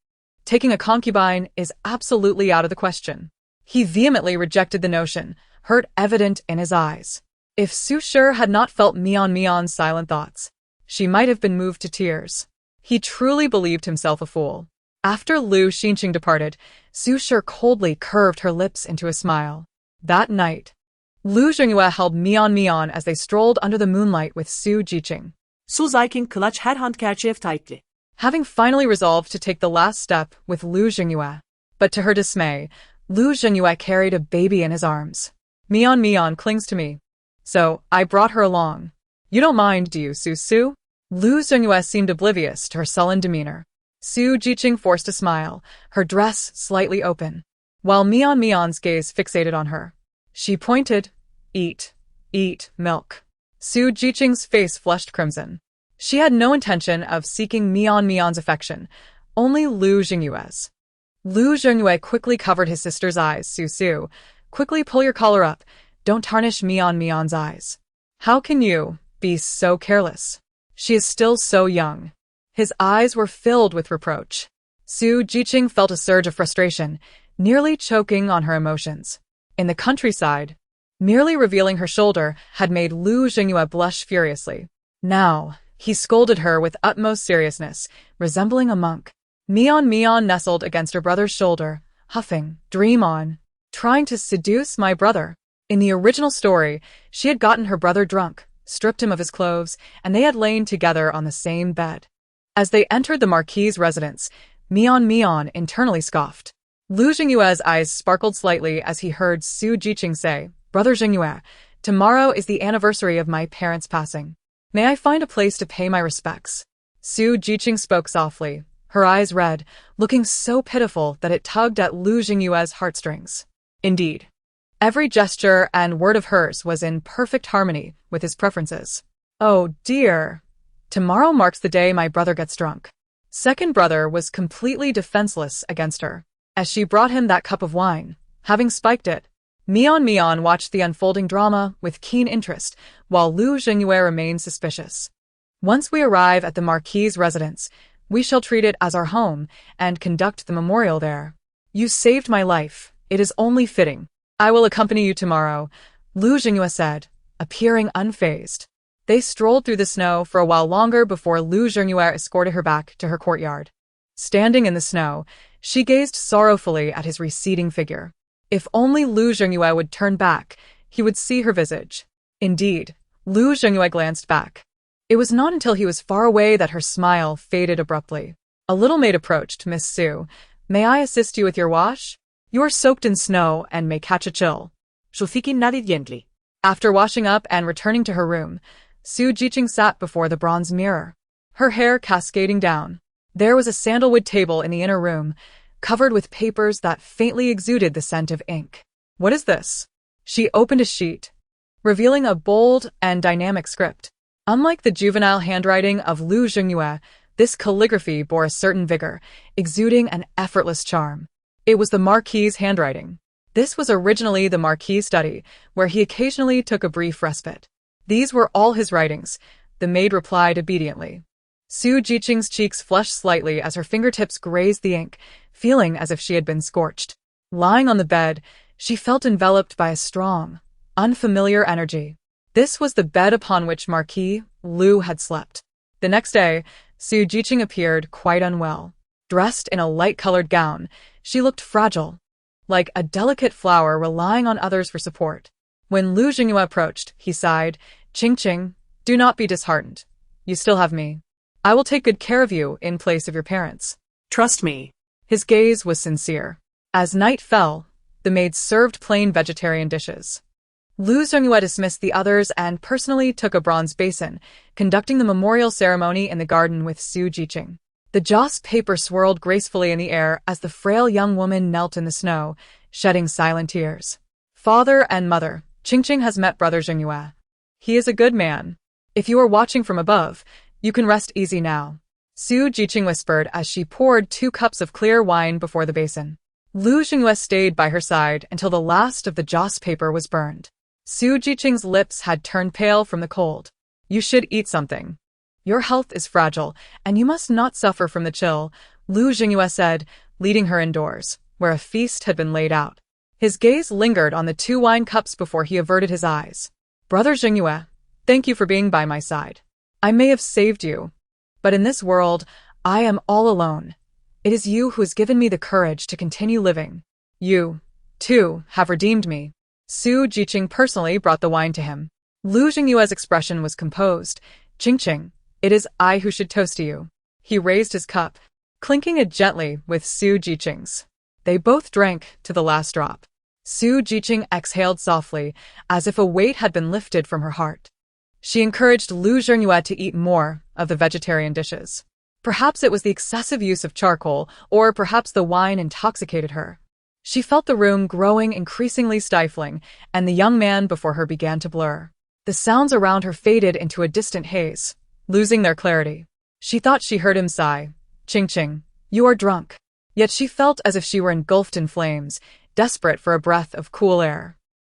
Taking a concubine is absolutely out of the question. He vehemently rejected the notion, hurt evident in his eyes. If Su Shi had not felt Mian's silent thoughts, she might have been moved to tears. He truly believed himself a fool. After Lu Xinqing departed, Su Shi coldly curved her lips into a smile. That night, Lu Zhengyue held Mian as they strolled under the moonlight with Su Jiqing. Su Zaikin clutch headhunt gerçeğe tightly. Having finally resolved to take the last step with Lu Zhengyue. But to her dismay, Lu Zhengyue carried a baby in his arms. Mian clings to me. So, I brought her along. You don't mind, do you, Su? Lu Zhengyue seemed oblivious to her sullen demeanor. Su Jiqing forced a smile, her dress slightly open, while Mian's gaze fixated on her. She pointed, eat milk. Su Jiqing's face flushed crimson. She had no intention of seeking Mian's affection, only Lu Zhengyue's. Lu Zhengyue quickly covered his sister's eyes. Su, quickly pull your collar up. Don't tarnish Mian's eyes. How can you be so careless? She is still so young. His eyes were filled with reproach. Su Jiqing felt a surge of frustration, nearly choking on her emotions. In the countryside, merely revealing her shoulder had made Lu Zhengyue blush furiously. Now, he scolded her with utmost seriousness, resembling a monk. Mian nestled against her brother's shoulder, huffing, dream on, trying to seduce my brother. In the original story, she had gotten her brother drunk, stripped him of his clothes, and they had lain together on the same bed. As they entered the Marquis' residence, Mian internally scoffed. Lu Zhengyue's eyes sparkled slightly as he heard Su Jiqing say, Brother Qingyu, tomorrow is the anniversary of my parents' passing. May I find a place to pay my respects? Su Jiqing spoke softly, her eyes red, looking so pitiful that it tugged at Lu Zhengyue's heartstrings. Indeed, every gesture and word of hers was in perfect harmony with his preferences. Oh dear. Tomorrow marks the day my brother gets drunk. Second brother was completely defenseless against her. As she brought him that cup of wine, having spiked it, Mian watched the unfolding drama with keen interest, while Lu Zhengyue remained suspicious. Once we arrive at the Marquis' residence, we shall treat it as our home and conduct the memorial there. You saved my life. It is only fitting. I will accompany you tomorrow, Lu Zhengyue said, appearing unfazed. They strolled through the snow for a while longer before Lu Zhengyue escorted her back to her courtyard. Standing in the snow, she gazed sorrowfully at his receding figure. If only Lu Zhengyue would turn back, he would see her visage. Indeed, Lu Zhengyue glanced back. It was not until he was far away that her smile faded abruptly. A little maid approached. Miss Su, may I assist you with your wash? You are soaked in snow and may catch a chill. Shulfiki nodded gently. After washing up and returning to her room, Su Jiqing sat before the bronze mirror, her hair cascading down. There was a sandalwood table in the inner room, covered with papers that faintly exuded the scent of ink. What is this? She opened a sheet, revealing a bold and dynamic script. Unlike the juvenile handwriting of Lu Zhengyue, this calligraphy bore a certain vigor, exuding an effortless charm. It was the Marquis' handwriting. This was originally the Marquis' study, where he occasionally took a brief respite. These were all his writings, the maid replied obediently. Su Jiqing's cheeks flushed slightly as her fingertips grazed the ink, feeling as if she had been scorched. Lying on the bed, she felt enveloped by a strong, unfamiliar energy. This was the bed upon which Marquis Lu had slept. The next day, Su Jiqing appeared quite unwell. Dressed in a light-colored gown, she looked fragile, like a delicate flower relying on others for support. When Lu Zhengyue approached, he sighed, Qing, do not be disheartened. You still have me. I will take good care of you in place of your parents. Trust me. His gaze was sincere. As night fell, the maids served plain vegetarian dishes. Lu Zhengyue dismissed the others and personally took a bronze basin, conducting the memorial ceremony in the garden with Su Jiqing. The joss paper swirled gracefully in the air as the frail young woman knelt in the snow, shedding silent tears. Father and mother, Qingqing has met Brother Qingyu. He is a good man. If you are watching from above, you can rest easy now. Su Jiqing whispered as she poured 2 cups of clear wine before the basin. Lu Zhengyue stayed by her side until the last of the joss paper was burned. Su Jiqing's lips had turned pale from the cold. You should eat something. Your health is fragile, and you must not suffer from the chill, Lu Jingyue said, leading her indoors, where a feast had been laid out. His gaze lingered on the 2 wine cups before he averted his eyes. Brother Qingyu, thank you for being by my side. I may have saved you, but in this world, I am all alone. It is you who has given me the courage to continue living. You, too, have redeemed me. Su Jiqing personally brought the wine to him. Lu Jingyue's expression was composed. Qingqing, it is I who should toast to you. He raised his cup, clinking it gently with Su Jiqing's. They both drank to the last drop. Su Jiqing exhaled softly, as if a weight had been lifted from her heart. She encouraged Lu Jingyue to eat more of the vegetarian dishes. Perhaps it was the excessive use of charcoal, or perhaps the wine intoxicated her. She felt the room growing increasingly stifling, and the young man before her began to blur. The sounds around her faded into a distant haze, losing their clarity. She thought she heard him sigh. Qingqing, you are drunk. Yet she felt as if she were engulfed in flames, desperate for a breath of cool air.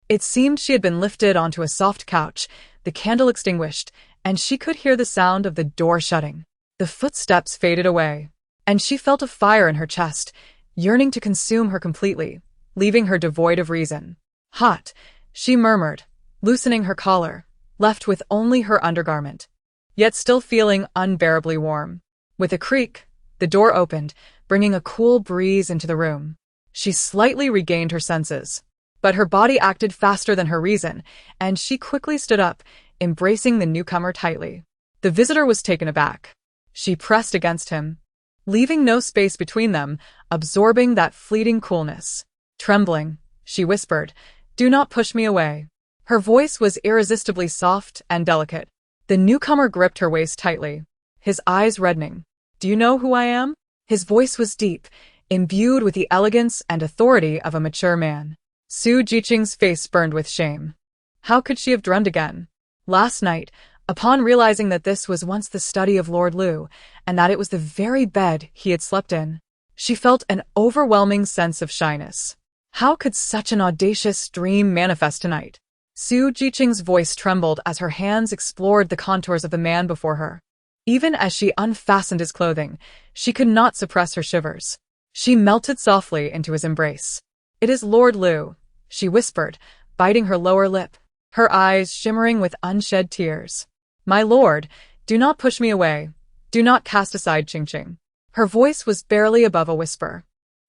It seemed she had been lifted onto a soft couch, the candle extinguished, and she could hear the sound of the door shutting. The footsteps faded away, and she felt a fire in her chest, yearning to consume her completely, leaving her devoid of reason. Hot, she murmured, loosening her collar, left with only her undergarment, yet still feeling unbearably warm. With a creak, the door opened, bringing a cool breeze into the room. She slightly regained her senses, but her body acted faster than her reason, and she quickly stood up, embracing the newcomer tightly. The visitor was taken aback. She pressed against him, leaving no space between them, absorbing that fleeting coolness. Trembling, she whispered, "Do not push me away." Her voice was irresistibly soft and delicate. The newcomer gripped her waist tightly, his eyes reddening. "Do you know who I am?" His voice was deep, imbued with the elegance and authority of a mature man. Su Jiqing's face burned with shame. How could she have dreamed again? Last night, upon realizing that this was once the study of Lord Lu, and that it was the very bed he had slept in, she felt an overwhelming sense of shyness. How could such an audacious dream manifest tonight? Su Jiqing's voice trembled as her hands explored the contours of the man before her. Even as she unfastened his clothing, she could not suppress her shivers. She melted softly into his embrace. "It is Lord Lu," she whispered, biting her lower lip, her eyes shimmering with unshed tears. "My lord, do not push me away. Do not cast aside Qingqing." Her voice was barely above a whisper,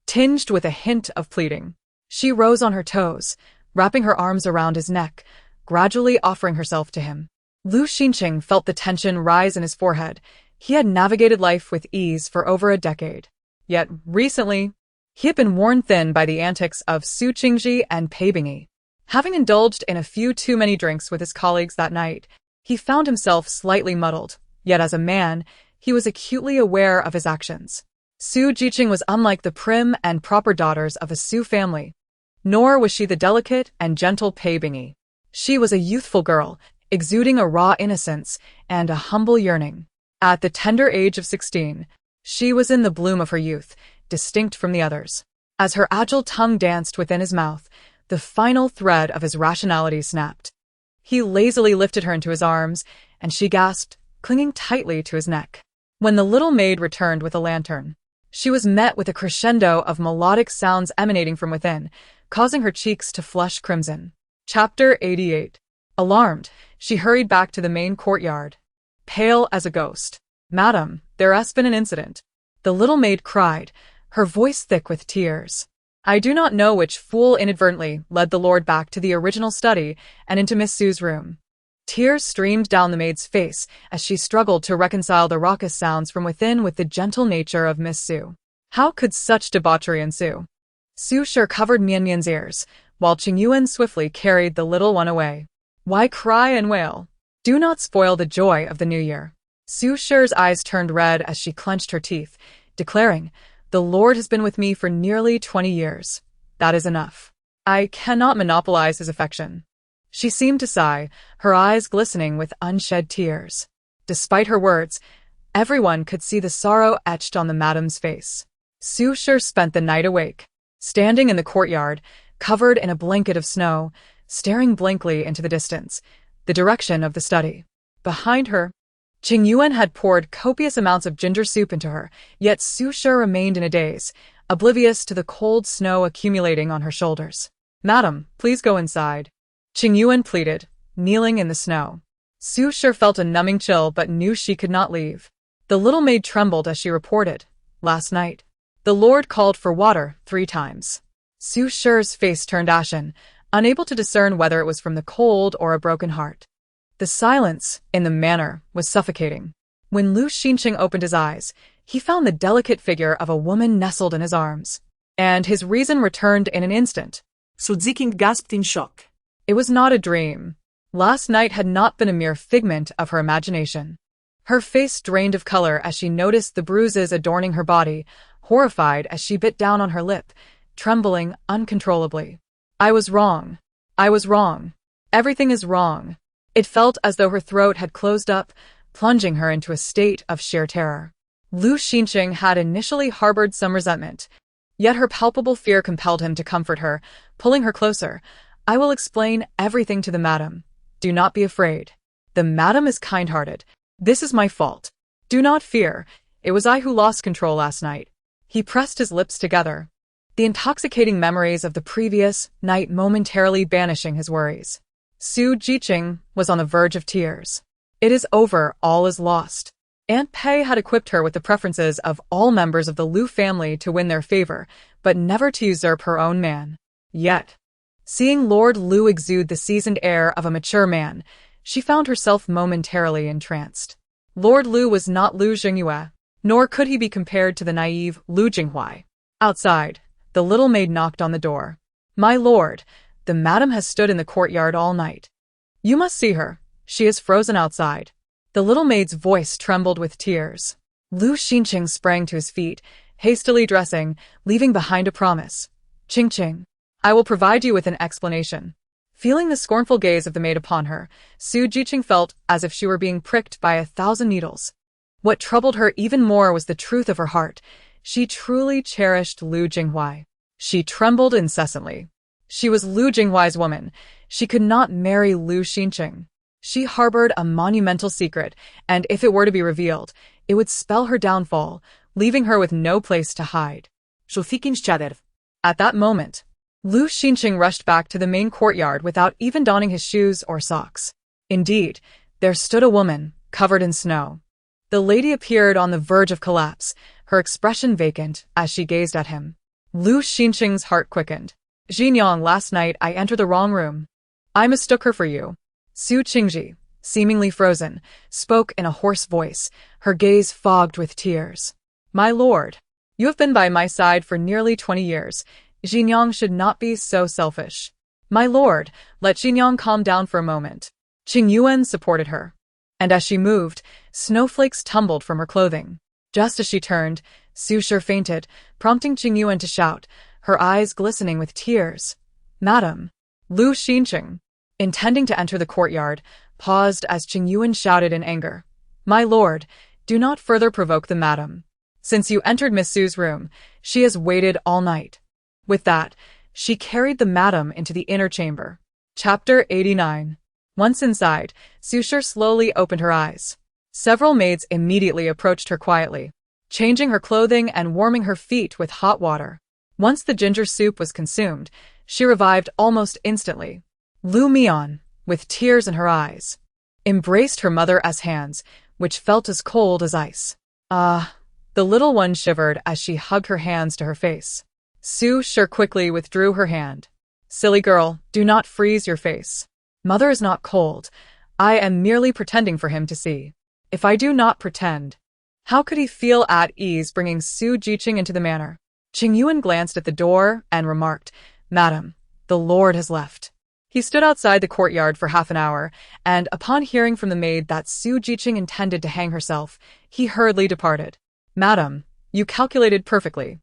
tinged with a hint of pleading. She rose on her toes, wrapping her arms around his neck, gradually offering herself to him. Lu Xinqing felt the tension rise in his forehead. He had navigated life with ease for over a decade. Yet, recently, he had been worn thin by the antics of Su Qingji and Pei. Having indulged in a few too many drinks with his colleagues that night, he found himself slightly muddled, yet as a man, he was acutely aware of his actions. Su Jiqing was unlike the prim and proper daughters of a Su family, nor was she the delicate and gentle Pei. She was a youthful girl, exuding a raw innocence and a humble yearning. At the tender age of 16, she was in the bloom of her youth, distinct from the others. As her agile tongue danced within his mouth, the final thread of his rationality snapped. He lazily lifted her into his arms, and she gasped, clinging tightly to his neck. When the little maid returned with a lantern, she was met with a crescendo of melodic sounds emanating from within, causing her cheeks to flush crimson. Chapter 88. Alarmed, she hurried back to the main courtyard, pale as a ghost. "Madam, there has been an incident," the little maid cried, her voice thick with tears. "I do not know which fool inadvertently led the lord back to the original study and into Miss Su's room." Tears streamed down the maid's face as she struggled to reconcile the raucous sounds from within with the gentle nature of Miss Su. How could such debauchery ensue? Su Shi covered Mian's ears, while Qingyu swiftly carried the little one away. "Why cry and wail? Do not spoil the joy of the new year." Su Shi's eyes turned red as she clenched her teeth, declaring, "The Lord has been with me for nearly 20 years. That is enough. I cannot monopolize his affection." She seemed to sigh, her eyes glistening with unshed tears. Despite her words, everyone could see the sorrow etched on the madam's face. Su Shi spent the night awake, standing in the courtyard, covered in a blanket of snow, staring blankly into the distance, the direction of the study. Behind her, Qingyu had poured copious amounts of ginger soup into her, yet Su Shi remained in a daze, oblivious to the cold snow accumulating on her shoulders. "Madam, please go inside," Qingyu pleaded, kneeling in the snow. Su Shi felt a numbing chill but knew she could not leave. The little maid trembled as she reported, "Last night, the Lord called for water 3 times. Su Shi's face turned ashen, unable to discern whether it was from the cold or a broken heart. The silence in the manor was suffocating. When Lu Xinqing opened his eyes, he found the delicate figure of a woman nestled in his arms, and his reason returned in an instant. Su Ziking gasped in shock. It was not a dream. Last night had not been a mere figment of her imagination. Her face drained of color as she noticed the bruises adorning her body, horrified as she bit down on her lip, trembling uncontrollably. "I was wrong. I was wrong. Everything is wrong." It felt as though her throat had closed up, plunging her into a state of sheer terror. Lu Xinqing had initially harbored some resentment, yet her palpable fear compelled him to comfort her, pulling her closer. "I will explain everything to the madam. Do not be afraid. The madam is kind-hearted. This is my fault. Do not fear. It was I who lost control last night." He pressed his lips together, the intoxicating memories of the previous night momentarily banishing his worries. Su Jiqing was on the verge of tears. "It is over, all is lost." Aunt Pei had equipped her with the preferences of all members of the Lu family to win their favor, but never to usurp her own man. Yet, seeing Lord Lu exude the seasoned air of a mature man, she found herself momentarily entranced. Lord Lu was not Lu Jingyue, nor could he be compared to the naive Lu Jinghuai. Outside, the little maid knocked on the door. "My lord, the madam has stood in the courtyard all night. You must see her. She is frozen outside." The little maid's voice trembled with tears. Lu Xinqing sprang to his feet, hastily dressing, leaving behind a promise. "Qingqing, I will provide you with an explanation." Feeling the scornful gaze of the maid upon her, Su Jiqing felt as if she were being pricked by 1,000 needles. What troubled her even more was the truth of her heart. She truly cherished Lu Jinghuai. She trembled incessantly. She was Lu Jinghuai's woman. She could not marry Lu Xinqing. She harbored a monumental secret, and if it were to be revealed, it would spell her downfall, leaving her with no place to hide. At that moment, Lu Xinqing rushed back to the main courtyard without even donning his shoes or socks. Indeed, there stood a woman, covered in snow. The lady appeared on the verge of collapse, her expression vacant as she gazed at him. Lu Xinqing's heart quickened. "Xinjiang, last night I entered the wrong room. I mistook her for you." Su Qingji, seemingly frozen, spoke in a hoarse voice, her gaze fogged with tears. "My lord, you have been by my side for nearly 20 years. Xinjiang should not be so selfish." "My lord, let Xinjiang calm down for a moment." Qingyu supported her, and as she moved, snowflakes tumbled from her clothing. Just as she turned, Su Shi fainted, prompting Qingyu to shout, her eyes glistening with tears. "Madam!" Lu Xinqing, intending to enter the courtyard, paused as Qingyu shouted in anger. "My lord, do not further provoke the madam. Since you entered Miss Su's room, she has waited all night." With that, she carried the madam into the inner chamber. Chapter 89. Once inside, Su Shi slowly opened her eyes. Several maids immediately approached her quietly, changing her clothing and warming her feet with hot water. Once the ginger soup was consumed, she revived almost instantly. Lu Mian, with tears in her eyes, embraced her mother as hands, which felt as cold as ice. "Ah!" The little one shivered as she hugged her hands to her face. Su Shi quickly withdrew her hand. "Silly girl, do not freeze your face. Mother is not cold. I am merely pretending for him to see. If I do not pretend..." How could he feel at ease bringing Su Jiqing into the manor? Qingyu glanced at the door and remarked, "Madam, the lord has left." He stood outside the courtyard for half an hour, and upon hearing from the maid that Su Jiqing intended to hang herself, he hurriedly departed. "Madam, you calculated perfectly.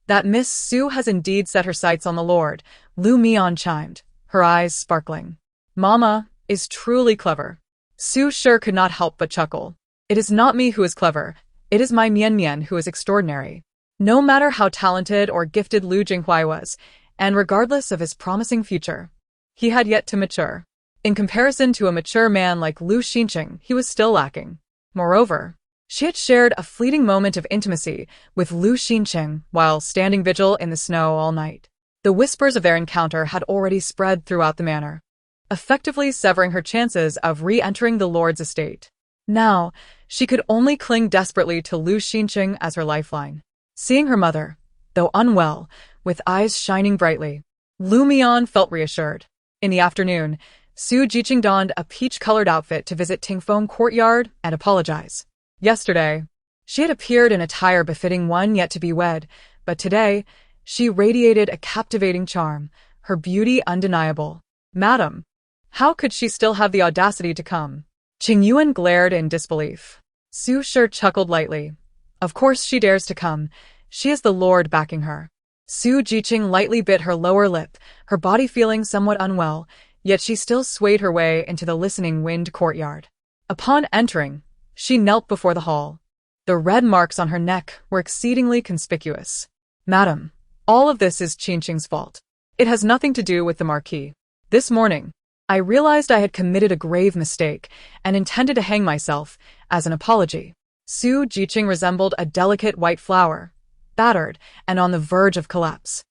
That Miss Su has indeed set her sights on the lord," Lu Mian chimed, her eyes sparkling. "Mama is truly clever." Su Shi could not help but chuckle. "It is not me who is clever, it is my Mian who is extraordinary." No matter how talented or gifted Lu Jinghuai was, and regardless of his promising future, he had yet to mature. In comparison to a mature man like Lu Xinqing, he was still lacking. Moreover, she had shared a fleeting moment of intimacy with Lu Xinqing while standing vigil in the snow all night. The whispers of their encounter had already spread throughout the manor, effectively severing her chances of re-entering the lord's estate. Now, she could only cling desperately to Lu Xinqing as her lifeline. Seeing her mother, though unwell, with eyes shining brightly, Lu Mian felt reassured. In the afternoon, Su Jiqing donned a peach-colored outfit to visit Tingfeng Courtyard and apologize. Yesterday, she had appeared in attire befitting one yet to be wed, but today, she radiated a captivating charm, her beauty undeniable. Madam, how could she still have the audacity to come? Qingyu glared in disbelief. Su Shi chuckled lightly. Of course she dares to come. She is the lord backing her. Su Jiqing lightly bit her lower lip, her body feeling somewhat unwell, yet she still swayed her way into the listening wind courtyard. Upon entering, she knelt before the hall. The red marks on her neck were exceedingly conspicuous. Madam, all of this is Qingqing's fault. It has nothing to do with the Marquis. This morning, I realized I had committed a grave mistake and intended to hang myself as an apology. Su Jiqing resembled a delicate white flower, battered and on the verge of collapse.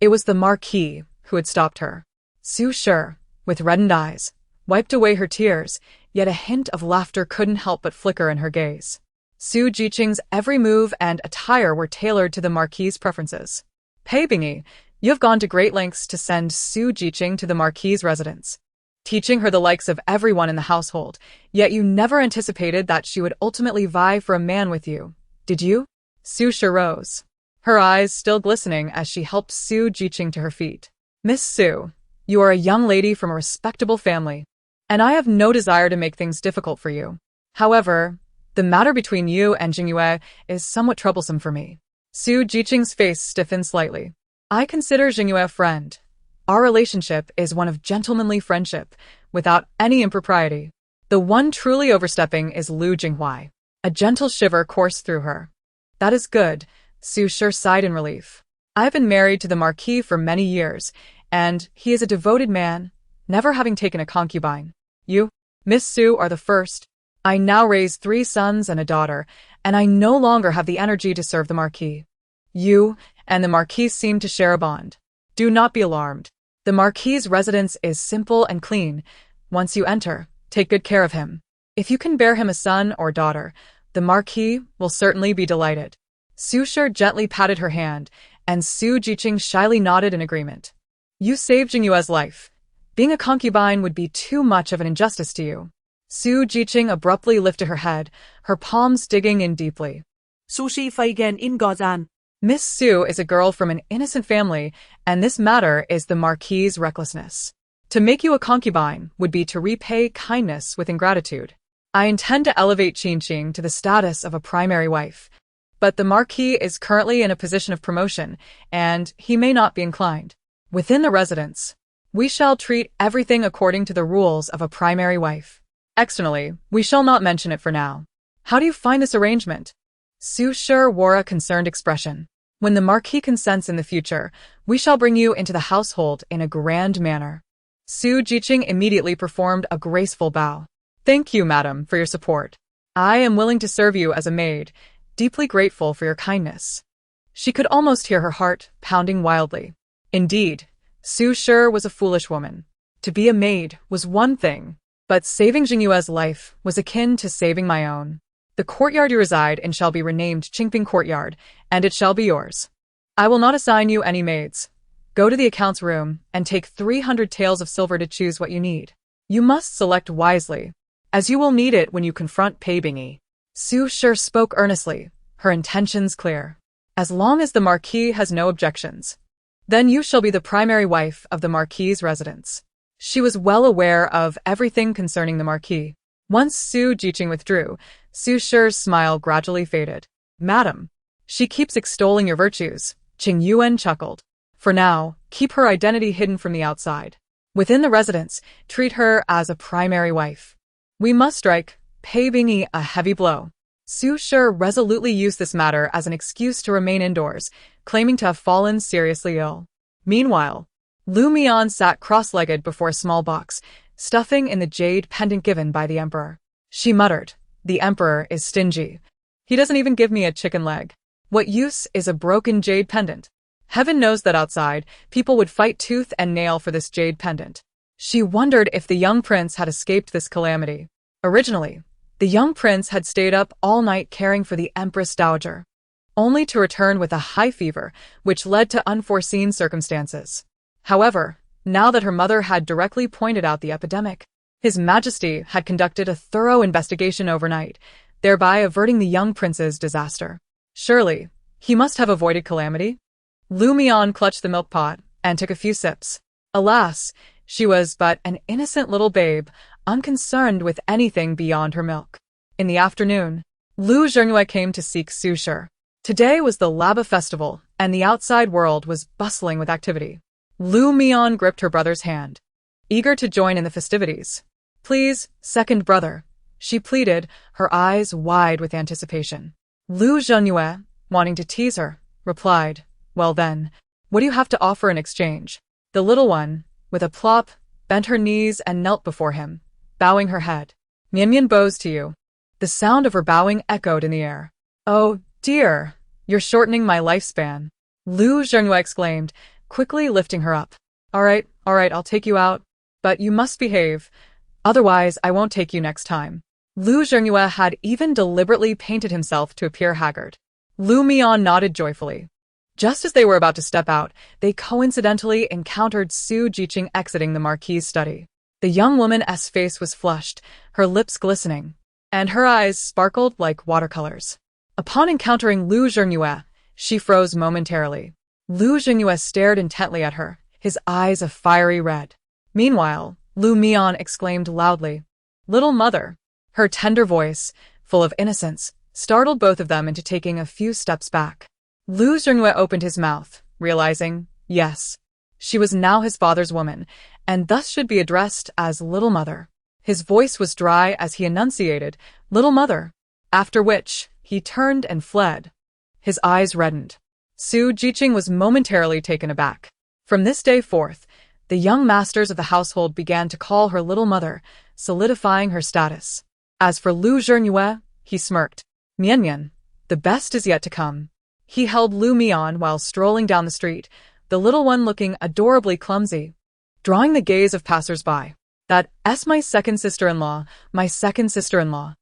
It was the Marquis who had stopped her. Su Shi, with reddened eyes, wiped away her tears, yet a hint of laughter couldn't help but flicker in her gaze. Su Jiqing's every move and attire were tailored to the Marquis's preferences. Pave, you have gone to great lengths to send Su Jiqing to the Marquis's residence, teaching her the likes of everyone in the household, yet you never anticipated that she would ultimately vie for a man with you, did you? Su Shi rose, her eyes still glistening as she helped Su Jiqing to her feet. Miss Su, you are a young lady from a respectable family, and I have no desire to make things difficult for you. However, the matter between you and Qingyu is somewhat troublesome for me. Su Jiqing's face stiffened slightly. I consider Qingyu a friend. Our relationship is one of gentlemanly friendship, without any impropriety. The one truly overstepping is Lu Jinghui. A gentle shiver coursed through her. That is good, Su Shi sighed in relief. I've been married to the Marquis for many years, and he is a devoted man, never having taken a concubine. You, Miss Su, are the first. I now raise 3 sons and a daughter, and I no longer have the energy to serve the Marquis. You and the Marquis seem to share a bond. Do not be alarmed. The Marquis's residence is simple and clean. Once you enter, take good care of him. If you can bear him a son or daughter, the Marquis will certainly be delighted. Su Shi gently patted her hand, and Su Jiqing shyly nodded in agreement. You saved Qingyu's life. Being a concubine would be too much of an injustice to you. Su Jiqing abruptly lifted her head, her palms digging in deeply. Sushi Feigen in Gozan. Miss Su is a girl from an innocent family, and this matter is the Marquis's recklessness. To make you a concubine would be to repay kindness with ingratitude. I intend to elevate Qingqing to the status of a primary wife, but the Marquis is currently in a position of promotion, and he may not be inclined. Within the residence, we shall treat everything according to the rules of a primary wife. Externally, we shall not mention it for now. How do you find this arrangement? Su Shi wore a concerned expression. When the Marquis consents in the future, we shall bring you into the household in a grand manner. Su Jiqing immediately performed a graceful bow. Thank you, madam, for your support. I am willing to serve you as a maid, deeply grateful for your kindness. She could almost hear her heart pounding wildly. Indeed, Su Shi was a foolish woman. To be a maid was one thing, but saving Qingyu's life was akin to saving my own. The courtyard you reside in shall be renamed Qingping Courtyard, and it shall be yours. I will not assign you any maids. Go to the accounts room and take 300 taels of silver to choose what you need. You must select wisely, as you will need it when you confront Pei. Su Shi spoke earnestly, her intentions clear. As long as the Marquis has no objections, then you shall be the primary wife of the Marquis's residence. She was well aware of everything concerning the Marquis. Once Su Jiqing withdrew, Su Shi's smile gradually faded. Madam, she keeps extolling your virtues, Qingyu chuckled. For now, keep her identity hidden from the outside. Within the residence, treat her as a primary wife. We must strike Pei a heavy blow. Su Shi resolutely used this matter as an excuse to remain indoors, claiming to have fallen seriously ill. Meanwhile, Lu Mian sat cross-legged before a small box, stuffing in the jade pendant given by the emperor. She muttered, The emperor is stingy. He doesn't even give me a chicken leg. What use is a broken jade pendant? Heaven knows that outside, people would fight tooth and nail for this jade pendant. She wondered if the young prince had escaped this calamity. Originally, the young prince had stayed up all night caring for the Empress Dowager, only to return with a high fever, which led to unforeseen circumstances. However, now that her mother had directly pointed out the epidemic, His Majesty had conducted a thorough investigation overnight, thereby averting the young prince's disaster. Surely, he must have avoided calamity? Mian clutched the milk pot and took a few sips. Alas, she was but an innocent little babe, unconcerned with anything beyond her milk. In the afternoon, Lu Zhengyue came to seek Su Shi. Today was the Laba festival, and the outside world was bustling with activity. Mian gripped her brother's hand, eager to join in the festivities. "Please, second brother," she pleaded, her eyes wide with anticipation. Lu Zhengyue, wanting to tease her, replied, "Well then, what do you have to offer in exchange?" The little one, with a plop, bent her knees and knelt before him, bowing her head. "Mian bows to you." The sound of her bowing echoed in the air. "Oh, dear, you're shortening my lifespan," Lu Zhengyue exclaimed, quickly lifting her up. All right, I'll take you out. But you must behave. Otherwise, I won't take you next time." Lu Zhengyue had even deliberately painted himself to appear haggard. Mian nodded joyfully. Just as they were about to step out, they coincidentally encountered Su Jiqing exiting the Marquis' study. The young woman's face was flushed, her lips glistening, and her eyes sparkled like watercolors. Upon encountering Lu Zhengyue, she froze momentarily. Lu Zhengyue stared intently at her, his eyes a fiery red. Meanwhile, Mian exclaimed loudly, "Little mother!" Her tender voice, full of innocence, startled both of them into taking a few steps back. Lu Zhengyue opened his mouth, realizing, yes, she was now his father's woman, and thus should be addressed as Little Mother. His voice was dry as he enunciated, "Little Mother," after which he turned and fled. His eyes reddened. Su Jiqing was momentarily taken aback. From this day forth, the young masters of the household began to call her Little Mother, solidifying her status. As for Lu Zhengyue, he smirked. Mian, the best is yet to come." He held Mian while strolling down the street, the little one looking adorably clumsy, drawing the gaze of passers-by. "That's my second sister-in-law, my second sister-in-law."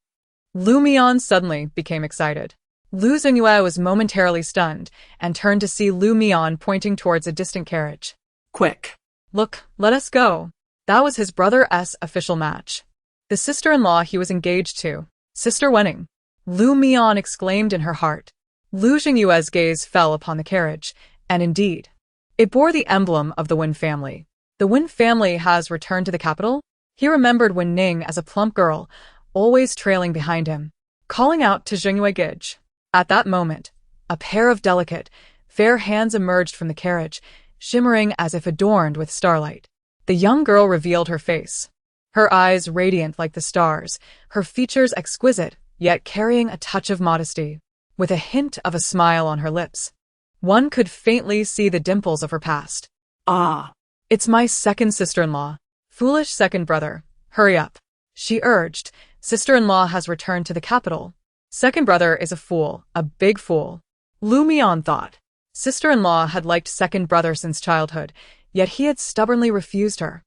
Mian suddenly became excited. Lu Zhengyue was momentarily stunned and turned to see Mian pointing towards a distant carriage. Quick. "Look, let us go." That was his brother's official match. The sister-in-law he was engaged to. Sister wedding. Mian exclaimed in her heart. Lu Zhengyue's gaze fell upon the carriage, and indeed, it bore the emblem of the Wen family. The Wen family has returned to the capital? He remembered Wen Ning as a plump girl, always trailing behind him, calling out to Zhengyue Gij. At that moment, a pair of delicate, fair hands emerged from the carriage, shimmering as if adorned with starlight. The young girl revealed her face, her eyes radiant like the stars, her features exquisite, yet carrying a touch of modesty, with a hint of a smile on her lips. One could faintly see the dimples of her past. "Ah, "It's my second sister-in-law. Foolish second brother, hurry up," she urged. "Sister-in-law has returned to the capital. Second brother is a fool, a big fool." Mian thought. Sister-in-law had liked second brother since childhood, yet he had stubbornly refused her,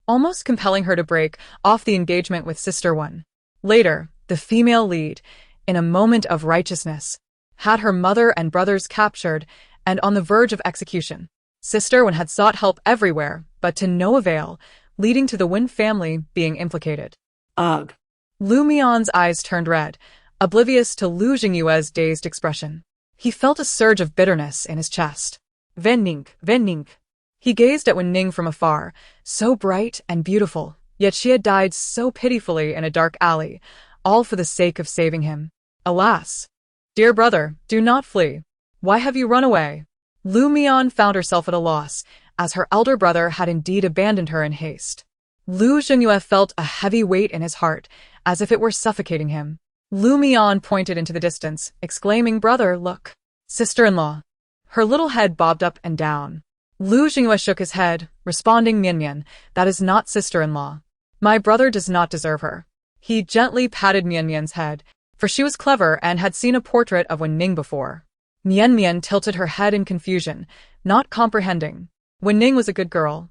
almost compelling her to break off the engagement with sister one. Later, the female lead, in a moment of righteousness, had her mother and brothers captured and on the verge of execution. Sister one had sought help everywhere, but to no avail, leading to the Wen family being implicated. Ugh. Mian's eyes turned red, oblivious to Lu Zhengyue's dazed expression. He felt a surge of bitterness in his chest. Wen Ning. He gazed at Wen Ning from afar, so bright and beautiful, yet she had died so pitifully in a dark alley, all for the sake of saving him. Alas! "Dear brother, do not flee. Why have you run away?" Mian found herself at a loss, as her elder brother had indeed abandoned her in haste. Lu Zhengyue felt a heavy weight in his heart, as if it were suffocating him. Mian pointed into the distance, exclaiming, "Brother, look! Sister-in-law!" Her little head bobbed up and down. Lu Zhengyue shook his head, responding, Mian, that is not sister-in-law. My brother does not deserve her. He gently patted Mian Mian's head, for she was clever and had seen a portrait of Wen Ning before. Mian Mian tilted her head in confusion, not comprehending. Wen Ning was a good girl,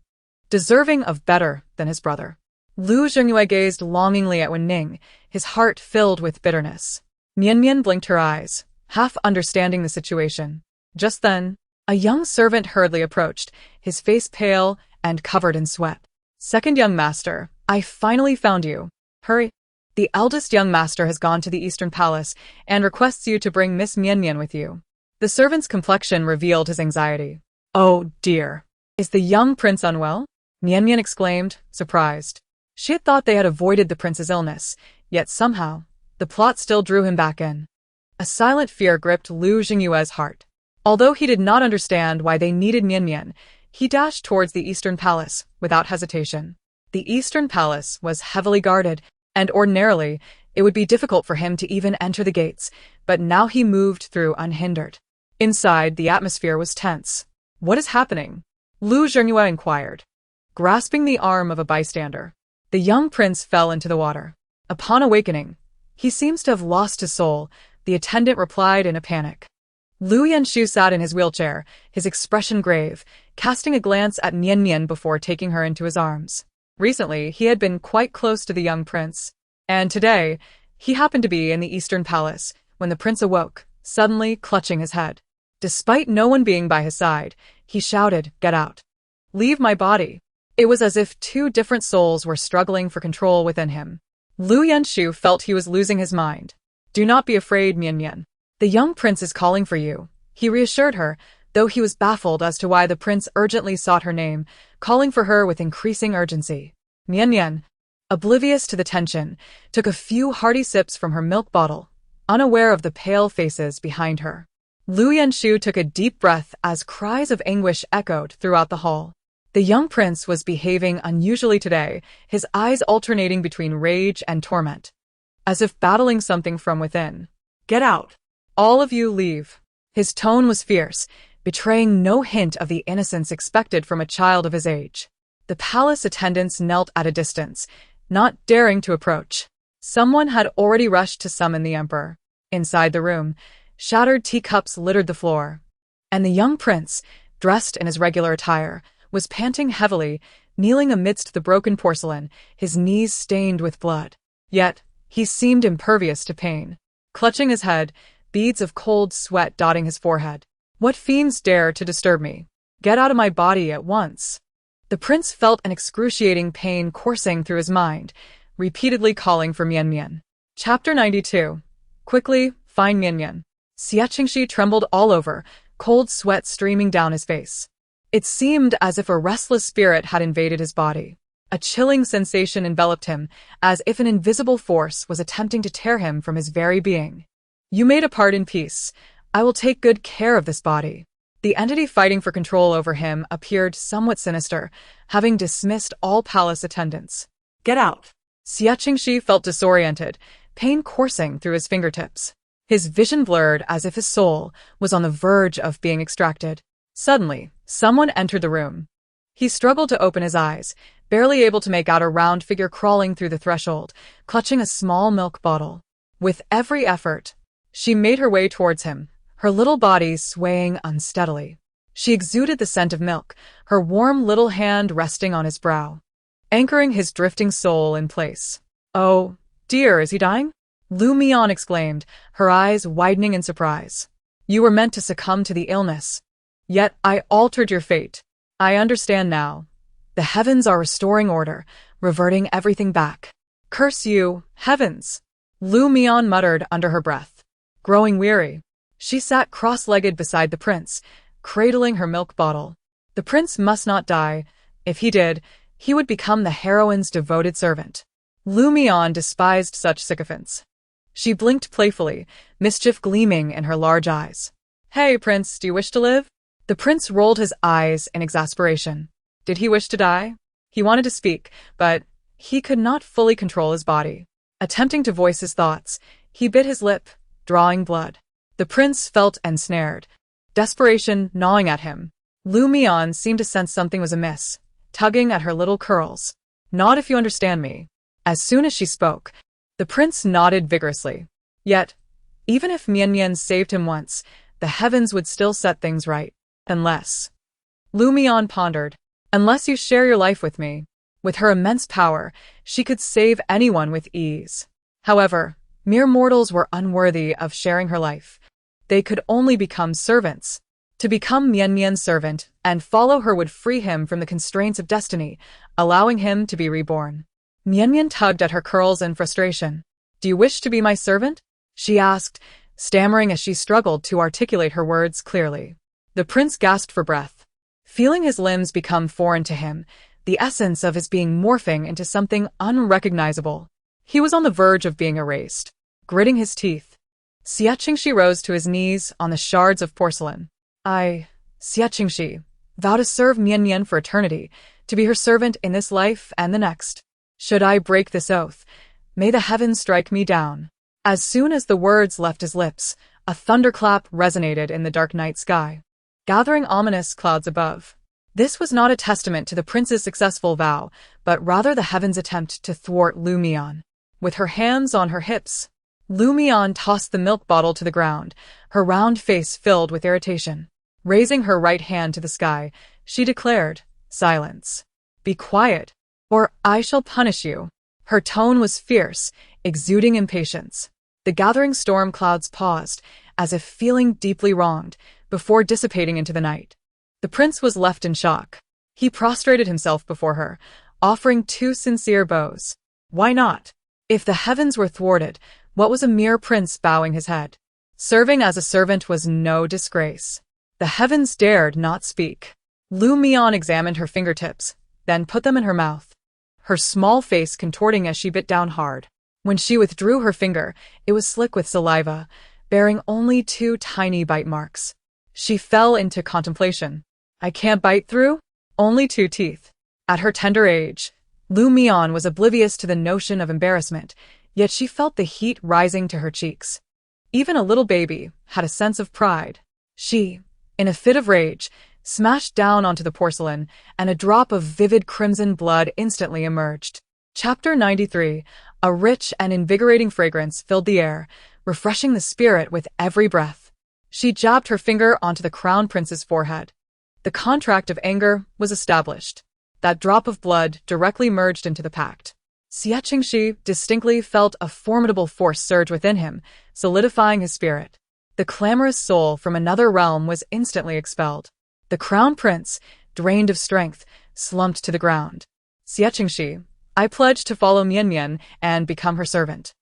deserving of better than his brother. Lu Zhengyue gazed longingly at Wen Ning, his heart filled with bitterness. Mian Mian blinked her eyes, half understanding the situation. Just then, a young servant hurriedly approached, his face pale and covered in sweat. "Second young master, I finally found you. Hurry. The eldest young master has gone to the Eastern Palace and requests you to bring Miss Mian Mian with you." The servant's complexion revealed his anxiety. "Oh dear. Is the young prince unwell?" Mian Mian exclaimed, surprised. She had thought they had avoided the prince's illness, yet somehow, the plot still drew him back in. A silent fear gripped Lu Jingyue's heart. Although he did not understand why they needed Mian Mian, he dashed towards the Eastern Palace without hesitation. The Eastern Palace was heavily guarded, and ordinarily, it would be difficult for him to even enter the gates, but now he moved through unhindered. Inside, the atmosphere was tense. "What is happening?" Lu Zhengyue inquired. Grasping the arm of a bystander, the young prince fell into the water. Upon awakening, "He seems to have lost his soul," the attendant replied in a panic. Lu Yanshu sat in his wheelchair, his expression grave, casting a glance at Mian Mian before taking her into his arms. Recently, he had been quite close to the young prince, and today, he happened to be in the Eastern Palace when the prince awoke, suddenly clutching his head. Despite no one being by his side, he shouted, "Get out. Leave my body." It was as if two different souls were struggling for control within him. Lu Yanshu felt he was losing his mind. "Do not be afraid, Mian Mian. The young prince is calling for you," he reassured her, though he was baffled as to why the prince urgently sought her name, calling for her with increasing urgency. Mian Mian, oblivious to the tension, took a few hearty sips from her milk bottle, unaware of the pale faces behind her. Lu Yanshu took a deep breath as cries of anguish echoed throughout the hall. The young prince was behaving unusually today, his eyes alternating between rage and torment, as if battling something from within. "Get out. All of you leave." His tone was fierce, betraying no hint of the innocence expected from a child of his age. The palace attendants knelt at a distance, not daring to approach. Someone had already rushed to summon the emperor. Inside the room, shattered teacups littered the floor, and the young prince, dressed in his regular attire, was panting heavily, kneeling amidst the broken porcelain, his knees stained with blood. Yet, he seemed impervious to pain. Clutching his head, beads of cold sweat dotting his forehead. "What fiends dare to disturb me? Get out of my body at once." The prince felt an excruciating pain coursing through his mind, repeatedly calling for Mian Mian. Chapter 92. Quickly, find Mian Mian. Xie Qingxi trembled all over, cold sweat streaming down his face. It seemed as if a restless spirit had invaded his body. A chilling sensation enveloped him, as if an invisible force was attempting to tear him from his very being. "You may depart in peace. I will take good care of this body." The entity fighting for control over him appeared somewhat sinister, having dismissed all palace attendants. "Get out." Xie Qingxi felt disoriented, pain coursing through his fingertips. His vision blurred as if his soul was on the verge of being extracted. Suddenly, someone entered the room. He struggled to open his eyes, barely able to make out a round figure crawling through the threshold, clutching a small milk bottle. With every effort, she made her way towards him, her little body swaying unsteadily. She exuded the scent of milk, her warm little hand resting on his brow, anchoring his drifting soul in place. "Oh, dear, is he dying?" Lu Mian exclaimed, her eyes widening in surprise. "You were meant to succumb to the illness. Yet I altered your fate. I understand now. The heavens are restoring order, reverting everything back." "Curse you, heavens!" Lu Mian muttered under her breath. Growing weary, she sat cross-legged beside the prince, cradling her milk bottle. The prince must not die. If he did, he would become the heroine's devoted servant. Lu Mian despised such sycophants. She blinked playfully, mischief gleaming in her large eyes. "Hey, prince, do you wish to live?" The prince rolled his eyes in exasperation. Did he wish to die? He wanted to speak, but he could not fully control his body. Attempting to voice his thoughts, he bit his lip, drawing blood. The prince felt ensnared, desperation gnawing at him. Lu Mian seemed to sense something was amiss, tugging at her little curls. "Not if you understand me." As soon as she spoke, The prince nodded vigorously. Yet, even if Mian saved him once, the heavens would still set things right. Unless. Mian pondered. Unless you share your life with me. With her immense power, she could save anyone with ease. However, mere mortals were unworthy of sharing her life. They could only become servants. To become Mian's servant and follow her would free him from the constraints of destiny, allowing him to be reborn. Mian tugged at her curls in frustration. Do you wish to be my servant? She asked, stammering as she struggled to articulate her words clearly. The prince gasped for breath. Feeling his limbs become foreign to him, the essence of his being morphing into something unrecognizable. He was on the verge of being erased. Gritting his teeth, Qingyu rose to his knees on the shards of porcelain. Qingyu, vow to serve Mian for eternity, to be her servant in this life and the next. Should I break this oath, may the heavens strike me down. As soon as the words left his lips, a thunderclap resonated in the dark night sky, gathering ominous clouds above. This was not a testament to the prince's successful vow, but rather the heavens' attempt to thwart Mian. With her hands on her hips, Mian tossed the milk bottle to the ground, her round face filled with irritation. Raising her right hand to the sky, she declared, "Silence. Be quiet, or I shall punish you." Her tone was fierce, exuding impatience. The gathering storm clouds paused, as if feeling deeply wronged, before dissipating into the night. The prince was left in shock. He prostrated himself before her, offering 2 sincere bows. Why not? If the heavens were thwarted, what was a mere prince bowing his head? Serving as a servant was no disgrace. The heavens dared not speak. Mian examined her fingertips, then put them in her mouth, her small face contorting as she bit down hard. When she withdrew her finger, it was slick with saliva, bearing only 2 tiny bite marks. She fell into contemplation. I can't bite through? Only 2 teeth. At her tender age, Mian was oblivious to the notion of embarrassment, yet she felt the heat rising to her cheeks. Even a little baby had a sense of pride. She, in a fit of rage, smashed down onto the porcelain, and a drop of vivid crimson blood instantly emerged. Chapter 93. A rich and invigorating fragrance filled the air, refreshing the spirit with every breath. She jabbed her finger onto the crown prince's forehead. The contract of anger was established. That drop of blood directly merged into the pact. Qingyu distinctly felt a formidable force surge within him, solidifying his spirit. The clamorous soul from another realm was instantly expelled. The crown prince, drained of strength, slumped to the ground. Qingyu, I pledge to follow Mian and become her servant.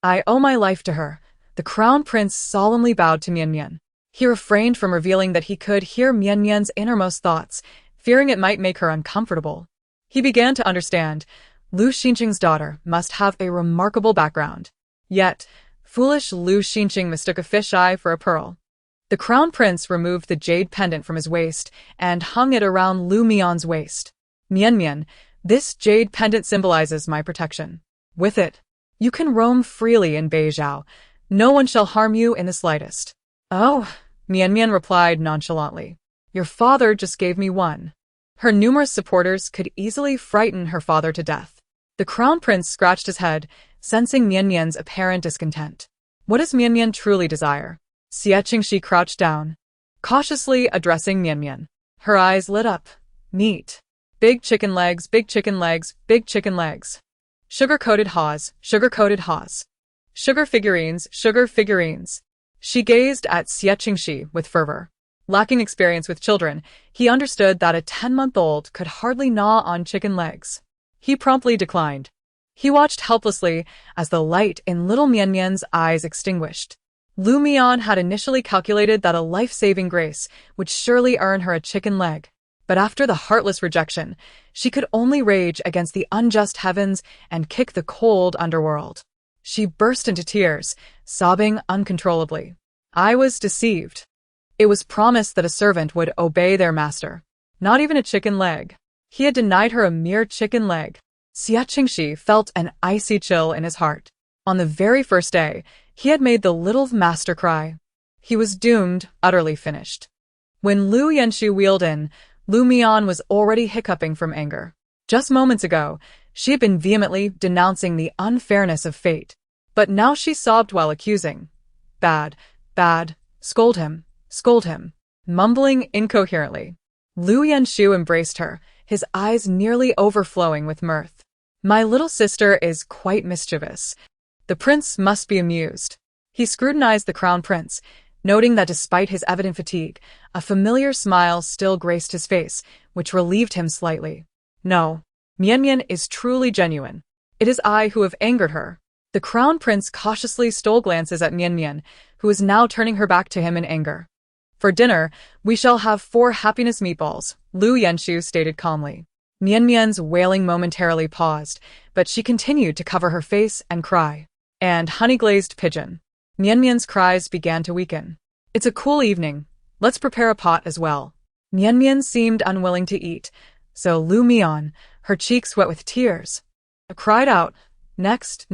I owe my life to her. The crown prince solemnly bowed to Mian. He refrained from revealing that he could hear Mian's innermost thoughts, fearing it might make her uncomfortable. He began to understand. Qing's daughter must have a remarkable background. Yet, foolish Qing mistook a fish-eye for a pearl. The crown prince removed the jade pendant from his waist and hung it around Mian's waist. Mian, this jade pendant symbolizes my protection. With it, you can roam freely in Beizhou. No one shall harm you in the slightest. Oh, Mian replied nonchalantly. Your father just gave me one. Her numerous supporters could easily frighten her father to death. The crown prince scratched his head, sensing Mian's apparent discontent. What does Mian truly desire? Qingyu crouched down, cautiously addressing Mian. Her eyes lit up. Meat. Big chicken legs, big chicken legs, big chicken legs. Sugar-coated haws, sugar-coated haws. Sugar figurines, sugar figurines. She gazed at Qingyu with fervor. Lacking experience with children, he understood that a 10-month-old could hardly gnaw on chicken legs. He promptly declined. He watched helplessly as the light in little Mian's eyes extinguished. Mian had initially calculated that a life-saving grace would surely earn her a chicken leg. But after the heartless rejection, she could only rage against the unjust heavens and kick the cold underworld. She burst into tears, sobbing uncontrollably. I was deceived. It was promised that a servant would obey their master. Not even a chicken leg. He had denied her a mere chicken leg. Qingyu felt an icy chill in his heart. On the very first day, he had made the little master cry. He was doomed, utterly finished. When Lu Yanshu wheeled in, Mian was already hiccuping from anger. Just moments ago, she had been vehemently denouncing the unfairness of fate. But now she sobbed while accusing. Bad, bad, scold him, mumbling incoherently. Lu Yanshu embraced her, his eyes nearly overflowing with mirth. My little sister is quite mischievous. The prince must be amused. He scrutinized the crown prince, noting that despite his evident fatigue, a familiar smile still graced his face, which relieved him slightly. No, Mian is truly genuine. It is I who have angered her. The crown prince cautiously stole glances at Mian, who is now turning her back to him in anger. For dinner, we shall have 4 happiness meatballs, Lu Yanshu stated calmly. Mian's wailing momentarily paused, but she continued to cover her face and cry. And honey-glazed pigeon. Mian's cries began to weaken. It's a cool evening. Let's prepare a pot as well. Mian seemed unwilling to eat, so Lu Mian, her cheeks wet with tears, cried out, Next.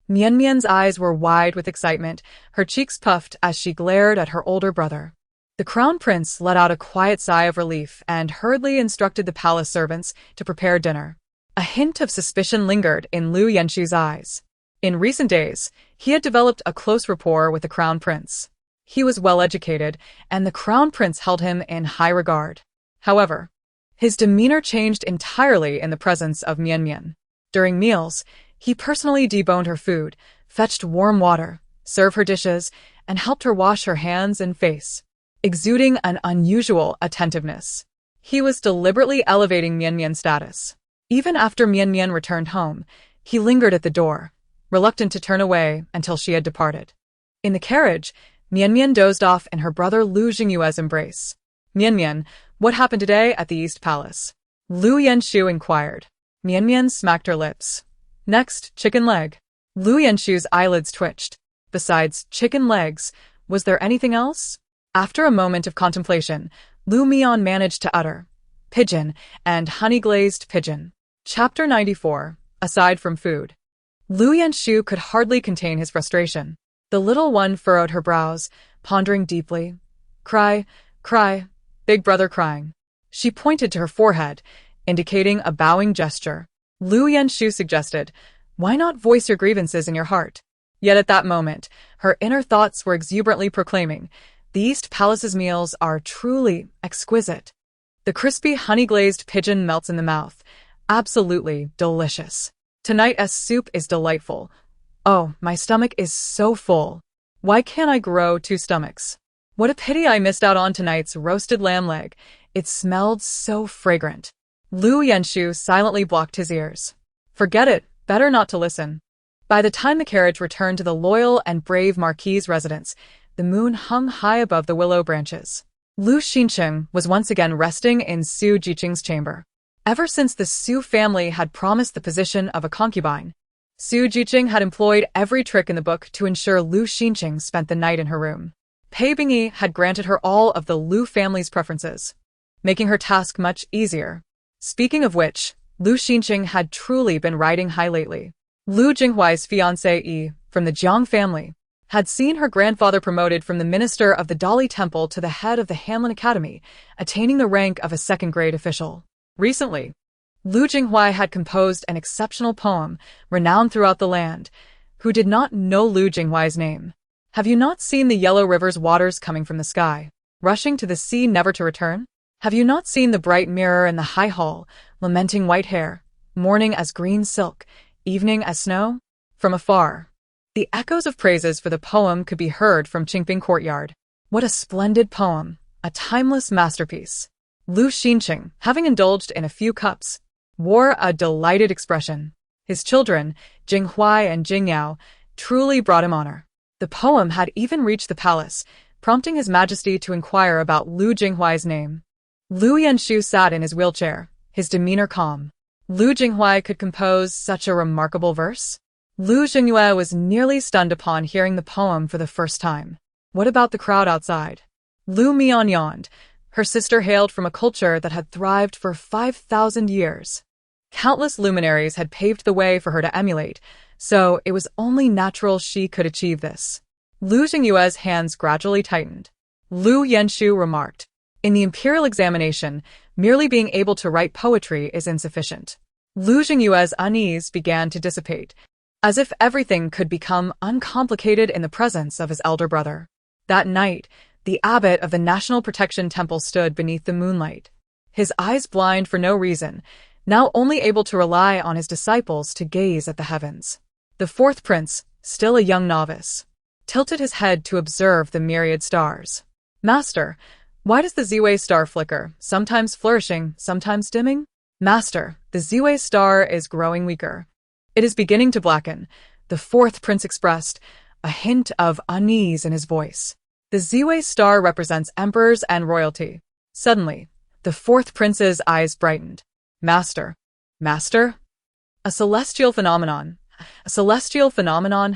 Mian's eyes were wide with excitement, her cheeks puffed as she glared at her older brother. The crown prince let out a quiet sigh of relief and hurriedly instructed the palace servants to prepare dinner. A hint of suspicion lingered in Lu Yanshu's eyes. In recent days, he had developed a close rapport with the crown prince. He was well-educated, and the crown prince held him in high regard. However, his demeanor changed entirely in the presence of Mian. During meals, he personally deboned her food, fetched warm water, served her dishes, and helped her wash her hands and face, exuding an unusual attentiveness. He was deliberately elevating Mian's status. Even after Mian returned home, he lingered at the door, reluctant to turn away until she had departed. In the carriage, Mian dozed off in her brother Lu Jingyue's embrace. Mian, what happened today at the East Palace? Lu Yanshu inquired. Mian smacked her lips. Next, chicken leg. Lu Yanshu's eyelids twitched. Besides chicken legs, was there anything else? After a moment of contemplation, Lu Mian managed to utter, pigeon and honey-glazed pigeon. Chapter 94. Aside from food. Lu Yanshu could hardly contain his frustration. The little one furrowed her brows, pondering deeply. Cry, big brother crying. She pointed to her forehead, indicating a bowing gesture. Lu Yanshu suggested, why not voice your grievances in your heart? Yet at that moment, her inner thoughts were exuberantly proclaiming, the East Palace's meals are truly exquisite. The crispy honey-glazed pigeon melts in the mouth. Absolutely delicious. Tonight's soup is delightful. Oh, my stomach is so full. Why can't I grow 2 stomachs? What a pity I missed out on tonight's roasted lamb leg. It smelled so fragrant. Lu Yanshu silently blocked his ears. Forget it, better not to listen. By the time the carriage returned to the loyal and brave Marquis' residence, the moon hung high above the willow branches. Lu Xincheng was once again resting in Su Jiqing's chamber. Ever since the Su family had promised the position of a concubine, Su Jiqing had employed every trick in the book to ensure Lu Xincheng spent the night in her room. Pei Bingyi had granted her all of the Lu family's preferences, making her task much easier. Speaking of which, Lu Xincheng had truly been riding high lately. Lu Jinghuai's fiancée Yi, from the Jiang family, had seen her grandfather promoted from the minister of the Dali Temple to the head of the Hanlin Academy, attaining the rank of a second-grade official. Recently, Lu Jinghuai had composed an exceptional poem, renowned throughout the land. Who did not know Lu Jinghuai's name? Have you not seen the yellow river's waters coming from the sky, rushing to the sea never to return? Have you not seen the bright mirror in the high hall, lamenting white hair, morning as green silk, evening as snow? From afar, the echoes of praises for the poem could be heard from Qingping courtyard. What a splendid poem, a timeless masterpiece. Lu Xincheng, having indulged in a few cups, wore a delighted expression. His children, Jinghuai and Jingyao, truly brought him honor. The poem had even reached the palace, prompting His Majesty to inquire about Lu Jinghuai's name. Lu Yanshu sat in his wheelchair, his demeanor calm. Lu Jinghuai could compose such a remarkable verse? Lu Jingyue was nearly stunned upon hearing the poem for the first time. What about the crowd outside? Lu Mian yawned. Her sister hailed from a culture that had thrived for 5,000 years. Countless luminaries had paved the way for her to emulate, so it was only natural she could achieve this. Lu Jingyue's hands gradually tightened. Lu Yanshu remarked, in the imperial examination, merely being able to write poetry is insufficient. Lu Jingyue's unease began to dissipate. as if everything could become uncomplicated in the presence of his elder brother. That night, the abbot of the National Protection Temple stood beneath the moonlight, his eyes blind for no reason, now only able to rely on his disciples to gaze at the heavens. The fourth prince, still a young novice, tilted his head to observe the myriad stars. "Master, why does the Ziwei star flicker, sometimes flourishing, sometimes dimming?" "Master, the Ziwei star is growing weaker. It is beginning to blacken," the fourth prince expressed, a hint of unease in his voice. "The Ziwei star represents emperors and royalty." Suddenly, the fourth prince's eyes brightened. "Master, master? A celestial phenomenon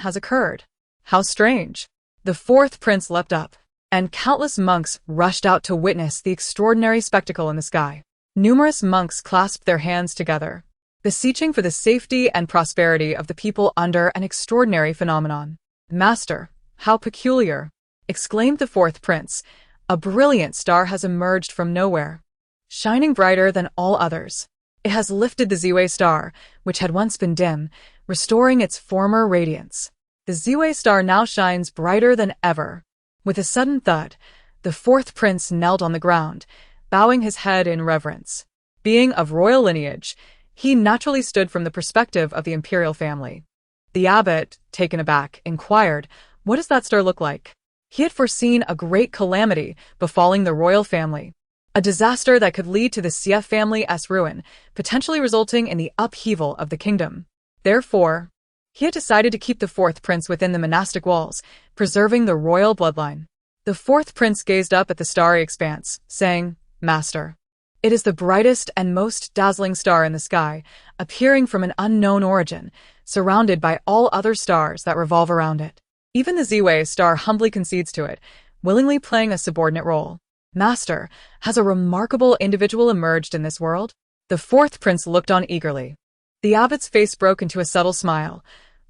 has occurred. How strange." The fourth prince leapt up, and countless monks rushed out to witness the extraordinary spectacle in the sky. Numerous monks clasped their hands together, beseeching for the safety and prosperity of the people under an extraordinary phenomenon. "Master, how peculiar!" exclaimed the fourth prince. "A brilliant star has emerged from nowhere, shining brighter than all others. It has lifted the Ziwei star, which had once been dim, restoring its former radiance. The Ziwei star now shines brighter than ever." With a sudden thud, the fourth prince knelt on the ground, bowing his head in reverence. Being of royal lineage, he naturally stood from the perspective of the imperial family. The abbot, taken aback, inquired, "What does that star look like?" He had foreseen a great calamity befalling the royal family, a disaster that could lead to the Xie family's ruin, potentially resulting in the upheaval of the kingdom. Therefore, he had decided to keep the fourth prince within the monastic walls, preserving the royal bloodline. The fourth prince gazed up at the starry expanse, saying, "Master, it is the brightest and most dazzling star in the sky, appearing from an unknown origin, surrounded by all other stars that revolve around it. Even the Ziwei star humbly concedes to it, willingly playing a subordinate role. Master, has a remarkable individual emerged in this world?" The fourth prince looked on eagerly. The abbot's face broke into a subtle smile.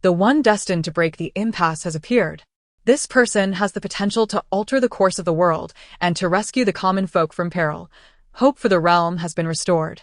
"The one destined to break the impasse has appeared. This person has the potential to alter the course of the world and to rescue the common folk from peril. Hope for the realm has been restored."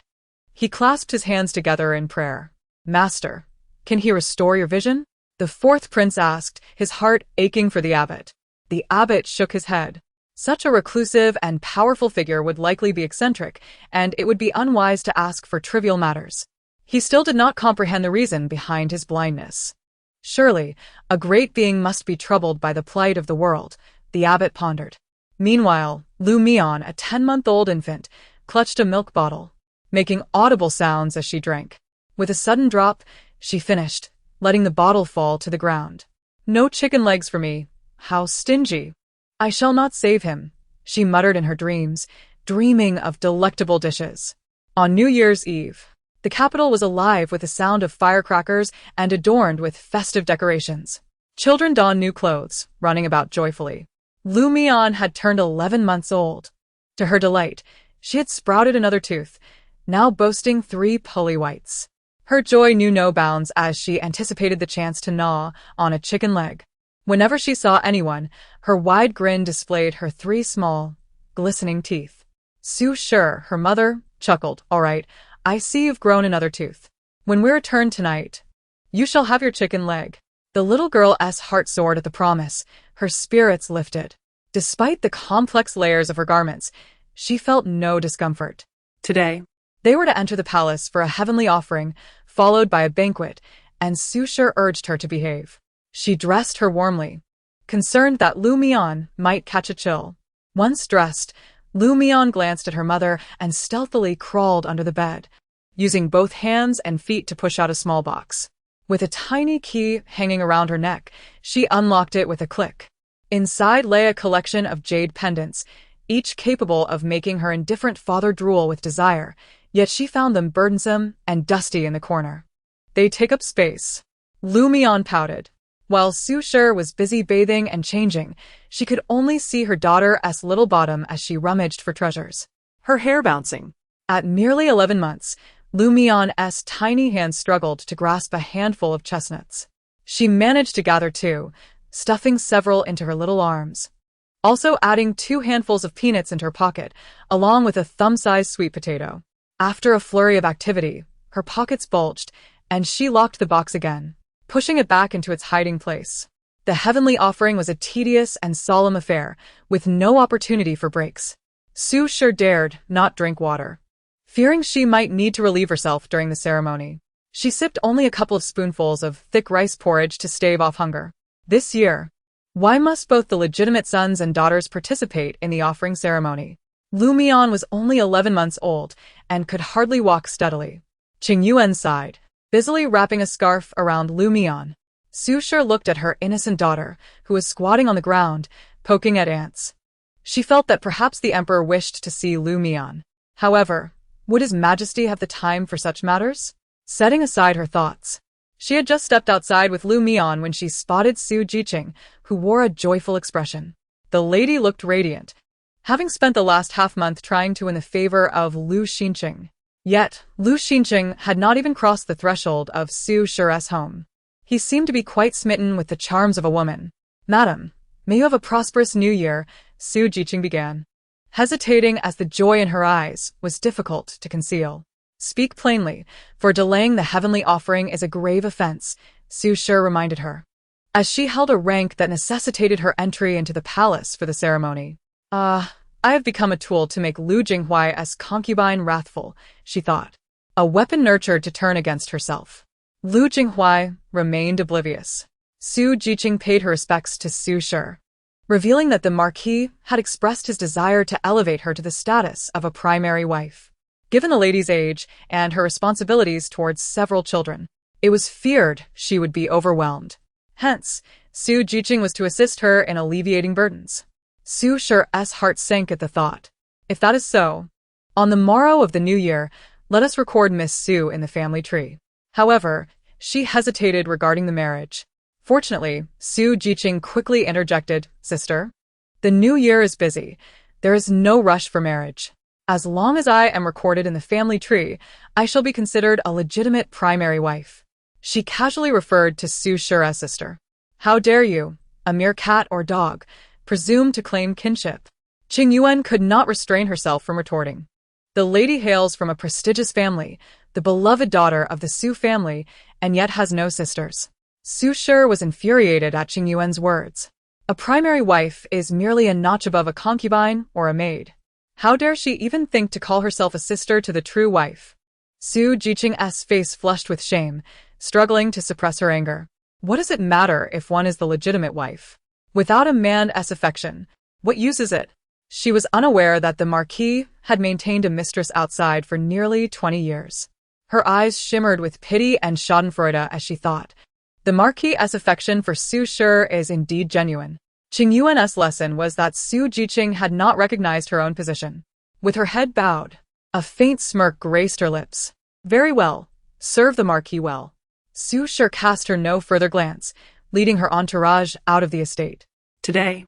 He clasped his hands together in prayer. "Master, can he restore your vision?" the fourth prince asked, his heart aching for the abbot. The abbot shook his head. Such a reclusive and powerful figure would likely be eccentric, and it would be unwise to ask for trivial matters. He still did not comprehend the reason behind his blindness. Surely, a great being must be troubled by the plight of the world, the abbot pondered. Meanwhile, Mian, a 10-month-old infant, clutched a milk bottle, making audible sounds as she drank. With a sudden drop, she finished, letting the bottle fall to the ground. "No chicken legs for me. How stingy. I shall not save him," she muttered in her dreams, dreaming of delectable dishes. On New Year's Eve, the capital was alive with the sound of firecrackers and adorned with festive decorations. Children donned new clothes, running about joyfully. Mian had turned 11 months old. To her delight, she had sprouted another tooth, now boasting 3 pearly whites. Her joy knew no bounds as she anticipated the chance to gnaw on a chicken leg. Whenever she saw anyone, her wide grin displayed her 3 small, glistening teeth. Su Shi, her mother, chuckled, "All right, I see you've grown another tooth. When we return tonight, you shall have your chicken leg." The little girl's heart soared at the promise, her spirits lifted. Despite the complex layers of her garments, she felt no discomfort. Today, they were to enter the palace for a heavenly offering, followed by a banquet, and Su Shi urged her to behave. She dressed her warmly, concerned that Mian might catch a chill. Once dressed, Mian glanced at her mother and stealthily crawled under the bed, using both hands and feet to push out a small box. With a tiny key hanging around her neck, she unlocked it with a click. Inside lay a collection of jade pendants, each capable of making her indifferent father drool with desire, yet she found them burdensome and dusty in the corner. "They take up space," Mian pouted. While Su Shi was busy bathing and changing, she could only see her daughter's little bottom as she rummaged for treasures, her hair bouncing. At merely 11 months, Mian's tiny hands struggled to grasp a handful of chestnuts. She managed to gather 2, stuffing several into her little arms, also adding 2 handfuls of peanuts into her pocket, along with a thumb-sized sweet potato. After a flurry of activity, her pockets bulged, and she locked the box again. pushing it back into its hiding place. The heavenly offering was a tedious and solemn affair, with no opportunity for breaks. Su sure dared not drink water. Fearing she might need to relieve herself during the ceremony, she sipped only a couple of spoonfuls of thick rice porridge to stave off hunger. This year, why must both the legitimate sons and daughters participate in the offering ceremony? Mian was only 11 months old and could hardly walk steadily. Qingyu sighed, busily wrapping a scarf around Mian. Su sure looked at her innocent daughter, who was squatting on the ground, poking at ants. She felt that perhaps the emperor wished to see Mian. However, would his majesty have the time for such matters? Setting aside her thoughts, she had just stepped outside with Mian when she spotted Su Jiqing, who wore a joyful expression. The lady looked radiant, having spent the last half-month trying to win the favor of Lu Xinqing. Yet, Lu Xinqing had not even crossed the threshold of Su Shure's home. He seemed to be quite smitten with the charms of a woman. "Madam, may you have a prosperous new year," Su Jiqing began, hesitating as the joy in her eyes was difficult to conceal. "Speak plainly, for delaying the heavenly offering is a grave offense," Su Sure reminded her, as she held a rank that necessitated her entry into the palace for the ceremony. I have become a tool to make Lu Jinghuai's concubine wrathful," she thought, a weapon nurtured to turn against herself. Lu Jinghuai remained oblivious. Su Jiqing paid her respects to Su Sure, revealing that the Marquis had expressed his desire to elevate her to the status of a primary wife. Given the lady's age and her responsibilities towards several children, it was feared she would be overwhelmed. Hence, Su Jiqing was to assist her in alleviating burdens. Su Sure's heart sank at the thought. If that is so, on the morrow of the new year, let us record Miss Su in the family tree. However, she hesitated regarding the marriage. Fortunately, Su Jiqing quickly interjected, "Sister, the new year is busy. There is no rush for marriage. As long as I am recorded in the family tree, I shall be considered a legitimate primary wife." She casually referred to Su Shure's sister. "How dare you, a mere cat or dog, presume to claim kinship?" Qingyu could not restrain herself from retorting. The lady hails from a prestigious family, the beloved daughter of the Su family, and yet has no sisters. Su Sure was infuriated at Qingyuan's words. A primary wife is merely a notch above a concubine or a maid. How dare she even think to call herself a sister to the true wife? Su Jiqing's face flushed with shame, struggling to suppress her anger. What does it matter if one is the legitimate wife? Without a man's affection, what use is it? She was unaware that the Marquis had maintained a mistress outside for nearly 20 years. Her eyes shimmered with pity and schadenfreude as she thought, the Marquis's affection for Su Sure is indeed genuine. Qingyuan's lesson was that Su Jiqing had not recognized her own position. With her head bowed, a faint smirk graced her lips. "Very well, serve the Marquis well." Su Sure cast her no further glance, leading her entourage out of the estate. Today,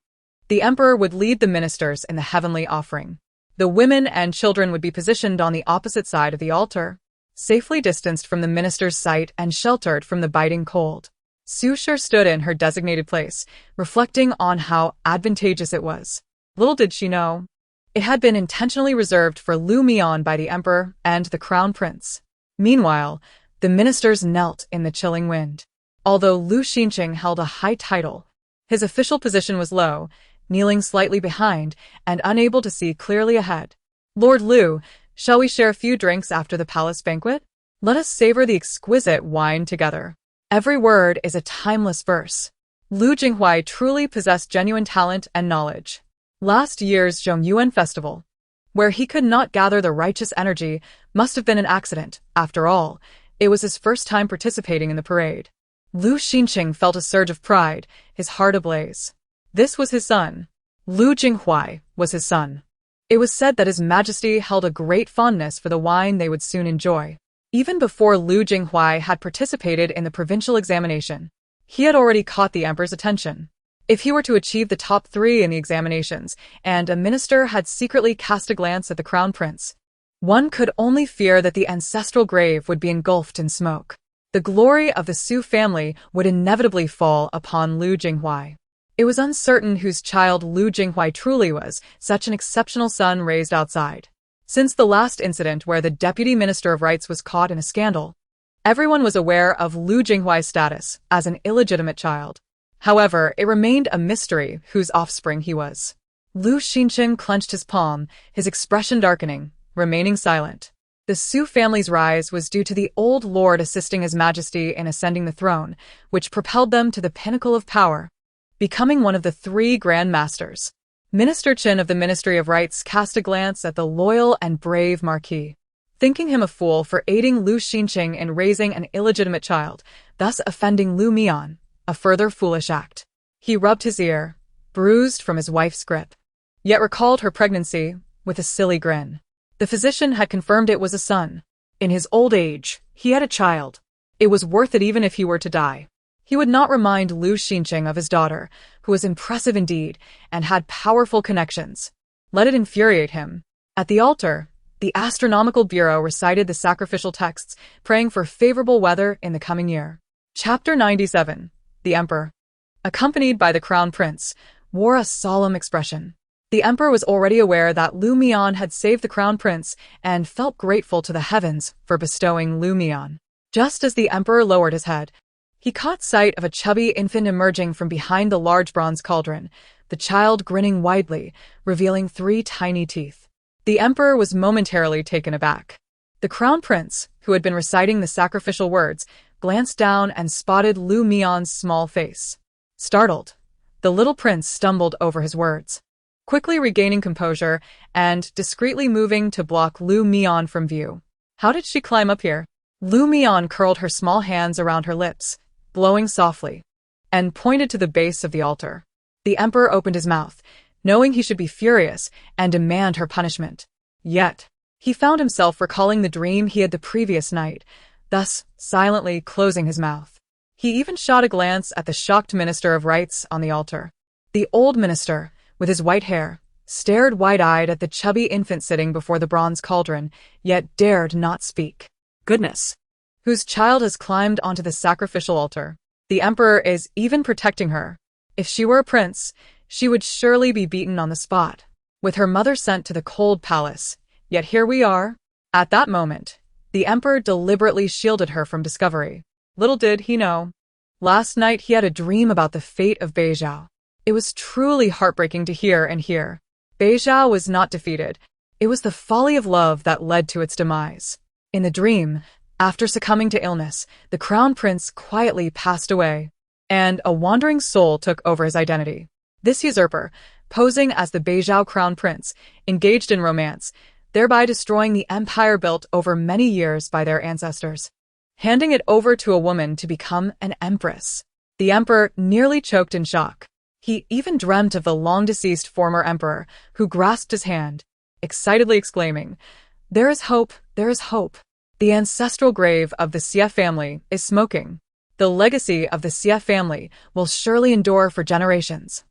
the emperor would lead the ministers in the heavenly offering. The women and children would be positioned on the opposite side of the altar, safely distanced from the minister's sight and sheltered from the biting cold. Su Sure stood in her designated place, reflecting on how advantageous it was. Little did she know, it had been intentionally reserved for Mian by the emperor and the crown prince. Meanwhile, the ministers knelt in the chilling wind. Although Lu Xinqing held a high title, his official position was low, kneeling slightly behind and unable to see clearly ahead. "Lord Lu, shall we share a few drinks after the palace banquet? Let us savor the exquisite wine together." Every word is a timeless verse. Lu Jinghuai truly possessed genuine talent and knowledge. Last year's Zhongyuan festival, where he could not gather the righteous energy, must have been an accident. After all, it was his first time participating in the parade. Lu Xinqing felt a surge of pride, his heart ablaze. This was his son. Lu Jinghuai was his son. It was said that His Majesty held a great fondness for the wine they would soon enjoy. Even before Lu Jinghuai had participated in the provincial examination, he had already caught the emperor's attention. If he were to achieve the top 3 in the examinations, and a minister had secretly cast a glance at the crown prince, one could only fear that the ancestral grave would be engulfed in smoke. The glory of the Su family would inevitably fall upon Lu Jinghuai. It was uncertain whose child Lu Jinghuai truly was, such an exceptional son raised outside. Since the last incident where the deputy minister of rights was caught in a scandal, Everyone was aware of Lu Jinghuai's status as an illegitimate child. However, it remained a mystery whose offspring he was. Lu Xinchen clenched his palm, his expression darkening, remaining silent. The Su family's rise was due to the old lord assisting His Majesty in ascending the throne, which propelled them to the pinnacle of power, becoming one of the 3 Grand Masters. Minister Qin of the Ministry of Rites cast a glance at the loyal and brave Marquis, thinking him a fool for aiding Lu Xinchen in raising an illegitimate child, thus offending Lu Mian, a further foolish act. He rubbed his ear, bruised from his wife's grip, yet recalled her pregnancy with a silly grin. The physician had confirmed it was a son. In his old age, he had a child. It was worth it even if he were to die. He would not remind Lu Xinchen of his daughter, who was impressive indeed and had powerful connections. Let it infuriate him. At the altar, the Astronomical Bureau recited the sacrificial texts, praying for favorable weather in the coming year. Chapter 97. The Emperor, accompanied by the Crown Prince, wore a solemn expression. The Emperor was already aware that Lu Mian had saved the Crown Prince and felt grateful to the heavens for bestowing Lu Mian. Just as the Emperor lowered his head, he caught sight of a chubby infant emerging from behind the large bronze cauldron, the child grinning widely, revealing 3 tiny teeth. The Emperor was momentarily taken aback. The Crown Prince, who had been reciting the sacrificial words, glanced down and spotted Lu Mian's small face. Startled, the little prince stumbled over his words, quickly regaining composure and discreetly moving to block Lu Mian from view. How did she climb up here? Lu Mian curled her small hands around her lips, blowing softly, and pointed to the base of the altar. The Emperor opened his mouth, knowing he should be furious and demand her punishment. Yet, he found himself recalling the dream he had the previous night, thus silently closing his mouth. He even shot a glance at the shocked Minister of Rites on the altar. The old minister, with his white hair, stared wide-eyed at the chubby infant sitting before the bronze cauldron, yet dared not speak. Goodness. Whose child has climbed onto the sacrificial altar? The Emperor is even protecting her. If she were a prince, she would surely be beaten on the spot, with her mother sent to the cold palace. Yet here we are. At that moment, the Emperor deliberately shielded her from discovery. Little did he know. Last night he had a dream about the fate of Beizhao. It was truly heartbreaking to hear and hear. Beizhao was not defeated. It was the folly of love that led to its demise. In the dream, after succumbing to illness, the Crown Prince quietly passed away, and a wandering soul took over his identity. This usurper, posing as the Beizhao Crown Prince, engaged in romance, thereby destroying the empire built over many years by their ancestors, handing it over to a woman to become an empress. The Emperor nearly choked in shock. He even dreamt of the long-deceased former emperor, who grasped his hand, excitedly exclaiming, "There is hope, there is hope. The ancestral grave of the Xie family is smoking. The legacy of the Xie family will surely endure for generations.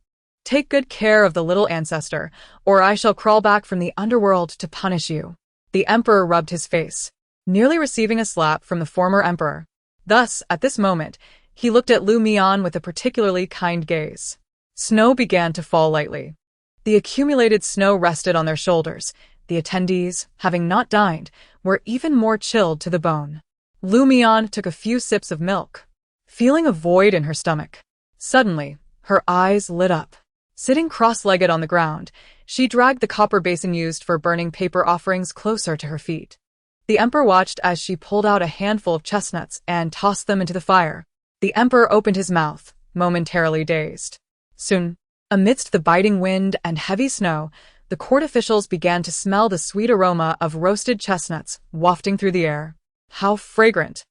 Take good care of the little ancestor, or I shall crawl back from the underworld to punish you." The Emperor rubbed his face, nearly receiving a slap from the former emperor. Thus, at this moment, he looked at Lu Mian with a particularly kind gaze. Snow began to fall lightly. The accumulated snow rested on their shoulders. The attendees, having not dined, were even more chilled to the bone. Lu Mian took a few sips of milk, feeling a void in her stomach. Suddenly, her eyes lit up. Sitting cross-legged on the ground, she dragged the copper basin used for burning paper offerings closer to her feet. The Emperor watched as she pulled out a handful of chestnuts and tossed them into the fire. The Emperor opened his mouth, momentarily dazed. Soon, amidst the biting wind and heavy snow, the court officials began to smell the sweet aroma of roasted chestnuts wafting through the air. How fragrant!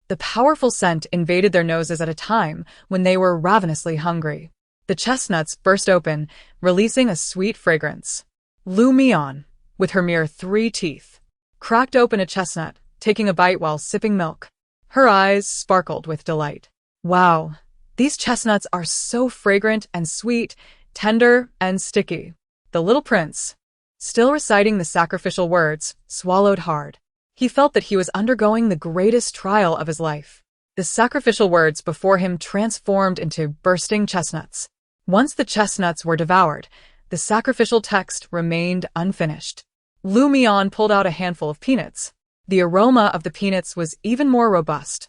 The powerful scent invaded their noses at a time when they were ravenously hungry. The chestnuts burst open, releasing a sweet fragrance. Lu Mian, with her mere 3 teeth, cracked open a chestnut, taking a bite while sipping milk. Her eyes sparkled with delight. Wow, these chestnuts are so fragrant and sweet, tender and sticky. The little prince, still reciting the sacrificial words, swallowed hard. He felt that he was undergoing the greatest trial of his life. The sacrificial words before him transformed into bursting chestnuts. Once the chestnuts were devoured, the sacrificial text remained unfinished. Lu Mian pulled out a handful of peanuts, The aroma of the peanuts was even more robust,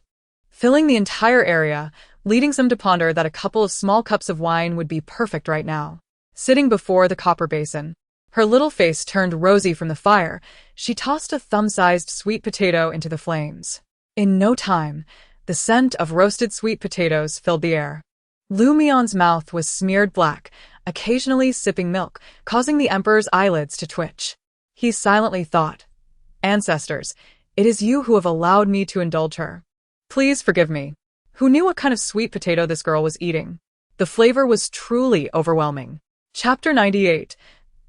filling the entire area, leading some to ponder that a couple of small cups of wine would be perfect right now. Sitting before the copper basin, her little face turned rosy from the fire, she tossed a thumb-sized sweet potato into the flames. In no time, the scent of roasted sweet potatoes filled the air. Mian's mouth was smeared black, occasionally sipping milk, causing the emperor's eyelids to twitch. He silently thought, "Ancestors, it is you who have allowed me to indulge her. Please forgive me." Who knew what kind of sweet potato this girl was eating? The flavor was truly overwhelming. Chapter 98.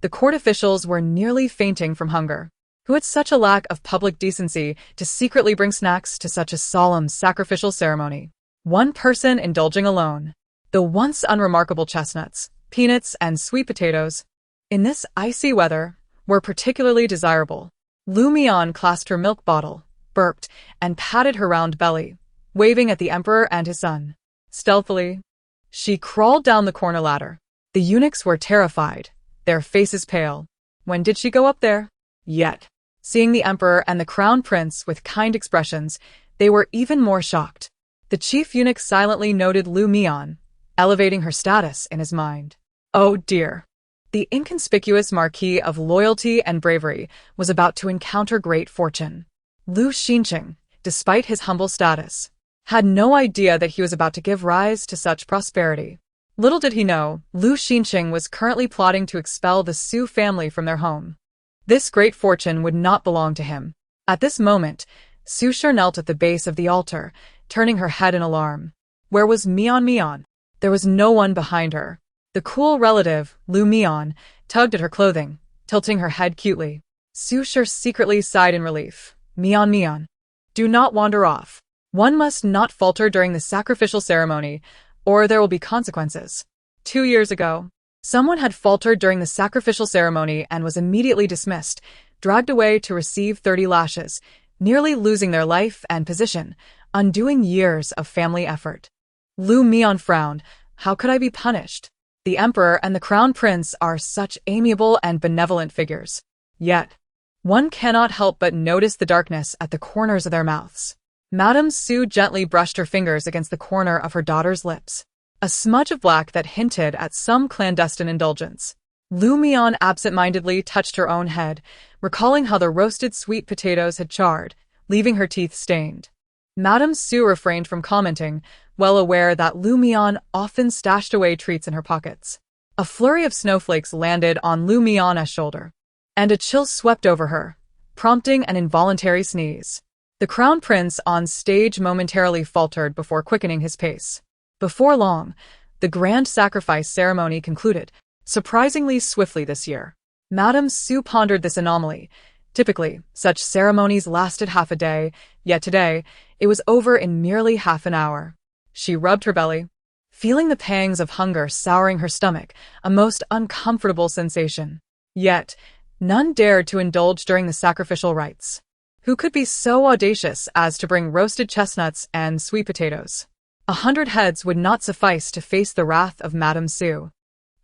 The court officials were nearly fainting from hunger. Who had such a lack of public decency to secretly bring snacks to such a solemn sacrificial ceremony? One person indulging alone. The once unremarkable chestnuts, peanuts, and sweet potatoes, in this icy weather, were particularly desirable. Mian clasped her milk bottle, burped, and patted her round belly, waving at the emperor and his son. Stealthily, she crawled down the corner ladder. The eunuchs were terrified, their faces pale. When did she go up there? Yet, seeing the emperor and the crown prince with kind expressions, they were even more shocked. The chief eunuch silently noted Mian, elevating her status in his mind. Oh dear. The inconspicuous Marquis of loyalty and bravery was about to encounter great fortune. Xinqing, despite his humble status, had no idea that he was about to give rise to such prosperity. Little did he know, Xinqing was currently plotting to expel the Su family from their home. This great fortune would not belong to him. At this moment, Su knelt at the base of the altar, turning her head in alarm. Where was Mian? There was no one behind her. The cool relative, Mian, tugged at her clothing, tilting her head cutely. Su secretly sighed in relief. Mian, do not wander off. One must not falter during the sacrificial ceremony, or there will be consequences. 2 years ago, someone had faltered during the sacrificial ceremony and was immediately dismissed, dragged away to receive 30 lashes, nearly losing their life and position, undoing years of family effort. Mian frowned. How could I be punished? The emperor and the crown prince are such amiable and benevolent figures. Yet, one cannot help but notice the darkness at the corners of their mouths. Madame Su gently brushed her fingers against the corner of her daughter's lips, a smudge of black that hinted at some clandestine indulgence. Mian absent-mindedly touched her own head, recalling how the roasted sweet potatoes had charred, leaving her teeth stained. Madame Su refrained from commenting, well aware that Mian often stashed away treats in her pockets. A flurry of snowflakes landed on Mian's shoulder, and a chill swept over her, prompting an involuntary sneeze. The crown prince on stage momentarily faltered before quickening his pace. Before long, the grand sacrifice ceremony concluded, surprisingly swiftly this year. Madame Su pondered this anomaly. Typically, such ceremonies lasted half a day, yet today, it was over in merely half an hour. She rubbed her belly, feeling the pangs of hunger souring her stomach, a most uncomfortable sensation. Yet, none dared to indulge during the sacrificial rites. Who could be so audacious as to bring roasted chestnuts and sweet potatoes? 100 heads would not suffice to face the wrath of Madame Su,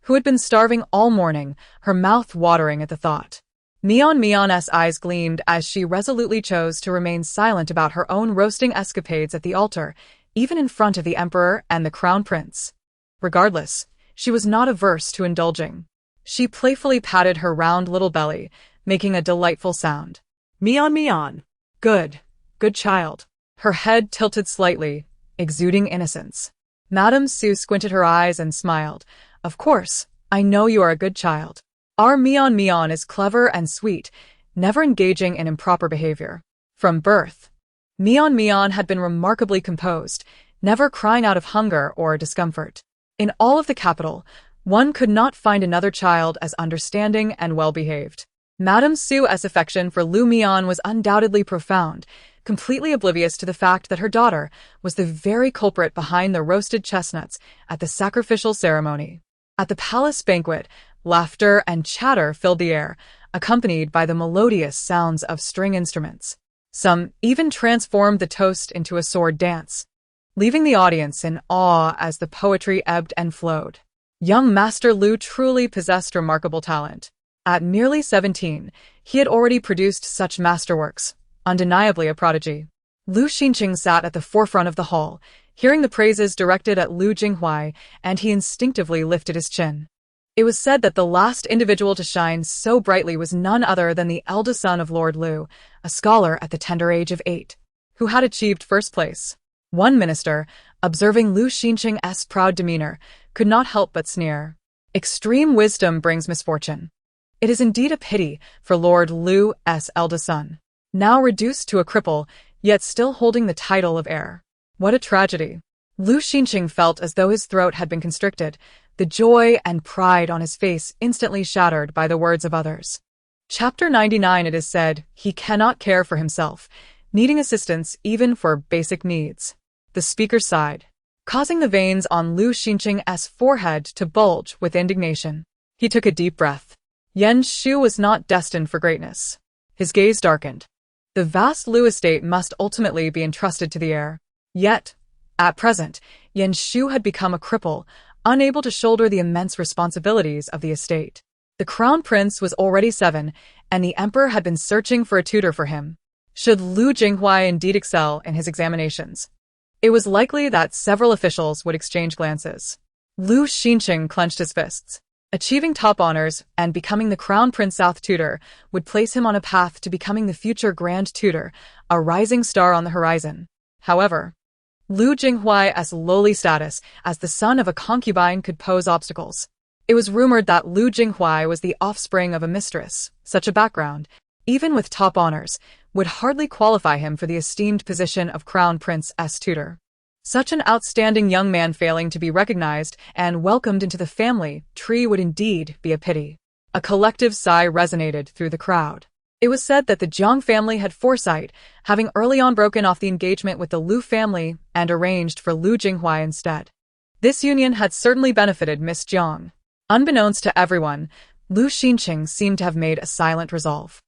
who had been starving all morning, her mouth watering at the thought. Mian's eyes gleamed as she resolutely chose to remain silent about her own roasting escapades at the altar, even in front of the emperor and the crown prince. Regardless, she was not averse to indulging. She playfully patted her round little belly, making a delightful sound. Mian. Good child. Her head tilted slightly, exuding innocence. Madame Su squinted her eyes and smiled. Of course, I know you are a good child. Our Mian is clever and sweet, never engaging in improper behavior. From birth, Mian had been remarkably composed, never crying out of hunger or discomfort. In all of the capital, one could not find another child as understanding and well-behaved. Madame Su's affection for Mian was undoubtedly profound, completely oblivious to the fact that her daughter was the very culprit behind the roasted chestnuts at the sacrificial ceremony. At the palace banquet, laughter and chatter filled the air, accompanied by the melodious sounds of string instruments. Some even transformed the toast into a sword dance, leaving the audience in awe as the poetry ebbed and flowed. Young Master Lu truly possessed remarkable talent. At merely 17, he had already produced such masterworks, undeniably a prodigy. Lu Xinqing sat at the forefront of the hall, hearing the praises directed at Lu Jinghuai, and he instinctively lifted his chin. It was said that the last individual to shine so brightly was none other than the eldest son of Lord Lu, a scholar at the tender age of 8, who had achieved first place. One minister, observing Lu Xinqing's proud demeanor, could not help but sneer. Extreme wisdom brings misfortune. It is indeed a pity for Lord Lu's eldest son, now reduced to a cripple, yet still holding the title of heir. What a tragedy. Lu Xinqing felt as though his throat had been constricted, the joy and pride on his face instantly shattered by the words of others. Chapter 99. It is said, he cannot care for himself, needing assistance even for basic needs. The speaker sighed, causing the veins on Lu Xinqing's forehead to bulge with indignation. He took a deep breath. Yan Shu was not destined for greatness. His gaze darkened. The vast Lu estate must ultimately be entrusted to the heir. Yet, at present, Yan Shu had become a cripple, unable to shoulder the immense responsibilities of the estate. The crown prince was already 7, and the emperor had been searching for a tutor for him. Should Lu Jinghuai indeed excel in his examinations, it was likely that several officials would exchange glances. Lu Xinqing clenched his fists. Achieving top honors and becoming the crown prince South tutor would place him on a path to becoming the future grand tutor, a rising star on the horizon. However, Lu Jinghuai's lowly status as the son of a concubine could pose obstacles. It was rumored that Lu Jinghuai was the offspring of a mistress. Such a background, even with top honors, would hardly qualify him for the esteemed position of crown prince's tutor. Such an outstanding young man failing to be recognized and welcomed into the family tree would indeed be a pity. A collective sigh resonated through the crowd. It was said that the Jiang family had foresight, having early on broken off the engagement with the Lu family and arranged for Lu Jinghuai instead. This union had certainly benefited Miss Jiang. Unbeknownst to everyone, Lu Xinqing seemed to have made a silent resolve.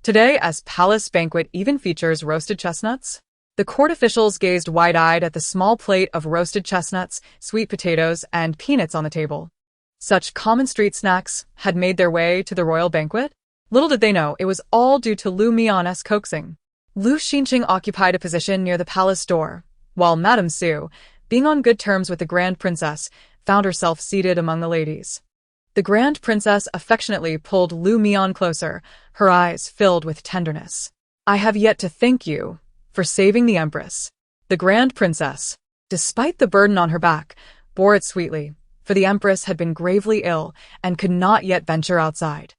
Today's palace banquet even features roasted chestnuts? The court officials gazed wide-eyed at the small plate of roasted chestnuts, sweet potatoes, and peanuts on the table. Such common street snacks had made their way to the royal banquet? Little did they know it was all due to Lu Mian's coaxing. Lu Xinqing occupied a position near the palace door, while Madame Su, being on good terms with the Grand Princess, found herself seated among the ladies. The Grand Princess affectionately pulled Lu Mian closer, her eyes filled with tenderness. I have yet to thank you for saving the Empress. The Grand Princess, despite the burden on her back, bore it sweetly, for the Empress had been gravely ill and could not yet venture outside.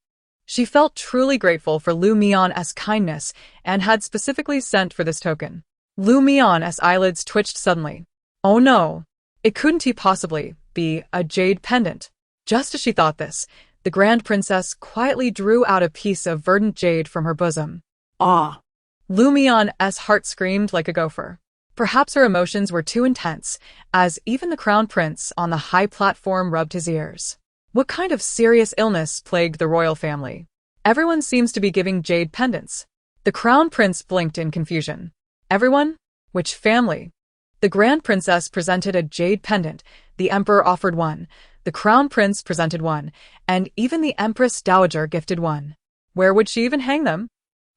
She felt truly grateful for Lu Mian's kindness and had specifically sent for this token. Lu Mian's eyelids twitched suddenly. Oh no! It couldn't he possibly be a jade pendant? Just as she thought this, the Grand Princess quietly drew out a piece of verdant jade from her bosom. Ah! Lu Mian's heart screamed like a gopher. Perhaps her emotions were too intense, as even the Crown Prince on the high platform rubbed his ears. What kind of serious illness plagued the royal family? Everyone seems to be giving jade pendants. The Crown Prince blinked in confusion. Everyone? Which family? The Grand Princess presented a jade pendant, the Emperor offered one, the Crown Prince presented one, and even the Empress Dowager gifted one. Where would she even hang them?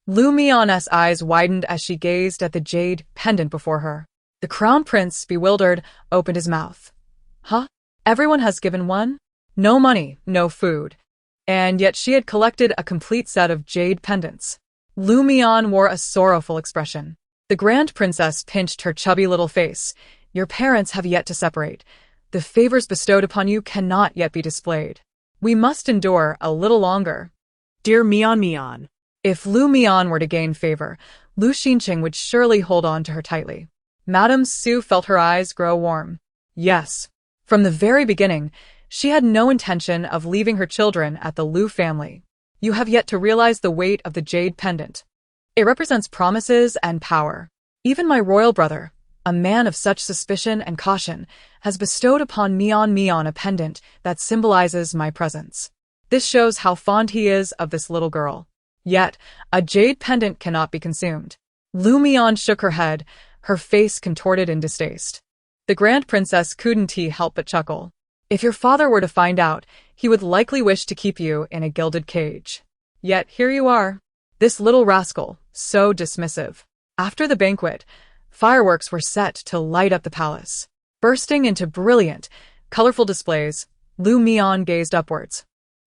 Lu Mian's eyes widened as she gazed at the jade pendant before her. The Crown Prince, bewildered, opened his mouth. Huh? Everyone has given one? No money, no food. And yet she had collected a complete set of jade pendants. Lu Mian wore a sorrowful expression. The Grand Princess pinched her chubby little face. Your parents have yet to separate. The favors bestowed upon you cannot yet be displayed. We must endure a little longer. Dear Mian. If Lu Mian were to gain favor, Lu Xinqing would surely hold on to her tightly. Madame Su felt her eyes grow warm. Yes. From the very beginning, she had no intention of leaving her children at the Lu family. You have yet to realize the weight of the jade pendant. It represents promises and power. Even my royal brother, a man of such suspicion and caution, has bestowed upon Mian a pendant that symbolizes my presence. This shows how fond he is of this little girl. Yet, a jade pendant cannot be consumed. Lu Mian shook her head, her face contorted in distaste. The Grand Princess couldn't help but chuckle. If your father were to find out, he would likely wish to keep you in a gilded cage. Yet here you are. This little rascal, so dismissive. After the banquet, fireworks were set to light up the palace. Bursting into brilliant, colorful displays, Mian gazed upwards,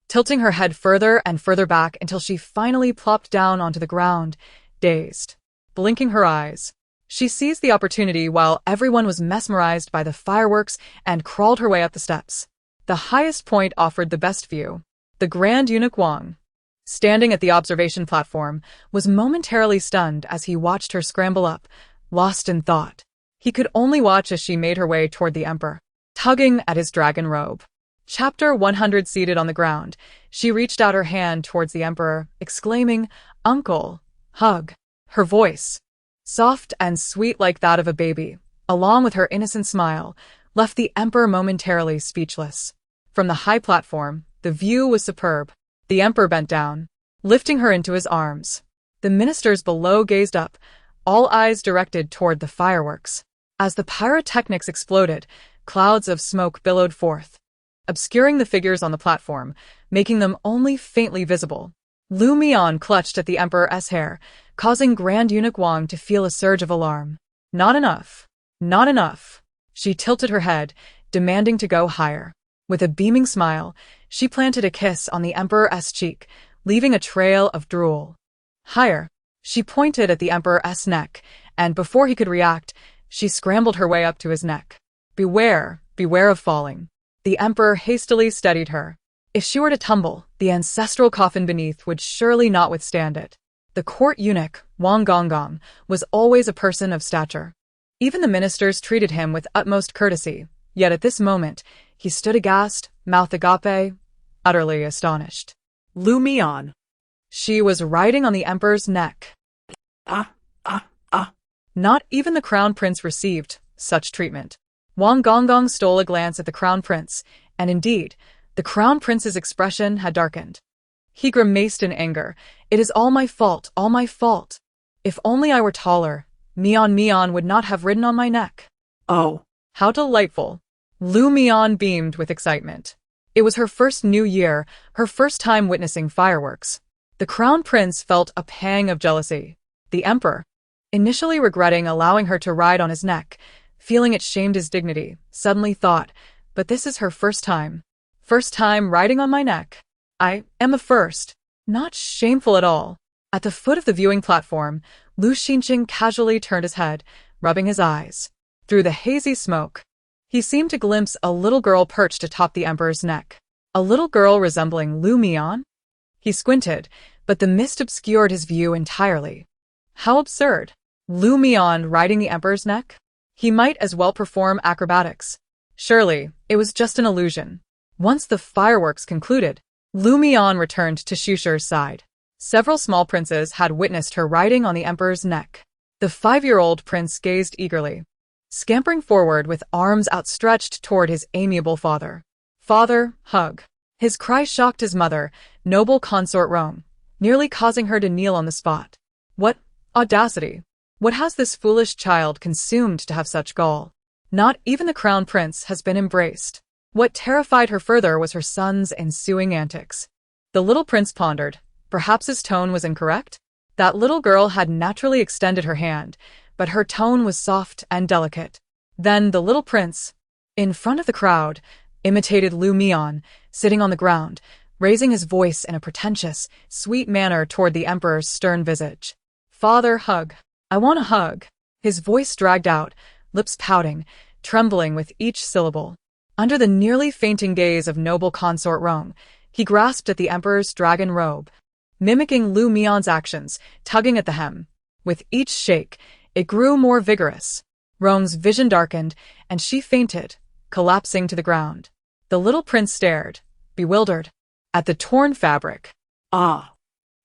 tilting her head further and further back until she finally plopped down onto the ground, dazed. Blinking her eyes, she seized the opportunity while everyone was mesmerized by the fireworks and crawled her way up the steps. The highest point offered the best view. The Grand Eunuch Wang, standing at the observation platform, was momentarily stunned as he watched her scramble up, lost in thought. He could only watch as she made her way toward the emperor, tugging at his dragon robe. Chapter 100. Seated on the ground, she reached out her hand towards the emperor, exclaiming, "Uncle, hug." Her voice, soft and sweet like that of a baby, along with her innocent smile, left the emperor momentarily speechless. From the high platform, the view was superb. The emperor bent down, lifting her into his arms. The ministers below gazed up, all eyes directed toward the fireworks. As the pyrotechnics exploded, clouds of smoke billowed forth, obscuring the figures on the platform, making them only faintly visible. Mian clutched at the emperor's hair, causing Grand Eunuch Wang to feel a surge of alarm. Not enough. Not enough. She tilted her head, demanding to go higher. With a beaming smile, she planted a kiss on the emperor's cheek, leaving a trail of drool. Higher. She pointed at the emperor's neck, and before he could react, she scrambled her way up to his neck. Beware, beware of falling. The emperor hastily steadied her. If she were to tumble, the ancestral coffin beneath would surely not withstand it. The court eunuch, Wang Gonggong, was always a person of stature. Even the ministers treated him with utmost courtesy, yet at this moment, he stood aghast, mouth agape, utterly astonished. Mian. She was riding on the emperor's neck. Not even the crown prince received such treatment. Wang Gonggong stole a glance at the crown prince, and indeed, the crown prince's expression had darkened. He grimaced in anger. "It is all my fault, all my fault. If only I were taller, Mian would not have ridden on my neck." Oh. How delightful. Mian beamed with excitement. It was her first new year, her first time witnessing fireworks. The crown prince felt a pang of jealousy. The emperor, initially regretting allowing her to ride on his neck, feeling it shamed his dignity, suddenly thought, but this is her first time. First time riding on my neck. I am the first. Not shameful at all. At the foot of the viewing platform, Lu Xinqing casually turned his head, rubbing his eyes. Through the hazy smoke, he seemed to glimpse a little girl perched atop the emperor's neck. A little girl resembling Mian? He squinted, but the mist obscured his view entirely. How absurd. Mian riding the emperor's neck? He might as well perform acrobatics. Surely, it was just an illusion. Once the fireworks concluded, Mian returned to Shusher's side. Several small princes had witnessed her riding on the emperor's neck. The 5-year-old prince gazed eagerly, scampering forward with arms outstretched toward his amiable father. "Father, hug." His cry shocked his mother, noble consort Rome, nearly causing her to kneel on the spot. What audacity! What has this foolish child consumed to have such gall? Not even the crown prince has been embraced. What terrified her further was her son's ensuing antics. The little prince pondered. Perhaps his tone was incorrect? That little girl had naturally extended her hand, but her tone was soft and delicate. Then the little prince, in front of the crowd, imitated Mian, sitting on the ground, raising his voice in a pretentious, sweet manner toward the emperor's stern visage. "Father, hug. I want a hug." His voice dragged out, lips pouting, trembling with each syllable. Under the nearly fainting gaze of noble consort Rome, he grasped at the emperor's dragon robe, mimicking Mian's actions, tugging at the hem. With each shake, it grew more vigorous. Rome's vision darkened, and she fainted, collapsing to the ground. The little prince stared, bewildered, at the torn fabric. Ah.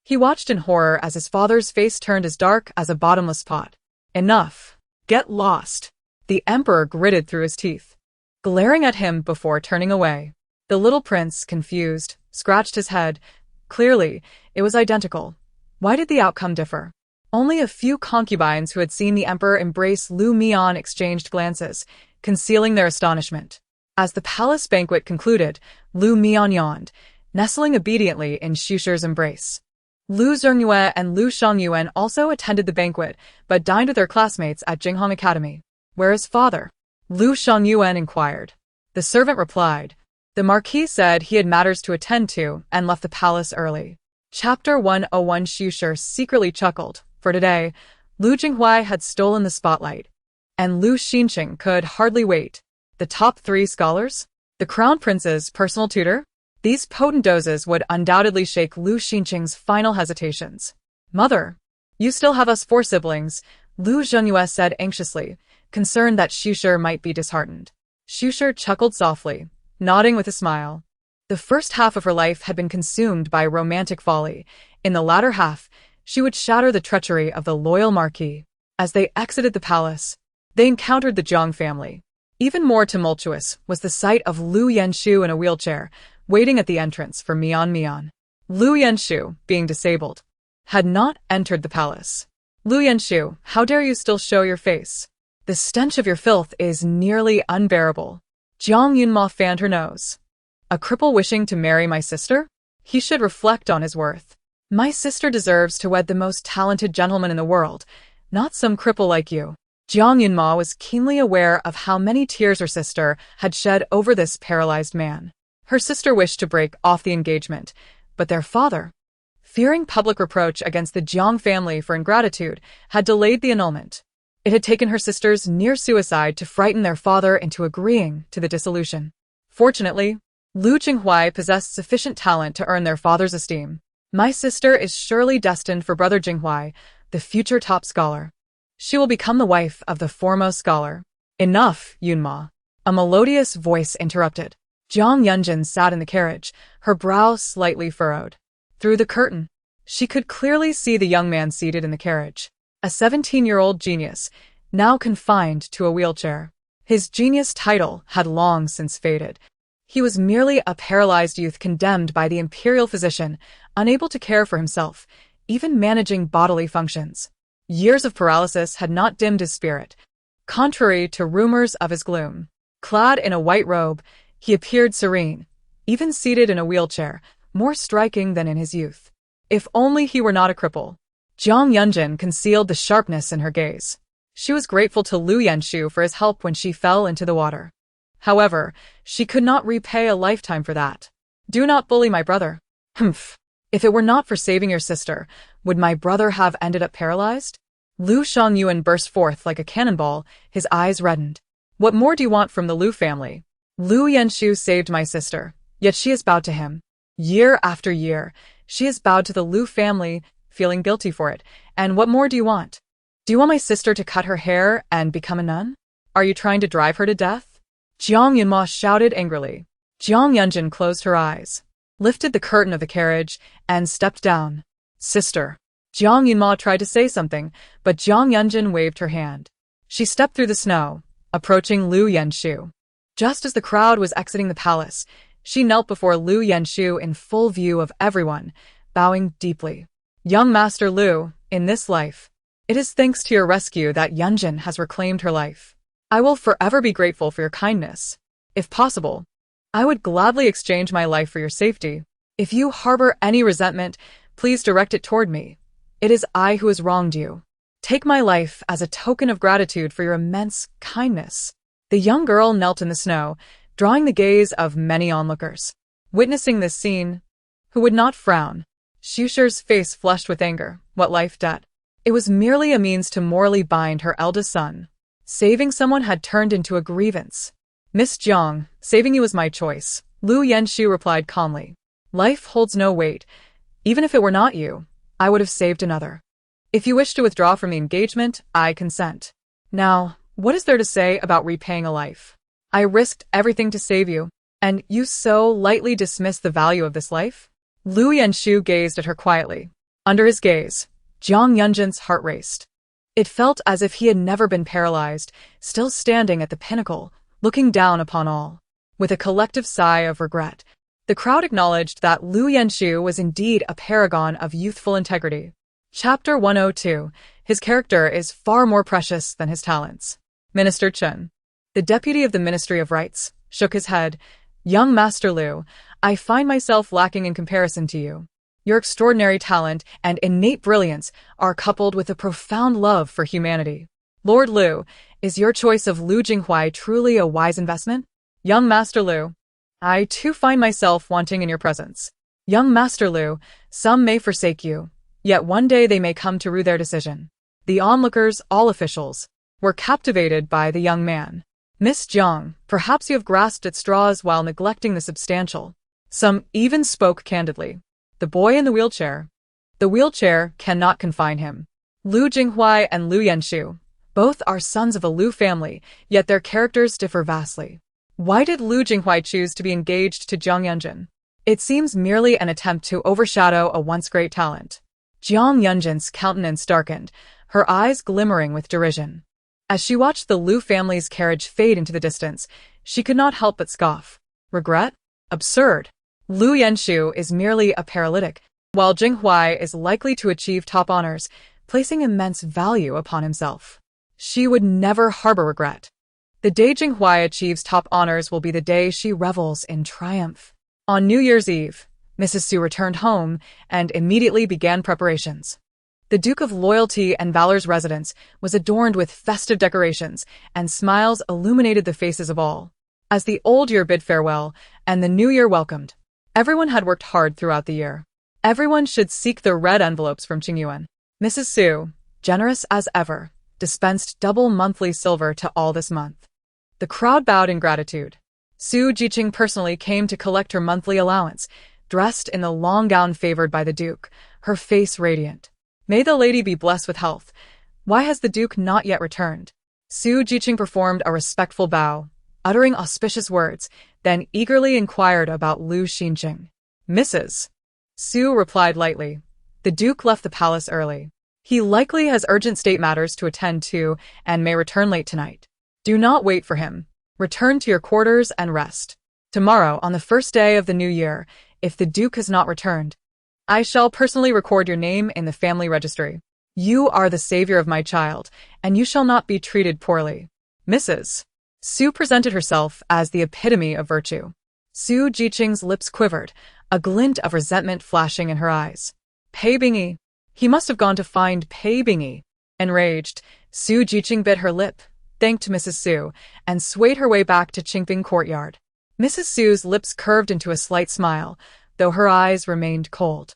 He watched in horror as his father's face turned as dark as a bottomless pot. Enough. Get lost. The emperor gritted through his teeth, glaring at him before turning away. The little prince, confused, scratched his head. Clearly, it was identical. Why did the outcome differ? Only a few concubines who had seen the emperor embrace Mian exchanged glances, concealing their astonishment. As the palace banquet concluded, Mian yawned, nestling obediently in Shusher's embrace. Lu Zhengyue and Lu Shangyuan also attended the banquet, but dined with their classmates at Jinghong Academy. Where is father? Lu Shangyuan inquired. The servant replied. The Marquis said he had matters to attend to and left the palace early. Chapter 101. Xu secretly chuckled. For today, Lu Jinghuai had stolen the spotlight, and Lu Xinqing could hardly wait. The top 3 scholars? The Crown Prince's personal tutor? These potent doses would undoubtedly shake Lu Xinqing's final hesitations. Mother, you still have us 4 siblings, Lu Zhengyue said anxiously, concerned that Xu might be disheartened. Xu chuckled softly, nodding with a smile. The first half of her life had been consumed by romantic folly. In the latter half, she would shatter the treachery of the loyal Marquis. As they exited the palace, they encountered the Jiang family. Even more tumultuous was the sight of Lu Yanshu in a wheelchair, waiting at the entrance for Mian. Lu Yanshu, being disabled, had not entered the palace. Lu Yanshu, how dare you still show your face? The stench of your filth is nearly unbearable. Jiang Yunma fanned her nose. A cripple wishing to marry my sister? He should reflect on his worth. My sister deserves to wed the most talented gentleman in the world, not some cripple like you. Jiang Yunma was keenly aware of how many tears her sister had shed over this paralyzed man. Her sister wished to break off the engagement, but their father, fearing public reproach against the Jiang family for ingratitude, had delayed the annulment. It had taken her sisters near suicide to frighten their father into agreeing to the dissolution. Fortunately, Lu Jinghuai possessed sufficient talent to earn their father's esteem. My sister is surely destined for Brother Jinghuai, the future top scholar. She will become the wife of the foremost scholar. Enough, Yunma. A melodious voice interrupted. Jiang Yunjin sat in the carriage, her brow slightly furrowed. Through the curtain, she could clearly see the young man seated in the carriage. A 17-year-old genius, now confined to a wheelchair. His genius title had long since faded. He was merely a paralyzed youth condemned by the imperial physician, unable to care for himself, even managing bodily functions. Years of paralysis had not dimmed his spirit. Contrary to rumors of his gloom, clad in a white robe, he appeared serene, even seated in a wheelchair, more striking than in his youth. If only he were not a cripple. Jiang Yunjin concealed the sharpness in her gaze. She was grateful to Lu Yanshu for his help when she fell into the water. However, she could not repay a lifetime for that. Do not bully my brother. Humph. If it were not for saving your sister, would my brother have ended up paralyzed? Lu Shangyuan burst forth like a cannonball, his eyes reddened. What more do you want from the Lu family? Lu Yanshu saved my sister, yet she has bowed to him. Year after year, she has bowed to the Lu family, feeling guilty for it. And what more do you want? Do you want my sister to cut her hair and become a nun? Are you trying to drive her to death? Jiang Yunma shouted angrily. Jiang Yunjin closed her eyes, lifted the curtain of the carriage, and stepped down. Sister. Jiang Yunma tried to say something, but Jiang Yunjin waved her hand. She stepped through the snow, approaching Lu Yanshu. Just as the crowd was exiting the palace, she knelt before Lu Yanshu in full view of everyone, bowing deeply. Young Master Lu, in this life, it is thanks to your rescue that Yunjin has reclaimed her life. I will forever be grateful for your kindness. If possible, I would gladly exchange my life for your safety. If you harbor any resentment, please direct it toward me. It is I who has wronged you. Take my life as a token of gratitude for your immense kindness. The young girl knelt in the snow, drawing the gaze of many onlookers. Witnessing this scene, who would not frown? Xu face flushed with anger. What life debt? It was merely a means to morally bind her eldest son. Saving someone had turned into a grievance. Miss Jiang, saving you was my choice, Lu Yanshu replied calmly. Life holds no weight. Even if it were not you, I would have saved another. If you wish to withdraw from the engagement, I consent. Now, what is there to say about repaying a life? I risked everything to save you, and you so lightly dismiss the value of this life? Lu Yanshu gazed at her quietly. Under his gaze, Jiang Yunjin's heart raced. It felt as if he had never been paralyzed, still standing at the pinnacle, looking down upon all. With a collective sigh of regret, the crowd acknowledged that Lu Yanshu was indeed a paragon of youthful integrity. Chapter 102. His character is far more precious than his talents. Minister Chen, the deputy of the Ministry of Rights, shook his head. Young Master Lu, I find myself lacking in comparison to you. Your extraordinary talent and innate brilliance are coupled with a profound love for humanity. Lord Lu, is your choice of Lu Jinghuai truly a wise investment? Young Master Lu, I too find myself wanting in your presence. Young Master Lu, some may forsake you, yet one day they may come to rue their decision. The onlookers, all officials, were captivated by the young man. Miss Jiang, perhaps you have grasped at straws while neglecting the substantial. Some even spoke candidly. The boy in the wheelchair. The wheelchair cannot confine him. Lu Jinghuai and Lu Yenshu, both are sons of a Lu family, yet their characters differ vastly. Why did Lu Jinghuai choose to be engaged to Jiang Yunjin? It seems merely an attempt to overshadow a once great talent. Jiang Yunjin's countenance darkened, her eyes glimmering with derision. As she watched the Lu family's carriage fade into the distance, she could not help but scoff. Regret? Absurd. Lu Yenshu is merely a paralytic, while Jinghuai is likely to achieve top honors, placing immense value upon himself. She would never harbor regret. The day Jinghuai achieves top honors will be the day she revels in triumph. On New Year's Eve, Mrs. Su returned home and immediately began preparations. The Duke of Loyalty and Valor's residence was adorned with festive decorations, and smiles illuminated the faces of all. As the old year bid farewell and the new year welcomed, everyone had worked hard throughout the year. Everyone should seek the red envelopes from Qingyu. Mrs. Su, generous as ever, dispensed double monthly silver to all this month. The crowd bowed in gratitude. Su Jiqing personally came to collect her monthly allowance, dressed in the long gown favored by the Duke, her face radiant. May the lady be blessed with health. Why has the Duke not yet returned? Su Jiqing performed a respectful bow, uttering auspicious words, then eagerly inquired about Lu Xinqing. Mrs. Su replied lightly. The Duke left the palace early. He likely has urgent state matters to attend to and may return late tonight. Do not wait for him. Return to your quarters and rest. Tomorrow, on the first day of the new year, if the Duke has not returned, I shall personally record your name in the family registry. You are the savior of my child, and you shall not be treated poorly. Mrs. Su presented herself as the epitome of virtue. Su Jiqing's lips quivered, a glint of resentment flashing in her eyes. Pei Bingyi. He must have gone to find Pei Bingyi. Enraged, Su Jiqing bit her lip, thanked Mrs. Su, and swayed her way back to Qingping courtyard. Mrs. Su's lips curved into a slight smile, though her eyes remained cold.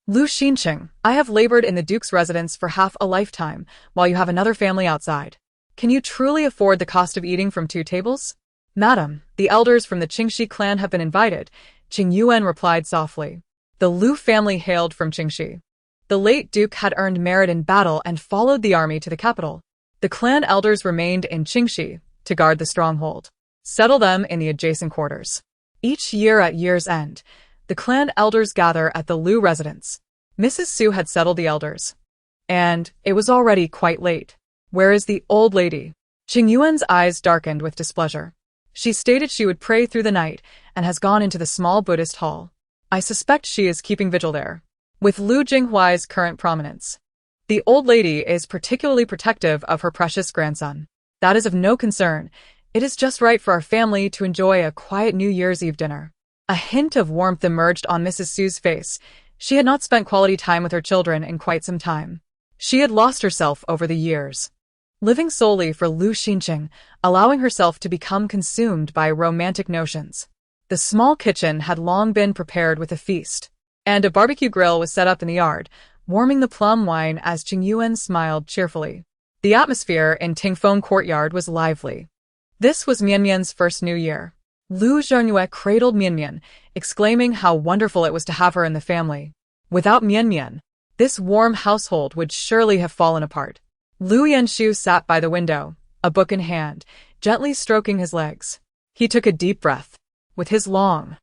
Lu Xinqing, I have labored in the Duke's residence for half a lifetime, while you have another family outside. Can you truly afford the cost of eating from 2 tables? Madam, the elders from the Qingxi clan have been invited, Qingyuan replied softly. The Lu family hailed from Qingxi. The late Duke had earned merit in battle and followed the army to the capital. The clan elders remained in Qingxi to guard the stronghold. Settle them in the adjacent quarters. Each year at year's end, the clan elders gather at the Lu residence. Mrs. Su had settled the elders. And it was already quite late. Where is the old lady? Qingyuan's eyes darkened with displeasure. She stated she would pray through the night and has gone into the small Buddhist hall. I suspect she is keeping vigil there. With Lu Jinghuai's current prominence, the old lady is particularly protective of her precious grandson. That is of no concern. It is just right for our family to enjoy a quiet New Year's Eve dinner. A hint of warmth emerged on Mrs. Su's face. She had not spent quality time with her children in quite some time. She had lost herself over the years, living solely for Lu Xinqing, allowing herself to become consumed by romantic notions. The small kitchen had long been prepared with a feast, and a barbecue grill was set up in the yard, warming the plum wine as Qingyuan smiled cheerfully. The atmosphere in Tingfeng courtyard was lively. This was Mian's first New Year. Lu Zhernue cradled Mian, exclaiming how wonderful it was to have her in the family. Without Mian, this warm household would surely have fallen apart. Lu Yenshu sat by the window, a book in hand, gently stroking his legs. He took a deep breath. With his long,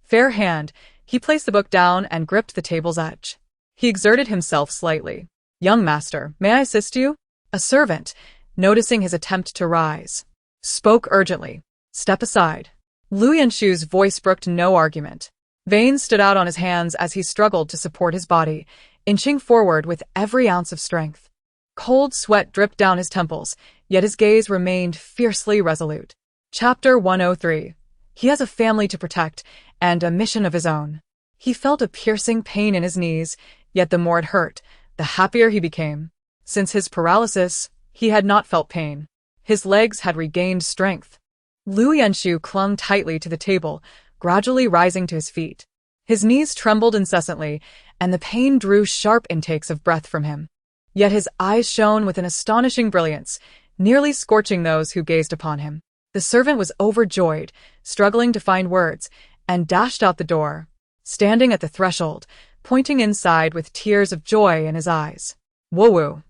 fair hand, he placed the book down and gripped the table's edge. He exerted himself slightly. Young master, may I assist you? A servant, noticing his attempt to rise, spoke urgently. Step aside. Lu Yenshu's voice brooked no argument. Veins stood out on his hands as he struggled to support his body, inching forward with every ounce of strength. Cold sweat dripped down his temples, yet his gaze remained fiercely resolute. Chapter 103. He has a family to protect and a mission of his own. He felt a piercing pain in his knees, yet the more it hurt, the happier he became. Since his paralysis, he had not felt pain. His legs had regained strength. Lu Yenshu clung tightly to the table, gradually rising to his feet. His knees trembled incessantly, and the pain drew sharp intakes of breath from him. Yet his eyes shone with an astonishing brilliance, nearly scorching those who gazed upon him. The servant was overjoyed, struggling to find words, and dashed out the door, standing at the threshold, pointing inside with tears of joy in his eyes. Woo-woo.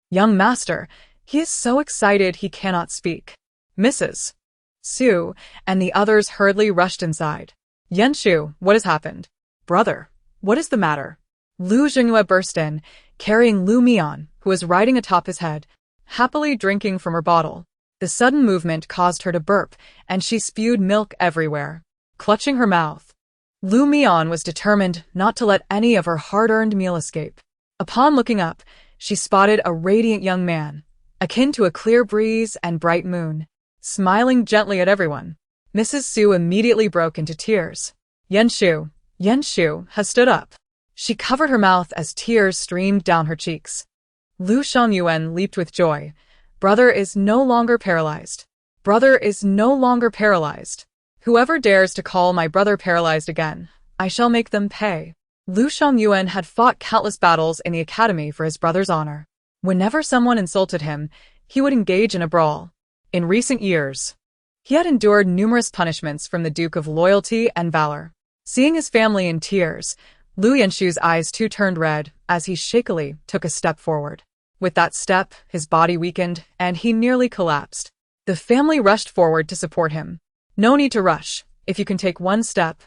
Young master, he is so excited he cannot speak. Mrs. Su and the others hurriedly rushed inside. Yenshu, what has happened? Brother, what is the matter? Lu Jingyue burst in, carrying Lu Mian, who was riding atop his head, happily drinking from her bottle. The sudden movement caused her to burp, and she spewed milk everywhere. Clutching her mouth, Lu Mian was determined not to let any of her hard-earned meal escape. Upon looking up, she spotted a radiant young man, akin to a clear breeze and bright moon, smiling gently at everyone. Mrs. Su immediately broke into tears. Yenshu has stood up. She covered her mouth as tears streamed down her cheeks. Lu Shangyuan leaped with joy. Brother is no longer paralyzed. Brother is no longer paralyzed. Whoever dares to call my brother paralyzed again, I shall make them pay. Lu Shangyuan had fought countless battles in the academy for his brother's honor. Whenever someone insulted him, he would engage in a brawl. In recent years, he had endured numerous punishments from the Duke of Loyalty and Valor. Seeing his family in tears, Lu Yenshu's eyes too turned red as he shakily took a step forward. With that step, his body weakened, and he nearly collapsed. The family rushed forward to support him. No need to rush. If you can take one step,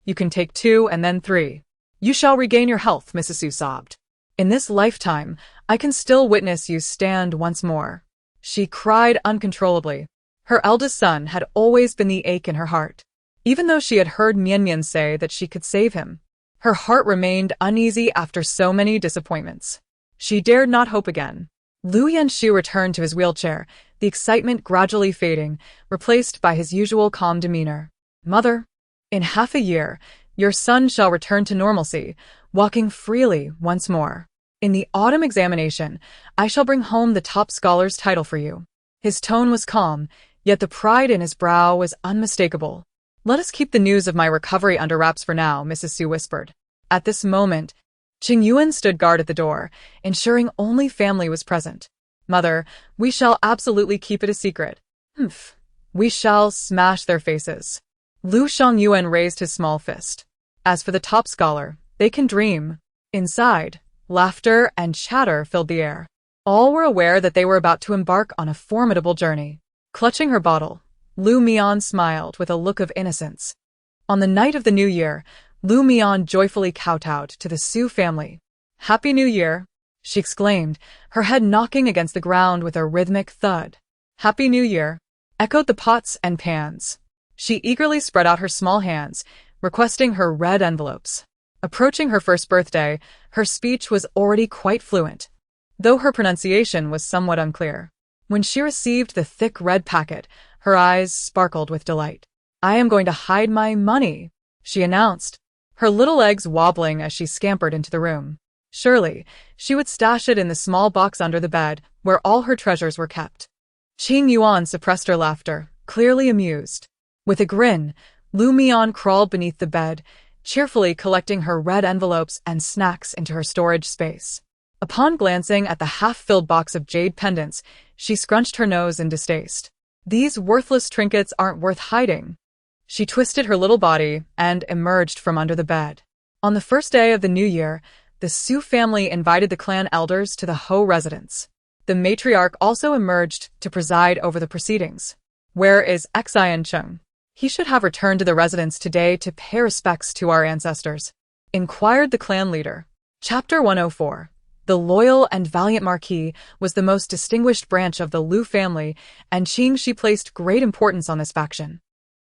you can take two and then three. You shall regain your health, Mrs. Su sobbed. In this lifetime, I can still witness you stand once more. She cried uncontrollably. Her eldest son had always been the ache in her heart. Even though she had heard Mian say that she could save him, her heart remained uneasy after so many disappointments. She dared not hope again. Lu Yenshu returned to his wheelchair, the excitement gradually fading, replaced by his usual calm demeanor. Mother, in half a year, your son shall return to normalcy, walking freely once more. In the autumn examination, I shall bring home the top scholar's title for you. His tone was calm, yet the pride in his brow was unmistakable. Let us keep the news of my recovery under wraps for now, Mrs. Su whispered. At this moment, Qingyu stood guard at the door, ensuring only family was present. Mother, we shall absolutely keep it a secret. Humph. We shall smash their faces. Lu Shangyuan raised his small fist. As for the top scholar, they can dream. Inside, laughter and chatter filled the air. All were aware that they were about to embark on a formidable journey. Clutching her bottle, Lu Mian smiled with a look of innocence. On the night of the New Year, Lu Mian joyfully kowtowed to the Su family. Happy New Year, she exclaimed, her head knocking against the ground with a rhythmic thud. Happy New Year, echoed the pots and pans. She eagerly spread out her small hands, requesting her red envelopes. Approaching her first birthday, her speech was already quite fluent, though her pronunciation was somewhat unclear. When she received the thick red packet, her eyes sparkled with delight. I am going to hide my money, she announced, her little legs wobbling as she scampered into the room. Surely, she would stash it in the small box under the bed, where all her treasures were kept. Qingyu suppressed her laughter, clearly amused. With a grin, Lu Mian crawled beneath the bed, cheerfully collecting her red envelopes and snacks into her storage space. Upon glancing at the half-filled box of jade pendants, she scrunched her nose in distaste. These worthless trinkets aren't worth hiding. She twisted her little body and emerged from under the bed. On the first day of the new year, the Su family invited the clan elders to the Ho residence. The matriarch also emerged to preside over the proceedings. Where is Xian Cheng? He should have returned to the residence today to pay respects to our ancestors, inquired the clan leader. Chapter 104. The loyal and valiant Marquis was the most distinguished branch of the Lu family, and Qingyu placed great importance on this faction,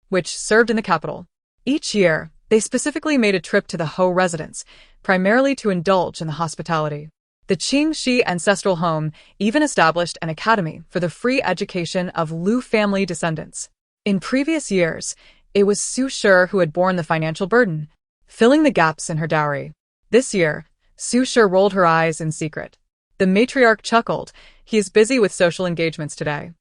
which served in the capital. Each year, they specifically made a trip to the Ho residence, primarily to indulge in the hospitality. The Qingyu ancestral home even established an academy for the free education of Lu family descendants. In previous years, it was Su Shi who had borne the financial burden, filling the gaps in her dowry. This year, Su Shi rolled her eyes in secret. The matriarch chuckled. He is busy with social engagements today.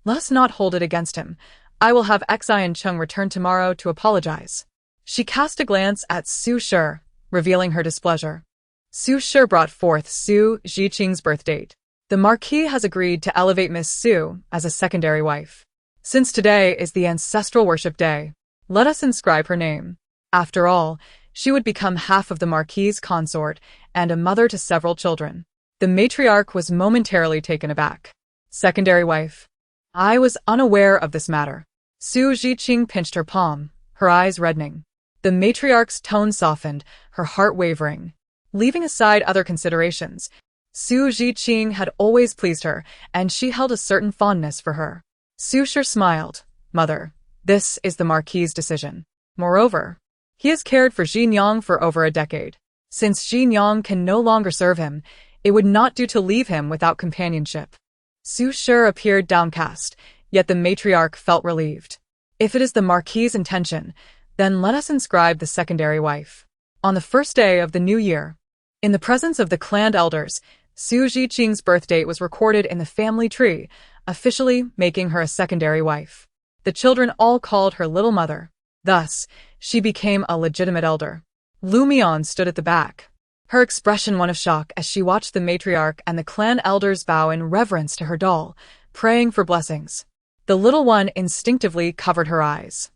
Let us not hold it against him. I will have Xian Chung return tomorrow to apologize. She cast a glance at Su Shi, revealing her displeasure. Su Shi brought forth Su Zhiqing's birth date. The Marquis has agreed to elevate Miss Su as a secondary wife. Since today is the ancestral worship day, let us inscribe her name. After all, she would become half of the Marquis's consort and a mother to several children. The matriarch was momentarily taken aback. Secondary wife. I was unaware of this matter. Su Zhiqing pinched her palm, her eyes reddening. The matriarch's tone softened, her heart wavering. Leaving aside other considerations, Su Zhiqing had always pleased her, and she held a certain fondness for her. Su Shi smiled. Mother, this is the Marquis's decision. Moreover, he has cared for Xinjiang for over a decade. Since Xinjiang can no longer serve him, it would not do to leave him without companionship. Su Shi appeared downcast, yet the matriarch felt relieved. If it is the Marquis's intention, then let us inscribe the secondary wife. On the first day of the new year, in the presence of the clan elders, Su Zhiqing's birth date was recorded in the family tree, officially making her a secondary wife. The children all called her little mother. Thus, she became a legitimate elder. Mian stood at the back, her expression one of shock as she watched the matriarch and the clan elders bow in reverence to her doll, praying for blessings. The little one instinctively covered her eyes.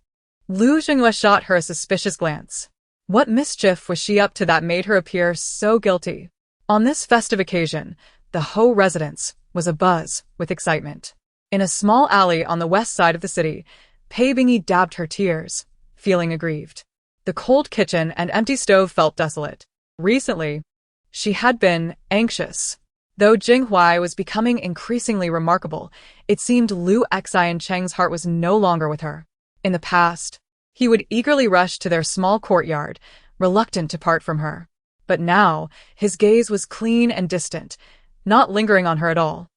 Lu Xinghua shot her a suspicious glance. What mischief was she up to that made her appear so guilty? On this festive occasion, the Ho residence was abuzz with excitement. In a small alley on the west side of the city, Pei Bingyi dabbed her tears, feeling aggrieved. The cold kitchen and empty stove felt desolate. Recently, she had been anxious. Though Jinghuai was becoming increasingly remarkable, it seemed Lu Xiancheng's heart was no longer with her. In the past, he would eagerly rush to their small courtyard, reluctant to part from her. But now, his gaze was clean and distant, not lingering on her at all.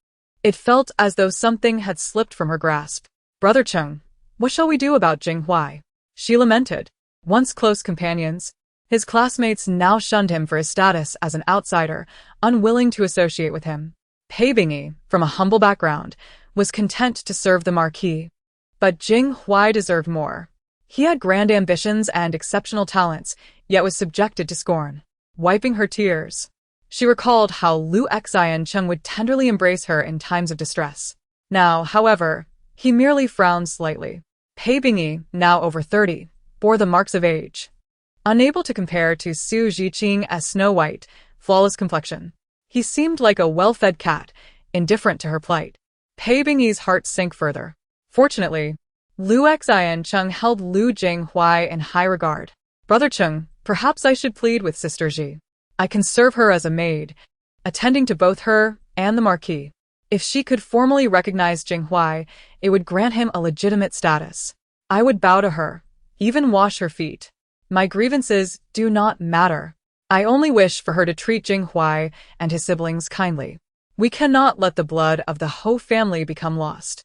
It felt as though something had slipped from her grasp. Brother Chung, what shall we do about Jinghuai? She lamented. Once close companions, his classmates now shunned him for his status as an outsider, unwilling to associate with him. Pei Bingyi, from a humble background, was content to serve the Marquis. But Jinghuai deserved more. He had grand ambitions and exceptional talents, yet was subjected to scorn. Wiping her tears, she recalled how Lu Xiancheng would tenderly embrace her in times of distress. Now, however, he merely frowned slightly. Pei Bingyi, now over 30, bore the marks of age. Unable to compare to Su Zhiqing as Snow White, flawless complexion, he seemed like a well-fed cat, indifferent to her plight. Pei Bingyi's heart sank further. Fortunately, Lu Xiancheng held Lu Jinghuai in high regard. Brother Chung, perhaps I should plead with Sister Ji. I can serve her as a maid, attending to both her and the Marquis. If she could formally recognize Jinghuai, it would grant him a legitimate status. I would bow to her, even wash her feet. My grievances do not matter. I only wish for her to treat Jinghuai and his siblings kindly. We cannot let the blood of the Ho family become lost.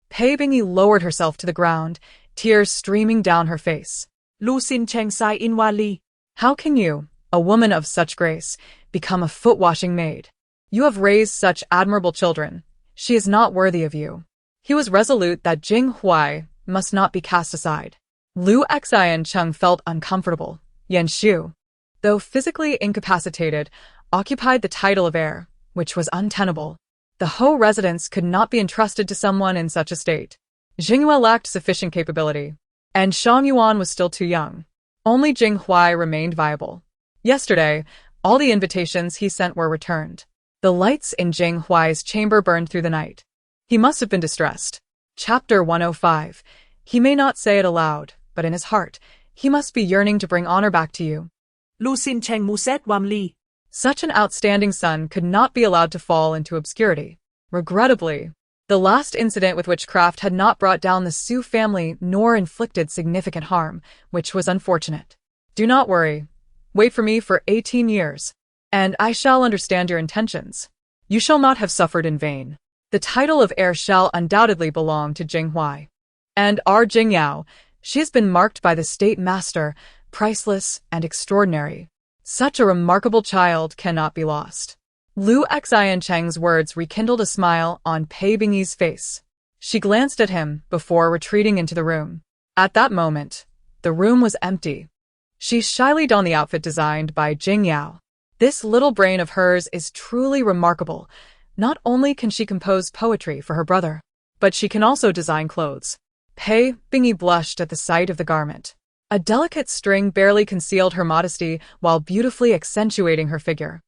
Pei Bingyi lowered herself to the ground, tears streaming down her face. Lu Xin Cheng Sai In Wa Li. How can you, a woman of such grace, become a foot-washing maid? You have raised such admirable children. She is not worthy of you. He was resolute that Jinghuai must not be cast aside. Lu Xiancheng felt uncomfortable. Yan Shu, though physically incapacitated, occupied the title of heir, which was untenable. The Ho residence could not be entrusted to someone in such a state. Xinghua lacked sufficient capability, and Shang Yuan was still too young. Only Jinghuai remained viable. Yesterday, all the invitations he sent were returned. The lights in Jinghuai's chamber burned through the night. He must have been distressed. Chapter 105. He may not say it aloud, but in his heart, he must be yearning to bring honor back to you. Lu Xin Cheng Mu Set Wam Li. Such an outstanding son could not be allowed to fall into obscurity. Regrettably, the last incident with witchcraft had not brought down the Su family nor inflicted significant harm, which was unfortunate. Do not worry. Wait for me for 18 years, and I shall understand your intentions. You shall not have suffered in vain. The title of heir shall undoubtedly belong to Jinghuai. And our Jingyao, she has been marked by the state master, priceless and extraordinary. Such a remarkable child cannot be lost. Lu Xiancheng's words rekindled a smile on Pei Bingyi's face. She glanced at him before retreating into the room. At that moment, the room was empty. She shyly donned the outfit designed by Qingyu. This little brain of hers is truly remarkable. Not only can she compose poetry for her brother, but she can also design clothes. Pei Bingyi blushed at the sight of the garment. A delicate string barely concealed her modesty while beautifully accentuating her figure.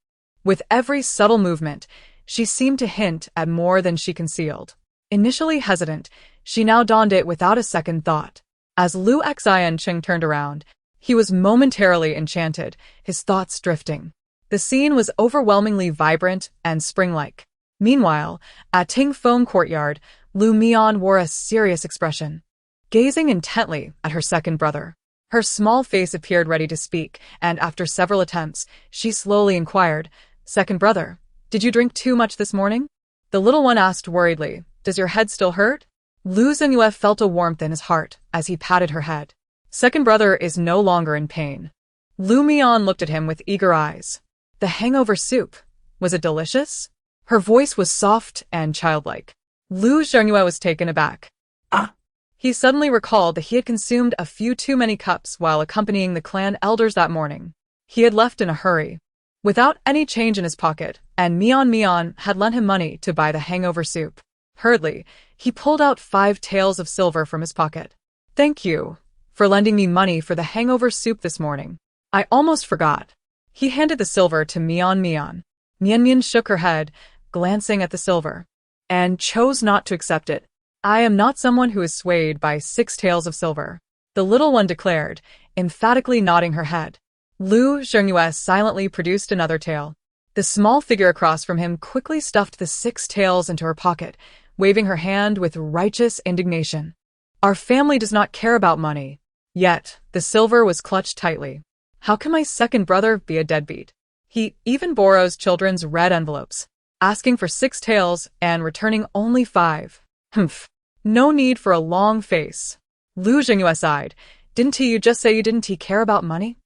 With every subtle movement, she seemed to hint at more than she concealed. Initially hesitant, she now donned it without a second thought. As Lu Xiancheng turned around, he was momentarily enchanted, his thoughts drifting. The scene was overwhelmingly vibrant and spring-like. Meanwhile, at Tingfeng courtyard, Lu Mian wore a serious expression, gazing intently at her second brother. Her small face appeared ready to speak, and after several attempts, she slowly inquired, "Second brother, did you drink too much this morning?" The little one asked worriedly, "Does your head still hurt?" Lu Xingyue felt a warmth in his heart as he patted her head. Second brother is no longer in pain. Lu Mian looked at him with eager eyes. The hangover soup, was it delicious? Her voice was soft and childlike. Lu Xingyue was taken aback. He suddenly recalled that he had consumed a few too many cups while accompanying the clan elders that morning. He had left in a hurry, without any change in his pocket, and Mian had lent him money to buy the hangover soup. Hurriedly, he pulled out 5 taels of silver from his pocket. "Thank you for lending me money for the hangover soup this morning. I almost forgot." He handed the silver to Mian. Mian shook her head, glancing at the silver, and chose not to accept it. "I am not someone who is swayed by 6 taels of silver," the little one declared, emphatically nodding her head. Lu Xingyue silently produced another tael. The small figure across from him quickly stuffed the 6 taels into her pocket, waving her hand with righteous indignation. "Our family does not care about money." Yet, the silver was clutched tightly. How can my second brother be a deadbeat? He even borrows children's red envelopes, asking for 6 taels and returning only 5. Humph. No need for a long face. Lu Xingyue sighed. "Didn't he just say you didn't care about money?"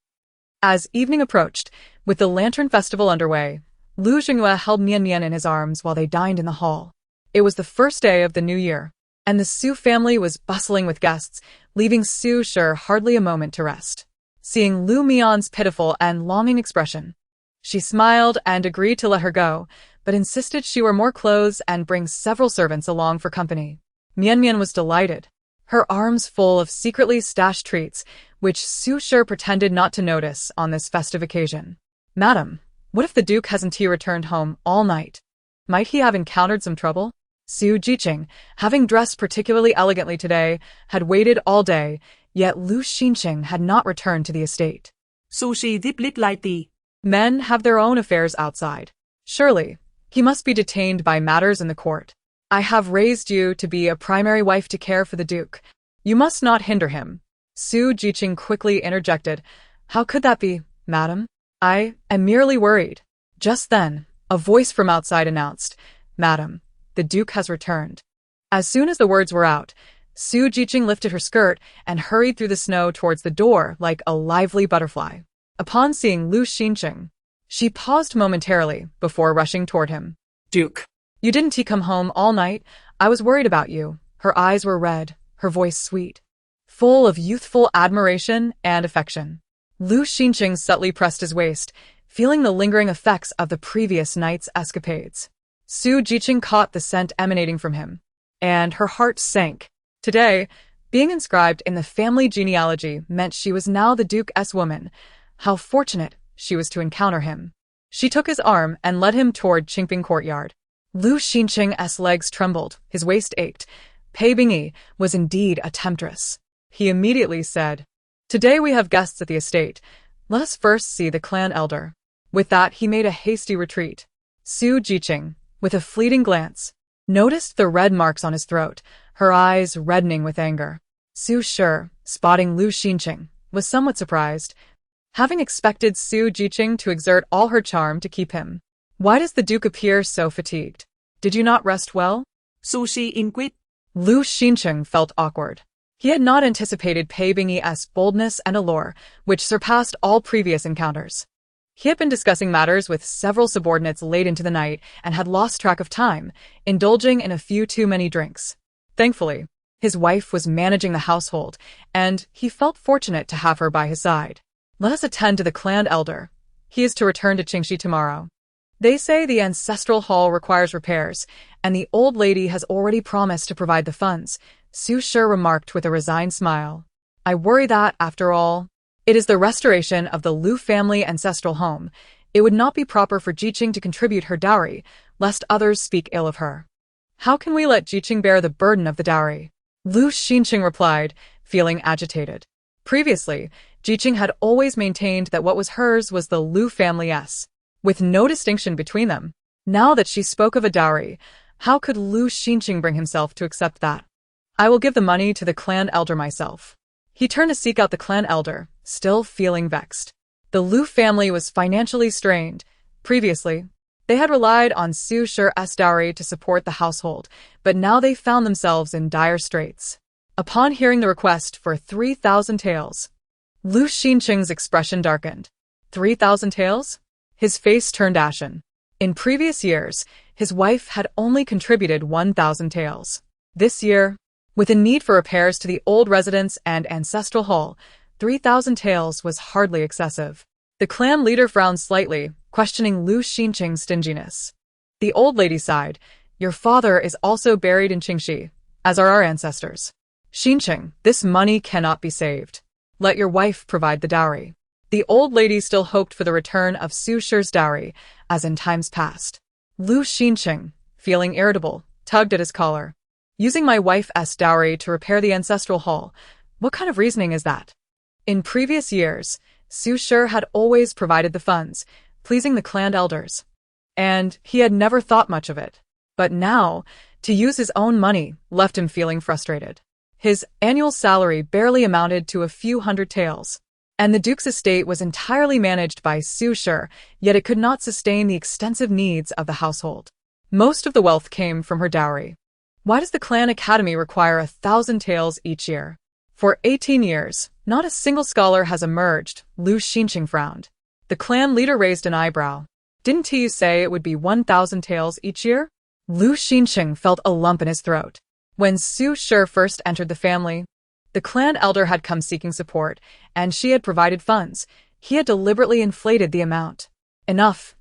As evening approached, with the lantern festival underway, Lu Xingyue held Mian in his arms while they dined in the hall. It was the first day of the new year, and the Su family was bustling with guests, leaving Su Shi hardly a moment to rest. Seeing Lu Mian's pitiful and longing expression, she smiled and agreed to let her go, but insisted she wear more clothes and bring several servants along for company. Mian was delighted, her arms full of secretly stashed treats, which Su Shi pretended not to notice on this festive occasion. "Madam, what if the Duke hasn't returned home all night? Might he have encountered some trouble?" Su Jiqing, having dressed particularly elegantly today, had waited all day, yet Lu Xinqing had not returned to the estate. Sushi diplit lighty. Men have their own affairs outside. Surely, he must be detained by matters in the court. "I have raised you to be a primary wife to care for the Duke. You must not hinder him." Su Jiqing quickly interjected. "How could that be, madam? I am merely worried." Just then, a voice from outside announced, "Madam, the Duke has returned." As soon as the words were out, Su Jiqing lifted her skirt and hurried through the snow towards the door like a lively butterfly. Upon seeing Lu Xinqing, she paused momentarily before rushing toward him. Duke. "You didn't come home all night? I was worried about you." Her eyes were red, her voice sweet, full of youthful admiration and affection. Lu Xinqing subtly pressed his waist, feeling the lingering effects of the previous night's escapades. Su Jiqing caught the scent emanating from him, and her heart sank. Today, being inscribed in the family genealogy meant she was now the Duke's woman. How fortunate she was to encounter him. She took his arm and led him toward Qingping courtyard. Lu Xinqing's legs trembled, his waist ached. Pei Bingyi was indeed a temptress. He immediately said, "Today we have guests at the estate. Let us first see the clan elder." With that, he made a hasty retreat. Su Jiqing, with a fleeting glance, noticed the red marks on his throat, her eyes reddening with anger. Su Shi, spotting Lu Xinqing, was somewhat surprised, having expected Su Jiqing to exert all her charm to keep him. "Why does the Duke appear so fatigued? Did you not rest well?" Sushi inquit. Lu Xinqing felt awkward. He had not anticipated Pei Bingyi's boldness and allure, which surpassed all previous encounters. He had been discussing matters with several subordinates late into the night and had lost track of time, indulging in a few too many drinks. Thankfully, his wife was managing the household, and he felt fortunate to have her by his side. Let us attend to the clan elder. He is to return to Qingxi tomorrow. They say the ancestral hall requires repairs, and the old lady has already promised to provide the funds, Su Shi remarked with a resigned smile. I worry that, after all, it is the restoration of the Lu family ancestral home. It would not be proper for Jiqing to contribute her dowry, lest others speak ill of her. How can we let Jiqing bear the burden of the dowry? Lu Xinqing replied, feeling agitated. Previously, Jiqing had always maintained that what was hers was the Lu family's, with no distinction between them. Now that she spoke of a dowry, how could Lu Xinqing bring himself to accept that? I will give the money to the clan elder myself. He turned to seek out the clan elder, still feeling vexed. The Lu family was financially strained. Previously, they had relied on Su Shi's dowry to support the household, but now they found themselves in dire straits. Upon hearing the request for 3,000 taels, Lu Xinqing's expression darkened. 3,000 taels? His face turned ashen. In previous years, his wife had only contributed 1,000 taels. This year, with a need for repairs to the old residence and ancestral hall, 3,000 taels was hardly excessive. The clan leader frowned slightly, questioning Lu Xinqing's stinginess. The old lady sighed. Your father is also buried in Qingxi, as are our ancestors. Xinqing, this money cannot be saved. Let your wife provide the dowry. The old lady still hoped for the return of Su Shi's dowry, as in times past. Lu Xinqing, feeling irritable, tugged at his collar. Using my wife's dowry to repair the ancestral hall, what kind of reasoning is that? In previous years, Su Shi had always provided the funds, pleasing the clan elders. And he had never thought much of it. But now, to use his own money left him feeling frustrated. His annual salary barely amounted to a few hundred taels, and the duke's estate was entirely managed by Su Shi, yet it could not sustain the extensive needs of the household. Most of the wealth came from her dowry. Why does the clan academy require 1,000 taels each year? For 18 years, not a single scholar has emerged, Lu Xinqing frowned. The clan leader raised an eyebrow. Didn't you say it would be 1,000 taels each year? Lu Xinqing felt a lump in his throat. When Su Shi first entered the family, the clan elder had come seeking support, and she had provided funds. He had deliberately inflated the amount. Enough,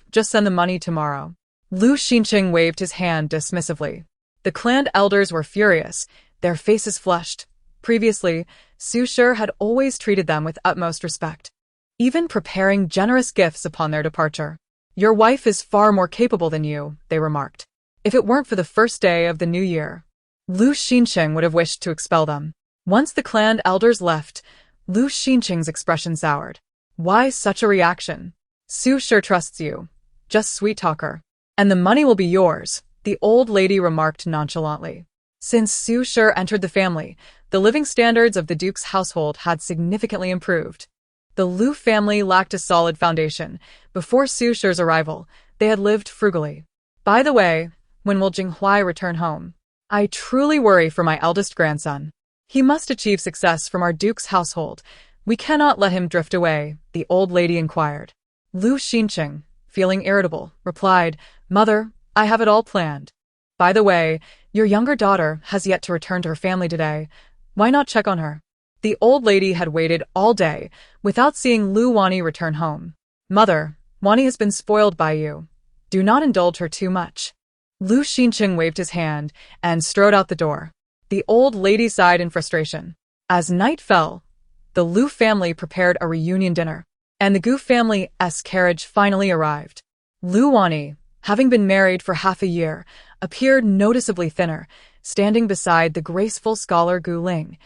just send the money tomorrow. Lu Xinqing waved his hand dismissively. The clan elders were furious, their faces flushed. Previously, Su Shi had always treated them with utmost respect, even preparing generous gifts upon their departure. Your wife is far more capable than you, they remarked. If it weren't for the first day of the new year, Lu Xinqing would have wished to expel them. Once the clan elders left, Lu Xinqing's expression soured. Why such a reaction? Su Shi trusts you. Just sweet talk her. And the money will be yours, the old lady remarked nonchalantly. Since Su Shi entered the family, the living standards of the duke's household had significantly improved. The Lu family lacked a solid foundation. Before Su Shi's arrival, they had lived frugally. By the way, when will Jinghui return home? I truly worry for my eldest grandson. He must achieve success from our duke's household. We cannot let him drift away, the old lady inquired. Lu Xinqing, feeling irritable, replied, Mother, I have it all planned. By the way, your younger daughter has yet to return to her family today. Why not check on her? The old lady had waited all day without seeing Lu Wani return home. Mother, Wani has been spoiled by you. Do not indulge her too much. Lu Xinqing waved his hand and strode out the door. The old lady sighed in frustration. As night fell, the Lu family prepared a reunion dinner, and the Gu family's carriage finally arrived. Lu Wani, having been married for half a year, appeared noticeably thinner, standing beside the graceful scholar Gu Ling,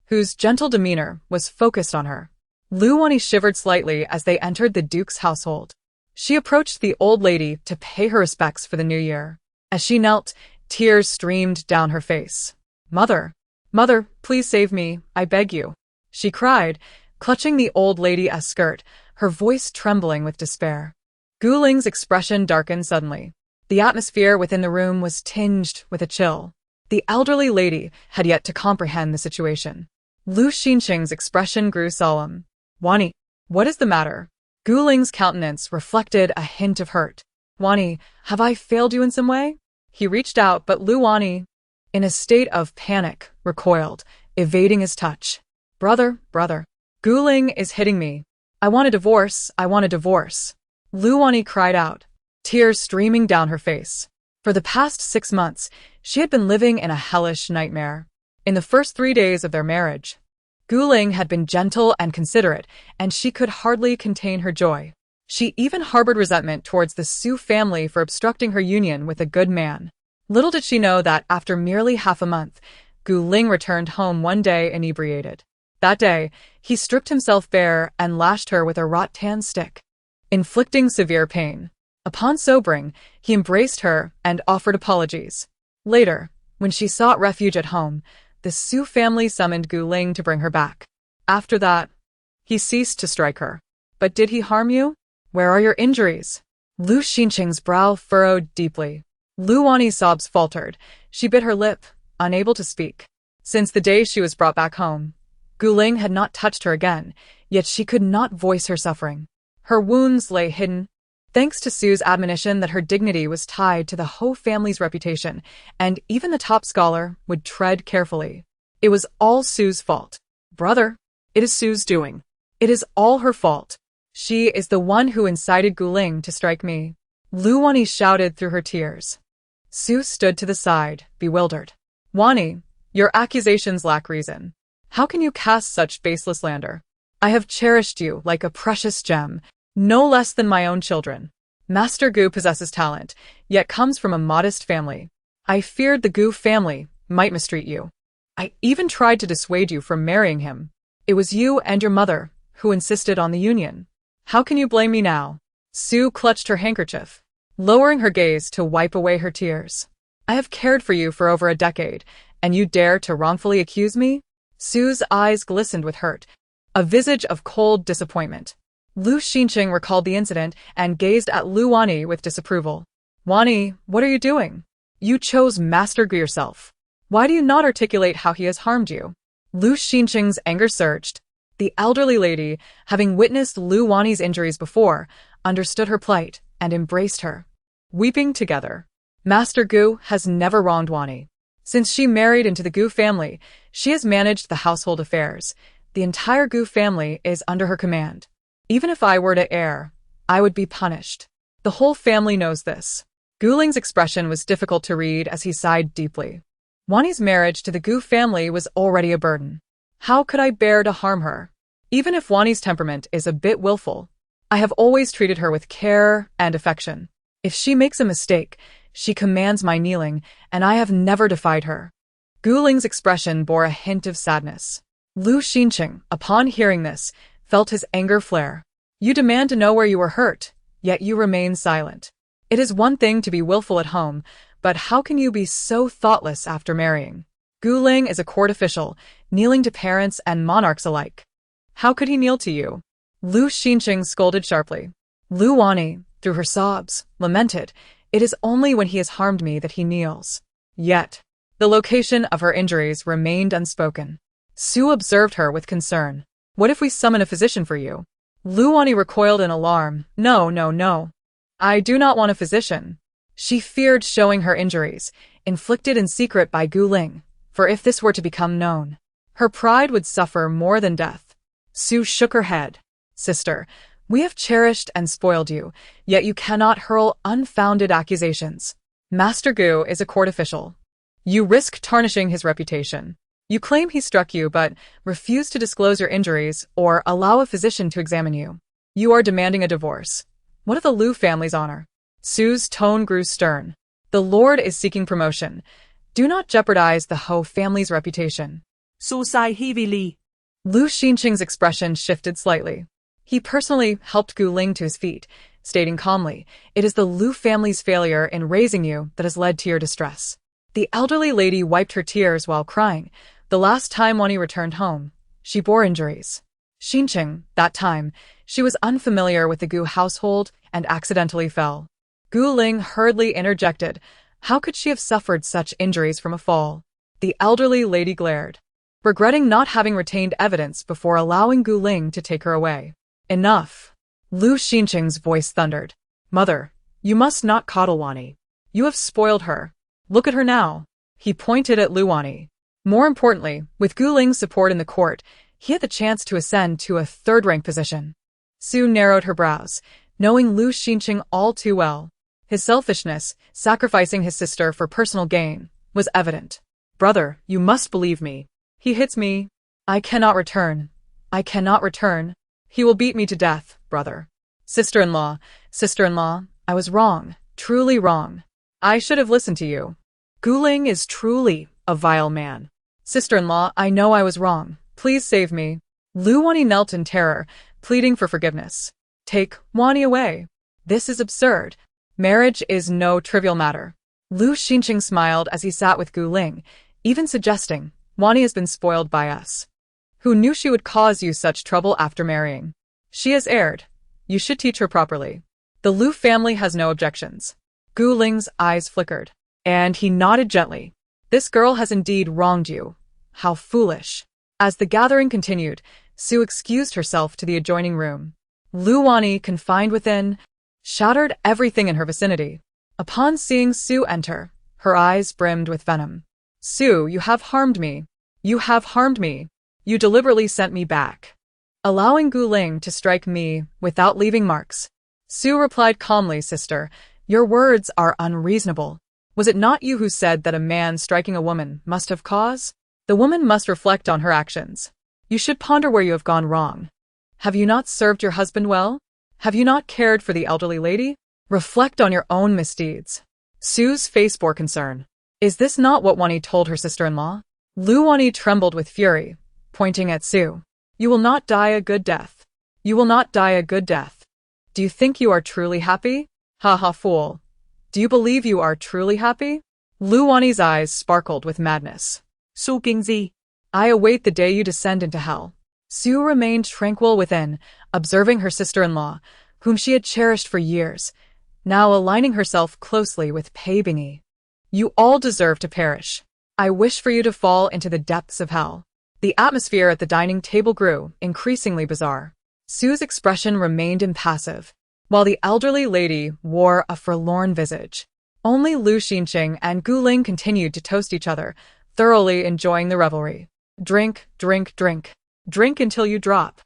whose gentle demeanor was focused on her. Lu Wani shivered slightly as they entered the duke's household. She approached the old lady to pay her respects for the new year. As she knelt, tears streamed down her face. Mother, please save me, I beg you, she cried, clutching the old lady's skirt, her voice trembling with despair. Gu Ling's expression darkened suddenly. The atmosphere within the room was tinged with a chill. The elderly lady had yet to comprehend the situation. Lu Xinqing's expression grew solemn. Wani, what is the matter? Gu Ling's countenance reflected a hint of hurt. Wani, have I failed you in some way? He reached out, but Lu Wani, in a state of panic, recoiled, evading his touch. Brother, Gu Ling is hitting me. I want a divorce, I want a divorce. Lu Wani cried out, tears streaming down her face. For the past 6 months, she had been living in a hellish nightmare. In the first 3 days of their marriage, Gu Ling had been gentle and considerate, and she could hardly contain her joy. She even harbored resentment towards the Su family for obstructing her union with a good man. Little did she know that after merely half a month, Gu Ling returned home one day inebriated. That day, he stripped himself bare and lashed her with a rattan stick, inflicting severe pain. Upon sobering, he embraced her and offered apologies. Later, when she sought refuge at home, the Su family summoned Gu Ling to bring her back. After that, he ceased to strike her. But did he harm you? Where are your injuries? Lu Xinqing's brow furrowed deeply. Lu Wani's sobs faltered. She bit her lip, unable to speak. Since the day she was brought back home, Gu Ling had not touched her again, yet she could not voice her suffering. Her wounds lay hidden, thanks to Su's admonition that her dignity was tied to the Ho family's reputation, and even the top scholar would tread carefully. It was all Su's fault. Brother, it is Su's doing. It is all her fault. She is the one who incited Gu Ling to strike me. Lu Wani shouted through her tears. Su stood to the side, bewildered. Wani, your accusations lack reason. How can you cast such baseless slander? I have cherished you like a precious gem, no less than my own children. Master Gu possesses talent, yet comes from a modest family. I feared the Gu family might mistreat you. I even tried to dissuade you from marrying him. It was you and your mother who insisted on the union. How can you blame me now? Su clutched her handkerchief, lowering her gaze to wipe away her tears. I have cared for you for over a decade, and you dare to wrongfully accuse me? Su's eyes glistened with hurt, a visage of cold disappointment. Lu Xinqing recalled the incident and gazed at Lu Wani with disapproval. Wani, what are you doing? You chose Master Gu yourself. Why do you not articulate how he has harmed you? Lu Xinqing's anger surged. The elderly lady, having witnessed Lu Wani's injuries before, understood her plight and embraced her, weeping together. Master Gu has never wronged Wani. Since she married into the Gu family, she has managed the household affairs. The entire Gu family is under her command. Even if I were to err, I would be punished. The whole family knows this. Gu Ling's expression was difficult to read as he sighed deeply. Wani's marriage to the Gu family was already a burden. How could I bear to harm her? Even if Wani's temperament is a bit willful, I have always treated her with care and affection. If she makes a mistake, she commands my kneeling, and I have never defied her. Gu Ling's expression bore a hint of sadness. Lu Xinqing, upon hearing this, felt his anger flare. You demand to know where you were hurt, yet you remain silent. It is one thing to be willful at home, but how can you be so thoughtless after marrying? Gu Ling is a court official, kneeling to parents and monarchs alike. How could he kneel to you? Lu Xinqing scolded sharply. Lu Wani, through her sobs, lamented, it is only when he has harmed me that he kneels. Yet, the location of her injuries remained unspoken. Su observed her with concern. What if we summon a physician for you? Lu Wani recoiled in alarm. No. I do not want a physician. She feared showing her injuries, inflicted in secret by Gu Ling, for if this were to become known, her pride would suffer more than death. Su shook her head. Sister, we have cherished and spoiled you, yet you cannot hurl unfounded accusations. Master Gu is a court official. You risk tarnishing his reputation. You claim he struck you but refuse to disclose your injuries or allow a physician to examine you. You are demanding a divorce. What of the Lu family's honor? Su's tone grew stern. The Lord is seeking promotion. Do not jeopardize the Ho family's reputation. Su sighed heavily. Lu Xinqing's expression shifted slightly. He personally helped Gu Ling to his feet, stating calmly, it is the Lu family's failure in raising you that has led to your distress. The elderly lady wiped her tears while crying. The last time Wani returned home, she bore injuries. Xinqing, that time, she was unfamiliar with the Gu household and accidentally fell. Gu Ling hurriedly interjected, How could she have suffered such injuries from a fall? The elderly lady glared, regretting not having retained evidence before allowing Gu Ling to take her away. Enough. Lu Xinqing's voice thundered. Mother, you must not coddle Wani. You have spoiled her. Look at her now. He pointed at Lu Wani. More importantly, with Gu Ling's support in the court, he had the chance to ascend to a third-rank position. Su narrowed her brows, knowing Lu Xinqing all too well. His selfishness, sacrificing his sister for personal gain, was evident. Brother, you must believe me. He hits me. I cannot return. I cannot return. He will beat me to death, brother. Sister-in-law, I was wrong, truly wrong. I should have listened to you. Gu Ling is truly a vile man. Sister-in-law, I know I was wrong. Please save me. Lu Wani knelt in terror, pleading for forgiveness. Take Wani away. This is absurd. Marriage is no trivial matter. Lu Xinqing smiled as he sat with Gu Ling, even suggesting, Wani has been spoiled by us. Who knew she would cause you such trouble after marrying? She has erred. You should teach her properly. The Lu family has no objections. Gu Ling's eyes flickered, and he nodded gently. This girl has indeed wronged you. How foolish. As the gathering continued, Su excused herself to the adjoining room. Lu Wani, confined within, shattered everything in her vicinity. Upon seeing Su enter, her eyes brimmed with venom. Su, you have harmed me. You have harmed me. You deliberately sent me back, allowing Gu Ling to strike me without leaving marks. Su replied calmly, Sister, your words are unreasonable. Was it not you who said that a man striking a woman must have cause? The woman must reflect on her actions. You should ponder where you have gone wrong. Have you not served your husband well? Have you not cared for the elderly lady? Reflect on your own misdeeds. Su's face bore concern. Is this not what Wani told her sister-in-law? Lu Wani trembled with fury, pointing at Su. You will not die a good death. You will not die a good death. Do you think you are truly happy? Ha ha, fool. Do you believe you are truly happy? Lu Wani's eyes sparkled with madness. Su Qingzi. I await the day you descend into hell. Su remained tranquil within, observing her sister-in-law, whom she had cherished for years, now aligning herself closely with pave. You all deserve to perish. I wish for you to fall into the depths of hell. The atmosphere at the dining table grew increasingly bizarre. Su's expression remained impassive, while the elderly lady wore a forlorn visage. Only Lu Xinqing and Gu Ling continued to toast each other, thoroughly enjoying the revelry. Drink, drink, drink. Drink until you drop.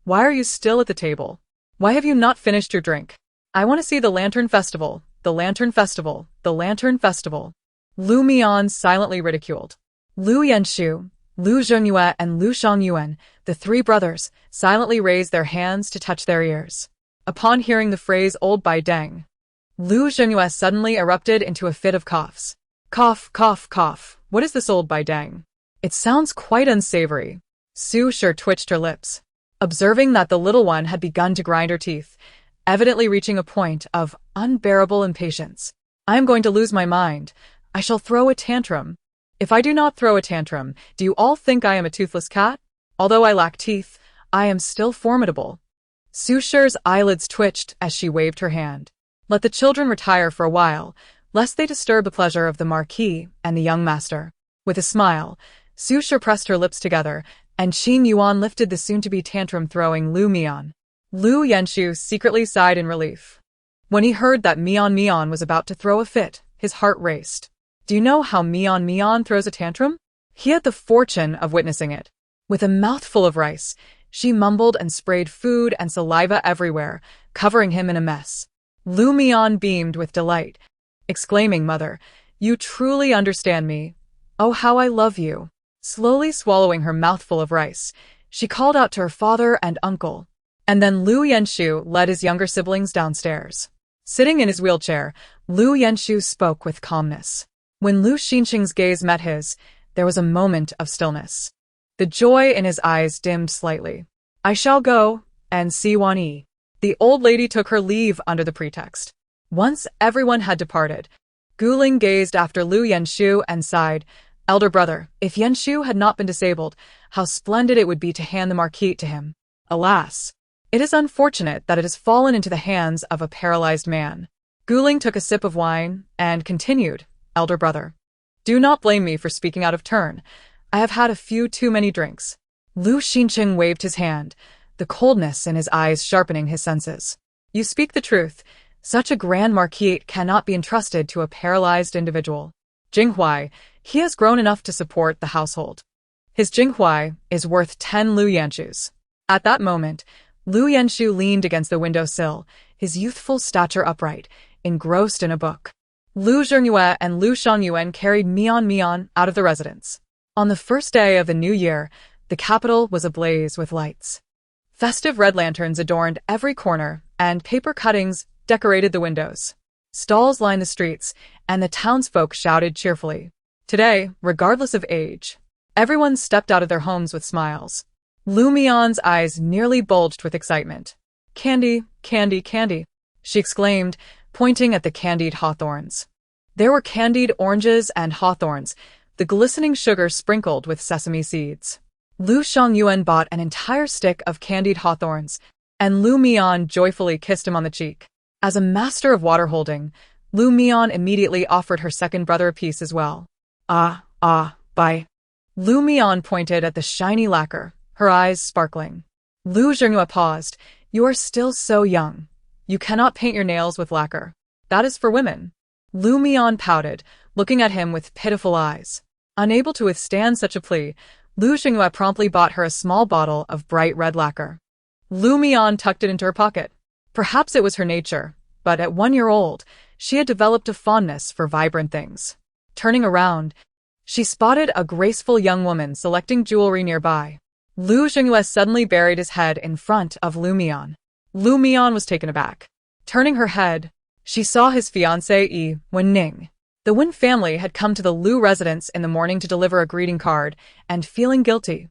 Why are you still at the table? Why have you not finished your drink? I want to see the Lantern Festival, the Lantern Festival, the Lantern Festival. Lu Mian silently ridiculed. Lu Yanshu, Lu Zhengyue, and Lu Shangyuan, the three brothers, silently raised their hands to touch their ears. Upon hearing the phrase old bai deng, Lu Zhengyue suddenly erupted into a fit of coughs. Cough, cough, cough. What is this old bai deng? It sounds quite unsavory. Su sure twitched her lips, observing that the little one had begun to grind her teeth, evidently reaching a point of unbearable impatience. I am going to lose my mind. I shall throw a tantrum. If I do not throw a tantrum, do you all think I am a toothless cat? Although I lack teeth, I am still formidable. Su Shi's eyelids twitched as she waved her hand. Let the children retire for a while, lest they disturb the pleasure of the Marquis and the young master. With a smile, Su Shi pressed her lips together, and Qin Yuan lifted the soon-to-be tantrum-throwing Lu Mian. Lu Yanshu secretly sighed in relief. When he heard that Mian was about to throw a fit, his heart raced. Do you know how Mian throws a tantrum? He had the fortune of witnessing it. With a mouthful of rice, she mumbled and sprayed food and saliva everywhere, covering him in a mess. Lu Mian beamed with delight, exclaiming, Mother, you truly understand me. Oh, how I love you. Slowly swallowing her mouthful of rice, she called out to her father and uncle. And then Lu Yanshu led his younger siblings downstairs. Sitting in his wheelchair, Lu Yanshu spoke with calmness. When Lu Xinqing's gaze met his, there was a moment of stillness. The joy in his eyes dimmed slightly. I shall go and see Wani. The old lady took her leave under the pretext. Once everyone had departed, Gu Ling gazed after Lu Yanshu and sighed, Elder brother, if Yanshu had not been disabled, how splendid it would be to hand the Marquis to him. Alas! It is unfortunate that it has fallen into the hands of a paralyzed man. Gu Ling took a sip of wine and continued, elder brother. Do not blame me for speaking out of turn. I have had a few too many drinks. Lu Xinqing waved his hand, the coldness in his eyes sharpening his senses. You speak the truth. Such a grand marquis cannot be entrusted to a paralyzed individual. Jinghuai, he has grown enough to support the household. His Jinghuai is worth 10 Lu Yanshus. At that moment, Lu Yanshu leaned against the windowsill, his youthful stature upright, engrossed in a book. Lu Zhengyue and Lu Shangyuan carried Mian out of the residence. On the first day of the new year, the capital was ablaze with lights. Festive red lanterns adorned every corner, and paper cuttings decorated the windows. Stalls lined the streets, and the townsfolk shouted cheerfully. Today, regardless of age, everyone stepped out of their homes with smiles. Lu Mian's eyes nearly bulged with excitement. Candy, candy, candy, she exclaimed, pointing at the candied hawthorns. There were candied oranges and hawthorns, the glistening sugar sprinkled with sesame seeds. Lu Shangyuan bought an entire stick of candied hawthorns, and Lu Mian joyfully kissed him on the cheek. As a master of water-holding, Lu Mian immediately offered her second brother a piece as well. Bye. Lu Mian pointed at the shiny lacquer, her eyes sparkling. Lu Zhengyue paused. You are still so young. You cannot paint your nails with lacquer. That is for women. Lu Mian pouted, looking at him with pitiful eyes. Unable to withstand such a plea, Lu Zhengyue promptly bought her a small bottle of bright red lacquer. Lu Mian tucked it into her pocket. Perhaps it was her nature, but at 1 year old, she had developed a fondness for vibrant things. Turning around, she spotted a graceful young woman selecting jewelry nearby. Lu Zhengyue suddenly buried his head in front of Lu Mian. Lu Mian was taken aback. Turning her head, she saw his fiancée Yi Wenning. The Wen family had come to the Lu residence in the morning to deliver a greeting card, and feeling guilty,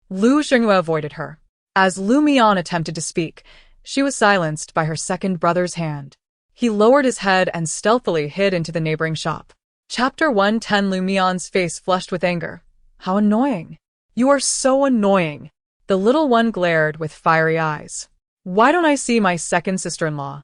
Lu Zhengyue avoided her. As Lu Mian attempted to speak, she was silenced by her second brother's hand. He lowered his head and stealthily hid into the neighboring shop. Chapter 110. Lu Mian's face flushed with anger. How annoying. You are so annoying. The little one glared with fiery eyes. Why don't I see my second sister-in-law?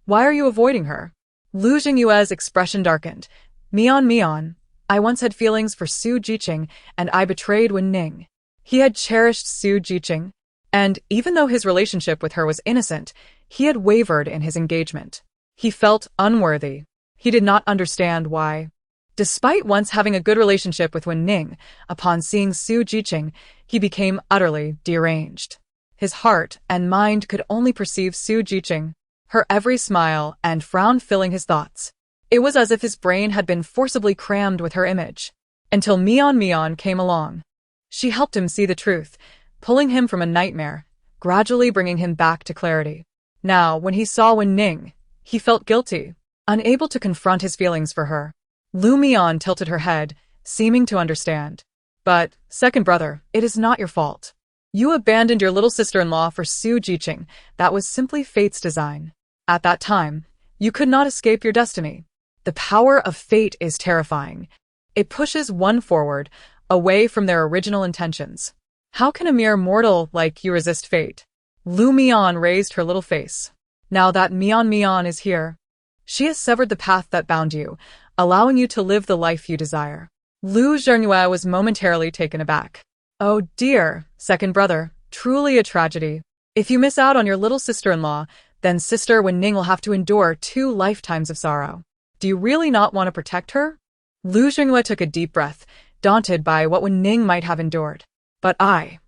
Why are you avoiding her? Lu Jingyue's expression darkened. Mian, I once had feelings for Su Jiqing, and I betrayed Wen Ning. He had cherished Su Jiqing, and even though his relationship with her was innocent, he had wavered in his engagement. He felt unworthy. He did not understand why. Despite once having a good relationship with Wen Ning, upon seeing Su Jiqing, he became utterly deranged. His heart and mind could only perceive Su Jiqing, her every smile and frown filling his thoughts. It was as if his brain had been forcibly crammed with her image. Until Mian came along. She helped him see the truth, pulling him from a nightmare, gradually bringing him back to clarity. Now, when he saw Wen Ning, he felt guilty, unable to confront his feelings for her. Lu Mian tilted her head, seeming to understand. But, second brother, it is not your fault. You abandoned your little sister-in-law for Su Jiqing. That was simply fate's design. At that time, you could not escape your destiny. The power of fate is terrifying. It pushes one forward, away from their original intentions. How can a mere mortal like you resist fate? Lu Mian raised her little face. Now that Mian is here, she has severed the path that bound you, allowing you to live the life you desire. Lu Zhengyue was momentarily taken aback. Oh dear, second brother, truly a tragedy. If you miss out on your little sister-in-law, then sister Wen Ning will have to endure 2 lifetimes of sorrow. Do you really not want to protect her? Lu Zhengyue took a deep breath, daunted by what Wen Ning might have endured. But I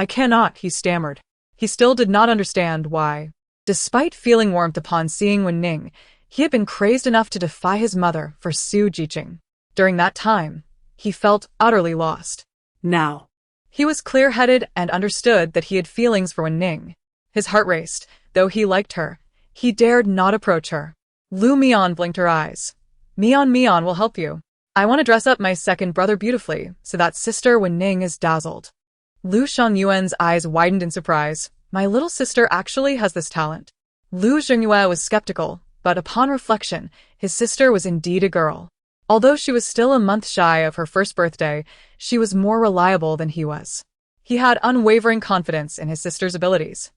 cannot, he stammered. He still did not understand why. Despite feeling warmth upon seeing Wen Ning, he had been crazed enough to defy his mother for Su Jiqing. During that time, he felt utterly lost. Now, he was clear-headed and understood that he had feelings for Wen Ning. His heart raced. Though he liked her, he dared not approach her. Lu Mian blinked her eyes. Mian will help you. I want to dress up my second brother beautifully, so that sister Wen Ning is dazzled. Lu Shangyuan's eyes widened in surprise. My little sister actually has this talent. Lu Zhengyue was skeptical, but upon reflection, his sister was indeed a girl. Although she was still a month shy of her first birthday, she was more reliable than he was. He had unwavering confidence in his sister's abilities.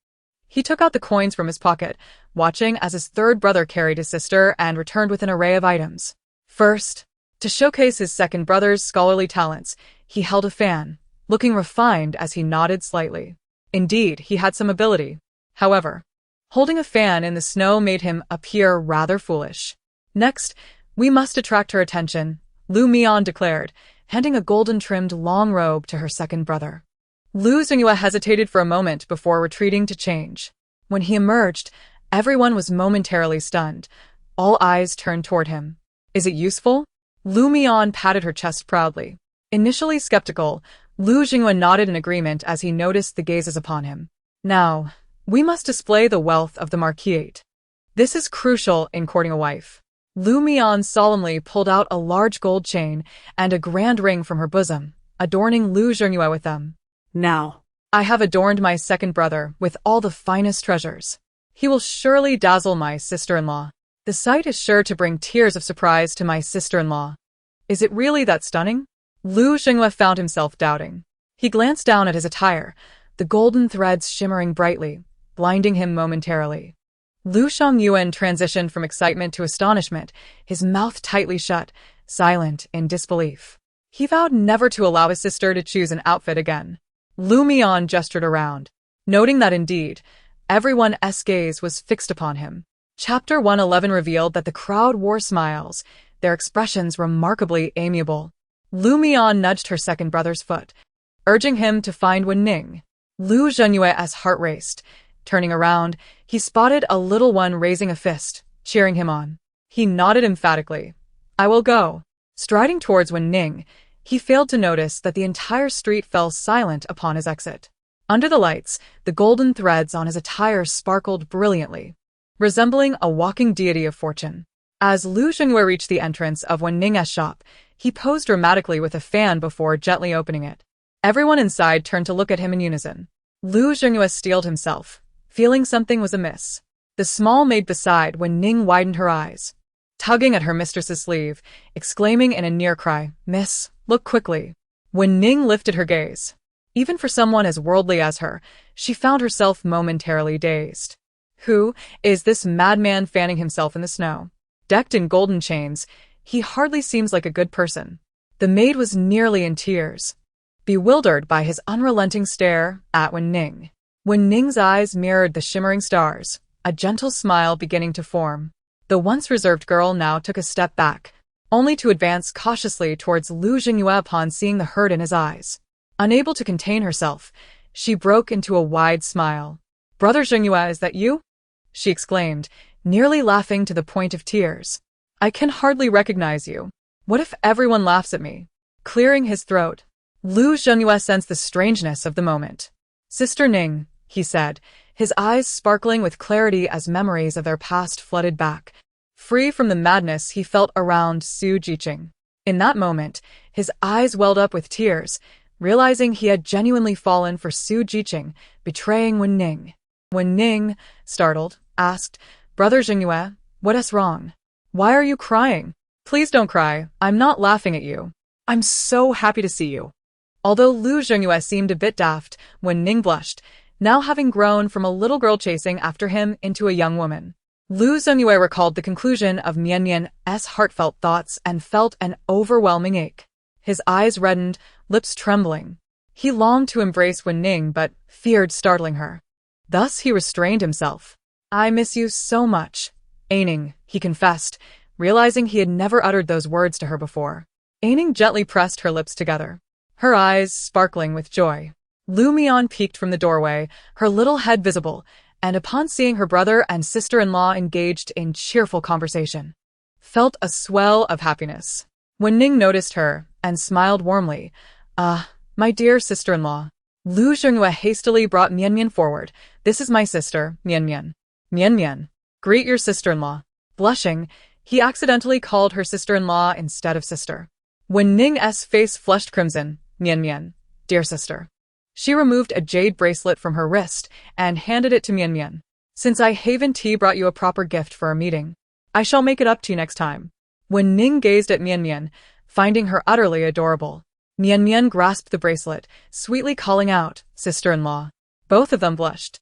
He took out the coins from his pocket, watching as his third brother carried his sister and returned with an array of items. First, To showcase his second brother's scholarly talents, he held a fan, looking refined as he nodded slightly. Indeed, he had some ability. However, holding a fan in the snow made him appear rather foolish. Next, we must attract her attention, Mian declared, handing a golden-trimmed long robe to her second brother. Qingyu hesitated for a moment before retreating to change. When he emerged, everyone was momentarily stunned. All eyes turned toward him. Is it useful? Mian patted her chest proudly. Initially skeptical, Qingyu nodded in agreement as he noticed the gazes upon him. Now, we must display the wealth of the Marquis. This is crucial in courting a wife. Mian solemnly pulled out a large gold chain and a grand ring from her bosom, adorning Qingyu with them. Now, I have adorned my second brother with all the finest treasures. He will surely dazzle my sister-in-law. The sight is sure to bring tears of surprise to my sister-in-law. Is it really that stunning? Qingyu found himself doubting. He glanced down at his attire, the golden threads shimmering brightly, blinding him momentarily. Qingyu transitioned from excitement to astonishment, his mouth tightly shut, silent in disbelief. He vowed never to allow his sister to choose an outfit again. Mian gestured around, noting that indeed, everyone's gaze was fixed upon him. Chapter 111 revealed that the crowd wore smiles, their expressions remarkably amiable. Mian nudged her second brother's foot, urging him to find Wenning. Qingyu's heart raced. Turning around, he spotted a little one raising a fist, cheering him on. He nodded emphatically. I will go. Striding towards Wenning, he failed to notice that the entire street fell silent upon his exit. Under the lights, the golden threads on his attire sparkled brilliantly, resembling a walking deity of fortune. As Qingyu reached the entrance of Wenning's shop, he posed dramatically with a fan before gently opening it. Everyone inside turned to look at him in unison. Qingyu steeled himself, feeling something was amiss. The small maid beside Wenning widened her eyes, tugging at her mistress's sleeve, exclaiming in a near cry, "Miss, look quickly." Wenning lifted her gaze. Even for someone as worldly as her, she found herself momentarily dazed. Who is this madman fanning himself in the snow? Decked in golden chains, he hardly seems like a good person. The maid was nearly in tears, bewildered by his unrelenting stare at Wenning. Wenning's eyes mirrored the shimmering stars, a gentle smile beginning to form. The once reserved girl now took a step back, only to advance cautiously towards Qingyu upon seeing the hurt in his eyes. Unable to contain herself, she broke into a wide smile. "Brother Qingyu, is that you?" she exclaimed, nearly laughing to the point of tears. "I can hardly recognize you. What if everyone laughs at me?" Clearing his throat, Qingyu sensed the strangeness of the moment. "Sister Ning," he said, his eyes sparkling with clarity as memories of their past flooded back. Free from the madness he felt around Su Jiqing. In that moment, his eyes welled up with tears, realizing he had genuinely fallen for Su Jiqing, betraying Wenning. Wenning, startled, asked, "Brother Qingyu, what's wrong? Why are you crying?" "Please don't cry, I'm not laughing at you. I'm so happy to see you." Although Qingyu seemed a bit daft, Wenning blushed, now having grown from a little girl chasing after him into a young woman. Qingyu recalled the conclusion of Mian's heartfelt thoughts and felt an overwhelming ache. His eyes reddened, lips trembling. He longed to embrace Wenning but feared startling her. Thus he restrained himself. "I miss you so much, Aining," he confessed, realizing he had never uttered those words to her before. Aining gently pressed her lips together, her eyes sparkling with joy. Mian peeked from the doorway, her little head visible, and upon seeing her brother and sister-in-law engaged in cheerful conversation, felt a swell of happiness. Wenning noticed her and smiled warmly. My dear sister-in-law." Qingyu hastily brought Mian forward. "This is my sister, Mian. Mian, greet your sister-in-law." Blushing, he accidentally called her sister-in-law instead of sister. Wenning's face flushed crimson. "Mian, dear sister." She removed a jade bracelet from her wrist and handed it to Mian. "Since I haven't brought you a proper gift for our meeting, I shall make it up to you next time." Wenning gazed at Mian, finding her utterly adorable. Mian grasped the bracelet, sweetly calling out, "Sister-in-law." Both of them blushed.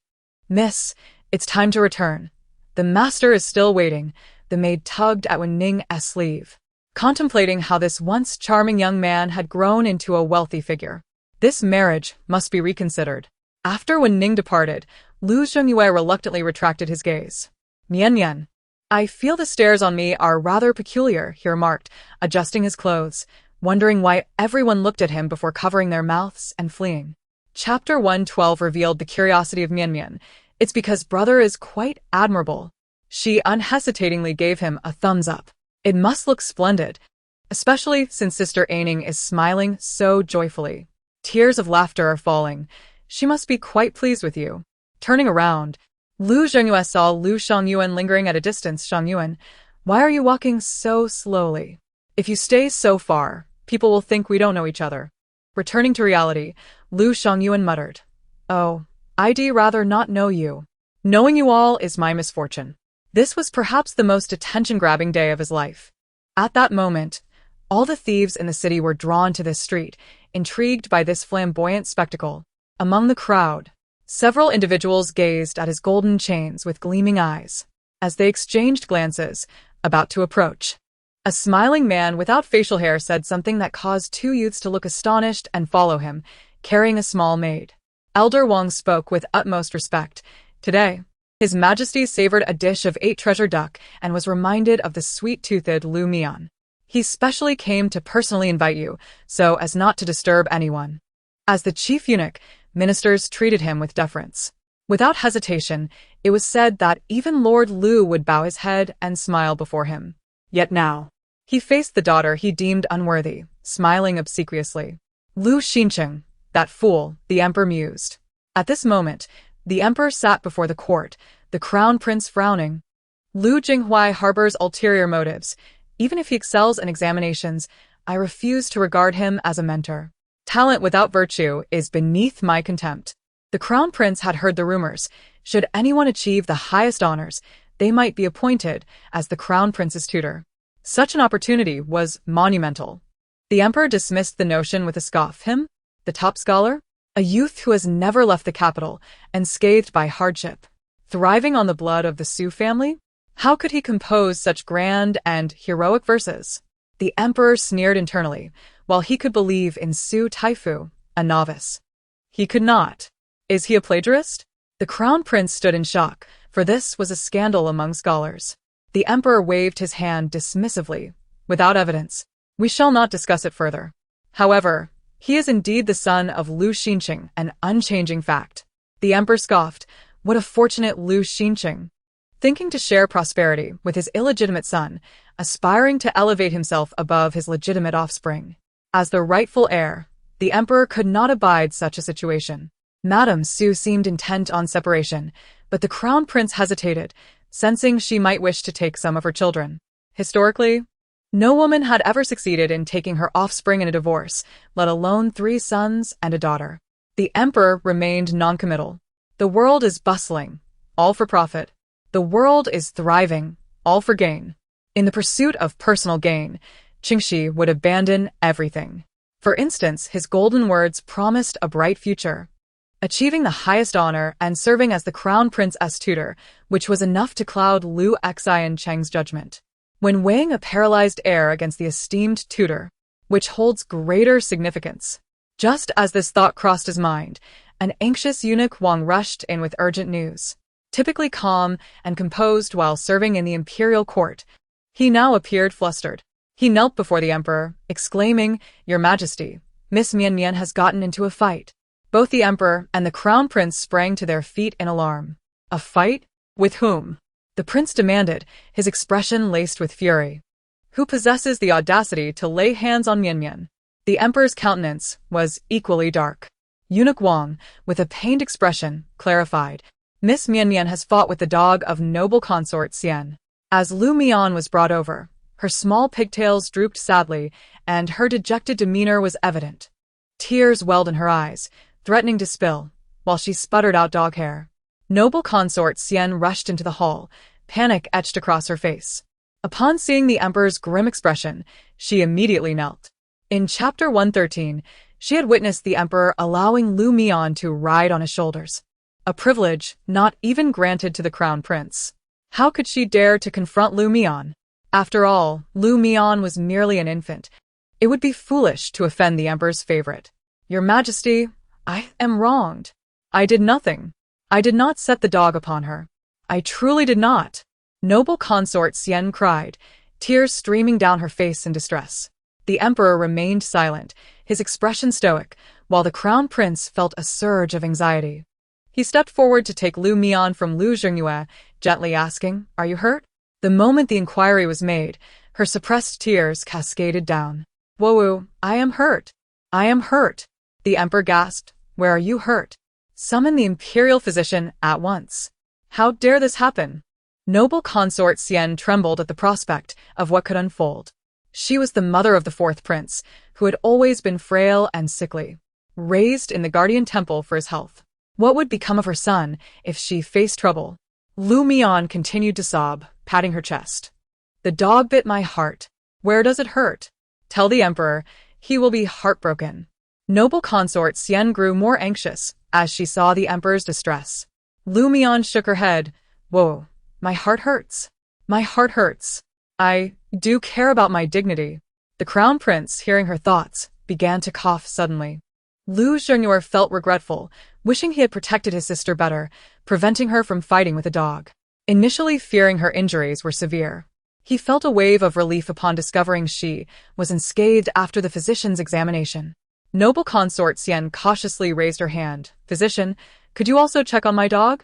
"Miss, it's time to return. The master is still waiting." The maid tugged at Wenning's sleeve. contemplating how this once charming young man had grown into a wealthy figure. This marriage must be reconsidered. After Wen Ning departed, Lu Zhengyue reluctantly retracted his gaze. Mian. I feel the stares on me are rather peculiar, he remarked, adjusting his clothes, wondering why everyone looked at him before covering their mouths and fleeing. Chapter 112 revealed the curiosity of Mian. It's because brother is quite admirable. She unhesitatingly gave him a thumbs up. It must look splendid, especially since Sister Aining is smiling so joyfully. Tears of laughter are falling. She must be quite pleased with you. Turning around, Lu Zhengyue saw Lu Shangyuan lingering at a distance. Shangyuan, why are you walking so slowly? If you stay so far, people will think we don't know each other. Returning to reality, Lu Shangyuan muttered, Oh, I'd rather not know you. Knowing you all is my misfortune. This was perhaps the most attention-grabbing day of his life. At that moment, all the thieves in the city were drawn to this street, intrigued by this flamboyant spectacle. Among the crowd, several individuals gazed at his golden chains with gleaming eyes. As they exchanged glances, about to approach, a smiling man without facial hair said something that caused two youths to look astonished and follow him, carrying a small maid. Elder Wang spoke with utmost respect. Today, His Majesty savored a dish of 8 treasure duck and was reminded of the sweet-toothed Lu Mian. He specially came to personally invite you, so as not to disturb anyone. As the chief eunuch, ministers treated him with deference. Without hesitation, it was said that even Lord Lu would bow his head and smile before him. Yet now, he faced the daughter he deemed unworthy, smiling obsequiously. Lu Xincheng, that fool, the emperor mused. At this moment, the emperor sat before the court, the crown prince frowning. Lu Jinghuai harbors ulterior motives. Even if he excels in examinations, I refuse to regard him as a mentor. Talent without virtue is beneath my contempt. The crown prince had heard the rumors. Should anyone achieve the highest honors, they might be appointed as the crown prince's tutor. Such an opportunity was monumental. The emperor dismissed the notion with a scoff. Him? The top scholar? A youth who has never left the capital, unscathed by hardship. Thriving on the blood of the Su family? How could he compose such grand and heroic verses? The emperor sneered internally, while he could believe in Su Taifu, a novice. He could not. Is he a plagiarist? The crown prince stood in shock, for this was a scandal among scholars. The emperor waved his hand dismissively. Without evidence, we shall not discuss it further. However, he is indeed the son of Lu Xincheng, an unchanging fact. The emperor scoffed. What a fortunate Lu Xincheng! Thinking to share prosperity with his illegitimate son, aspiring to elevate himself above his legitimate offspring. As the rightful heir, the emperor could not abide such a situation. Madame Su seemed intent on separation, but the crown prince hesitated, sensing she might wish to take some of her children. Historically, no woman had ever succeeded in taking her offspring in a divorce, let alone 3 sons and a daughter. The emperor remained noncommittal. The world is bustling, all for profit. The world is thriving, all for gain. In the pursuit of personal gain, Qingyu would abandon everything. For instance, his golden words promised a bright future. Achieving the highest honor and serving as the crown prince's tutor, which was enough to cloud Lu Xian Cheng's judgment. When weighing a paralyzed heir against the esteemed tutor, which holds greater significance. Just as this thought crossed his mind, an anxious eunuch Wang rushed in with urgent news. Typically calm and composed while serving in the imperial court, he now appeared flustered. He knelt before the emperor, exclaiming, Your Majesty, Miss Mian has gotten into a fight. Both the emperor and the crown prince sprang to their feet in alarm. A fight? With whom? The prince demanded, his expression laced with fury. Who possesses the audacity to lay hands on Mian? The emperor's countenance was equally dark. Eunuch Wang, with a pained expression, clarified, Miss Mian has fought with the dog of noble consort Xian. As Lu Mian was brought over, her small pigtails drooped sadly, and her dejected demeanor was evident. Tears welled in her eyes, threatening to spill, while she sputtered out dog hair. Noble consort Xian rushed into the hall, panic etched across her face. Upon seeing the emperor's grim expression, she immediately knelt. In Chapter 113, she had witnessed the emperor allowing Lu Mian to ride on his shoulders. A privilege not even granted to the crown prince. How could she dare to confront Lu Mian? After all, Mian was merely an infant. It would be foolish to offend the emperor's favorite. Your Majesty, I am wronged. I did nothing. I did not set the dog upon her. I truly did not. Noble consort Xian cried, tears streaming down her face in distress. The emperor remained silent, his expression stoic, while the crown prince felt a surge of anxiety. He stepped forward to take Mian from Lu Zhengyue, gently asking, "Are you hurt?" The moment the inquiry was made, her suppressed tears cascaded down. "Wowu, I am hurt. I am hurt." The emperor gasped, "Where are you hurt? Summon the imperial physician at once." How dare this happen? Noble consort Xian trembled at the prospect of what could unfold. She was the mother of the fourth prince, who had always been frail and sickly, raised in the guardian temple for his health. What would become of her son if she faced trouble? Mian continued to sob, patting her chest. "The dog bit my heart. Where does it hurt? Tell the emperor. He will be heartbroken." Noble consort Xian grew more anxious as she saw the emperor's distress. Mian shook her head. "Whoa, my heart hurts. My heart hurts. I do care about my dignity." The crown prince, hearing her thoughts, began to cough suddenly. Lu Zhengyue felt regretful, wishing he had protected his sister better, preventing her from fighting with a dog. Initially fearing her injuries were severe, he felt a wave of relief upon discovering she was unscathed after the physician's examination. Noble consort Xian cautiously raised her hand. "Physician, could you also check on my dog?"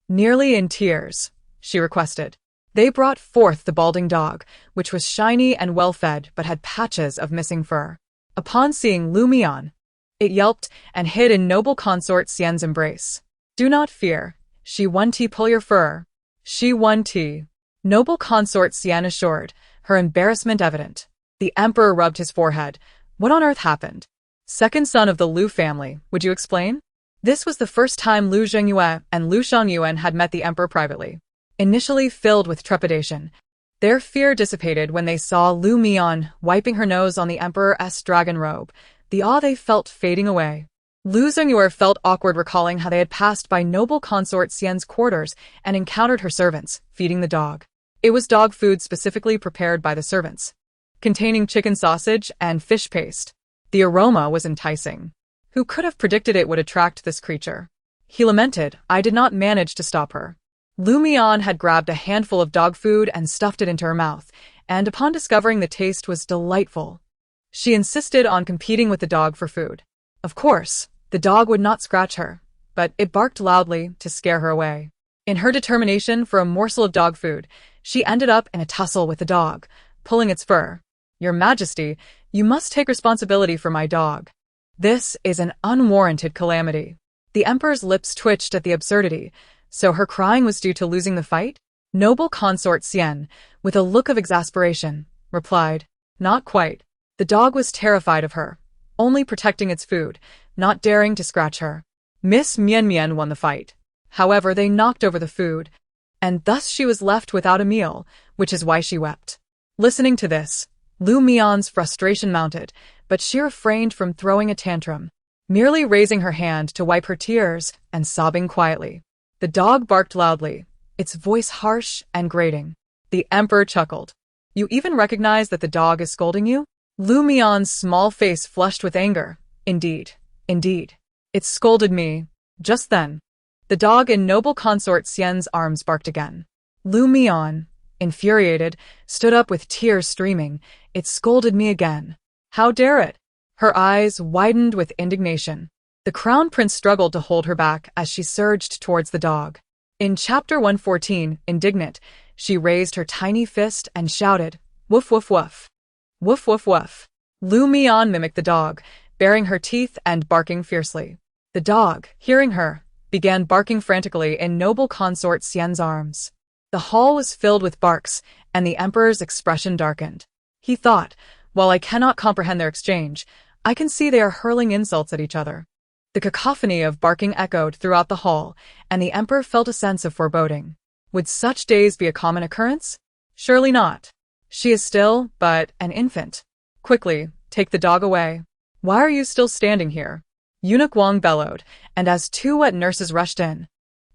Nearly in tears, she requested. They brought forth the balding dog, which was shiny and well-fed but had patches of missing fur. Upon seeing Mian, it yelped and hid in noble consort Xian's embrace. "Do not fear. She won't pull your fur. She won't." Noble consort Xian assured, her embarrassment evident. The emperor rubbed his forehead. What on earth happened? Second son of the Lu family, would you explain? This was the first time Lu Zhengyue and Lu Shangyuan had met the emperor privately. Initially filled with trepidation, their fear dissipated when they saw Mian wiping her nose on the emperor's dragon robe, the awe they felt fading away. Lu Zhengyue felt awkward recalling how they had passed by noble consort Xian's quarters and encountered her servants, feeding the dog. It was dog food specifically prepared by the servants, containing chicken sausage and fish paste. The aroma was enticing. Who could have predicted it would attract this creature? He lamented, "I did not manage to stop her." Mian had grabbed a handful of dog food and stuffed it into her mouth, and upon discovering the taste was delightful, she insisted on competing with the dog for food. Of course, the dog would not scratch her, but it barked loudly to scare her away. In her determination for a morsel of dog food, she ended up in a tussle with the dog, pulling its fur. "Your Majesty, you must take responsibility for my dog. This is an unwarranted calamity." The emperor's lips twitched at the absurdity. So her crying was due to losing the fight? Noble consort Xian, with a look of exasperation, replied, "Not quite. The dog was terrified of her, only protecting its food, not daring to scratch her. Miss Mian won the fight. However, they knocked over the food, and thus she was left without a meal, which is why she wept." Listening to this, Mian's frustration mounted, but she refrained from throwing a tantrum, merely raising her hand to wipe her tears and sobbing quietly. The dog barked loudly, its voice harsh and grating. The emperor chuckled. "You even recognize that the dog is scolding you?" Mian's small face flushed with anger. Indeed. It scolded me." Just then, the dog in noble consort Xian's arms barked again. Mian, infuriated, stood up with tears streaming. "It scolded me again. How dare it?" Her eyes widened with indignation. The crown prince struggled to hold her back as she surged towards the dog. In chapter 114, indignant, she raised her tiny fist and shouted, "Woof woof woof. Woof woof woof." Mian mimicked the dog, baring her teeth and barking fiercely. The dog, hearing her, began barking frantically in noble consort Xian's arms. The hall was filled with barks, and the emperor's expression darkened. He thought, "While I cannot comprehend their exchange, I can see they are hurling insults at each other." The cacophony of barking echoed throughout the hall, and the emperor felt a sense of foreboding. Would such days be a common occurrence? Surely not. She is still but an infant. Quickly, take the dog away. Why are you still standing here? Eunuch Wang bellowed, and as two wet nurses rushed in,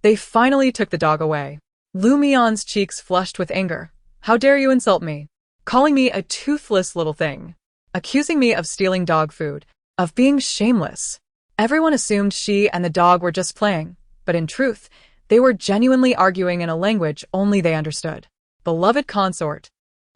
they finally took the dog away. Mian's cheeks flushed with anger. How dare you insult me? calling me a toothless little thing, accusing me of stealing dog food, of being shameless. Everyone assumed she and the dog were just playing, but in truth, they were genuinely arguing in a language only they understood. Beloved consort,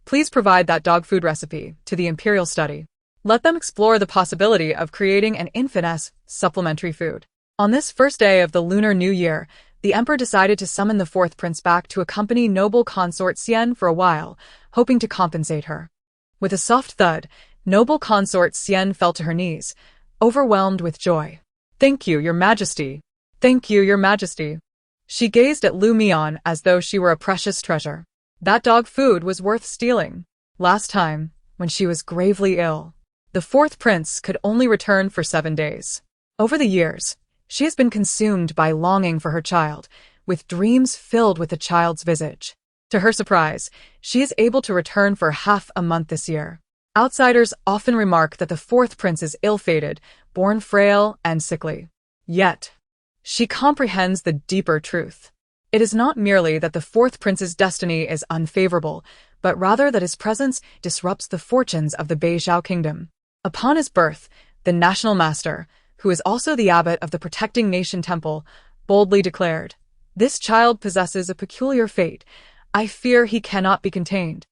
please provide that dog food recipe to the Imperial Study. Let them explore the possibility of creating an infamous supplementary food. On this first day of the Lunar New Year, the Emperor decided to summon the fourth prince back to accompany noble consort Xian for a while, hoping to compensate her. With a soft thud, noble consort Xian fell to her knees, overwhelmed with joy. "Thank you, Your Majesty. Thank you, Your Majesty." She gazed at Lu Mian as though she were a precious treasure. That dog food was worth stealing. Last time, when she was gravely ill, the fourth prince could only return for 7 days. Over the years, she has been consumed by longing for her child, with dreams filled with the child's visage. To her surprise, she is able to return for half a month this year. Outsiders often remark that the fourth prince is ill-fated, born frail and sickly. Yet, she comprehends the deeper truth. It is not merely that the fourth prince's destiny is unfavorable, but rather that his presence disrupts the fortunes of the Beizhou kingdom. Upon his birth, the national master, who is also the abbot of the protecting nation temple, boldly declared, "This child possesses a peculiar fate. I fear he cannot be contained,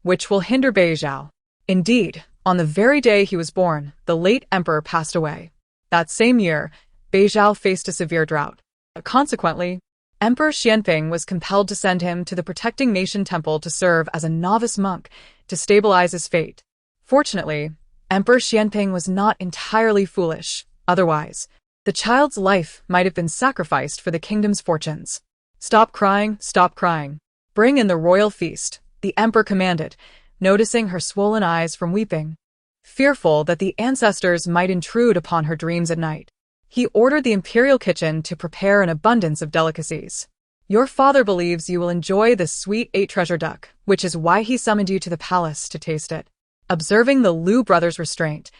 which will hinder Beizhou." Indeed, on the very day he was born, the late emperor passed away. That same year, Beizhou faced a severe drought. Consequently, Emperor Xianping was compelled to send him to the protecting nation temple to serve as a novice monk to stabilize his fate. Fortunately, Emperor Xianping was not entirely foolish. Otherwise, the child's life might have been sacrificed for the kingdom's fortunes. "Stop crying, stop crying. Bring in the royal feast," the emperor commanded, noticing her swollen eyes from weeping. Fearful that the ancestors might intrude upon her dreams at night, he ordered the imperial kitchen to prepare an abundance of delicacies. "Your father believes you will enjoy the sweet 8-treasure duck, which is why he summoned you to the palace to taste it." Observing the Lu brothers' restraint,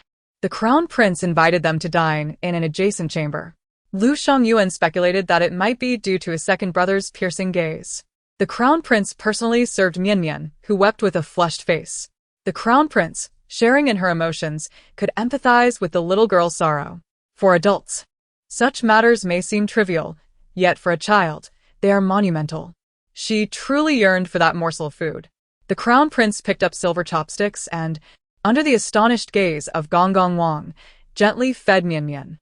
the crown prince invited them to dine in an adjacent chamber. Lu Shongyuan speculated that it might be due to his second brother's piercing gaze. The crown prince personally served Mian, who wept with a flushed face. The crown prince, sharing in her emotions, could empathize with the little girl's sorrow. For adults, such matters may seem trivial, yet for a child, they are monumental. She truly yearned for that morsel of food. The crown prince picked up silver chopsticks and, under the astonished gaze of Gong Wang, gently fed Mian.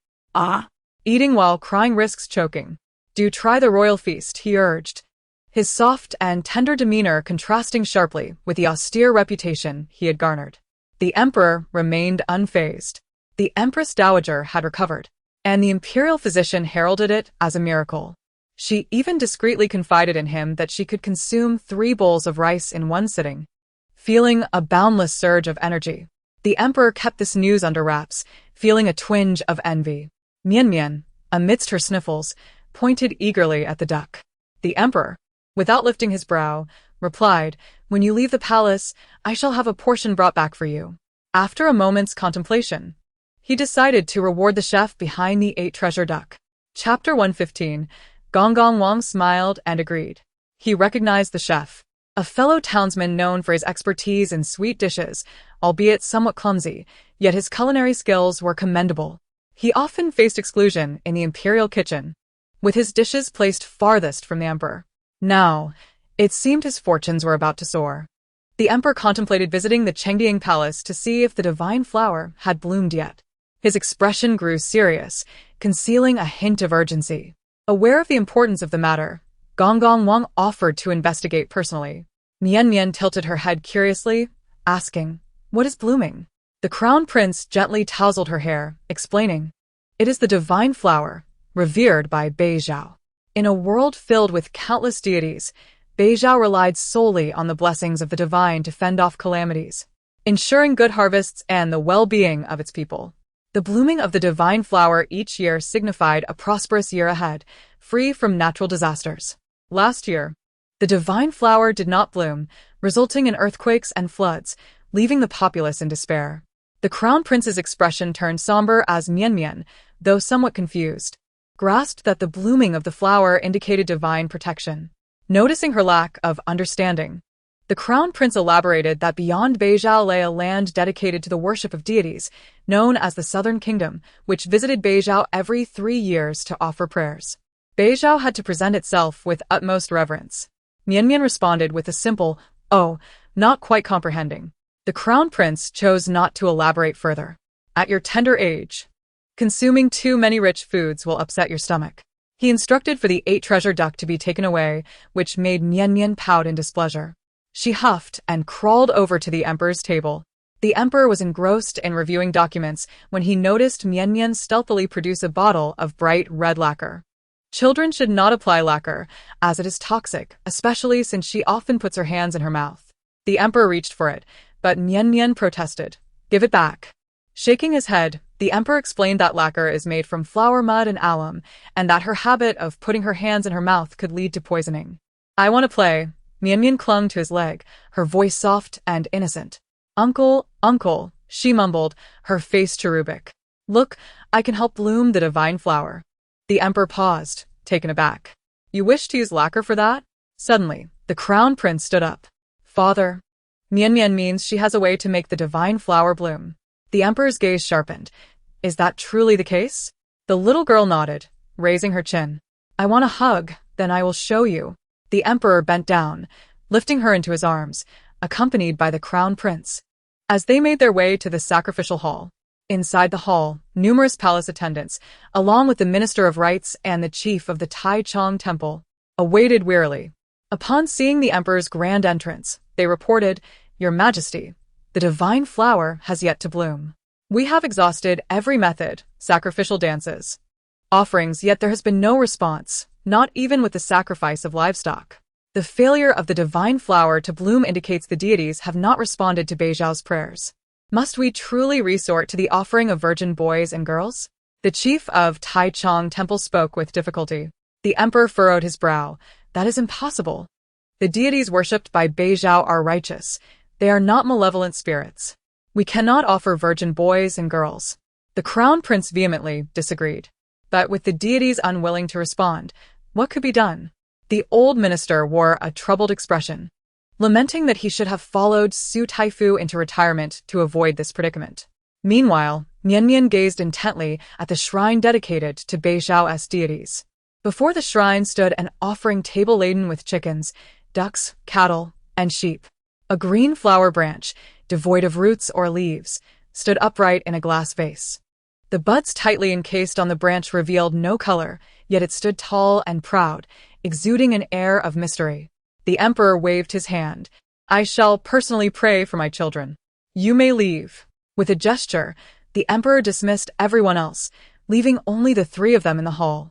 Eating while crying risks choking. "Do try the royal feast," he urged, his soft and tender demeanor contrasting sharply with the austere reputation he had garnered. The emperor remained unfazed. The empress dowager had recovered, and the imperial physician heralded it as a miracle. She even discreetly confided in him that she could consume 3 bowls of rice in one sitting, feeling a boundless surge of energy. The emperor kept this news under wraps, feeling a twinge of envy. Mian, amidst her sniffles, pointed eagerly at the duck. The emperor, without lifting his brow, replied, "When you leave the palace, I shall have a portion brought back for you." After a moment's contemplation, he decided to reward the chef behind the 8-treasure duck. Chapter 115. Gong Wang smiled and agreed. He recognized the chef, a fellow townsman known for his expertise in sweet dishes, albeit somewhat clumsy, yet his culinary skills were commendable. He often faced exclusion in the imperial kitchen, with his dishes placed farthest from the emperor. Now, it seemed his fortunes were about to soar. The emperor contemplated visiting the Chengdiang palace to see if the divine flower had bloomed yet. His expression grew serious, concealing a hint of urgency. Aware of the importance of the matter, Gong Wang offered to investigate personally. Mian tilted her head curiously, asking, "What is blooming?" The crown prince gently tousled her hair, explaining, "It is the divine flower, revered by Beizhou." In a world filled with countless deities, Beizhou relied solely on the blessings of the divine to fend off calamities, ensuring good harvests and the well-being of its people. The blooming of the divine flower each year signified a prosperous year ahead, free from natural disasters. Last year, the divine flower did not bloom, resulting in earthquakes and floods, leaving the populace in despair. The crown prince's expression turned somber as Mian, though somewhat confused, grasped that the blooming of the flower indicated divine protection. Noticing her lack of understanding, The crown prince elaborated that beyond Beizhou lay a land dedicated to the worship of deities, known as the Southern Kingdom, which visited Beizhou every 3 years to offer prayers. Beizhou had to present itself with utmost reverence. Mian responded with a simple, "Oh," not quite comprehending. The crown prince chose not to elaborate further. At your tender age, consuming too many rich foods will upset your stomach. He instructed for the 8 treasure duck to be taken away, which made Mian pout in displeasure. She huffed and crawled over to the emperor's table. The emperor was engrossed in reviewing documents when he noticed Mian stealthily produce a bottle of bright red lacquer. Children should not apply lacquer, as it is toxic, especially since she often puts her hands in her mouth. The emperor reached for it, but Mian protested. "Give it back." Shaking his head, the emperor explained that lacquer is made from flower mud and alum, and that her habit of putting her hands in her mouth could lead to poisoning. "I want to play." Mian clung to his leg, her voice soft and innocent. "Uncle, uncle," she mumbled, her face cherubic. "Look, I can help bloom the divine flower." The emperor paused, taken aback. "You wish to use lacquer for that?" Suddenly, the crown prince stood up. "Father." Mian means she has a way to make the divine flower bloom. The emperor's gaze sharpened. "Is that truly the case?" The little girl nodded, raising her chin. "I want a hug, then I will show you." The emperor bent down, lifting her into his arms, accompanied by the crown prince. As they made their way to the sacrificial hall, inside the hall, numerous palace attendants, along with the minister of rites and the chief of the Taichung temple, awaited wearily. Upon seeing the emperor's grand entrance, they reported, "Your Majesty, the divine flower has yet to bloom. We have exhausted every method, sacrificial dances, offerings, yet there has been no response, not even with the sacrifice of livestock. The failure of the divine flower to bloom indicates the deities have not responded to Beizhou's prayers. Must we truly resort to the offering of virgin boys and girls?" The chief of Taichung temple spoke with difficulty. The emperor furrowed his brow. "That is impossible. The deities worshipped by Beizhou are righteous. They are not malevolent spirits. We cannot offer virgin boys and girls." The crown prince vehemently disagreed. But with the deities unwilling to respond, what could be done? The old minister wore a troubled expression, lamenting that he should have followed Su Taifu into retirement to avoid this predicament. Meanwhile, Mian gazed intently at the shrine dedicated to Beizhou's deities. Before the shrine stood an offering table laden with chickens, ducks, cattle, and sheep. A green flower branch, devoid of roots or leaves, stood upright in a glass vase. The buds tightly encased on the branch revealed no color, yet it stood tall and proud, exuding an air of mystery. The emperor waved his hand. "I shall personally pray for my children. You may leave." With a gesture, the emperor dismissed everyone else, leaving only the 3 of them in the hall.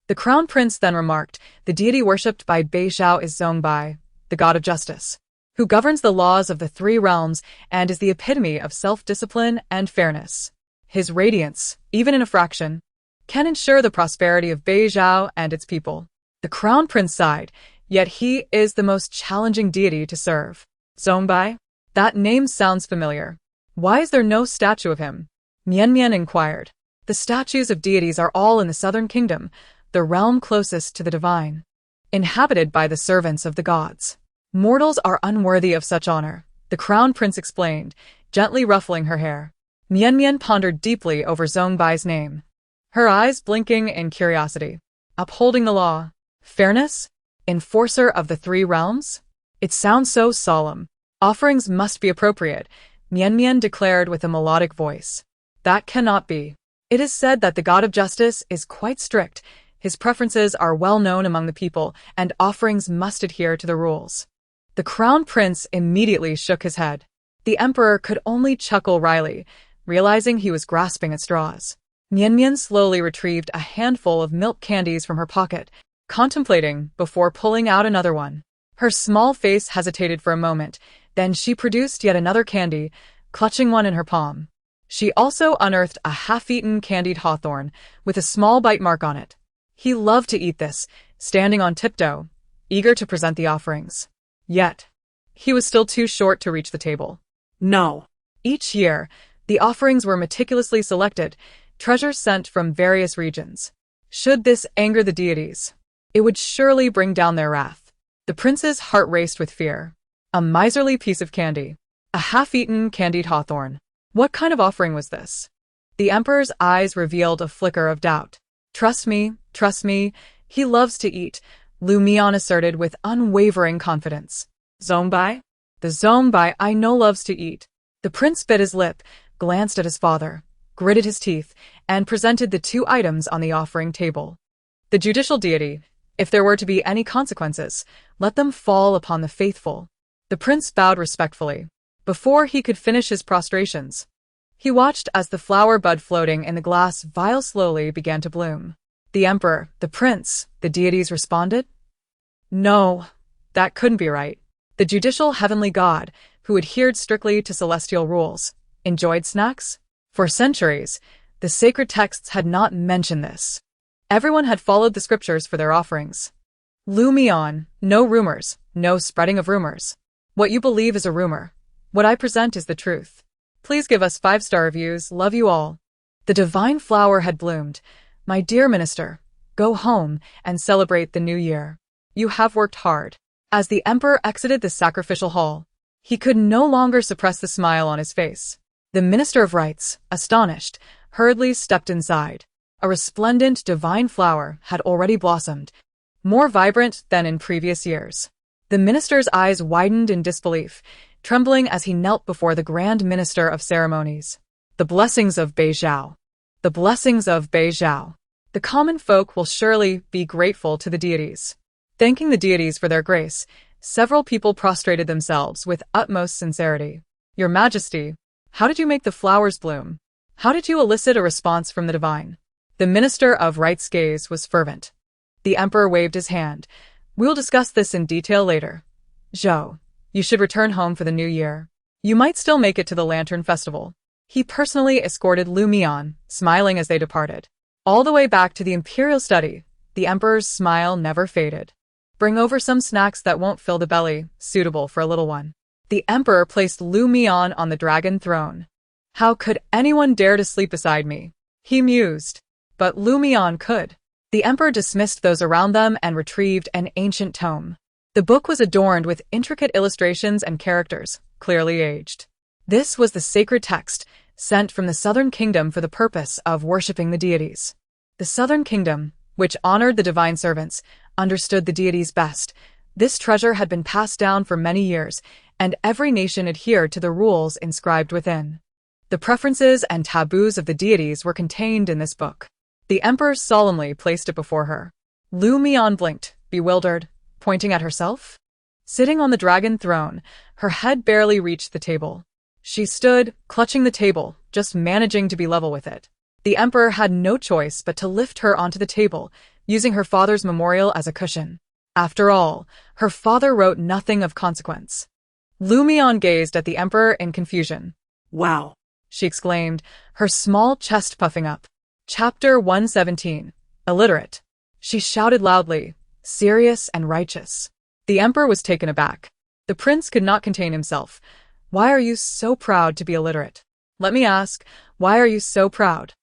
The crown prince then remarked, "The deity worshipped by Beizhou is Zongbai, the god of justice, who governs the laws of the 3 realms and is the epitome of self-discipline and fairness. His radiance, even in a fraction, can ensure the prosperity of Beizhou and its people." The crown prince sighed, "Yet he is the most challenging deity to serve." "Zongbai? That name sounds familiar. Why is there no statue of him?" Mian inquired. "The statues of deities are all in the Southern Kingdom, the realm closest to the divine, inhabited by the servants of the gods. Mortals are unworthy of such honor," the crown prince explained, gently ruffling her hair. Mian pondered deeply over Zongbai's name, her eyes blinking in curiosity. Upholding the law. Fairness? Enforcer of the 3 realms? It sounds so solemn. "Offerings must be appropriate," Mian declared with a melodic voice. "That cannot be. It is said that the god of justice is quite strict. His preferences are well known among the people, and offerings must adhere to the rules." The crown prince immediately shook his head. The emperor could only chuckle wryly, realizing he was grasping at straws. Mian slowly retrieved a handful of milk candies from her pocket, contemplating before pulling out another one. Her small face hesitated for a moment, then she produced yet another candy, clutching one in her palm. She also unearthed a half-eaten candied hawthorn, with a small bite mark on it. He loved to eat this, standing on tiptoe, eager to present the offerings. Yet, he was still too short to reach the table. No. Each year, the offerings were meticulously selected, treasures sent from various regions. Should this anger the deities, it would surely bring down their wrath. The prince's heart raced with fear. A miserly piece of candy. A half-eaten candied hawthorn. What kind of offering was this? The emperor's eyes revealed a flicker of doubt. Trust me, he loves to eat, Mian asserted with unwavering confidence. Zombai? The Zombai I know loves to eat. The prince bit his lip, glanced at his father, gritted his teeth, and presented the two items on the offering table. The judicial deity, if there were to be any consequences, let them fall upon the faithful. The prince bowed respectfully. Before he could finish his prostrations, he watched as the flower bud floating in the glass vial slowly began to bloom. The emperor, the prince, the deities responded? No, that couldn't be right. The judicial heavenly god, who adhered strictly to celestial rules, enjoyed snacks? For centuries, the sacred texts had not mentioned this. Everyone had followed the scriptures for their offerings. Mian, no rumors, no spreading of rumors. What you believe is a rumor. What I present is the truth. Please give us 5-star reviews. Love you all. The divine flower had bloomed. My dear minister, go home and celebrate the new year. You have worked hard. As the emperor exited the sacrificial hall, he could no longer suppress the smile on his face. The minister of rites, astonished, hurriedly stepped inside. A resplendent divine flower had already blossomed, more vibrant than in previous years. The minister's eyes widened in disbelief, trembling as he knelt before the Grand Minister of Ceremonies. The blessings of Beizhao. The blessings of Beizhao. The common folk will surely be grateful to the deities. Thanking the deities for their grace, several people prostrated themselves with utmost sincerity. Your Majesty, how did you make the flowers bloom? How did you elicit a response from the divine? The Minister of Rites' gaze was fervent. The emperor waved his hand. We'll discuss this in detail later. Zhou, you should return home for the new year. You might still make it to the Lantern Festival. He personally escorted Mian, smiling as they departed. All the way back to the imperial study, the emperor's smile never faded. Bring over some snacks that won't fill the belly, suitable for a little one. The emperor placed Mian on the dragon throne. How could anyone dare to sleep beside me? He mused. But Mian could. The emperor dismissed those around them and retrieved an ancient tome. The book was adorned with intricate illustrations and characters, clearly aged. This was the sacred text, sent from the Southern Kingdom for the purpose of worshipping the deities. The Southern Kingdom, which honored the divine servants, understood the deities best. This treasure had been passed down for many years, and every nation adhered to the rules inscribed within. The preferences and taboos of the deities were contained in this book. The emperor solemnly placed it before her. Mian blinked, bewildered, pointing at herself. Sitting on the dragon throne, her head barely reached the table. She stood, clutching the table, just managing to be level with it. The emperor had no choice but to lift her onto the table, using her father's memorial as a cushion. After all, her father wrote nothing of consequence. Mian gazed at the emperor in confusion. Wow, she exclaimed, her small chest puffing up. Chapter 117. Illiterate. She shouted loudly, serious and righteous. The emperor was taken aback. The prince could not contain himself. Why are you so proud to be illiterate? Let me ask, why are you so proud?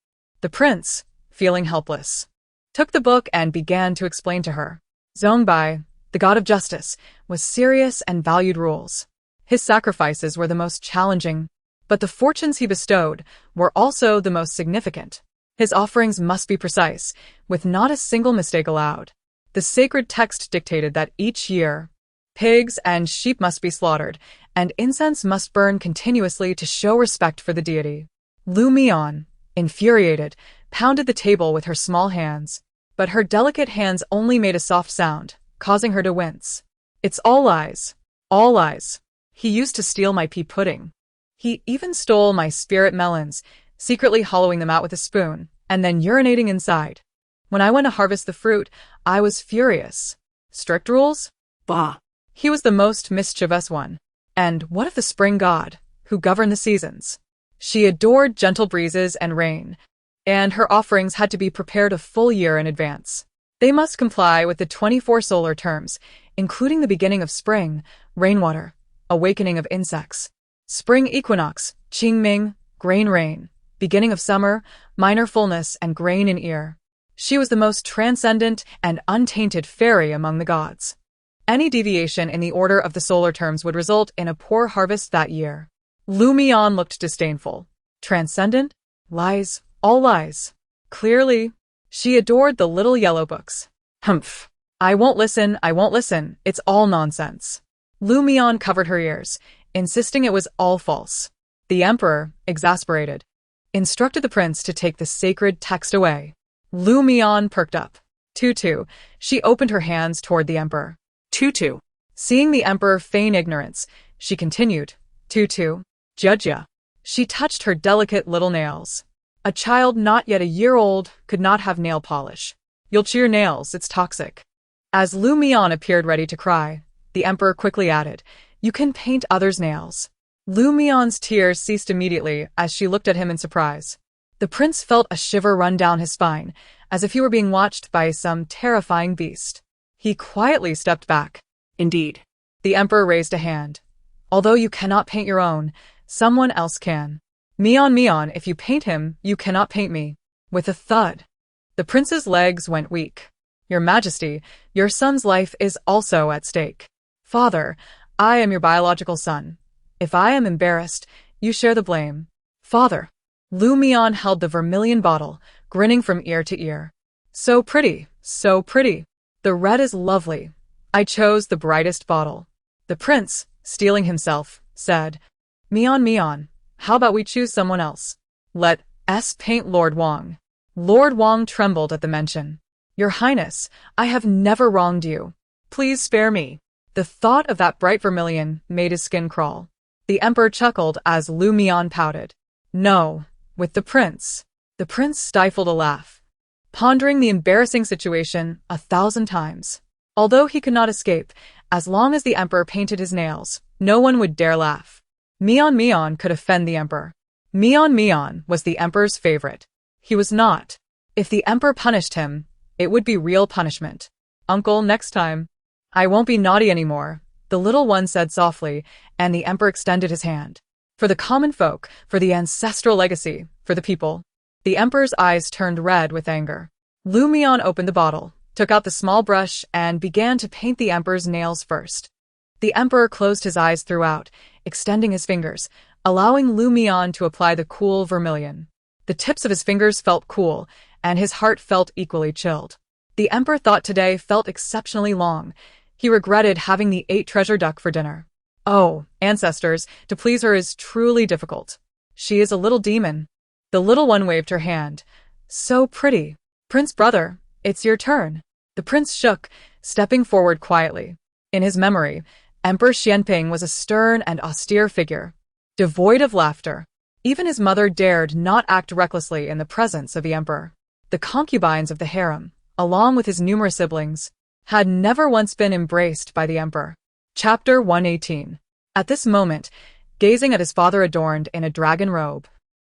The prince, feeling helpless, took the book and began to explain to her. Zongbai, the god of justice, was serious and valued rules. His sacrifices were the most challenging, but the fortunes he bestowed were also the most significant. His offerings must be precise, with not a single mistake allowed. The sacred text dictated that each year, pigs and sheep must be slaughtered, and incense must burn continuously to show respect for the deity. Mian, infuriated, pounded the table with her small hands, but her delicate hands only made a soft sound, causing her to wince. It's all lies. All lies. He used to steal my pea pudding. He even stole my spirit melons, secretly hollowing them out with a spoon, and then urinating inside. When I went to harvest the fruit, I was furious. Strict rules? Bah. He was the most mischievous one. And what of the spring god, who governed the seasons? She adored gentle breezes and rain, and her offerings had to be prepared a full year in advance. They must comply with the 24 solar terms, including the beginning of spring, rainwater, awakening of insects, spring equinox, Qingming, grain rain, beginning of summer, minor fullness and grain in ear. She was the most transcendent and untainted fairy among the gods. Any deviation in the order of the solar terms would result in a poor harvest that year. Mian looked disdainful. Transcendent? Lies, all lies. Clearly, she adored the little yellow books. Humph. I won't listen, it's all nonsense. Mian covered her ears, insisting it was all false. The emperor, exasperated, instructed the prince to take the sacred text away. Mian perked up. Tutu, she opened her hands toward the emperor. Tutu. Seeing the emperor feign ignorance, she continued. Tutu, judge ya. She touched her delicate little nails. A child not yet a year old could not have nail polish. You'll chew your nails, it's toxic. As Mian appeared ready to cry, the emperor quickly added, you can paint others' nails. Mian's tears ceased immediately as she looked at him in surprise. The prince felt a shiver run down his spine, as if he were being watched by some terrifying beast. He quietly stepped back. Indeed. The emperor raised a hand. Although you cannot paint your own, someone else can. Mian, if you paint him, you cannot paint me. With a thud, the prince's legs went weak. Your Majesty, your son's life is also at stake. Father, I am your biological son. If I am embarrassed, you share the blame. Father. Mian held the vermilion bottle, grinning from ear to ear. So pretty, so pretty. The red is lovely. I chose the brightest bottle. The prince, steeling himself, said, Mian, how about we choose someone else? Let us paint Lord Wang. Lord Wang trembled at the mention. Your Highness, I have never wronged you. Please spare me. The thought of that bright vermilion made his skin crawl. The emperor chuckled as Mian pouted. No, with the prince. The prince stifled a laugh, pondering the embarrassing situation 1,000 times. Although he could not escape, as long as the emperor painted his nails, no one would dare laugh. Mian could offend the emperor. Mian was the emperor's favorite. He was not. If the emperor punished him, it would be real punishment. Uncle, next time. I won't be naughty anymore, the little one said softly, and the emperor extended his hand. For the common folk, for the ancestral legacy, for the people. The emperor's eyes turned red with anger. Mian opened the bottle, took out the small brush, and began to paint the emperor's nails first. The emperor closed his eyes throughout, extending his fingers, allowing Mian to apply the cool vermilion. The tips of his fingers felt cool, and his heart felt equally chilled. The emperor thought today felt exceptionally long. He regretted having the 8-treasure duck for dinner. Oh, ancestors, to please her is truly difficult. She is a little demon. The little one waved her hand. So pretty. Prince brother, it's your turn. The prince shook, stepping forward quietly. In his memory, Emperor Xianping was a stern and austere figure, devoid of laughter. Even his mother dared not act recklessly in the presence of the emperor. The concubines of the harem, along with his numerous siblings, had never once been embraced by the emperor. Chapter 118. At this moment, gazing at his father adorned in a dragon robe,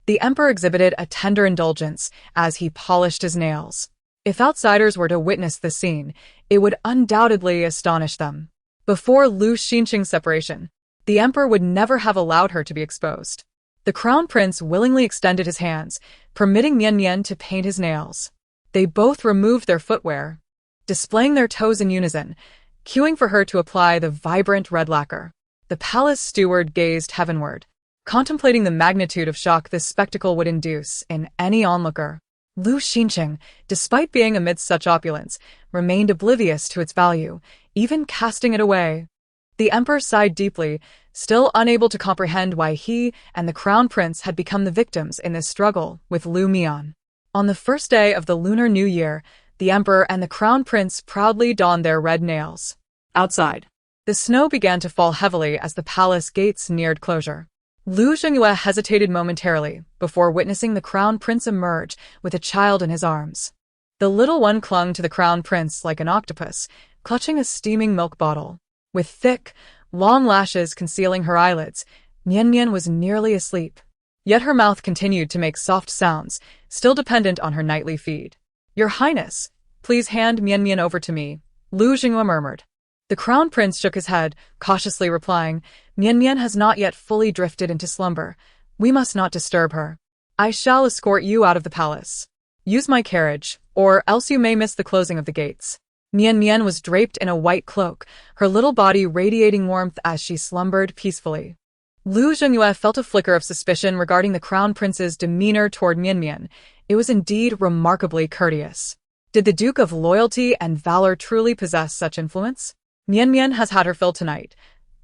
the emperor exhibited a tender indulgence as he polished his nails. If outsiders were to witness this scene, it would undoubtedly astonish them. Before Lu Xinqing's separation, the emperor would never have allowed her to be exposed. The crown prince willingly extended his hands, permitting Mian to paint his nails. They both removed their footwear, displaying their toes in unison, queuing for her to apply the vibrant red lacquer. The palace steward gazed heavenward, contemplating the magnitude of shock this spectacle would induce in any onlooker. Lu Xinqing, despite being amidst such opulence, remained oblivious to its value, even casting it away. The emperor sighed deeply, still unable to comprehend why he and the crown prince had become the victims in this struggle with Mian. On the first day of the Lunar New Year, the emperor and the crown prince proudly donned their red nails. Outside, the snow began to fall heavily as the palace gates neared closure. Lu Xingyue hesitated momentarily before witnessing the crown prince emerge with a child in his arms. The little one clung to the crown prince like an octopus, clutching a steaming milk bottle. With thick, long lashes concealing her eyelids, Mian was nearly asleep. Yet her mouth continued to make soft sounds, still dependent on her nightly feed. Your Highness, please hand Mian over to me, Lu Xingyue murmured. The crown prince shook his head, cautiously replying, Mian has not yet fully drifted into slumber. We must not disturb her. I shall escort you out of the palace. Use my carriage, or else you may miss the closing of the gates. Mian was draped in a white cloak, her little body radiating warmth as she slumbered peacefully. Lu Zhengyue felt a flicker of suspicion regarding the crown prince's demeanor toward Mian. It was indeed remarkably courteous. Did the Duke of Loyalty and Valor truly possess such influence? Mian has had her fill tonight.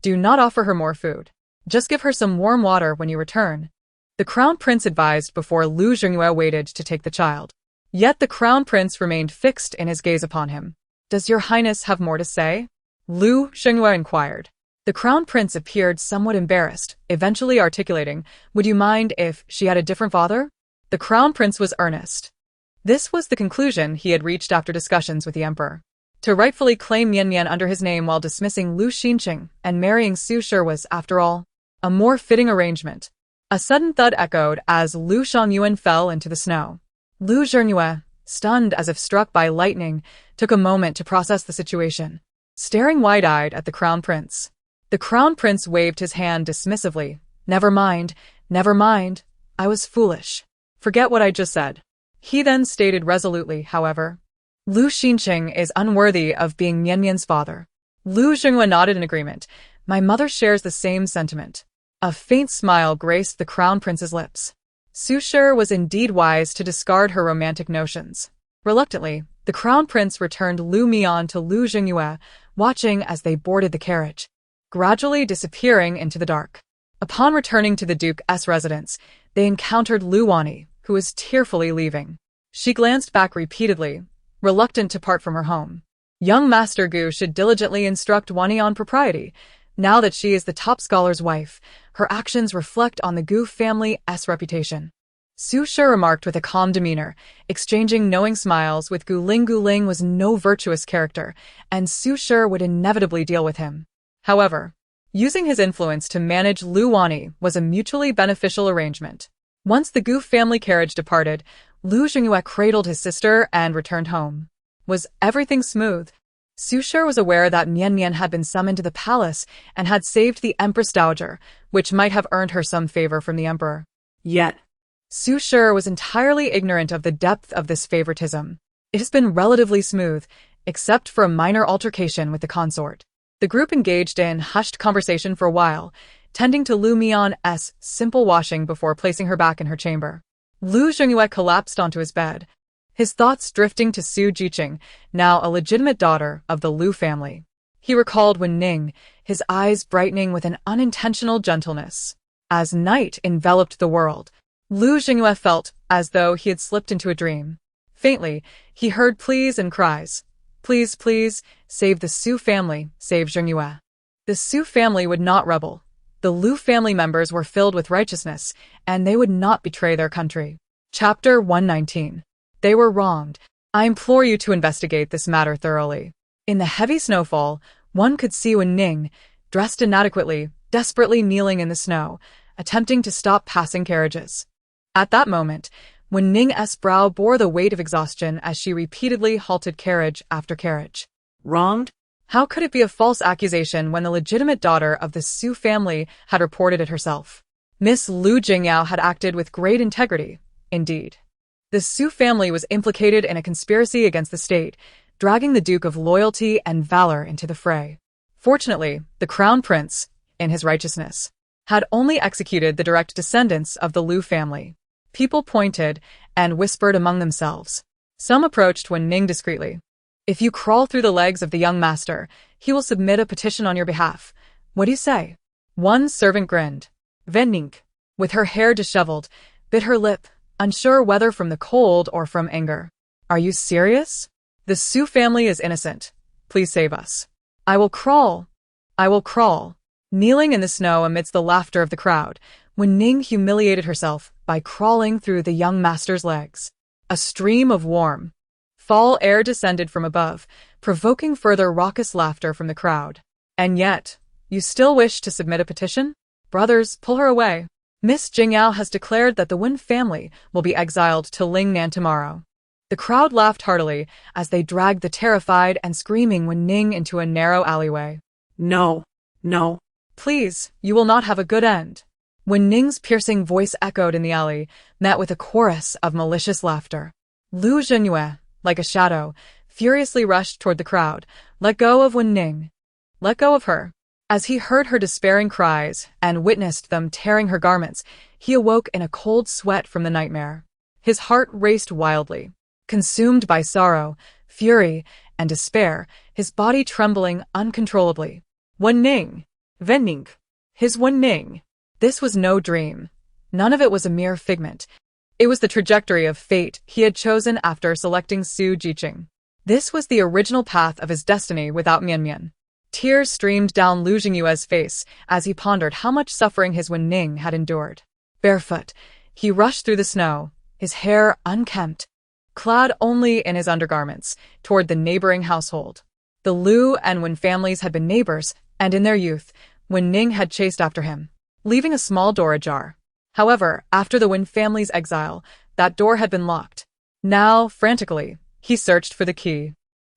Do not offer her more food. Just give her some warm water when you return. The crown prince advised before Lu Zhengyue waited to take the child. Yet the crown prince remained fixed in his gaze upon him. Does your highness have more to say? Lu Zhengyue inquired. The crown prince appeared somewhat embarrassed, eventually articulating, would you mind if she had a different father? The crown prince was earnest. This was the conclusion he had reached after discussions with the emperor. To rightfully claim Mian under his name while dismissing Lu Xinqing and marrying Su Shi was, after all, a more fitting arrangement. A sudden thud echoed as Lu Shangyuan fell into the snow. Lu Zhengyue, stunned as if struck by lightning, took a moment to process the situation, staring wide-eyed at the crown prince. The crown prince waved his hand dismissively. Never mind, I was foolish. Forget what I just said. He then stated resolutely, however, Lu Xinqing is unworthy of being Mian's father. Lu Zhengyue nodded in agreement. My mother shares the same sentiment. A faint smile graced the crown prince's lips. Su Shi was indeed wise to discard her romantic notions. Reluctantly, the crown prince returned Lu Mian to Lu Zhengyue, watching as they boarded the carriage, gradually disappearing into the dark. Upon returning to the Duke's residence, they encountered Lu Wani, who was tearfully leaving. She glanced back repeatedly, reluctant to part from her home. Young Master Gu should diligently instruct Wani on propriety. Now that she is the top scholar's wife, her actions reflect on the Gu family's reputation. Su Shi remarked with a calm demeanor, exchanging knowing smiles with Gu Ling. Gu Ling was no virtuous character, and Su Shi would inevitably deal with him. However, using his influence to manage Lu Wani was a mutually beneficial arrangement. Once the Gu family carriage departed, Lu Zhengyue cradled his sister and returned home. Was everything smooth? Su Shi was aware that Mian had been summoned to the palace and had saved the Empress Dowager, which might have earned her some favor from the emperor. Yet, Su Shi was entirely ignorant of the depth of this favoritism. It has been relatively smooth, except for a minor altercation with the consort. The group engaged in hushed conversation for a while, tending to Lu Mian's simple washing before placing her back in her chamber. Lu Zhengyue collapsed onto his bed, his thoughts drifting to Su Jiqing, now a legitimate daughter of the Lu family. He recalled Wen Ning, his eyes brightening with an unintentional gentleness. As night enveloped the world, Lu Zhengyue felt as though he had slipped into a dream. Faintly, he heard pleas and cries. Please, please, save the Su family, save Zhengyue. The Su family would not rebel. The Lu family members were filled with righteousness, and they would not betray their country. Chapter 119. They were wronged. I implore you to investigate this matter thoroughly. In the heavy snowfall, one could see Wen Ning, dressed inadequately, desperately kneeling in the snow, attempting to stop passing carriages. At that moment, Wen Ning's brow bore the weight of exhaustion as she repeatedly halted carriage after carriage. Wronged? How could it be a false accusation when the legitimate daughter of the Su family had reported it herself? Miss Lu Jingyao had acted with great integrity, indeed. The Su family was implicated in a conspiracy against the state, dragging the Duke of Loyalty and Valor into the fray. Fortunately, the Crown Prince, in his righteousness, had only executed the direct descendants of the Lu family. People pointed and whispered among themselves. Some approached Wen Ning discreetly. If you crawl through the legs of the young master, he will submit a petition on your behalf. What do you say? One servant grinned. Wen Ning, with her hair disheveled, bit her lip, unsure whether from the cold or from anger. Are you serious? The Su family is innocent. Please save us. I will crawl. Kneeling in the snow amidst the laughter of the crowd, Wen Ning humiliated herself by crawling through the young master's legs. A stream of warm, fall air descended from above, provoking further raucous laughter from the crowd. And yet, you still wish to submit a petition? Brothers, pull her away. Miss Jingyao has declared that the Wen family will be exiled to Lingnan tomorrow. The crowd laughed heartily as they dragged the terrified and screaming Wen Ning into a narrow alleyway. No. Please, you will not have a good end. Wen Ning's piercing voice echoed in the alley, met with a chorus of malicious laughter. Lu Zhengyue, like a shadow, furiously rushed toward the crowd. Let go of Wen Ning. Let go of her. As he heard her despairing cries and witnessed them tearing her garments, he awoke in a cold sweat from the nightmare. His heart raced wildly. Consumed by sorrow, fury, and despair, his body trembling uncontrollably. Wen Ning! Wen Ning! His Wen Ning! This was no dream. None of it was a mere figment. It was the trajectory of fate he had chosen after selecting Su Jiqing. This was the original path of his destiny without Mian. Tears streamed down Lu Jingyue's face as he pondered how much suffering his Wen Ning had endured. Barefoot, he rushed through the snow, his hair unkempt, clad only in his undergarments, toward the neighboring household. The Lu and Wen families had been neighbors, and in their youth, Wen Ning had chased after him, leaving a small door ajar. However, after the Wen family's exile, that door had been locked. Now, frantically, he searched for the key.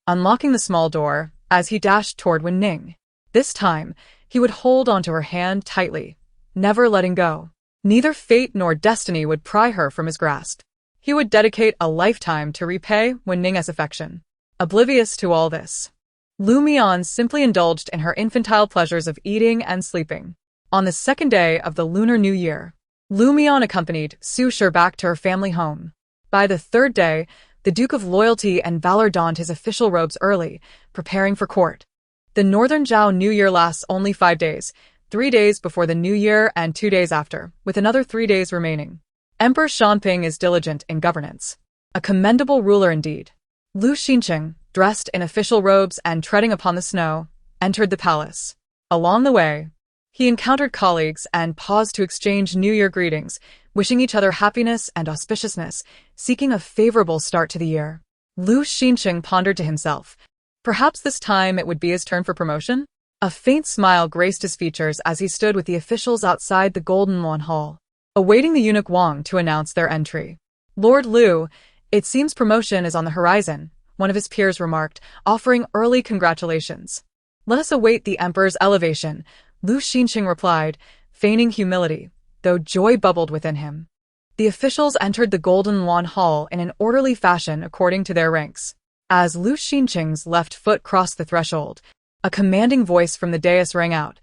Unlocking the small door, as he dashed toward Wen Ning. This time, he would hold onto her hand tightly, never letting go. Neither fate nor destiny would pry her from his grasp. He would dedicate a lifetime to repay Wen Ning's affection. Oblivious to all this, Lu Mian simply indulged in her infantile pleasures of eating and sleeping. On the second day of the Lunar New Year, Lu Mian accompanied Su Shi back to her family home. By the third day, the Duke of Loyalty and Valor donned his official robes early, preparing for court. The Northern Zhao New Year lasts only 5 days, 3 days before the New Year and 2 days after, with another 3 days remaining. Emperor Shanping is diligent in governance. A commendable ruler indeed. Lu Xinqing, dressed in official robes and treading upon the snow, entered the palace. Along the way, he encountered colleagues and paused to exchange New Year greetings, wishing each other happiness and auspiciousness, seeking a favorable start to the year. Lu Xinqing pondered to himself. Perhaps this time it would be his turn for promotion? A faint smile graced his features as he stood with the officials outside the Golden Lawn Hall, awaiting the eunuch Wang to announce their entry. Lord Lu, it seems promotion is on the horizon, one of his peers remarked, offering early congratulations. Let us await the emperor's elevation, Lu Xinqing replied, feigning humility, though joy bubbled within him. The officials entered the Golden Lawn Hall in an orderly fashion according to their ranks. As Lu Xinqing's left foot crossed the threshold, a commanding voice from the dais rang out,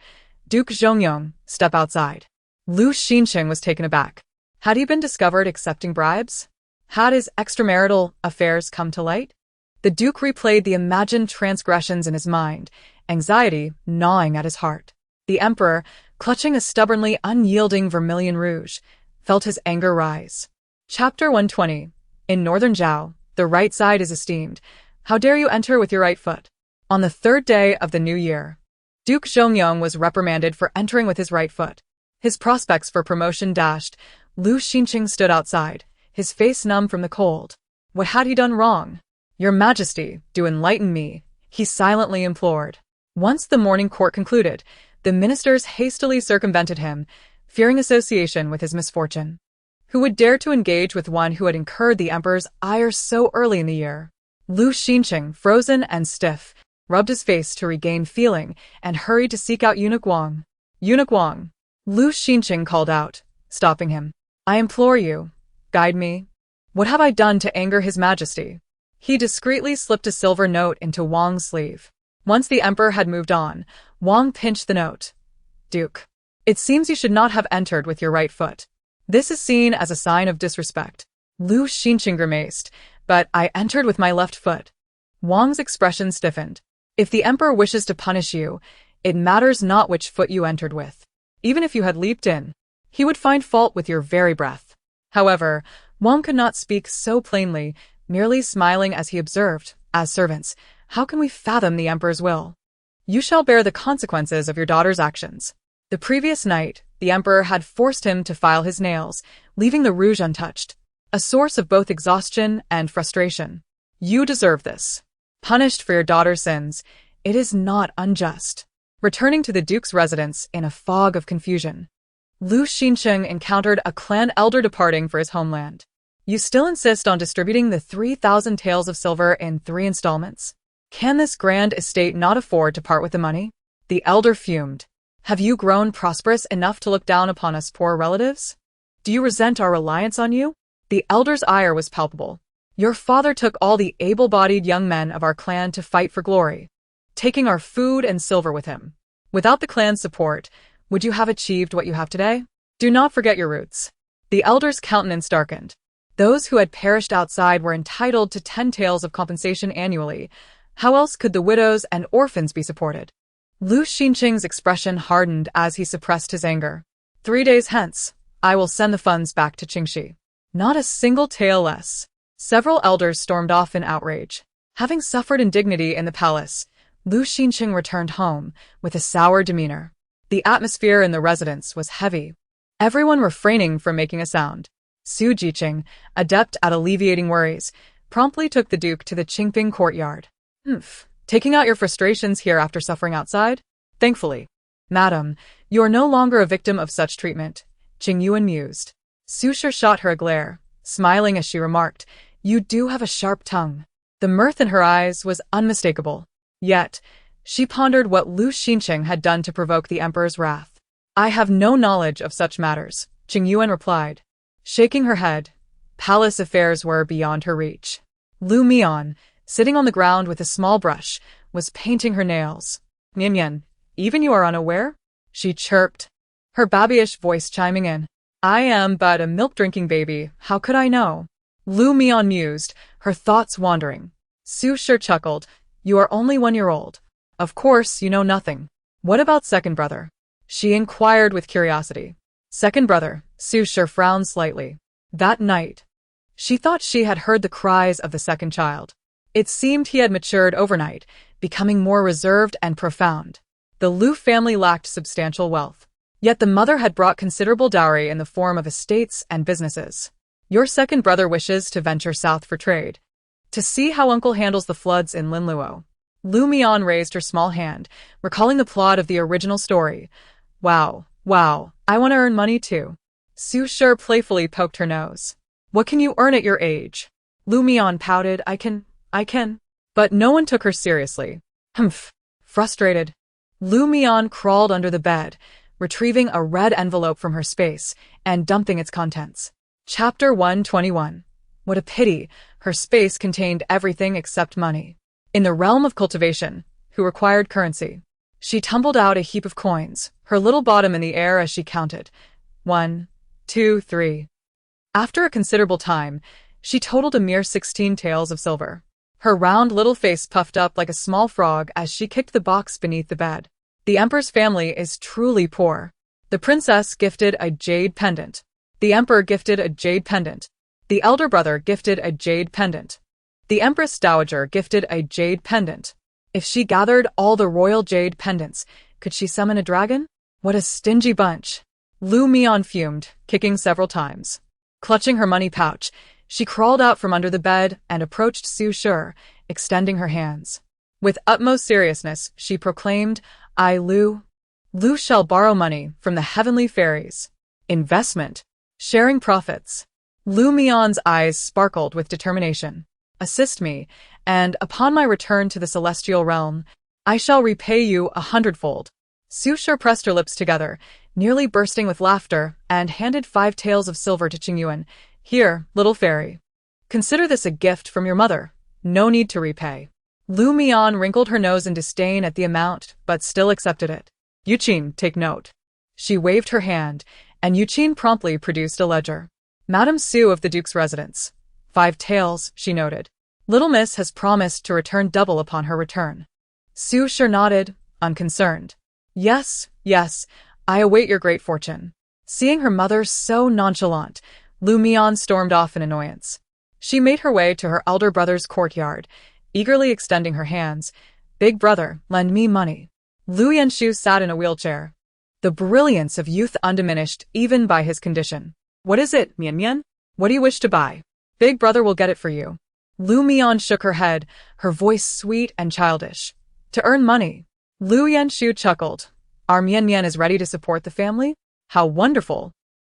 Duke Zhongyong, step outside. Lu Xinqing was taken aback. Had he been discovered accepting bribes? Had his extramarital affairs come to light? The Duke replayed the imagined transgressions in his mind, anxiety gnawing at his heart. The Emperor, clutching a stubbornly unyielding vermilion rouge, felt his anger rise. Chapter 120. In Northern Zhao, the right side is esteemed. How dare you enter with your right foot? On the third day of the new year, Duke Zhongyong was reprimanded for entering with his right foot. His prospects for promotion dashed. Lu Xinqing stood outside, his face numb from the cold. What had he done wrong? Your Majesty, do enlighten me, he silently implored. Once the morning court concluded, the ministers hastily circumvented him, fearing association with his misfortune. Who would dare to engage with one who had incurred the emperor's ire so early in the year? Lu Xinqing, frozen and stiff, rubbed his face to regain feeling and hurried to seek out Eunuch Wang. Eunuch Wang, Lu Xinqing called out, stopping him. I implore you, guide me. What have I done to anger His Majesty? He discreetly slipped a silver note into Wang's sleeve. Once the emperor had moved on, Wang pinched the note. Duke, it seems you should not have entered with your right foot. This is seen as a sign of disrespect. Lu Xinqing grimaced, but I entered with my left foot. Wang's expression stiffened. If the emperor wishes to punish you, it matters not which foot you entered with. Even if you had leaped in, he would find fault with your very breath. However, Wang could not speak so plainly, merely smiling as he observed, as servants, how can we fathom the emperor's will? You shall bear the consequences of your daughter's actions. The previous night, the emperor had forced him to file his nails, leaving the rouge untouched, a source of both exhaustion and frustration. You deserve this. Punished for your daughter's sins, it is not unjust. Returning to the duke's residence in a fog of confusion, Lu Xinqing encountered a clan elder departing for his homeland. You still insist on distributing the 3,000 taels of silver in 3 installments? Can this grand estate not afford to part with the money? The elder fumed. Have you grown prosperous enough to look down upon us poor relatives? Do you resent our reliance on you? The elder's ire was palpable. Your father took all the able-bodied young men of our clan to fight for glory, taking our food and silver with him. Without the clan's support, would you have achieved what you have today? Do not forget your roots. The elder's countenance darkened. Those who had perished outside were entitled to 10 taels of compensation annually. How else could the widows and orphans be supported? Lu Xinqing's expression hardened as he suppressed his anger. 3 days hence, I will send the funds back to Qingxi. Not a single tael less. Several elders stormed off in outrage. Having suffered indignity in the palace, Lu Xinqing returned home with a sour demeanor. The atmosphere in the residence was heavy, everyone refraining from making a sound. Su Jiqing, adept at alleviating worries, promptly took the duke to the Qingping courtyard. Taking out your frustrations here after suffering outside? Thankfully. Madam, you are no longer a victim of such treatment, Qingyu mused. Su Shi shot her a glare, smiling as she remarked, you do have a sharp tongue. The mirth in her eyes was unmistakable. Yet, she pondered what Lu Xinqing had done to provoke the emperor's wrath. I have no knowledge of such matters, Qingyu replied. Shaking her head, palace affairs were beyond her reach. Lu Mian, sitting on the ground with a small brush, was painting her nails. Mian, even you are unaware? She chirped, her babyish voice chiming in. I am but a milk-drinking baby, how could I know? Lu Mian mused, her thoughts wandering. Su Shi chuckled, you are only 1 year old. Of course you know nothing. What about second brother? She inquired with curiosity. Second brother, Su Shi frowned slightly. That night, she thought she had heard the cries of the second child. It seemed he had matured overnight, becoming more reserved and profound. The Lu family lacked substantial wealth. Yet the mother had brought considerable dowry in the form of estates and businesses. Your second brother wishes to venture south for trade. To see how uncle handles the floods in Linluo. Lu Mian raised her small hand, recalling the plot of the original story. Wow, I want to earn money too. Su Shi playfully poked her nose. What can you earn at your age? Lu Mian pouted, I can. But no one took her seriously. Frustrated. Lu Mian crawled under the bed, retrieving a red envelope from her space and dumping its contents. Chapter 121. What a pity, her space contained everything except money. In the realm of cultivation, who required currency. She tumbled out a heap of coins, her little bottom in the air as she counted. 1, 2, 3. After a considerable time, she totaled a mere 16 taels of silver. Her round little face puffed up like a small frog as she kicked the box beneath the bed. The emperor's family is truly poor. The princess gifted a jade pendant. The emperor gifted a jade pendant. The elder brother gifted a jade pendant. The empress dowager gifted a jade pendant. If she gathered all the royal jade pendants, could she summon a dragon? What a stingy bunch. Lu Mian fumed, kicking several times. Clutching her money pouch, she crawled out from under the bed and approached Su Shi, extending her hands. With utmost seriousness, she proclaimed, Lu shall borrow money from the heavenly fairies. Investment. Sharing profits. Lu Mian's eyes sparkled with determination. Assist me, and upon my return to the celestial realm, I shall repay you 100-fold. Su Shi pressed her lips together, nearly bursting with laughter, and handed 5 taels of silver to Qingyu. Here, little fairy. Consider this a gift from your mother. No need to repay. Lu Mian wrinkled her nose in disdain at the amount, but still accepted it. Yuqin, take note. She waved her hand, and Yuqin promptly produced a ledger. Madame Su of the Duke's residence. 5 taels, she noted. Little Miss has promised to return double upon her return. Su Shi nodded, unconcerned. Yes, I await your great fortune. Seeing her mother so nonchalant, Lu Mian stormed off in annoyance. She made her way to her elder brother's courtyard, eagerly extending her hands. Big brother, lend me money. Lu Yanshu sat in a wheelchair. The brilliance of youth undiminished even by his condition. What is it, Mian? What do you wish to buy? Big brother will get it for you. Lu Mian shook her head, her voice sweet and childish. To earn money. Lu Yanshu chuckled. Our Mian is ready to support the family? How wonderful.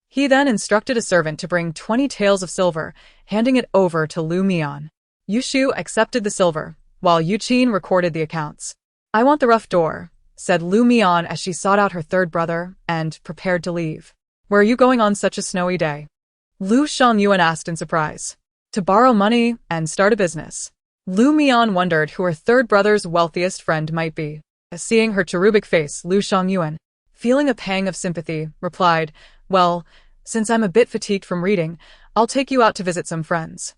He then instructed a servant to bring 20 taels of silver, handing it over to Lu Mian. Yushu accepted the silver, while Yuqin recorded the accounts. I want the rough door, said Lu Mian as she sought out her third brother and prepared to leave. Where are you going on such a snowy day? Lu Shangyuan asked in surprise. to borrow money and start a business. Mian wondered who her third brother's wealthiest friend might be. Seeing her cherubic face, Lu Xiangyuan, feeling a pang of sympathy, replied, "Well, since I'm a bit fatigued from reading, I'll take you out to visit some friends."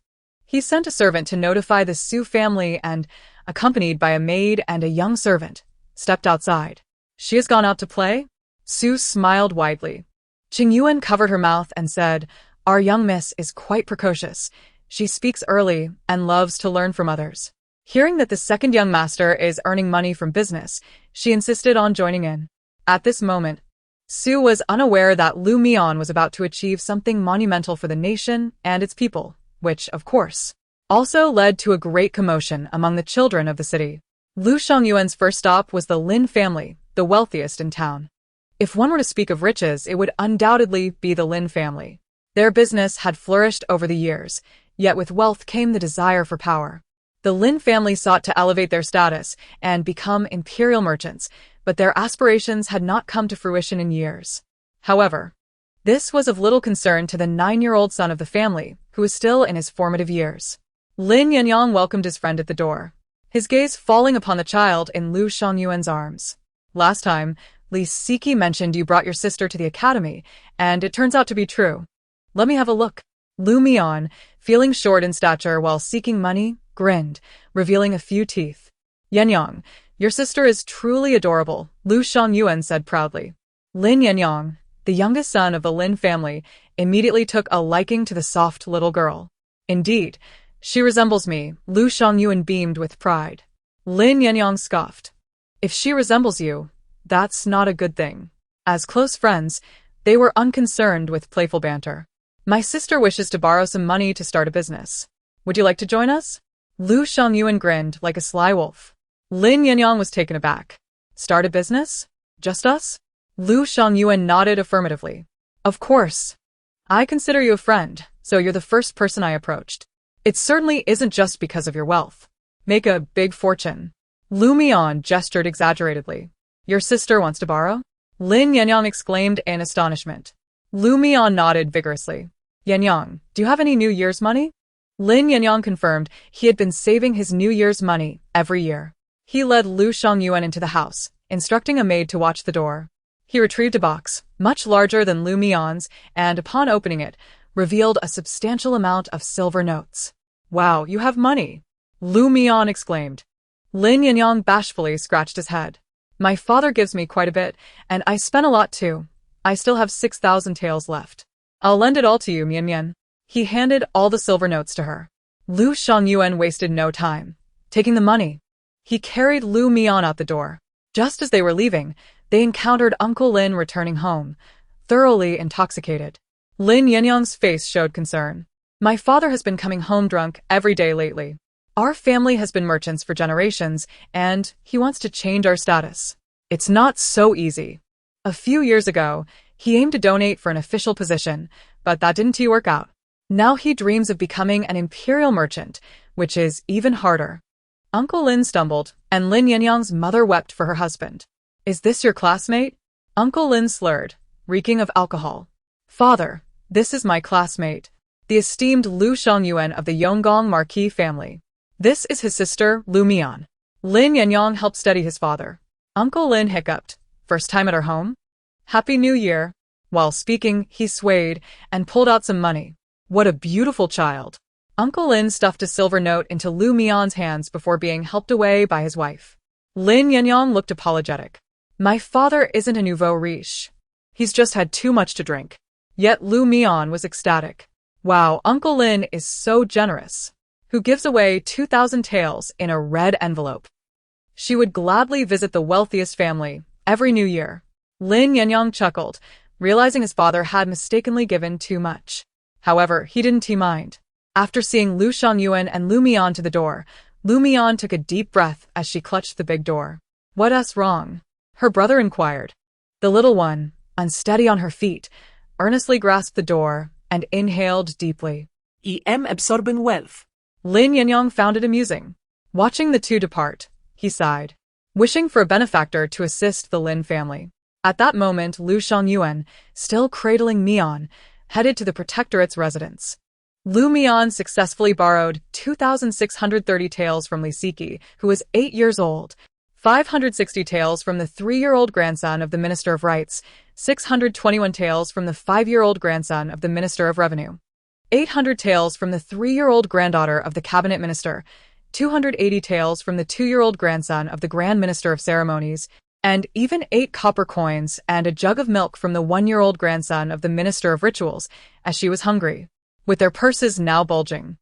He sent a servant to notify the Su family and, accompanied by a maid and a young servant, stepped outside. "She has gone out to play?" Su smiled widely. Qingyuan covered her mouth and said, "Our young miss is quite precocious. She speaks early and loves to learn from others." Hearing that the second young master is earning money from business, she insisted on joining in. At this moment, Su was unaware that Mian was about to achieve something monumental for the nation and its people, which, of course, also led to a great commotion among the children of the city. Lu Xiangyuan's first stop was the Lin family, the wealthiest in town. If one were to speak of riches, it would undoubtedly be the Lin family. Their business had flourished over the years, yet with wealth came the desire for power. The Lin family sought to elevate their status and become imperial merchants, but their aspirations had not come to fruition in years. However, this was of little concern to the 9-year-old son of the family, who was still in his formative years. Lin Yangyang welcomed his friend at the door, his gaze falling upon the child in Lu Xiangyuan's arms. "Last time, Li Siki mentioned you brought your sister to the academy, and it turns out to be true. Let me have a look." Mian, feeling short in stature while seeking money, grinned, revealing a few teeth. "Yenyang, your sister is truly adorable," Lu Xiangyuan said proudly. Lin Yenyang, the youngest son of the Lin family, immediately took a liking to the soft little girl. "Indeed, she resembles me," Lu Xiangyuan beamed with pride. Lin Yenyang scoffed. "If she resembles you, that's not a good thing." As close friends, they were unconcerned with playful banter. "My sister wishes to borrow some money to start a business. Would you like to join us?" Lu Xiangyuan grinned like a sly wolf. Lin Yenyang was taken aback. "Start a business? Just us?" Lu Xiangyuan nodded affirmatively. "Of course. I consider you a friend, so you're the first person I approached. It certainly isn't just because of your wealth. Make a big fortune." Mian gestured exaggeratedly. "Your sister wants to borrow?" Lin Yenyang exclaimed in astonishment. Mian nodded vigorously. "Yenyang, do you have any New Year's money?" Lin Yenyang confirmed he had been saving his New Year's money every year. He led Lu Xiangyuan into the house, instructing a maid to watch the door. He retrieved a box, much larger than Mian's, and upon opening it, revealed a substantial amount of silver notes. "Wow, you have money!" Mian exclaimed. Lin Yenyang bashfully scratched his head. "My father gives me quite a bit, and I spent a lot too. I still have 6,000 taels left. I'll lend it all to you, Mian." He handed all the silver notes to her. Lu Xiangyuan wasted no time, taking the money. He carried Mian out the door. Just as they were leaving, they encountered Uncle Lin returning home, thoroughly intoxicated. Lin Yenyang's face showed concern. "My father has been coming home drunk every day lately. Our family has been merchants for generations, and he wants to change our status. It's not so easy. A few years ago, he aimed to donate for an official position, but that didn't work out. Now he dreams of becoming an imperial merchant, which is even harder." Uncle Lin stumbled, and Lin Yenyang's mother wept for her husband. "Is this your classmate?" Uncle Lin slurred, reeking of alcohol. "Father, this is my classmate, the esteemed Lu Xiangyuan of the Yonggong Marquis family. This is his sister, Mian." Lin Yenyang helped steady his father. Uncle Lin hiccuped. "First time at our home? Happy New Year." While speaking, he swayed and pulled out some money. "What a beautiful child." Uncle Lin stuffed a silver note into Mian's hands before being helped away by his wife. Lin Yenyang looked apologetic. "My father isn't a nouveau riche. He's just had too much to drink." Yet Mian was ecstatic. "Wow, Uncle Lin is so generous. Who gives away 2,000 taels in a red envelope?" She would gladly visit the wealthiest family every New Year. Lin Yenyang chuckled, realizing his father had mistakenly given too much. However, he didn't mind. After seeing Lu Xiangyuan and Mian to the door, Mian took a deep breath as she clutched the big door. "What's wrong?" her brother inquired. The little one, unsteady on her feet, earnestly grasped the door and inhaled deeply. "I am absorbing wealth." Lin Yenyang found it amusing. Watching the two depart, he sighed, wishing for a benefactor to assist the Lin family. At that moment, Lu Xiangyuan, still cradling Mian, headed to the protectorate's residence. Lu Mian successfully borrowed 2,630 taels from Li Siki, who was 8 years old, 560 taels from the 3-year-old grandson of the Minister of Rights, 621 taels from the 5-year-old grandson of the Minister of Revenue, 800 taels from the 3-year-old granddaughter of the Cabinet Minister, 280 taels from the 2-year-old grandson of the Grand Minister of Ceremonies, and even 8 copper coins and a jug of milk from the 1-year-old grandson of the Minister of Rituals, as she was hungry, with their purses now bulging.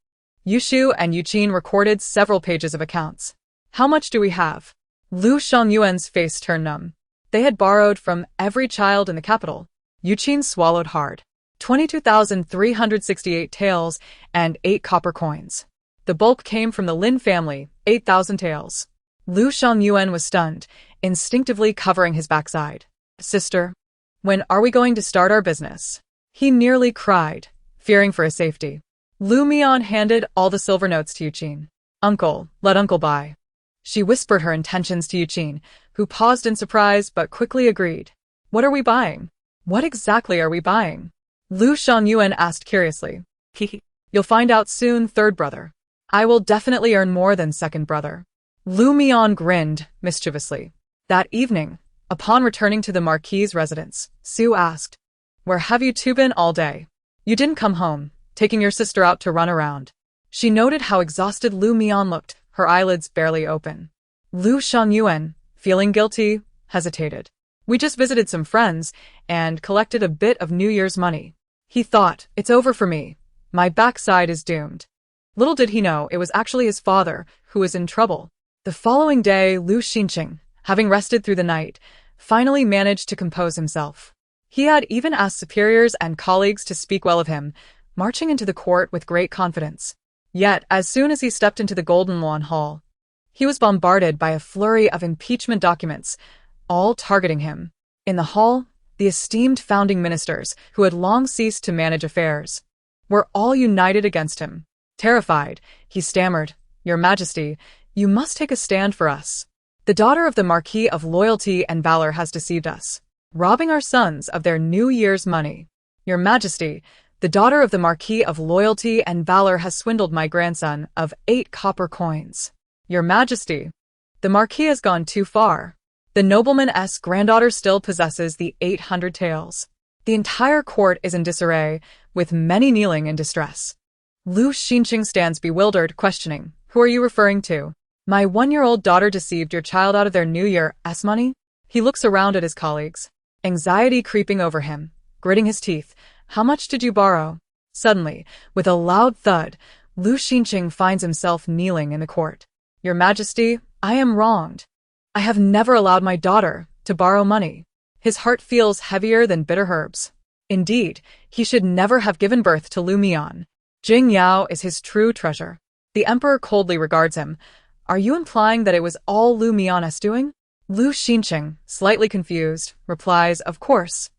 Yushu and Yuqin recorded several pages of accounts. How much do we have? Lu Shangyuan's face turned numb. They had borrowed from every child in the capital. Yuqin swallowed hard. 22,368 taels and 8 copper coins. The bulk came from the Lin family, 8,000 taels. Lu Shangyuan was stunned, instinctively covering his backside. Sister, when are we going to start our business? He nearly cried, fearing for his safety. Lu Mian handed all the silver notes to Yuqin. Uncle, let uncle buy. She whispered her intentions to Yuqin, who paused in surprise but quickly agreed. What are we buying? What exactly are we buying? Lu Shangyuan asked curiously. You'll find out soon, third brother. I will definitely earn more than second brother. Lu Mian grinned mischievously. That evening, upon returning to the Marquis' residence, Su asked, Where have you two been all day? You didn't come home, taking your sister out to run around. She noted how exhausted Lu Mian looked, her eyelids barely open. Lu Shangyuan, feeling guilty, hesitated. We just visited some friends and collected a bit of New Year's money. He thought, it's over for me. My backside is doomed. Little did he know it was actually his father who was in trouble. The following day, Lu Xinqing, having rested through the night, finally managed to compose himself. He had even asked superiors and colleagues to speak well of him, marching into the court with great confidence. Yet, as soon as he stepped into the Golden Lawn Hall, he was bombarded by a flurry of impeachment documents, all targeting him. In the hall, the esteemed founding ministers, who had long ceased to manage affairs, were all united against him. Terrified, he stammered, Your Majesty, you must take a stand for us. The daughter of the Marquis of Loyalty and Valor has deceived us, robbing our sons of their New Year's money. Your Majesty, the daughter of the Marquis of Loyalty and Valor has swindled my grandson of 8 copper coins. Your Majesty, the Marquis has gone too far. The nobleman's granddaughter still possesses the 800 taels. The entire court is in disarray, with many kneeling in distress. Lu Xinqing stands bewildered, questioning, Who are you referring to? My 1-year-old daughter deceived your child out of their New Year's money? He looks around at his colleagues, anxiety creeping over him, gritting his teeth. How much did you borrow? Suddenly, with a loud thud, Lu Xinqing finds himself kneeling in the court. Your Majesty, I am wronged. I have never allowed my daughter to borrow money. His heart feels heavier than bitter herbs. Indeed, he should never have given birth to Lu Mian. Jing Yao is his true treasure. The emperor coldly regards him. Are you implying that it was all Lu Mian's doing? Lu Xinqing, slightly confused, replies, Of course.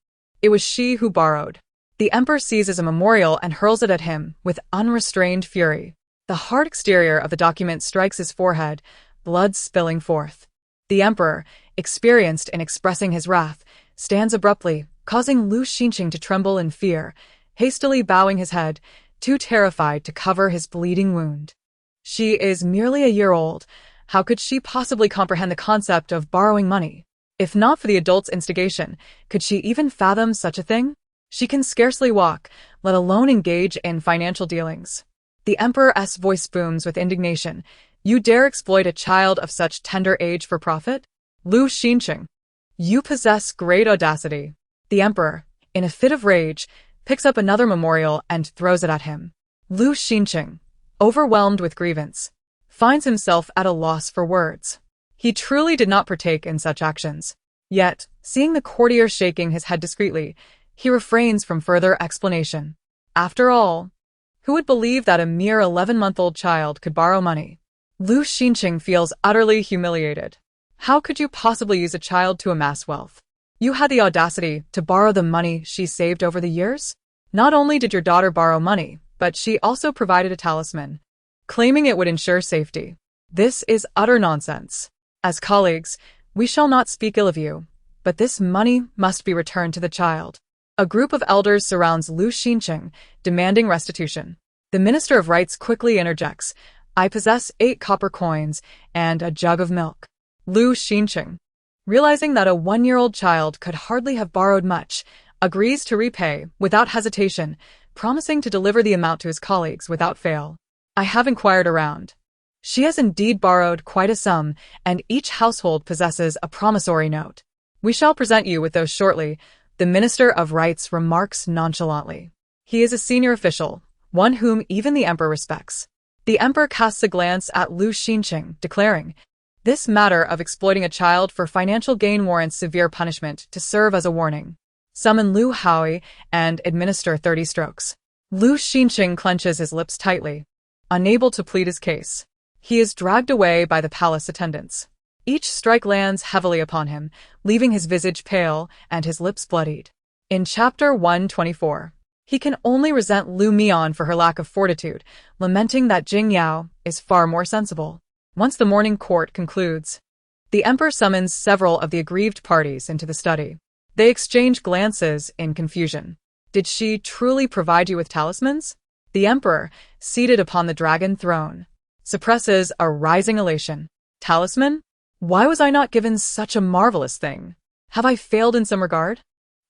It was she who borrowed. The emperor seizes a memorial and hurls it at him with unrestrained fury. The hard exterior of the document strikes his forehead, blood spilling forth. The emperor, experienced in expressing his wrath, stands abruptly, causing Lu Xinqing to tremble in fear, hastily bowing his head, too terrified to cover his bleeding wound. She is merely a year old. How could she possibly comprehend the concept of borrowing money? If not for the adult's instigation, could she even fathom such a thing? She can scarcely walk, let alone engage in financial dealings. The emperor's voice booms with indignation. You dare exploit a child of such tender age for profit? Lu Xinqing, you possess great audacity. The emperor, in a fit of rage, picks up another memorial and throws it at him. Lu Xinqing, overwhelmed with grievance, finds himself at a loss for words. He truly did not partake in such actions. Yet, seeing the courtier shaking his head discreetly, he refrains from further explanation. After all, who would believe that a mere 11-month-old child could borrow money? Lu Xinqing feels utterly humiliated. How could you possibly use a child to amass wealth? You had the audacity to borrow the money she saved over the years? Not only did your daughter borrow money, but she also provided a talisman, claiming it would ensure safety. This is utter nonsense. As colleagues, we shall not speak ill of you, but this money must be returned to the child. A group of elders surrounds Lu Xinqing, demanding restitution. The Minister of Rights quickly interjects, I possess 8 copper coins and a jug of milk. Lu Xinqing, realizing that a 1-year-old child could hardly have borrowed much, agrees to repay without hesitation, promising to deliver the amount to his colleagues without fail. I have inquired around. She has indeed borrowed quite a sum, and each household possesses a promissory note. We shall present you with those shortly, the Minister of Rights remarks nonchalantly. He is a senior official, one whom even the emperor respects. The emperor casts a glance at Lu Xinqing, declaring, this matter of exploiting a child for financial gain warrants severe punishment to serve as a warning. Summon Lu Haoi and administer 30 strokes. Lu Xinqing clenches his lips tightly, unable to plead his case. He is dragged away by the palace attendants. Each strike lands heavily upon him, leaving his visage pale and his lips bloodied. In chapter 124, he can only resent Lu Mian for her lack of fortitude, lamenting that Jing Yao is far more sensible. Once the morning court concludes, the emperor summons several of the aggrieved parties into the study. They exchange glances in confusion. Did she truly provide you with talismans? The emperor, seated upon the dragon throne, suppresses a rising elation. Talisman? Why was I not given such a marvelous thing? Have I failed in some regard?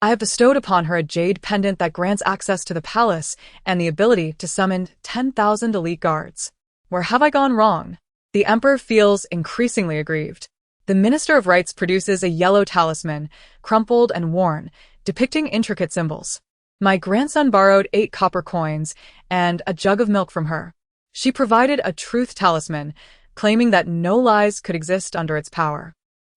I have bestowed upon her a jade pendant that grants access to the palace and the ability to summon 10,000 elite guards. Where have I gone wrong? The emperor feels increasingly aggrieved. The Minister of Rights produces a yellow talisman, crumpled and worn, depicting intricate symbols. My grandson borrowed 8 copper coins and a jug of milk from her. She provided a truth talisman, claiming that no lies could exist under its power.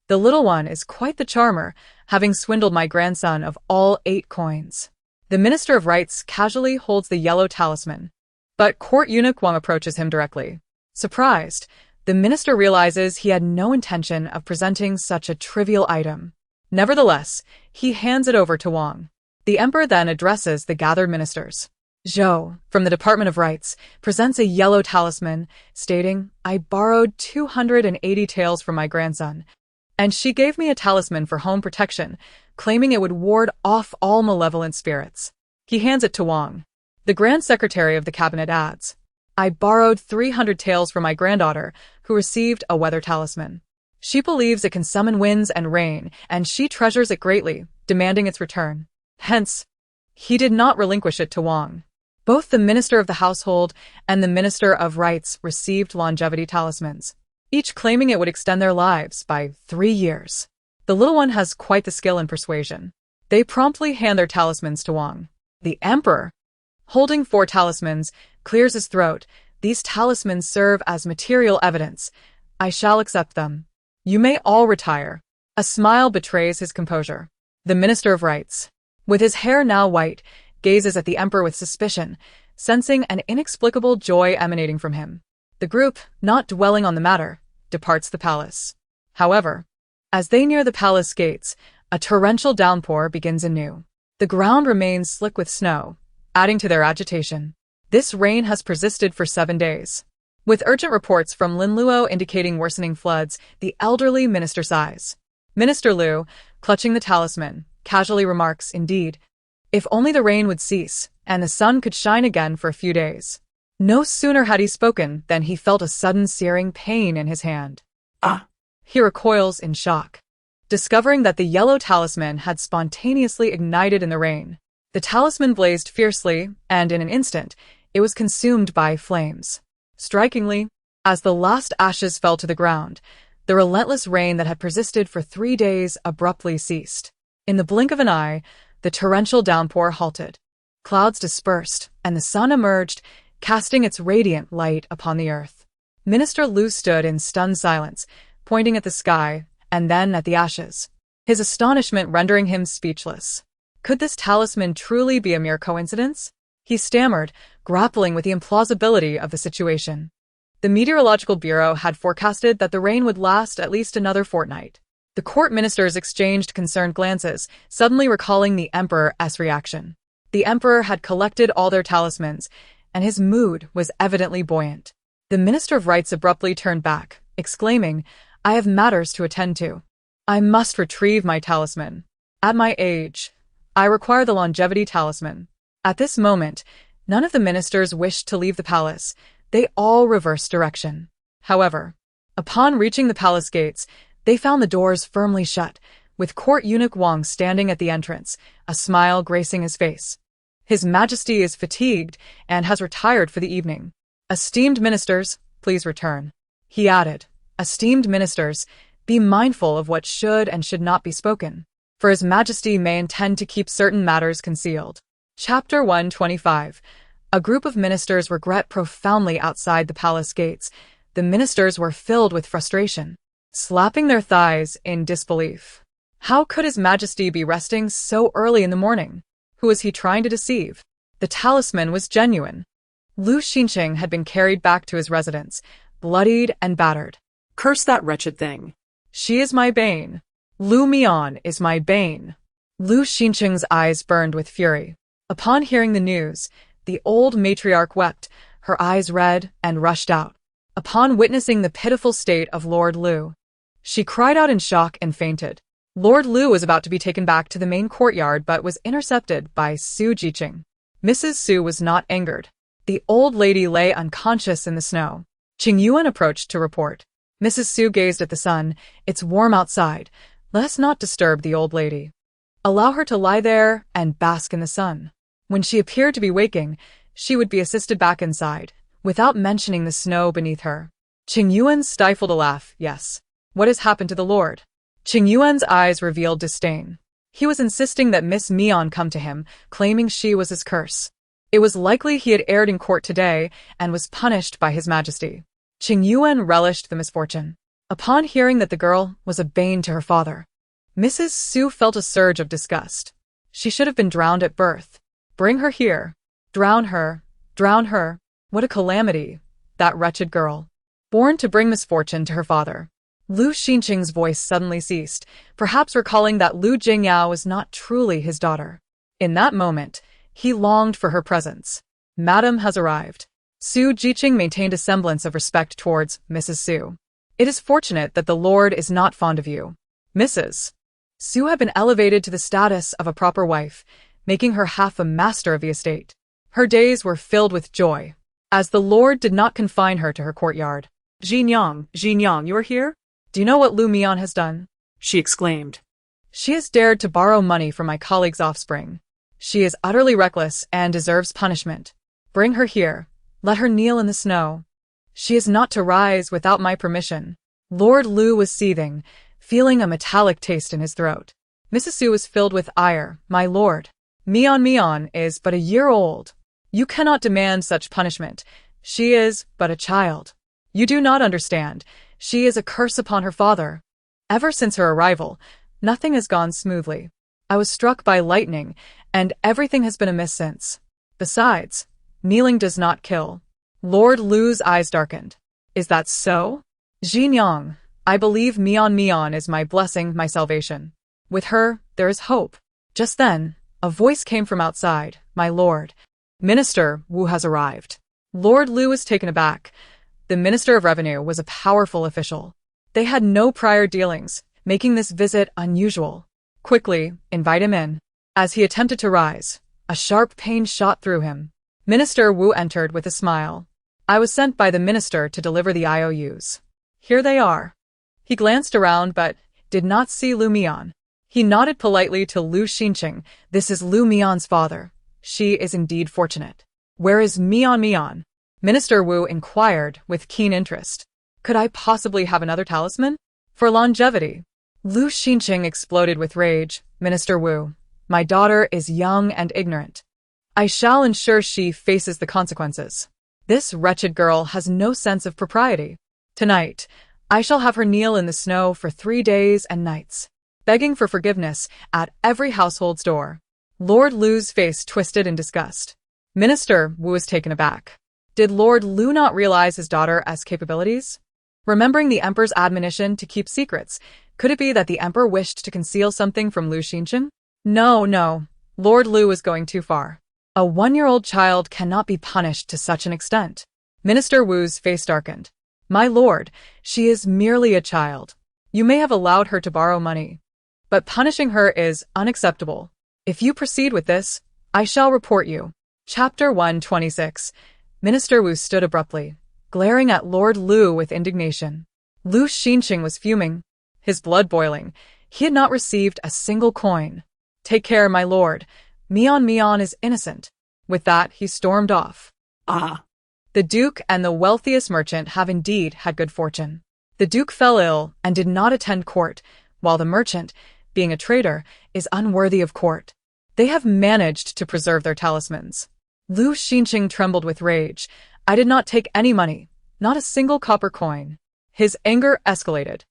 The little one is quite the charmer, having swindled my grandson of all 8 coins. The Minister of Rights casually holds the yellow talisman, but court eunuch Wang approaches him directly. Surprised, the minister realizes he had no intention of presenting such a trivial item. Nevertheless, he hands it over to Wang. The emperor then addresses the gathered ministers. Zhou, from the Department of Rights, presents a yellow talisman, stating, I borrowed 280 taels from my grandson, and she gave me a talisman for home protection, claiming it would ward off all malevolent spirits. He hands it to Wang. The Grand Secretary of the Cabinet adds, I borrowed 300 taels from my granddaughter, who received a weather talisman. She believes it can summon winds and rain, and she treasures it greatly, demanding its return. Hence, he did not relinquish it to Wang. Both the Minister of the Household and the Minister of Rights received longevity talismans, each claiming it would extend their lives by 3 years. The little one has quite the skill in persuasion. They promptly hand their talismans to Wang. The emperor, holding 4 talismans, clears his throat. These talismans serve as material evidence. I shall accept them. You may all retire. A smile betrays his composure. The Minister of Rights, with his hair now white, gazes at the emperor with suspicion, sensing an inexplicable joy emanating from him. The group, not dwelling on the matter, departs the palace. However, as they near the palace gates, a torrential downpour begins anew. The ground remains slick with snow, adding to their agitation. This rain has persisted for 7 days. With urgent reports from Linluo indicating worsening floods, the elderly minister sighs. Minister Liu, clutching the talisman, casually remarks, indeed, if only the rain would cease, and the sun could shine again for a few days. No sooner had he spoken than he felt a sudden searing pain in his hand. He recoils in shock, discovering that the yellow talisman had spontaneously ignited in the rain. The talisman blazed fiercely, and in an instant, it was consumed by flames. Strikingly, as the last ashes fell to the ground, the relentless rain that had persisted for 3 days abruptly ceased. In the blink of an eye, the torrential downpour halted. Clouds dispersed, and the sun emerged, casting its radiant light upon the earth. Minister Liu stood in stunned silence, pointing at the sky, and then at the ashes, his astonishment rendering him speechless. Could this talisman truly be a mere coincidence? He stammered, grappling with the implausibility of the situation. The Meteorological Bureau had forecasted that the rain would last at least another fortnight. The court ministers exchanged concerned glances, suddenly recalling the emperor's reaction. The emperor had collected all their talismans, and his mood was evidently buoyant. The Minister of Rights abruptly turned back, exclaiming, I have matters to attend to. I must retrieve my talisman. At my age, I require the longevity talisman. At this moment, None of the ministers wished to leave the palace. They all reversed direction. However, upon reaching the palace gates, they found the doors firmly shut, with court eunuch Wang standing at the entrance, a smile gracing his face. His Majesty is fatigued and has retired for the evening. Esteemed ministers, please return. He added, esteemed ministers, be mindful of what should and should not be spoken, for His Majesty may intend to keep certain matters concealed. Chapter 125. A group of ministers regret profoundly outside the palace gates. The ministers were filled with frustration, slapping their thighs in disbelief. How could His Majesty be resting so early in the morning? Who was he trying to deceive? The talisman was genuine. Lu Xinqing had been carried back to his residence, bloodied and battered. Curse that wretched thing. She is my bane. Lu Mian is my bane. Lu Xinqing's eyes burned with fury. Upon hearing the news, the old matriarch wept, her eyes red, and rushed out. Upon witnessing the pitiful state of Lord Lu, she cried out in shock and fainted. Lord Lu was about to be taken back to the main courtyard but was intercepted by Su Jiqing. Mrs. Su was not angered. The old lady lay unconscious in the snow. Qingyu approached to report. Mrs. Su gazed at the sun. It's warm outside. Let us not disturb the old lady. Allow her to lie there and bask in the sun. When she appeared to be waking, she would be assisted back inside, without mentioning the snow beneath her. Qingyu stifled a laugh. Yes. What has happened to the lord? Qingyuan's eyes revealed disdain. He was insisting that Miss Mian come to him, claiming she was his curse. It was likely he had erred in court today and was punished by His Majesty. Qingyuan relished the misfortune. Upon hearing that the girl was a bane to her father, Mrs. Su felt a surge of disgust. She should have been drowned at birth. Bring her here. Drown her. Drown her. What a calamity, that wretched girl. Born to bring misfortune to her father. Lu Xinqing's voice suddenly ceased, perhaps recalling that Lu Jingyao was not truly his daughter. In that moment, he longed for her presence. Madam has arrived. Su Jiqing maintained a semblance of respect towards Mrs. Su. It is fortunate that the Lord is not fond of you. Mrs. Su had been elevated to the status of a proper wife, making her half a master of the estate. Her days were filled with joy, as the Lord did not confine her to her courtyard. Xingyang, you are here? Do you know what Lu Mian has done? She exclaimed. She has dared to borrow money from my colleague's offspring. She is utterly reckless and deserves punishment. Bring her here. Let her kneel in the snow. She is not to rise without my permission. Lord Lu was seething, feeling a metallic taste in his throat. Mrs. Su was filled with ire. My lord, Mian is but a year old. You cannot demand such punishment. She is but a child. You do not understand. She is a curse upon her father. Ever since her arrival, nothing has gone smoothly. I was struck by lightning, and everything has been amiss since. Besides, kneeling does not kill. Lord Lu's eyes darkened. Is that so? Xingyang, I believe Mian is my blessing, my salvation. With her, there is hope. Just then, a voice came from outside. My lord, Minister Wu has arrived. Lord Lu was taken aback. The Minister of Revenue was a powerful official. They had no prior dealings, making this visit unusual. Quickly, invite him in. As he attempted to rise, a sharp pain shot through him. Minister Wu entered with a smile. I was sent by the minister to deliver the IOUs. Here they are. He glanced around but did not see Lu Mian. He nodded politely to Lu Xinqing. This is Lu Mian's father. She is indeed fortunate. Where is Mian? Minister Wu inquired with keen interest. Could I possibly have another talisman? For longevity. Lu Xinqing exploded with rage. Minister Wu, my daughter is young and ignorant. I shall ensure she faces the consequences. This wretched girl has no sense of propriety. Tonight, I shall have her kneel in the snow for 3 days and nights, begging for forgiveness at every household's door. Lord Lu's face twisted in disgust. Minister Wu was taken aback. Did Lord Lu not realize his daughter has capabilities? Remembering the Emperor's admonition to keep secrets, could it be that the Emperor wished to conceal something from Lu Xinqing? No. Lord Lu was going too far. A 1-year-old child cannot be punished to such an extent. Minister Wu's face darkened. My lord, she is merely a child. You may have allowed her to borrow money, but punishing her is unacceptable. If you proceed with this, I shall report you. Chapter 126. Minister Wu stood abruptly, glaring at Lord Lu with indignation. Lu Xinqing was fuming, his blood boiling. He had not received a single coin. "Take care, my lord. Mian is innocent." With that, he stormed off. Ah. The Duke and the wealthiest merchant have indeed had good fortune. The Duke fell ill and did not attend court, while the merchant, being a traitor, is unworthy of court. They have managed to preserve their talismans. Lu Xinqing trembled with rage. "I did not take any money, not a single copper coin." His anger escalated.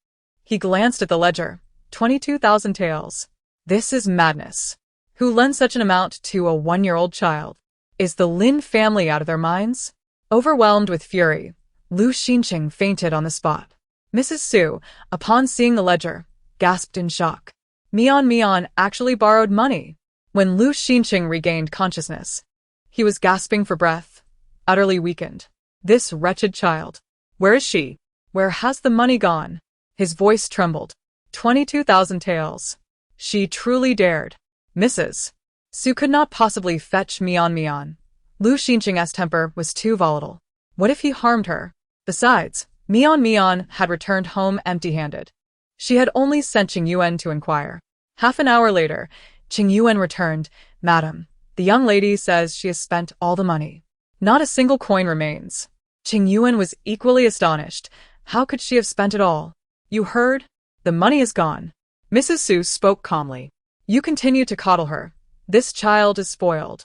He glanced at the ledger. 22,000 taels. This is madness. Who lends such an amount to a 1-year-old child? Is the Lin family out of their minds? Overwhelmed with fury, Lu Xinqing fainted on the spot. Mrs. Su, upon seeing the ledger, gasped in shock. Mian actually borrowed money. When Lu Xinqing regained consciousness, he was gasping for breath, utterly weakened. This wretched child. Where is she? Where has the money gone? His voice trembled. 22,000 taels. She truly dared. Mrs. Su could not possibly fetch Mian. Lu Xinqing's temper was too volatile. What if he harmed her? Besides, Mian had returned home empty-handed. She had only sent Qingyu to inquire. Half an hour later, Qingyu returned. "Madam, the young lady says she has spent all the money. Not a single coin remains." Qingyu was equally astonished. How could she have spent it all? "You heard? The money is gone." Mrs. Su spoke calmly. "You continue to coddle her. This child is spoiled.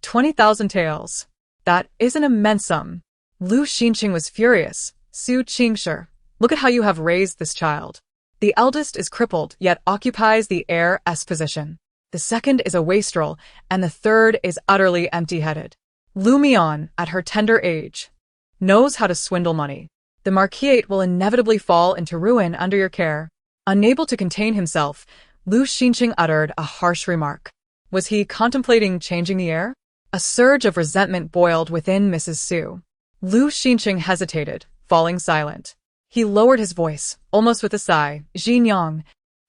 20,000 taels. That is an immense sum." Lu Xinqing was furious. "Su Qingshi, look at how you have raised this child. The eldest is crippled, yet occupies the heir's position. The second is a wastrel, and the third is utterly empty-headed. Lu Mian, at her tender age, knows how to swindle money. The Marquis will inevitably fall into ruin under your care." Unable to contain himself, Lu Xinqing uttered a harsh remark. Was he contemplating changing the heir? A surge of resentment boiled within Mrs. Su. Lu Xinqing hesitated, falling silent. He lowered his voice, almost with a sigh. "Xinjiang,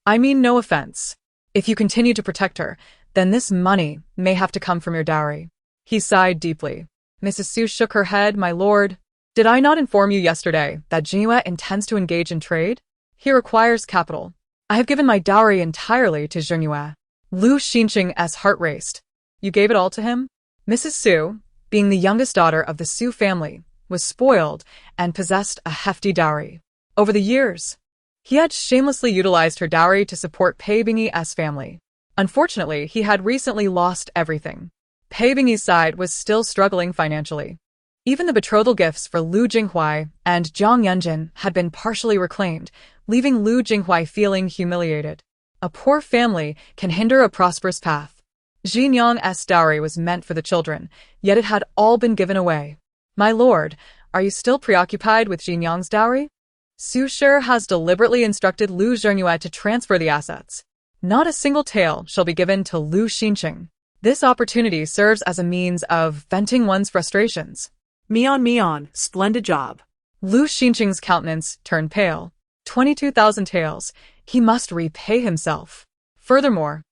I mean no offense. If you continue to protect her, then this money may have to come from your dowry." He sighed deeply. Mrs. Su shook her head. "My lord, did I not inform you yesterday that Qingyu intends to engage in trade? He requires capital. I have given my dowry entirely to Qingyu." Lu Xinqing's heart raced. "You gave it all to him?" Mrs. Su, being the youngest daughter of the Su family, was spoiled and possessed a hefty dowry. Over the years, he had shamelessly utilized her dowry to support Pei Bingyi's family. Unfortunately, he had recently lost everything. Pei Bingyi's side was still struggling financially. Even the betrothal gifts for Lu Jinghui and Zhang Yunjin had been partially reclaimed, leaving Lu Jinghui feeling humiliated. A poor family can hinder a prosperous path. Xinjiang's dowry was meant for the children, yet it had all been given away. "My lord, are you still preoccupied with Xinjiang's dowry?" Su Shi has deliberately instructed Lu Zhengyu to transfer the assets. Not a single tael shall be given to Lu Xinqing. This opportunity serves as a means of venting one's frustrations. Mian, splendid job." Lu Xinqing's countenance turned pale. 22,000 taels. He must repay himself. Furthermore,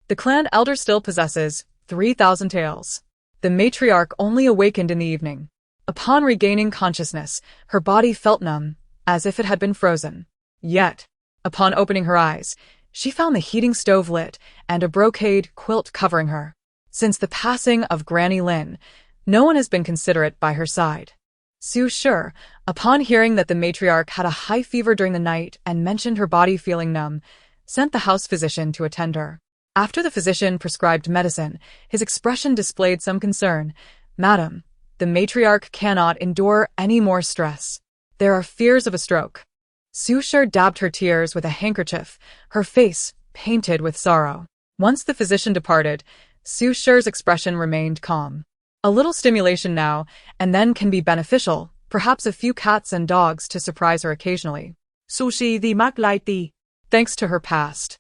the clan elder still possesses 3,000 taels. The matriarch only awakened in the evening. Upon regaining consciousness, her body felt numb, as if it had been frozen. Yet, upon opening her eyes, she found the heating stove lit and a brocade quilt covering her. Since the passing of Granny Lin, no one has been considerate by her side. Su Shi, upon hearing that the matriarch had a high fever during the night and mentioned her body feeling numb, sent the house physician to attend her. After the physician prescribed medicine, his expression displayed some concern. "Madam, the matriarch cannot endure any more stress. There are fears of a stroke." Su Shi dabbed her tears with a handkerchief, her face painted with sorrow. Once the physician departed, Su Shi's expression remained calm. A little stimulation now and then can be beneficial, perhaps a few cats and dogs to surprise her occasionally. Sushi the Maklaiti. Thanks to her past.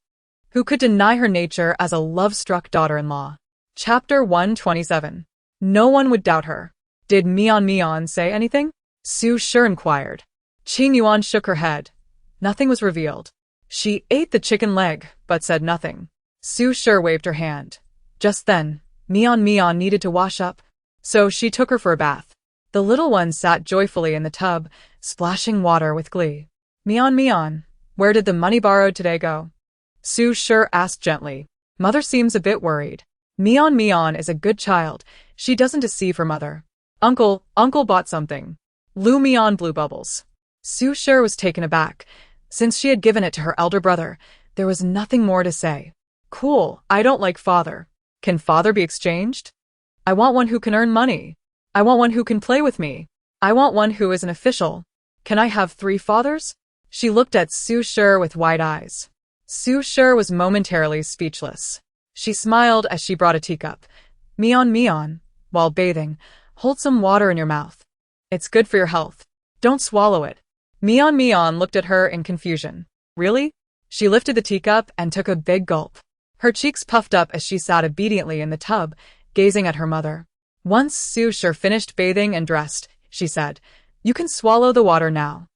Who could deny her nature as a love-struck daughter-in-law? Chapter 127. No one would doubt her. Did Mian say anything? Su Shi inquired. Qingyu shook her head. Nothing was revealed. She ate the chicken leg, but said nothing. Su Shi waved her hand. Just then, Mian needed to wash up. So she took her for a bath. The little one sat joyfully in the tub, splashing water with glee. Mian, Mian, where did the money borrowed today go? Su Shi asked gently. Mother seems a bit worried. Mian, Mian is a good child. She doesn't deceive her mother. Uncle bought something. Lu Mian blew bubbles. Su Shi was taken aback. Since she had given it to her elder brother, there was nothing more to say. Cool, I don't like father. Can father be exchanged? I want one who can earn money. I want one who can play with me. I want one who is an official. Can I have 3 fathers? She looked at Su Shi with wide eyes. Su Shi was momentarily speechless. She smiled as she brought a teacup. Mian, Mian, while bathing, hold some water in your mouth. It's good for your health. Don't swallow it. Mian, Mian looked at her in confusion. Really? She lifted the teacup and took a big gulp. Her cheeks puffed up as she sat obediently in the tub, gazing at her mother. Once Su Shi finished bathing and dressed, she said, You can swallow the water now.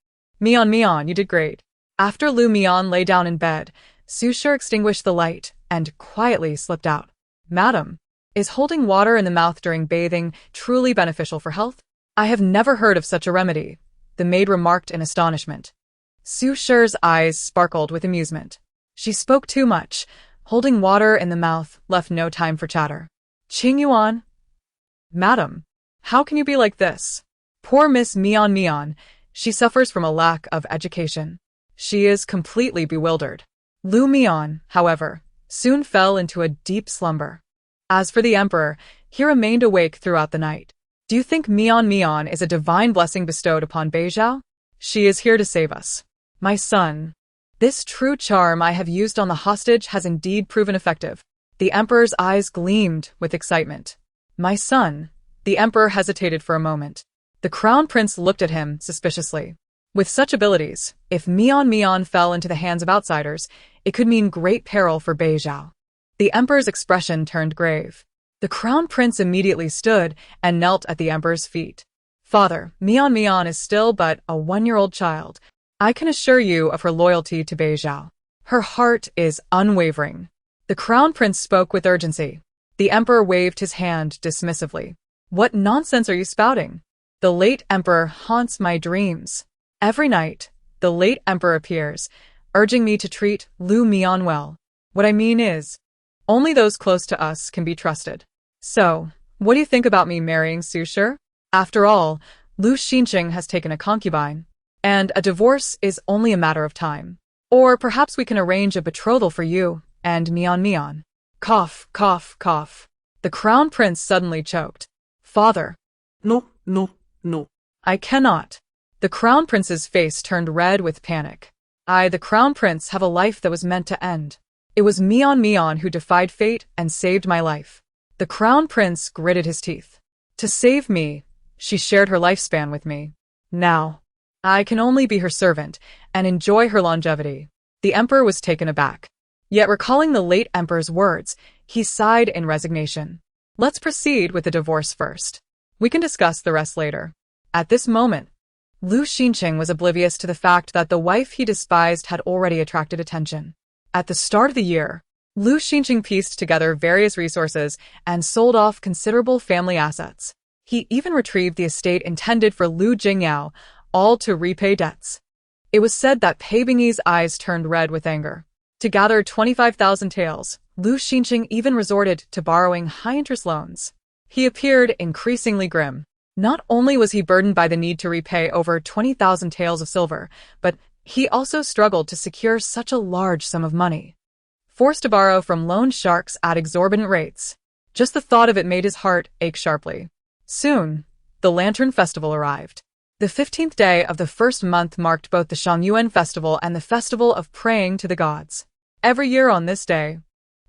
Mian, Mian, you did great. After Lu Mian lay down in bed, Su Shi extinguished the light and quietly slipped out. Madam, is holding water in the mouth during bathing truly beneficial for health? I have never heard of such a remedy, the maid remarked in astonishment. Su Shi's eyes sparkled with amusement. She spoke too much. Holding water in the mouth left no time for chatter. Qingyu, Madam, how can you be like this? Poor Miss Mian, Mian, she suffers from a lack of education. She is completely bewildered. Lu Mian, however, soon fell into a deep slumber. As for the emperor, he remained awake throughout the night. Do you think Mian, Mian is a divine blessing bestowed upon Beizhao? She is here to save us. My son, this true charm I have used on the hostage has indeed proven effective. The emperor's eyes gleamed with excitement. My son, the emperor hesitated for a moment. The crown prince looked at him suspiciously. With such abilities, if Mian, Mian fell into the hands of outsiders, it could mean great peril for Beizhao. The emperor's expression turned grave. The crown prince immediately stood and knelt at the emperor's feet. Father, Mian, Mian is still but a 1-year-old child. I can assure you of her loyalty to Beizhao. Her heart is unwavering. The crown prince spoke with urgency. The emperor waved his hand dismissively. What nonsense are you spouting? The late emperor haunts my dreams. Every night, the late emperor appears, urging me to treat Lu Mian well. What I mean is, only those close to us can be trusted. So, what do you think about me marrying Su Shi? After all, Lu Xinqing has taken a concubine, and a divorce is only a matter of time. Or perhaps we can arrange a betrothal for you and Mian, Mian. Cough, cough, cough. The crown prince suddenly choked. Father. No, no, no. I cannot. The crown prince's face turned red with panic. I, the crown prince, have a life that was meant to end. It was Mian, Mian who defied fate and saved my life. The crown prince gritted his teeth. To save me, she shared her lifespan with me. Now, I can only be her servant and enjoy her longevity. The emperor was taken aback. Yet recalling the late emperor's words, he sighed in resignation. Let's proceed with the divorce first. We can discuss the rest later. At this moment, Lu Xinqing was oblivious to the fact that the wife he despised had already attracted attention. At the start of the year, Lu Xinqing pieced together various resources and sold off considerable family assets. He even retrieved the estate intended for Lu Jingyao, all to repay debts. It was said that Pei Bingyi's eyes turned red with anger. To gather 25,000 taels, Lu Xinqing even resorted to borrowing high-interest loans. He appeared increasingly grim. Not only was he burdened by the need to repay over 20,000 taels of silver, but he also struggled to secure such a large sum of money. Forced to borrow from loan sharks at exorbitant rates. Just the thought of it made his heart ache sharply. Soon, the Lantern Festival arrived. The 15th day of the first month marked both the Shangyuan Festival and the Festival of Praying to the Gods. Every year on this day,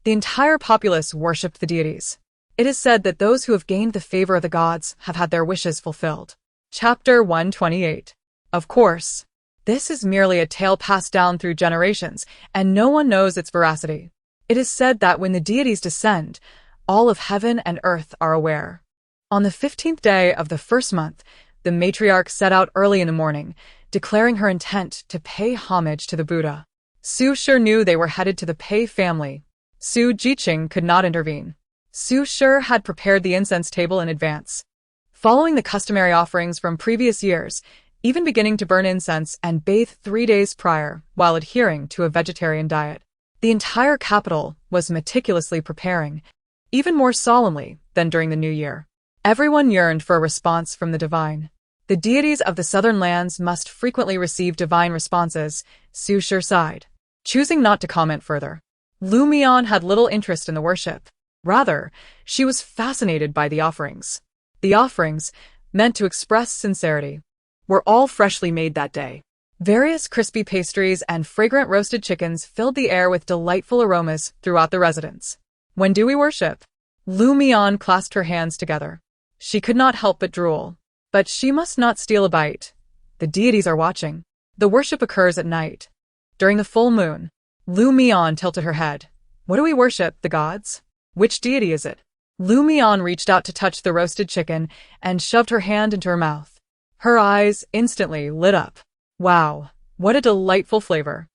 the entire populace worshipped the deities. It is said that those who have gained the favor of the gods have had their wishes fulfilled. Chapter 128. Of course, this is merely a tale passed down through generations, and no one knows its veracity. It is said that when the deities descend, all of heaven and earth are aware. On the 15th day of the first month, the matriarch set out early in the morning, declaring her intent to pay homage to the Buddha. Su Shi knew they were headed to the Pei family. Su Jiqing could not intervene. Su Shi had prepared the incense table in advance, following the customary offerings from previous years, even beginning to burn incense and bathe 3 days prior while adhering to a vegetarian diet. The entire capital was meticulously preparing, even more solemnly than during the New Year. Everyone yearned for a response from the divine. The deities of the southern lands must frequently receive divine responses, Su Shi sighed, choosing not to comment further. Mian had little interest in the worship. Rather, she was fascinated by the offerings. The offerings, meant to express sincerity, were all freshly made that day. Various crispy pastries and fragrant roasted chickens filled the air with delightful aromas throughout the residence. When do we worship? Mian clasped her hands together. She could not help but drool. But she must not steal a bite. The deities are watching. The worship occurs at night, during the full moon. Mian tilted her head. What do we worship, the gods? Which deity is it? Mian reached out to touch the roasted chicken and shoved her hand into her mouth. Her eyes instantly lit up. Wow, what a delightful flavor.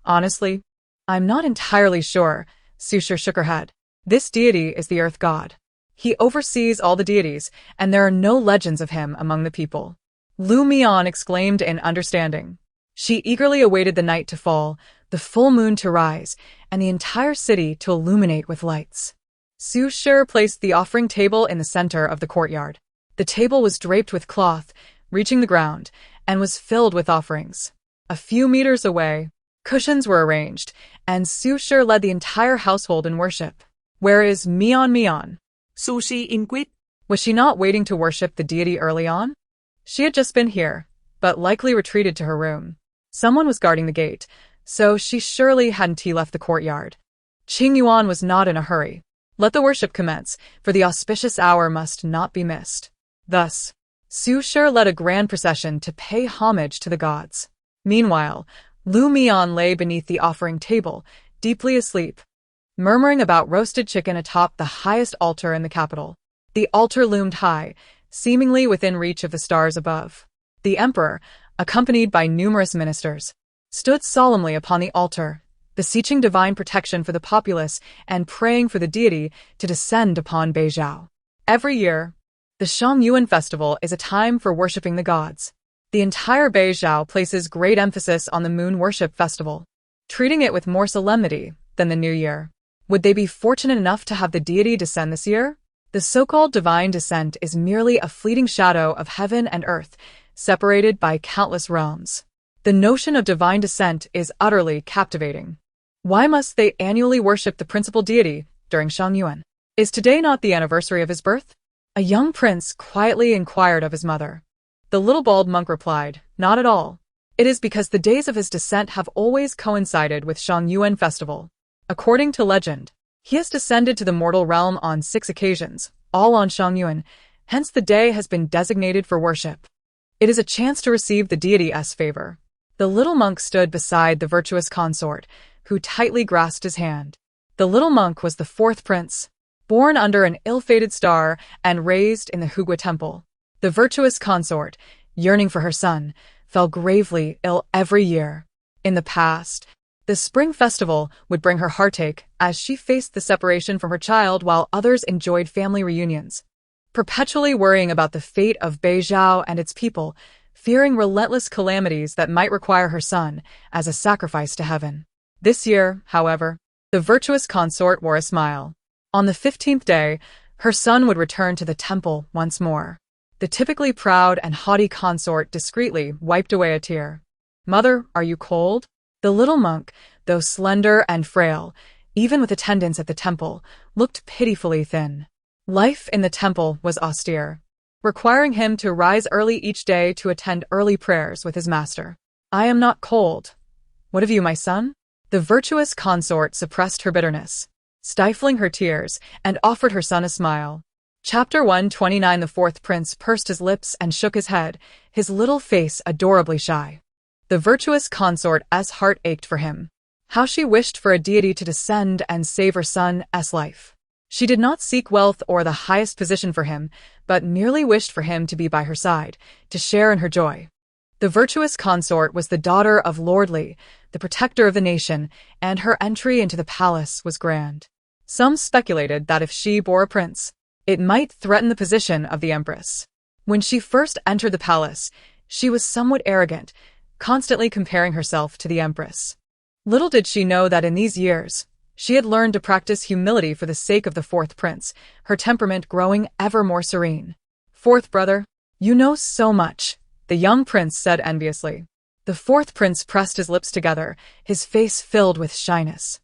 Honestly, I'm not entirely sure, Su Shi shook her head. This deity is the earth god. He oversees all the deities, and there are no legends of him among the people. Mian exclaimed in understanding. She eagerly awaited the night to fall, the full moon to rise, and the entire city to illuminate with lights. Su Shi placed the offering table in the center of the courtyard. The table was draped with cloth, reaching the ground, and was filled with offerings. A few meters away, cushions were arranged, and Su Shi led the entire household in worship. Where is Mian? Su Shi inquired. Was she not waiting to worship the deity early on? She had just been here, but likely retreated to her room. Someone was guarding the gate, so she surely hadn't left the courtyard. Qingyu was not in a hurry. Let the worship commence, for the auspicious hour must not be missed. Thus, Su Shi led a grand procession to pay homage to the gods. Meanwhile, Mian lay beneath the offering table, deeply asleep, murmuring about roasted chicken atop the highest altar in the capital. The altar loomed high, seemingly within reach of the stars above. The emperor, accompanied by numerous ministers, stood solemnly upon the altar, beseeching divine protection for the populace and praying for the deity to descend upon Beizhou. Every year, the Qingyu festival is a time for worshipping the gods. The entire Beizhou places great emphasis on the moon worship festival, treating it with more solemnity than the New Year. Would they be fortunate enough to have the deity descend this year? The so-called divine descent is merely a fleeting shadow of heaven and earth, separated by countless realms. The notion of divine descent is utterly captivating. Why must they annually worship the principal deity during Qingyu? Is today not the anniversary of his birth? A young prince quietly inquired of his mother. The little bald monk replied, not at all. It is because the days of his descent have always coincided with Qingyu festival. According to legend, he has descended to the mortal realm on 6 occasions, all on Qingyu, hence the day has been designated for worship. It is a chance to receive the deity's favor. The little monk stood beside the virtuous consort, who tightly grasped his hand. The little monk was the 4th prince, born under an ill-fated star and raised in the Hugua temple. The virtuous consort, yearning for her son, fell gravely ill every year. In the past, the spring festival would bring her heartache as she faced the separation from her child while others enjoyed family reunions. Perpetually worrying about the fate of Beizhou and its people, fearing relentless calamities that might require her son as a sacrifice to heaven. This year, however, the virtuous consort wore a smile. On the 15th day, her son would return to the temple once more. The typically proud and haughty consort discreetly wiped away a tear. Mother, are you cold? The little monk, though slender and frail, even with attendants at the temple, looked pitifully thin. Life in the temple was austere, requiring him to rise early each day to attend early prayers with his master. I am not cold. What of you, my son? The virtuous consort suppressed her bitterness, stifling her tears, and offered her son a smile. Chapter 129. The 4th prince pursed his lips and shook his head, his little face adorably shy. The virtuous consort's heart ached for him. How she wished for a deity to descend and save her son's life. She did not seek wealth or the highest position for him, but merely wished for him to be by her side, to share in her joy. The virtuous consort was the daughter of Lord Li, the protector of the nation, and her entry into the palace was grand. Some speculated that if she bore a prince, it might threaten the position of the empress. When she first entered the palace, she was somewhat arrogant, constantly comparing herself to the empress. Little did she know that in these years, she had learned to practice humility for the sake of the fourth prince, her temperament growing ever more serene. Fourth brother, you know so much, the young prince said enviously. The fourth prince pressed his lips together, his face filled with shyness.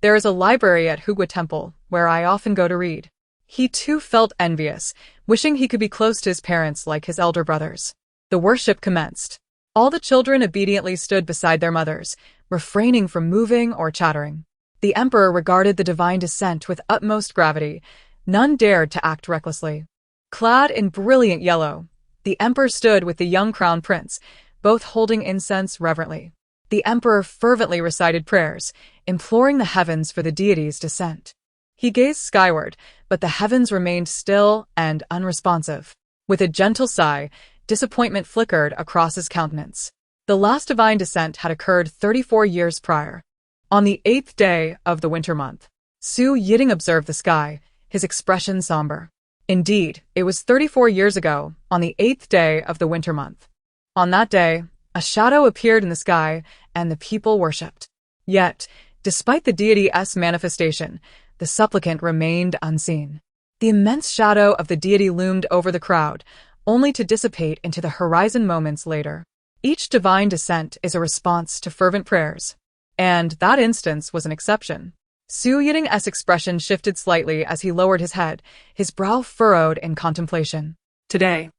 There is a library at Hugua Temple, where I often go to read. He too felt envious, wishing he could be close to his parents like his elder brothers. The worship commenced. All the children obediently stood beside their mothers, refraining from moving or chattering. The emperor regarded the divine descent with utmost gravity. None dared to act recklessly. Clad in brilliant yellow, the emperor stood with the young crown prince, both holding incense reverently. The emperor fervently recited prayers, imploring the heavens for the deity's descent. He gazed skyward, but the heavens remained still and unresponsive. With a gentle sigh, disappointment flickered across his countenance. The last divine descent had occurred 34 years prior. On the 8th day of the winter month, Su Yiding observed the sky, his expression somber. Indeed, it was 34 years ago, on the 8th day of the winter month. On that day, a shadow appeared in the sky, and the people worshipped. Yet, despite the deity's manifestation, the supplicant remained unseen. The immense shadow of the deity loomed over the crowd, only to dissipate into the horizon moments later. Each divine descent is a response to fervent prayers. And that instance was an exception. Su Yiding's expression shifted slightly as he lowered his head, his brow furrowed in contemplation. Today,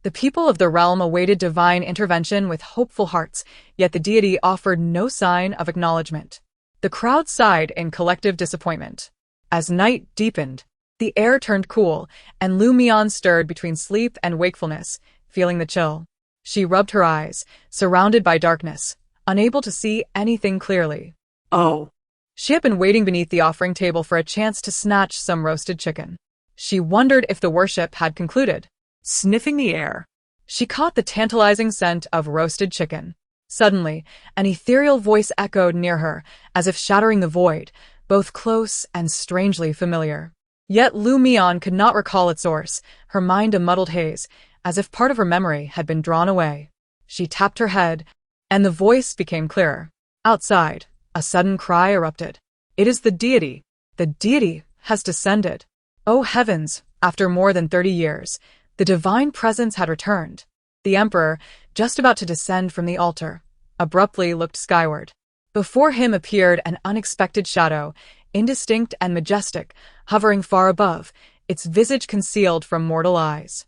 the people of the realm awaited divine intervention with hopeful hearts, yet the deity offered no sign of acknowledgement. The crowd sighed in collective disappointment. As night deepened, the air turned cool, and Mian stirred between sleep and wakefulness, feeling the chill. She rubbed her eyes, surrounded by darkness, unable to see anything clearly. Oh. She had been waiting beneath the offering table for a chance to snatch some roasted chicken. She wondered if the worship had concluded. Sniffing the air, she caught the tantalizing scent of roasted chicken. Suddenly, an ethereal voice echoed near her, as if shattering the void, both close and strangely familiar. Yet Mian could not recall its source, her mind a muddled haze, as if part of her memory had been drawn away. She tapped her head, and the voice became clearer. Outside, a sudden cry erupted. It is the deity. The deity has descended. Oh heavens, after more than 30 years, the divine presence had returned. The emperor, just about to descend from the altar, abruptly looked skyward. Before him appeared an unexpected shadow, indistinct and majestic, hovering far above, its visage concealed from mortal eyes.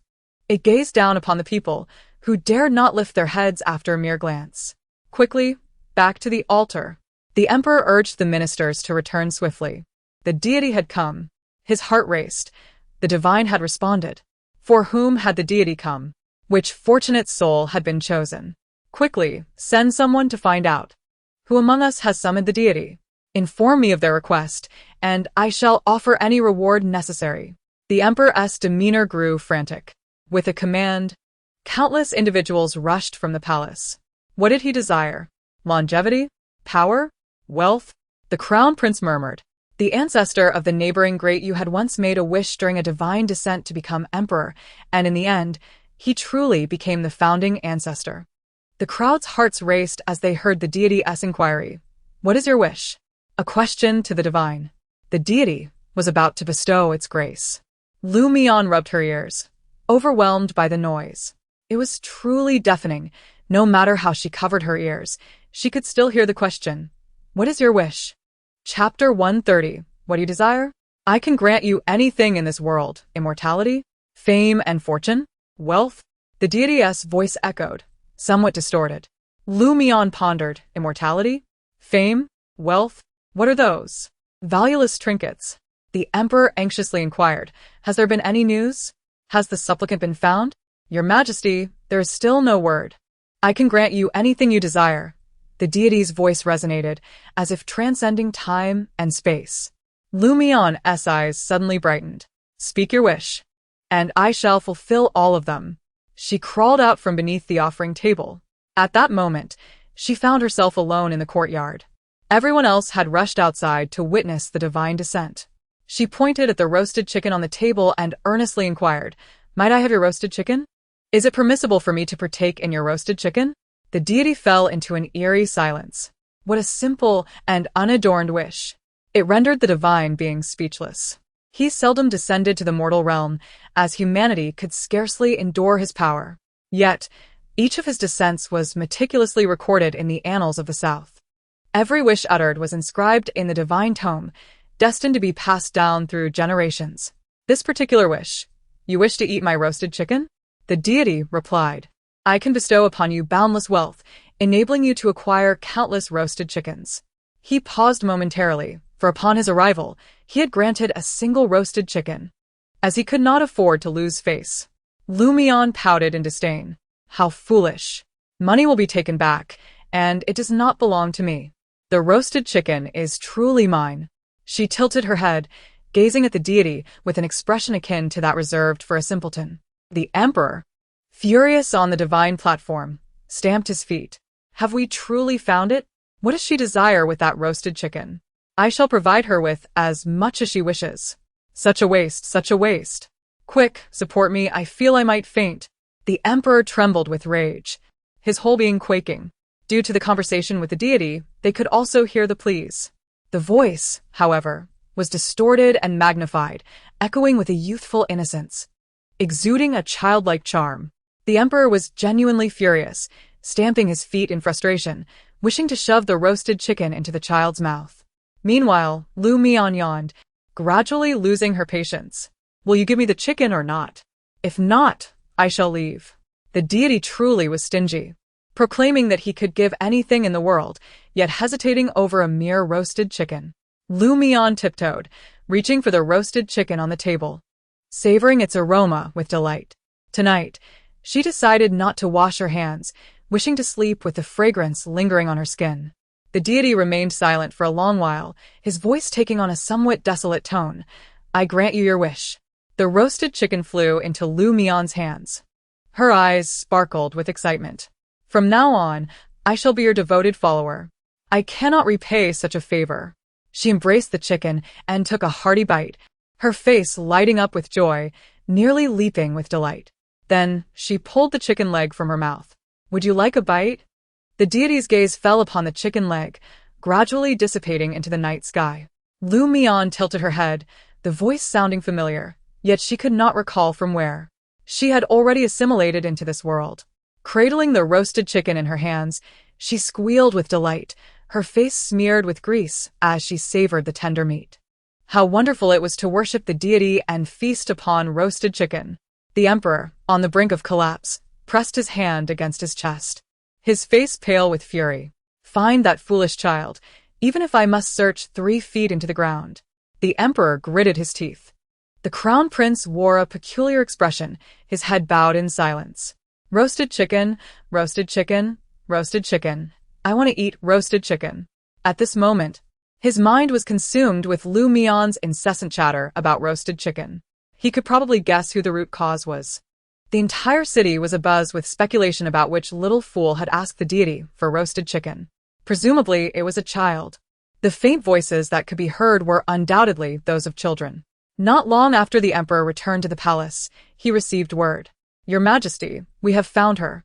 It gazed down upon the people, who dared not lift their heads after a mere glance. Quickly, back to the altar. The emperor urged the ministers to return swiftly. The deity had come. His heart raced. The divine had responded. For whom had the deity come? Which fortunate soul had been chosen? Quickly, send someone to find out. Who among us has summoned the deity? Inform me of their request, and I shall offer any reward necessary. The emperor's demeanor grew frantic. With a command, countless individuals rushed from the palace. What did he desire? Longevity? Power? Wealth? The crown prince murmured. The ancestor of the neighboring Qingyu had once made a wish during a divine descent to become emperor, and in the end, he truly became the founding ancestor. The crowd's hearts raced as they heard the deity's inquiry. What is your wish? A question to the divine. The deity was about to bestow its grace. Mian rubbed her ears, overwhelmed by the noise. It was truly deafening. No matter how she covered her ears, she could still hear the question. What is your wish? Chapter 130. What do you desire? I can grant you anything in this world. Immortality? Fame and fortune? Wealth? The deity's voice echoed, somewhat distorted. Mian pondered. Immortality? Fame? Wealth? What are those? Valueless trinkets. The emperor anxiously inquired. Has there been any news? Has the supplicant been found? Your Majesty, there is still no word. I can grant you anything you desire. The deity's voice resonated, as if transcending time and space. Mian's eyes suddenly brightened. Speak your wish, and I shall fulfill all of them. She crawled out from beneath the offering table. At that moment, she found herself alone in the courtyard. Everyone else had rushed outside to witness the divine descent. She pointed at the roasted chicken on the table and earnestly inquired, "Might I have your roasted chicken? Is it permissible for me to partake in your roasted chicken?" The deity fell into an eerie silence. What a simple and unadorned wish. It rendered the divine being speechless. He seldom descended to the mortal realm, as humanity could scarcely endure his power. Yet, each of his descents was meticulously recorded in the annals of the South. Every wish uttered was inscribed in the divine tome, destined to be passed down through generations. "This particular wish, you wish to eat my roasted chicken?" The deity replied, "I can bestow upon you boundless wealth, enabling you to acquire countless roasted chickens." He paused momentarily, for upon his arrival, he had granted a single roasted chicken. As he could not afford to lose face, Mian pouted in disdain. "How foolish. Money will be taken back, and it does not belong to me. The roasted chicken is truly mine." She tilted her head, gazing at the deity with an expression akin to that reserved for a simpleton. The emperor, furious on the divine platform, stamped his feet. "Have we truly found it? What does she desire with that roasted chicken? I shall provide her with as much as she wishes. Such a waste, such a waste. Quick, support me, I feel I might faint." The emperor trembled with rage, his whole being quaking. Due to the conversation with the deity, they could also hear the pleas. The voice, however, was distorted and magnified, echoing with a youthful innocence, exuding a childlike charm. The emperor was genuinely furious, stamping his feet in frustration, wishing to shove the roasted chicken into the child's mouth. Meanwhile, Mian yawned, gradually losing her patience. "Will you give me the chicken or not? If not, I shall leave." The deity truly was stingy, proclaiming that he could give anything in the world, yet hesitating over a mere roasted chicken. Mian tiptoed, reaching for the roasted chicken on the table, savoring its aroma with delight. Tonight, she decided not to wash her hands, wishing to sleep with the fragrance lingering on her skin. The deity remained silent for a long while, his voice taking on a somewhat desolate tone. "I grant you your wish." The roasted chicken flew into Mian's hands. Her eyes sparkled with excitement. "From now on, I shall be your devoted follower. I cannot repay such a favor." She embraced the chicken and took a hearty bite, her face lighting up with joy, nearly leaping with delight. Then she pulled the chicken leg from her mouth. "Would you like a bite?" The deity's gaze fell upon the chicken leg, gradually dissipating into the night sky. Mian tilted her head, the voice sounding familiar, yet she could not recall from where. She had already assimilated into this world. Cradling the roasted chicken in her hands, she squealed with delight, her face smeared with grease as she savored the tender meat. How wonderful it was to worship the deity and feast upon roasted chicken. The emperor, on the brink of collapse, pressed his hand against his chest, his face pale with fury. "Find that foolish child, even if I must search 3 feet into the ground." The emperor gritted his teeth. The crown prince wore a peculiar expression, his head bowed in silence. "Roasted chicken, roasted chicken, roasted chicken. I want to eat roasted chicken." At this moment, his mind was consumed with Mian's incessant chatter about roasted chicken. He could probably guess who the root cause was. The entire city was abuzz with speculation about which little fool had asked the deity for roasted chicken. Presumably, it was a child. The faint voices that could be heard were undoubtedly those of children. Not long after the emperor returned to the palace, he received word. "Your Majesty, we have found her."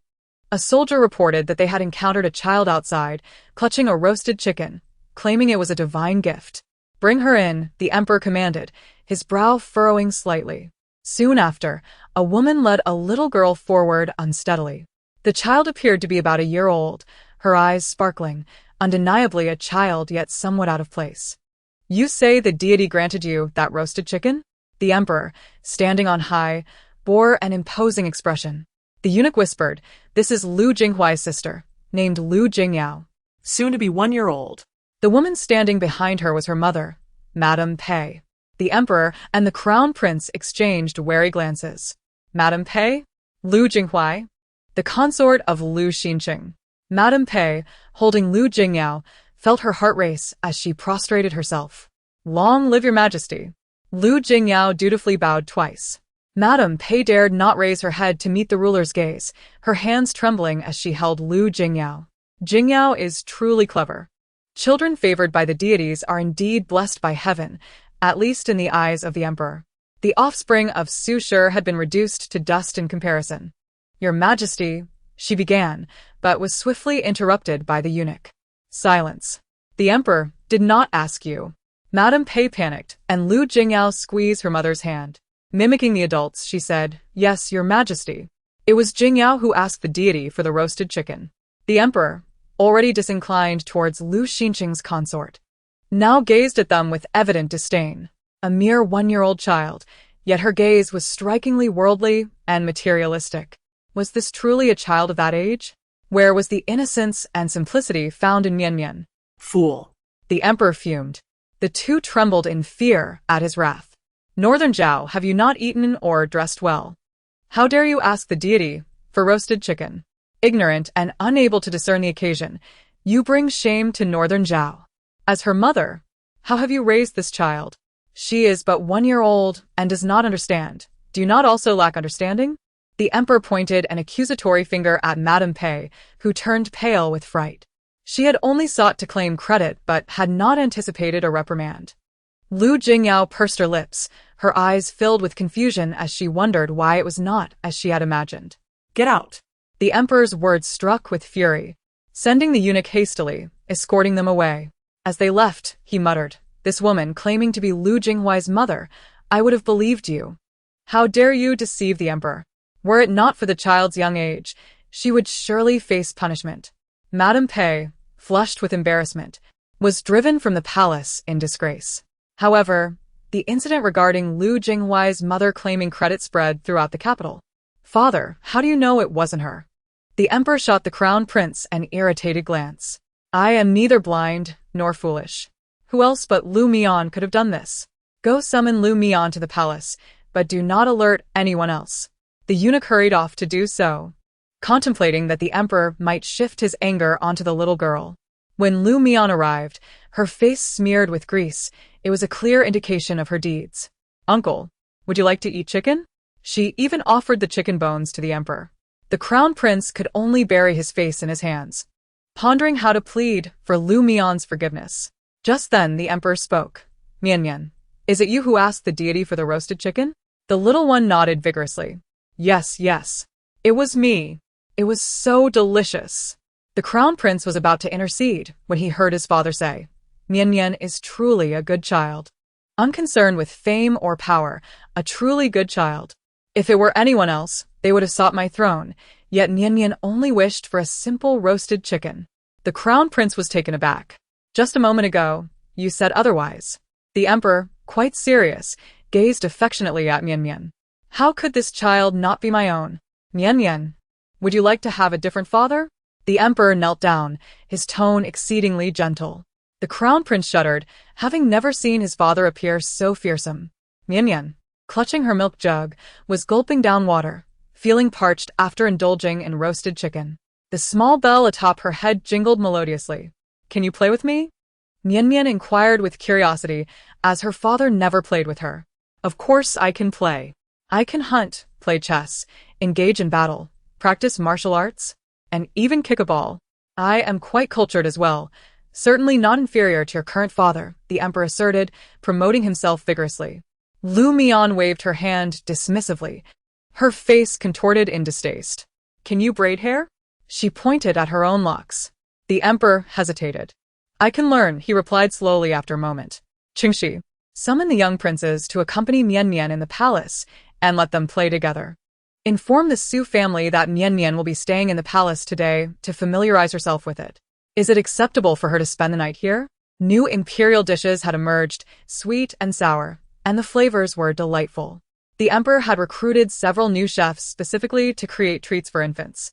A soldier reported that they had encountered a child outside, clutching a roasted chicken, claiming it was a divine gift. "Bring her in," the emperor commanded, his brow furrowing slightly. Soon after, a woman led a little girl forward unsteadily. The child appeared to be about a year old, her eyes sparkling, undeniably a child yet somewhat out of place. "You say the deity granted you that roasted chicken?" The emperor, standing on high, bore an imposing expression. The eunuch whispered, "This is Lu Jinghuai's sister, named Lu Jingyao, soon to be 1 year old." The woman standing behind her was her mother, Madame Pei. The emperor and the crown prince exchanged wary glances. "Madame Pei? Lu Jinghuai?" The consort of Lu Xinqing. Madame Pei, holding Lu Jingyao, felt her heart race as she prostrated herself. "Long live your Majesty." Lu Jingyao dutifully bowed twice. Madame Pei dared not raise her head to meet the ruler's gaze, her hands trembling as she held Lu Jingyao. Jingyao is truly clever. Children favored by the deities are indeed blessed by heaven, at least in the eyes of the emperor. The offspring of Su Shi had been reduced to dust in comparison. "Your Majesty," she began, but was swiftly interrupted by the eunuch. "Silence. The emperor did not ask you." Madame Pei panicked, and Lu Jingyao squeezed her mother's hand. Mimicking the adults, she said, "Yes, Your Majesty." It was Jingyao who asked the deity for the roasted chicken. The emperor, already disinclined towards Lu Xinqing's consort, now gazed at them with evident disdain. A mere one-year-old child, yet her gaze was strikingly worldly and materialistic. Was this truly a child of that age? Where was the innocence and simplicity found in Mian? Fool. The emperor fumed. The two trembled in fear at his wrath. "Northern Zhao, have you not eaten or dressed well? How dare you ask the deity for roasted chicken? Ignorant and unable to discern the occasion, you bring shame to Northern Zhao. As her mother, how have you raised this child? She is but 1 year old and does not understand. Do you not also lack understanding?" The emperor pointed an accusatory finger at Madame Pei, who turned pale with fright. She had only sought to claim credit but had not anticipated a reprimand. Lu Jingyao pursed her lips, her eyes filled with confusion as she wondered why it was not as she had imagined. "Get out." The emperor's words struck with fury, sending the eunuch hastily, escorting them away. As they left, he muttered, "This woman claiming to be Lu Jinghuai's mother, I would have believed you. How dare you deceive the emperor? Were it not for the child's young age, she would surely face punishment." Madame Pei, flushed with embarrassment, was driven from the palace in disgrace. However, the incident regarding Lu Jinghuai's mother claiming credit spread throughout the capital. "Father, how do you know it wasn't her?" The emperor shot the crown prince an irritated glance. "I am neither blind nor foolish. Who else but Lu Mian could have done this? Go summon Lu Mian to the palace, but do not alert anyone else." The eunuch hurried off to do so, contemplating that the emperor might shift his anger onto the little girl. When Lu Mian arrived, her face smeared with grease, it was a clear indication of her deeds. "Uncle, would you like to eat chicken?" She even offered the chicken bones to the emperor. The crown prince could only bury his face in his hands, pondering how to plead for Lu Mian's forgiveness. Just then the emperor spoke. "Mian, is it you who asked the deity for the roasted chicken?" The little one nodded vigorously. Yes. It was me. It was so delicious." The crown prince was about to intercede when he heard his father say, "Mian is truly a good child. Unconcerned with fame or power, a truly good child. If it were anyone else, they would have sought my throne, yet Mian only wished for a simple roasted chicken." The crown prince was taken aback. "Just a moment ago, you said otherwise." The emperor, quite serious, gazed affectionately at Mian. "How could this child not be my own? Mian, would you like to have a different father?" The emperor knelt down, his tone exceedingly gentle. The crown prince shuddered, having never seen his father appear so fearsome. Mian, clutching her milk jug, was gulping down water, feeling parched after indulging in roasted chicken. The small bell atop her head jingled melodiously. "Can you play with me?" Mian inquired with curiosity, as her father never played with her. "Of course I can play. I can hunt, play chess, engage in battle, practice martial arts, and even kick a ball. I am quite cultured as well, certainly not inferior to your current father," the emperor asserted, promoting himself vigorously. Lu Mian waved her hand dismissively, her face contorted in distaste. "Can you braid hair?" She pointed at her own locks. The emperor hesitated. "I can learn," he replied slowly after a moment. "Qingxi, summon the young princes to accompany Mian in the palace and let them play together. Inform the Su family that Mian will be staying in the palace today to familiarize herself with it. Is it acceptable for her to spend the night here?" New imperial dishes had emerged, sweet and sour, and the flavors were delightful. The emperor had recruited several new chefs specifically to create treats for infants.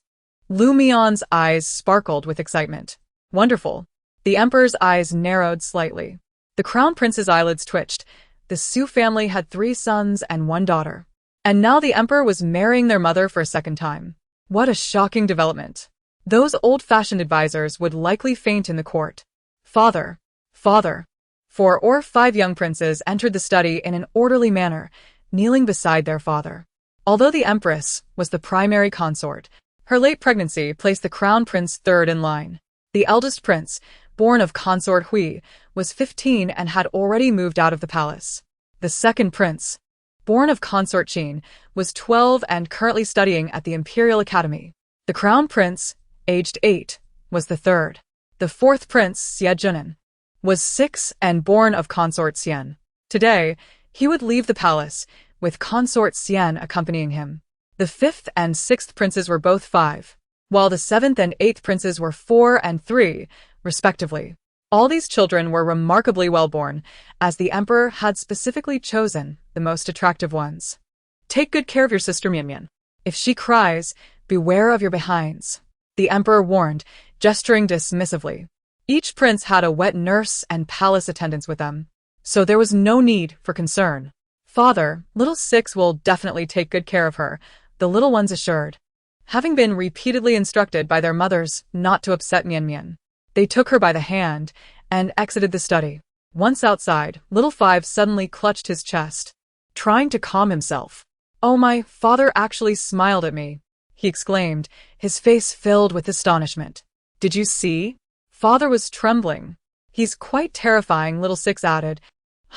Lu Mian's eyes sparkled with excitement. "Wonderful." The emperor's eyes narrowed slightly. The crown prince's eyelids twitched. The Su family had 3 sons and 1 daughter. And now the emperor was marrying their mother for a second time. What a shocking development. Those old-fashioned advisors would likely faint in the court. Father. 4 or 5 young princes entered the study in an orderly manner, kneeling beside their father. Although the empress was the primary consort, her late pregnancy placed the crown prince third in line. The eldest prince, born of consort Hui, was 15 and had already moved out of the palace. The second prince, born of consort Qin, was 12 and currently studying at the Imperial Academy. The crown prince, aged 8, was the third. The fourth prince, Xie Junan, was 6 and born of consort Xian. Today, he would leave the palace, with consort Xian accompanying him. The fifth and sixth princes were both 5, while the seventh and eighth princes were 4 and 3, respectively. All these children were remarkably well-born, as the emperor had specifically chosen the most attractive ones. Take good care of your sister Mian. If she cries, beware of your behinds, the emperor warned, gesturing dismissively. Each prince had a wet nurse and palace attendants with them, so there was no need for concern. Father, little Six will definitely take good care of her, the little ones assured. Having been repeatedly instructed by their mothers not to upset Mian, they took her by the hand and exited the study. Once outside, little Five suddenly clutched his chest, trying to calm himself. "Oh, my father actually smiled at me," he exclaimed, his face filled with astonishment. "Did you see?" Father was trembling. "He's quite terrifying," little Six added,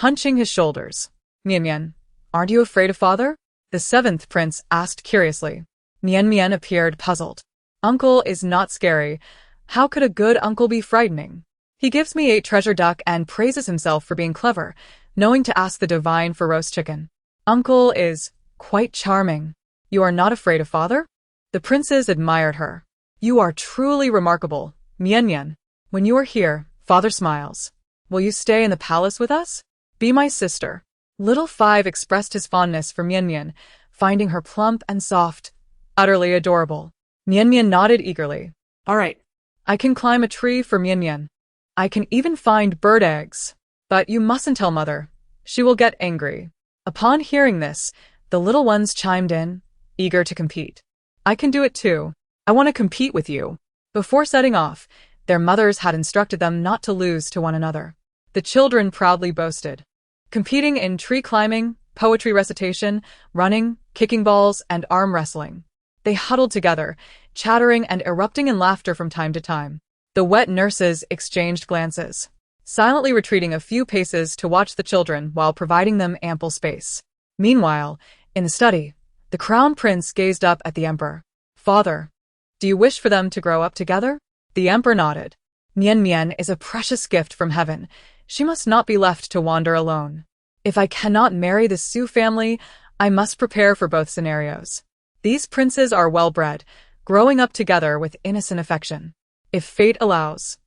hunching his shoulders. "Mian, aren't you afraid of father?" the seventh prince asked curiously. Mian appeared puzzled. "Uncle is not scary. How could a good uncle be frightening? He gives me 8 treasure duck and praises himself for being clever, knowing to ask the divine for roast chicken. Uncle is quite charming. You are not afraid of father?" The princes admired her. "You are truly remarkable, Mian. When you are here, father smiles. Will you stay in the palace with us? Be my sister." Little Five expressed his fondness for Mian, finding her plump and soft, utterly adorable. Mian nodded eagerly. All right. "I can climb a tree for Mian. I can even find bird eggs. But you mustn't tell mother. She will get angry." Upon hearing this, the little ones chimed in, eager to compete. "I can do it too. I want to compete with you." Before setting off, their mothers had instructed them not to lose to one another. The children proudly boasted, competing in tree climbing, poetry recitation, running, kicking balls, and arm wrestling. They huddled together, chattering and erupting in laughter from time to time. The wet nurses exchanged glances, silently retreating a few paces to watch the children while providing them ample space. Meanwhile, in the study, the crown prince gazed up at the emperor. "Father, do you wish for them to grow up together?" The emperor nodded. Mian is a precious gift from heaven. She must not be left to wander alone. If I cannot marry the Su family, I must prepare for both scenarios. These princes are well-bred, growing up together with innocent affection. If fate allows,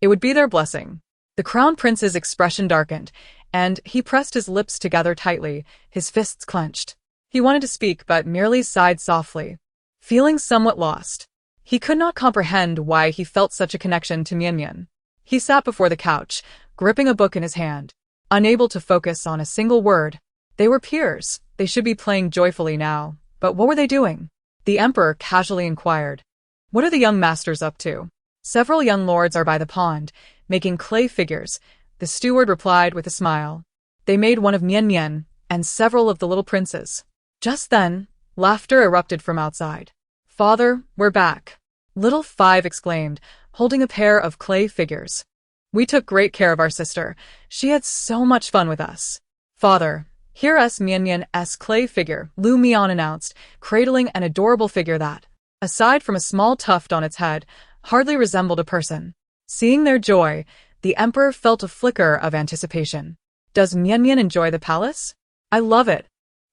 it would be their blessing. The crown prince's expression darkened, and he pressed his lips together tightly, his fists clenched. He wanted to speak but merely sighed softly, feeling somewhat lost. He could not comprehend why he felt such a connection to Mian. He sat before the couch, gripping a book in his hand, unable to focus on a single word. They were peers. They should be playing joyfully now. But what were they doing? The emperor casually inquired. "What are the young masters up to?" "Several young lords are by the pond, making clay figures," the steward replied with a smile. They made one of Mian and several of the little princes. Just then, laughter erupted from outside. "Father, we're back," Little Five exclaimed, holding a pair of clay figures. "We took great care of our sister. She had so much fun with us." "Father, here is Mian's clay figure," Lu Mian announced, cradling an adorable figure that, aside from a small tuft on its head, hardly resembled a person. Seeing their joy, the emperor felt a flicker of anticipation. "Does Mian enjoy the palace?" "I love it.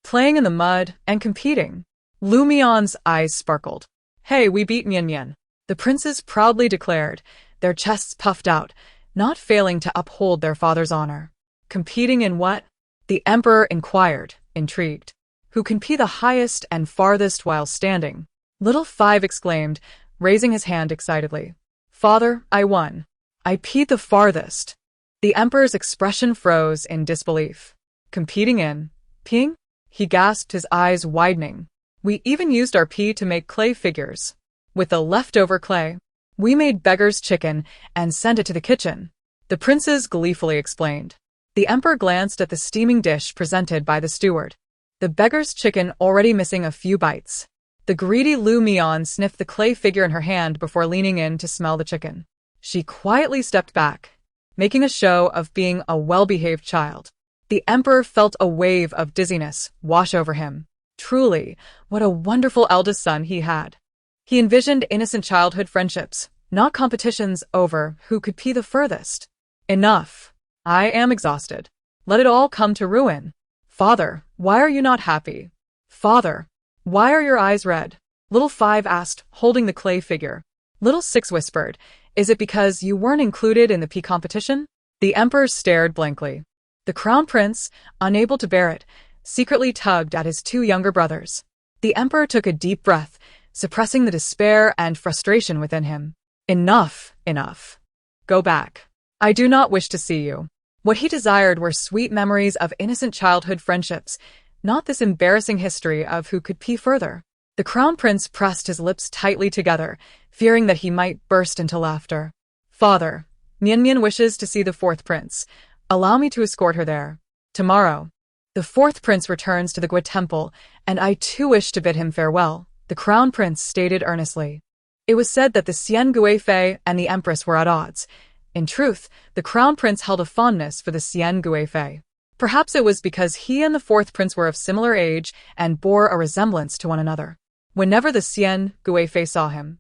Playing in the mud and competing." Lu Mian's eyes sparkled. "Hey, we beat Mian," the princes proudly declared, their chests puffed out, not failing to uphold their father's honor. "Competing in what?" the emperor inquired, intrigued. "Who can pee the highest and farthest while standing?" Little Five exclaimed, raising his hand excitedly. "Father, I won. I peed the farthest." The emperor's expression froze in disbelief. "Competing in peeing?" he gasped, his eyes widening. "We even used our pee to make clay figures. With the leftover clay, we made beggar's chicken and sent it to the kitchen," the princes gleefully explained. The emperor glanced at the steaming dish presented by the steward, the beggar's chicken already missing a few bites. The greedy Lu Mian sniffed the clay figure in her hand before leaning in to smell the chicken. She quietly stepped back, making a show of being a well-behaved child. The emperor felt a wave of dizziness wash over him. Truly, what a wonderful eldest son he had. He envisioned innocent childhood friendships, not competitions over who could pee the furthest. Enough. I am exhausted. Let it all come to ruin. Father, why are you not happy? Father, why are your eyes red? Little 5 asked, holding the clay figure. Little 6 whispered, is it because you weren't included in the pee competition? The emperor stared blankly. The crown prince, unable to bear it, secretly tugged at his 2 younger brothers. The emperor took a deep breath, suppressing the despair and frustration within him. Enough, enough. Go back. I do not wish to see you. What he desired were sweet memories of innocent childhood friendships, not this embarrassing history of who could pee further. The crown prince pressed his lips tightly together, fearing that he might burst into laughter. Father, Mian wishes to see the 4th prince. Allow me to escort her there. Tomorrow. The 4th prince returns to the Gui temple, and I too wish to bid him farewell, the crown prince stated earnestly. It was said that the Xian Guifei and the empress were at odds. In truth, the crown prince held a fondness for the Xian Guifei. Perhaps it was because he and the 4th prince were of similar age and bore a resemblance to one another. Whenever the Xian Guifei saw him,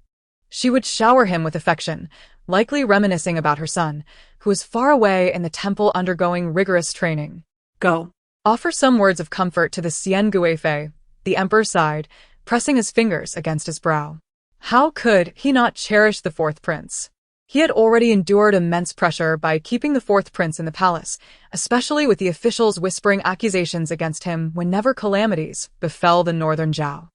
she would shower him with affection, likely reminiscing about her son, who was far away in the temple undergoing rigorous training. Go. Offer some words of comfort to the Xian Guifei, the emperor sighed, pressing his fingers against his brow. How could he not cherish the 4th prince? He had already endured immense pressure by keeping the 4th prince in the palace, especially with the officials whispering accusations against him whenever calamities befell the northern Zhao.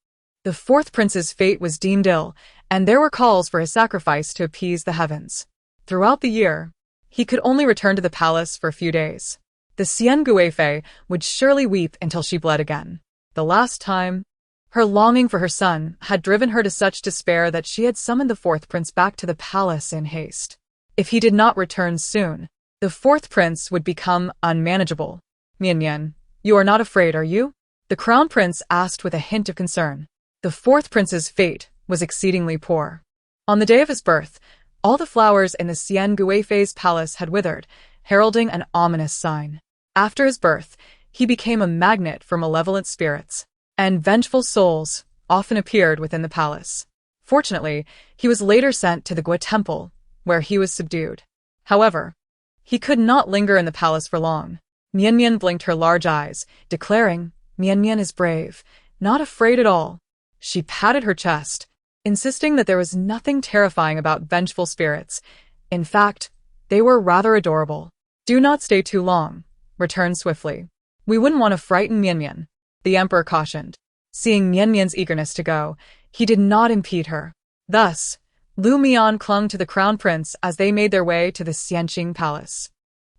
The 4th prince's fate was deemed ill, and there were calls for his sacrifice to appease the heavens. Throughout the year, he could only return to the palace for a few days. The Xian Guifei would surely weep until she bled again. The last time, her longing for her son had driven her to such despair that she had summoned the 4th prince back to the palace in haste. If he did not return soon, the 4th prince would become unmanageable. Mian, you are not afraid, are you? The crown prince asked with a hint of concern. The 4th prince's fate was exceedingly poor. On the day of his birth, all the flowers in the Xian Guifei's palace had withered, heralding an ominous sign. After his birth, he became a magnet for malevolent spirits, and vengeful souls often appeared within the palace. Fortunately, he was later sent to the Gui temple, where he was subdued. However, he could not linger in the palace for long. Mian blinked her large eyes, declaring, Mian is brave, not afraid at all. She patted her chest, insisting that there was nothing terrifying about vengeful spirits. In fact, they were rather adorable. Do not stay too long. Return swiftly. We wouldn't want to frighten Mian, the emperor cautioned. Seeing Mian's eagerness to go, he did not impede her. Thus, Mian clung to the crown prince as they made their way to the Xianqing palace.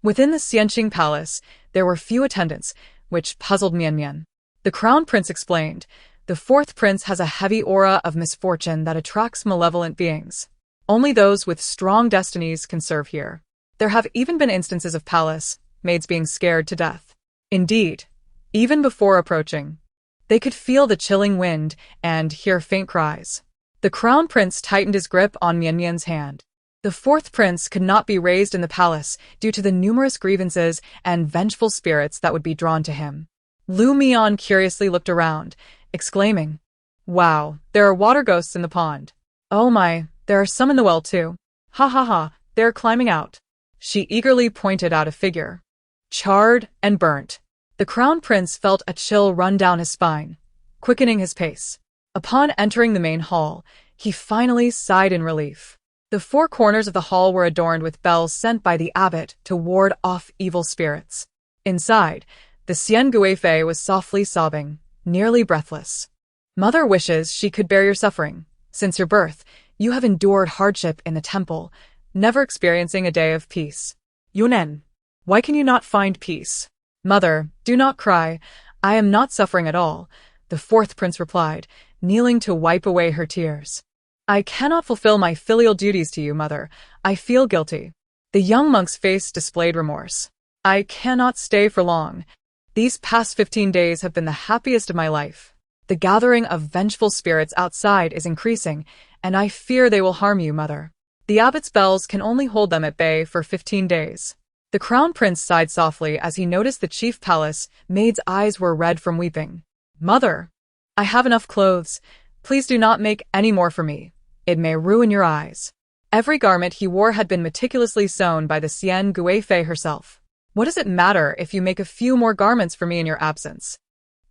Within the Xianqing palace, there were few attendants, which puzzled Mian. The crown prince explained, the 4th prince has a heavy aura of misfortune that attracts malevolent beings. Only those with strong destinies can serve here. There have even been instances of palace maids being scared to death. Indeed, even before approaching, they could feel the chilling wind and hear faint cries. The crown prince tightened his grip on Mian's hand. The 4th prince could not be raised in the palace due to the numerous grievances and vengeful spirits that would be drawn to him. Mian curiously looked around, exclaiming, Wow, there are water ghosts in the pond. Oh my, there are some in the well too. Ha ha ha, they're climbing out. She eagerly pointed out a figure. Charred and burnt. The crown prince felt a chill run down his spine, quickening his pace. Upon entering the main hall, he finally sighed in relief. The 4 corners of the hall were adorned with bells sent by the abbot to ward off evil spirits. Inside, the Xian Guifei was softly sobbing, nearly breathless. Mother wishes she could bear your suffering. Since your birth, you have endured hardship in the temple, never experiencing a day of peace. Yunen, why can you not find peace? Mother, do not cry. I am not suffering at all, the 4th prince replied, kneeling to wipe away her tears. I cannot fulfill my filial duties to you, mother. I feel guilty. The young monk's face displayed remorse. I cannot stay for long. These past 15 days have been the happiest of my life. The gathering of vengeful spirits outside is increasing, and I fear they will harm you, mother. The abbot's bells can only hold them at bay for 15 days. The crown prince sighed softly as he noticed the chief palace maid's eyes were red from weeping. Mother, I have enough clothes. Please do not make any more for me. It may ruin your eyes. Every garment he wore had been meticulously sewn by the Xian Guifei herself. What does it matter if you make a few more garments for me in your absence?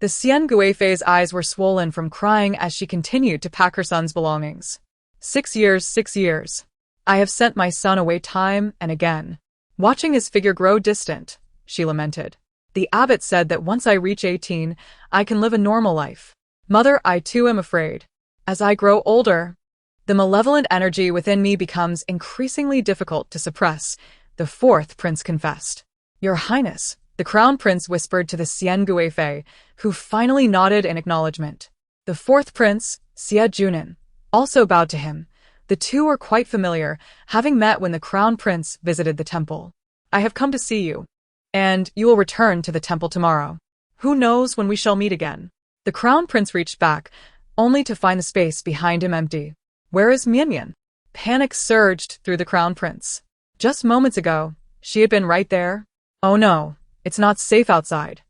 The Xian Guifei's eyes were swollen from crying as she continued to pack her son's belongings. 6 years, 6 years. I have sent my son away time and again, watching his figure grow distant, she lamented. The abbot said that once I reach 18, I can live a normal life. Mother, I too am afraid. As I grow older, the malevolent energy within me becomes increasingly difficult to suppress, the fourth prince confessed. Your Highness, the crown prince whispered to the Xian Guifei, who finally nodded in acknowledgement. The fourth prince, Xie Junin, also bowed to him. The two were quite familiar, having met when the crown prince visited the temple. I have come to see you, and you will return to the temple tomorrow. Who knows when we shall meet again? The crown prince reached back, only to find the space behind him empty. Where is Mian? Panic surged through the crown prince. Just moments ago, she had been right there. Oh no, it's not safe outside.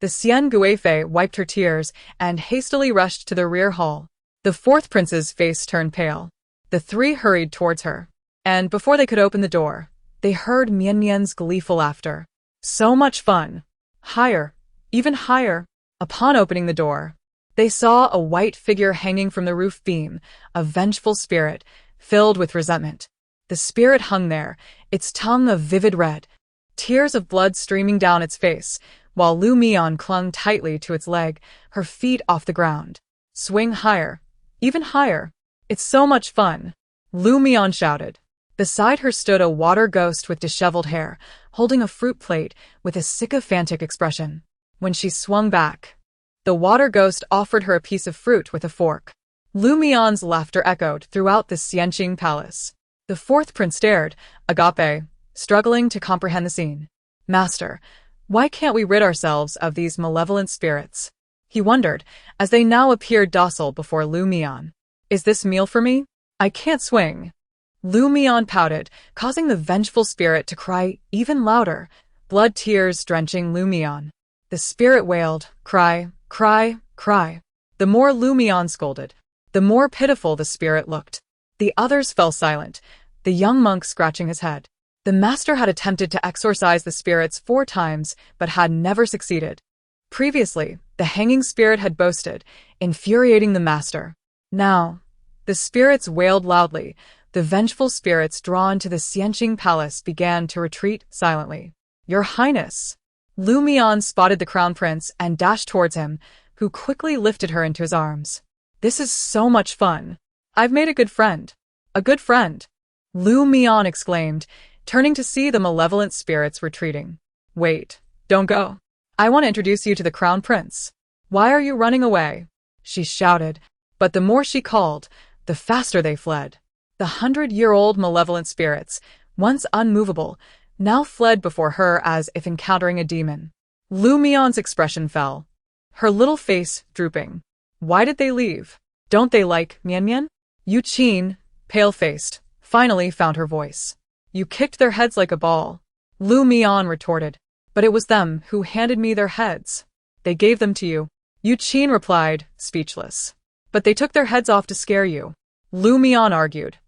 The Xian Guifei wiped her tears and hastily rushed to the rear hall. The fourth prince's face turned pale. The three hurried towards her, and before they could open the door, they heard Mian's gleeful laughter. So much fun! Higher, even higher. Upon opening the door, they saw a white figure hanging from the roof beam, a vengeful spirit, filled with resentment. The spirit hung there, its tongue of vivid red, tears of blood streaming down its face, while Mian clung tightly to its leg, her feet off the ground. Swing higher, even higher. It's so much fun, Mian shouted. Beside her stood a water ghost with disheveled hair, holding a fruit plate with a sycophantic expression. When she swung back, the water ghost offered her a piece of fruit with a fork. Mian's laughter echoed throughout the Xianqing palace. The fourth prince stared, agape, struggling to comprehend the scene. Master, why can't we rid ourselves of these malevolent spirits? He wondered, as they now appeared docile before Mian. Is this meal for me? I can't swing. Mian pouted, causing the vengeful spirit to cry even louder, blood tears drenching Mian. The spirit wailed, cry, cry, cry. The more Mian scolded, the more pitiful the spirit looked. The others fell silent, the young monk scratching his head. The master had attempted to exorcise the spirits 4 times, but had never succeeded. Previously, the hanging spirit had boasted, infuriating the master. Now, the spirits wailed loudly. The vengeful spirits drawn to the Xianqing palace began to retreat silently. Your Highness! Mian spotted the crown prince and dashed towards him, who quickly lifted her into his arms. This is so much fun. I've made a good friend. A good friend. Mian exclaimed, turning to see the malevolent spirits retreating. Wait, don't go. I want to introduce you to the crown prince. Why are you running away? She shouted, but the more she called, the faster they fled. The 100-year-old malevolent spirits, once unmovable, now fled before her as if encountering a demon. Mian's expression fell, her little face drooping. Why did they leave? Don't they like Mian? Yu Qin, pale-faced, finally found her voice. You kicked their heads like a ball. Mian retorted. But it was them who handed me their heads. They gave them to you. Yu Qin replied, speechless. But they took their heads off to scare you. Mian argued.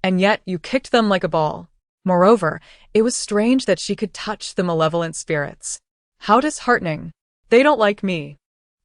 And yet you kicked them like a ball. Moreover, it was strange that she could touch the malevolent spirits. How disheartening. They don't like me.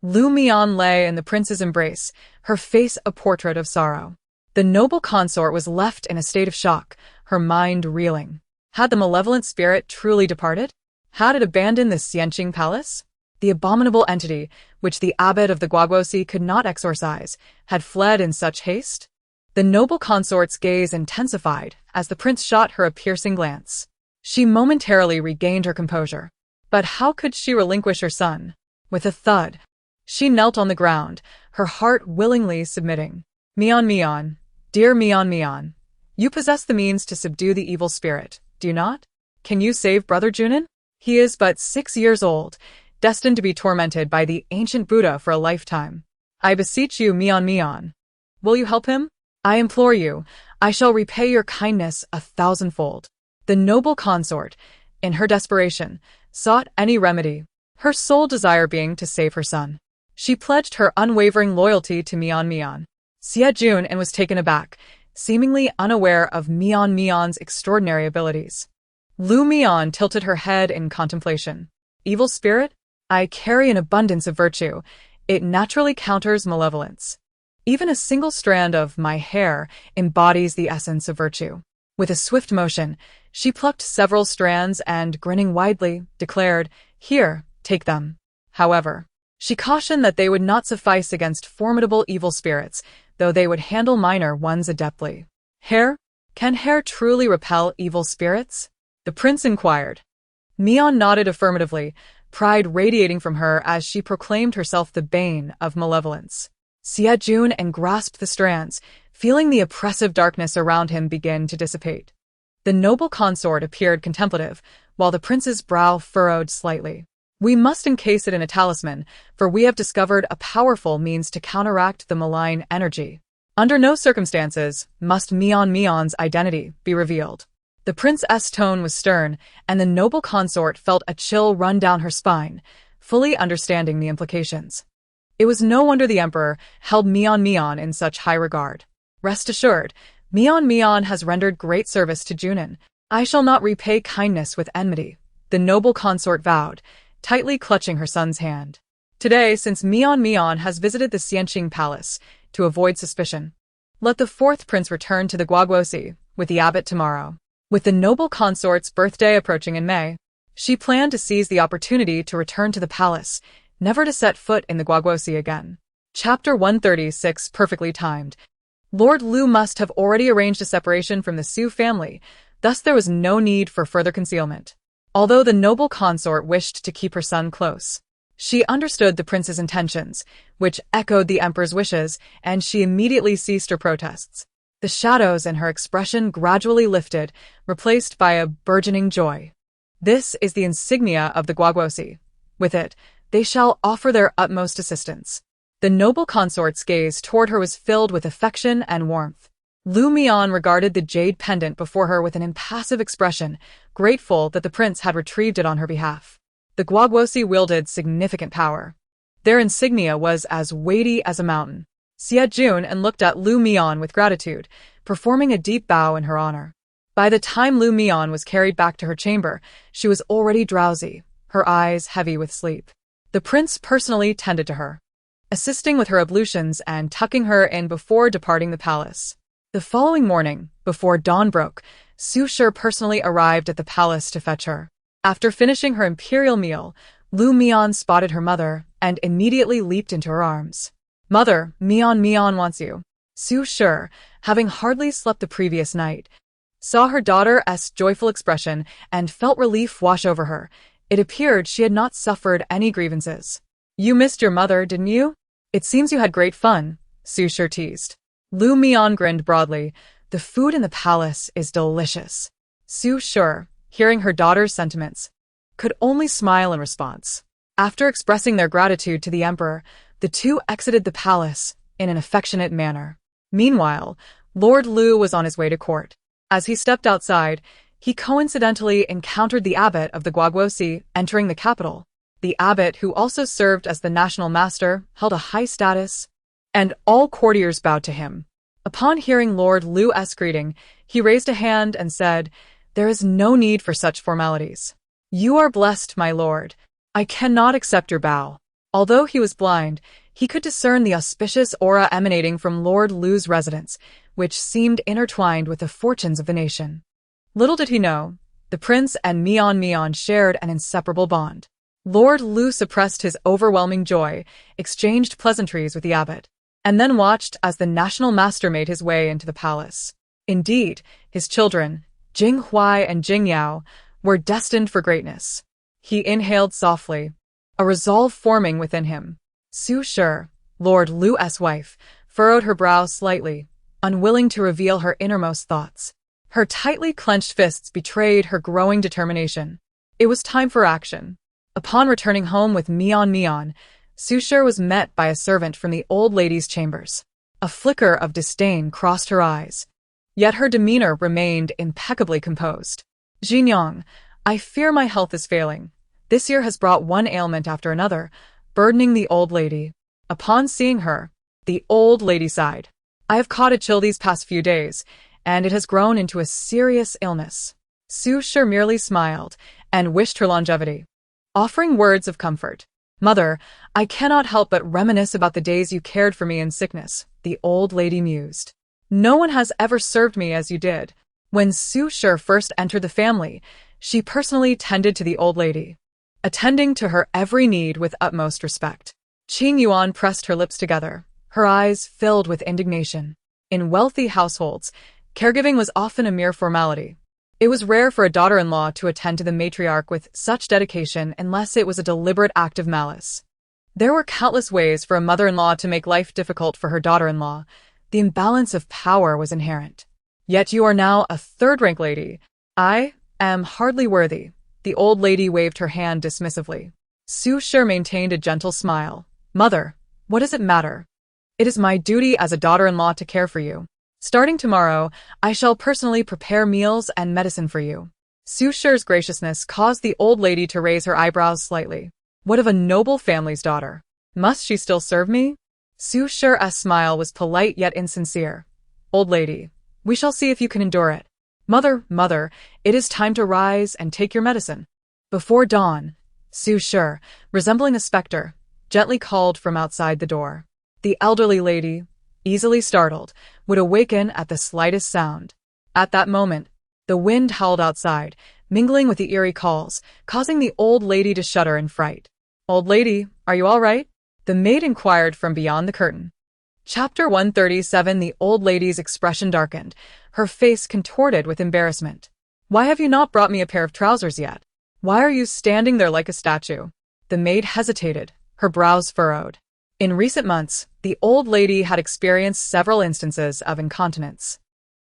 Mian lay in the prince's embrace, her face a portrait of sorrow. The noble consort was left in a state of shock, her mind reeling. Had the malevolent spirit truly departed? Had it abandoned the Xianqing palace? The abominable entity, which the abbot of the Guaguosi could not exorcise, had fled in such haste? The noble consort's gaze intensified as the prince shot her a piercing glance. She momentarily regained her composure. But how could she relinquish her son? With a thud, she knelt on the ground, her heart willingly submitting. Mian, dear Mian, you possess the means to subdue the evil spirit, do you not? Can you save Brother Junin? He is but 6 years old, destined to be tormented by the ancient Buddha for a lifetime. I beseech you, Mian. Will you help him? I implore you, I shall repay your kindness 1,000-fold. The noble consort, in her desperation, sought any remedy, her sole desire being to save her son. She pledged her unwavering loyalty to Mian, Jun, and was taken aback, seemingly unaware of Mian's extraordinary abilities. Mian tilted her head in contemplation. Evil spirit? I carry an abundance of virtue. It naturally counters malevolence. Even a single strand of my hair embodies the essence of virtue. With a swift motion, she plucked several strands and, grinning widely, declared, "Here, take them." However, she cautioned that they would not suffice against formidable evil spirits, though they would handle minor ones adeptly. Hair? Can hair truly repel evil spirits? The prince inquired. Mian nodded affirmatively, pride radiating from her as she proclaimed herself the bane of malevolence. Jun and grasped the strands, feeling the oppressive darkness around him begin to dissipate. The noble consort appeared contemplative, while the prince's brow furrowed slightly. We must encase it in a talisman, for we have discovered a powerful means to counteract the malign energy. Under no circumstances must Mian's identity be revealed. The prince's tone was stern, and the noble consort felt a chill run down her spine, fully understanding the implications. It was no wonder the emperor held Mian in such high regard. Rest assured, Mian has rendered great service to Junin. I shall not repay kindness with enmity, the noble consort vowed, tightly clutching her son's hand. Today, since Mian has visited the Xianqing palace to avoid suspicion, let the fourth prince return to the Guaguosi with the abbot tomorrow. With the noble consort's birthday approaching in May, she planned to seize the opportunity to return to the palace, never to set foot in the Guaguosi again. Chapter 136, perfectly timed. Lord Lu must have already arranged a separation from the Su family, thus there was no need for further concealment. Although the noble consort wished to keep her son close, she understood the prince's intentions, which echoed the emperor's wishes, and she immediately ceased her protests. The shadows in her expression gradually lifted, replaced by a burgeoning joy. This is the insignia of the Guaguosi. With it, they shall offer their utmost assistance. The noble consort's gaze toward her was filled with affection and warmth. Mian regarded the jade pendant before her with an impassive expression, grateful that the prince had retrieved it on her behalf. The Guaguosi wielded significant power. Their insignia was as weighty as a mountain. Jun and looked at Mian with gratitude, performing a deep bow in her honor. By the time Mian was carried back to her chamber, she was already drowsy, her eyes heavy with sleep. The prince personally tended to her, assisting with her ablutions and tucking her in before departing the palace. The following morning, before dawn broke, Su Shi personally arrived at the palace to fetch her. After finishing her imperial meal, Mian spotted her mother and immediately leaped into her arms. "Mother, Mian wants you." Su Shi, having hardly slept the previous night, saw her daughter's joyful expression and felt relief wash over her. It appeared she had not suffered any grievances. "You missed your mother, didn't you? It seems you had great fun," Su Shi teased. Mian grinned broadly. "The food in the palace is delicious." Su Shi, hearing her daughter's sentiments, could only smile in response. After expressing their gratitude to the emperor, the two exited the palace in an affectionate manner. Meanwhile, Lord Lu was on his way to court. As he stepped outside, he coincidentally encountered the abbot of the Guaguosi entering the capital. The abbot, who also served as the national master, held a high status, and all courtiers bowed to him. Upon hearing Lord Lu's greeting, he raised a hand and said, "There is no need for such formalities. You are blessed, my lord. I cannot accept your bow." Although he was blind, he could discern the auspicious aura emanating from Lord Lu's residence, which seemed intertwined with the fortunes of the nation. Little did he know, the prince and Mian shared an inseparable bond. Lord Lu suppressed his overwhelming joy, exchanged pleasantries with the abbot, and then watched as the national master made his way into the palace. Indeed, his children, Jing Huai and Jing Yao, were destined for greatness. He inhaled softly, a resolve forming within him. Su Shi, Lord Lu's wife, furrowed her brow slightly, unwilling to reveal her innermost thoughts. Her tightly clenched fists betrayed her growing determination. It was time for action. Upon returning home with Mian, Su Shi was met by a servant from the old lady's chambers. A flicker of disdain crossed her eyes. Yet her demeanor remained impeccably composed. Xinjiang, I fear my health is failing. This year has brought one ailment after another, burdening the old lady. Upon seeing her, the old lady sighed. I have caught a chill these past few days, and it has grown into a serious illness. Su Shi merely smiled and wished her longevity, offering words of comfort. Mother, I cannot help but reminisce about the days you cared for me in sickness, the old lady mused. No one has ever served me as you did. When Su Shi first entered the family, she personally tended to the old lady, attending to her every need with utmost respect. Qingyu pressed her lips together, her eyes filled with indignation. In wealthy households, caregiving was often a mere formality. It was rare for a daughter-in-law to attend to the matriarch with such dedication unless it was a deliberate act of malice. There were countless ways for a mother-in-law to make life difficult for her daughter-in-law. The imbalance of power was inherent. Yet you are now a third-rank lady. I am hardly worthy. The old lady waved her hand dismissively. Su Shi maintained a gentle smile. Mother, what does it matter? It is my duty as a daughter-in-law to care for you. Starting tomorrow, I shall personally prepare meals and medicine for you. Su Shi's graciousness caused the old lady to raise her eyebrows slightly. What of a noble family's daughter? Must she still serve me? Su Shi's smile was polite yet insincere. Old lady, we shall see if you can endure it. Mother, it is time to rise and take your medicine. Before dawn, Su Shi, resembling a specter, gently called from outside the door. The elderly lady, easily startled, would awaken at the slightest sound. At that moment, the wind howled outside, mingling with the eerie calls, causing the old lady to shudder in fright. Old lady, are you all right? The maid inquired from beyond the curtain. Chapter 137. The old lady's expression darkened, her face contorted with embarrassment. Why have you not brought me a pair of trousers yet? Why are you standing there like a statue? The maid hesitated, her brows furrowed. In recent months, the old lady had experienced several instances of incontinence.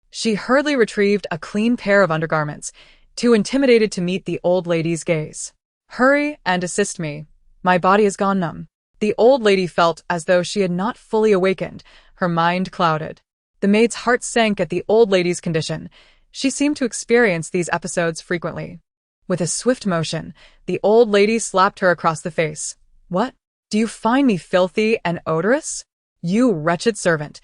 She hurriedly retrieved a clean pair of undergarments, too intimidated to meet the old lady's gaze. Hurry and assist me. My body has gone numb. The old lady felt as though she had not fully awakened, her mind clouded. The maid's heart sank at the old lady's condition. She seemed to experience these episodes frequently. With a swift motion, the old lady slapped her across the face. What? Do you find me filthy and odorous? You wretched servant!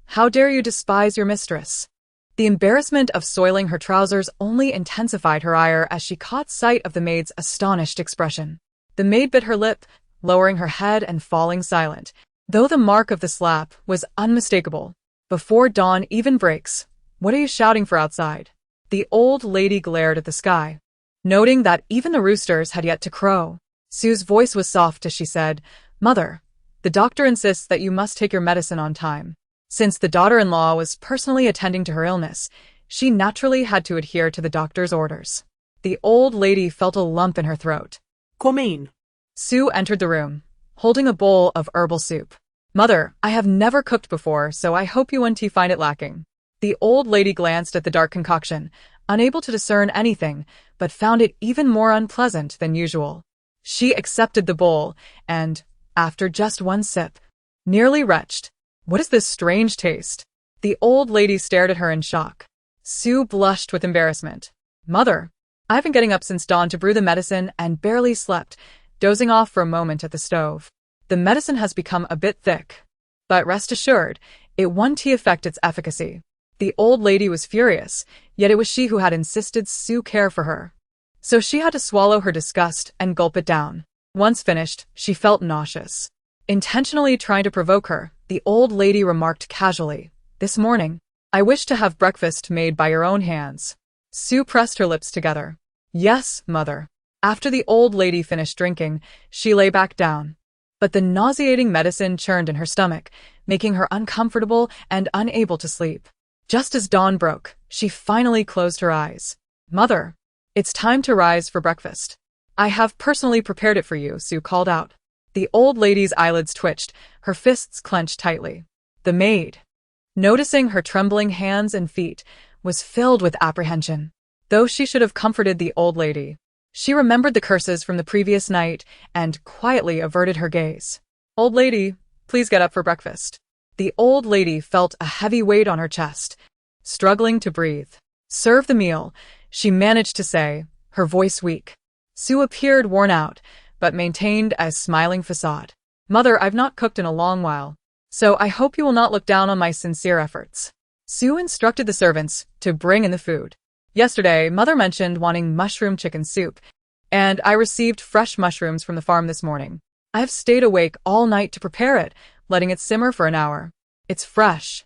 How dare you despise your mistress? The embarrassment of soiling her trousers only intensified her ire as she caught sight of the maid's astonished expression. The maid bit her lip, lowering her head and falling silent, though the mark of the slap was unmistakable. Before dawn even breaks, what are you shouting for outside? The old lady glared at the sky, noting that even the roosters had yet to crow. Sue's voice was soft as she said, Mother, the doctor insists that you must take your medicine on time. Since the daughter-in-law was personally attending to her illness, she naturally had to adhere to the doctor's orders. The old lady felt a lump in her throat. Come in. Sue entered the room, holding a bowl of herbal soup. Mother, I have never cooked before, so I hope you won't find it lacking. The old lady glanced at the dark concoction, unable to discern anything, but found it even more unpleasant than usual. She accepted the bowl, and, after just one sip, nearly retched. What is this strange taste? The old lady stared at her in shock. Sue blushed with embarrassment. Mother, I've been getting up since dawn to brew the medicine and barely slept, dozing off for a moment at the stove. The medicine has become a bit thick. But rest assured, it won't affect its efficacy. The old lady was furious, yet it was she who had insisted Sue care for her. So she had to swallow her disgust and gulp it down. Once finished, she felt nauseous. Intentionally trying to provoke her, the old lady remarked casually, This morning, I wish to have breakfast made by your own hands. Sue pressed her lips together. Yes, mother. After the old lady finished drinking, she lay back down. But the nauseating medicine churned in her stomach, making her uncomfortable and unable to sleep. Just as dawn broke, she finally closed her eyes. Mother, it's time to rise for breakfast. I have personally prepared it for you, Sue called out. The old lady's eyelids twitched, her fists clenched tightly. The maid, noticing her trembling hands and feet, was filled with apprehension. Though she should have comforted the old lady, she remembered the curses from the previous night and quietly averted her gaze. Old lady, please get up for breakfast. The old lady felt a heavy weight on her chest, struggling to breathe. "Serve the meal," she managed to say, her voice weak. Sue appeared worn out, but maintained a smiling facade. "Mother, I've not cooked in a long while, so I hope you will not look down on my sincere efforts." Sue instructed the servants to bring in the food. "Yesterday, Mother mentioned wanting mushroom chicken soup, and I received fresh mushrooms from the farm this morning. I have stayed awake all night to prepare it, letting it simmer for an hour. It's fresh,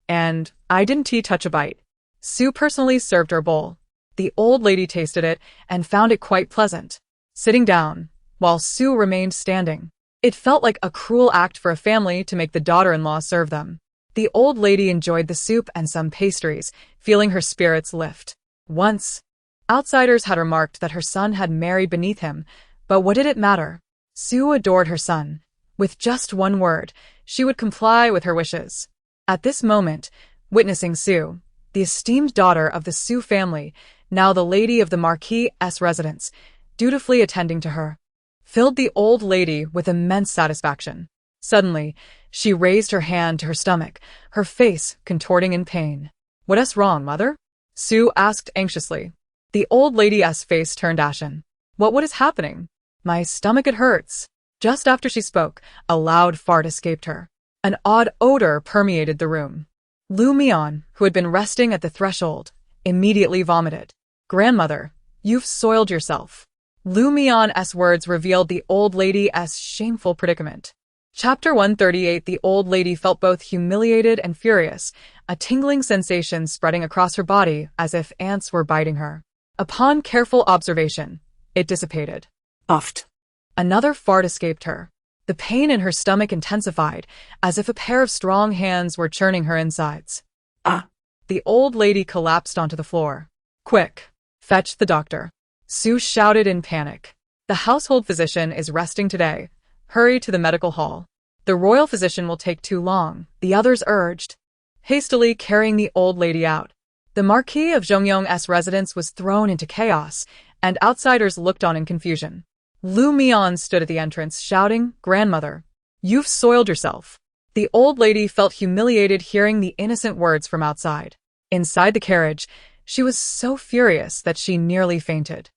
and I didn't touch a bite." Sue personally served her bowl. The old lady tasted it and found it quite pleasant. Sitting down, while Sue remained standing, it felt like a cruel act for a family to make the daughter-in-law serve them. The old lady enjoyed the soup and some pastries, feeling her spirits lift. Once, outsiders had remarked that her son had married beneath him, but what did it matter? Sue adored her son. With just one word, she would comply with her wishes. At this moment, witnessing Sue, the esteemed daughter of the Sue family, now the lady of the Marquis' residence, dutifully attending to her, filled the old lady with immense satisfaction. Suddenly, she raised her hand to her stomach, her face contorting in pain. "What's wrong, Mother?" Sue asked anxiously. The old lady's face turned ashen. What is happening?" "My stomach, it hurts." Just after she spoke, a loud fart escaped her. An odd odor permeated the room. Mian, who had been resting at the threshold, immediately vomited. "Grandmother, you've soiled yourself." Mian's words revealed the old lady's shameful predicament. Chapter 138. The old lady felt both humiliated and furious, a tingling sensation spreading across her body as if ants were biting her. Upon careful observation, it dissipated. Uffed. Another fart escaped her. The pain in her stomach intensified, as if a pair of strong hands were churning her insides. Ah! The old lady collapsed onto the floor. "Quick! Fetch the doctor!" Sue shouted in panic. "The household physician is resting today. Hurry to the medical hall. The royal physician will take too long," the others urged, hastily carrying the old lady out. The Marquis of Zhongyong's residence was thrown into chaos, and outsiders looked on in confusion. Mian stood at the entrance, shouting, "Grandmother, you've soiled yourself." The old lady felt humiliated hearing the innocent words from outside. Inside the carriage, she was so furious that she nearly fainted.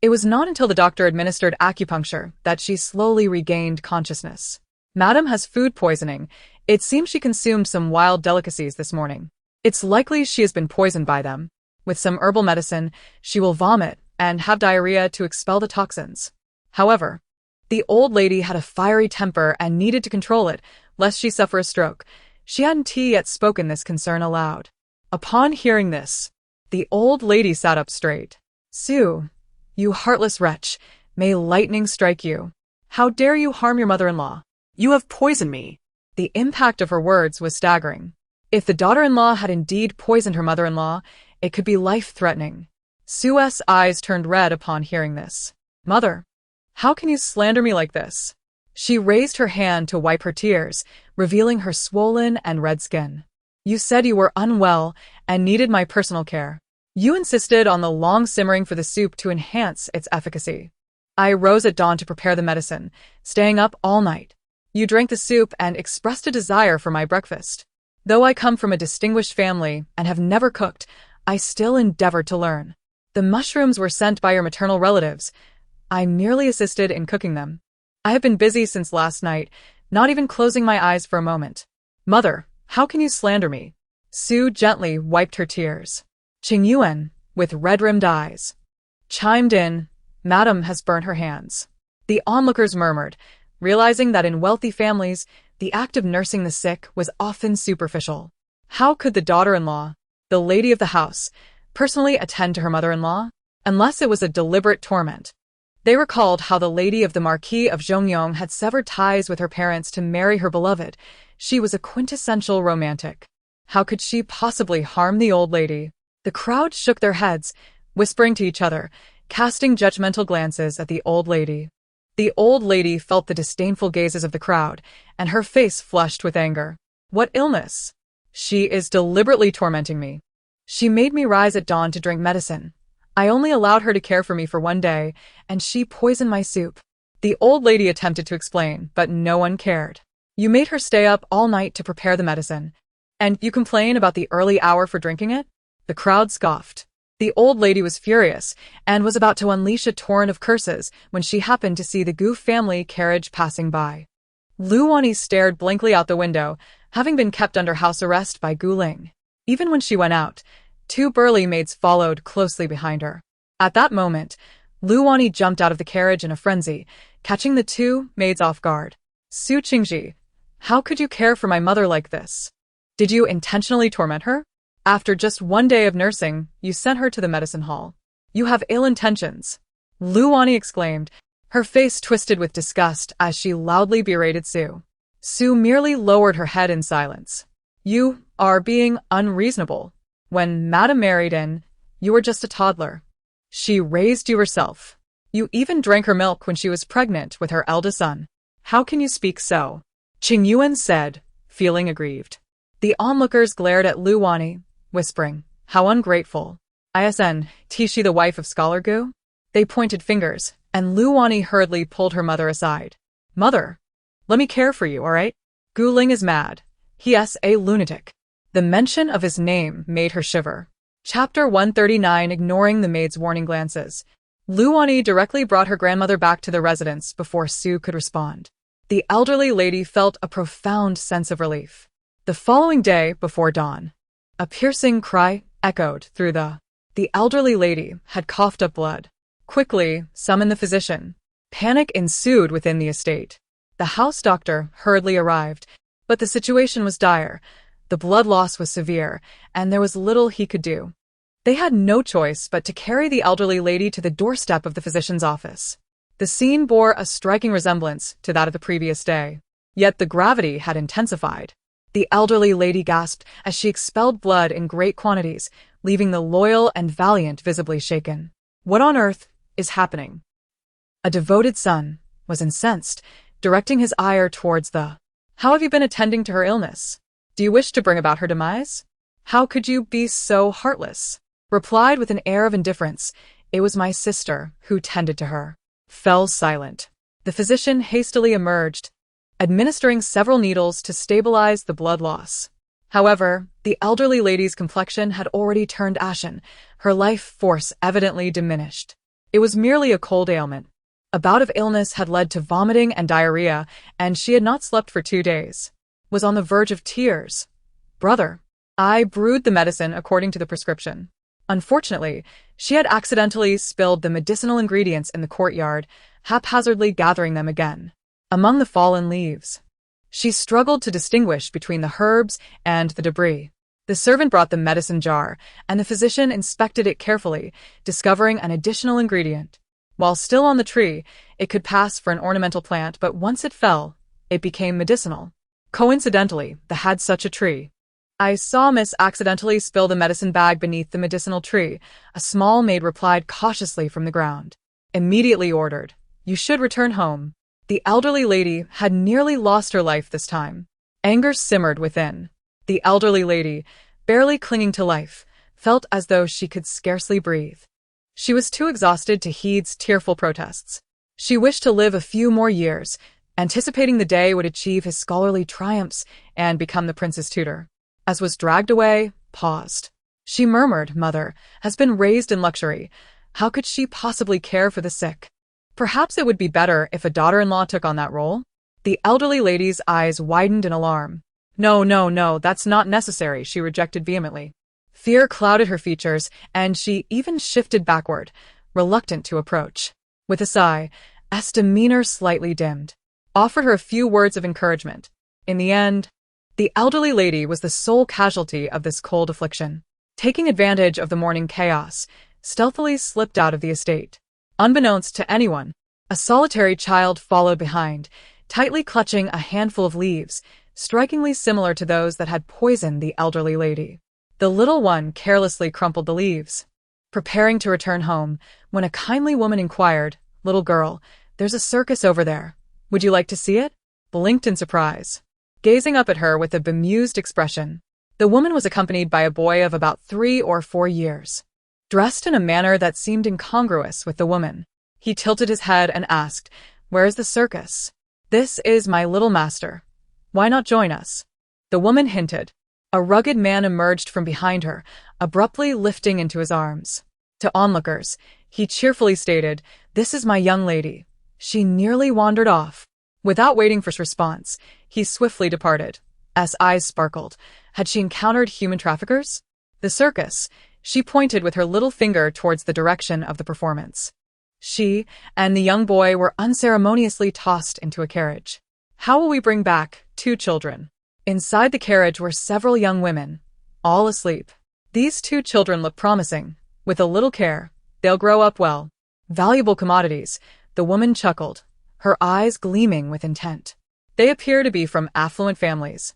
It was not until the doctor administered acupuncture that she slowly regained consciousness. "Madam has food poisoning. It seems she consumed some wild delicacies this morning. It's likely she has been poisoned by them. With some herbal medicine, she will vomit and have diarrhea to expel the toxins." However, the old lady had a fiery temper and needed to control it, lest she suffer a stroke. She hadn't yet spoken this concern aloud. Upon hearing this, the old lady sat up straight. "Sue, you heartless wretch, may lightning strike you. How dare you harm your mother-in-law?" You have poisoned me. The impact of her words was staggering. If the daughter-in-law had indeed poisoned her mother-in-law, it could be life-threatening. Sue's eyes turned red upon hearing this. "Mother, how can you slander me like this?" She raised her hand to wipe her tears, revealing her swollen and red skin. "You said you were unwell and needed my personal care. You insisted on the long simmering for the soup to enhance its efficacy. I rose at dawn to prepare the medicine, staying up all night. You drank the soup and expressed a desire for my breakfast. Though I come from a distinguished family and have never cooked, I still endeavored to learn. The mushrooms were sent by your maternal relatives. I merely assisted in cooking them. I have been busy since last night, not even closing my eyes for a moment. Mother, how can you slander me?" Sue gently wiped her tears. Qingyu, with red-rimmed eyes, chimed in, "Madam has burnt her hands." The onlookers murmured, realizing that in wealthy families, the act of nursing the sick was often superficial. How could the daughter-in-law, the lady of the house, personally attend to her mother-in-law? Unless it was a deliberate torment. They recalled how the lady of the Marquis of Zhongyong had severed ties with her parents to marry her beloved. She was a quintessential romantic. How could she possibly harm the old lady? The crowd shook their heads, whispering to each other, casting judgmental glances at the old lady. The old lady felt the disdainful gazes of the crowd, and her face flushed with anger. "What illness? She is deliberately tormenting me. She made me rise at dawn to drink medicine. I only allowed her to care for me for one day, and she poisoned my soup." The old lady attempted to explain, but no one cared. You made her stay up all night to prepare the medicine. And you complain about the early hour for drinking it? The crowd scoffed. The old lady was furious and was about to unleash a torrent of curses when she happened to see the Gu family carriage passing by. Luani stared blankly out the window, having been kept under house arrest by Gu Ling. Even when she went out, two burly maids followed closely behind her. At that moment, Luani jumped out of the carriage in a frenzy, catching the two maids off guard. Su Qingji, how could you care for my mother like this? Did you intentionally torment her? After just one day of nursing, you sent her to the medicine hall. You have ill intentions. Luani exclaimed, her face twisted with disgust as she loudly berated Su. Su merely lowered her head in silence. You are being unreasonable. When Madame married in, you were just a toddler. She raised you herself. You even drank her milk when she was pregnant with her eldest son. How can you speak so? Qingyu said, feeling aggrieved. The onlookers glared at Luani, whispering, how ungrateful. Isn't she the wife of Scholar Gu? They pointed fingers, and Luani hurriedly pulled her mother aside. Mother, let me care for you, all right? Gu Ling is mad. He's a lunatic. The mention of his name made her shiver. Chapter 139. Ignoring the maid's warning glances. Luani directly brought her grandmother back to the residence before Su could respond. The elderly lady felt a profound sense of relief. The following day, before dawn, a piercing cry echoed through the elderly lady had coughed up blood. Quickly, summon the physician. Panic ensued within the estate. The house doctor hurriedly arrived, but the situation was dire. The blood loss was severe, and there was little he could do. They had no choice but to carry the elderly lady to the doorstep of the physician's office. The scene bore a striking resemblance to that of the previous day, yet the gravity had intensified. The elderly lady gasped as she expelled blood in great quantities, leaving the loyal and valiant visibly shaken. What on earth is happening? A devoted son was incensed, directing his ire towards the. How have you been attending to her illness? Do you wish to bring about her demise? How could you be so heartless? Replied with an air of indifference, it was my sister who tended to her. Fell silent. The physician hastily emerged, administering several needles to stabilize the blood loss. However, the elderly lady's complexion had already turned ashen, her life force evidently diminished. It was merely a cold ailment. A bout of illness had led to vomiting and diarrhea, and she had not slept for 2 days. Was on the verge of tears. Brother, I brewed the medicine according to the prescription. Unfortunately, she had accidentally spilled the medicinal ingredients in the courtyard, haphazardly gathering them again among the fallen leaves. She struggled to distinguish between the herbs and the debris. The servant brought the medicine jar, and the physician inspected it carefully, discovering an additional ingredient. While still on the tree, it could pass for an ornamental plant, but once it fell, it became medicinal. Coincidentally, the had such a tree. I saw Miss accidentally spill the medicine bag beneath the medicinal tree, a small maid replied cautiously from the ground. Immediately ordered, you should return home. The elderly lady had nearly lost her life this time. Anger simmered within. The elderly lady, barely clinging to life, felt as though she could scarcely breathe. She was too exhausted to heed tearful protests. She wished to live a few more years, anticipating the day would achieve his scholarly triumphs and become the prince's tutor. As was dragged away, paused. She murmured, Mother has been raised in luxury. How could she possibly care for the sick? Perhaps it would be better if a daughter-in-law took on that role? The elderly lady's eyes widened in alarm. No, that's not necessary, she rejected vehemently. Fear clouded her features, and she even shifted backward, reluctant to approach. With a sigh, S. demeanor slightly dimmed. Offered her a few words of encouragement. In the end, the elderly lady was the sole casualty of this cold affliction. Taking advantage of the morning chaos, stealthily slipped out of the estate. Unbeknownst to anyone, a solitary child followed behind, tightly clutching a handful of leaves, strikingly similar to those that had poisoned the elderly lady. The little one carelessly crumpled the leaves, preparing to return home, when a kindly woman inquired, Little girl, there's a circus over there. Would you like to see it? Blinked in surprise, gazing up at her with a bemused expression. The woman was accompanied by a boy of about 3 or 4 years. Dressed in a manner that seemed incongruous with the woman, he tilted his head and asked, Where is the circus? This is my little master. Why not join us? The woman hinted. A rugged man emerged from behind her, abruptly lifting into his arms. To onlookers, he cheerfully stated, "This is my young lady." She nearly wandered off. Without waiting for response, he swiftly departed. As eyes sparkled, had she encountered human traffickers? The circus. She pointed with her little finger towards the direction of the performance. She and the young boy were unceremoniously tossed into a carriage. How will we bring back 2 children? Inside the carriage were several young women, all asleep. These 2 children look promising. With a little care, they'll grow up well. Valuable commodities, the woman chuckled, her eyes gleaming with intent. They appear to be from affluent families.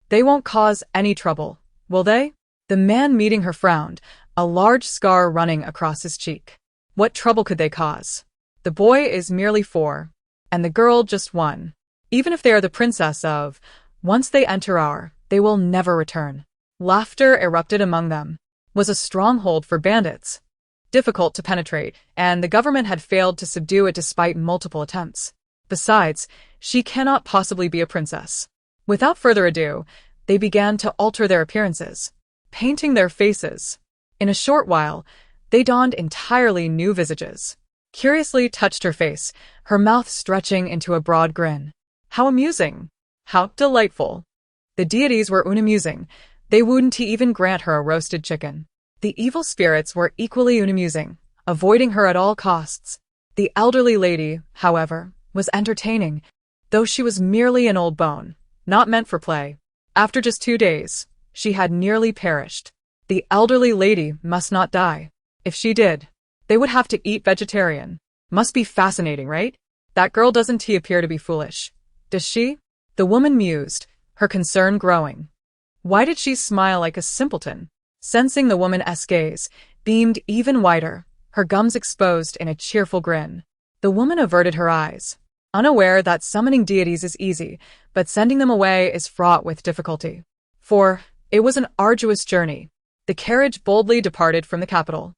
They won't cause any trouble, will they? The man meeting her frowned, a large scar running across his cheek. What trouble could they cause? The boy is merely 4, and the girl just 1. Even if they are the princess of, once they enter they will never return. Laughter erupted among them. Was a stronghold for bandits. Difficult to penetrate, and the government had failed to subdue it despite multiple attempts. Besides, she cannot possibly be a princess. Without further ado, they began to alter their appearances, painting their faces. In a short while, they donned entirely new visages. Curiously touched her face, her mouth stretching into a broad grin. How amusing! How delightful! The deities were unamusing. They wouldn't even grant her a roasted chicken. The evil spirits were equally unamusing, avoiding her at all costs. The elderly lady, however, was entertaining, though she was merely an old bone, not meant for play. After just 2 days, she had nearly perished. The elderly lady must not die. If she did, they would have to eat vegetarian. Must be fascinating, right? That girl doesn't appear to be foolish. Does she? The woman mused, her concern growing. Why did she smile like a simpleton? Sensing the woman's gaze, beamed even wider, her gums exposed in a cheerful grin. The woman averted her eyes, unaware that summoning deities is easy, but sending them away is fraught with difficulty. For it was an arduous journey. The carriage boldly departed from the capital.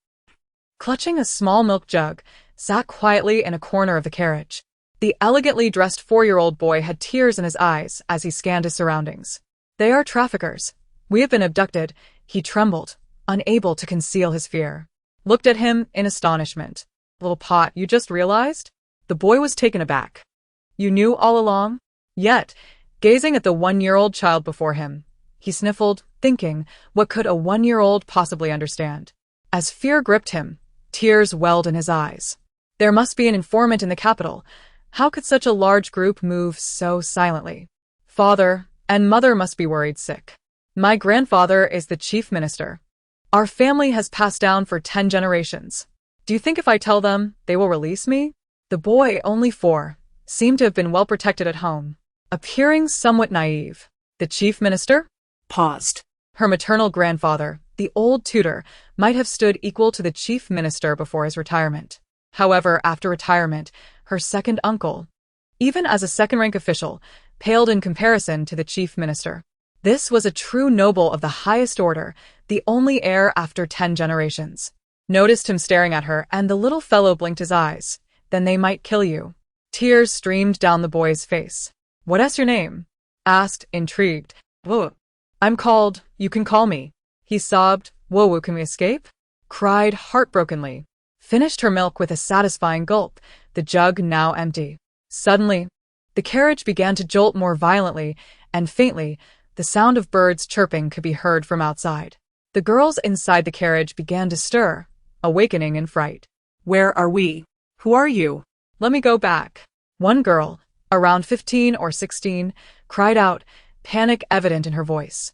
Clutching a small milk jug, sat quietly in a corner of the carriage. The elegantly dressed 4-year-old boy had tears in his eyes as he scanned his surroundings. They are traffickers. We have been abducted. He trembled, unable to conceal his fear. Looked at him in astonishment. Little pot, you just realized? The boy was taken aback. You knew all along? Yet, gazing at the 1-year-old child before him, he sniffled, thinking, what could a 1-year-old possibly understand? As fear gripped him, tears welled in his eyes. There must be an informant in the capital. How could such a large group move so silently? Father and mother must be worried sick. My grandfather is the chief minister. Our family has passed down for 10 generations. Do you think if I tell them, they will release me? The boy, only 4, seemed to have been well protected at home, appearing somewhat naive. The chief minister? Paused. Her maternal grandfather, the old tutor, might have stood equal to the chief minister before his retirement. However, after retirement, her second uncle, even as a second-rank official, paled in comparison to the chief minister. This was a true noble of the highest order, the only heir after 10 generations. Noticed him staring at her, and the little fellow blinked his eyes. Then they might kill you. Tears streamed down the boy's face. What's your name? Asked, intrigued. Whoa. I'm called, you can call me. He sobbed. Whoa, can we escape? Cried heartbrokenly. Finished her milk with a satisfying gulp, the jug now empty. Suddenly, the carriage began to jolt more violently, and faintly, the sound of birds chirping could be heard from outside. The girls inside the carriage began to stir, awakening in fright. Where are we? Who are you? Let me go back. One girl, around 15 or 16, cried out, panic evident in her voice.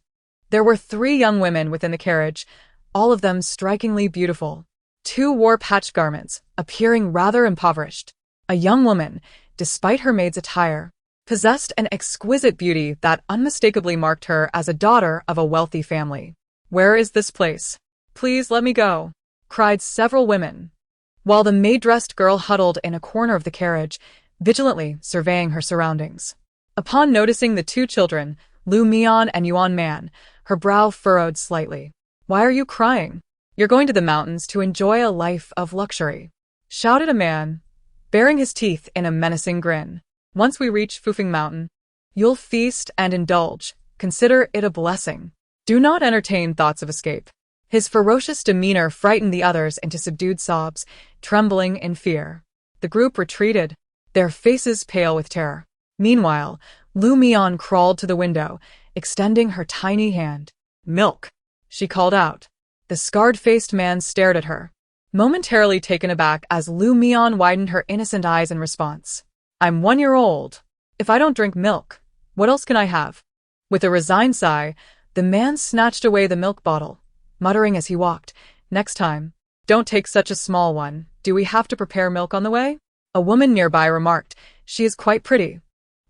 There were 3 young women within the carriage, all of them strikingly beautiful. 2 wore patched garments, appearing rather impoverished. A young woman, despite her maid's attire, possessed an exquisite beauty that unmistakably marked her as a daughter of a wealthy family. Where is this place? Please let me go, cried several women, while the maid-dressed girl huddled in a corner of the carriage, vigilantly surveying her surroundings. Upon noticing the 2 children, Mian and Yuan Man, her brow furrowed slightly. Why are you crying? You're going to the mountains to enjoy a life of luxury, shouted a man, baring his teeth in a menacing grin. Once we reach Fufing Mountain, You'll feast and indulge. Consider it a blessing. Do not entertain thoughts of escape. His ferocious demeanor frightened the others into subdued sobs, trembling in fear. The group retreated, their faces pale with terror. Meanwhile, Mian crawled to the window, extending her tiny hand. "Milk," she called out. The scarred-faced man stared at her, momentarily taken aback as Mian widened her innocent eyes in response. "I'm 1 year old. If I don't drink milk, what else can I have?" With a resigned sigh, the man snatched away the milk bottle, muttering as he walked, "Next time, don't take such a small one. Do we have to prepare milk on the way?" A woman nearby remarked, "She is quite pretty.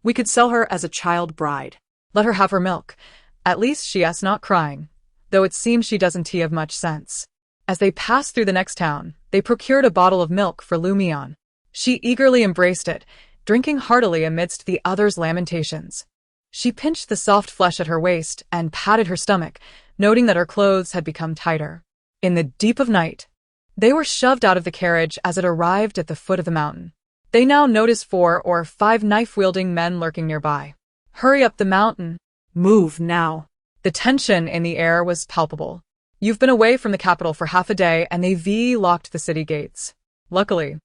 We could sell her as a child bride. Let her have her milk. At least she is not crying, though it seems she doesn't have much sense." As they passed through the next town, they procured a bottle of milk for Mian. She eagerly embraced it, drinking heartily amidst the others' lamentations. She pinched the soft flesh at her waist and patted her stomach, noting that her clothes had become tighter. In the deep of night, they were shoved out of the carriage as it arrived at the foot of the mountain. They now noticed 4 or 5 knife-wielding men lurking nearby. "Hurry up the mountain. Move now." The tension in the air was palpable. You've been away from the capital for half a day and they've locked the city gates. Luckily,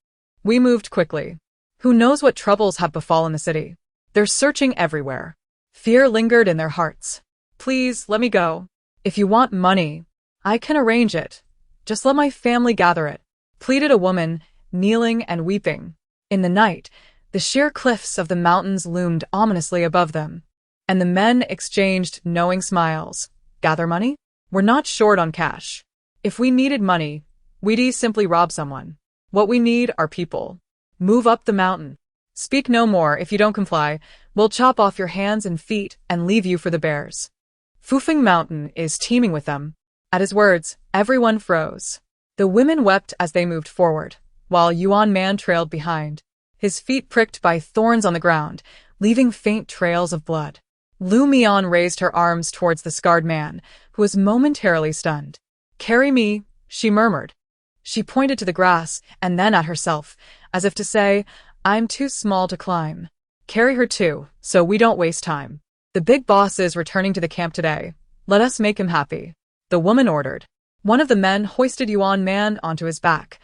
we moved quickly. Who knows what troubles have befallen the city? They're searching everywhere. Fear lingered in their hearts. "Please, let me go. If you want money, I can arrange it. Just let my family gather it," pleaded a woman, kneeling and weeping. In the night, the sheer cliffs of the mountains loomed ominously above them, and the men exchanged knowing smiles. "Gather money? We're not short on cash. If we needed money, we'd simply rob someone. What we need are people. Move up the mountain. Speak no more. If you don't comply, we'll chop off your hands and feet and leave you for the bears. Fufeng Mountain is teeming with them." At his words, everyone froze. The women wept as they moved forward, while Yuan Man trailed behind, his feet pricked by thorns on the ground, leaving faint trails of blood. Mian raised her arms towards the scarred man, who was momentarily stunned. "Carry me," she murmured. She pointed to the grass and then at herself, as if to say, "I'm too small to climb. Carry her too, so we don't waste time. The big boss is returning to the camp today. Let us make him happy," the woman ordered. One of the men hoisted Yuan Man onto his back,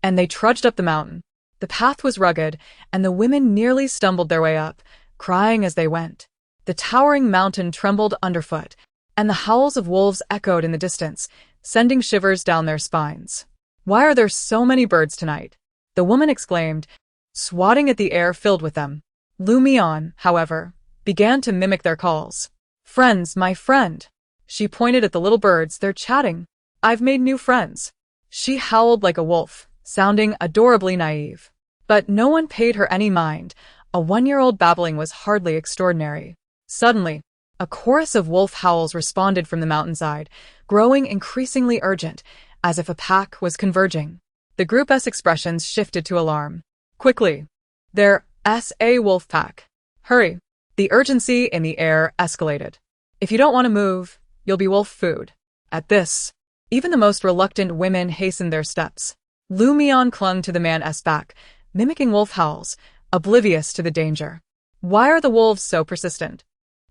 and they trudged up the mountain. The path was rugged, and the women nearly stumbled their way up, crying as they went. The towering mountain trembled underfoot, and the howls of wolves echoed in the distance, sending shivers down their spines. "Why are there so many birds tonight?" the woman exclaimed, swatting at the air filled with them. Mian, however, began to mimic their calls. "Friends, my friend." She pointed at the little birds. "They're chatting. I've made new friends." She howled like a wolf, sounding adorably naive. But no one paid her any mind. A 1-year-old babbling was hardly extraordinary. Suddenly, a chorus of wolf howls responded from the mountainside, growing increasingly urgent, as if a pack was converging. The group's expressions shifted to alarm. "Quickly! There's a wolf pack. Hurry!" The urgency in the air escalated. "If you don't want to move, you'll be wolf food." At this, even the most reluctant women hastened their steps. Mian clung to the man's back, mimicking wolf howls, oblivious to the danger. "Why are the wolves so persistent?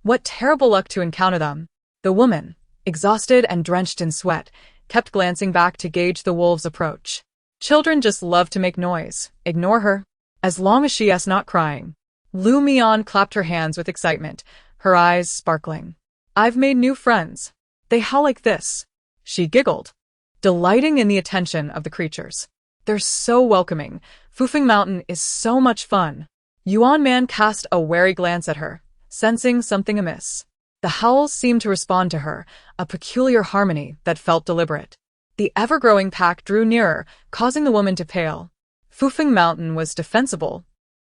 What terrible luck to encounter them." The woman, exhausted and drenched in sweat, kept glancing back to gauge the wolves' approach. "Children just love to make noise. Ignore her. As long as she is not crying." Mian clapped her hands with excitement, her eyes sparkling. "I've made new friends. They howl like this." She giggled, delighting in the attention of the creatures. "They're so welcoming. Fufeng Mountain is so much fun." Yuan Man cast a wary glance at her, sensing something amiss. The howls seemed to respond to her, a peculiar harmony that felt deliberate. The ever-growing pack drew nearer, causing the woman to pale. Fufeng Mountain was defensible,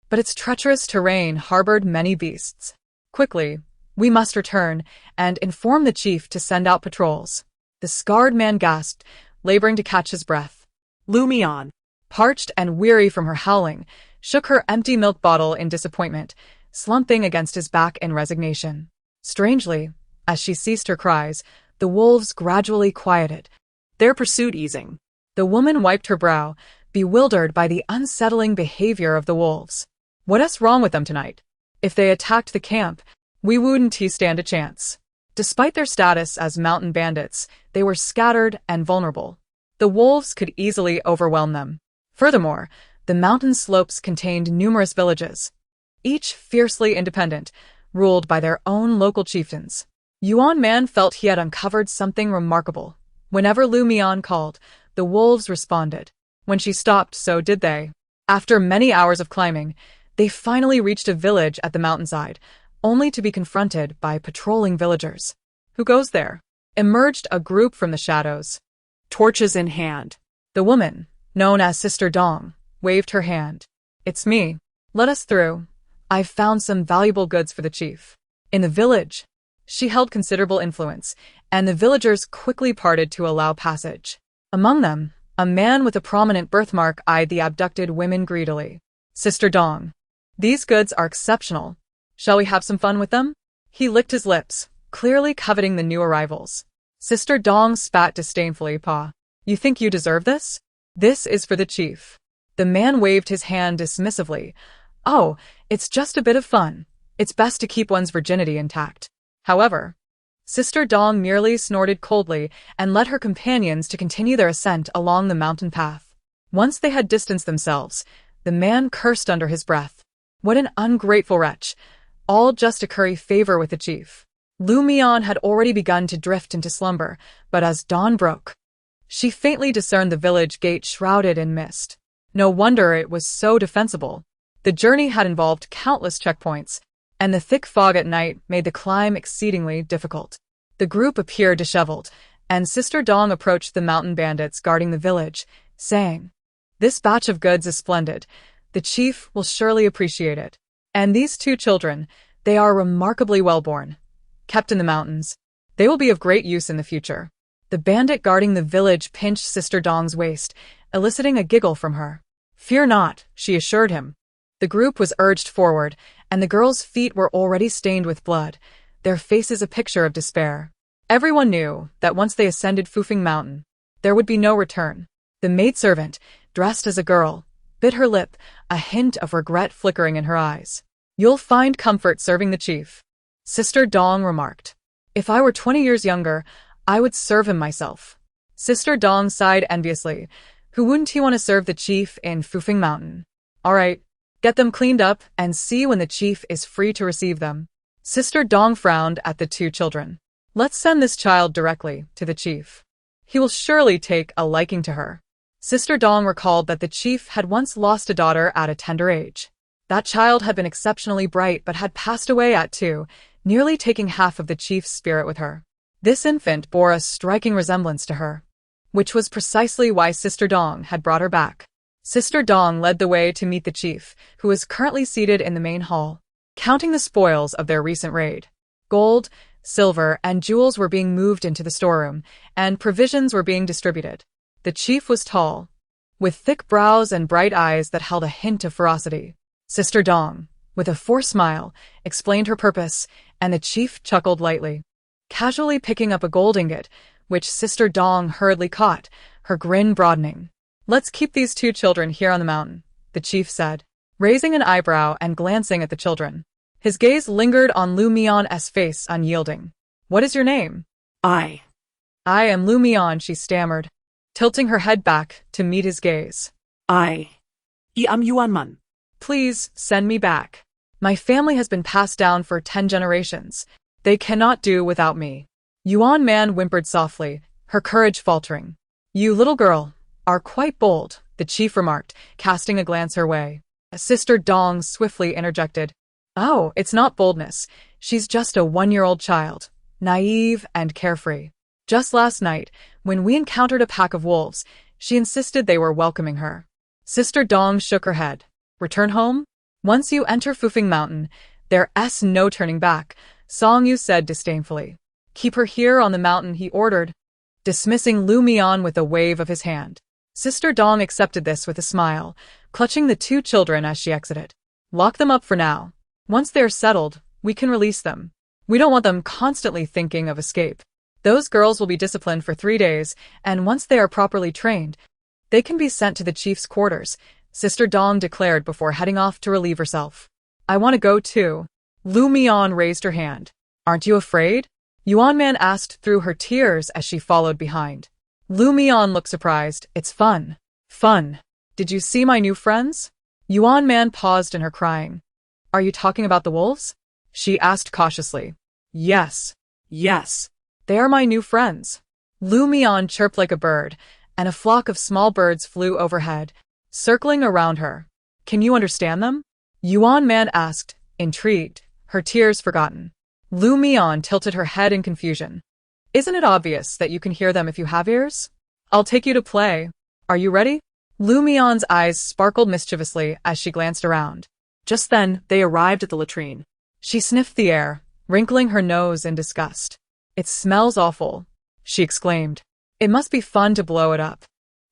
but its treacherous terrain harbored many beasts. "Quickly, we must return and inform the chief to send out patrols." The scarred man gasped, laboring to catch his breath. Mian, parched and weary from her howling, shook her empty milk bottle in disappointment, slumping against his back in resignation. Strangely, as she ceased her cries, the wolves gradually quieted, their pursuit easing. The woman wiped her brow, bewildered by the unsettling behavior of the wolves. What's wrong with them tonight? If they attacked the camp, We wouldn't stand a chance. Despite their status as mountain bandits, they were scattered and vulnerable. The wolves could easily overwhelm them. Furthermore, the mountain slopes contained numerous villages, each fiercely independent, ruled by their own local chieftains. Man felt he had uncovered something remarkable. Whenever Mian called, the wolves responded. When she stopped, so did they. After many hours of climbing, they finally reached a village at the mountainside, only to be confronted by patrolling villagers. Who goes there? Emerged a group from the shadows, torches in hand. The woman, known as Sister Dong, waved her hand. It's me. Let us through. I've found some valuable goods for the chief. In the village, she held considerable influence, and the villagers quickly parted to allow passage. Among them, a man with a prominent birthmark eyed the abducted women greedily. Sister Dong, these goods are exceptional. Shall we have some fun with them? He licked his lips, clearly coveting the new arrivals. Sister Dong spat disdainfully. Pa, you think you deserve this? This is for the chief. The man waved his hand dismissively. Oh, it's just a bit of fun. It's best to keep one's virginity intact. However, Sister Dong merely snorted coldly and led her companions to continue their ascent along the mountain path. Once they had distanced themselves, the man cursed under his breath. What an ungrateful wretch, all just to curry favor with the chief. Mian had already begun to drift into slumber, but as dawn broke, she faintly discerned the village gate shrouded in mist. No wonder it was so defensible. The journey had involved countless checkpoints, and the thick fog at night made the climb exceedingly difficult. The group appeared disheveled, and Sister Dong approached the mountain bandits guarding the village, saying, "This batch of goods is splendid. The chief will surely appreciate it. And these two children, they are remarkably well-born. Kept in the mountains. They will be of great use in the future." The bandit guarding the village pinched Sister Dong's waist, eliciting a giggle from her. "Fear not," she assured him. The group was urged forward, and the girls' feet were already stained with blood, their faces a picture of despair. Everyone knew that once they ascended Fufeng Mountain, there would be no return. The maidservant, dressed as a girl, bit her lip, a hint of regret flickering in her eyes. "You'll find comfort serving the chief," Sister Dong remarked. "If I were 20 years younger, I would serve him myself." Sister Dong sighed enviously. Who wouldn't he want to serve the chief in Fufeng Mountain? All right, get them cleaned up and see when the chief is free to receive them. Sister Dong frowned at the two children. Let's send this child directly to the chief. He will surely take a liking to her. Sister Dong recalled that the chief had once lost a daughter at a tender age. That child had been exceptionally bright but had passed away at 2, nearly taking half of the chief's spirit with her. This infant bore a striking resemblance to her, which was precisely why Sister Dong had brought her back. Sister Dong led the way to meet the chief, who was currently seated in the main hall, counting the spoils of their recent raid. Gold, silver, and jewels were being moved into the storeroom, and provisions were being distributed. The chief was tall, with thick brows and bright eyes that held a hint of ferocity. Sister Dong, with a forced smile, explained her purpose, and the chief chuckled lightly, casually picking up a gold ingot, which Sister Dong hurriedly caught, her grin broadening. "Let's keep these two children here on the mountain," the chief said, raising an eyebrow and glancing at the children. His gaze lingered on Mian's face, unyielding. "What is your name?" I am Mian," she stammered, tilting her head back to meet his gaze. I am Yuanman. "Please, send me back. My family has been passed down for 10 generations. They cannot do without me." Man whimpered softly, her courage faltering. "You little girl are quite bold," the chief remarked, casting a glance her way. Sister Dong swiftly interjected. "Oh, it's not boldness. She's just a 1-year-old child, naive and carefree. Just last night, when we encountered a pack of wolves, she insisted they were welcoming her." Sister Dong shook her head. "Return home? Once you enter Fufeng Mountain, there's no turning back," Qingyu said disdainfully. "Keep her here on the mountain," he ordered, dismissing Mian with a wave of his hand. Sister Dong accepted this with a smile, clutching the two children as she exited. "Lock them up for now. Once they're settled, we can release them. We don't want them constantly thinking of escape. Those girls will be disciplined for 3 days, and once they are properly trained, they can be sent to the chief's quarters," Sister Dong declared before heading off to relieve herself. "I want to go too." Lu Mian raised her hand. Aren't you afraid? Yuan Man asked through her tears as she followed behind. Lu Mian looked surprised. It's fun. Fun. Did you see my new friends? Yuan Man paused in her crying. Are you talking about the wolves? She asked cautiously. Yes. Yes. They are my new friends. Lu Mian chirped like a bird, and a flock of small birds flew overhead, circling around her. Can you understand them? Yuan Man asked, intrigued, her tears forgotten. Lu Mian tilted her head in confusion. Isn't it obvious that you can hear them if you have ears? I'll take you to play. Are you ready? Lu Mian's eyes sparkled mischievously as she glanced around. Just then, they arrived at the latrine. She sniffed the air, wrinkling her nose in disgust. It smells awful, she exclaimed. It must be fun to blow it up.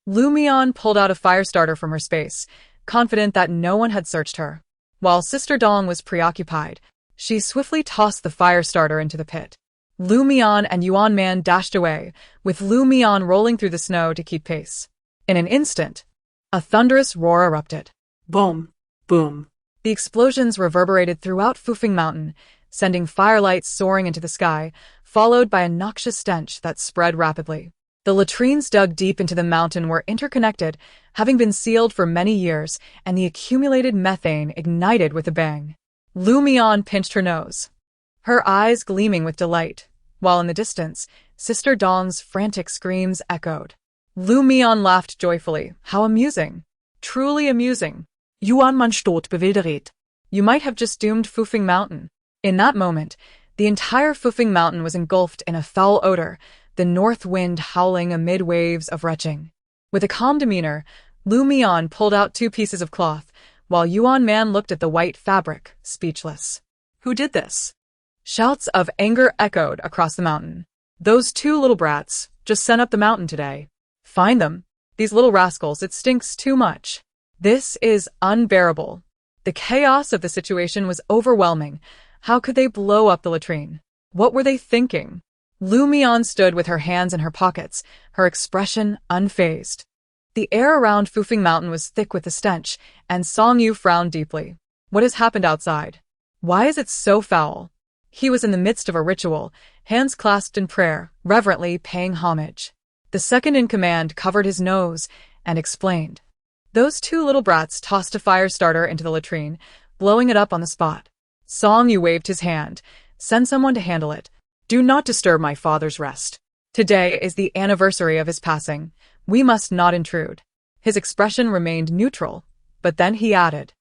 Lu Mian pulled out a fire starter from her space, confident that no one had searched her. While Sister Dong was preoccupied, she swiftly tossed the fire starter into the pit. Lu Mian and Yuan Man dashed away, with Lu Mian rolling through the snow to keep pace. In an instant, a thunderous roar erupted. Boom. Boom. The explosions reverberated throughout Fufeng Mountain, sending firelights soaring into the sky, followed by a noxious stench that spread rapidly. The latrines dug deep into the mountain were interconnected, having been sealed for many years, and the accumulated methane ignited with a bang. Lu Mian pinched her nose, her eyes gleaming with delight, while in the distance, Sister Dong's frantic screams echoed. Lu Mian laughed joyfully. How amusing. Truly amusing. Yuan Man stot bewildert. You might have just doomed Fufeng Mountain. In that moment, the entire Fufeng Mountain was engulfed in a foul odor, the north wind howling amid waves of retching. With a calm demeanor, Lu Mian pulled out 2 pieces of cloth, while Yuan Man looked at the white fabric, speechless. Who did this? Shouts of anger echoed across the mountain. Those 2 little brats just sent up the mountain today. Find them. These little rascals, it stinks too much. This is unbearable. The chaos of the situation was overwhelming. How could they blow up the latrine? What were they thinking? Lu Mian stood with her hands in her pockets, her expression unfazed. The air around Fufeng Mountain was thick with the stench, and Qingyu frowned deeply. What has happened outside? Why is it so foul? He was in the midst of a ritual, hands clasped in prayer, reverently paying homage. The second-in-command covered his nose and explained. Those 2 little brats tossed a fire starter into the latrine, blowing it up on the spot. Qingyu waved his hand. Send someone to handle it. Do not disturb my father's rest. Today is the anniversary of his passing. We must not intrude. His expression remained neutral, but then he added,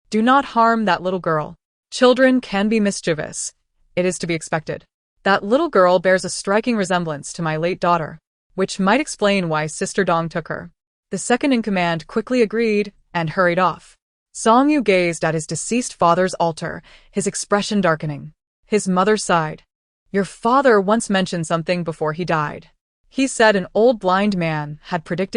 do not harm that little girl. Children can be mischievous. It is to be expected. That little girl bears a striking resemblance to my late daughter, which might explain why Sister Dong took her. The second-in-command quickly agreed and hurried off. Qingyu gazed at his deceased father's altar, his expression darkening. His mother sighed. Your father once mentioned something before he died. He said an old blind man had predicted